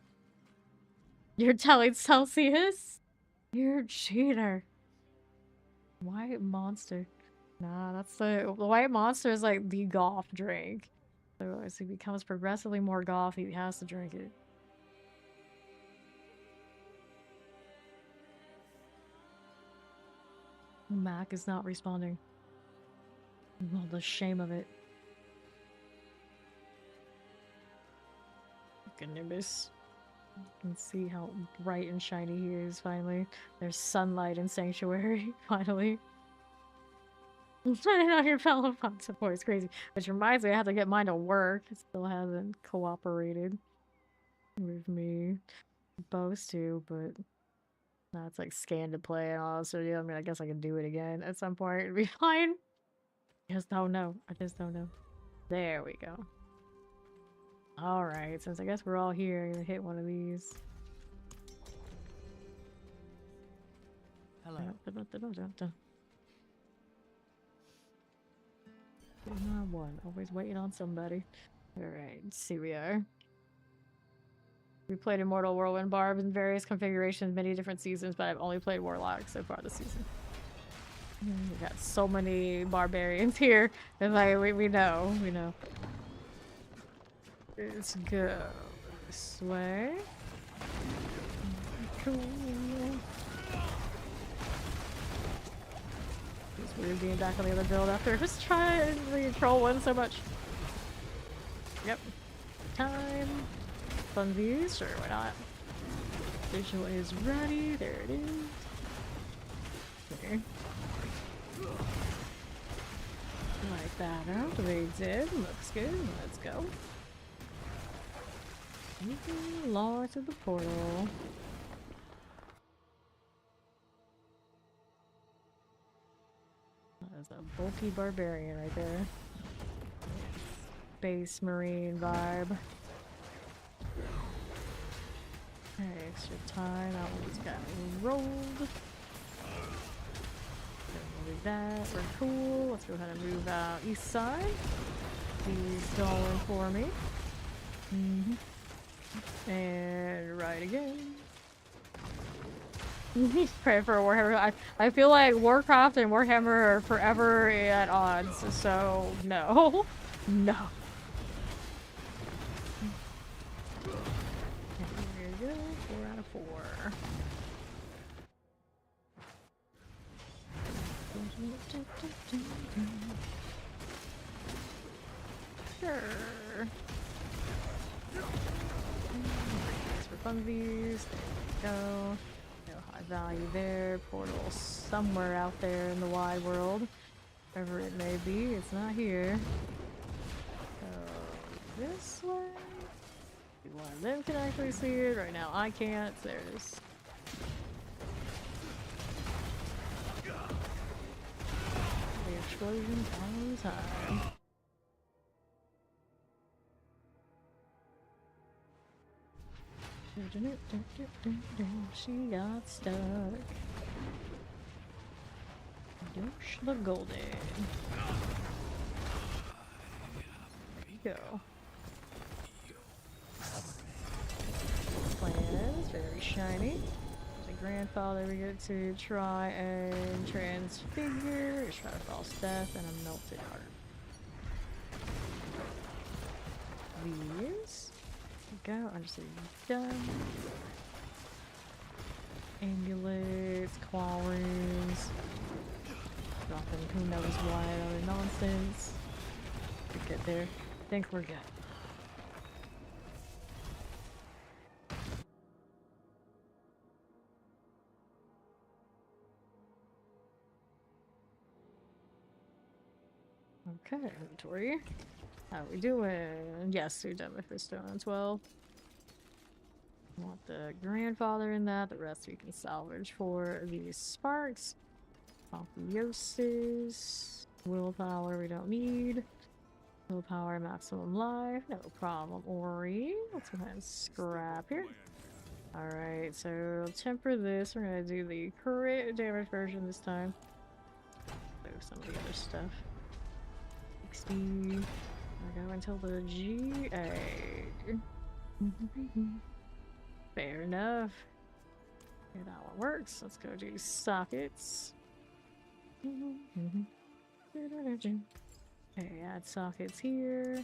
You're telling Celsius? You're a cheater. White monster. Nah, that's the white monster is like the golf drink. So as he becomes progressively more golf, he has to drink it. Mac is not responding. Well, the shame of it. Nimbus. You can see how bright and shiny he is finally. There's sunlight in Sanctuary, finally. I didn't know your fellow font support is crazy. Which reminds me, I have to get mine to work. It still hasn't cooperated with me. I'm supposed to, but now it's like scan to play and all. So yeah, I mean, I guess I can do it again at some point. It'd be fine. I just don't know. I just don't know. There we go. Alright, since I guess we're all here, I'm gonna hit one of these. Hello. One. Always waiting on somebody. Alright, let's see where we are. We played Immortal Whirlwind Barb in various configurations, many different seasons, but I've only played Warlock so far this season. We got so many barbarians here. And like we know. Let's go this way. Cool. It's weird being back on the other build after just trying to control one so much. Yep. Time. Fun views? Sure, why not? Visual is ready. There it is. Okay. Like that out. We did. Looks good. Let's go. Law to the portal. That is a bulky barbarian right there. Base marine vibe. Okay, extra time. That one's got rolled. Don't do that. We're cool. Let's go ahead and move out east side. He's going for me. And right again. Pray for Warhammer. I feel like Warcraft and Warhammer are forever at odds, so no. No. There you go. 4 out of 4. Sure. For funsies. There we go. No high value there. Portal somewhere out there in the wide world. Wherever it may be. It's not here. So this way. One of them can actually see it. Right now I can't. There it is. The explosion all the time. She got stuck. Douche the golden. There you go. Planet is very shiny. There's a grandfather we get to try and transfigure. Just try to false death and a melted heart. These. Go. I'm just done. Ambulance, claw runes. Dropping who knows what other nonsense. We get there. Think we're good. Okay, inventory. How we doing? Yes, we're done with this stone on 12. Want the grandfather in that. The rest we can salvage for these sparks. Apotheosis. Willpower we don't need. Willpower maximum life. No problem. Ori. Let's go ahead and scrap here. Alright, so temper this. We're gonna do the crit damage version this time. So some of the other stuff. 60. I go until the GA. Fair enough. Okay, that one works. Let's go do sockets. Okay, add sockets here.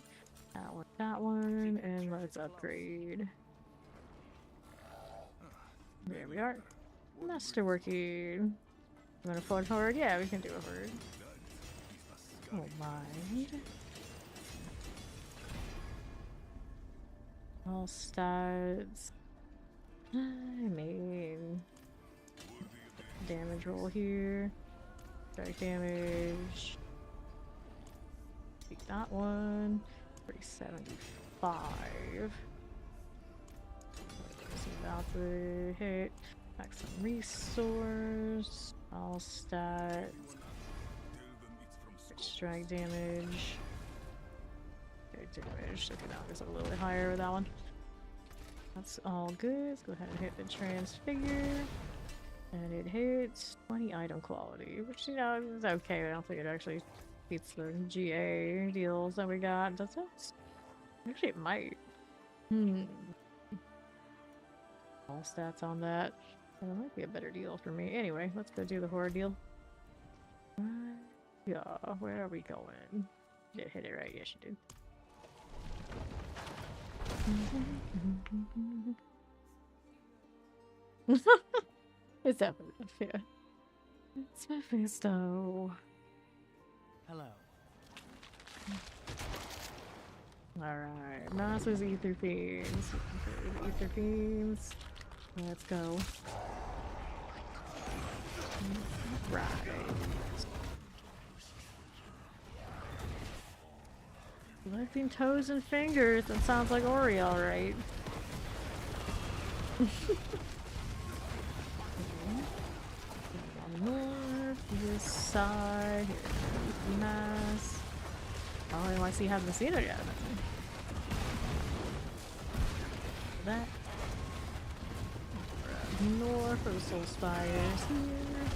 That one, and let's upgrade. There we are. Masterworking. You want to forward? Yeah, we can do a forward. Oh mind. All stats. I mean, damage roll here. Strike damage. Beat that one. 375. It's about to hit. Back some resource. All stat. Strike damage. Okay, damage. Okay, now it's a little bit higher with that one. That's all good. Let's go ahead and hit the transfigure. And it hits 20 item quality, which, you know, is okay. I don't think it actually beats the GA deals that we got, does it? Actually, it might. All stats on that. That might be a better deal for me. Anyway, let's go do the horror deal. Yeah, where are we going? Did hit it right? Yes, you did. It's definitely yeah. It's Mephisto. Hello. Alright, Master's Ether Fiends. Ether Fiends. Let's go. Right. Collecting toes and fingers. That sounds like Oriel, right? North, this side, here's Mass. Oh, I see haven't seen it yet. That. North for the Soul Spires here.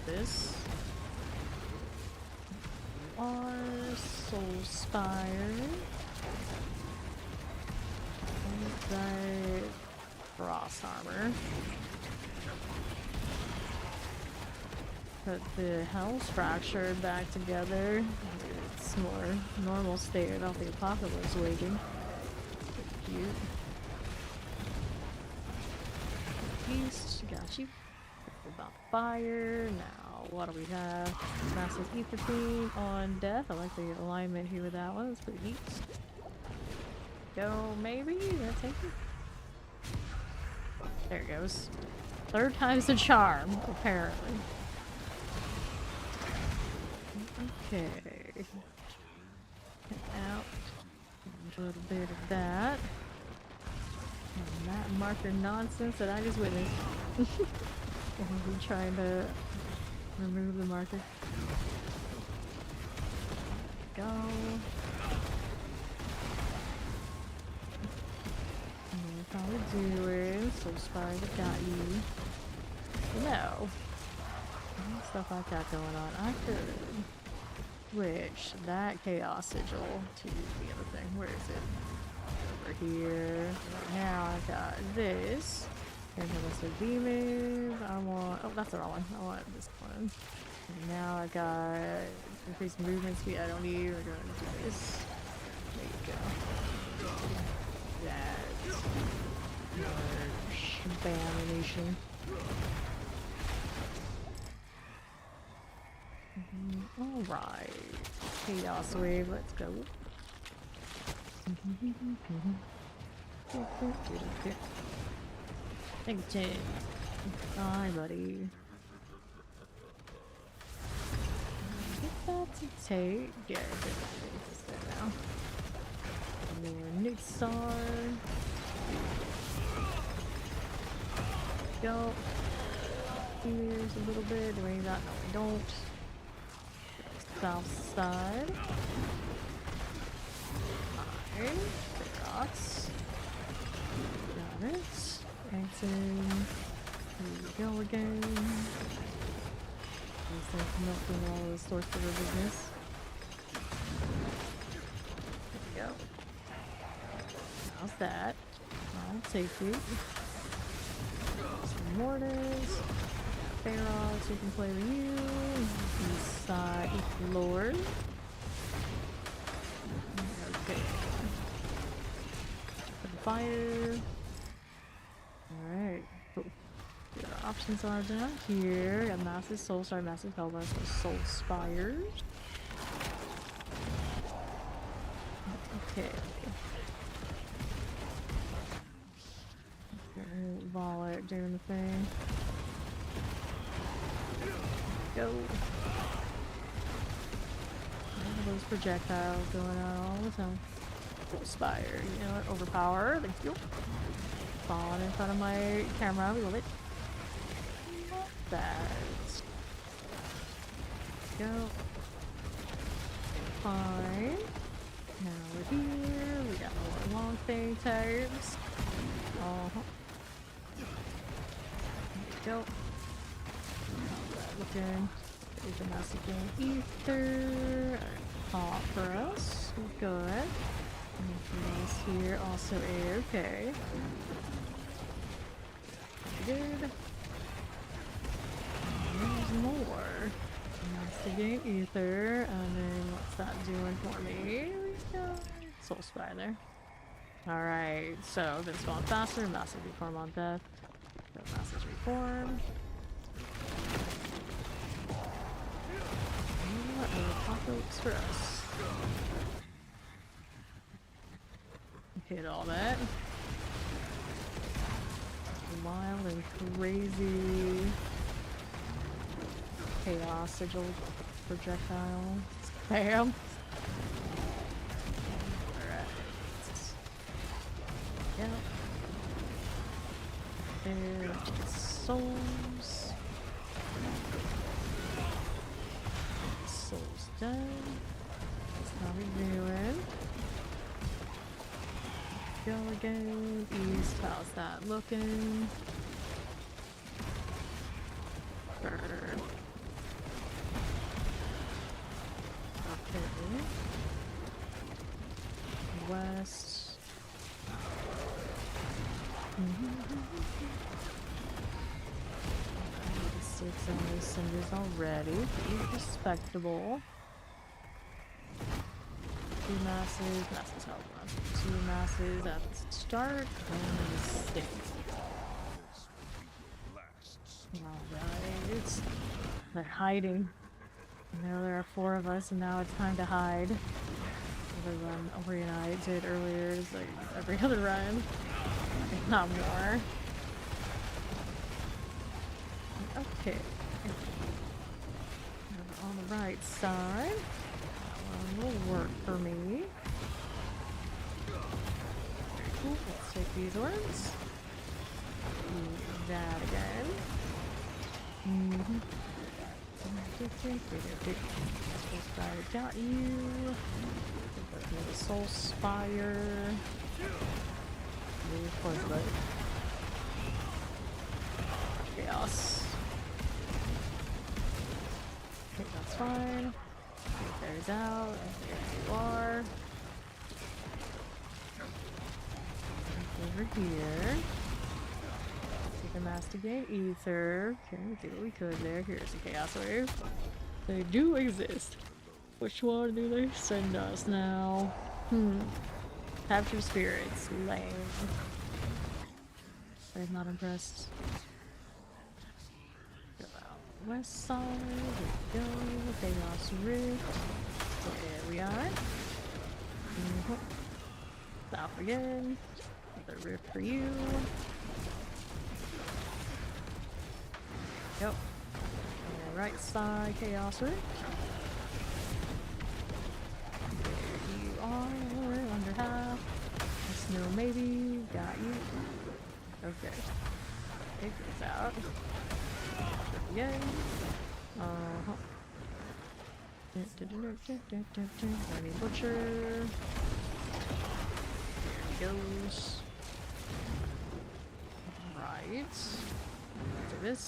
This. Our Soul Spire. That Frost Armor. Put the Hell's Fracture back together. It's more normal state without the apocalypse waging. Cute. East, got you. About fire. Now, what do we have? Massive Ether Fiend on death. I like the alignment here with that one. It's pretty neat. Go, maybe? That's it. There it goes. Third time's the charm, apparently. Okay. Get out. A little bit of that. And that marker nonsense that I just witnessed. I'm trying to remove the marker. Go. Probably do it. So Spire got you. No. Stuff like that going on. I could switch that Chaos Sigil to the other thing. Where is it? Over here. Right now I got this. Here's a demon. I want. Oh, that's the wrong one. I want this one. And now I got increased movement speed. I don't need. We're gonna do this. There you go. That. Large Abomination. Alright. Chaos Wave, let's go. Thank you. Hi, buddy. Get that to take. Yeah, it's there now. More Nixar. Go. Here's a little bit. Do we need that? No, we don't. South side. Fine. Rocks. Got it. Exit. Here we go again. Looks like milking all the source of the business. There we go. How's that? I'll take it. Some mortars. Ferox, we can play with you. East side, Lord. Okay. Fire. Alright. Cool. Our options are down here. Got massive soul, sorry, massive Hellborn, so soul spires. Okay. Wallet doing the thing. Go. Those projectiles going out all the time. Spire, you know what? Overpower. Thank you. Falling in front of my camera. We love it. That. Go. Fine. Now we're here. We got more long thing types. There we go. Looking. There's a massive game ether. Pop for us. Good. Anything else here? Also A-okay. Good. There's more. Investigate ether. And then what's that doing for me? Soul Spider. Alright, so this going faster. Massive reform on death. Massive reform. Apocalypse for us. Hit all that. Wild and crazy chaos sigil projectile. Bam! Alright. Yep. There's souls. Souls done. That's how we doing. Go again. East. How's that looking? Burn. Okay. West. Six on these cinders already. Respectable. Two masses. Masses help us. Two masses at the start. And 6. Alright. They're hiding. Now there are 4 of us, and now it's time to hide. The run Ori and I did earlier is like every other run. If not more. Okay. On the right side. That one will work for me. Very cool. Let's take these ones. Do that again. Soul Spire got you. Another Soul Spire. Move towards the chaos. Okay, that's fine. There's out. There you are. Over here. Take a Mastigate Ether. Okay, we did what we could there. Here's the Chaos Wave. They do exist. Which one do they send us now? Capture spirits. Lame. I'm not impressed. Go out west side. There we go. Chaos Rift. There we are. South again. Another rift for you. Yep. And right side, Chaos Rift. There you are. Under half. Snow maybe. Got you. Okay. Take this out. Again. Honey Butcher. There he goes. Right. Do this.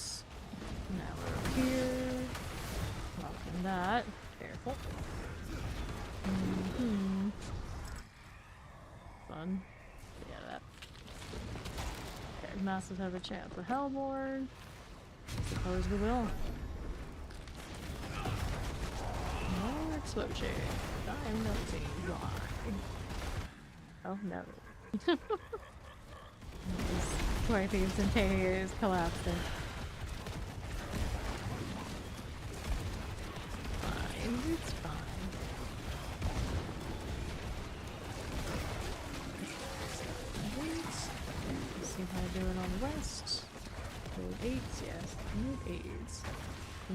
Now we're over here. Locking that. Careful. Fun. Yeah, that. Okay, masses have a chance with Hellborn. I suppose we will. More explosion. I am melting. Why? Oh no. This quite the instantaneous collapsing. Fine, it's fine. Let's see if I doing on the west? Mid 8s, yes. Mid 8s.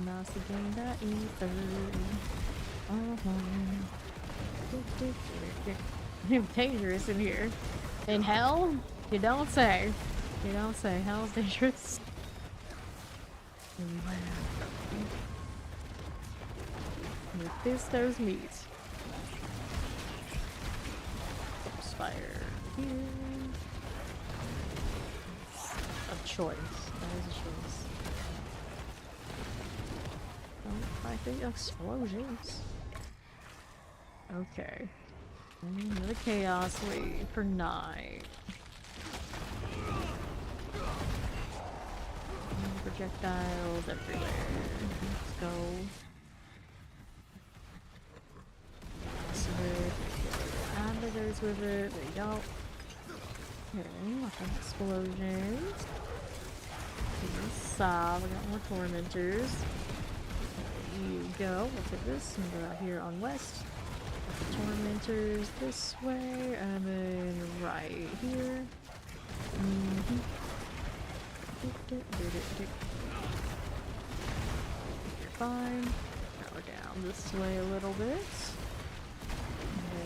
Mouse again, that ether. I'm dangerous in here. In hell? You don't say. You don't say. Hell's dangerous. With this, there's meat. Spire here. Of choice. That is a choice. Oh, I think explosions. Okay. Another chaos wait for night. Projectiles everywhere. Let's go. There's with it. There you go. Okay, lots of explosions. Saw, we got more tormentors. There you go. We'll take this and go out here on west. Tormentors this way, and then right here. You're fine. Now we're down this way a little bit.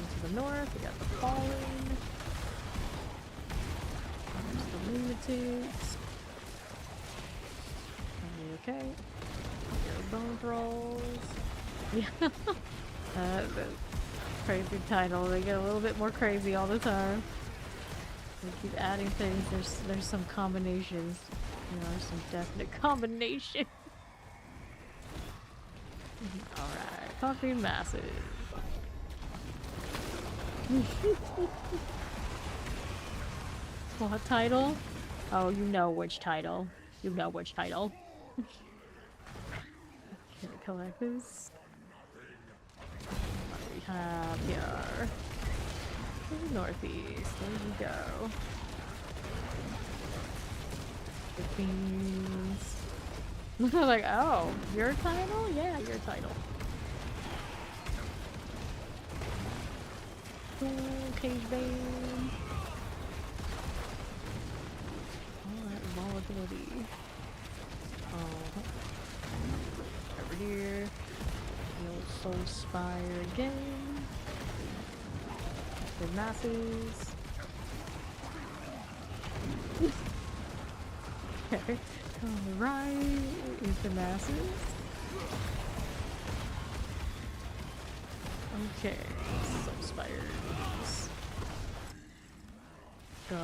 To the north, we got the falling. There's the lunatics. Are you okay? Your bone thralls. Yeah. The crazy title. They get a little bit more crazy all the time. We keep adding things. There's some combinations. You know, there's some definite combination. Alright. Coffee massive. What title? Oh, you know which title. You know which title. Can we collect this? What do we have here? Northeast. There you go. The beans. Like, oh, your title? Yeah, your title. Cage bane. All that volatility. Over here. The old soul spire again. The masses. Okay. On the right is the masses. Okay. Soul spires. Go.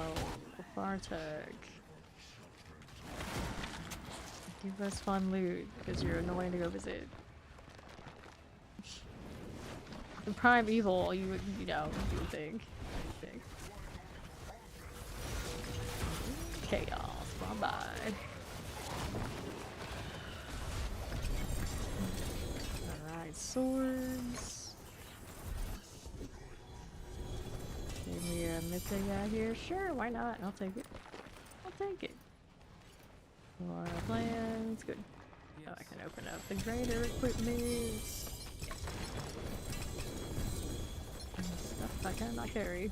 Bartek. Give us fun loot, because you're annoying to go visit. The prime evil, you would think. Chaos, bye-bye. Alright, swords. Give me a mythic out here. Sure, why not? I'll take it. I'll take it. More plans. Good. Oh, I can open up the greater equipment. Stuff I cannot carry.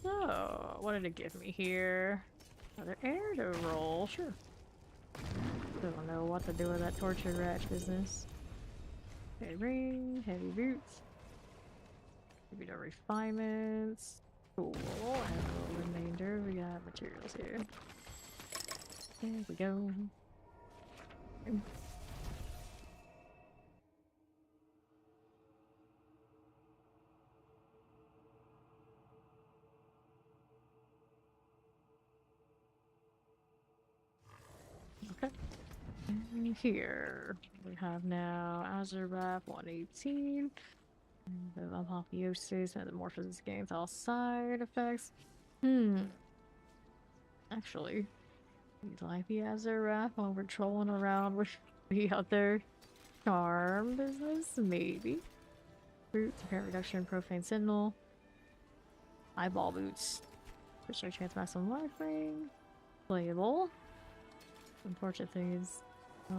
So, what did it give me here? Another air to roll. Sure. Don't know what to do with that tortured rat business. Heavy ring, heavy boots. Maybe no refinements. Cool. And a little remainder. We got materials here. There we go. Okay. And here we have now Azuraf 118. The apotheosis, metamorphosis gains all side effects. Actually, you'd like the Azuraf while we're trolling around with the other charm business? Maybe. Roots, apparent reduction, profane sentinel. Eyeball boots. Restore chance maximum life ring. Playable. Unfortunate thing is,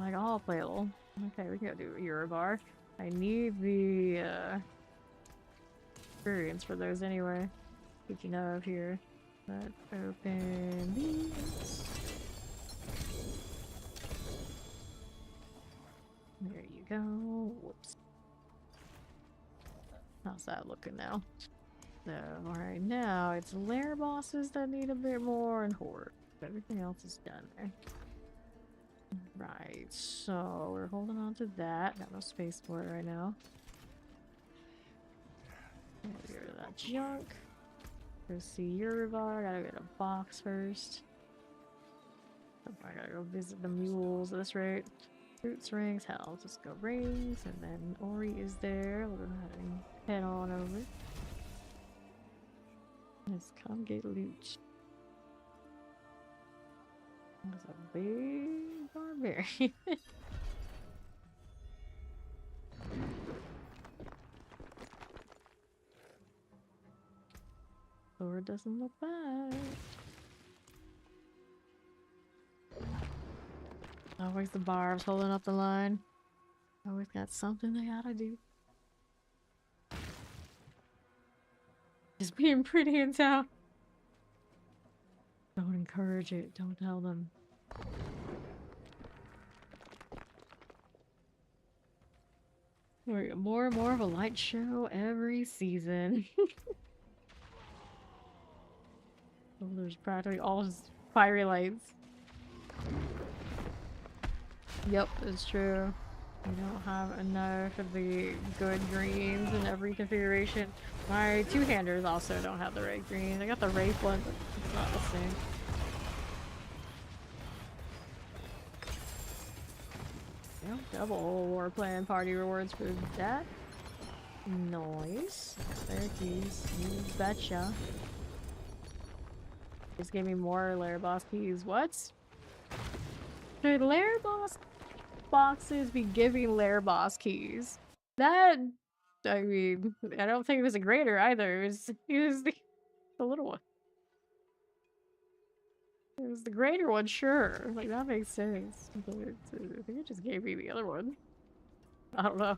like, all playable. Okay, we can go do a Eurobar. I need the experience for those anyway. What you know of here? Let's open these. There you go. Whoops. How's that looking now? So, right now, it's lair bosses that need a bit more and horde. Everything else is done there. Right, so we're holding on to that. Got no space for it right now. Get rid of that junk. Go see Yurvar. Gotta get a box first. I gotta go visit the mules at this rate. Roots, rings, hell, let's just go rings, and then Ori is there. We'll go ahead and head on over. Let's come get loot. There's a big barbarian. Or it doesn't look bad. Always the barbs holding up the line. Always got something they gotta do. Just being pretty in town. Don't encourage it. Don't tell them. We get more and more of a light show every season. Well, there's practically all just fiery lights. Yep, it's true. We don't have enough of the good greens in every configuration. My two-handers also don't have the right green. I got the Wraith one, but it's not the same. Yep, double war plan party rewards for that. Nice. There, keys. You betcha. Just gave me more lair boss keys. What? Should lair boss boxes be giving lair boss keys? That, I mean, I don't think it was a greater either. It was the little one. It was the greater one, sure. Like, that makes sense. But I think it just gave me the other one. I don't know.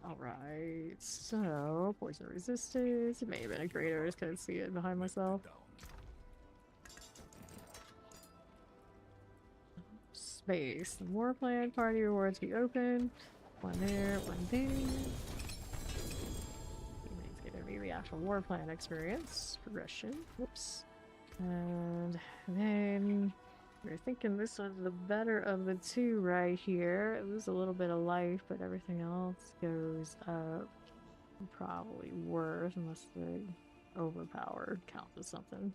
Alright, so poison resistance. It may have been a greater, I just couldn't see it behind myself. Space. The war plan party rewards be open. One there, one there. It's gonna be the actual war plan experience. Progression. Whoops. And then we're thinking this was the better of the two right here. It was a little bit of life, but everything else goes up. Probably worse, unless the overpowered counts as something.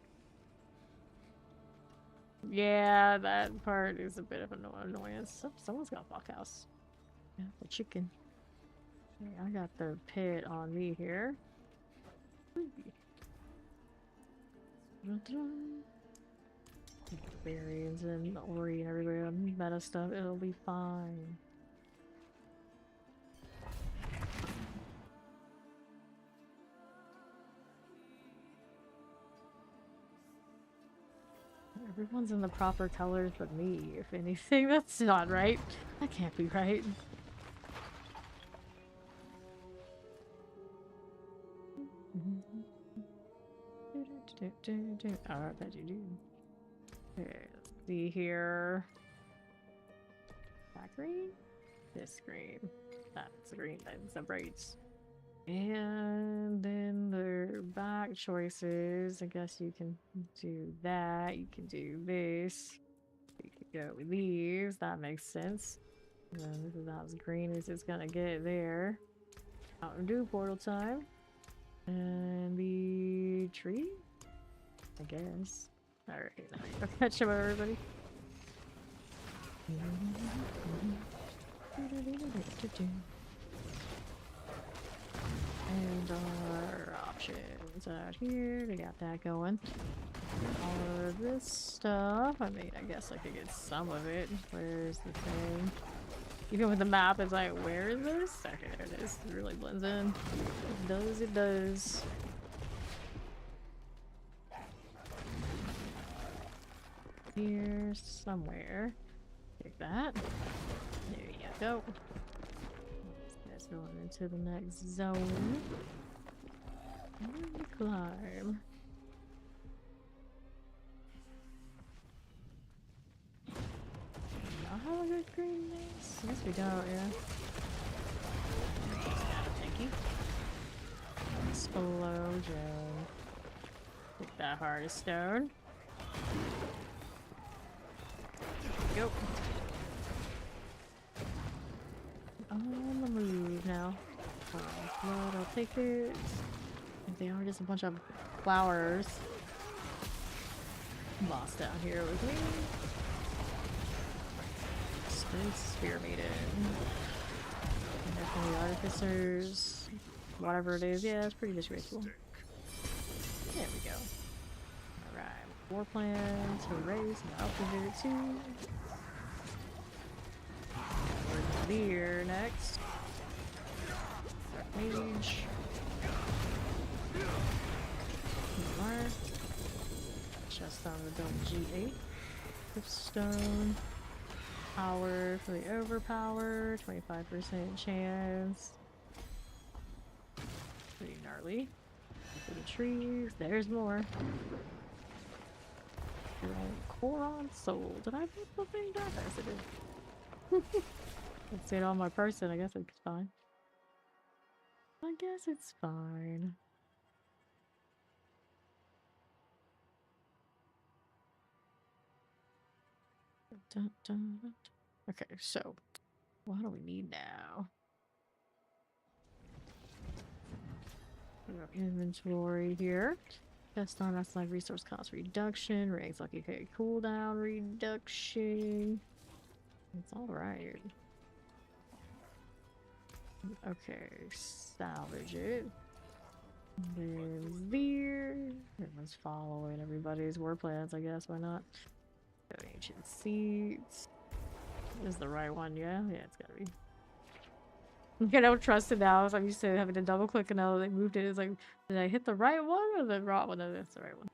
Yeah, that part is a bit of an annoyance. Oh, someone's got Buckhouse. Yeah, the chicken. Okay, I got the pit on me here. Barbarians and Ori and everywhere, meta stuff, it'll be fine. Everyone's in the proper colors but me, if anything. That's not right. That can't be right. Oh, I bet you do. Okay, let's see here. That green? This green. That's the green that separates. And then the back choices. I guess you can do that. You can do this. You can go with these. That makes sense. And then this is about as green as it's gonna get there. Mountain Dew portal time. And the tree? I guess. Alright, I'll catch up, everybody. And our options out here, we got that going. All of this stuff, I mean, I guess I could get some of it. Where's the thing? Even with the map, it's like, where is this? Okay, there it is. It really blends in. It does, it does. Here somewhere. Take that. There you go. That's going into the next zone. Let me climb. Not have a good green mace? I guess we don't, yeah. It's kind of tanky. Explosion. Hit that hard as stone. Go. On the move now. Blood, I'll take it. If they are just a bunch of flowers. Boss down here with me. Stay spear maiden. Definitely artificers. Whatever it is. Yeah, it's pretty disgraceful. There we go. Alright. War plan to raise my outfit too. We're here next. Dark Mage. More. Just on the double G8. Stone. Power for the overpower. 25% chance. Pretty gnarly. For the trees. There's more. Coron Soul. Did I put the thing down? Yes, I did. Let's see it on my person. I guess it's fine. I guess it's fine. Dun, dun, dun. Okay, so what do we need now? We have inventory here. Test on that's like resource cost reduction, ranks lucky hit cooldown reduction. It's alright. Okay, salvage it. There's Veer. Everyone's following everybody's war plans, I guess. Why not? Ancient seeds. Is the right one? Yeah, yeah, it's gotta be. I don't trust it now. So I'm used to having to double click and now they moved it. It's like, did I hit the right one or the wrong one? No, that's the right one.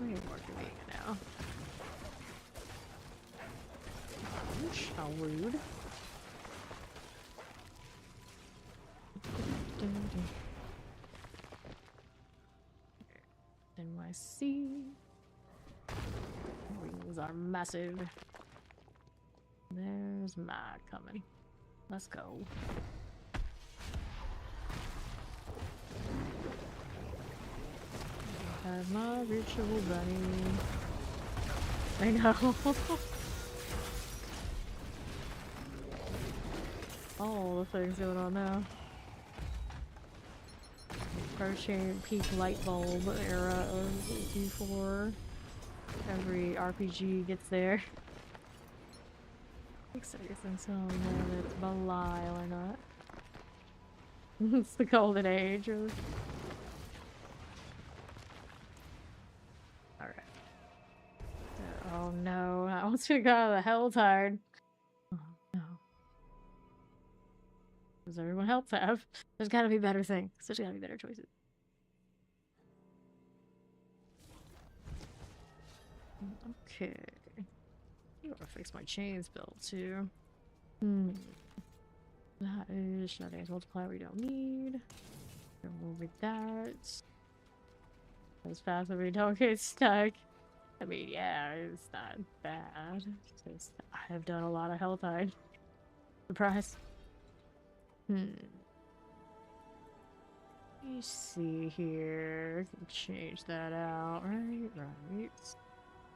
Way more convenient now. Ouch, how rude. NYC. Wings are massive. There's Matt coming. Let's go. Have my ritual bunny. I know. All the things going on now. Approaching peak light bulb era of D4. Every RPG gets there. Except until then it's Belial or not. It's the golden age. Or... Alright. Oh no, I almost got out of the hell tide. Oh no. Does everyone else have? There's gotta be better things. There's gotta be better choices. Okay. I gotta fix my chains build too. That is shenanigans multiplier we don't need. Remove that. As fast as we don't get stuck. I mean, yeah, it's not bad. It's just I have done a lot of Helltide. Surprise. Let me see here. I can change that out, right? Right.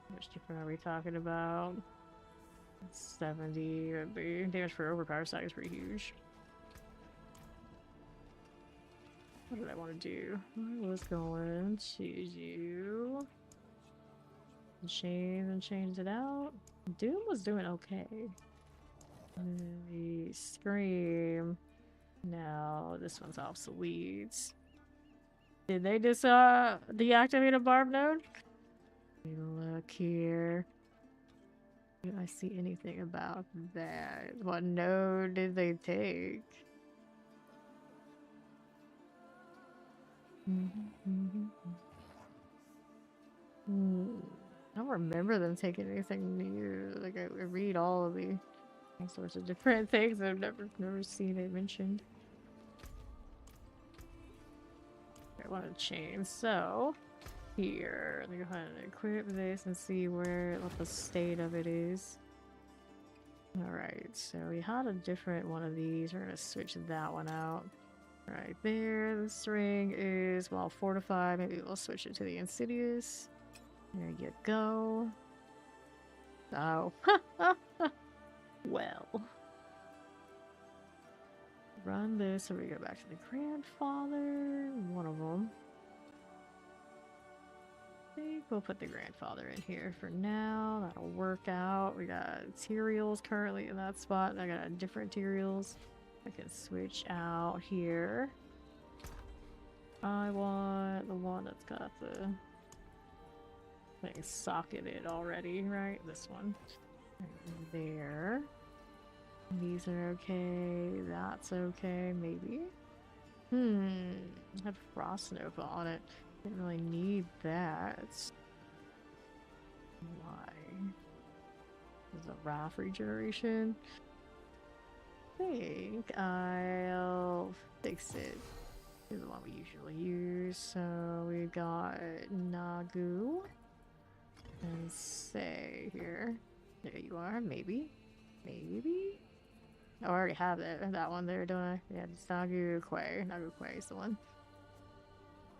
How much different are we talking about? 70 would be damage per overpower stack is pretty huge. What did I want to do? I was going to do chains and change it out. Doom was doing okay. The Scream. Now this one's obsolete. Did they just deactivate a barb node? Let me look here. Do I see anything about that? What node did they take? I don't remember them taking anything new. Like I read all of the All sorts of different things I've never seen it mentioned. I want to change, so here, let me go ahead and equip this and see what the state of it is. Alright, so we had a different one of these. We're gonna switch that one out. Right there, this ring is, well, fortified. Maybe we'll switch it to the insidious. There you go. Oh. Well. Run this, so we go back to the grandfather. One of them. I think we'll put the grandfather in here for now. That'll work out. We got materials currently in that spot. I got different materials. I can switch out here. I want the one that's got the thing socketed already, right? This one. Right there. These are okay. That's okay, maybe. Had Frost Nova on it. Didn't really need that. Why? There's a wrath regeneration. I think I'll fix it. This is the one we usually use. So we've got Nagu and Say here. There you are. Maybe. Maybe. Oh, I already have that one there, don't I? Yeah, it's Nagu Quay. Nagu Quay is the one.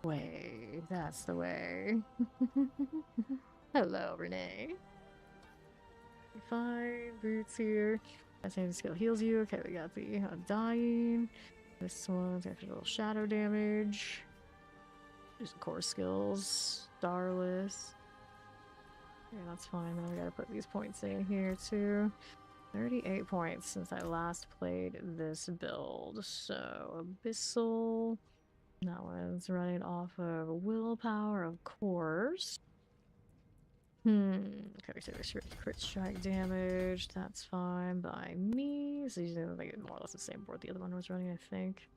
Way, that's the way. Hello, Renee. Fine, boots here. That same skill heals you. Okay, we got the dying. This one's got a little shadow damage. Just core skills. Starless. Yeah, that's fine. Then I gotta put these points in here too. 38 points since I last played this build. So, Abyssal. That one's running off of willpower, of course. Okay, so there's crit strike damage. That's fine by me. So usually they get more or less the same board the other one was running, I think.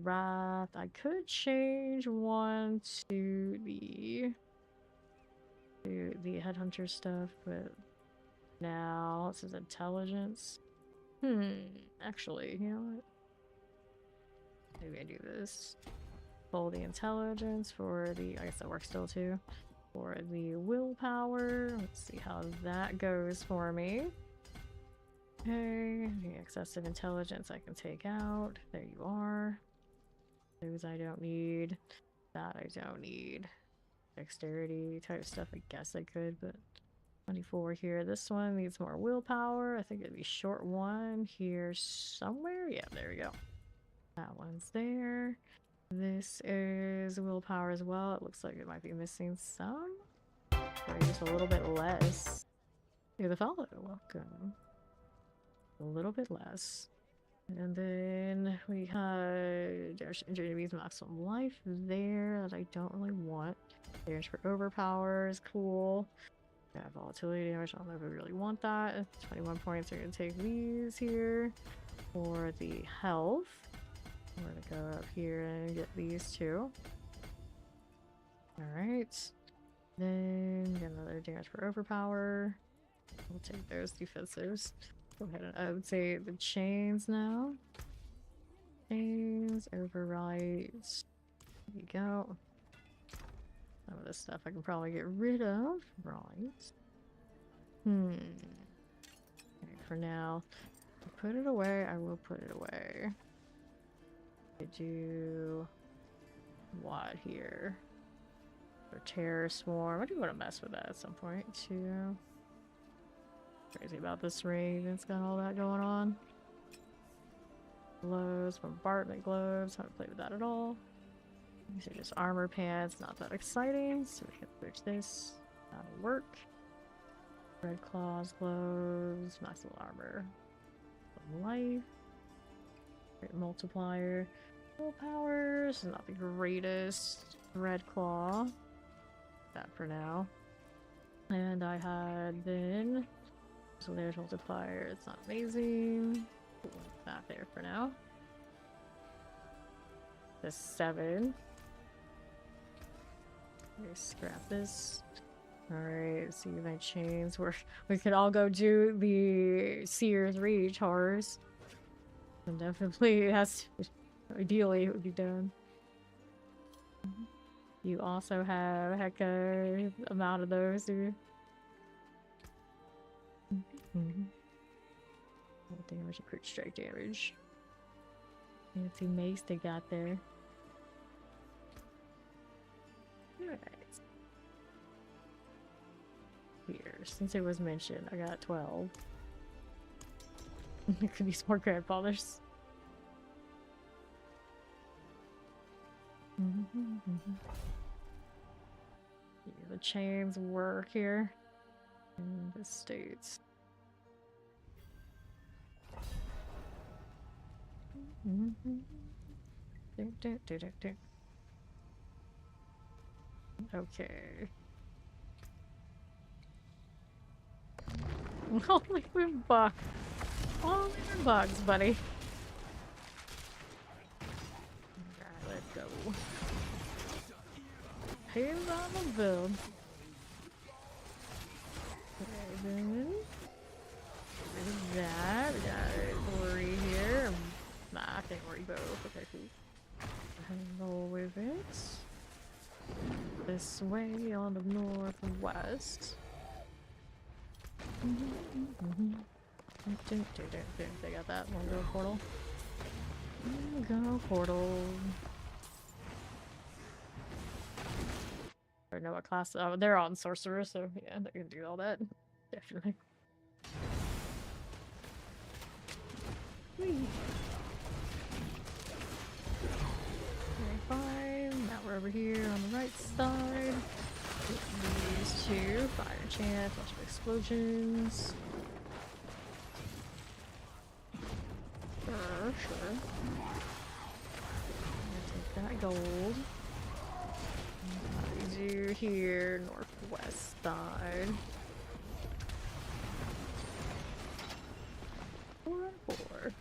Wrath. I could change one to the headhunter stuff, but now it says intelligence. Actually, you know what? Maybe I do this. Pull the intelligence for the, I guess that works still too. For the willpower, let's see how that goes for me. Okay, the excessive intelligence I can take out. There you are. Those I don't need. That I don't need. Dexterity type stuff, I guess I could, but 24 here. This one needs more willpower. I think it'd be short one here somewhere. Yeah, there we go. That one's there. This is willpower as well. It looks like it might be missing some. Or just a little bit less. You're the fellow. Welcome. A little bit less. And then we have Ingenuity's maximum life there that I don't really want. There's for overpower is cool. Yeah, volatility damage. I don't know if we really want that. 21 points are going to take these here. For the health. We're gonna go up here and get these two. Alright. Then get another damage for overpower. We'll take those defensives. Go ahead and I would say the chains now. Chains, overrides. There you go. Some of this stuff I can probably get rid of. Right. Okay, for now. Put it away, I will put it away. I do what here? For Terror Swarm. I do want to mess with that at some point too. Crazy about this ring. It's got all that going on. Gloves, bombardment gloves. Haven't played with that at all. These are just armor pants. Not that exciting. So we can switch this. That'll work. Red claws, gloves, nice little armor. Life. Great multiplier. Willpower is not the greatest. Red claw. That for now. And I had then. So there's multiplier. It's not amazing. Put that there for now. The 7. Okay, scrap this. Alright, see my chains. We could all go do the Sears Reach horrors. And definitely it has to, ideally it would be done. You also have a heck of amount of those, dude. What damage? Crit strike damage. Fancy mace they got there. Alright. Here, since it was mentioned, I got 12. There could be some more grandfathers. Yeah, the chains work here in the States. Okay. Only with bugs. Only with bugs, buddy. Alright, let's go. Hands on the build. Okay, then. There's that. We got 3 here. Nah, I can't worry both. Okay, cool. Handle with it. This way on the northwest. They got that. Wanna go portal? Go portal. I don't know what class. Oh, they're on sorcerer, so yeah, they're gonna do all that. Definitely. Whee. Okay, fine. Now we're over here on the right side. These 2. Fire chance, bunch of explosions. Sure. Take that gold. Do here, northwest side. 4 and 4.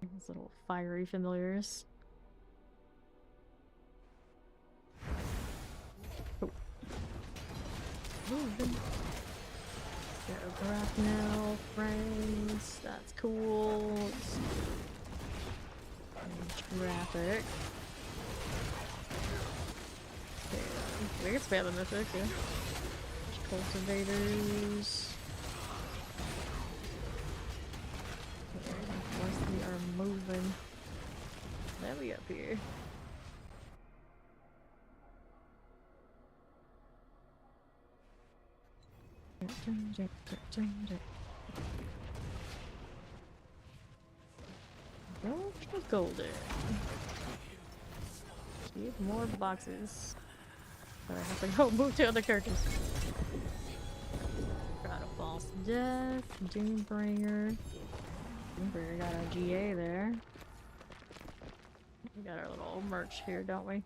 These little fiery familiars. Oh. Got a grapnel, friends. That's cool. Traffic. We can expand on this, okay. Cultivators. Okay, once we are moving. Then we up here. Go golden. Need more boxes. I have to go move to other characters. Got a false death, Doombringer. Doombringer got our GA there. We got our little merch here, don't we?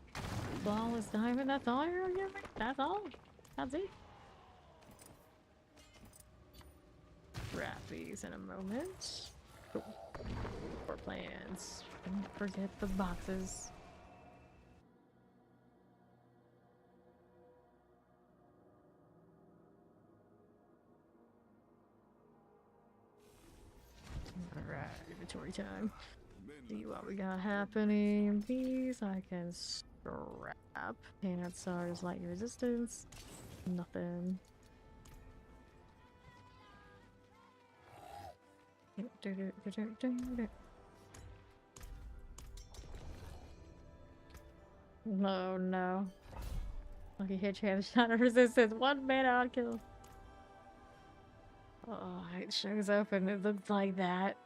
Flawless diamond, that's all you're gonna give me? That's all? That's it? Wrap these in a moment. Cool. For plans. Don't forget the boxes. Alright, inventory time. See what we got happening. These I can scrap. Pants are just light resistance. Nothing. No, no. Lucky hitch hand shot of resistance. 1 mana on kill. Oh, it shows up and it looks like that.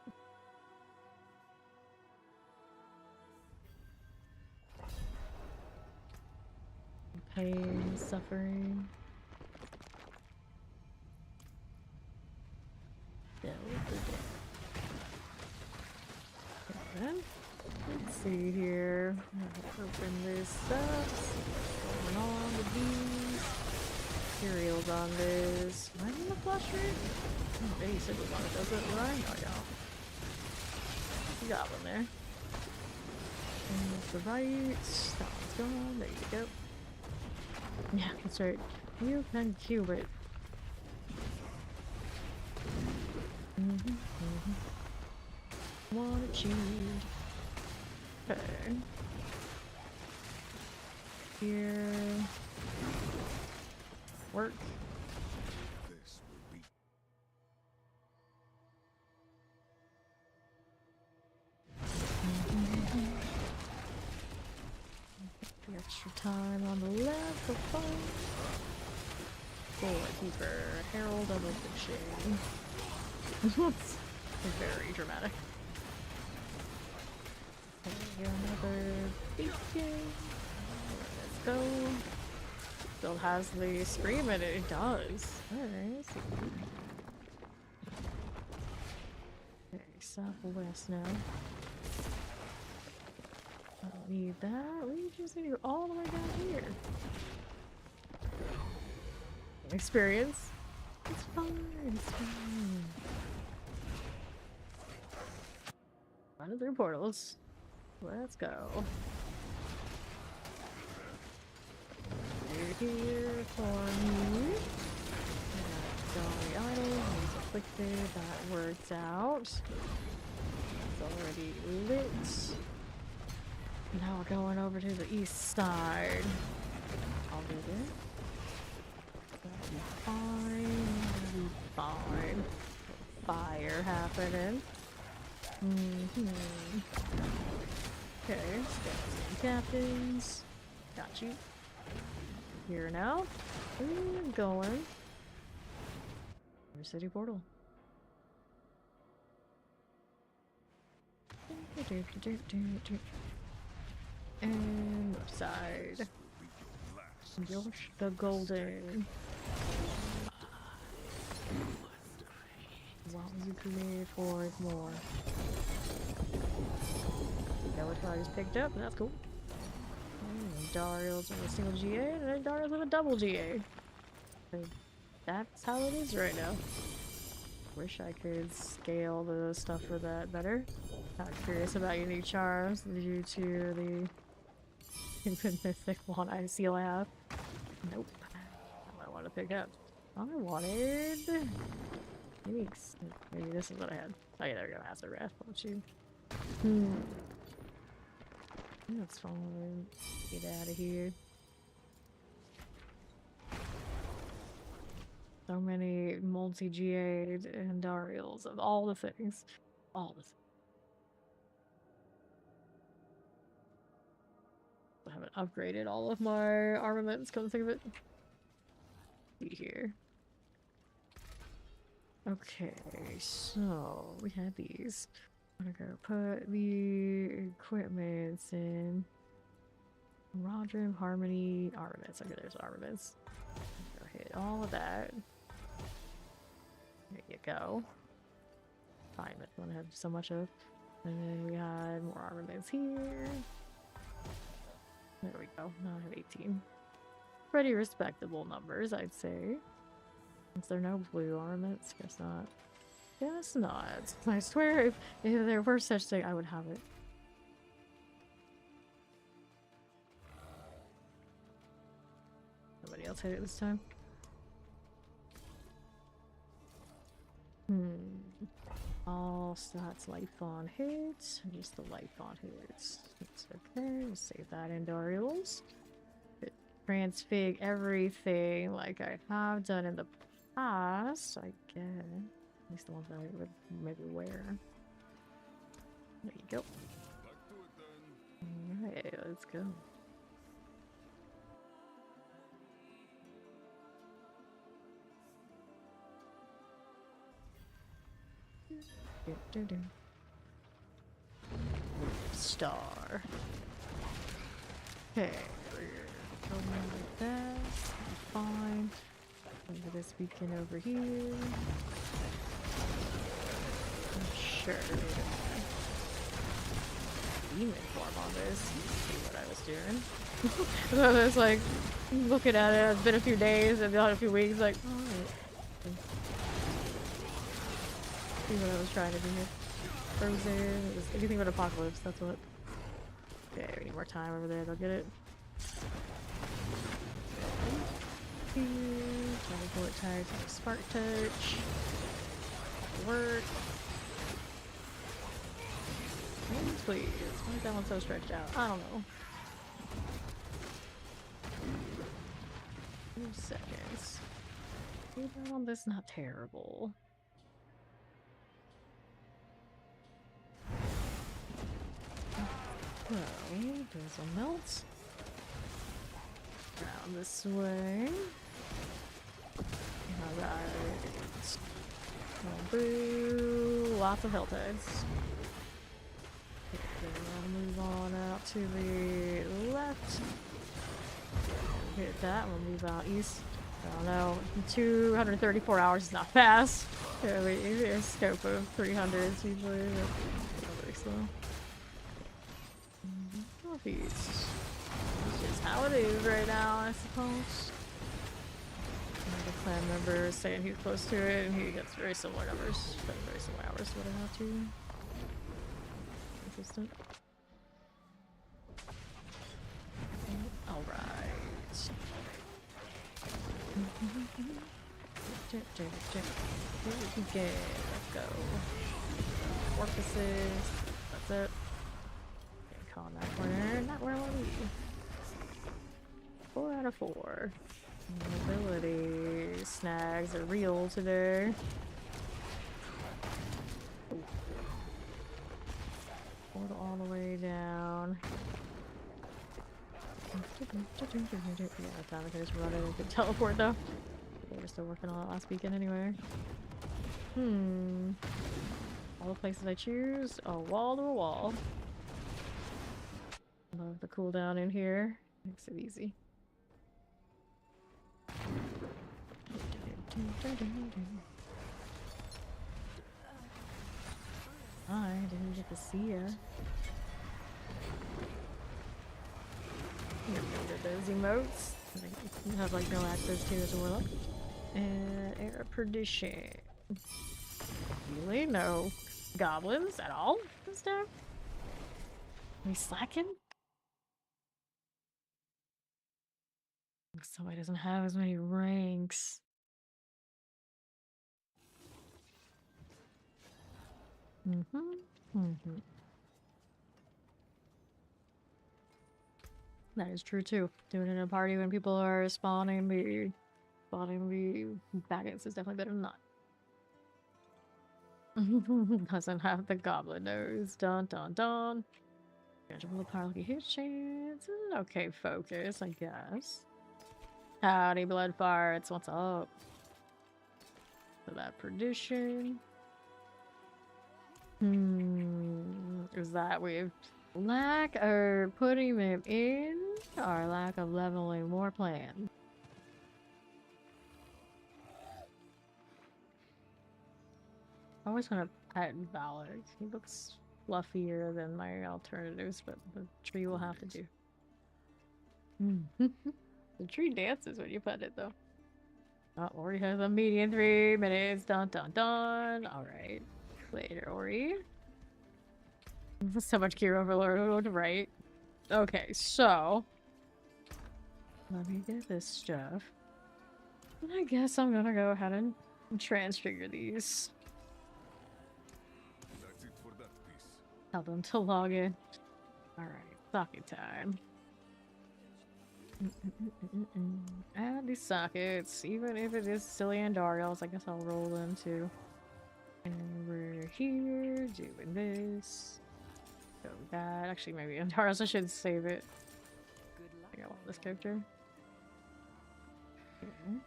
Pain, suffering. Let's see here. Open this up. Going on with these. Cereals on this. Am I in the flush rate? Oh, they said we wanted those, right? Oh, yeah. You got one there. And the right. That one's gone. There you go. Yeah, that's right. You can cube it. Wanna cheat. Okay. Here. Work. This will be The extra time on the left for fun. Keeper, Herald of Affliction. Very dramatic. Okay, another beacon. Let's go. Still has the scream in it. It does. Alright. Okay, southwest now. I don't need that. We just need to go all the way down here. Experience. It's fine. It's fine. Running through portals. Let's go. You're here for me. Dolly Idol, he's afflicted. That works out. It's already lit. Now we're going over to the east side. I'll do this. That'll be fine. That'll be fine. Fire happening. Okay, skeleton captains. Got you. Here now. Ooh, going. City portal. And north side. Josh the Golden. What was you created for is more. Skeleton is picked up, that's cool. Dariel's with a single GA, and then Dariel's with a double GA. So that's how it is right now. Wish I could scale the stuff for that better. Not curious about unique charms due to the infinite mythic one I seal I have. Nope. Not what I want to pick up. I wanted uniques. Maybe this is what I had. Oh yeah, there we go. Acid Wrath, won't you? That's fine. Get out of here. So many multi-GA'd and Dariels of all the things. All the things. I haven't upgraded all of my armaments, come to think of it. See here. Okay, so we have these. I'm gonna put the equipments in. Rodrim, Harmony, armaments. Okay, there's armaments. Go hit all of that. There you go. Fine, I don't have so much of. And then we had more armaments here. There we go. Now I have 18. Pretty respectable numbers, I'd say. Since there are no blue armaments, guess not. Guess not. I swear, if there were such thing, I would have it. Nobody else hit it this time. All stats life on hits. Just the life on hits. It's okay. We'll save that in Dariel's. Transfig everything like I have done in the past, I guess. At least the ones that I would maybe wear. There you go. Alright, let's go. Star. Okay, we're going like that. Fine. Over this beacon over here. Sure. Demon form on this. See what I was doing. So I was like looking at it. It's been a few days and not a few weeks. Like, alright. See what I was trying to do here. Frozen. It was anything but apocalypse. That's what. Okay, we need more time over there. They'll get it. Double bullet tags, spark touch. Work. Please. Why is that one so stretched out? I don't know. 2 seconds. Even on this, not terrible. Well, there's a melt. Around this way. Alright. Boo! Lots of hell tags. I'll move on out to the left. Hit that. We'll move out east. I don't know. 234 hours is not fast. Yeah, a scope of 300s usually. Very slow. Northeast. That's just how it is right now, I suppose. The clan member is saying he's close to it, and he gets very similar numbers. Very similar hours to what I have to. Consistent. Alright. Okay, let's go. Orifices. That's it. Okay, call that corner. Not where I want to be. 4 out of 4. Mobility snags are real today. Ooh. Portal all the way down. Yeah, I thought I could just run it and could teleport though. They were still working on it last weekend anyway. All the places I choose, a wall to a wall. Love the cooldown in here. Makes it easy. I didn't get to see ya. Remember those emotes that you have like no access to as a warlock. And air perdition. Really? No goblins at all this time? Are we slacking? Somebody doesn't have as many ranks. That is true too. Doing it in a party when people are spawning the baggins is definitely better than not. Doesn't have the goblin nose. Dun dun dun. Manageable power lucky hit chance. Okay, focus, I guess. Howdy, blood farts. What's up? So that perdition. Is that with lack of putting them in, or lack of leveling more plans? I always want to pet Valak. He looks fluffier than my alternatives, but the tree will have to do. The tree dances when you pet it, though. Oh, Ori has a meeting in 3 minutes. Dun dun dun. Alright. Later, Ori. So much gear overload, right? Okay, so let me get this stuff. And I guess I'm gonna go ahead and transfigure these. That's it for that piece. Tell them to log in. Alright, socket time. Add these sockets, even if it is silly and Dariel's, I guess I'll roll them too. And we're here doing this. So that actually maybe Antaros, I should save it. I got this character. Okay.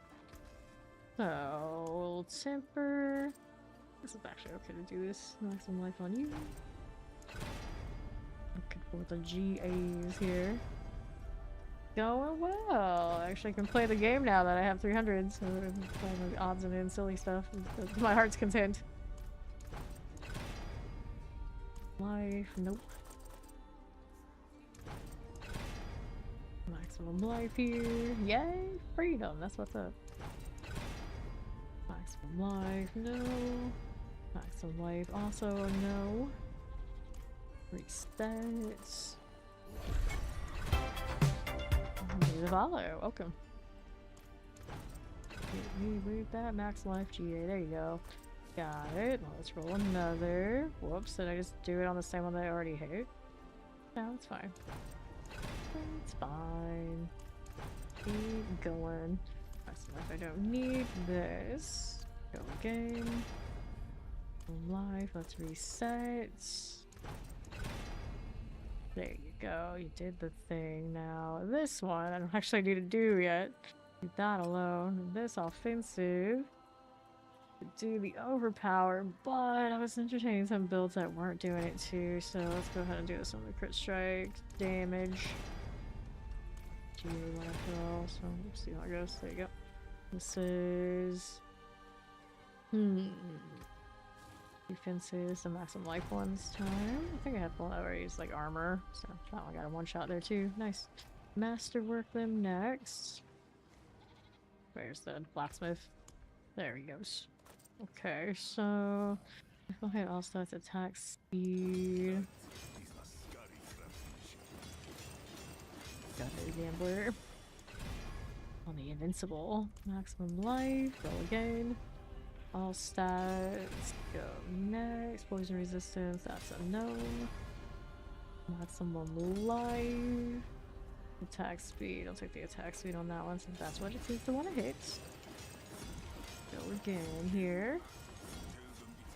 So temper. This is actually okay to do this. Knock some life on you. Looking for the GAs here. Going well. Actually, I can play the game now that I have 300, so I'm playing the odds and ends, silly stuff. My heart's content. Life, nope. Maximum life here. Yay! Freedom, that's what's up. Maximum life, no. Maximum life, also no. Resets. Follow, welcome. Hit me with that max life GA. There you go. Got it. Well, let's roll another. Whoops, did I just do it on the same one that I already hit? No, it's fine. It's fine. Keep going. That's enough. I don't need this. Go again. Life. Let's reset. There you go. You did the thing. Now this one I don't actually need to do yet. Leave that alone. This offensive. Do the overpower, but I was entertaining some builds that weren't doing it too, so let's go ahead and do this on the crit strike damage. Gee, one after all, so let's see how it goes. There you go. This is defenses, the maximum life one this time. I think I have one that already used like armor, so that one got a one shot there too. Nice. Masterwork them next. Where's the blacksmith? There he goes. Okay, so if I hit all stats, attack speed. Got a gambler. On the invincible. Maximum life. Roll again. All stats. Go next. Poison resistance. That's a no. Maximum life. Attack speed. I'll take the attack speed on that one since that's what it seems to want to hit. Go again here.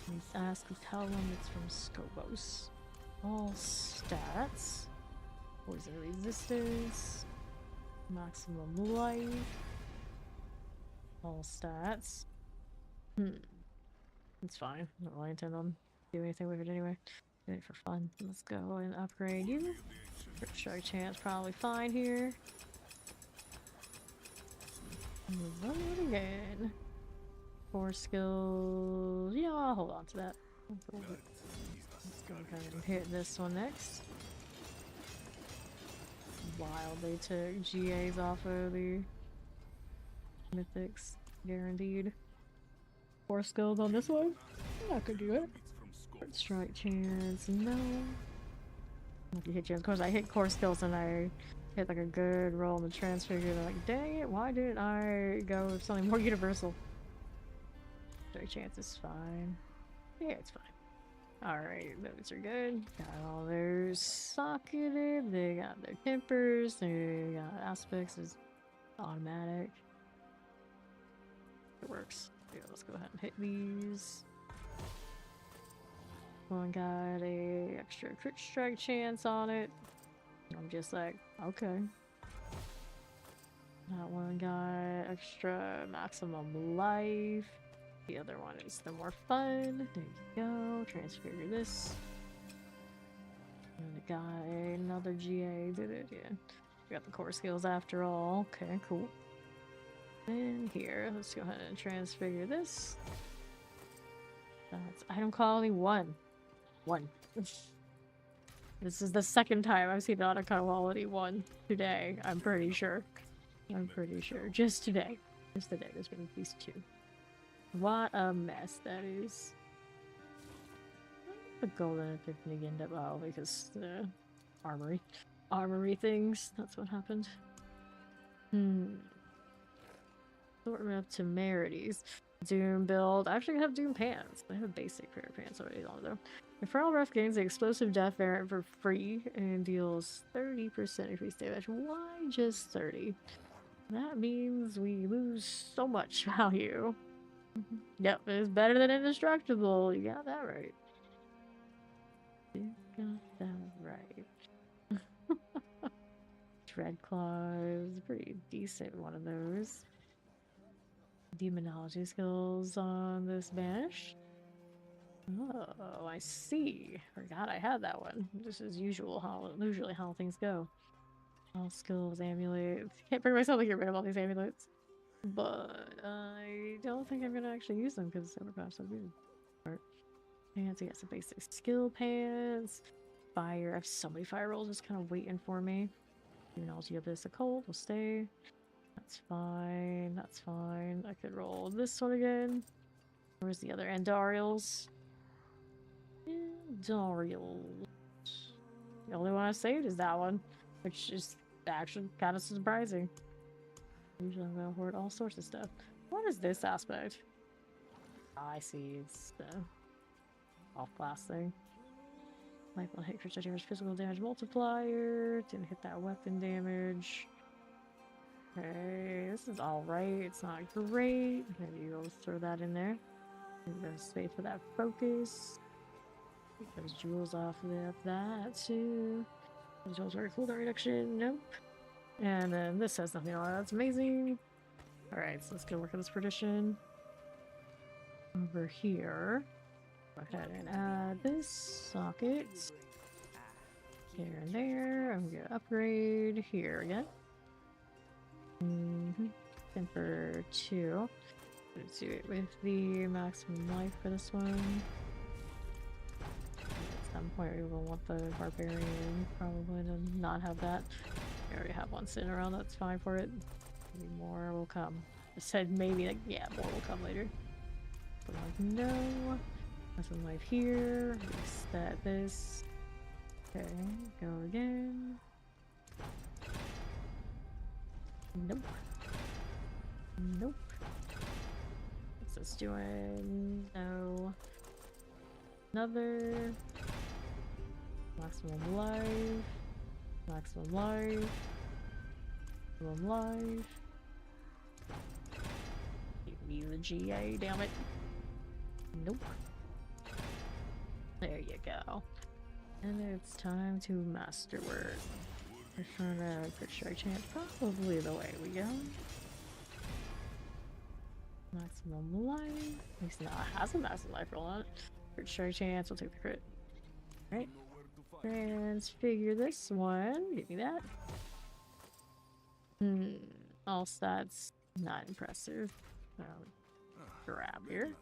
Let's ask to tell them it's from Scobos. All stats. Poison resistance. Maximum life. All stats. It's fine. I don't really intend on doing anything with it anyway. Doing it for fun. Let's go and upgrade you. Crit strike chance probably fine here. Run it again. 4 skills. Yeah, I'll hold on to that. Let's go ahead and hit this one next. Wild, they took GAs off of the mythics, guaranteed. 4 skills on this one. I could do it. Crit strike chance, no. If you hit you, of course, I hit core skills and I hit like a good roll in the transfigure. They're like, dang it, why didn't I go with something more universal? Chance is fine. Yeah, it's fine. Alright, those are good. Got all theirs socketed. They got their tempers. They got aspects is automatic. It works. Yeah, let's go ahead and hit these. One got a extra crit strike chance on it. I'm just like, okay. That one got extra maximum life. The other one is the more fun. There you go. Transfigure this. And it got another GA. Did it? Yeah. We got the core skills after all. Okay, cool. And here, let's go ahead and transfigure this. That's item quality 1. 1. This is the second time I've seen item quality 1 today. I'm pretty sure. I'm pretty sure. Just today. Just today. There's been at least 2. What a mess that is. The golden epiphany end up because the armory things. That's what happened. Assortment of temerities. Doom build. I actually have Doom pants. I have a basic pair of pants already on though. Infernal Breath gains the explosive death variant for free and deals 30% increased damage. Why just 30? That means we lose so much value. Yep, it's better than indestructible. You got that right. You got that right. Dreadclaw is pretty decent one of those. Demonology skills on this banish. Oh, I see. Forgot I had that one. This is usually how things go. All skills, amulets. Can't bring myself to get rid of all these amulets. But I don't think I'm gonna actually use them because overpower's so good. Pants, I got some basic skill pants. Fire, I have so many fire rolls just kind of waiting for me. Demonology of this occult will stay. That's fine, that's fine. I could roll this one again. Where's the other Andariels? Andariels. The only one I saved is that one, which is actually kind of surprising. Usually I'm gonna hoard all sorts of stuff. What is this aspect? Oh, I see. It's the off-class thing. Life will hit critical damage, physical damage multiplier. Didn't hit that weapon damage. Okay, this is alright. It's not great. Maybe you'll throw that in there. Just wait for that focus. Take those jewels off of that too. Those jewels are cooldown reduction. Nope. And then this has nothing on it. That's amazing. Alright, so let's go work on this perdition. Over here. Go ahead and add this socket. Here and there. I'm gonna upgrade here again. Temper 2. Let's do it with the maximum life for this one. At some point we will want the barbarian probably to not have that. We already have one sitting around, that's fine for it. Maybe more will come. I said maybe, like, yeah, more will come later. But like, no. Maximum life here. Reset this. Okay, go again. Nope. Nope. What's this doing? No. Another. Maximum life. Maximum life. Maximum life. Give me the GA, damn it. Nope. There you go. And it's time to masterwork. Return a quick strike chance. Probably the way we go. Maximum life. At least now it has a maximum life roll on it. Crit strike chance. We'll take the crit. Right. Transfigure this one. Give me that. All stats not impressive. So grab here.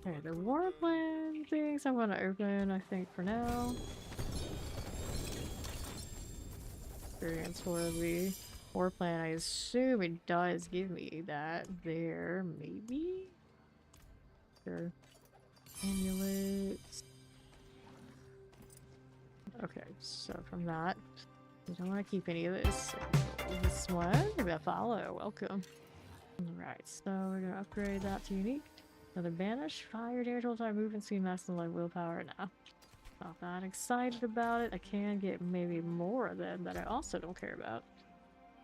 Okay, the warpland things I'm gonna open, I think, for now. Experience for the warpland. I assume it does give me that there, maybe? Sure. Amulets. Okay, so from that, we don't want to keep any of this. This one, maybe a follow. Welcome. Alright, so we're gonna upgrade that to unique. Another banish, fire damage all time, movement speed, maximum life, willpower now. Not that excited about it. I can get maybe more of them that I also don't care about.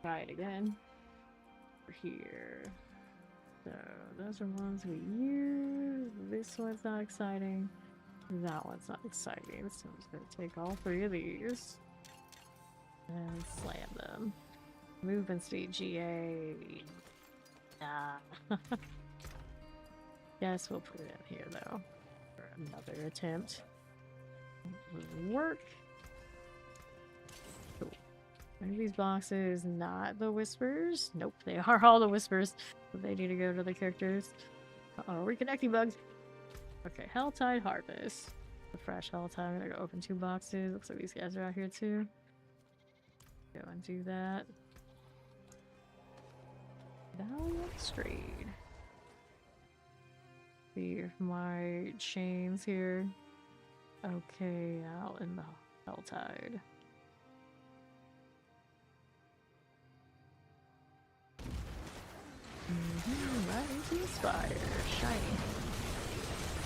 Try it again. Over here. So those are ones we use. This one's not exciting. That one's not exciting. So I'm just gonna take all three of these and slam them. Movement speed GA. Nah. Yes, we'll put it in here though. For another attempt. Would work. Cool. Are these boxes not the whispers? Nope, they are all the whispers. But they need to go to the characters. Uh-oh, reconnecting bugs. Okay, Helltide Harvest. The fresh Helltide. I'm gonna go open 2 boxes. Looks like these guys are out here too. Go and do that. Valiant Strayed. See if my chains here. Okay, out in the Helltide. Right, Inspire. Shiny.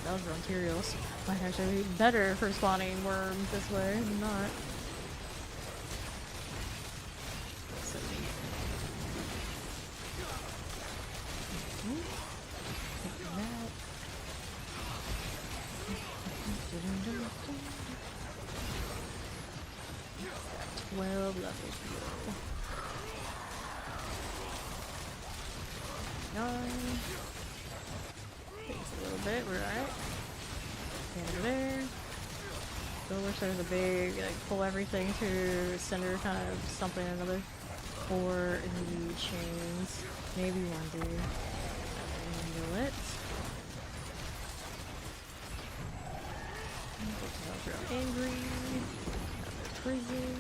Those are materials. Might actually be better for spawning worms this way than not. So neat. That. 12 levels. 9. Takes a little bit, we're alright. Over there. Still wish there was a big, like, pull everything to center kind of something or another. Or in the chains. Maybe one day. Amulet. Real angry. Another prison.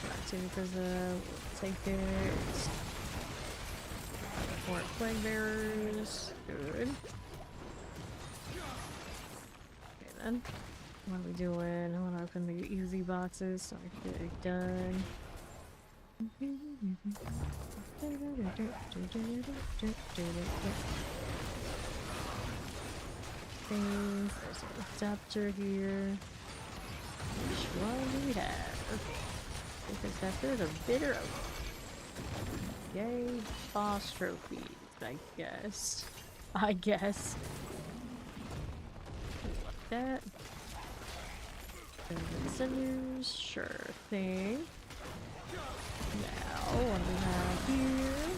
Back to prison. We'll take it. More plague bearers. Good. Okay then. What are we doing? I want to open the easy boxes so I can get it done. Things. There's an adapter here. Which one do we have? Because that there's a bitter oak. Yay, boss trophies, I guess. I guess. Like that. Cinders, sure thing. Now, what do we have here?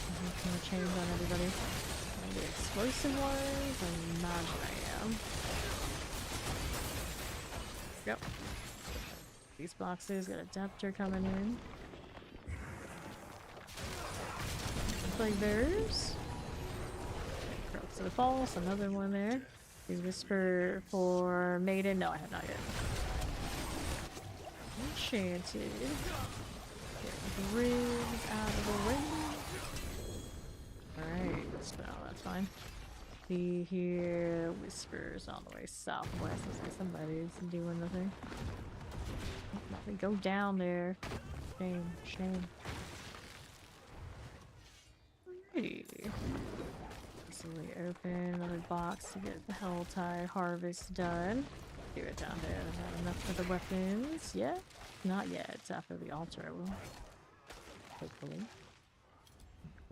I'm gonna change on everybody. The explosive ones, I imagine I am. Yep. These boxes got adapter coming in. Like bears. Crux of the False, another one there. The Whisper for Maiden. No, I have not yet. Enchanted. Get the ribs out of the way. Alright, so that's fine. See here, Whispers all the way southwest. Looks like somebody's doing the thing. Nothing. Go down there. Shame, shame. Alrighty. So we open another box to get the Helltide Harvest done. Do it down there. Not enough for the weapons yet? Not yet. It's after the altar, I will. Hopefully.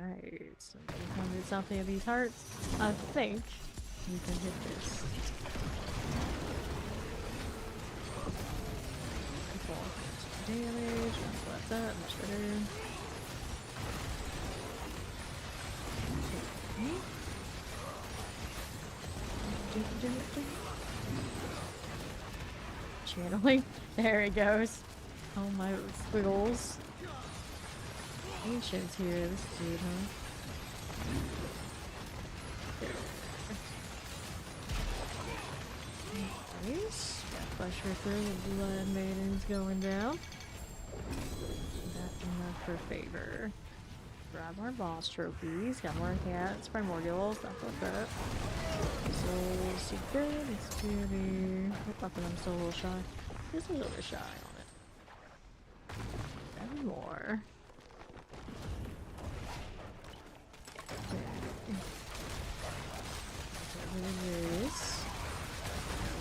Alright, so 100 something of these hearts. I think we can hit this. Damage, that's that, much better. Channeling. There it goes. Oh my squiggles. Ancients here, this dude, huh? Nice. Pressure through the Blood Maiden's going down. That's enough for favor. Grab our boss trophies. Got more cats, primordials, stuff like that. Soul secret. It's beauty. Hope I'm still a little shy. Just a little bit shy on it. And more. This.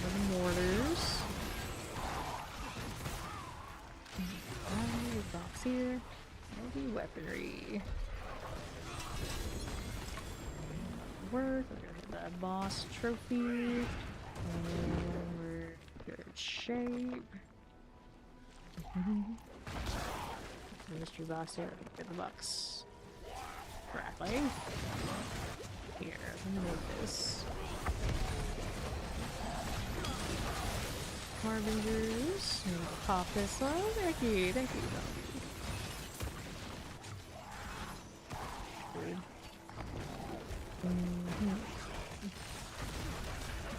Little mortars. Box here. Heavy weaponry. Work. We're gonna hit that boss trophy. And we're in good shape. Mystery box here. Get the box. Crackling. Here, let me move this. Harbingers. Pop this one. Thank you, thank you.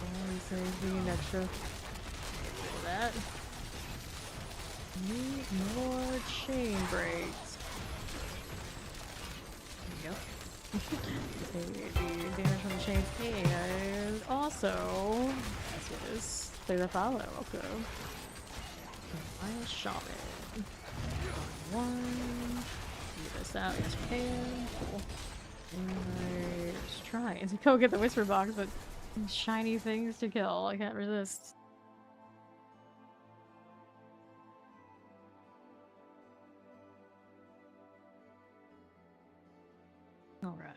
Always saves being extra. Look at that. Need more chain breaks. Yep. The damage from the chains and also that's what it is. Play the follow also. Wild Shaman. One. Get this out, yes we can. Cool. Let's try to go get the Whisper box, but shiny things to kill. I can't resist. Alright.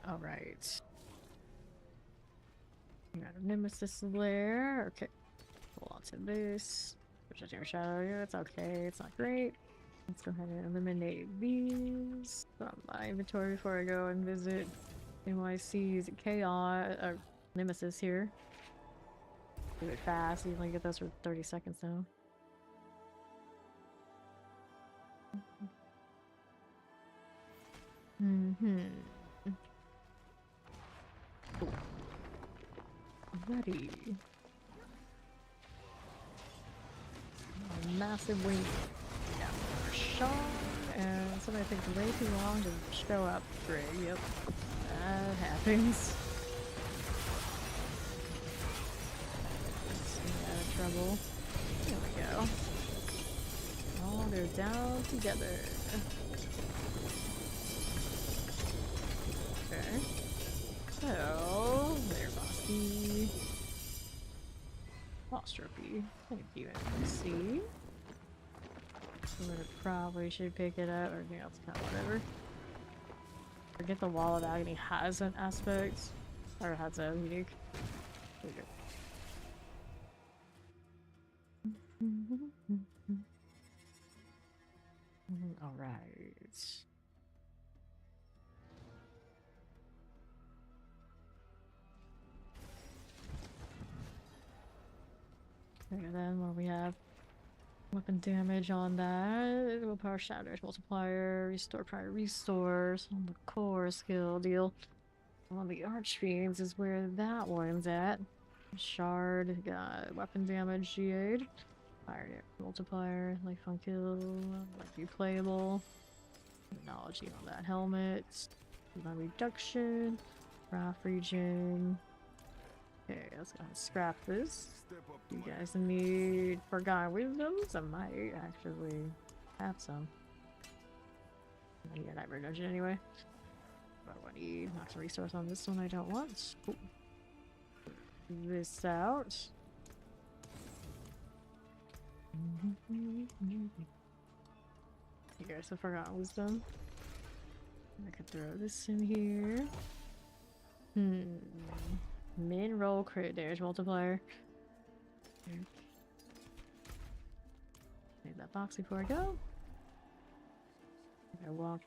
Alright. Got a Nemesis Lair. Okay. Hold on to this. Projecting shadow. Yeah, it's okay. It's not great. Let's go ahead and eliminate these from my inventory before I go and visit NYC's Chaos or Nemesis here. Do it fast. You only get those for 30 seconds now. Ready. A massive wing. Yeah, shot, and somebody takes way too long to show up. Great, yep. That happens. trouble. There we go. All go down together. Okay. So, there, Bosky. Lost trophy. Thank you, NPC. I'm gonna probably should pick it up, or anything else, kind of whatever. Forget the Wall of Agony has an aspect, or has a unique. There we go. Alright. Okay, then what do we have? Weapon damage on that. Willpower shatters, multiplier, restore prior restores on the core skill deal. On the Archfiends is where that one's at. Shard, got weapon damage, G8. Fire multiplier, life on kill, like replayable. Technology on that helmet. Reduction, wrath regen. Okay, let's go ahead and scrap this. You guys need Forgotten Wisdoms? I might actually have some. I need a Nightmare Dungeon anyway. What do I need? Max resource on this one I don't want. Cool. This out. Here's the Forgotten Wisdom. I could throw this in here. Min roll crit damage multiplier. Save that box before I go. I walk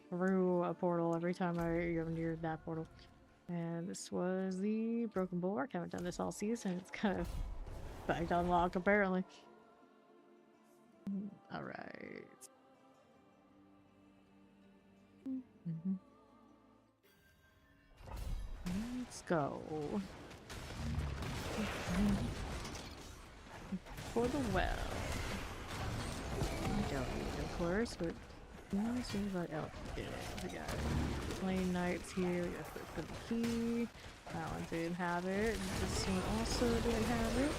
through a portal every time I go near that portal. And this was the Broken Bulwark. I haven't done this all season. It's kind of back unlocked apparently. Alright. Let's go. For the well. I don't need, of course, but seems like yeah, we got Plain Knights here. We got the key. That one didn't have it. This one also didn't have it.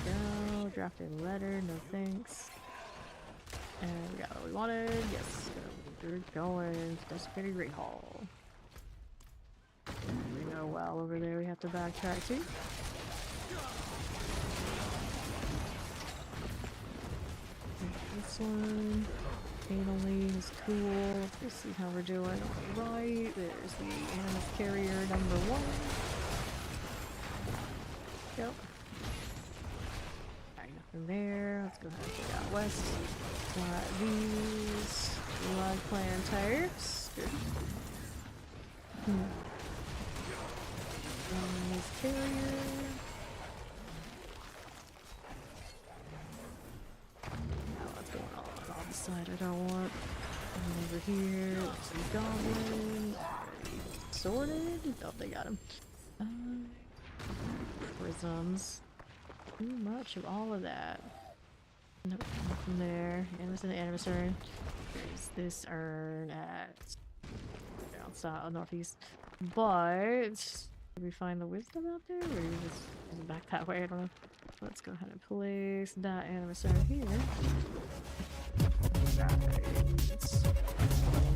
Go. Drafted letter. No thanks. And we got what we wanted. Yes. We're going to Desecrated Great Hall. We know well over there we have to backtrack to. This one. Anally is cool. Let's see how we're doing. Right. There's the Animus Carrier number 1. Yep. Alright, nothing there. Let's go ahead and check out west. Got these Blood Clan tires. Good. Animus Carrier. Side I don't want. And over here, some goblin. Sorted? Oh, they got him. Prisms. Too much of all of that. Nope, nothing there. And what's in the Animus urn? There's this urn at down south, northeast. But did we find the wisdom out there? Or is it back that way? I don't know. Let's go ahead and place that Animus urn here.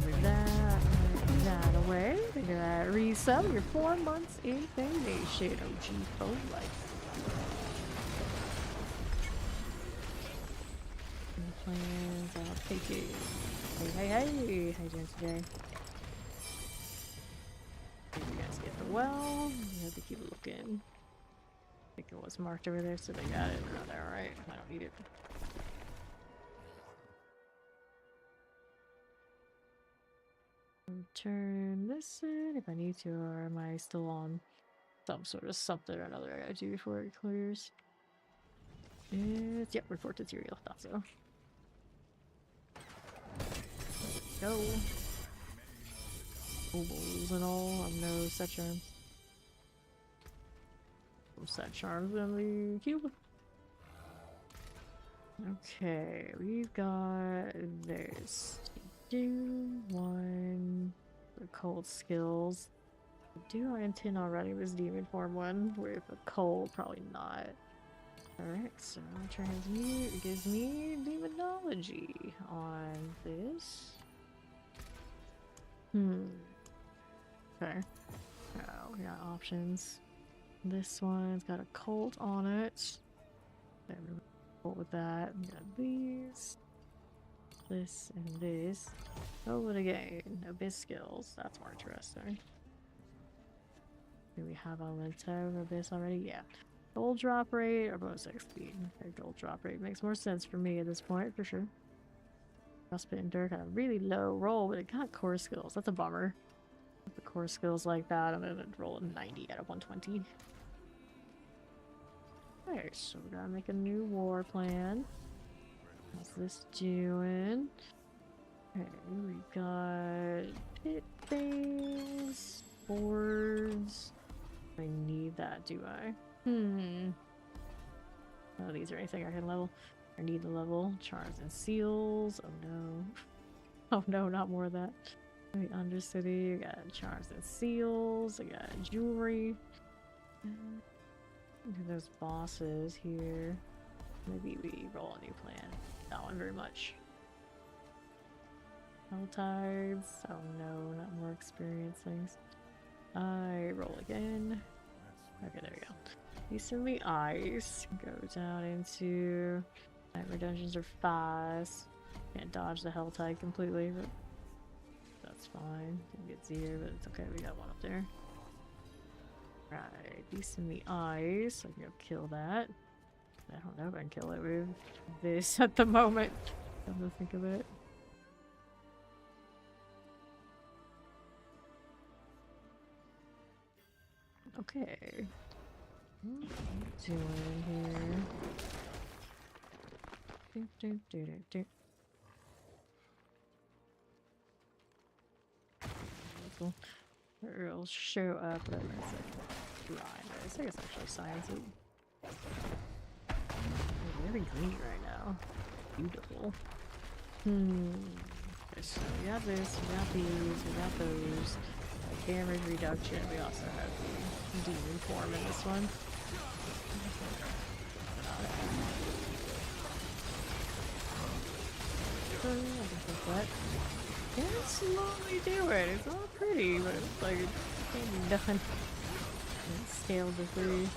Move that away. Look at that resub. You're 4 months in Foundation. OG for life. Plans, I'll take it. Hey, how you doing today? You guys get the well. You have to keep looking. I think it was marked over there, so they got it. Oh, they're alright. I don't need it. Turn this in if I need to, or am I still on some sort of something or another I gotta do before it clears? It's, yep, report to Serial. Thought so. Go. Kobolds and all. I'm no set charms. No set charms in the cube. Okay, we've got this. Do one. The cold skills. Do I intend on running this demon form one with a cold? Probably not. Alright, so transmute gives me demonology on this. Okay. Oh, we got options. This one's got a cult on it. What with that? We got these. This and this. Oh, what again? Abyss skills. That's more interesting. Do we have a Lento Abyss already? Yeah. Gold drop rate or bonus XP? Okay, gold drop rate makes more sense for me at this point, for sure. Frostbite and Dirk had a really low roll, but it got core skills. That's a bummer. With the core skills like that, I'm gonna roll a 90 out of 120. Alright, so we gotta make a new war plan. How's this doing? Okay, we got pit things, boards. I need that, do I? None of these are anything I can level. I need to level. Charms and seals. Oh no. Oh no, not more of that. Wait, Undercity. I got charms and seals. I got jewelry. Look at those bosses here. Maybe we roll a new plan. Not one very much. Hell tides. Oh no, not more experience things. I roll again. Okay, there we go. Decently ice. Go down into nightmare dungeons are fast. Can't dodge the hell tide completely, but that's fine. Didn't get zero, but it's okay. We got one up there. Right, decently ice. I can go kill that. I don't know if I can kill it with this at the moment. Come to think of it. Okay. What am I doing here? It'll show up, but it's like blind. I guess actually science it. Very green right now. Beautiful. Okay, so we got this, we got these, we got those. Damage reduction. We also have the demon form in this one. Yeah, it's slowly doing. It's all pretty, but it's like it can't be done. It's scaled to 3.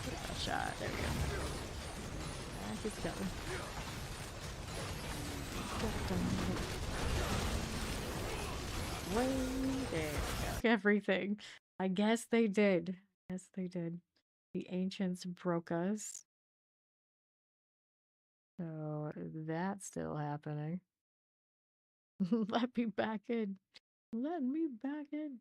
A shot. There we go. Back it's going. Way there we go. Everything. I guess they did. Yes, they did. The ancients broke us. So that's still happening. Let me back in. Let me back in.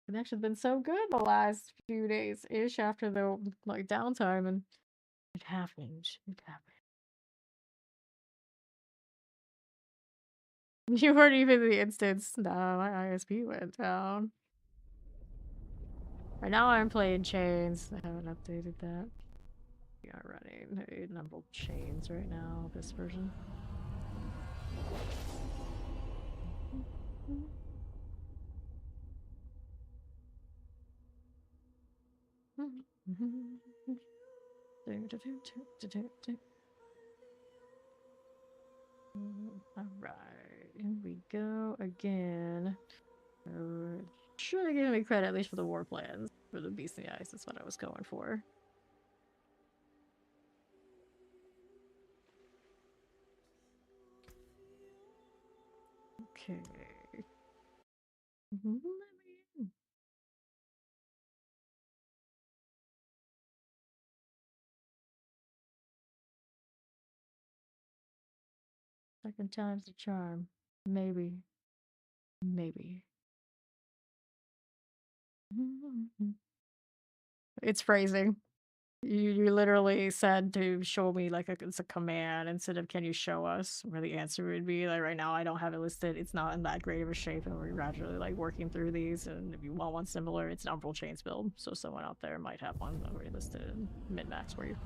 Connection's been so good the last few days-ish after the like downtime, and it happened. It happened. You weren't even in the instance. No, my ISP went down. Right now I'm playing chains. I haven't updated that. We are running a number of chains right now, this version. Alright, here we go again. Should have given me credit at least for the war plans. For the Beast in the Ice, that's what I was going for. Okay. Let me in. Second time's the charm. Maybe. Maybe. It's phrasing. You literally said to show me like it's a command instead of can you show us, where the answer would be like right now I don't have it listed. It's not in that great of a shape, and we're gradually like working through these. And if you want one similar, it's an Umbral Chains build, so someone out there might have one already listed in min-max for you.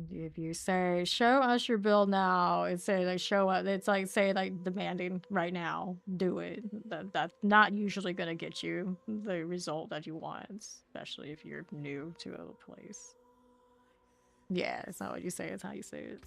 If you say show us your build now, it's say like show up. It's like say like demanding right now, do it. That's not usually gonna get you the result that you want, especially if you're new to a place. Yeah, it's not what you say; it's how you say it.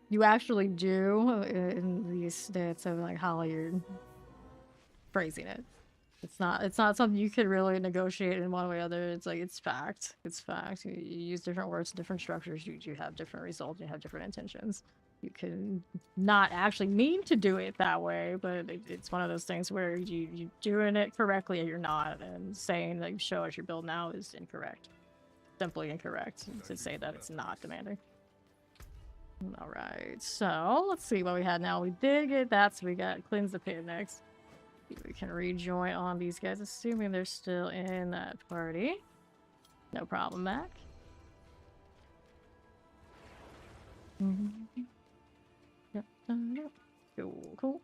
You actually do in these states of like how you're phrasing it. It's not something you could really negotiate in one way or other. It's like it's fact. It's fact. You use different words, different structures. You have different results. You have different intentions. You can not actually mean to do it that way, but it's one of those things where you doing it correctly or you're not, and saying like show us your build now is incorrect. Simply incorrect to say that it's not demanding. All right, so let's see what we had now. We did get that, so we got cleanse the pit next. We can rejoin on these guys, assuming they're still in that party. No problem, Mac. Yep. Cool, cool.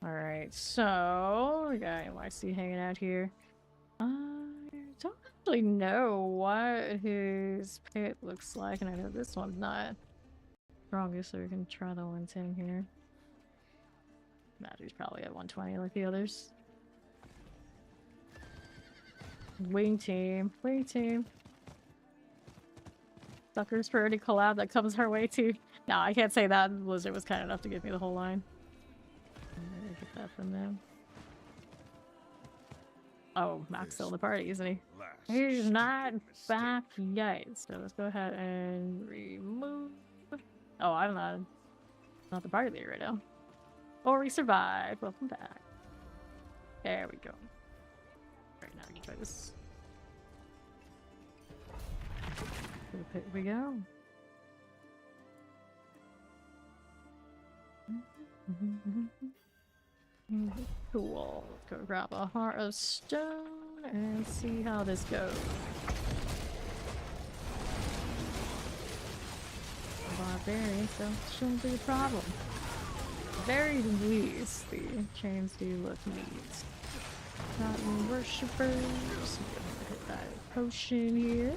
All right, so we got NYC hanging out here. I don't actually know what his pit looks like, and I know this one's not strongest, so we can try the 110 here. Battery's probably at 120 like the others. Wing team, wing team. Suckers for any collab that comes our way too. No, I can't say that. Blizzard was kind enough to give me the whole line. I'm gonna get that from them. Oh, Mac's still in the party, isn't he? He's not back yet. So let's go ahead and remove. Oh, I'm not the party leader right now. Or we survived. Welcome back. There we go. Right now, you try this. To the pit we go. Cool. Let's go grab a heart of stone and see how this goes. Barbarian, so shouldn't be a problem. Very least, the chains do look neat. Gotten worshippers. Hit that potion here.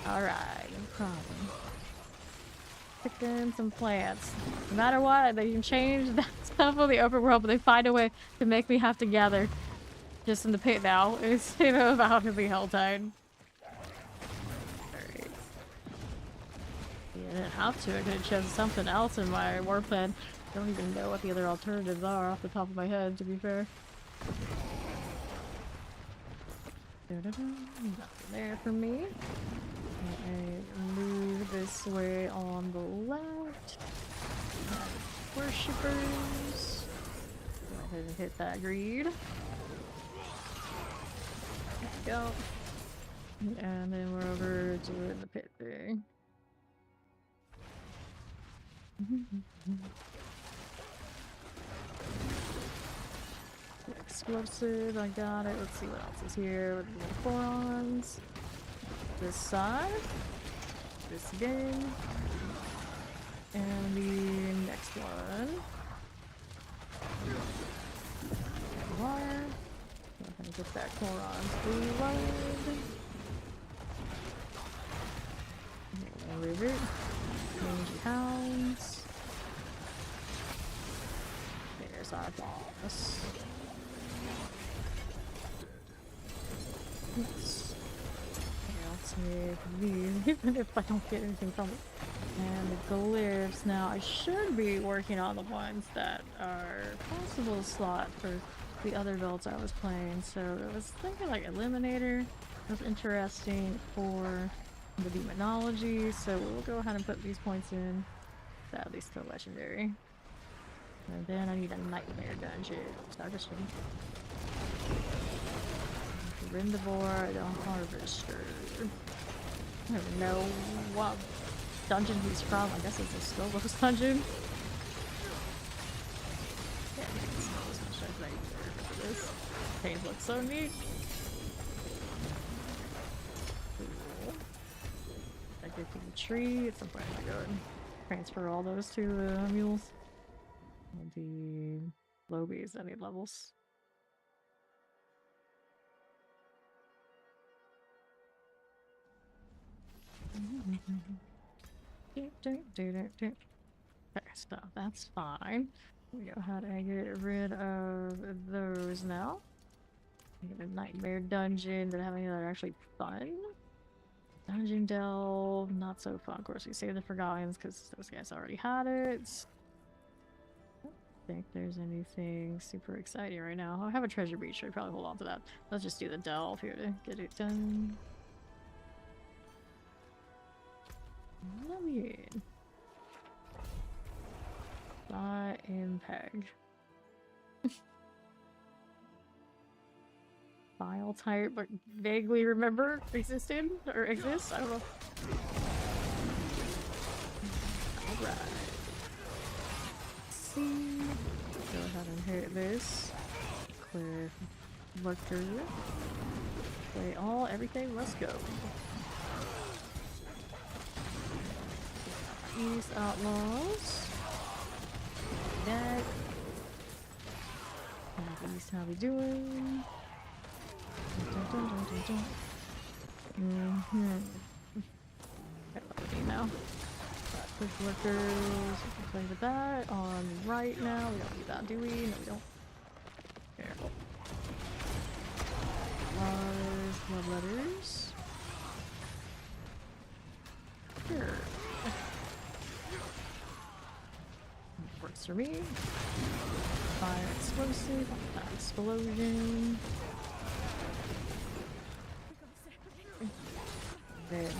Alright, no problem. Pick in some plants. No matter what, they can change that stuff on the open world, but they find a way to make me have to gather just in the pit now. It's, you know, about to be Helltide. Alright. Yeah, I didn't have to. I could have chosen something else in my war plan. I don't even know what the other alternatives are off the top of my head, to be fair. Nothing there for me. I move this way on the left. Worshippers. Go ahead and hit that greed. There we go. And then we're over to the pit thing. Explosive, I got it. Let's see what else is here with the forons. This side. This again. And the next one. Wire. I'm gonna get that Coron's blood. Rivet. Mangy hounds. There's our boss. Oops. I'll take these, even if I don't get anything from it. And the glyphs. Now, I should be working on the ones that are possible to slot for the other builds I was playing. So I was thinking like Eliminator was interesting for the demonology. So we'll go ahead and put these points in. Sadly, still legendary. And then I need a nightmare dungeon. Start this one. Rindivore, the Harvester. I don't even know what dungeon he's from. I guess it's a Stovos dungeon. Yeah, I think it's Stovos. I'm sure I remember this. paint looks so neat. Cool. I get to the tree. At some point I'm gonna go and transfer all those to mules. And the lobies, I need levels. Okay, so that's fine. We go ahead and get rid of those now. Get a nightmare dungeon. Did I have any that are actually fun? Dungeon delve, not so fun. Of course, we saved the Forgottens because those guys already had it. I don't think there's anything super exciting right now. I have a treasure breach. Should probably hold on to that. Let's just do the delve here to get it done. Lillian. Fly Impeg. File type, but vaguely remember existed or exists. I don't know. Alright. See. Go ahead and hit this. Clear worker. Play all, everything, let's go. East Outlaws. That. East, how we doing? Now. Push workers. We can play with that on right now. We don't need that, do we? No, we don't. Careful. Large blood letters. Sure. Works for me. Fire explosive. Explosion.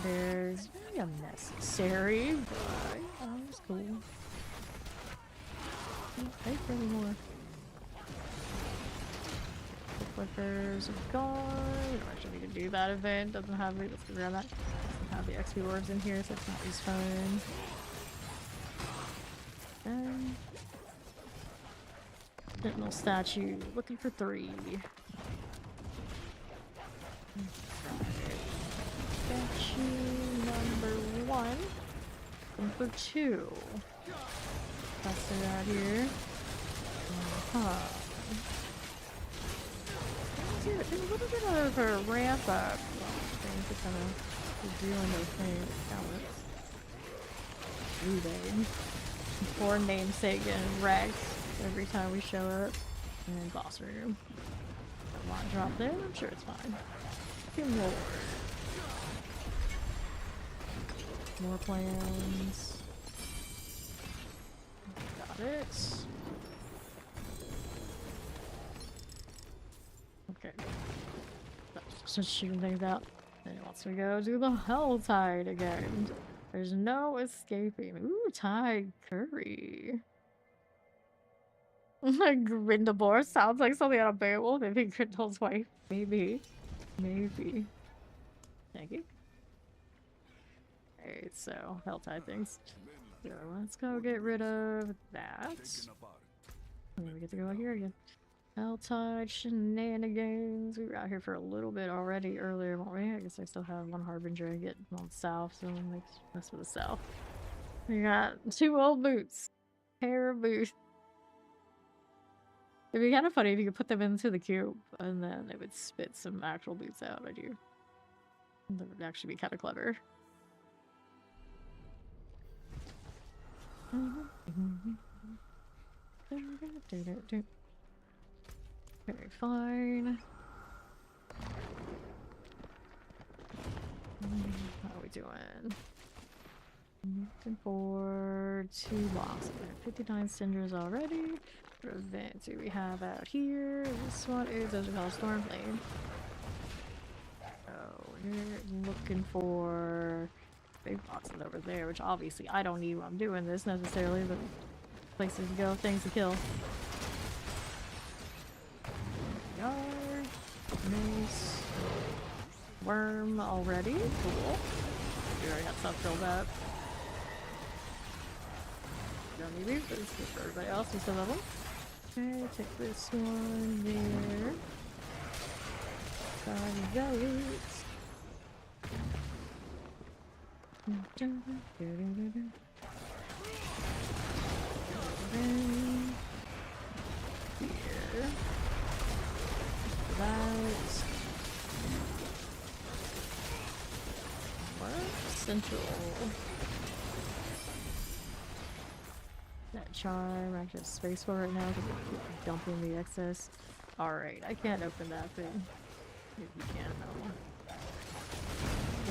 There's really unnecessary, but that was cool. Pay for any more. The flippers are gone. We don't actually need to do that event. Doesn't have it. Let's get rid of that. Doesn't have the XP orbs in here, so it's not as fun. Sentinel statue. Looking for 3. Statue number 1. Number 2. That's it out here. There's a little bit of a ramp up. Things are kind of doing their thing. Balance. Ooh, babe. Poor namesake and wrecked every time we show up. And then boss room. A lot drop there. I'm sure it's fine. Few more. More plans. Got it. Okay. That's just shooting things out. And once we go do the Helltide again. There's no escaping. Ooh, Tide Curry. Grindelwald sounds like something out of Beowulf. Maybe Grindel's wife. Maybe. Maybe. Thank you. Alright, so Helltide things. So let's go get rid of that. And then we get to go out here again. Helltide shenanigans. We were out here for a little bit already earlier, weren't we? I guess I still have one Harbinger I get on south, so let's mess with the south. We got 2 old boots. Pair of boots. It'd be kind of funny if you could put them into the cube and then it would spit some actual boots out at you. That would actually be kind of clever. Very fine. How are we doing? Looking for 2 blocks. We have 59 cinders already. What event do we have out here? This one is those are called Stormblade. So we're looking for big boxes over there, which obviously I don't need when I'm doing this necessarily, but places to go, things to kill. Yard, mace, worm already. Cool. We already got stuff filled up. Don't need these, but it's good for everybody else who's still level. Okay, take this one there. Votes. Here. Votes. Central. That charm, I just space for right now because it's dumping the excess. Alright, I can't open that thing. If you can, though.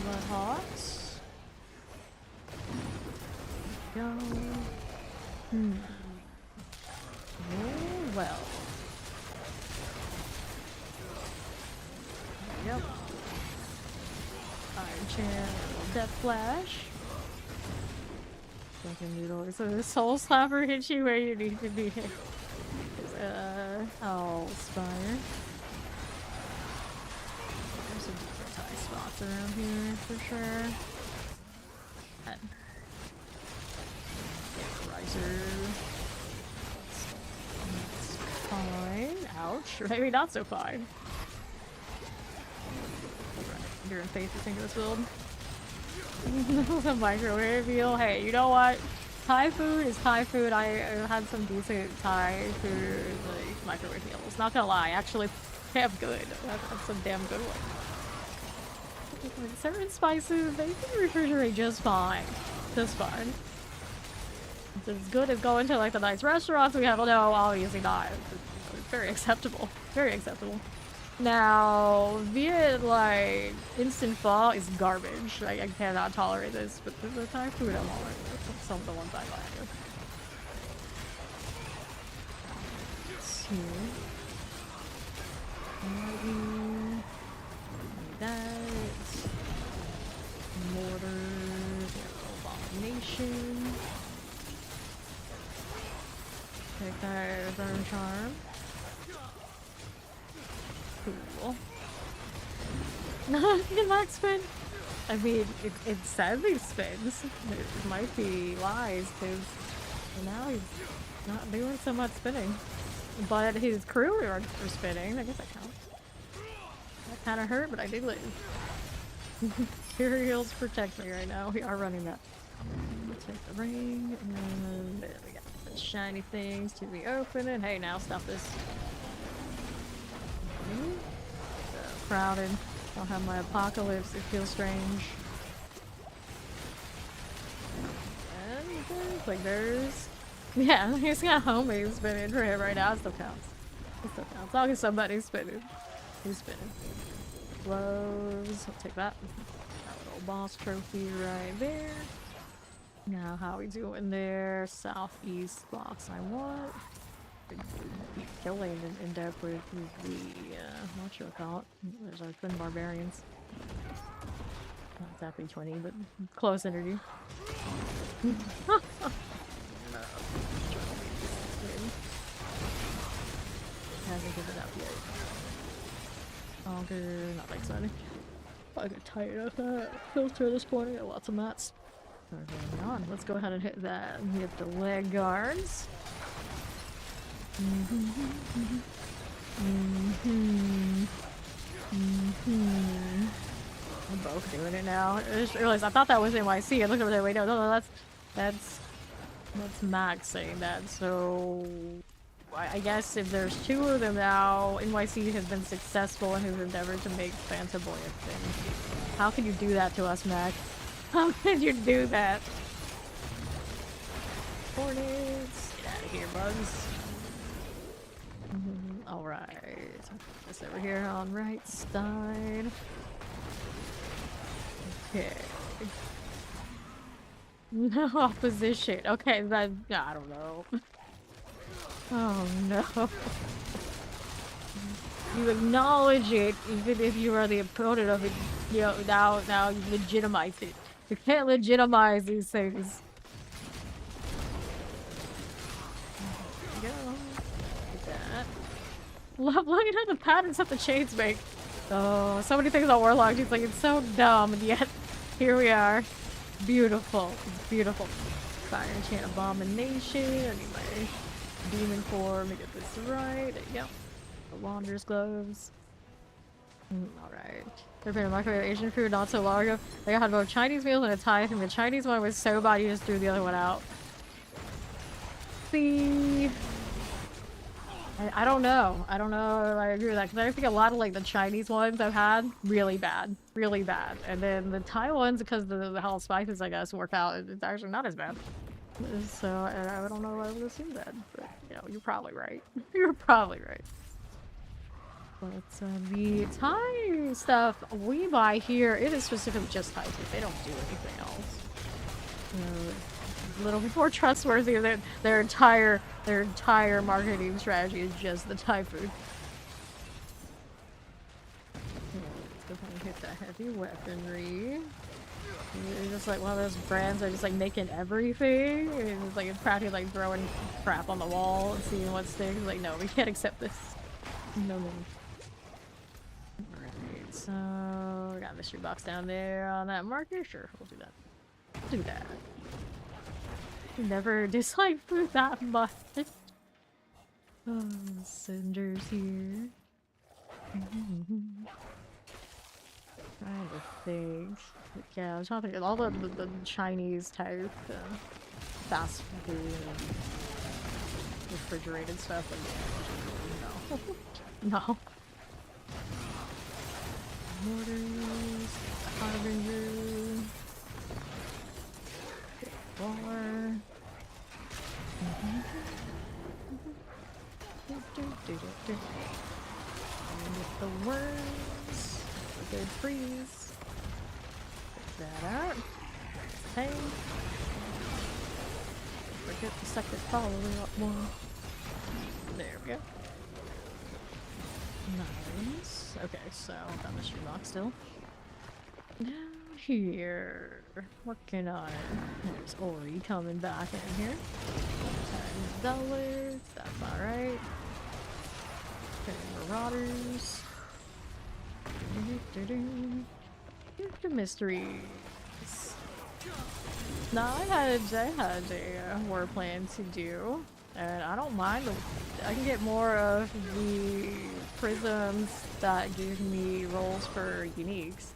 Blood Hawks. Go. Oh, well. Yep. Iron Chant, Death Flash. Fucking noodle. So the Soul Slapper hits you where you need to be hit. Oh, Spire. There's some different tie spots around here for sure. Riser. That's fine. Ouch. Maybe not so fine. You're in faith, you think it was filled? That was a microwave meal. Hey, you know what? Thai food is Thai food. I had some decent Thai food, like microwave meals. Not gonna lie, actually, damn good. That's some damn good one. Certain spices, they can refrigerate just fine. Just fine. It's as good as going to like the nice restaurants we have. Well, no, obviously not. It's very acceptable. Very acceptable. Now, Viet, like, instant pho is garbage. Like, I cannot tolerate this, but the Thai food I'm alright with. Some of the ones I like. Let's see. That. Mortar. Abomination. Take that Burn Charm. Cool. No, the max spin. I mean, it sadly spins. It might be lies because now he's not doing so much spinning. But his crew are spinning. I guess that counts. That kind of hurt, but I did live. Imperials protect me right now. We are running that. Take the ring, and there we got the shiny things to be opening. Hey, now stop this. Crowded. I'll have my apocalypse. It feels strange. And there's like there's yeah, he's got homies spinning for him right now. It still counts. It still counts. As long as somebody's spinning. He's spinning. Gloves. I'll take that. That little boss trophy right there. Now how we doing there? Southeast box I want. Killing in depth with the what should I call it? There's our twin barbarians. Not exactly 20, but close energy. Hasn't given up yet. Auger, not exciting. I get tired of that filter at this point. I got lots of mats. Going on. Let's go ahead and hit that. Hit the leg guards. We're both doing it now. I just realized I thought that was NYC. I looked over there. Wait, no, that's Max saying that. So I guess if there's two of them now, NYC has been successful in his endeavor to make Phantom Boy a thing. How can you do that to us, Max? How can you do that? Hornets, get out of here, bugs. Alright, this over here on right side. Okay. No opposition. Okay, that I don't know. Oh no. You acknowledge it even if you are the opponent of it. You know, now you legitimize it. You can't legitimize these things. Go. Get that. Love looking at the patterns that the chains make. Oh, so many things on Warlock. She's like, it's so dumb, and yet here we are. Beautiful. It's beautiful. Fire Enchant Abomination. I need my Demon Core. Let me get this right. There you go. The Wanderer's Gloves. Alright. There been a market of Asian food not so long ago. They had both Chinese meals and a Thai thing. The Chinese one was so bad you just threw the other one out. See? I don't know. I don't know if I agree with that, because I think a lot of like the Chinese ones I've had, really bad. Really bad. And then the Thai ones, because the how spices I guess work out, it's actually not as bad. So I don't know why I would assume that, but you know, you're probably right. You're probably right. But the Thai stuff we buy here, it is specifically just Thai food. They don't do anything else. A little bit more trustworthy. Their entire marketing strategy is just the Thai food. Let's go ahead and hit that heavy weaponry. It's just like one of those brands that are just like making everything. It's like it's practically like throwing crap on the wall and seeing what sticks. Like, no, we can't accept this. No, no. Alright, so we got a mystery box down there on that marker. Sure, we'll do that. We'll do that. Never dislike food that much. Oh, cinders here. Trying to think. Yeah, I was trying to think of all the Chinese type fast food and refrigerated stuff. Like, no. No. Mortars, harbinger, bar. And with the worms, a good freeze. Pick that out. Hey. Forget the second following up more. There we go. Nice. Okay, so got mystery box still. Down here, working on it. There's Ori coming back in here. $10. That's alright. Okay, Marauders. The mysteries. Now I had a war plan to do, and I don't mind. I can get more of the prisms that give me rolls for uniques.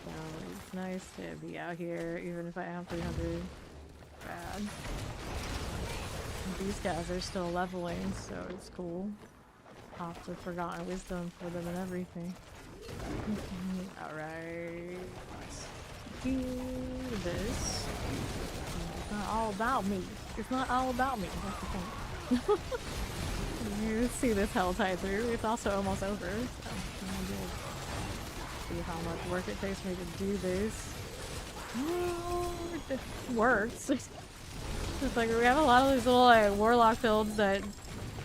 So it's nice to be out here, even if I have 300 bad. These guys are still leveling, so it's cool. Off to Forgotten Wisdom for them and everything. Alright. Do this. It's not all about me. It's not all about me. That's the point. You see this hell tie through. It's also almost over. So I'm gonna see how much work it takes for me to do this. Oh, it works. It's like we have a lot of these little like, Warlock builds that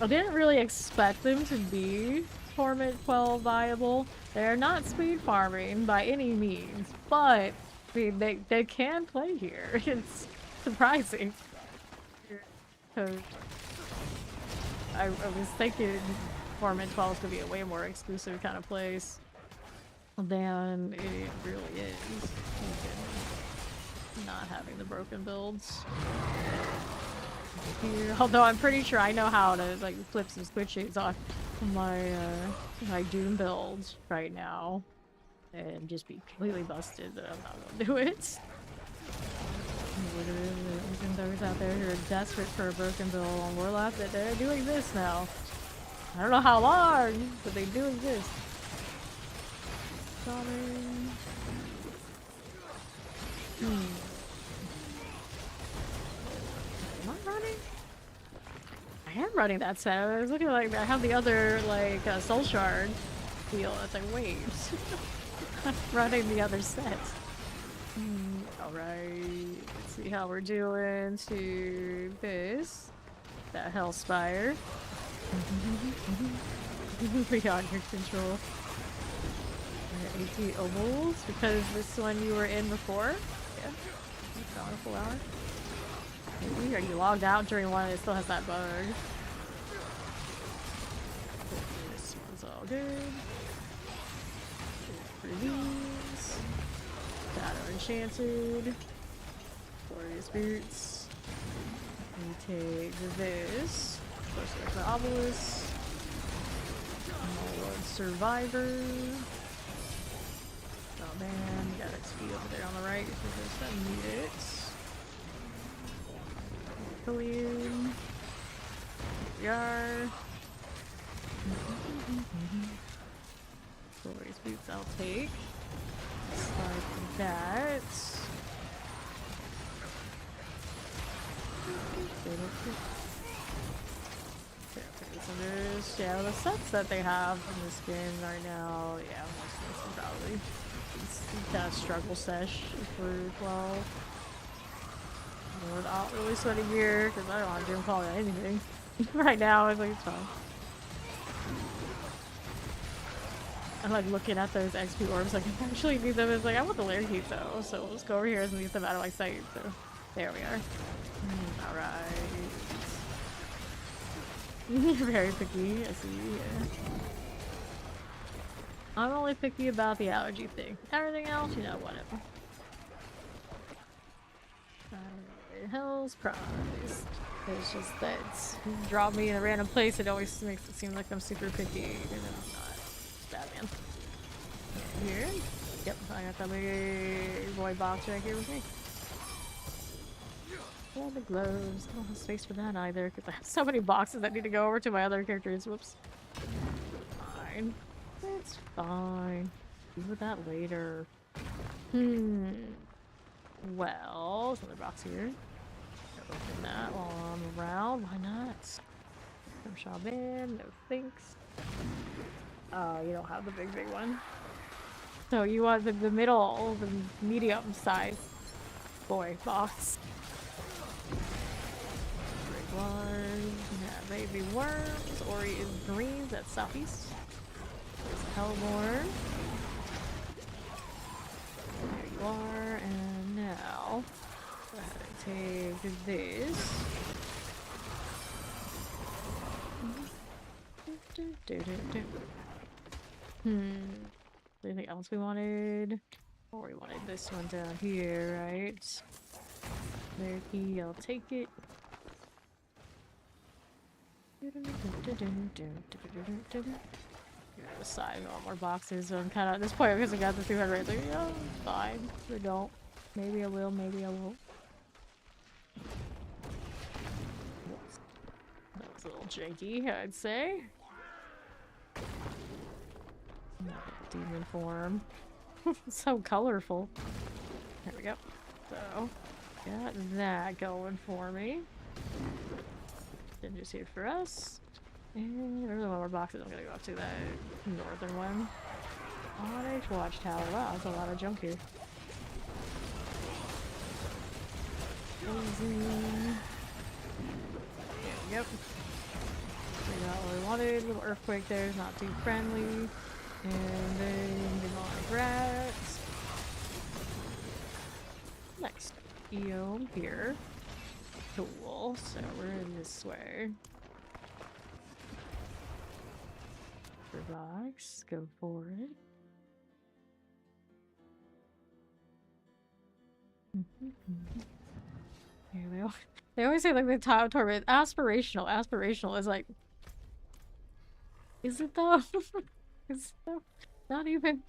I didn't really expect them to be Torment 12 viable. They're not speed farming by any means, but I mean, they can play here. It's surprising. Because I was thinking Torment 12 could be a way more exclusive kind of place than it really is. Not having the broken builds here. Although I'm pretty sure I know how to like flip some switches on my Doom builds right now and just be completely busted, but I'm not gonna do it. Literally, those out there who are desperate for a broken build on Warlock, that they do exist now. I don't know how long, but they do exist. Sorry. Am I running? I am running that set. I was looking like I have the other like soul shard deal. It's like wait, I'm running the other set. All right, let's see how we're doing to this. That Hellspire. Beyond your control. 80 ovals because this one you were in before. Yeah, it's gone a full hour. Maybe are you logged out during one and it still has that bug? This one's all good. For these. Shadow Enchanted. Glorious Boots. We take this. Closer to Obelisk. Survivor. Man, got XP over there on the right if there's some need it. Clean. Here we are. Glorious boots I'll take. Like that. Yeah, the sets that they have in this game right now, yeah, most of them probably. It's kind of struggle sesh for 12. Without really sweating gear, because I don't want to do call it anything. Right now, I think it's fine. I'm like looking at those XP orbs, like I actually need them. It's like I want the lair keep though, so we'll just go over here and leave them out of my sight. So there we are. Alright. Very picky, I see, yeah. I'm only picky about the allergy thing. Everything else, you know, whatever. Hell's prize. It's just that you drop me in a random place, it always makes it seem like I'm super picky, even though I'm not. Bad man. Here. Yep, I got that big boy box right here with me. And the gloves. I don't have space for that either, because I have so many boxes that need to go over to my other characters. Whoops. Fine. It's fine. Deal with that later. Well, there's another box here. Open that while I'm around. Why not? From Shaban. No thanks. Oh, you don't have the big one. So you want the middle, the medium size boy box. Regulars, yeah, baby worms, Ori is greens, that's southeast. There's Hellborn. There you are, and now go ahead and take this. Anything else we wanted? Or we wanted this one down here, right? There key, I'll take it. The side, I want more boxes. So I'm kind of at this point because I got the 200 right. Like, yeah, fine. I don't. Maybe I will, maybe I won't. That was a little janky, I'd say. Demon form. So colorful. There we go. So, got that going for me. Ninja's here for us. And there's one more boxes. I'm gonna go up to that northern one. Orange Watchtower. Wow, there's a lot of junk here. Yep. We got what we wanted. Little earthquake there is not too friendly. And then demonic rats. Next. Eom here. Cool. So we're in this way. Relax. Go for it. Yeah, they always say like the top torment aspirational. Aspirational is like, is it though? Is it though? Not even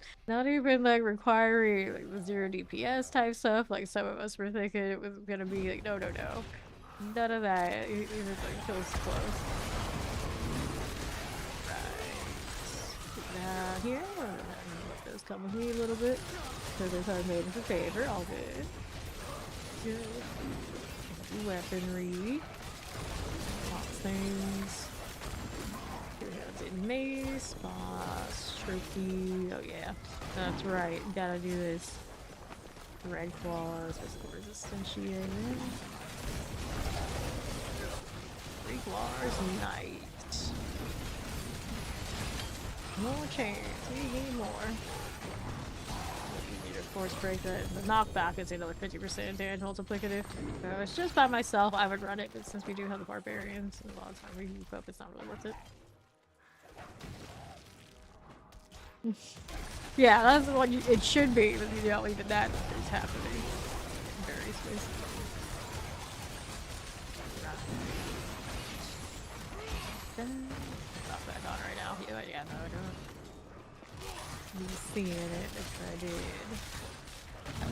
like requiring like the 0 DPS type stuff. Like some of us were thinking it was gonna be like no. None of that. It like feels close. Right. Here. Let those come with me a little bit. Because they're kind of made for favor. All good. Good. Weaponry. Lots of things. Mace, boss, trophy. Oh yeah, that's right. Gotta do this. Red claws, physical resistance here. Claws, knight. More chains. We need more. You need to force break that. The knockback is another 50% damage multiplicative. So it's just by myself. I would run it, but since we do have the barbarians, a lot of time we keep up. It's not really worth it. Yeah, that's what it should be, but you know, even that is happening. Very space. Stop that on right now. Yeah, no, I don't. You seeing it if I did.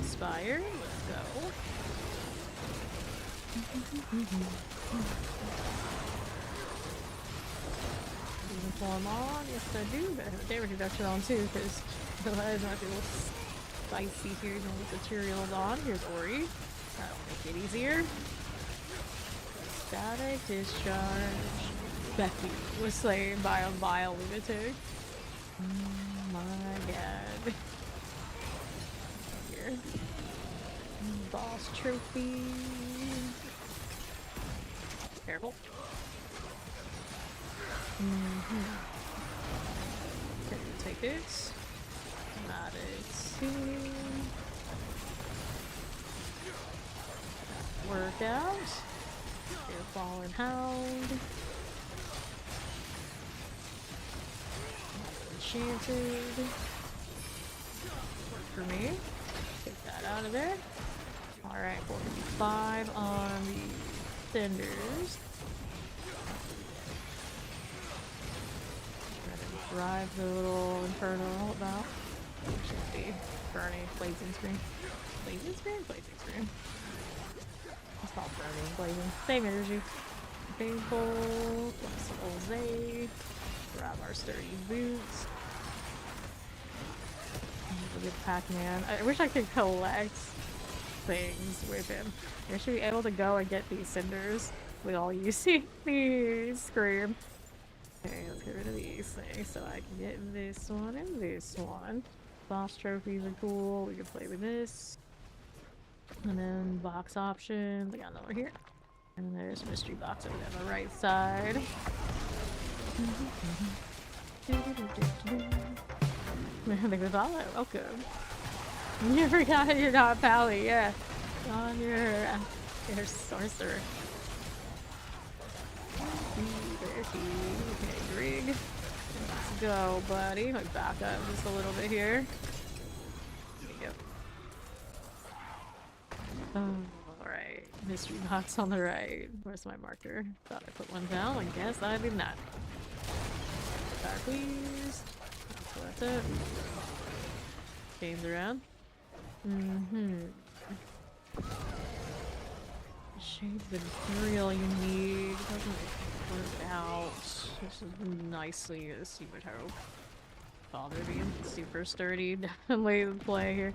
Aspire, let's go. Uniform on, yes I do. But I have a damage reduction on too, because otherwise might be a little spicy here. You know, with materials on. Here's Ori. That'll make it easier. Static discharge. Becky was slain by a vile lunatic. Oh my god. Here. Boss trophy. Careful. Okay, take it. Not it. Workout. Your fallen hound. Enchanted. Work for me. Take that out of there. Alright, 45 on the cinders. Try to drive the little inferno about. Should be burning, blazing screen. Blazing screen? Blazing screen. It's called burning, blazing. Same energy. Painful. Plus Jose. Grab our sturdy boots. Look at Pac-Man. I wish I could collect things with him. I should be able to go and get these cinders with all you see these scream. Okay, let's get rid of these things so I can get this one and this one. Boss trophies are cool. We can play with this. And then box options. I got another here. And then there's mystery box over there on the right side. They was all welcome. You forgot you're not Pally, yeah. On your sorcerer. Okay, Grig. Let's go, buddy. Like back up just a little bit here. There you go. Alright. Mystery box on the right. Where's my marker? Thought I put one down. I guess I did not. Fire, please. So that's it. Games around. Shades of material you need. Doesn't work out. This is nicely as you would hope. Bother being super sturdy. Definitely the play here.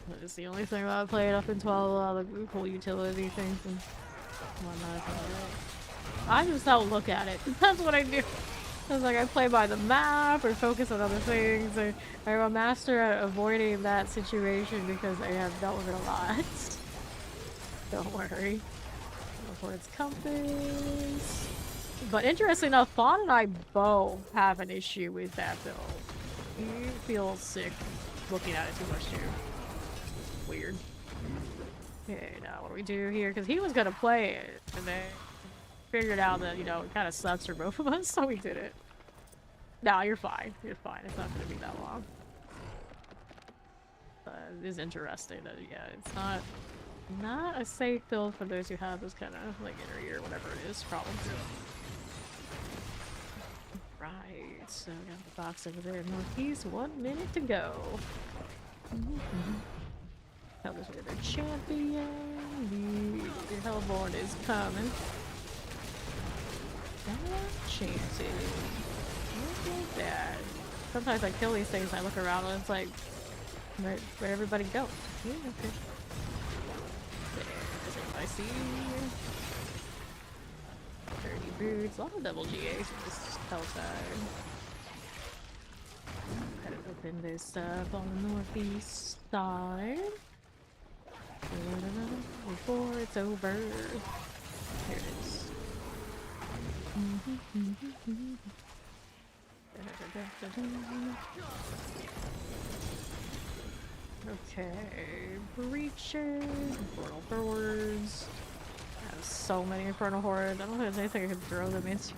That is the only thing that I played up until a lot of the cool utility things and whatnot. I just don't look at it. That's what I do. It's like I play by the map or focus on other things. I'm a master at avoiding that situation because I have dealt with it a lot. Don't worry. Before its compass. But interesting enough, Fawn and I both have an issue with that build. He feels sick looking at it too much too. Weird. Okay, now what do we do here? Because he was gonna play it, and then figured out that, you know, it kind of sucks for both of us, so we did it. No, you're fine. You're fine. It's not gonna be that long. It is interesting that, yeah, it's not a safe build for those who have this kind of, like, inner ear, whatever it is, problems. Right, so we got the box over there northeast. 1 minute to go. That was with their champion. The Hellborn is coming. Enchanted. Look at that. Sometimes I kill these things and I look around and it's like, where'd everybody go? Yeah, okay. There's everybody I see. 30 boots. A lot of double GAs from this hellside. Gotta open this up on the northeast side. Before it's over. Here it is. Okay, breaches, infernal hordes. I have so many infernal hordes. I don't think there's anything I can throw them into.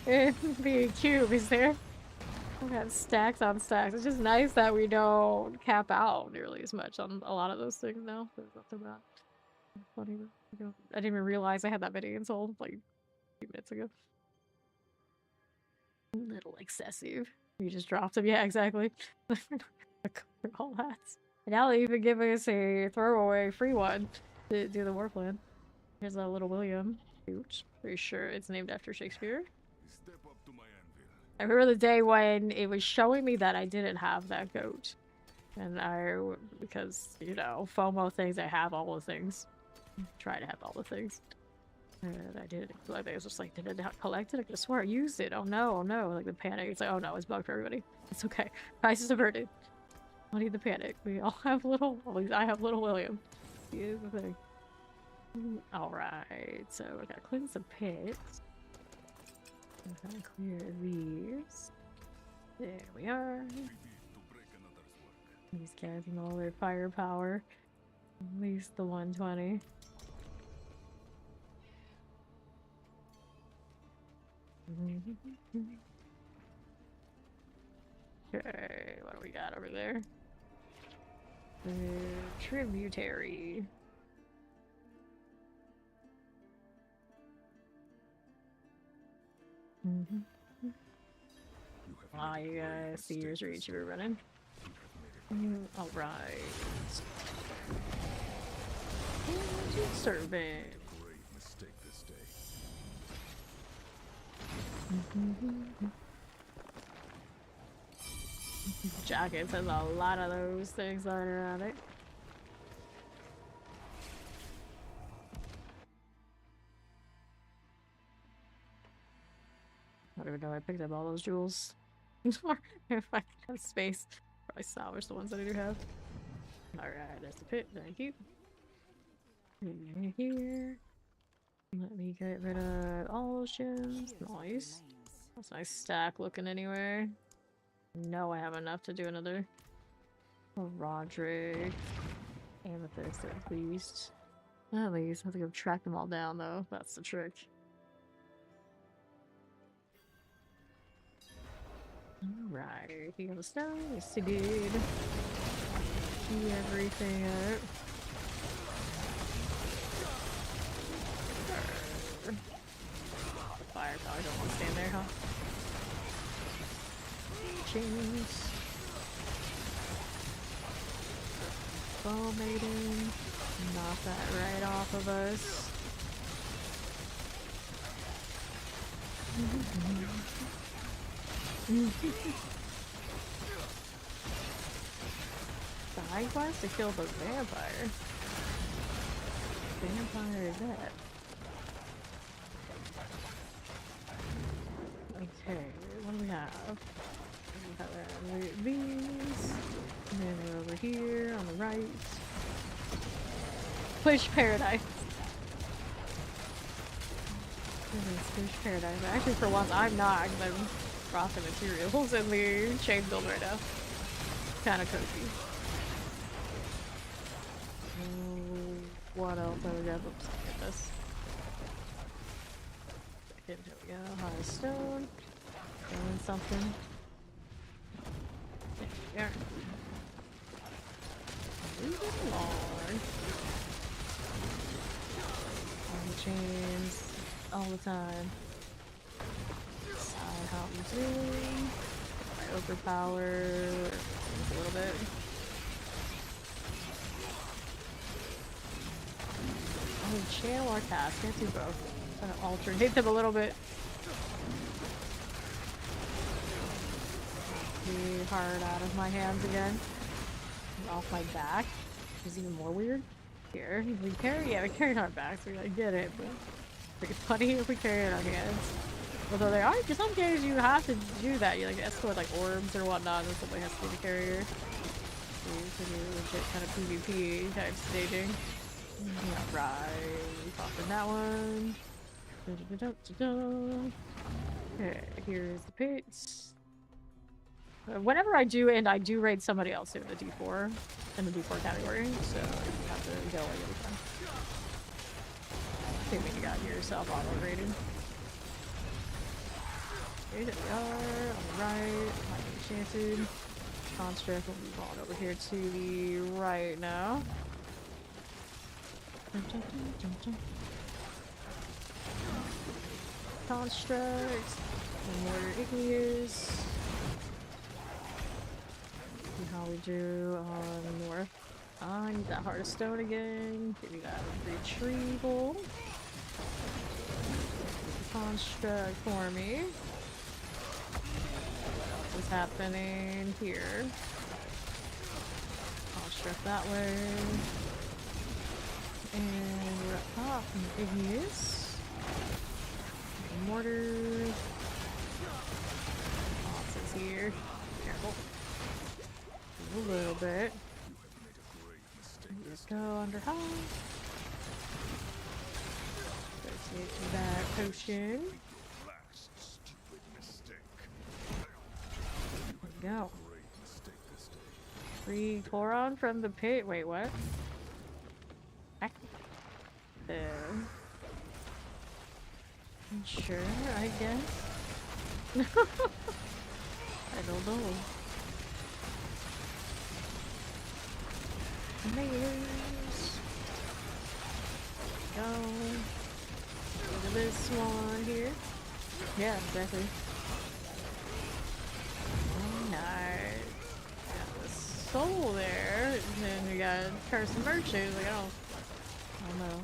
It'd be a cube, is there? We have stacks on stacks. It's just nice that we don't cap out nearly as much on a lot of those things now. There's nothing bad. Funny. I didn't even realize I had that many until like a few minutes ago. A little excessive. You just dropped them. Yeah, exactly. All that. And now they even give us a throwaway free one to do the war plan. Here's a little William. Cute. Pretty sure it's named after Shakespeare. Step up to my anvil. I remember the day when it was showing me that I didn't have that goat. And because, you know, FOMO things, I have all the things. Try to have all the things. And I didn't. Like, I was just like, did it not collect it? I could swear I used it. Oh no, oh no. Like the panic. It's like, oh no, it's bugged for everybody. It's okay. Crisis averted. Don't need the panic. We all have little, at least I have little William. He is the thing. Alright, so I gotta cleanse the pits. I'm gonna clear these. There we are. We need to break another's work. These guys and all their firepower. At least the 120. Okay, what do we got over there? The tributary. Ah, you guys see yours reach, you were running. Alright. Servant. Great mistake this day. Jackets has a lot of those things lying around it. I don't even know I picked up all those jewels. If I have space, probably salvage the ones that I do have. Alright, there's the pit, thank you. Here. Let me get rid of all those gems. Nice. That's a nice stack looking anyway. No, I have enough to do another Roderick. Amethyst at least. At least. I have to go track them all down though. That's the trick. Alright, here goes the stone. Yes, he did. See everything up. Fire probably don't want to stand there, huh? Chains. Bow maiden. Knock that right off of us. Side quest to kill the vampire. Vampire is that? Okay, what do we have? We have these. And then we're over here on the right. Push paradise. Push paradise. Actually, for once, I'm not, because I'm rocking materials in the chain build right now. Kind of cozy. What else do we got? Oops, get this. There we go. High stone. Doing something. There we are. Moving along. On the chains. All the time. Side how I'm doing. I overpower a little bit. Oh, channel our task. Can't do both. Trying to alternate them a little bit. Be hard out of my hands again. And off my back. Which is even more weird. Here, we carry it on our backs. I get it, but it's pretty funny if we carry it on hands. Although there are some cases you have to do that. You like escort like orbs or whatnot, and somebody has to be the carrier. Pretty legit kind of PvP type staging. Yeah, right. Popping that one. Okay, here's the pits. Whenever I do raid somebody else in the D4 category, so you have to go away every time. I think you got yourself auto rated. Okay, there we are, on the right, might be enchanted. Construct will move on over here to the right now. Construct, and more igneous. How we do on north? I need that heart of stone again. Give me that retrieval. Construct for me. What's happening here? Construct that way. And we're up top. Igneous. Mortar. Bosses here. Careful. A little bit. Just go under high. Go take that potion. Last stupid mistake. There we go. Free Koron from the pit. Wait, what? Sure, I guess. I don't know. Mayors. Go. Look at this one here. Yeah, exactly. Oh, nice. Got the soul there. And then we got Curse of Merchant. Like, I don't know.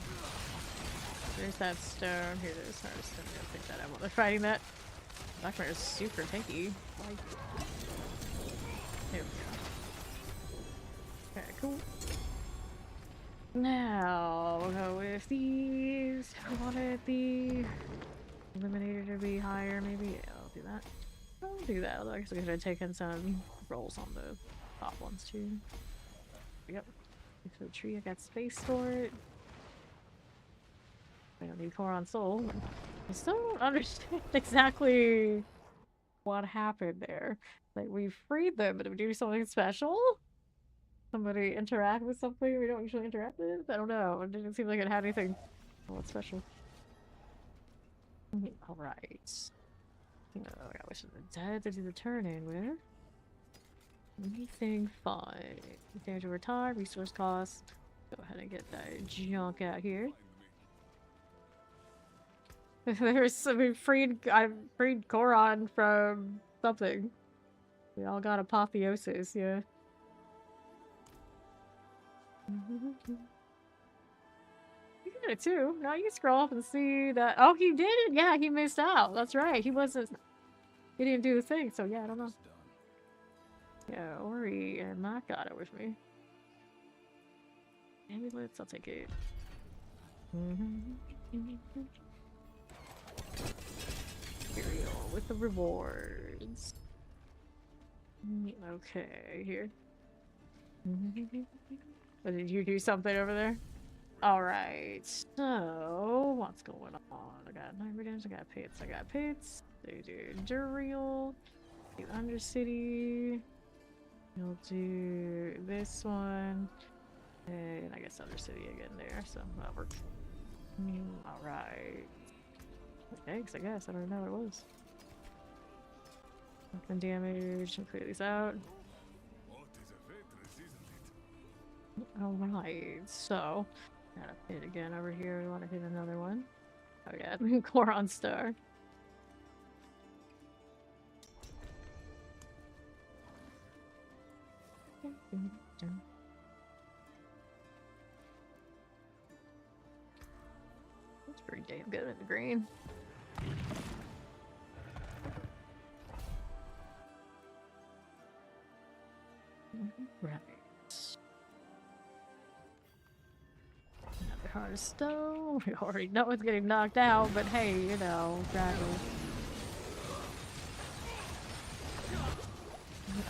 There's that stone. Here it is. I'm just gonna go pick that up while they're fighting that. Black Mare is super tanky. Like, here we go. Okay, cool. Now we'll go with these. I wanted the eliminator to be higher, maybe. Yeah, I'll do that. I'll do that. Although I guess I could have taken some rolls on the top ones too. Yep. For the tree, I got space for it. I don't need Koron Soul. I still don't understand exactly what happened there. Like, we freed them, but did we do something special? Somebody interact with something we don't usually interact with? I don't know. It didn't seem like it had anything special. Alright. Oh, I got Wish of the Dead to do the turn in with. Anything fun. Damage over time, resource cost. Go ahead and get that junk out here. I freed Koron from something. We all got apotheosis, yeah. You did it too. Now you can scroll up and see that. Oh, he did it! Yeah, he missed out. That's right. He didn't do the thing, so yeah, I don't know. Yeah, Ori and Matt got it with me. Amulets, I'll take it. Material with the rewards. Okay, here. Oh, did you do something over there? Alright, so what's going on? I got Nightmare, I got pits. They do Duriel, do Undercity. You'll do this one. And I guess Undercity again there, so that works. Alright. Thanks, I guess. I don't know what it was. Weapon damage, and clear these out. Alright, so got a hit again over here. We want to hit another one. Oh yeah, Koron Star. That's pretty damn good in the green. Right. Another heart of stone. We already know it's getting knocked out, but hey, you know, Dragon.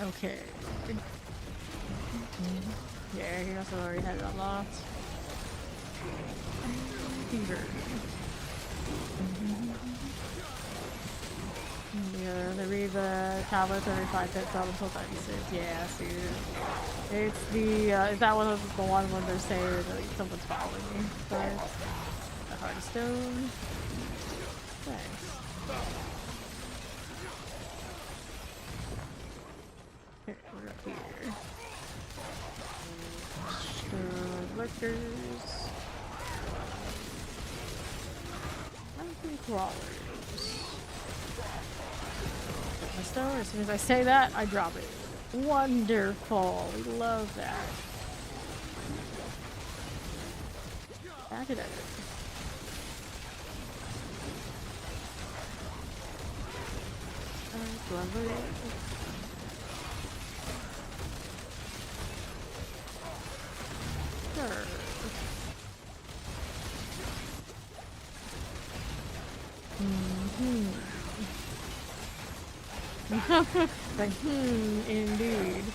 Okay. Yeah, he also already had it unlocked. Fever. Yeah, they read the tablets every 5 pits up until 96. Yeah, see. It's the, is that one of the one when they're saying that like, someone's following me? But the heart of stone. Thanks. Okay, we're up here. Lickers. Crawlers. My stone, as soon as I say that, I drop it. Wonderful. We love that. Back it up. Lovely. Sure. Like, indeed.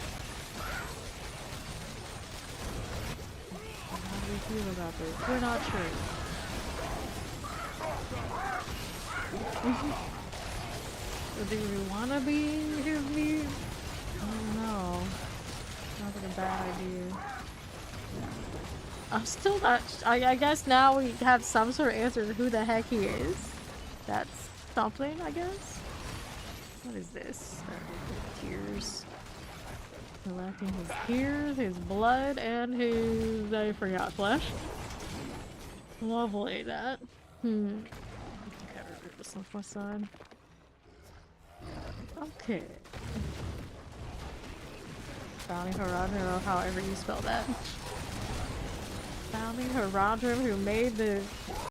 How do we feel about this? We're not sure. Do we want to be his lead? I don't know. Sounds like a bad idea. I'm still not. I guess now we have some sort of answer to who the heck he is. That's something, I guess. What is this? Tears. Collecting his tears, his blood, and his. I forgot, flesh. Lovely, that. Okay, remove this off my side. Okay. Bounty Haradrim, or however you spell that. Bounty Haradrim, who made the